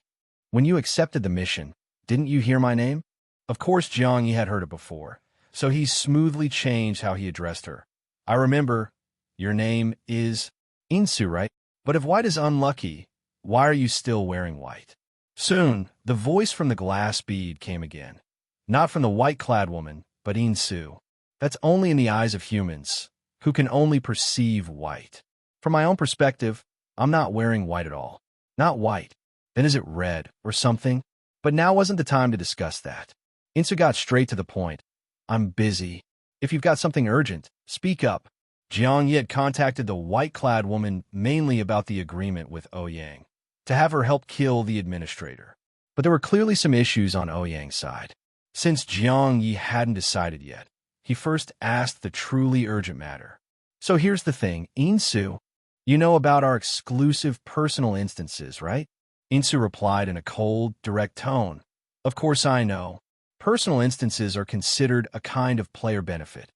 When you accepted the mission, didn't you hear my name?" Of course, Jiang Ye had heard it before, so he smoothly changed how he addressed her. "I remember. Your name is Insu, right? But if white is unlucky, why are you still wearing white?" Soon, the voice from the glass bead came again. Not from the white-clad woman, but Insu. That's only in the eyes of humans, who can only perceive white. From my own perspective, I'm not wearing white at all. Not white. Then is it red or something? But now wasn't the time to discuss that. Insu got straight to the point. "I'm busy. If you've got something urgent, speak up." Jiang Ye had contacted the white-clad woman mainly about the agreement with Ouyang, to have her help kill the administrator. But there were clearly some issues on Ouyang's side. Since Jiang Ye hadn't decided yet, he first asked the truly urgent matter. "So here's the thing, Insu, you know about our exclusive personal instances, right?" Insu replied in a cold, direct tone. "Of course I know. Personal instances are considered a kind of player benefit."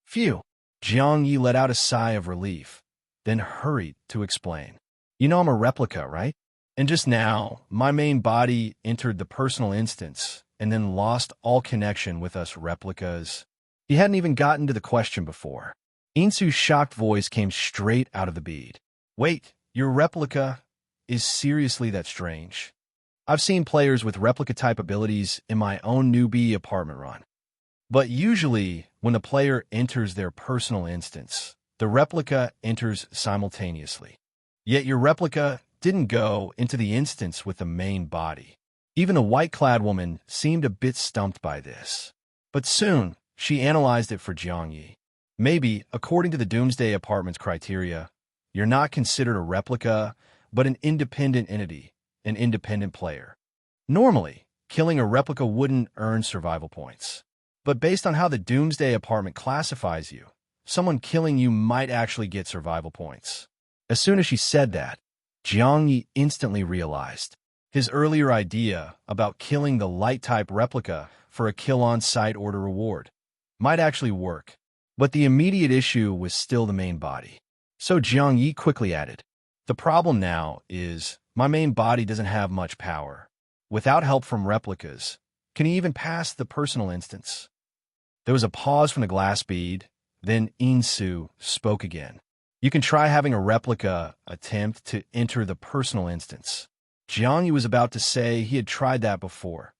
Phew. Jiang Ye let out a sigh of relief, then hurried to explain. "You know I'm a replica, right? And just now, my main body entered the personal instance and then lost all connection with us replicas." He hadn't even gotten to the question before. Insu's shocked voice came straight out of the bead. "Wait, your replica is seriously that strange? I've seen players with replica-type abilities in my own newbie apartment run. But usually, when the player enters their personal instance, the replica enters simultaneously. Yet your replica didn't go into the instance with the main body." Even the white-clad woman seemed a bit stumped by this. But soon, she analyzed it for Jiang Ye. "Maybe, according to the Doomsday Apartments criteria, you're not considered a replica, but an independent entity, an independent player. Normally, killing a replica wouldn't earn survival points. But based on how the Doomsday Apartment classifies you, someone killing you might actually get survival points." As soon as she said that, Jiang Ye instantly realized His earlier idea about killing the light-type replica for a kill-on-sight order reward might actually work, but the immediate issue was still the main body. So Jiang Ye quickly added, "The problem now is my main body doesn't have much power. Without help from replicas, can he even pass the personal instance?" There was a pause from the glass bead, then Insu spoke again. "You can try having a replica attempt to enter the personal instance." Jiang Ye was about to say he had tried that before.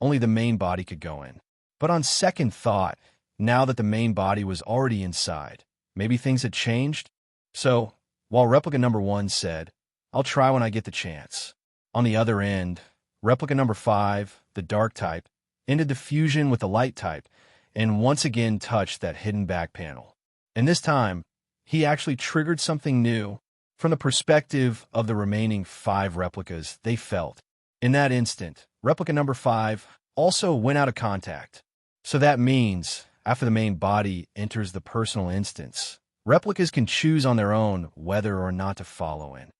Only the main body could go in. But on second thought, now that the main body was already inside, maybe things had changed? So, while replica number 1 said, "I'll try when I get the chance," on the other end, replica number 5, the dark type, ended the fusion with the light type and once again touched that hidden back panel. And this time, he actually triggered something new. From the perspective of the remaining 5 replicas, they felt. In that instant, replica number 5 also went out of contact. So that means, after the main body enters the personal instance, replicas can choose on their own whether or not to follow in.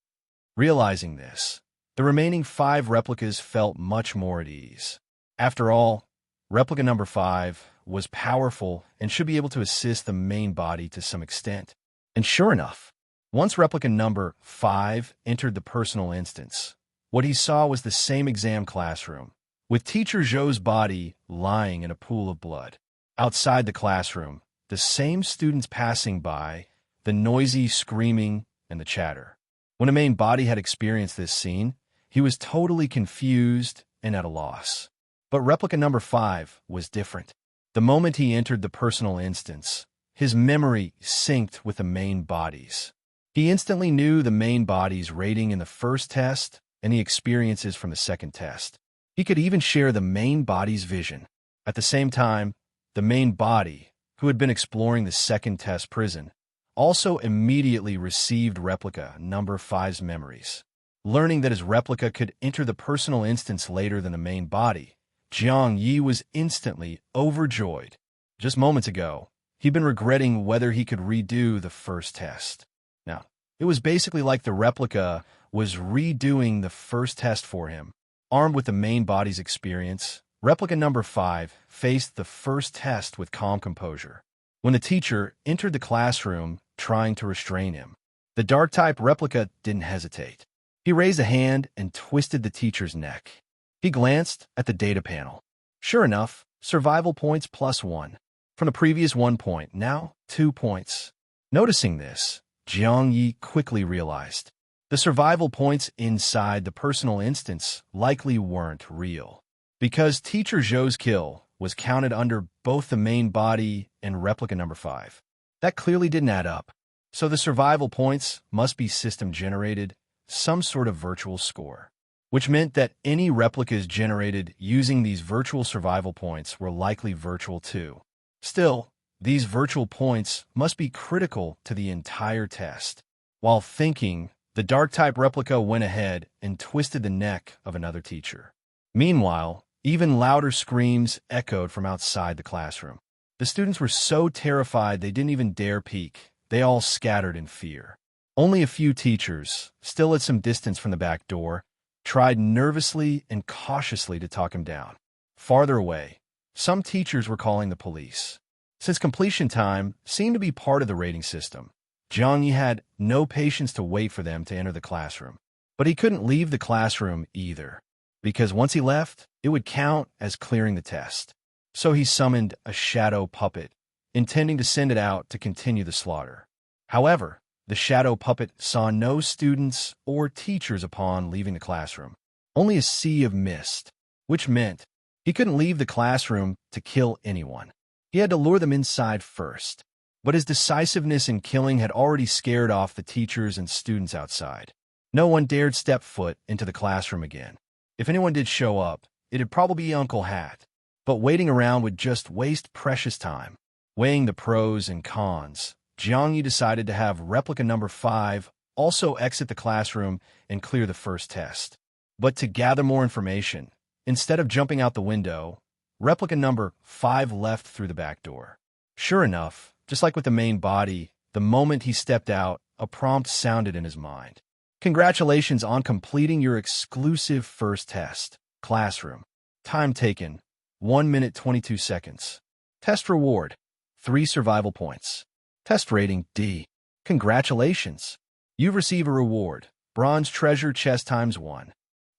Realizing this, the remaining 5 replicas felt much more at ease. After all, replica number 5 was powerful and should be able to assist the main body to some extent. And sure enough, once replica number 5 entered the personal instance, what he saw was the same exam classroom, with teacher Zhou's body lying in a pool of blood. Outside the classroom, the same students passing by, the noisy screaming and the chatter. When the main body had experienced this scene, he was totally confused and at a loss. But replica number 5 was different. The moment he entered the personal instance, his memory synced with the main body's. He instantly knew the main body's rating in the first test and the experiences from the second test. He could even share the main body's vision. At the same time, the main body, who had been exploring the second test prison, also immediately received replica number 5's memories. Learning that his replica could enter the personal instance later than the main body, Jiang Ye was instantly overjoyed. Just moments ago, he'd been regretting whether he could redo the first test. Now, it was basically like the replica was redoing the first test for him. Armed with the main body's experience, replica number 5 faced the first test with calm composure. When the teacher entered the classroom trying to restrain him, the dark-type replica didn't hesitate. He raised a hand and twisted the teacher's neck. He glanced at the data panel. Sure enough, survival points +1. From the previous 1 point, now 2 points. Noticing this, Jiang Ye quickly realized the survival points inside the personal instance likely weren't real, because teacher Zhou's kill was counted under both the main body and replica number 5. That clearly didn't add up. So the survival points must be system-generated, some sort of virtual score, which meant that any replicas generated using these virtual survival points were likely virtual too. Still, these virtual points must be critical to the entire test. While thinking, the dark-type replica went ahead and twisted the neck of another teacher. Meanwhile, even louder screams echoed from outside the classroom. The students were so terrified they didn't even dare peek. They all scattered in fear. Only a few teachers, still at some distance from the back door, tried nervously and cautiously to talk him down. Farther away, some teachers were calling the police. Since completion time seemed to be part of the rating system, Jiang Ye had no patience to wait for them to enter the classroom. But he couldn't leave the classroom either, because once he left, it would count as clearing the test. So he summoned a shadow puppet, intending to send it out to continue the slaughter. However, the shadow puppet saw no students or teachers upon leaving the classroom, only a sea of mist, which meant he couldn't leave the classroom to kill anyone. He had to lure them inside first, but his decisiveness in killing had already scared off the teachers and students outside. No one dared step foot into the classroom again. If anyone did show up, it'd probably be Uncle Hat, but waiting around would just waste precious time. Weighing the pros and cons, Jiang Ye decided to have replica number 5 also exit the classroom and clear the first test. But to gather more information, instead of jumping out the window, replica number 5 left through the back door. Sure enough, just like with the main body, the moment he stepped out, a prompt sounded in his mind. Congratulations on completing your exclusive first test. Classroom. Time taken, 1 minute 22 seconds. Test reward, 3 survival points. Test rating D. Congratulations. You've received a reward, bronze treasure chest ×1.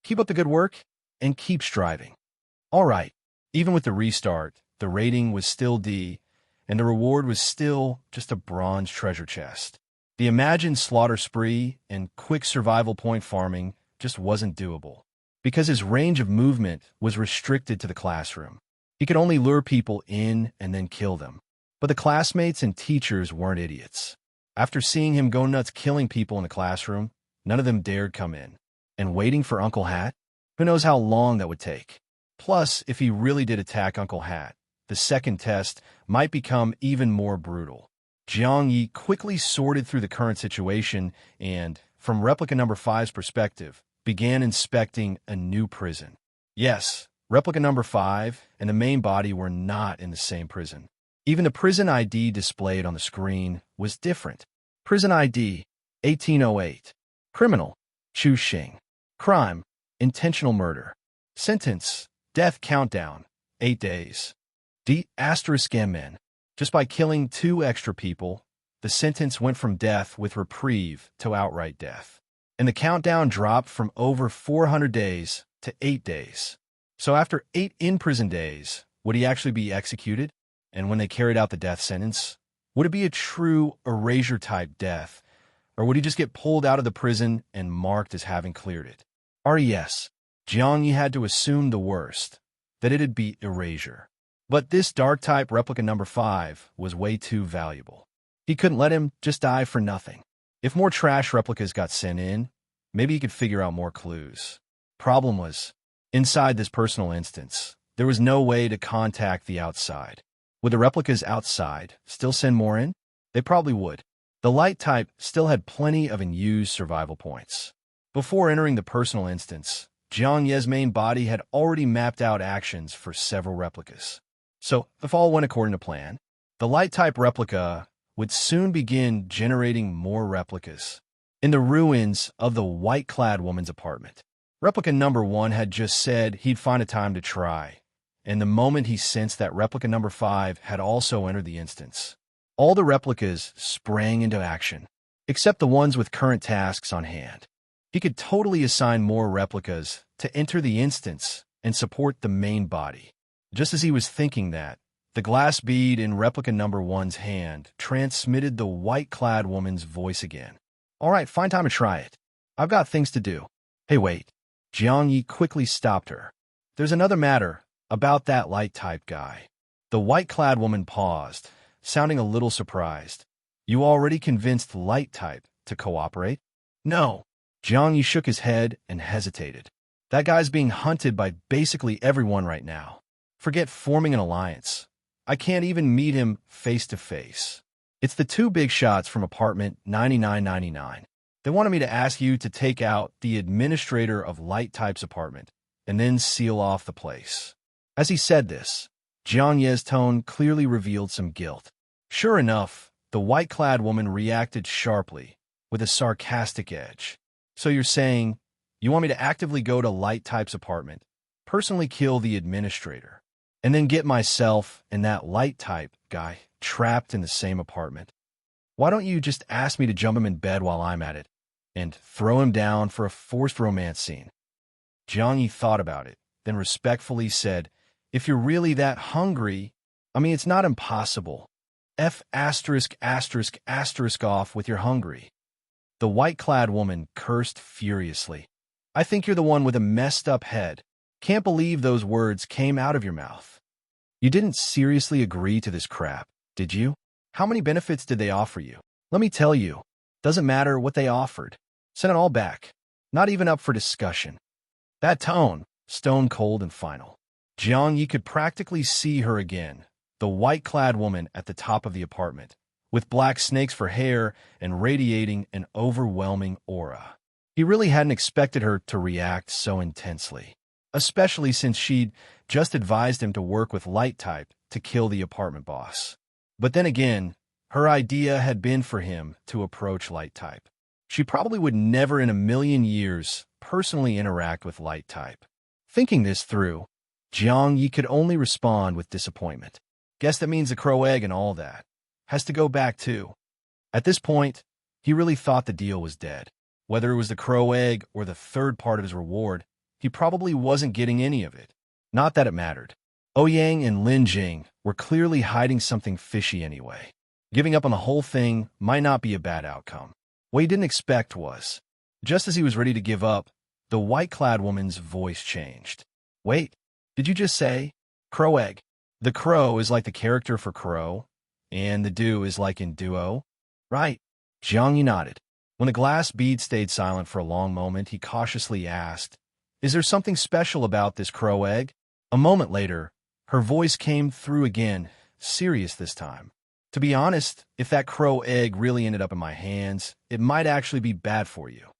Keep up the good work and keep striving. All right, even with the restart, the rating was still D, and the reward was still just a bronze treasure chest. The imagined slaughter spree and quick survival point farming just wasn't doable, because his range of movement was restricted to the classroom. He could only lure people in and then kill them. But the classmates and teachers weren't idiots. After seeing him go nuts killing people in the classroom, none of them dared come in. And waiting for Uncle Hat? Who knows how long that would take? Plus, if he really did attack Uncle Hat, the second test might become even more brutal. Jiang Ye quickly sorted through the current situation and, from replica number 5's perspective, began inspecting a new prison. Yes, replica number 5 and the main body were not in the same prison. Even the prison ID displayed on the screen was different. Prison ID, 1808. Criminal, Chu Xing. Crime, intentional murder. Sentence, death countdown, 8 days. D*MN. Just by killing 2 extra people, the sentence went from death with reprieve to outright death. And the countdown dropped from over 400 days to 8 days. So after 8 in-prison days, would he actually be executed? And when they carried out the death sentence, would it be a true erasure-type death? Or would he just get pulled out of the prison and marked as having cleared it? Yes, Jiang Ye had to assume the worst, that it'd be erasure. But this dark-type replica number 5 was way too valuable. He couldn't let him just die for nothing. If more trash replicas got sent in, maybe he could figure out more clues. Problem was, inside this personal instance, there was no way to contact the outside. Would the replicas outside still send more in? They probably would. The light type still had plenty of unused survival points. Before entering the personal instance, Jiang Ye's main body had already mapped out actions for several replicas. So, if all went according to plan, the light-type replica would soon begin generating more replicas. In the ruins of the white-clad woman's apartment, replica number 1 had just said he'd find a time to try, and the moment he sensed that replica number 5 had also entered the instance, all the replicas sprang into action, except the ones with current tasks on hand. He could totally assign more replicas to enter the instance and support the main body. Just as he was thinking that, the glass bead in replica number 1's hand transmitted the white-clad woman's voice again. All right, find time to try it. I've got things to do. Hey, wait. Jiang Ye quickly stopped her. There's another matter about that light-type guy. The white-clad woman paused, sounding a little surprised. You already convinced light-type to cooperate? No. Jiang Ye shook his head and hesitated. That guy's being hunted by basically everyone right now. Forget forming an alliance. I can't even meet him face to face. It's the 2 big shots from apartment 9999. They wanted me to ask you to take out the administrator of Light Type's apartment and then seal off the place. As he said this, Jiang Ye's tone clearly revealed some guilt. Sure enough, the white-clad woman reacted sharply, with a sarcastic edge. So you're saying, you want me to actively go to Light Type's apartment, personally kill the administrator, and then get myself and that Light Type guy trapped in the same apartment? Why don't you just ask me to jump him in bed while I'm at it, and throw him down for a forced romance scene? Jiang Ye thought about it, then respectfully said, if you're really that hungry, it's not impossible. F*** off with your hungry. The white-clad woman cursed furiously. I think you're the one with a messed-up head. Can't believe those words came out of your mouth. You didn't seriously agree to this crap, did you? How many benefits did they offer you? Let me tell you, doesn't matter what they offered. Send it all back. Not even up for discussion. That tone, stone cold and final. Jiang Ye could practically see her again, the white-clad woman at the top of the apartment, with black snakes for hair and radiating an overwhelming aura. He really hadn't expected her to react so intensely, especially since she'd just advised him to work with Light Type to kill the apartment boss. But then again, her idea had been for him to approach Light Type. She probably would never in a million years personally interact with light type. Thinking this through, Jiang Ye could only respond with disappointment. Guess that means the crow egg and all that has to go back too. At this point, he really thought the deal was dead. Whether it was the crow egg or the third part of his reward, he probably wasn't getting any of it. Not that it mattered. Ouyang and Lin Jing were clearly hiding something fishy anyway. Giving up on the whole thing might not be a bad outcome. What he didn't expect was, just as he was ready to give up, the white-clad woman's voice changed. Wait, did you just say crow egg? The crow is like the character for crow, and the do is like in duo? Right. Jiang Ye nodded. When the glass bead stayed silent for a long moment, he cautiously asked, "Is there something special about this crow egg?" A moment later, her voice came through again, serious this time. "To be honest, if that crow egg really ended up in my hands, it might actually be bad for you."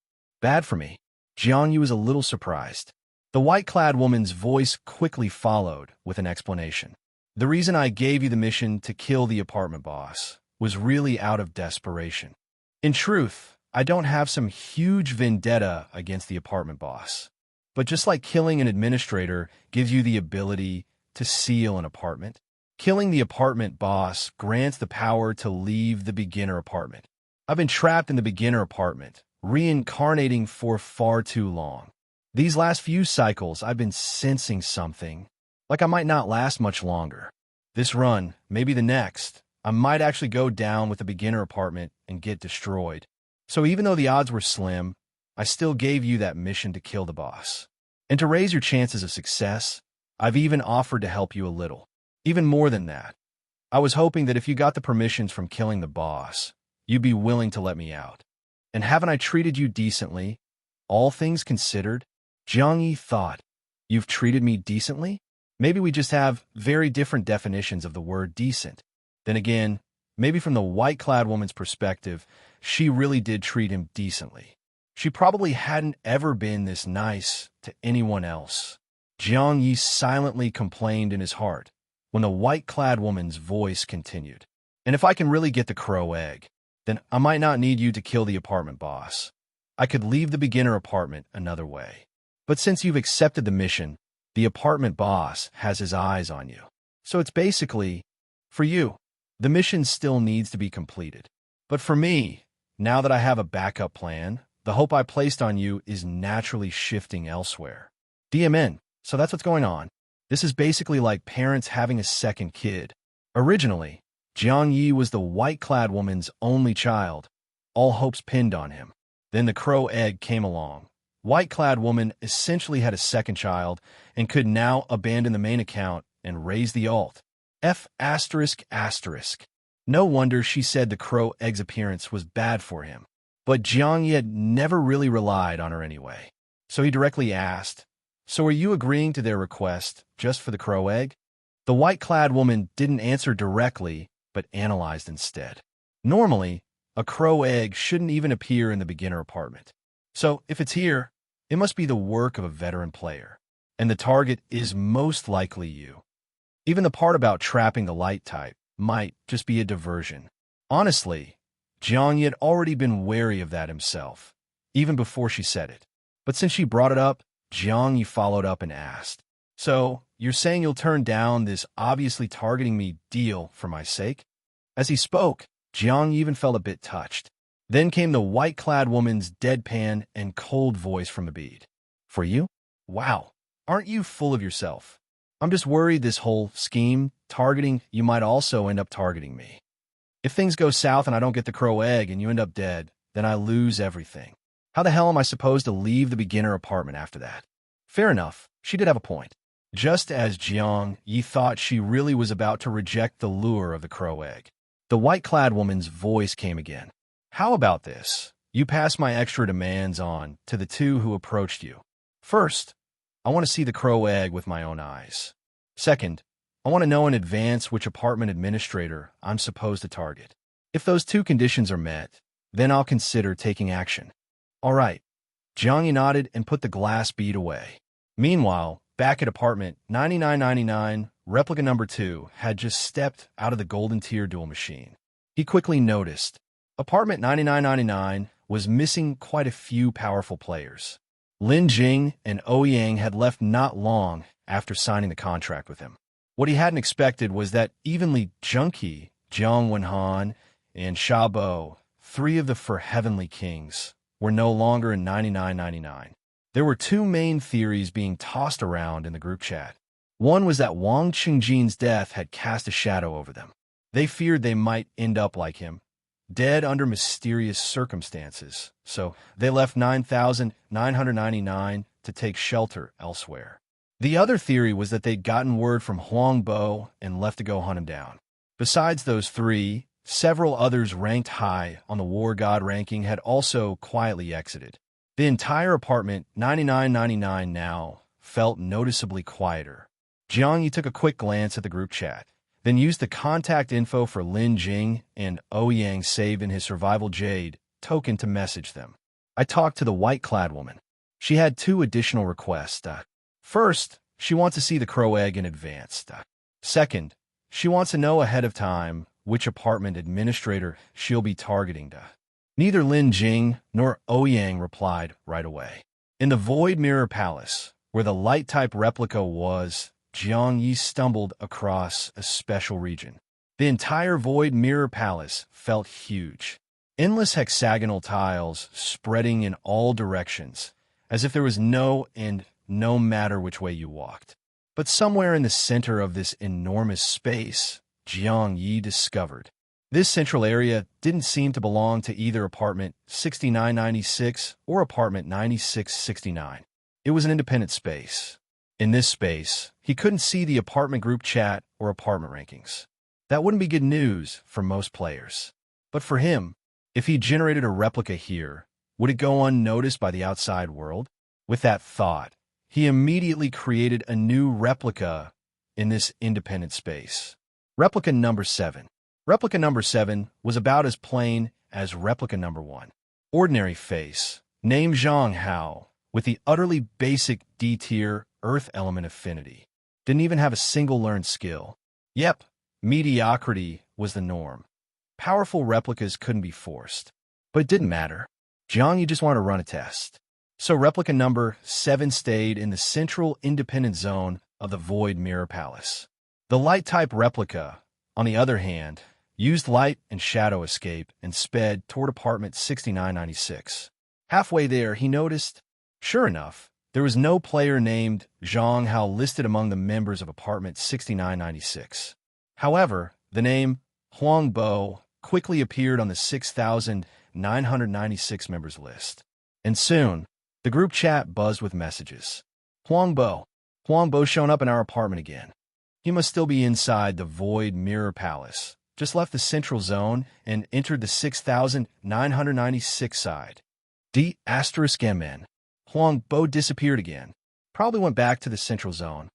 Bad for me? Jiang Ye was a little surprised. The white-clad woman's voice quickly followed with an explanation. "The reason I gave you the mission to kill the apartment boss was really out of desperation. In truth, I don't have some huge vendetta against the apartment boss. But just like killing an administrator gives you the ability to seal an apartment, killing the apartment boss grants the power to leave the beginner apartment. I've been trapped in the beginner apartment, reincarnating for far too long. These last few cycles, I've been sensing something, like I might not last much longer. This run, maybe the next, I might actually go down with the beginner apartment and get destroyed. So even though the odds were slim, I still gave you that mission to kill the boss. And to raise your chances of success, I've even offered to help you a little. Even more than that, I was hoping that if you got the permissions from killing the boss, you'd be willing to let me out. And haven't I treated you decently? All things considered?" Jiang Ye thought, "You've treated me decently? Maybe we just have very different definitions of the word decent." Then again, maybe from the white-clad woman's perspective, she really did treat him decently. She probably hadn't ever been this nice to anyone else. Jiang Ye silently complained in his heart when the white-clad woman's voice continued. "And if I can really get the crow egg, then I might not need you to kill the apartment boss. I could leave the beginner apartment another way. But since you've accepted the mission, the apartment boss has his eyes on you. So it's basically, for you, the mission still needs to be completed. But for me, now that I have a backup plan, the hope I placed on you is naturally shifting elsewhere." DMN. So that's what's going on. This is basically like parents having a second kid. Originally, Jiang Ye was the white-clad woman's only child, all hopes pinned on him. Then the crow egg came along. White-clad woman essentially had a second child and could now abandon the main account and raise the alt. F****. No wonder she said the crow egg's appearance was bad for him. But Jiang Ye had never really relied on her anyway. So he directly asked, "So are you agreeing to their request just for the crow egg?" The white-clad woman didn't answer directly, but analyzed instead. Normally, a crow egg shouldn't even appear in the beginner apartment. So if it's here, it must be the work of a veteran player. And the target is most likely you. Even the part about trapping the light type might just be a diversion. Honestly, Jiang Ye had already been wary of that himself, even before she said it. But since she brought it up, Jiang Ye followed up and asked, "So, you're saying you'll turn down this obviously targeting me deal for my sake?" As he spoke, Jiang Ye even felt a bit touched. Then came the white-clad woman's deadpan and cold voice from the bead. "For you? Wow, aren't you full of yourself? I'm just worried this whole scheme, targeting, you might also end up targeting me. If things go south and I don't get the crow egg and you end up dead, then I lose everything. How the hell am I supposed to leave the beginner apartment after that?" Fair enough, she did have a point. Just as Jiang Ye thought she really was about to reject the lure of the crow egg, the white-clad woman's voice came again. "How about this? You pass my extra demands on to the two who approached you. First, I want to see the crow egg with my own eyes. Second, I want to know in advance which apartment administrator I'm supposed to target. If those two conditions are met, then I'll consider taking action." "All right." Jiang Ye nodded and put the glass bead away. Meanwhile, back at apartment 9999, replica number 2 had just stepped out of the golden tier duel machine. He quickly noticed, apartment 9999 was missing quite a few powerful players. Lin Jing and Ouyang had left not long after signing the contract with him. What he hadn't expected was that evenly Jiang Ye, Jiang Wenhan, and Shabo, three of the four heavenly kings, were no longer in 9999. There were two main theories being tossed around in the group chat. One was that Wang Qingjin's death had cast a shadow over them. They feared they might end up like him, dead under mysterious circumstances, so they left 9,999 to take shelter elsewhere. The other theory was that they'd gotten word from Huang Bo and left to go hunt him down. Besides those three, several others ranked high on the War God ranking had also quietly exited. The entire apartment, 9999 now, felt noticeably quieter. Jiang Ye took a quick glance at the group chat, then used the contact info for Lin Jing and Ouyang saved in his Survival Jade token to message them. I talked to the white-clad woman. She had two additional requests. First, she wants to see the crow egg in advance. Second, she wants to know ahead of time which apartment administrator she'll be targeting. Neither Lin Jing nor Ouyang replied right away. In the Void Mirror Palace, where the light-type replica was, Jiang Ye stumbled across a special region. The entire Void Mirror Palace felt huge. Endless hexagonal tiles spreading in all directions, as if there was no end no matter which way you walked. But somewhere in the center of this enormous space, Jiang Ye discovered. This central area didn't seem to belong to either apartment 6996 or apartment 9669. It was an independent space. In this space, he couldn't see the apartment group chat or apartment rankings. That wouldn't be good news for most players. But for him, if he generated a replica here, would it go unnoticed by the outside world? With that thought, he immediately created a new replica in this independent space. Replica number 7. Replica number 7 was about as plain as replica number 1. Ordinary face, name Zhang Hao, with the utterly basic D-tier Earth element affinity. Didn't even have a single learned skill. Yep, mediocrity was the norm. Powerful replicas couldn't be forced. But it didn't matter. Jiang Ye just wanted to run a test. So replica number 7 stayed in the central independent zone of the Void Mirror Palace. The light-type replica, on the other hand, used light and shadow escape and sped toward apartment 6996. Halfway there, he noticed, sure enough, there was no player named Zhang Hao listed among the members of apartment 6996. However, the name Huang Bo quickly appeared on the 6,996 members list. And soon, the group chat buzzed with messages. Huang Bo shown up in our apartment again. He must still be inside the Void Mirror Palace. Just left the central zone and entered the 6,996 side. D*MN. Huang Bo disappeared again. Probably went back to the central zone.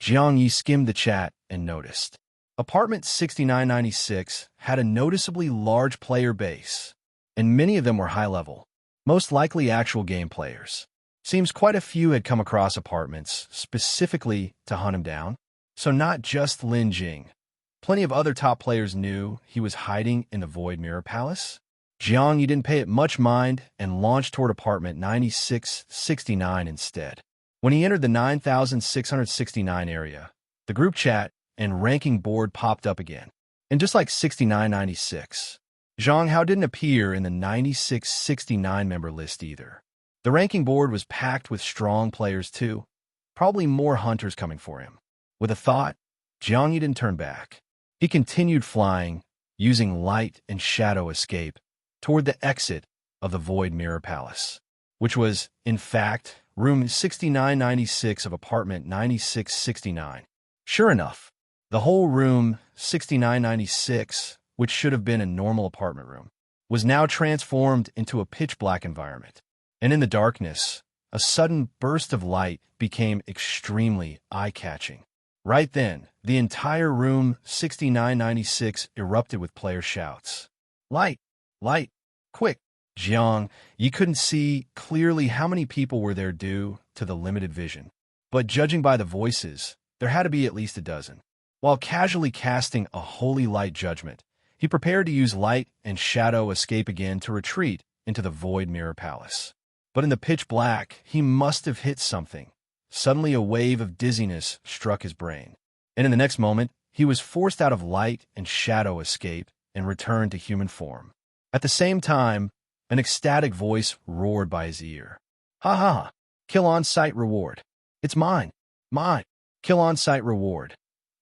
Jiang Ye skimmed the chat and noticed. Apartment 6996 had a noticeably large player base, and many of them were high-level, most likely actual game players. Seems quite a few had come across apartments specifically to hunt him down. So not just Lin Jing. Plenty of other top players knew he was hiding in the Void Mirror Palace. Jiang Ye didn't pay it much mind and launched toward apartment 9669 instead. When he entered the 9669 area, the group chat and ranking board popped up again. And just like 6996, Zhang Hao didn't appear in the 9669 member list either. The ranking board was packed with strong players too, probably more hunters coming for him. With a thought, Jiang Ye didn't turn back. He continued flying, using light and shadow escape, toward the exit of the Void Mirror Palace, which was, in fact, room 6996 of apartment 9669. Sure enough, the whole room 6996, which should have been a normal apartment room, was now transformed into a pitch-black environment. And in the darkness, a sudden burst of light became extremely eye-catching. Right then, the entire room 6996 erupted with player shouts. Light! Light! Quick! Jiang Ye couldn't see clearly how many people were there due to the limited vision. But judging by the voices, there had to be at least a dozen. While casually casting a holy light judgment, he prepared to use light and shadow escape again to retreat into the void mirror palace. But in the pitch black, he must have hit something. Suddenly a wave of dizziness struck his brain. And in the next moment, he was forced out of light and shadow escape and returned to human form. At the same time, an ecstatic voice roared by his ear. Ha ha ha! Kill on-site reward. It's mine. Mine. Kill on-site reward.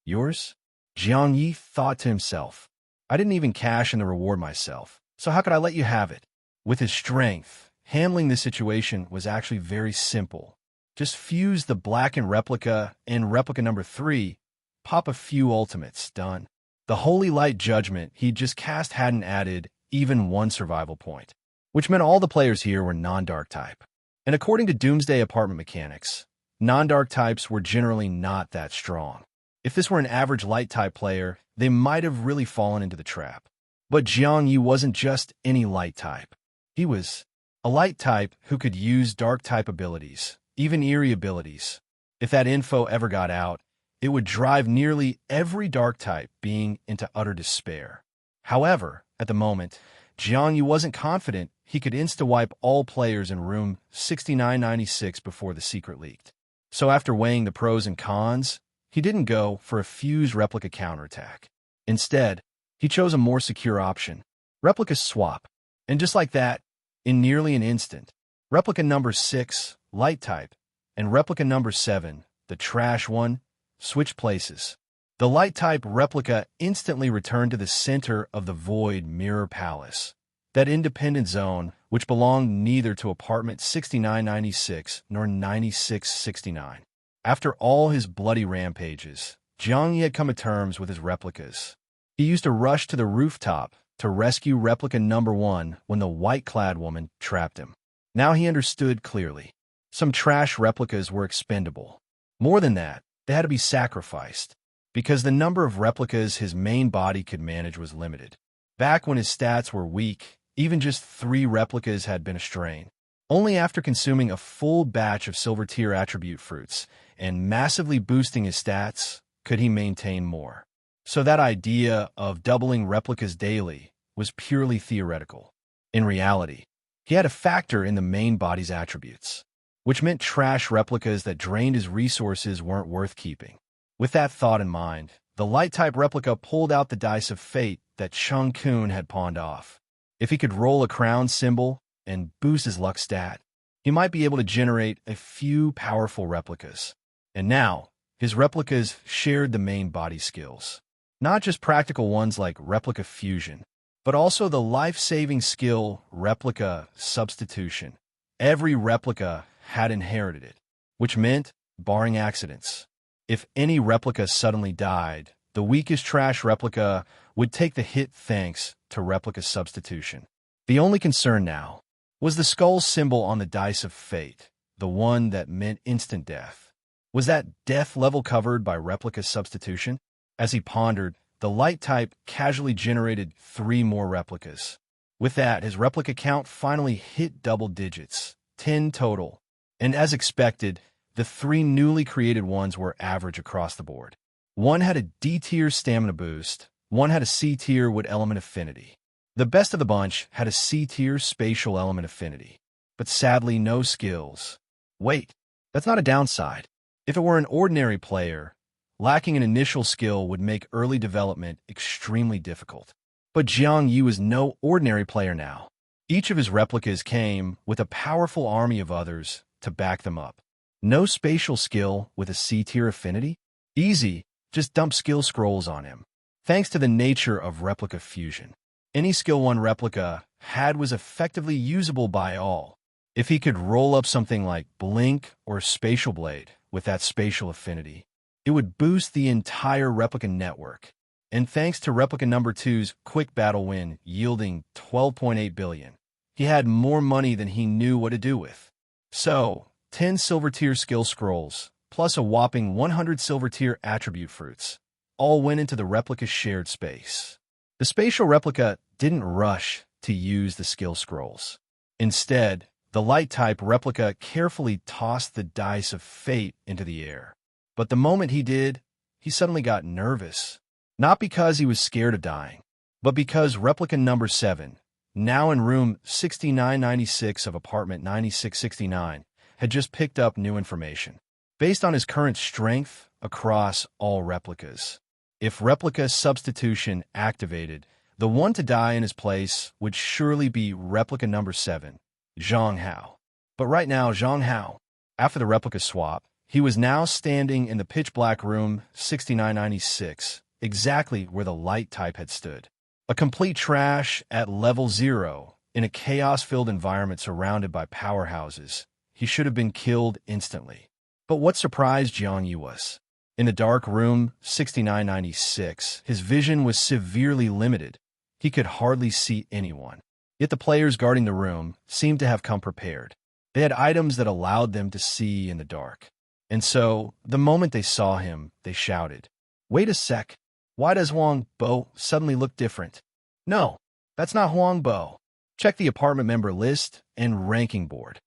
Yours? Jiang Ye thought to himself. I didn't even cash in the reward myself, so how could I let you have it? With his strength, handling this situation was actually very simple. Just fuse the blackened replica and replica number 3, pop a few ultimates, done. The Holy Light Judgment he'd just cast hadn't added even one survival point, which meant all the players here were non-dark type. And according to Doomsday Apartment mechanics, non-dark types were generally not that strong. If this were an average light type player, they might have really fallen into the trap. But Jiang Ye wasn't just any light type. He was a light type who could use dark type abilities, even eerie abilities. If that info ever got out, it would drive nearly every dark type being into utter despair. However, at the moment, Jiang Ye wasn't confident he could insta-wipe all players in room 6996 before the secret leaked. So after weighing the pros and cons, he didn't go for a fused replica counterattack. Instead, he chose a more secure option, replica swap. And just like that, in nearly an instant, replica number 6, light type, and replica number 7, the trash one, switched places. The light type replica instantly returned to the center of the void mirror palace, that independent zone which belonged neither to apartment 6996 nor 9669. After all his bloody rampages, Jiang Ye had come to terms with his replicas. He used to rush to the rooftop to rescue replica number 1 when the white-clad woman trapped him. Now he understood clearly. Some trash replicas were expendable. More than that, they had to be sacrificed, because the number of replicas his main body could manage was limited. Back when his stats were weak, even just 3 replicas had been a strain. Only after consuming a full batch of silver tier attribute fruits and massively boosting his stats could he maintain more. So that idea of doubling replicas daily was purely theoretical. In reality, he had a factor in the main body's attributes, which meant trash replicas that drained his resources weren't worth keeping. With that thought in mind, the light-type replica pulled out the dice of fate that Chung Kun had pawned off. If he could roll a crown symbol and boost his luck stat, he might be able to generate a few powerful replicas. And now, his replicas shared the main body skills. Not just practical ones like replica fusion, but also the life-saving skill replica substitution. Every replica had inherited it, which meant, barring accidents, if any replica suddenly died, the weakest trash replica would take the hit thanks to replica substitution. The only concern now was the skull symbol on the dice of fate, the one that meant instant death. Was that death level covered by replica substitution? As he pondered, the light type casually generated 3 more replicas. With that, his replica count finally hit double digits, 10 total. And as expected, the 3 newly created ones were average across the board. One had a D-tier stamina boost, one had a C-tier with element affinity. The best of the bunch had a C-tier spatial element affinity, but sadly no skills. Wait, that's not a downside. If it were an ordinary player, lacking an initial skill would make early development extremely difficult. But Jiang Ye was no ordinary player now. Each of his replicas came with a powerful army of others to back them up. No spatial skill with a C-tier affinity? Easy, just dump skill scrolls on him. Thanks to the nature of replica fusion, any skill 1 replica had was effectively usable by all. If he could roll up something like Blink or Spatial Blade with that spatial affinity, it would boost the entire replica network. And thanks to replica number 2's quick battle win yielding 12.8 billion, he had more money than he knew what to do with. So, 10 silver tier skill scrolls, plus a whopping 100 silver tier attribute fruits, all went into the replica's shared space. The spatial replica didn't rush to use the skill scrolls. Instead, the light-type replica carefully tossed the dice of fate into the air. But the moment he did, he suddenly got nervous. Not because he was scared of dying, but because replica number 7, now in room 6996 of apartment 9669, had just picked up new information. Based on his current strength across all replicas, if replica substitution activated, the one to die in his place would surely be replica number 7, Jiang Ye. But right now, Jiang Ye, after the replica swap, he was now standing in the pitch-black room 6996, exactly where the light type had stood. A complete trash at level 0, in a chaos-filled environment surrounded by powerhouses. He should have been killed instantly. But what surprised Jiang Ye was, in the dark room 6996, his vision was severely limited. He could hardly see anyone. Yet the players guarding the room seemed to have come prepared. They had items that allowed them to see in the dark. And so, the moment they saw him, they shouted, "Wait a sec. Why does Huang Bo suddenly look different? No, that's not Huang Bo. Check the apartment member list and ranking board.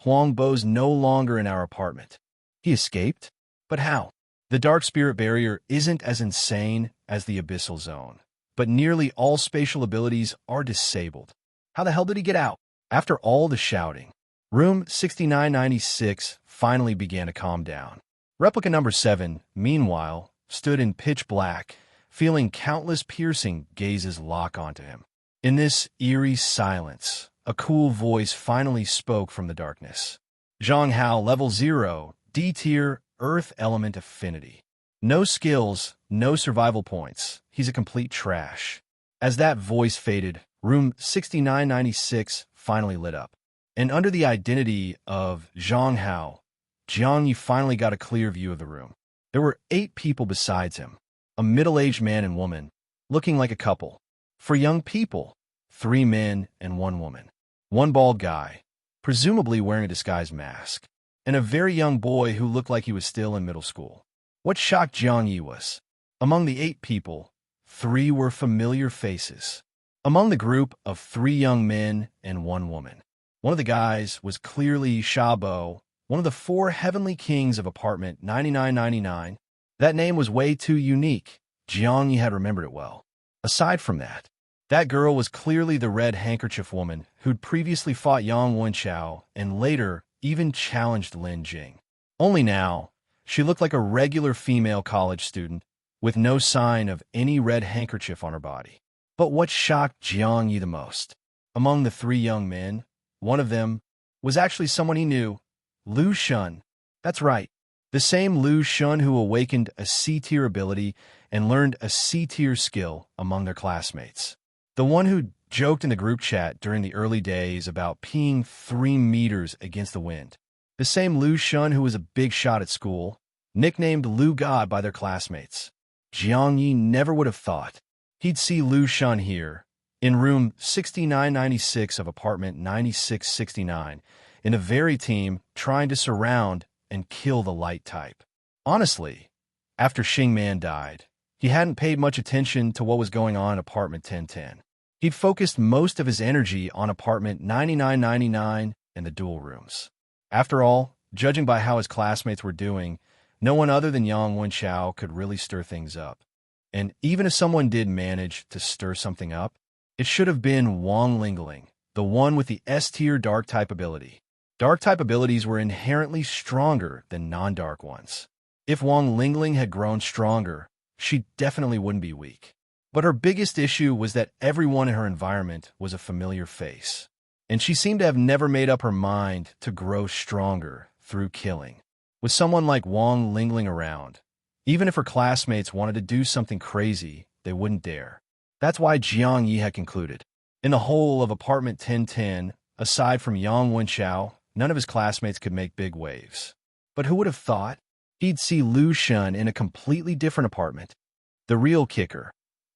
Huang Bo's no longer in our apartment. He escaped? But how? The Dark Spirit Barrier isn't as insane as the Abyssal Zone, but nearly all spatial abilities are disabled. How the hell did he get out?" After all the shouting, room 6996 finally began to calm down. Replica number 7, meanwhile, stood in pitch black, feeling countless piercing gazes lock onto him. In this eerie silence, a cool voice finally spoke from the darkness. "Jiang Ye, level 0, D-tier, Earth Element Affinity. No skills, no survival points. He's a complete trash." As that voice faded, room 6996 finally lit up. And under the identity of Jiang Ye finally got a clear view of the room. There were 8 people besides him. A middle-aged man and woman, looking like a couple. For young people, 3 men and 1 woman. 1 bald guy, presumably wearing a disguised mask, and a very young boy who looked like he was still in middle school. What shocked Jiang Ye was, among the 8 people, 3 were familiar faces. Among the group of 3 young men and 1 woman, one of the guys was clearly Shabo, one of the 4 heavenly kings of apartment 9999. That name was way too unique. Jiang Ye had remembered it well. Aside from that, that girl was clearly the red handkerchief woman who'd previously fought Yang Wenchao and later even challenged Lin Jing. Only now, she looked like a regular female college student with no sign of any red handkerchief on her body. But what shocked Jiang Ye the most? Among the 3 young men, one of them was actually someone he knew, Lu Shun. That's right, the same Lu Shun who awakened a C-tier ability and learned a C-tier skill among their classmates. The one who joked in the group chat during the early days about peeing 3 meters against the wind. The same Lu Shun who was a big shot at school, nicknamed Lu God by their classmates. Jiang Ye never would have thought he'd see Lu Shun here, in room 6996 of apartment 9669, in a very team trying to surround and kill the light type. Honestly, after Xing Man died, he hadn't paid much attention to what was going on in apartment 1010. He'd focused most of his energy on apartment 9999 and the dual rooms. After all, judging by how his classmates were doing, no one other than Yang Wenchao could really stir things up. And even if someone did manage to stir something up, it should have been Wang Lingling, the one with the S-tier dark-type ability. Dark-type abilities were inherently stronger than non-dark ones. If Wang Lingling had grown stronger, she definitely wouldn't be weak. But her biggest issue was that everyone in her environment was a familiar face, and she seemed to have never made up her mind to grow stronger through killing. With someone like Wang Lingling around, even if her classmates wanted to do something crazy, they wouldn't dare. That's why Jiang Ye had concluded. In the whole of apartment 1010, aside from Yang Wenchao, none of his classmates could make big waves. But who would have thought he'd see Lu Shun in a completely different apartment? The real kicker.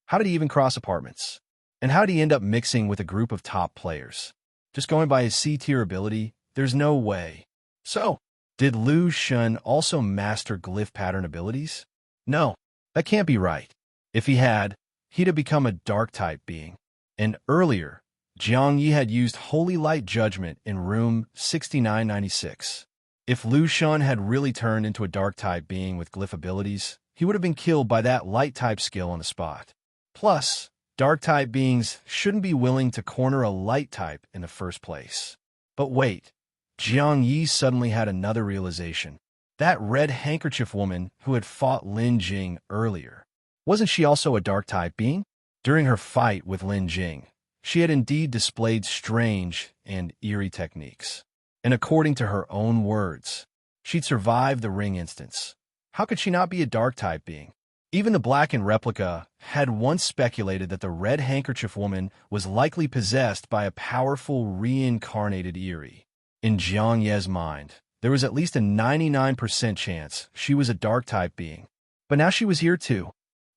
How did he even cross apartments? And how did he end up mixing with a group of top players? Just going by his C-tier ability, there's no way. So, did Lu Shun also master glyph pattern abilities? No, that can't be right. If he had, he'd have become a dark-type being. And earlier, Jiang Ye had used Holy Light Judgment in room 6996. If Lu Shun had really turned into a dark-type being with glyph abilities, he would have been killed by that light-type skill on the spot. Plus, Dark-type beings shouldn't be willing to corner a light-type in the first place. But wait, Jiang Ye suddenly had another realization. That red handkerchief woman who had fought Lin Jing earlier, wasn't she also a dark-type being? During her fight with Lin Jing, she had indeed displayed strange and eerie techniques. And according to her own words, she'd survived the ring instance. How could she not be a dark-type being? Even the Black and Replica had once speculated that the red handkerchief woman was likely possessed by a powerful reincarnated Eerie. In Jiang Ye's mind, there was at least a 99% chance she was a dark-type being. But now she was here too.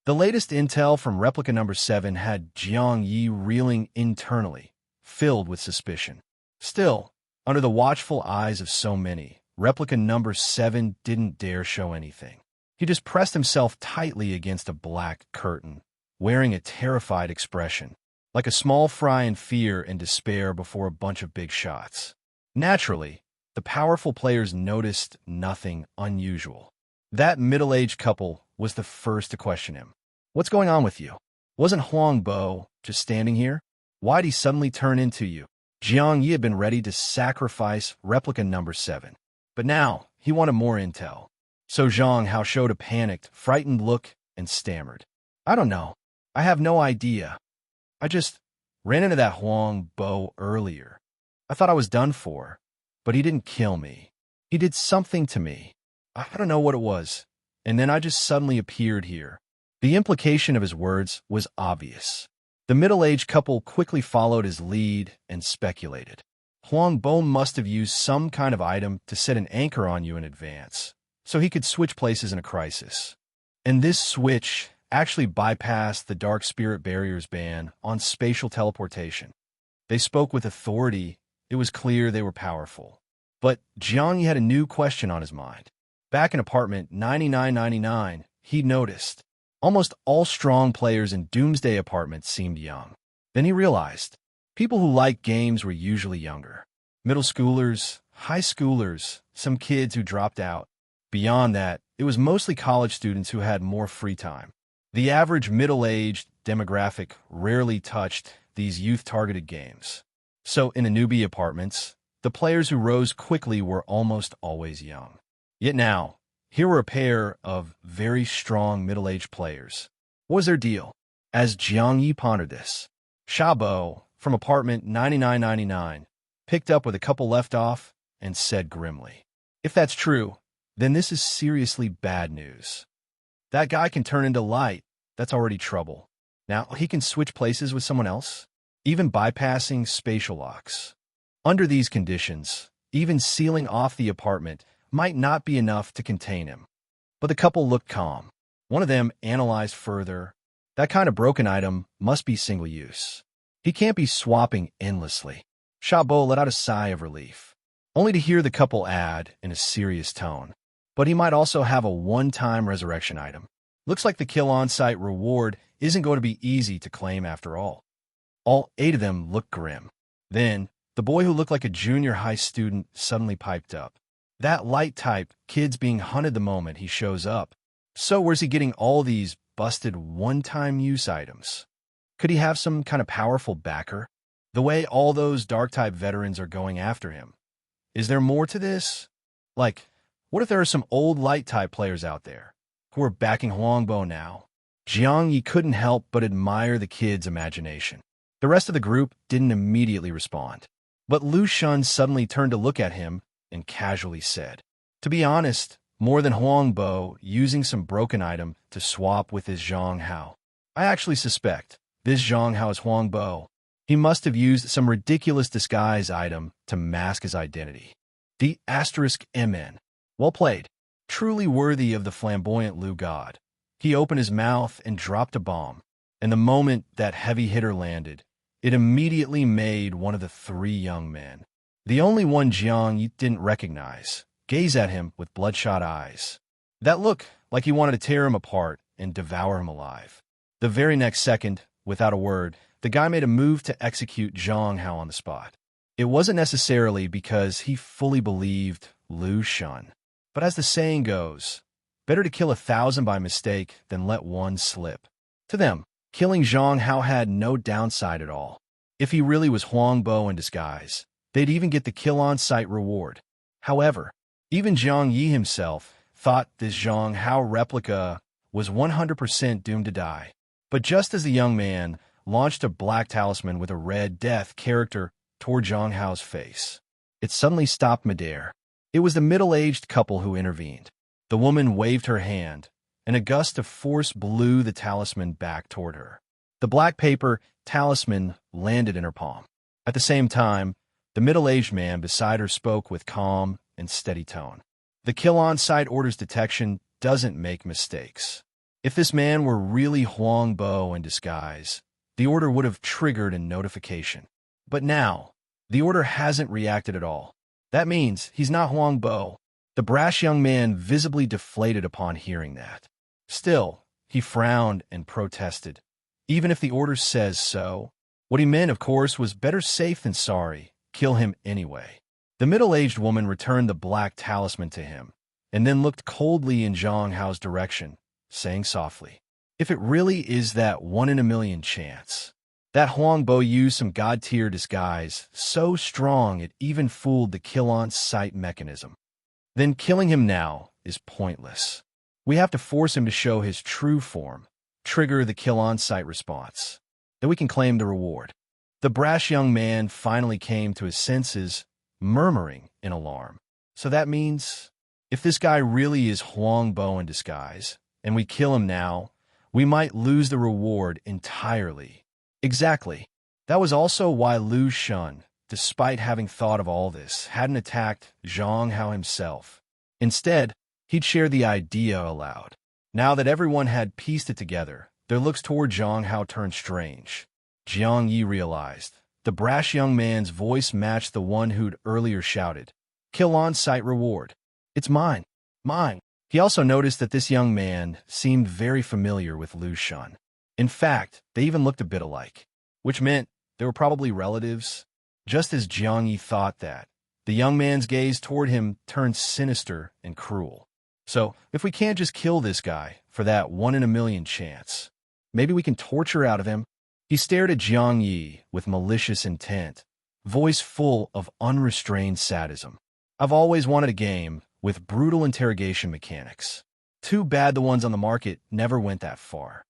The latest intel from Replica number 7 had Jiang Ye reeling internally, filled with suspicion. Still, under the watchful eyes of so many, Replica number 7 didn't dare show anything. He just pressed himself tightly against a black curtain, wearing a terrified expression, like a small fry in fear and despair before a bunch of big shots. Naturally, the powerful players noticed nothing unusual. That middle-aged couple was the first to question him. "What's going on with you? Wasn't Huang Bo just standing here? Why'd he suddenly turn into you?" Jiang Ye had been ready to sacrifice Replica number 7, but now he wanted more intel. So Zhang Hao showed a panicked, frightened look and stammered. "I don't know. I have no idea. I just ran into that Huang Bo earlier. I thought I was done for, but he didn't kill me. He did something to me. I don't know what it was, and then I just suddenly appeared here." The implication of his words was obvious. The middle-aged couple quickly followed his lead and speculated. Huang Bo must have used some kind of item to set an anchor on you in advance, so he could switch places in a crisis. And this switch actually bypassed the Dark Spirit Barrier's ban on spatial teleportation. They spoke with authority. It was clear they were powerful. But Jiang Ye had a new question on his mind. Back in apartment 9999, he noticed almost all strong players in Doomsday Apartments seemed young. Then he realized people who liked games were usually younger. Middle schoolers, high schoolers, some kids who dropped out. Beyond that, it was mostly college students who had more free time. The average middle-aged demographic rarely touched these youth-targeted games. So in the newbie apartments, the players who rose quickly were almost always young. Yet now, here were a pair of very strong middle-aged players. What was their deal? As Jiang Ye pondered this, Shabo, from apartment 9999, picked up where the couple left off and said grimly, "If that's true, then this is seriously bad news. That guy can turn into light. That's already trouble. Now he can switch places with someone else, even bypassing spatial locks. Under these conditions, even sealing off the apartment might not be enough to contain him." But the couple looked calm. One of them analyzed further. That kind of broken item must be single use. He can't be swapping endlessly. Shabo let out a sigh of relief, only to hear the couple add in a serious tone, "But he might also have a one-time resurrection item. Looks like the kill on-site reward isn't going to be easy to claim after all." All 8 of them looked grim. Then, the boy who looked like a junior high student suddenly piped up. "That light-type kid's being hunted the moment he shows up. So where's he getting all these busted one-time use items? Could he have some kind of powerful backer? The way all those dark-type veterans are going after him. Is there more to this? Like, what if there are some old light-type players out there who are backing Huangbo now?" Jiang Ye couldn't help but admire the kid's imagination. The rest of the group didn't immediately respond. But Lu Shun suddenly turned to look at him and casually said, "To be honest, more than Huangbo using some broken item to swap with his Zhang Hao. I actually suspect this Zhang Hao is Huangbo. He must have used some ridiculous disguise item to mask his identity. The *MN. Well played. Truly worthy of the flamboyant Lu God." He opened his mouth and dropped a bomb, and the moment that heavy hitter landed, it immediately made one of the 3 young men, the only one Jiang didn't recognize, gaze at him with bloodshot eyes. That look like he wanted to tear him apart and devour him alive. The very next second, without a word, the guy made a move to execute Zhang Hao on the spot. It wasn't necessarily because he fully believed Lu Shun, but as the saying goes, better to kill 1,000 by mistake than let one slip. To them, Killing Jiang Hao had no downside at all. If he really was Huang Bo in disguise, they'd even get the kill-on-sight reward. However, even Jiang Ye himself thought this Jiang Hao replica was 100% doomed to die. But just as the young man launched a black talisman with a red death character toward Jiang Hao's face, it suddenly stopped midair. It was the middle-aged couple who intervened. The woman waved her hand, and a gust of force blew the talisman back toward her. The black paper talisman landed in her palm. At the same time, the middle-aged man beside her spoke with calm and steady tone. The kill-on-sight orders detection doesn't make mistakes. If this man were really Huang Bo in disguise, the order would have triggered a notification. But now, the order hasn't reacted at all. That means he's not Huang Bo. The brash young man visibly deflated upon hearing that. Still, he frowned and protested. Even if the order says so, what he meant, of course, was better safe than sorry. Kill him anyway. The middle-aged woman returned the black talisman to him, and then looked coldly in Jiang Hao's direction, saying softly, "If it really is that 1 in a million chance, that Huang Bo used some god-tier disguise so strong it even fooled the kill-on-sight mechanism, then killing him now is pointless. We have to force him to show his true form, trigger the kill-on-sight response. Then we can claim the reward." The brash young man finally came to his senses, murmuring in alarm. "So that means, if this guy really is Huang Bo in disguise, and we kill him now, we might lose the reward entirely." Exactly. That was also why Lu Shun, despite having thought of all this, hadn't attacked Jiang Hao himself. Instead, he'd shared the idea aloud. Now that everyone had pieced it together, their looks toward Jiang Hao turned strange. Jiang Ye realized. The brash young man's voice matched the one who'd earlier shouted, "Kill-on-sight reward. It's mine. Mine." He also noticed that this young man seemed very familiar with Lu Shun. In fact, they even looked a bit alike, which meant they were probably relatives. Just as Jiang Ye thought that, the young man's gaze toward him turned sinister and cruel. "So, if we can't just kill this guy for that 1 in a million chance, maybe we can torture out of him?" He stared at Jiang Ye with malicious intent, voice full of unrestrained sadism. "I've always wanted a game with brutal interrogation mechanics. Too bad the ones on the market never went that far.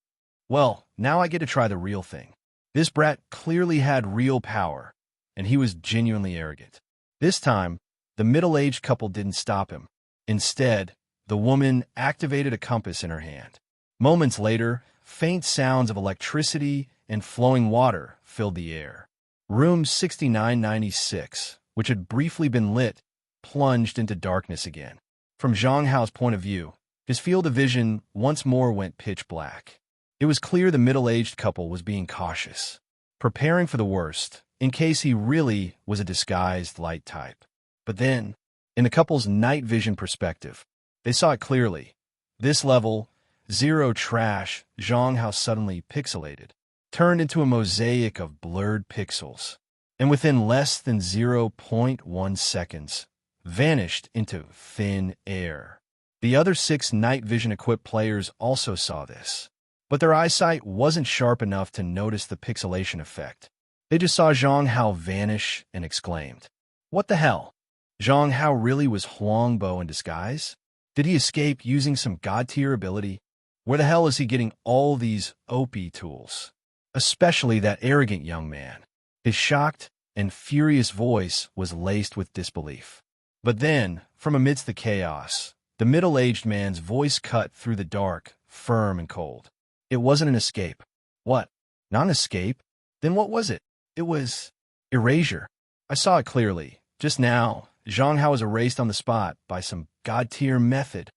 Well, now I get to try the real thing." This brat clearly had real power, and he was genuinely arrogant. This time, the middle-aged couple didn't stop him. Instead, the woman activated a compass in her hand. Moments later, faint sounds of electricity and flowing water filled the air. Room 6996, which had briefly been lit, plunged into darkness again. From Jiang Hao's point of view, his field of vision once more went pitch black. It was clear the middle-aged couple was being cautious, preparing for the worst, in case he really was a disguised light type. But then, in the couple's night vision perspective, they saw it clearly. This level, zero trash, Jiang Hao suddenly pixelated, turned into a mosaic of blurred pixels, and within less than 0.1 seconds, vanished into thin air. The other 6 night vision-equipped players also saw this, but their eyesight wasn't sharp enough to notice the pixelation effect. They just saw Jiang Hao vanish and exclaimed, "What the hell? Jiang Hao really was Huang Bo in disguise? Did he escape using some god-tier ability? Where the hell is he getting all these OP tools? Especially that arrogant young man." His shocked and furious voice was laced with disbelief. But then, from amidst the chaos, the middle-aged man's voice cut through the dark, firm and cold. "It wasn't an escape." "What? Not an escape? Then what was it?" "It was erasure. I saw it clearly. Just now, Jiang Hao was erased on the spot by some god-tier method."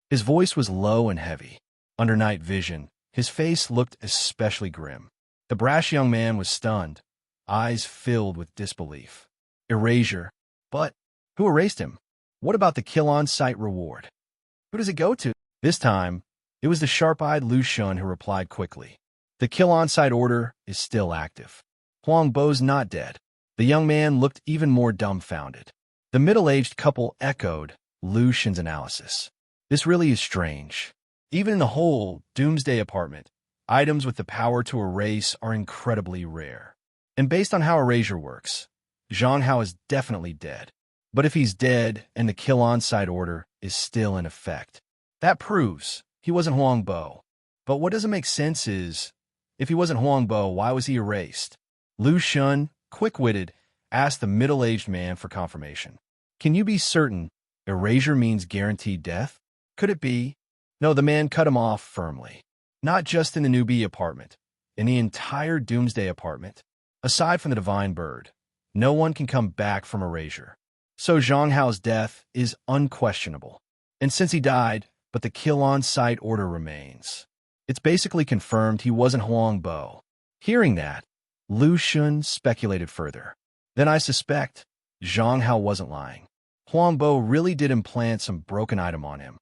His voice was low and heavy. Under night vision, his face looked especially grim. The brash young man was stunned, eyes filled with disbelief. "Erasure? But who erased him? What about the kill-on-sight reward? Who does it go to?" This time, it was the sharp-eyed Lu Shun who replied quickly. "The kill-on-sight order is still active. Huang Bo's not dead." The young man looked even more dumbfounded. The middle-aged couple echoed Lu Shun's analysis. "This really is strange. Even in the whole Doomsday Apartment, items with the power to erase are incredibly rare. And based on how erasure works, Jiang Hao is definitely dead. But if he's dead and the kill on-site order is still in effect, that proves he wasn't Huang Bo. But what doesn't make sense is, if he wasn't Huang Bo, why was he erased? Lu Shun, quick-witted, asked the middle-aged man for confirmation. Can you be certain erasure means guaranteed death? Could it be? No, the man cut him off firmly. Not just in the newbie apartment, in the entire Doomsday Apartment. Aside from the Divine Bird, no one can come back from erasure. So Jiang Hao's death is unquestionable. And since he died, but the kill on-site order remains, it's basically confirmed he wasn't Huang Bo. Hearing that, Lu Shun speculated further. Then I suspect Jiang Hao wasn't lying. Huang Bo really did implant some broken item on him.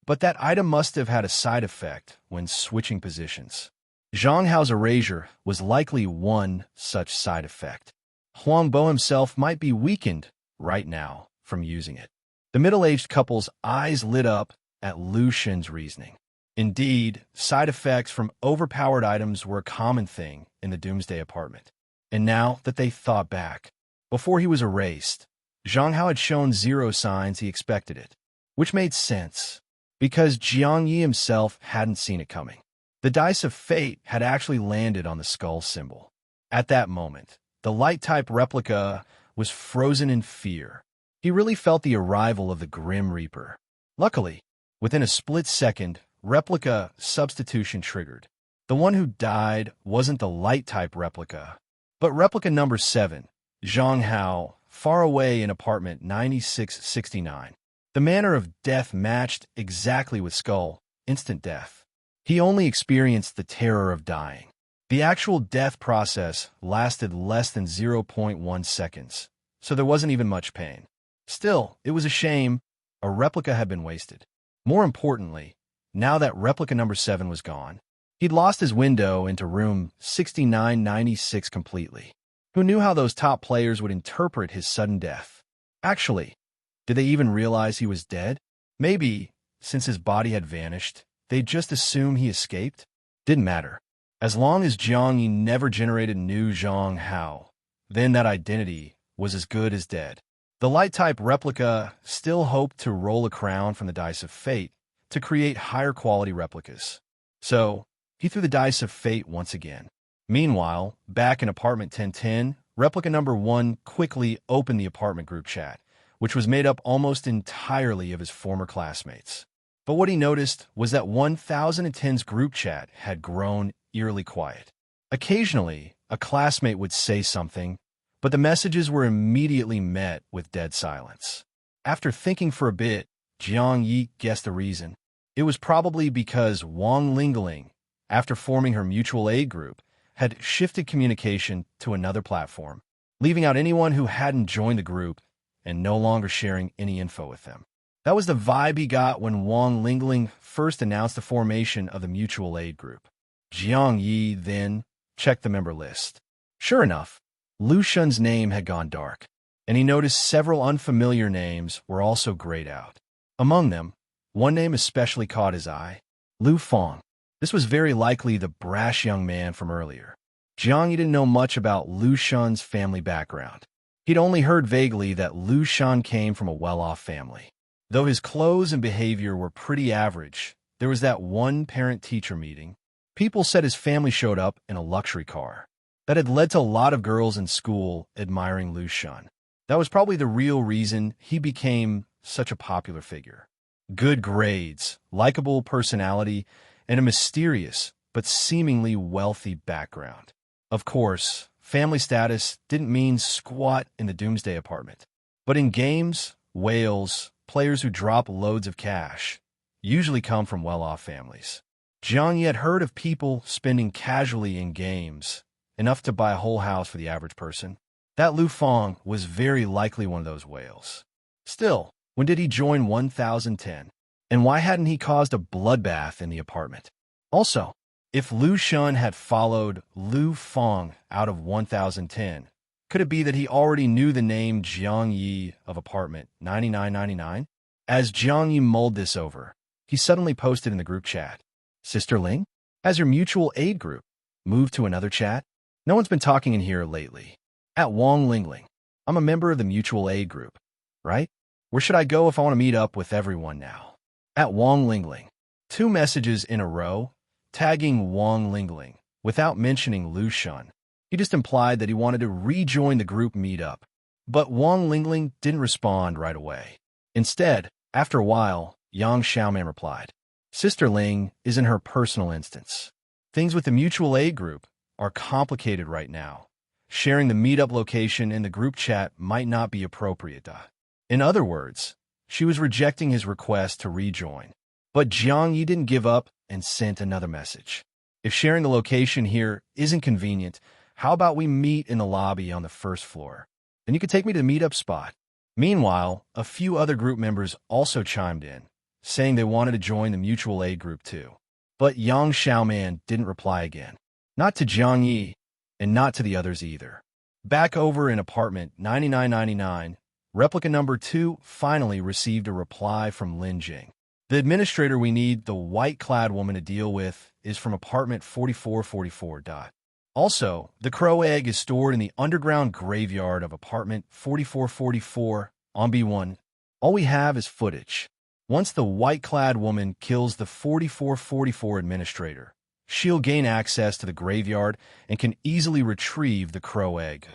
But that item must have had a side effect when switching positions. Jiang Hao's erasure was likely one such side effect. Huang Bo himself might be weakened right now from using it. The middle-aged couple's eyes lit up at Lu Shun's reasoning. Indeed, side effects from overpowered items were a common thing in the Doomsday Apartment. And now that they thought back, before he was erased, Jiang Hao had shown zero signs he expected it, which made sense, because Jiang Ye himself hadn't seen it coming. The dice of fate had actually landed on the skull symbol. At that moment, the light-type replica was frozen in fear. He really felt the arrival of the Grim Reaper. Luckily, within a split second, replica substitution triggered. The one who died wasn't the light-type replica, but replica number 7, Jiang Hao, far away in apartment 9669. The manner of death matched exactly with Skull, instant death. He only experienced the terror of dying. The actual death process lasted less than 0.1 seconds, so there wasn't even much pain. Still, it was a shame. A replica had been wasted. More importantly, now that replica number 7 was gone, he'd lost his window into room 6996 completely. Who knew how those top players would interpret his sudden death? Actually, did they even realize he was dead? Maybe, since his body had vanished, they'd just assume he escaped? Didn't matter. As long as Jiang Ye never generated new Jiang Hao, then that identity was as good as dead. The light-type replica still hoped to roll a crown from the dice of fate to create higher-quality replicas. So, he threw the dice of fate once again. Meanwhile, back in apartment 1010, replica number 1 quickly opened the apartment group chat, which was made up almost entirely of his former classmates. But what he noticed was that 1010's group chat had grown eerily quiet. Occasionally, a classmate would say something, but the messages were immediately met with dead silence. After thinking for a bit, Jiang Ye guessed the reason. It was probably because Wang Lingling, after forming her mutual aid group, had shifted communication to another platform, leaving out anyone who hadn't joined the group and no longer sharing any info with them. That was the vibe he got when Wang Lingling first announced the formation of the mutual aid group. Jiang Ye then checked the member list. Sure enough, Lu Shun's name had gone dark, and he noticed several unfamiliar names were also grayed out. Among them, one name especially caught his eye, Lu Fong. This was very likely the brash young man from earlier. Jiang Ye didn't know much about Lu Shun's family background. He'd only heard vaguely that Lu Shun came from a well-off family. Though his clothes and behavior were pretty average, there was that one parent-teacher meeting. People said his family showed up in a luxury car. That had led to a lot of girls in school admiring Lu Shun. That was probably the real reason he became such a popular figure. Good grades, likable personality, and a mysterious but seemingly wealthy background. Of course, family status didn't mean squat in the Doomsday Apartment. But in games, whales, players who drop loads of cash usually come from well-off families. Jiang Ye had heard of people spending casually in games, enough to buy a whole house for the average person. That Lu Fong was very likely one of those whales. Still, when did he join 1010? And why hadn't he caused a bloodbath in the apartment? Also, if Lu Shun had followed Lu Fong out of 1010, could it be that he already knew the name Jiang Ye of apartment 9999? As Jiang Ye mulled this over, he suddenly posted in the group chat, "Sister Ling? Has your mutual aid group moved to another chat? No one's been talking in here lately. At Wong Lingling. I'm a member of the mutual aid group, right? Where should I go if I want to meet up with everyone now? At Wong Lingling. 2 messages in a row, tagging Wong Lingling, without mentioning Lu Shun. He just implied that he wanted to rejoin the group meetup. But Wong Lingling didn't respond right away. Instead, after a while, Yang Xiaoman replied, Sister Ling is in her personal instance. Things with the mutual aid group are complicated right now. Sharing the meetup location in the group chat might not be appropriate. In other words, she was rejecting his request to rejoin. But Jiang Ye didn't give up and sent another message. If sharing the location here isn't convenient, how about we meet in the lobby on the first floor? Then you could take me to the meetup spot. Meanwhile, a few other group members also chimed in, saying they wanted to join the mutual aid group too. But Yang Xiaoman didn't reply again. Not to Jiang Ye, and not to the others either. Back over in apartment 9999, replica number 2 finally received a reply from Lin Jing. The administrator we need the white-clad woman to deal with is from apartment 4444. Also, the crow egg is stored in the underground graveyard of apartment 4444 on B1. All we have is footage. Once the white-clad woman kills the 4444 administrator, she'll gain access to the graveyard and can easily retrieve the crow egg.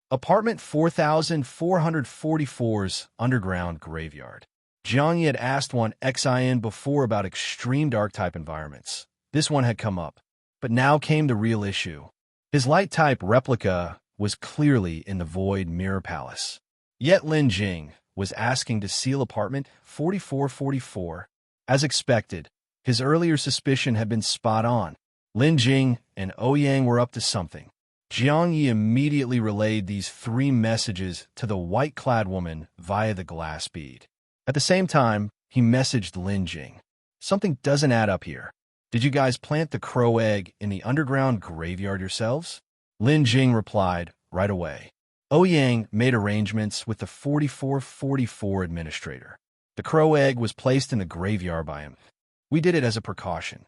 Apartment 4444's underground graveyard. Jiang Ye had asked one XIN before about extreme dark-type environments. This one had come up. But now came the real issue. His light-type replica was clearly in the Void Mirror Palace. Yet Lin Jing was asking to seal apartment 4444. As expected, his earlier suspicion had been spot on. Lin Jing and Ouyang were up to something. Jiang Ye immediately relayed these 3 messages to the white-clad woman via the glass bead. At the same time, he messaged Lin Jing. Something doesn't add up here. Did you guys plant the crow egg in the underground graveyard yourselves? Lin Jing replied right away. Ouyang made arrangements with the 4444 administrator. The crow egg was placed in the graveyard by him. We did it as a precaution.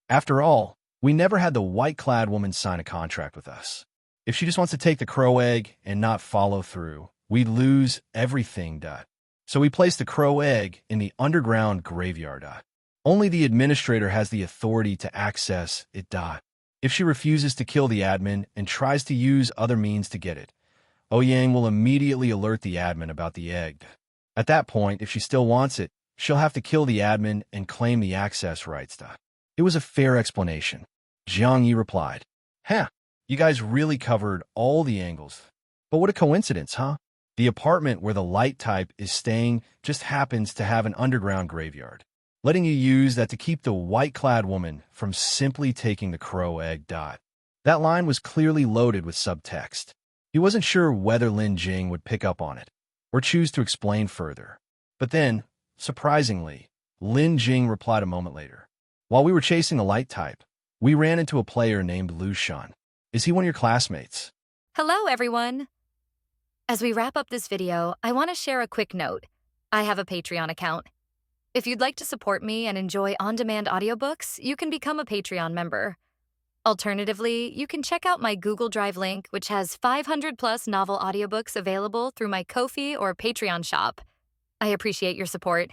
After all, we never had the white-clad woman sign a contract with us. If she just wants to take the crow egg and not follow through, we'd lose everything. So we placed the crow egg in the underground graveyard. Only the administrator has the authority to access it. If she refuses to kill the admin and tries to use other means to get it, Ouyang will immediately alert the admin about the egg. At that point, if she still wants it, she'll have to kill the admin and claim the access rights. It was a fair explanation. Jiang Ye replied, you guys really covered all the angles. But what a coincidence, huh? The apartment where the light type is staying just happens to have an underground graveyard, letting you use that to keep the white-clad woman from simply taking the crow egg. That line was clearly loaded with subtext. He wasn't sure whether Lin Jing would pick up on it or choose to explain further. But then, surprisingly, Lin Jing replied a moment later. While we were chasing the light type, we ran into a player named Lu Shun. Is he one of your classmates? Hello, everyone. As we wrap up this video, I want to share a quick note. I have a Patreon account. If you'd like to support me and enjoy on-demand audiobooks, you can become a Patreon member. Alternatively, you can check out my Google Drive link, which has 500+ novel audiobooks available through my Ko-fi or Patreon shop. I appreciate your support.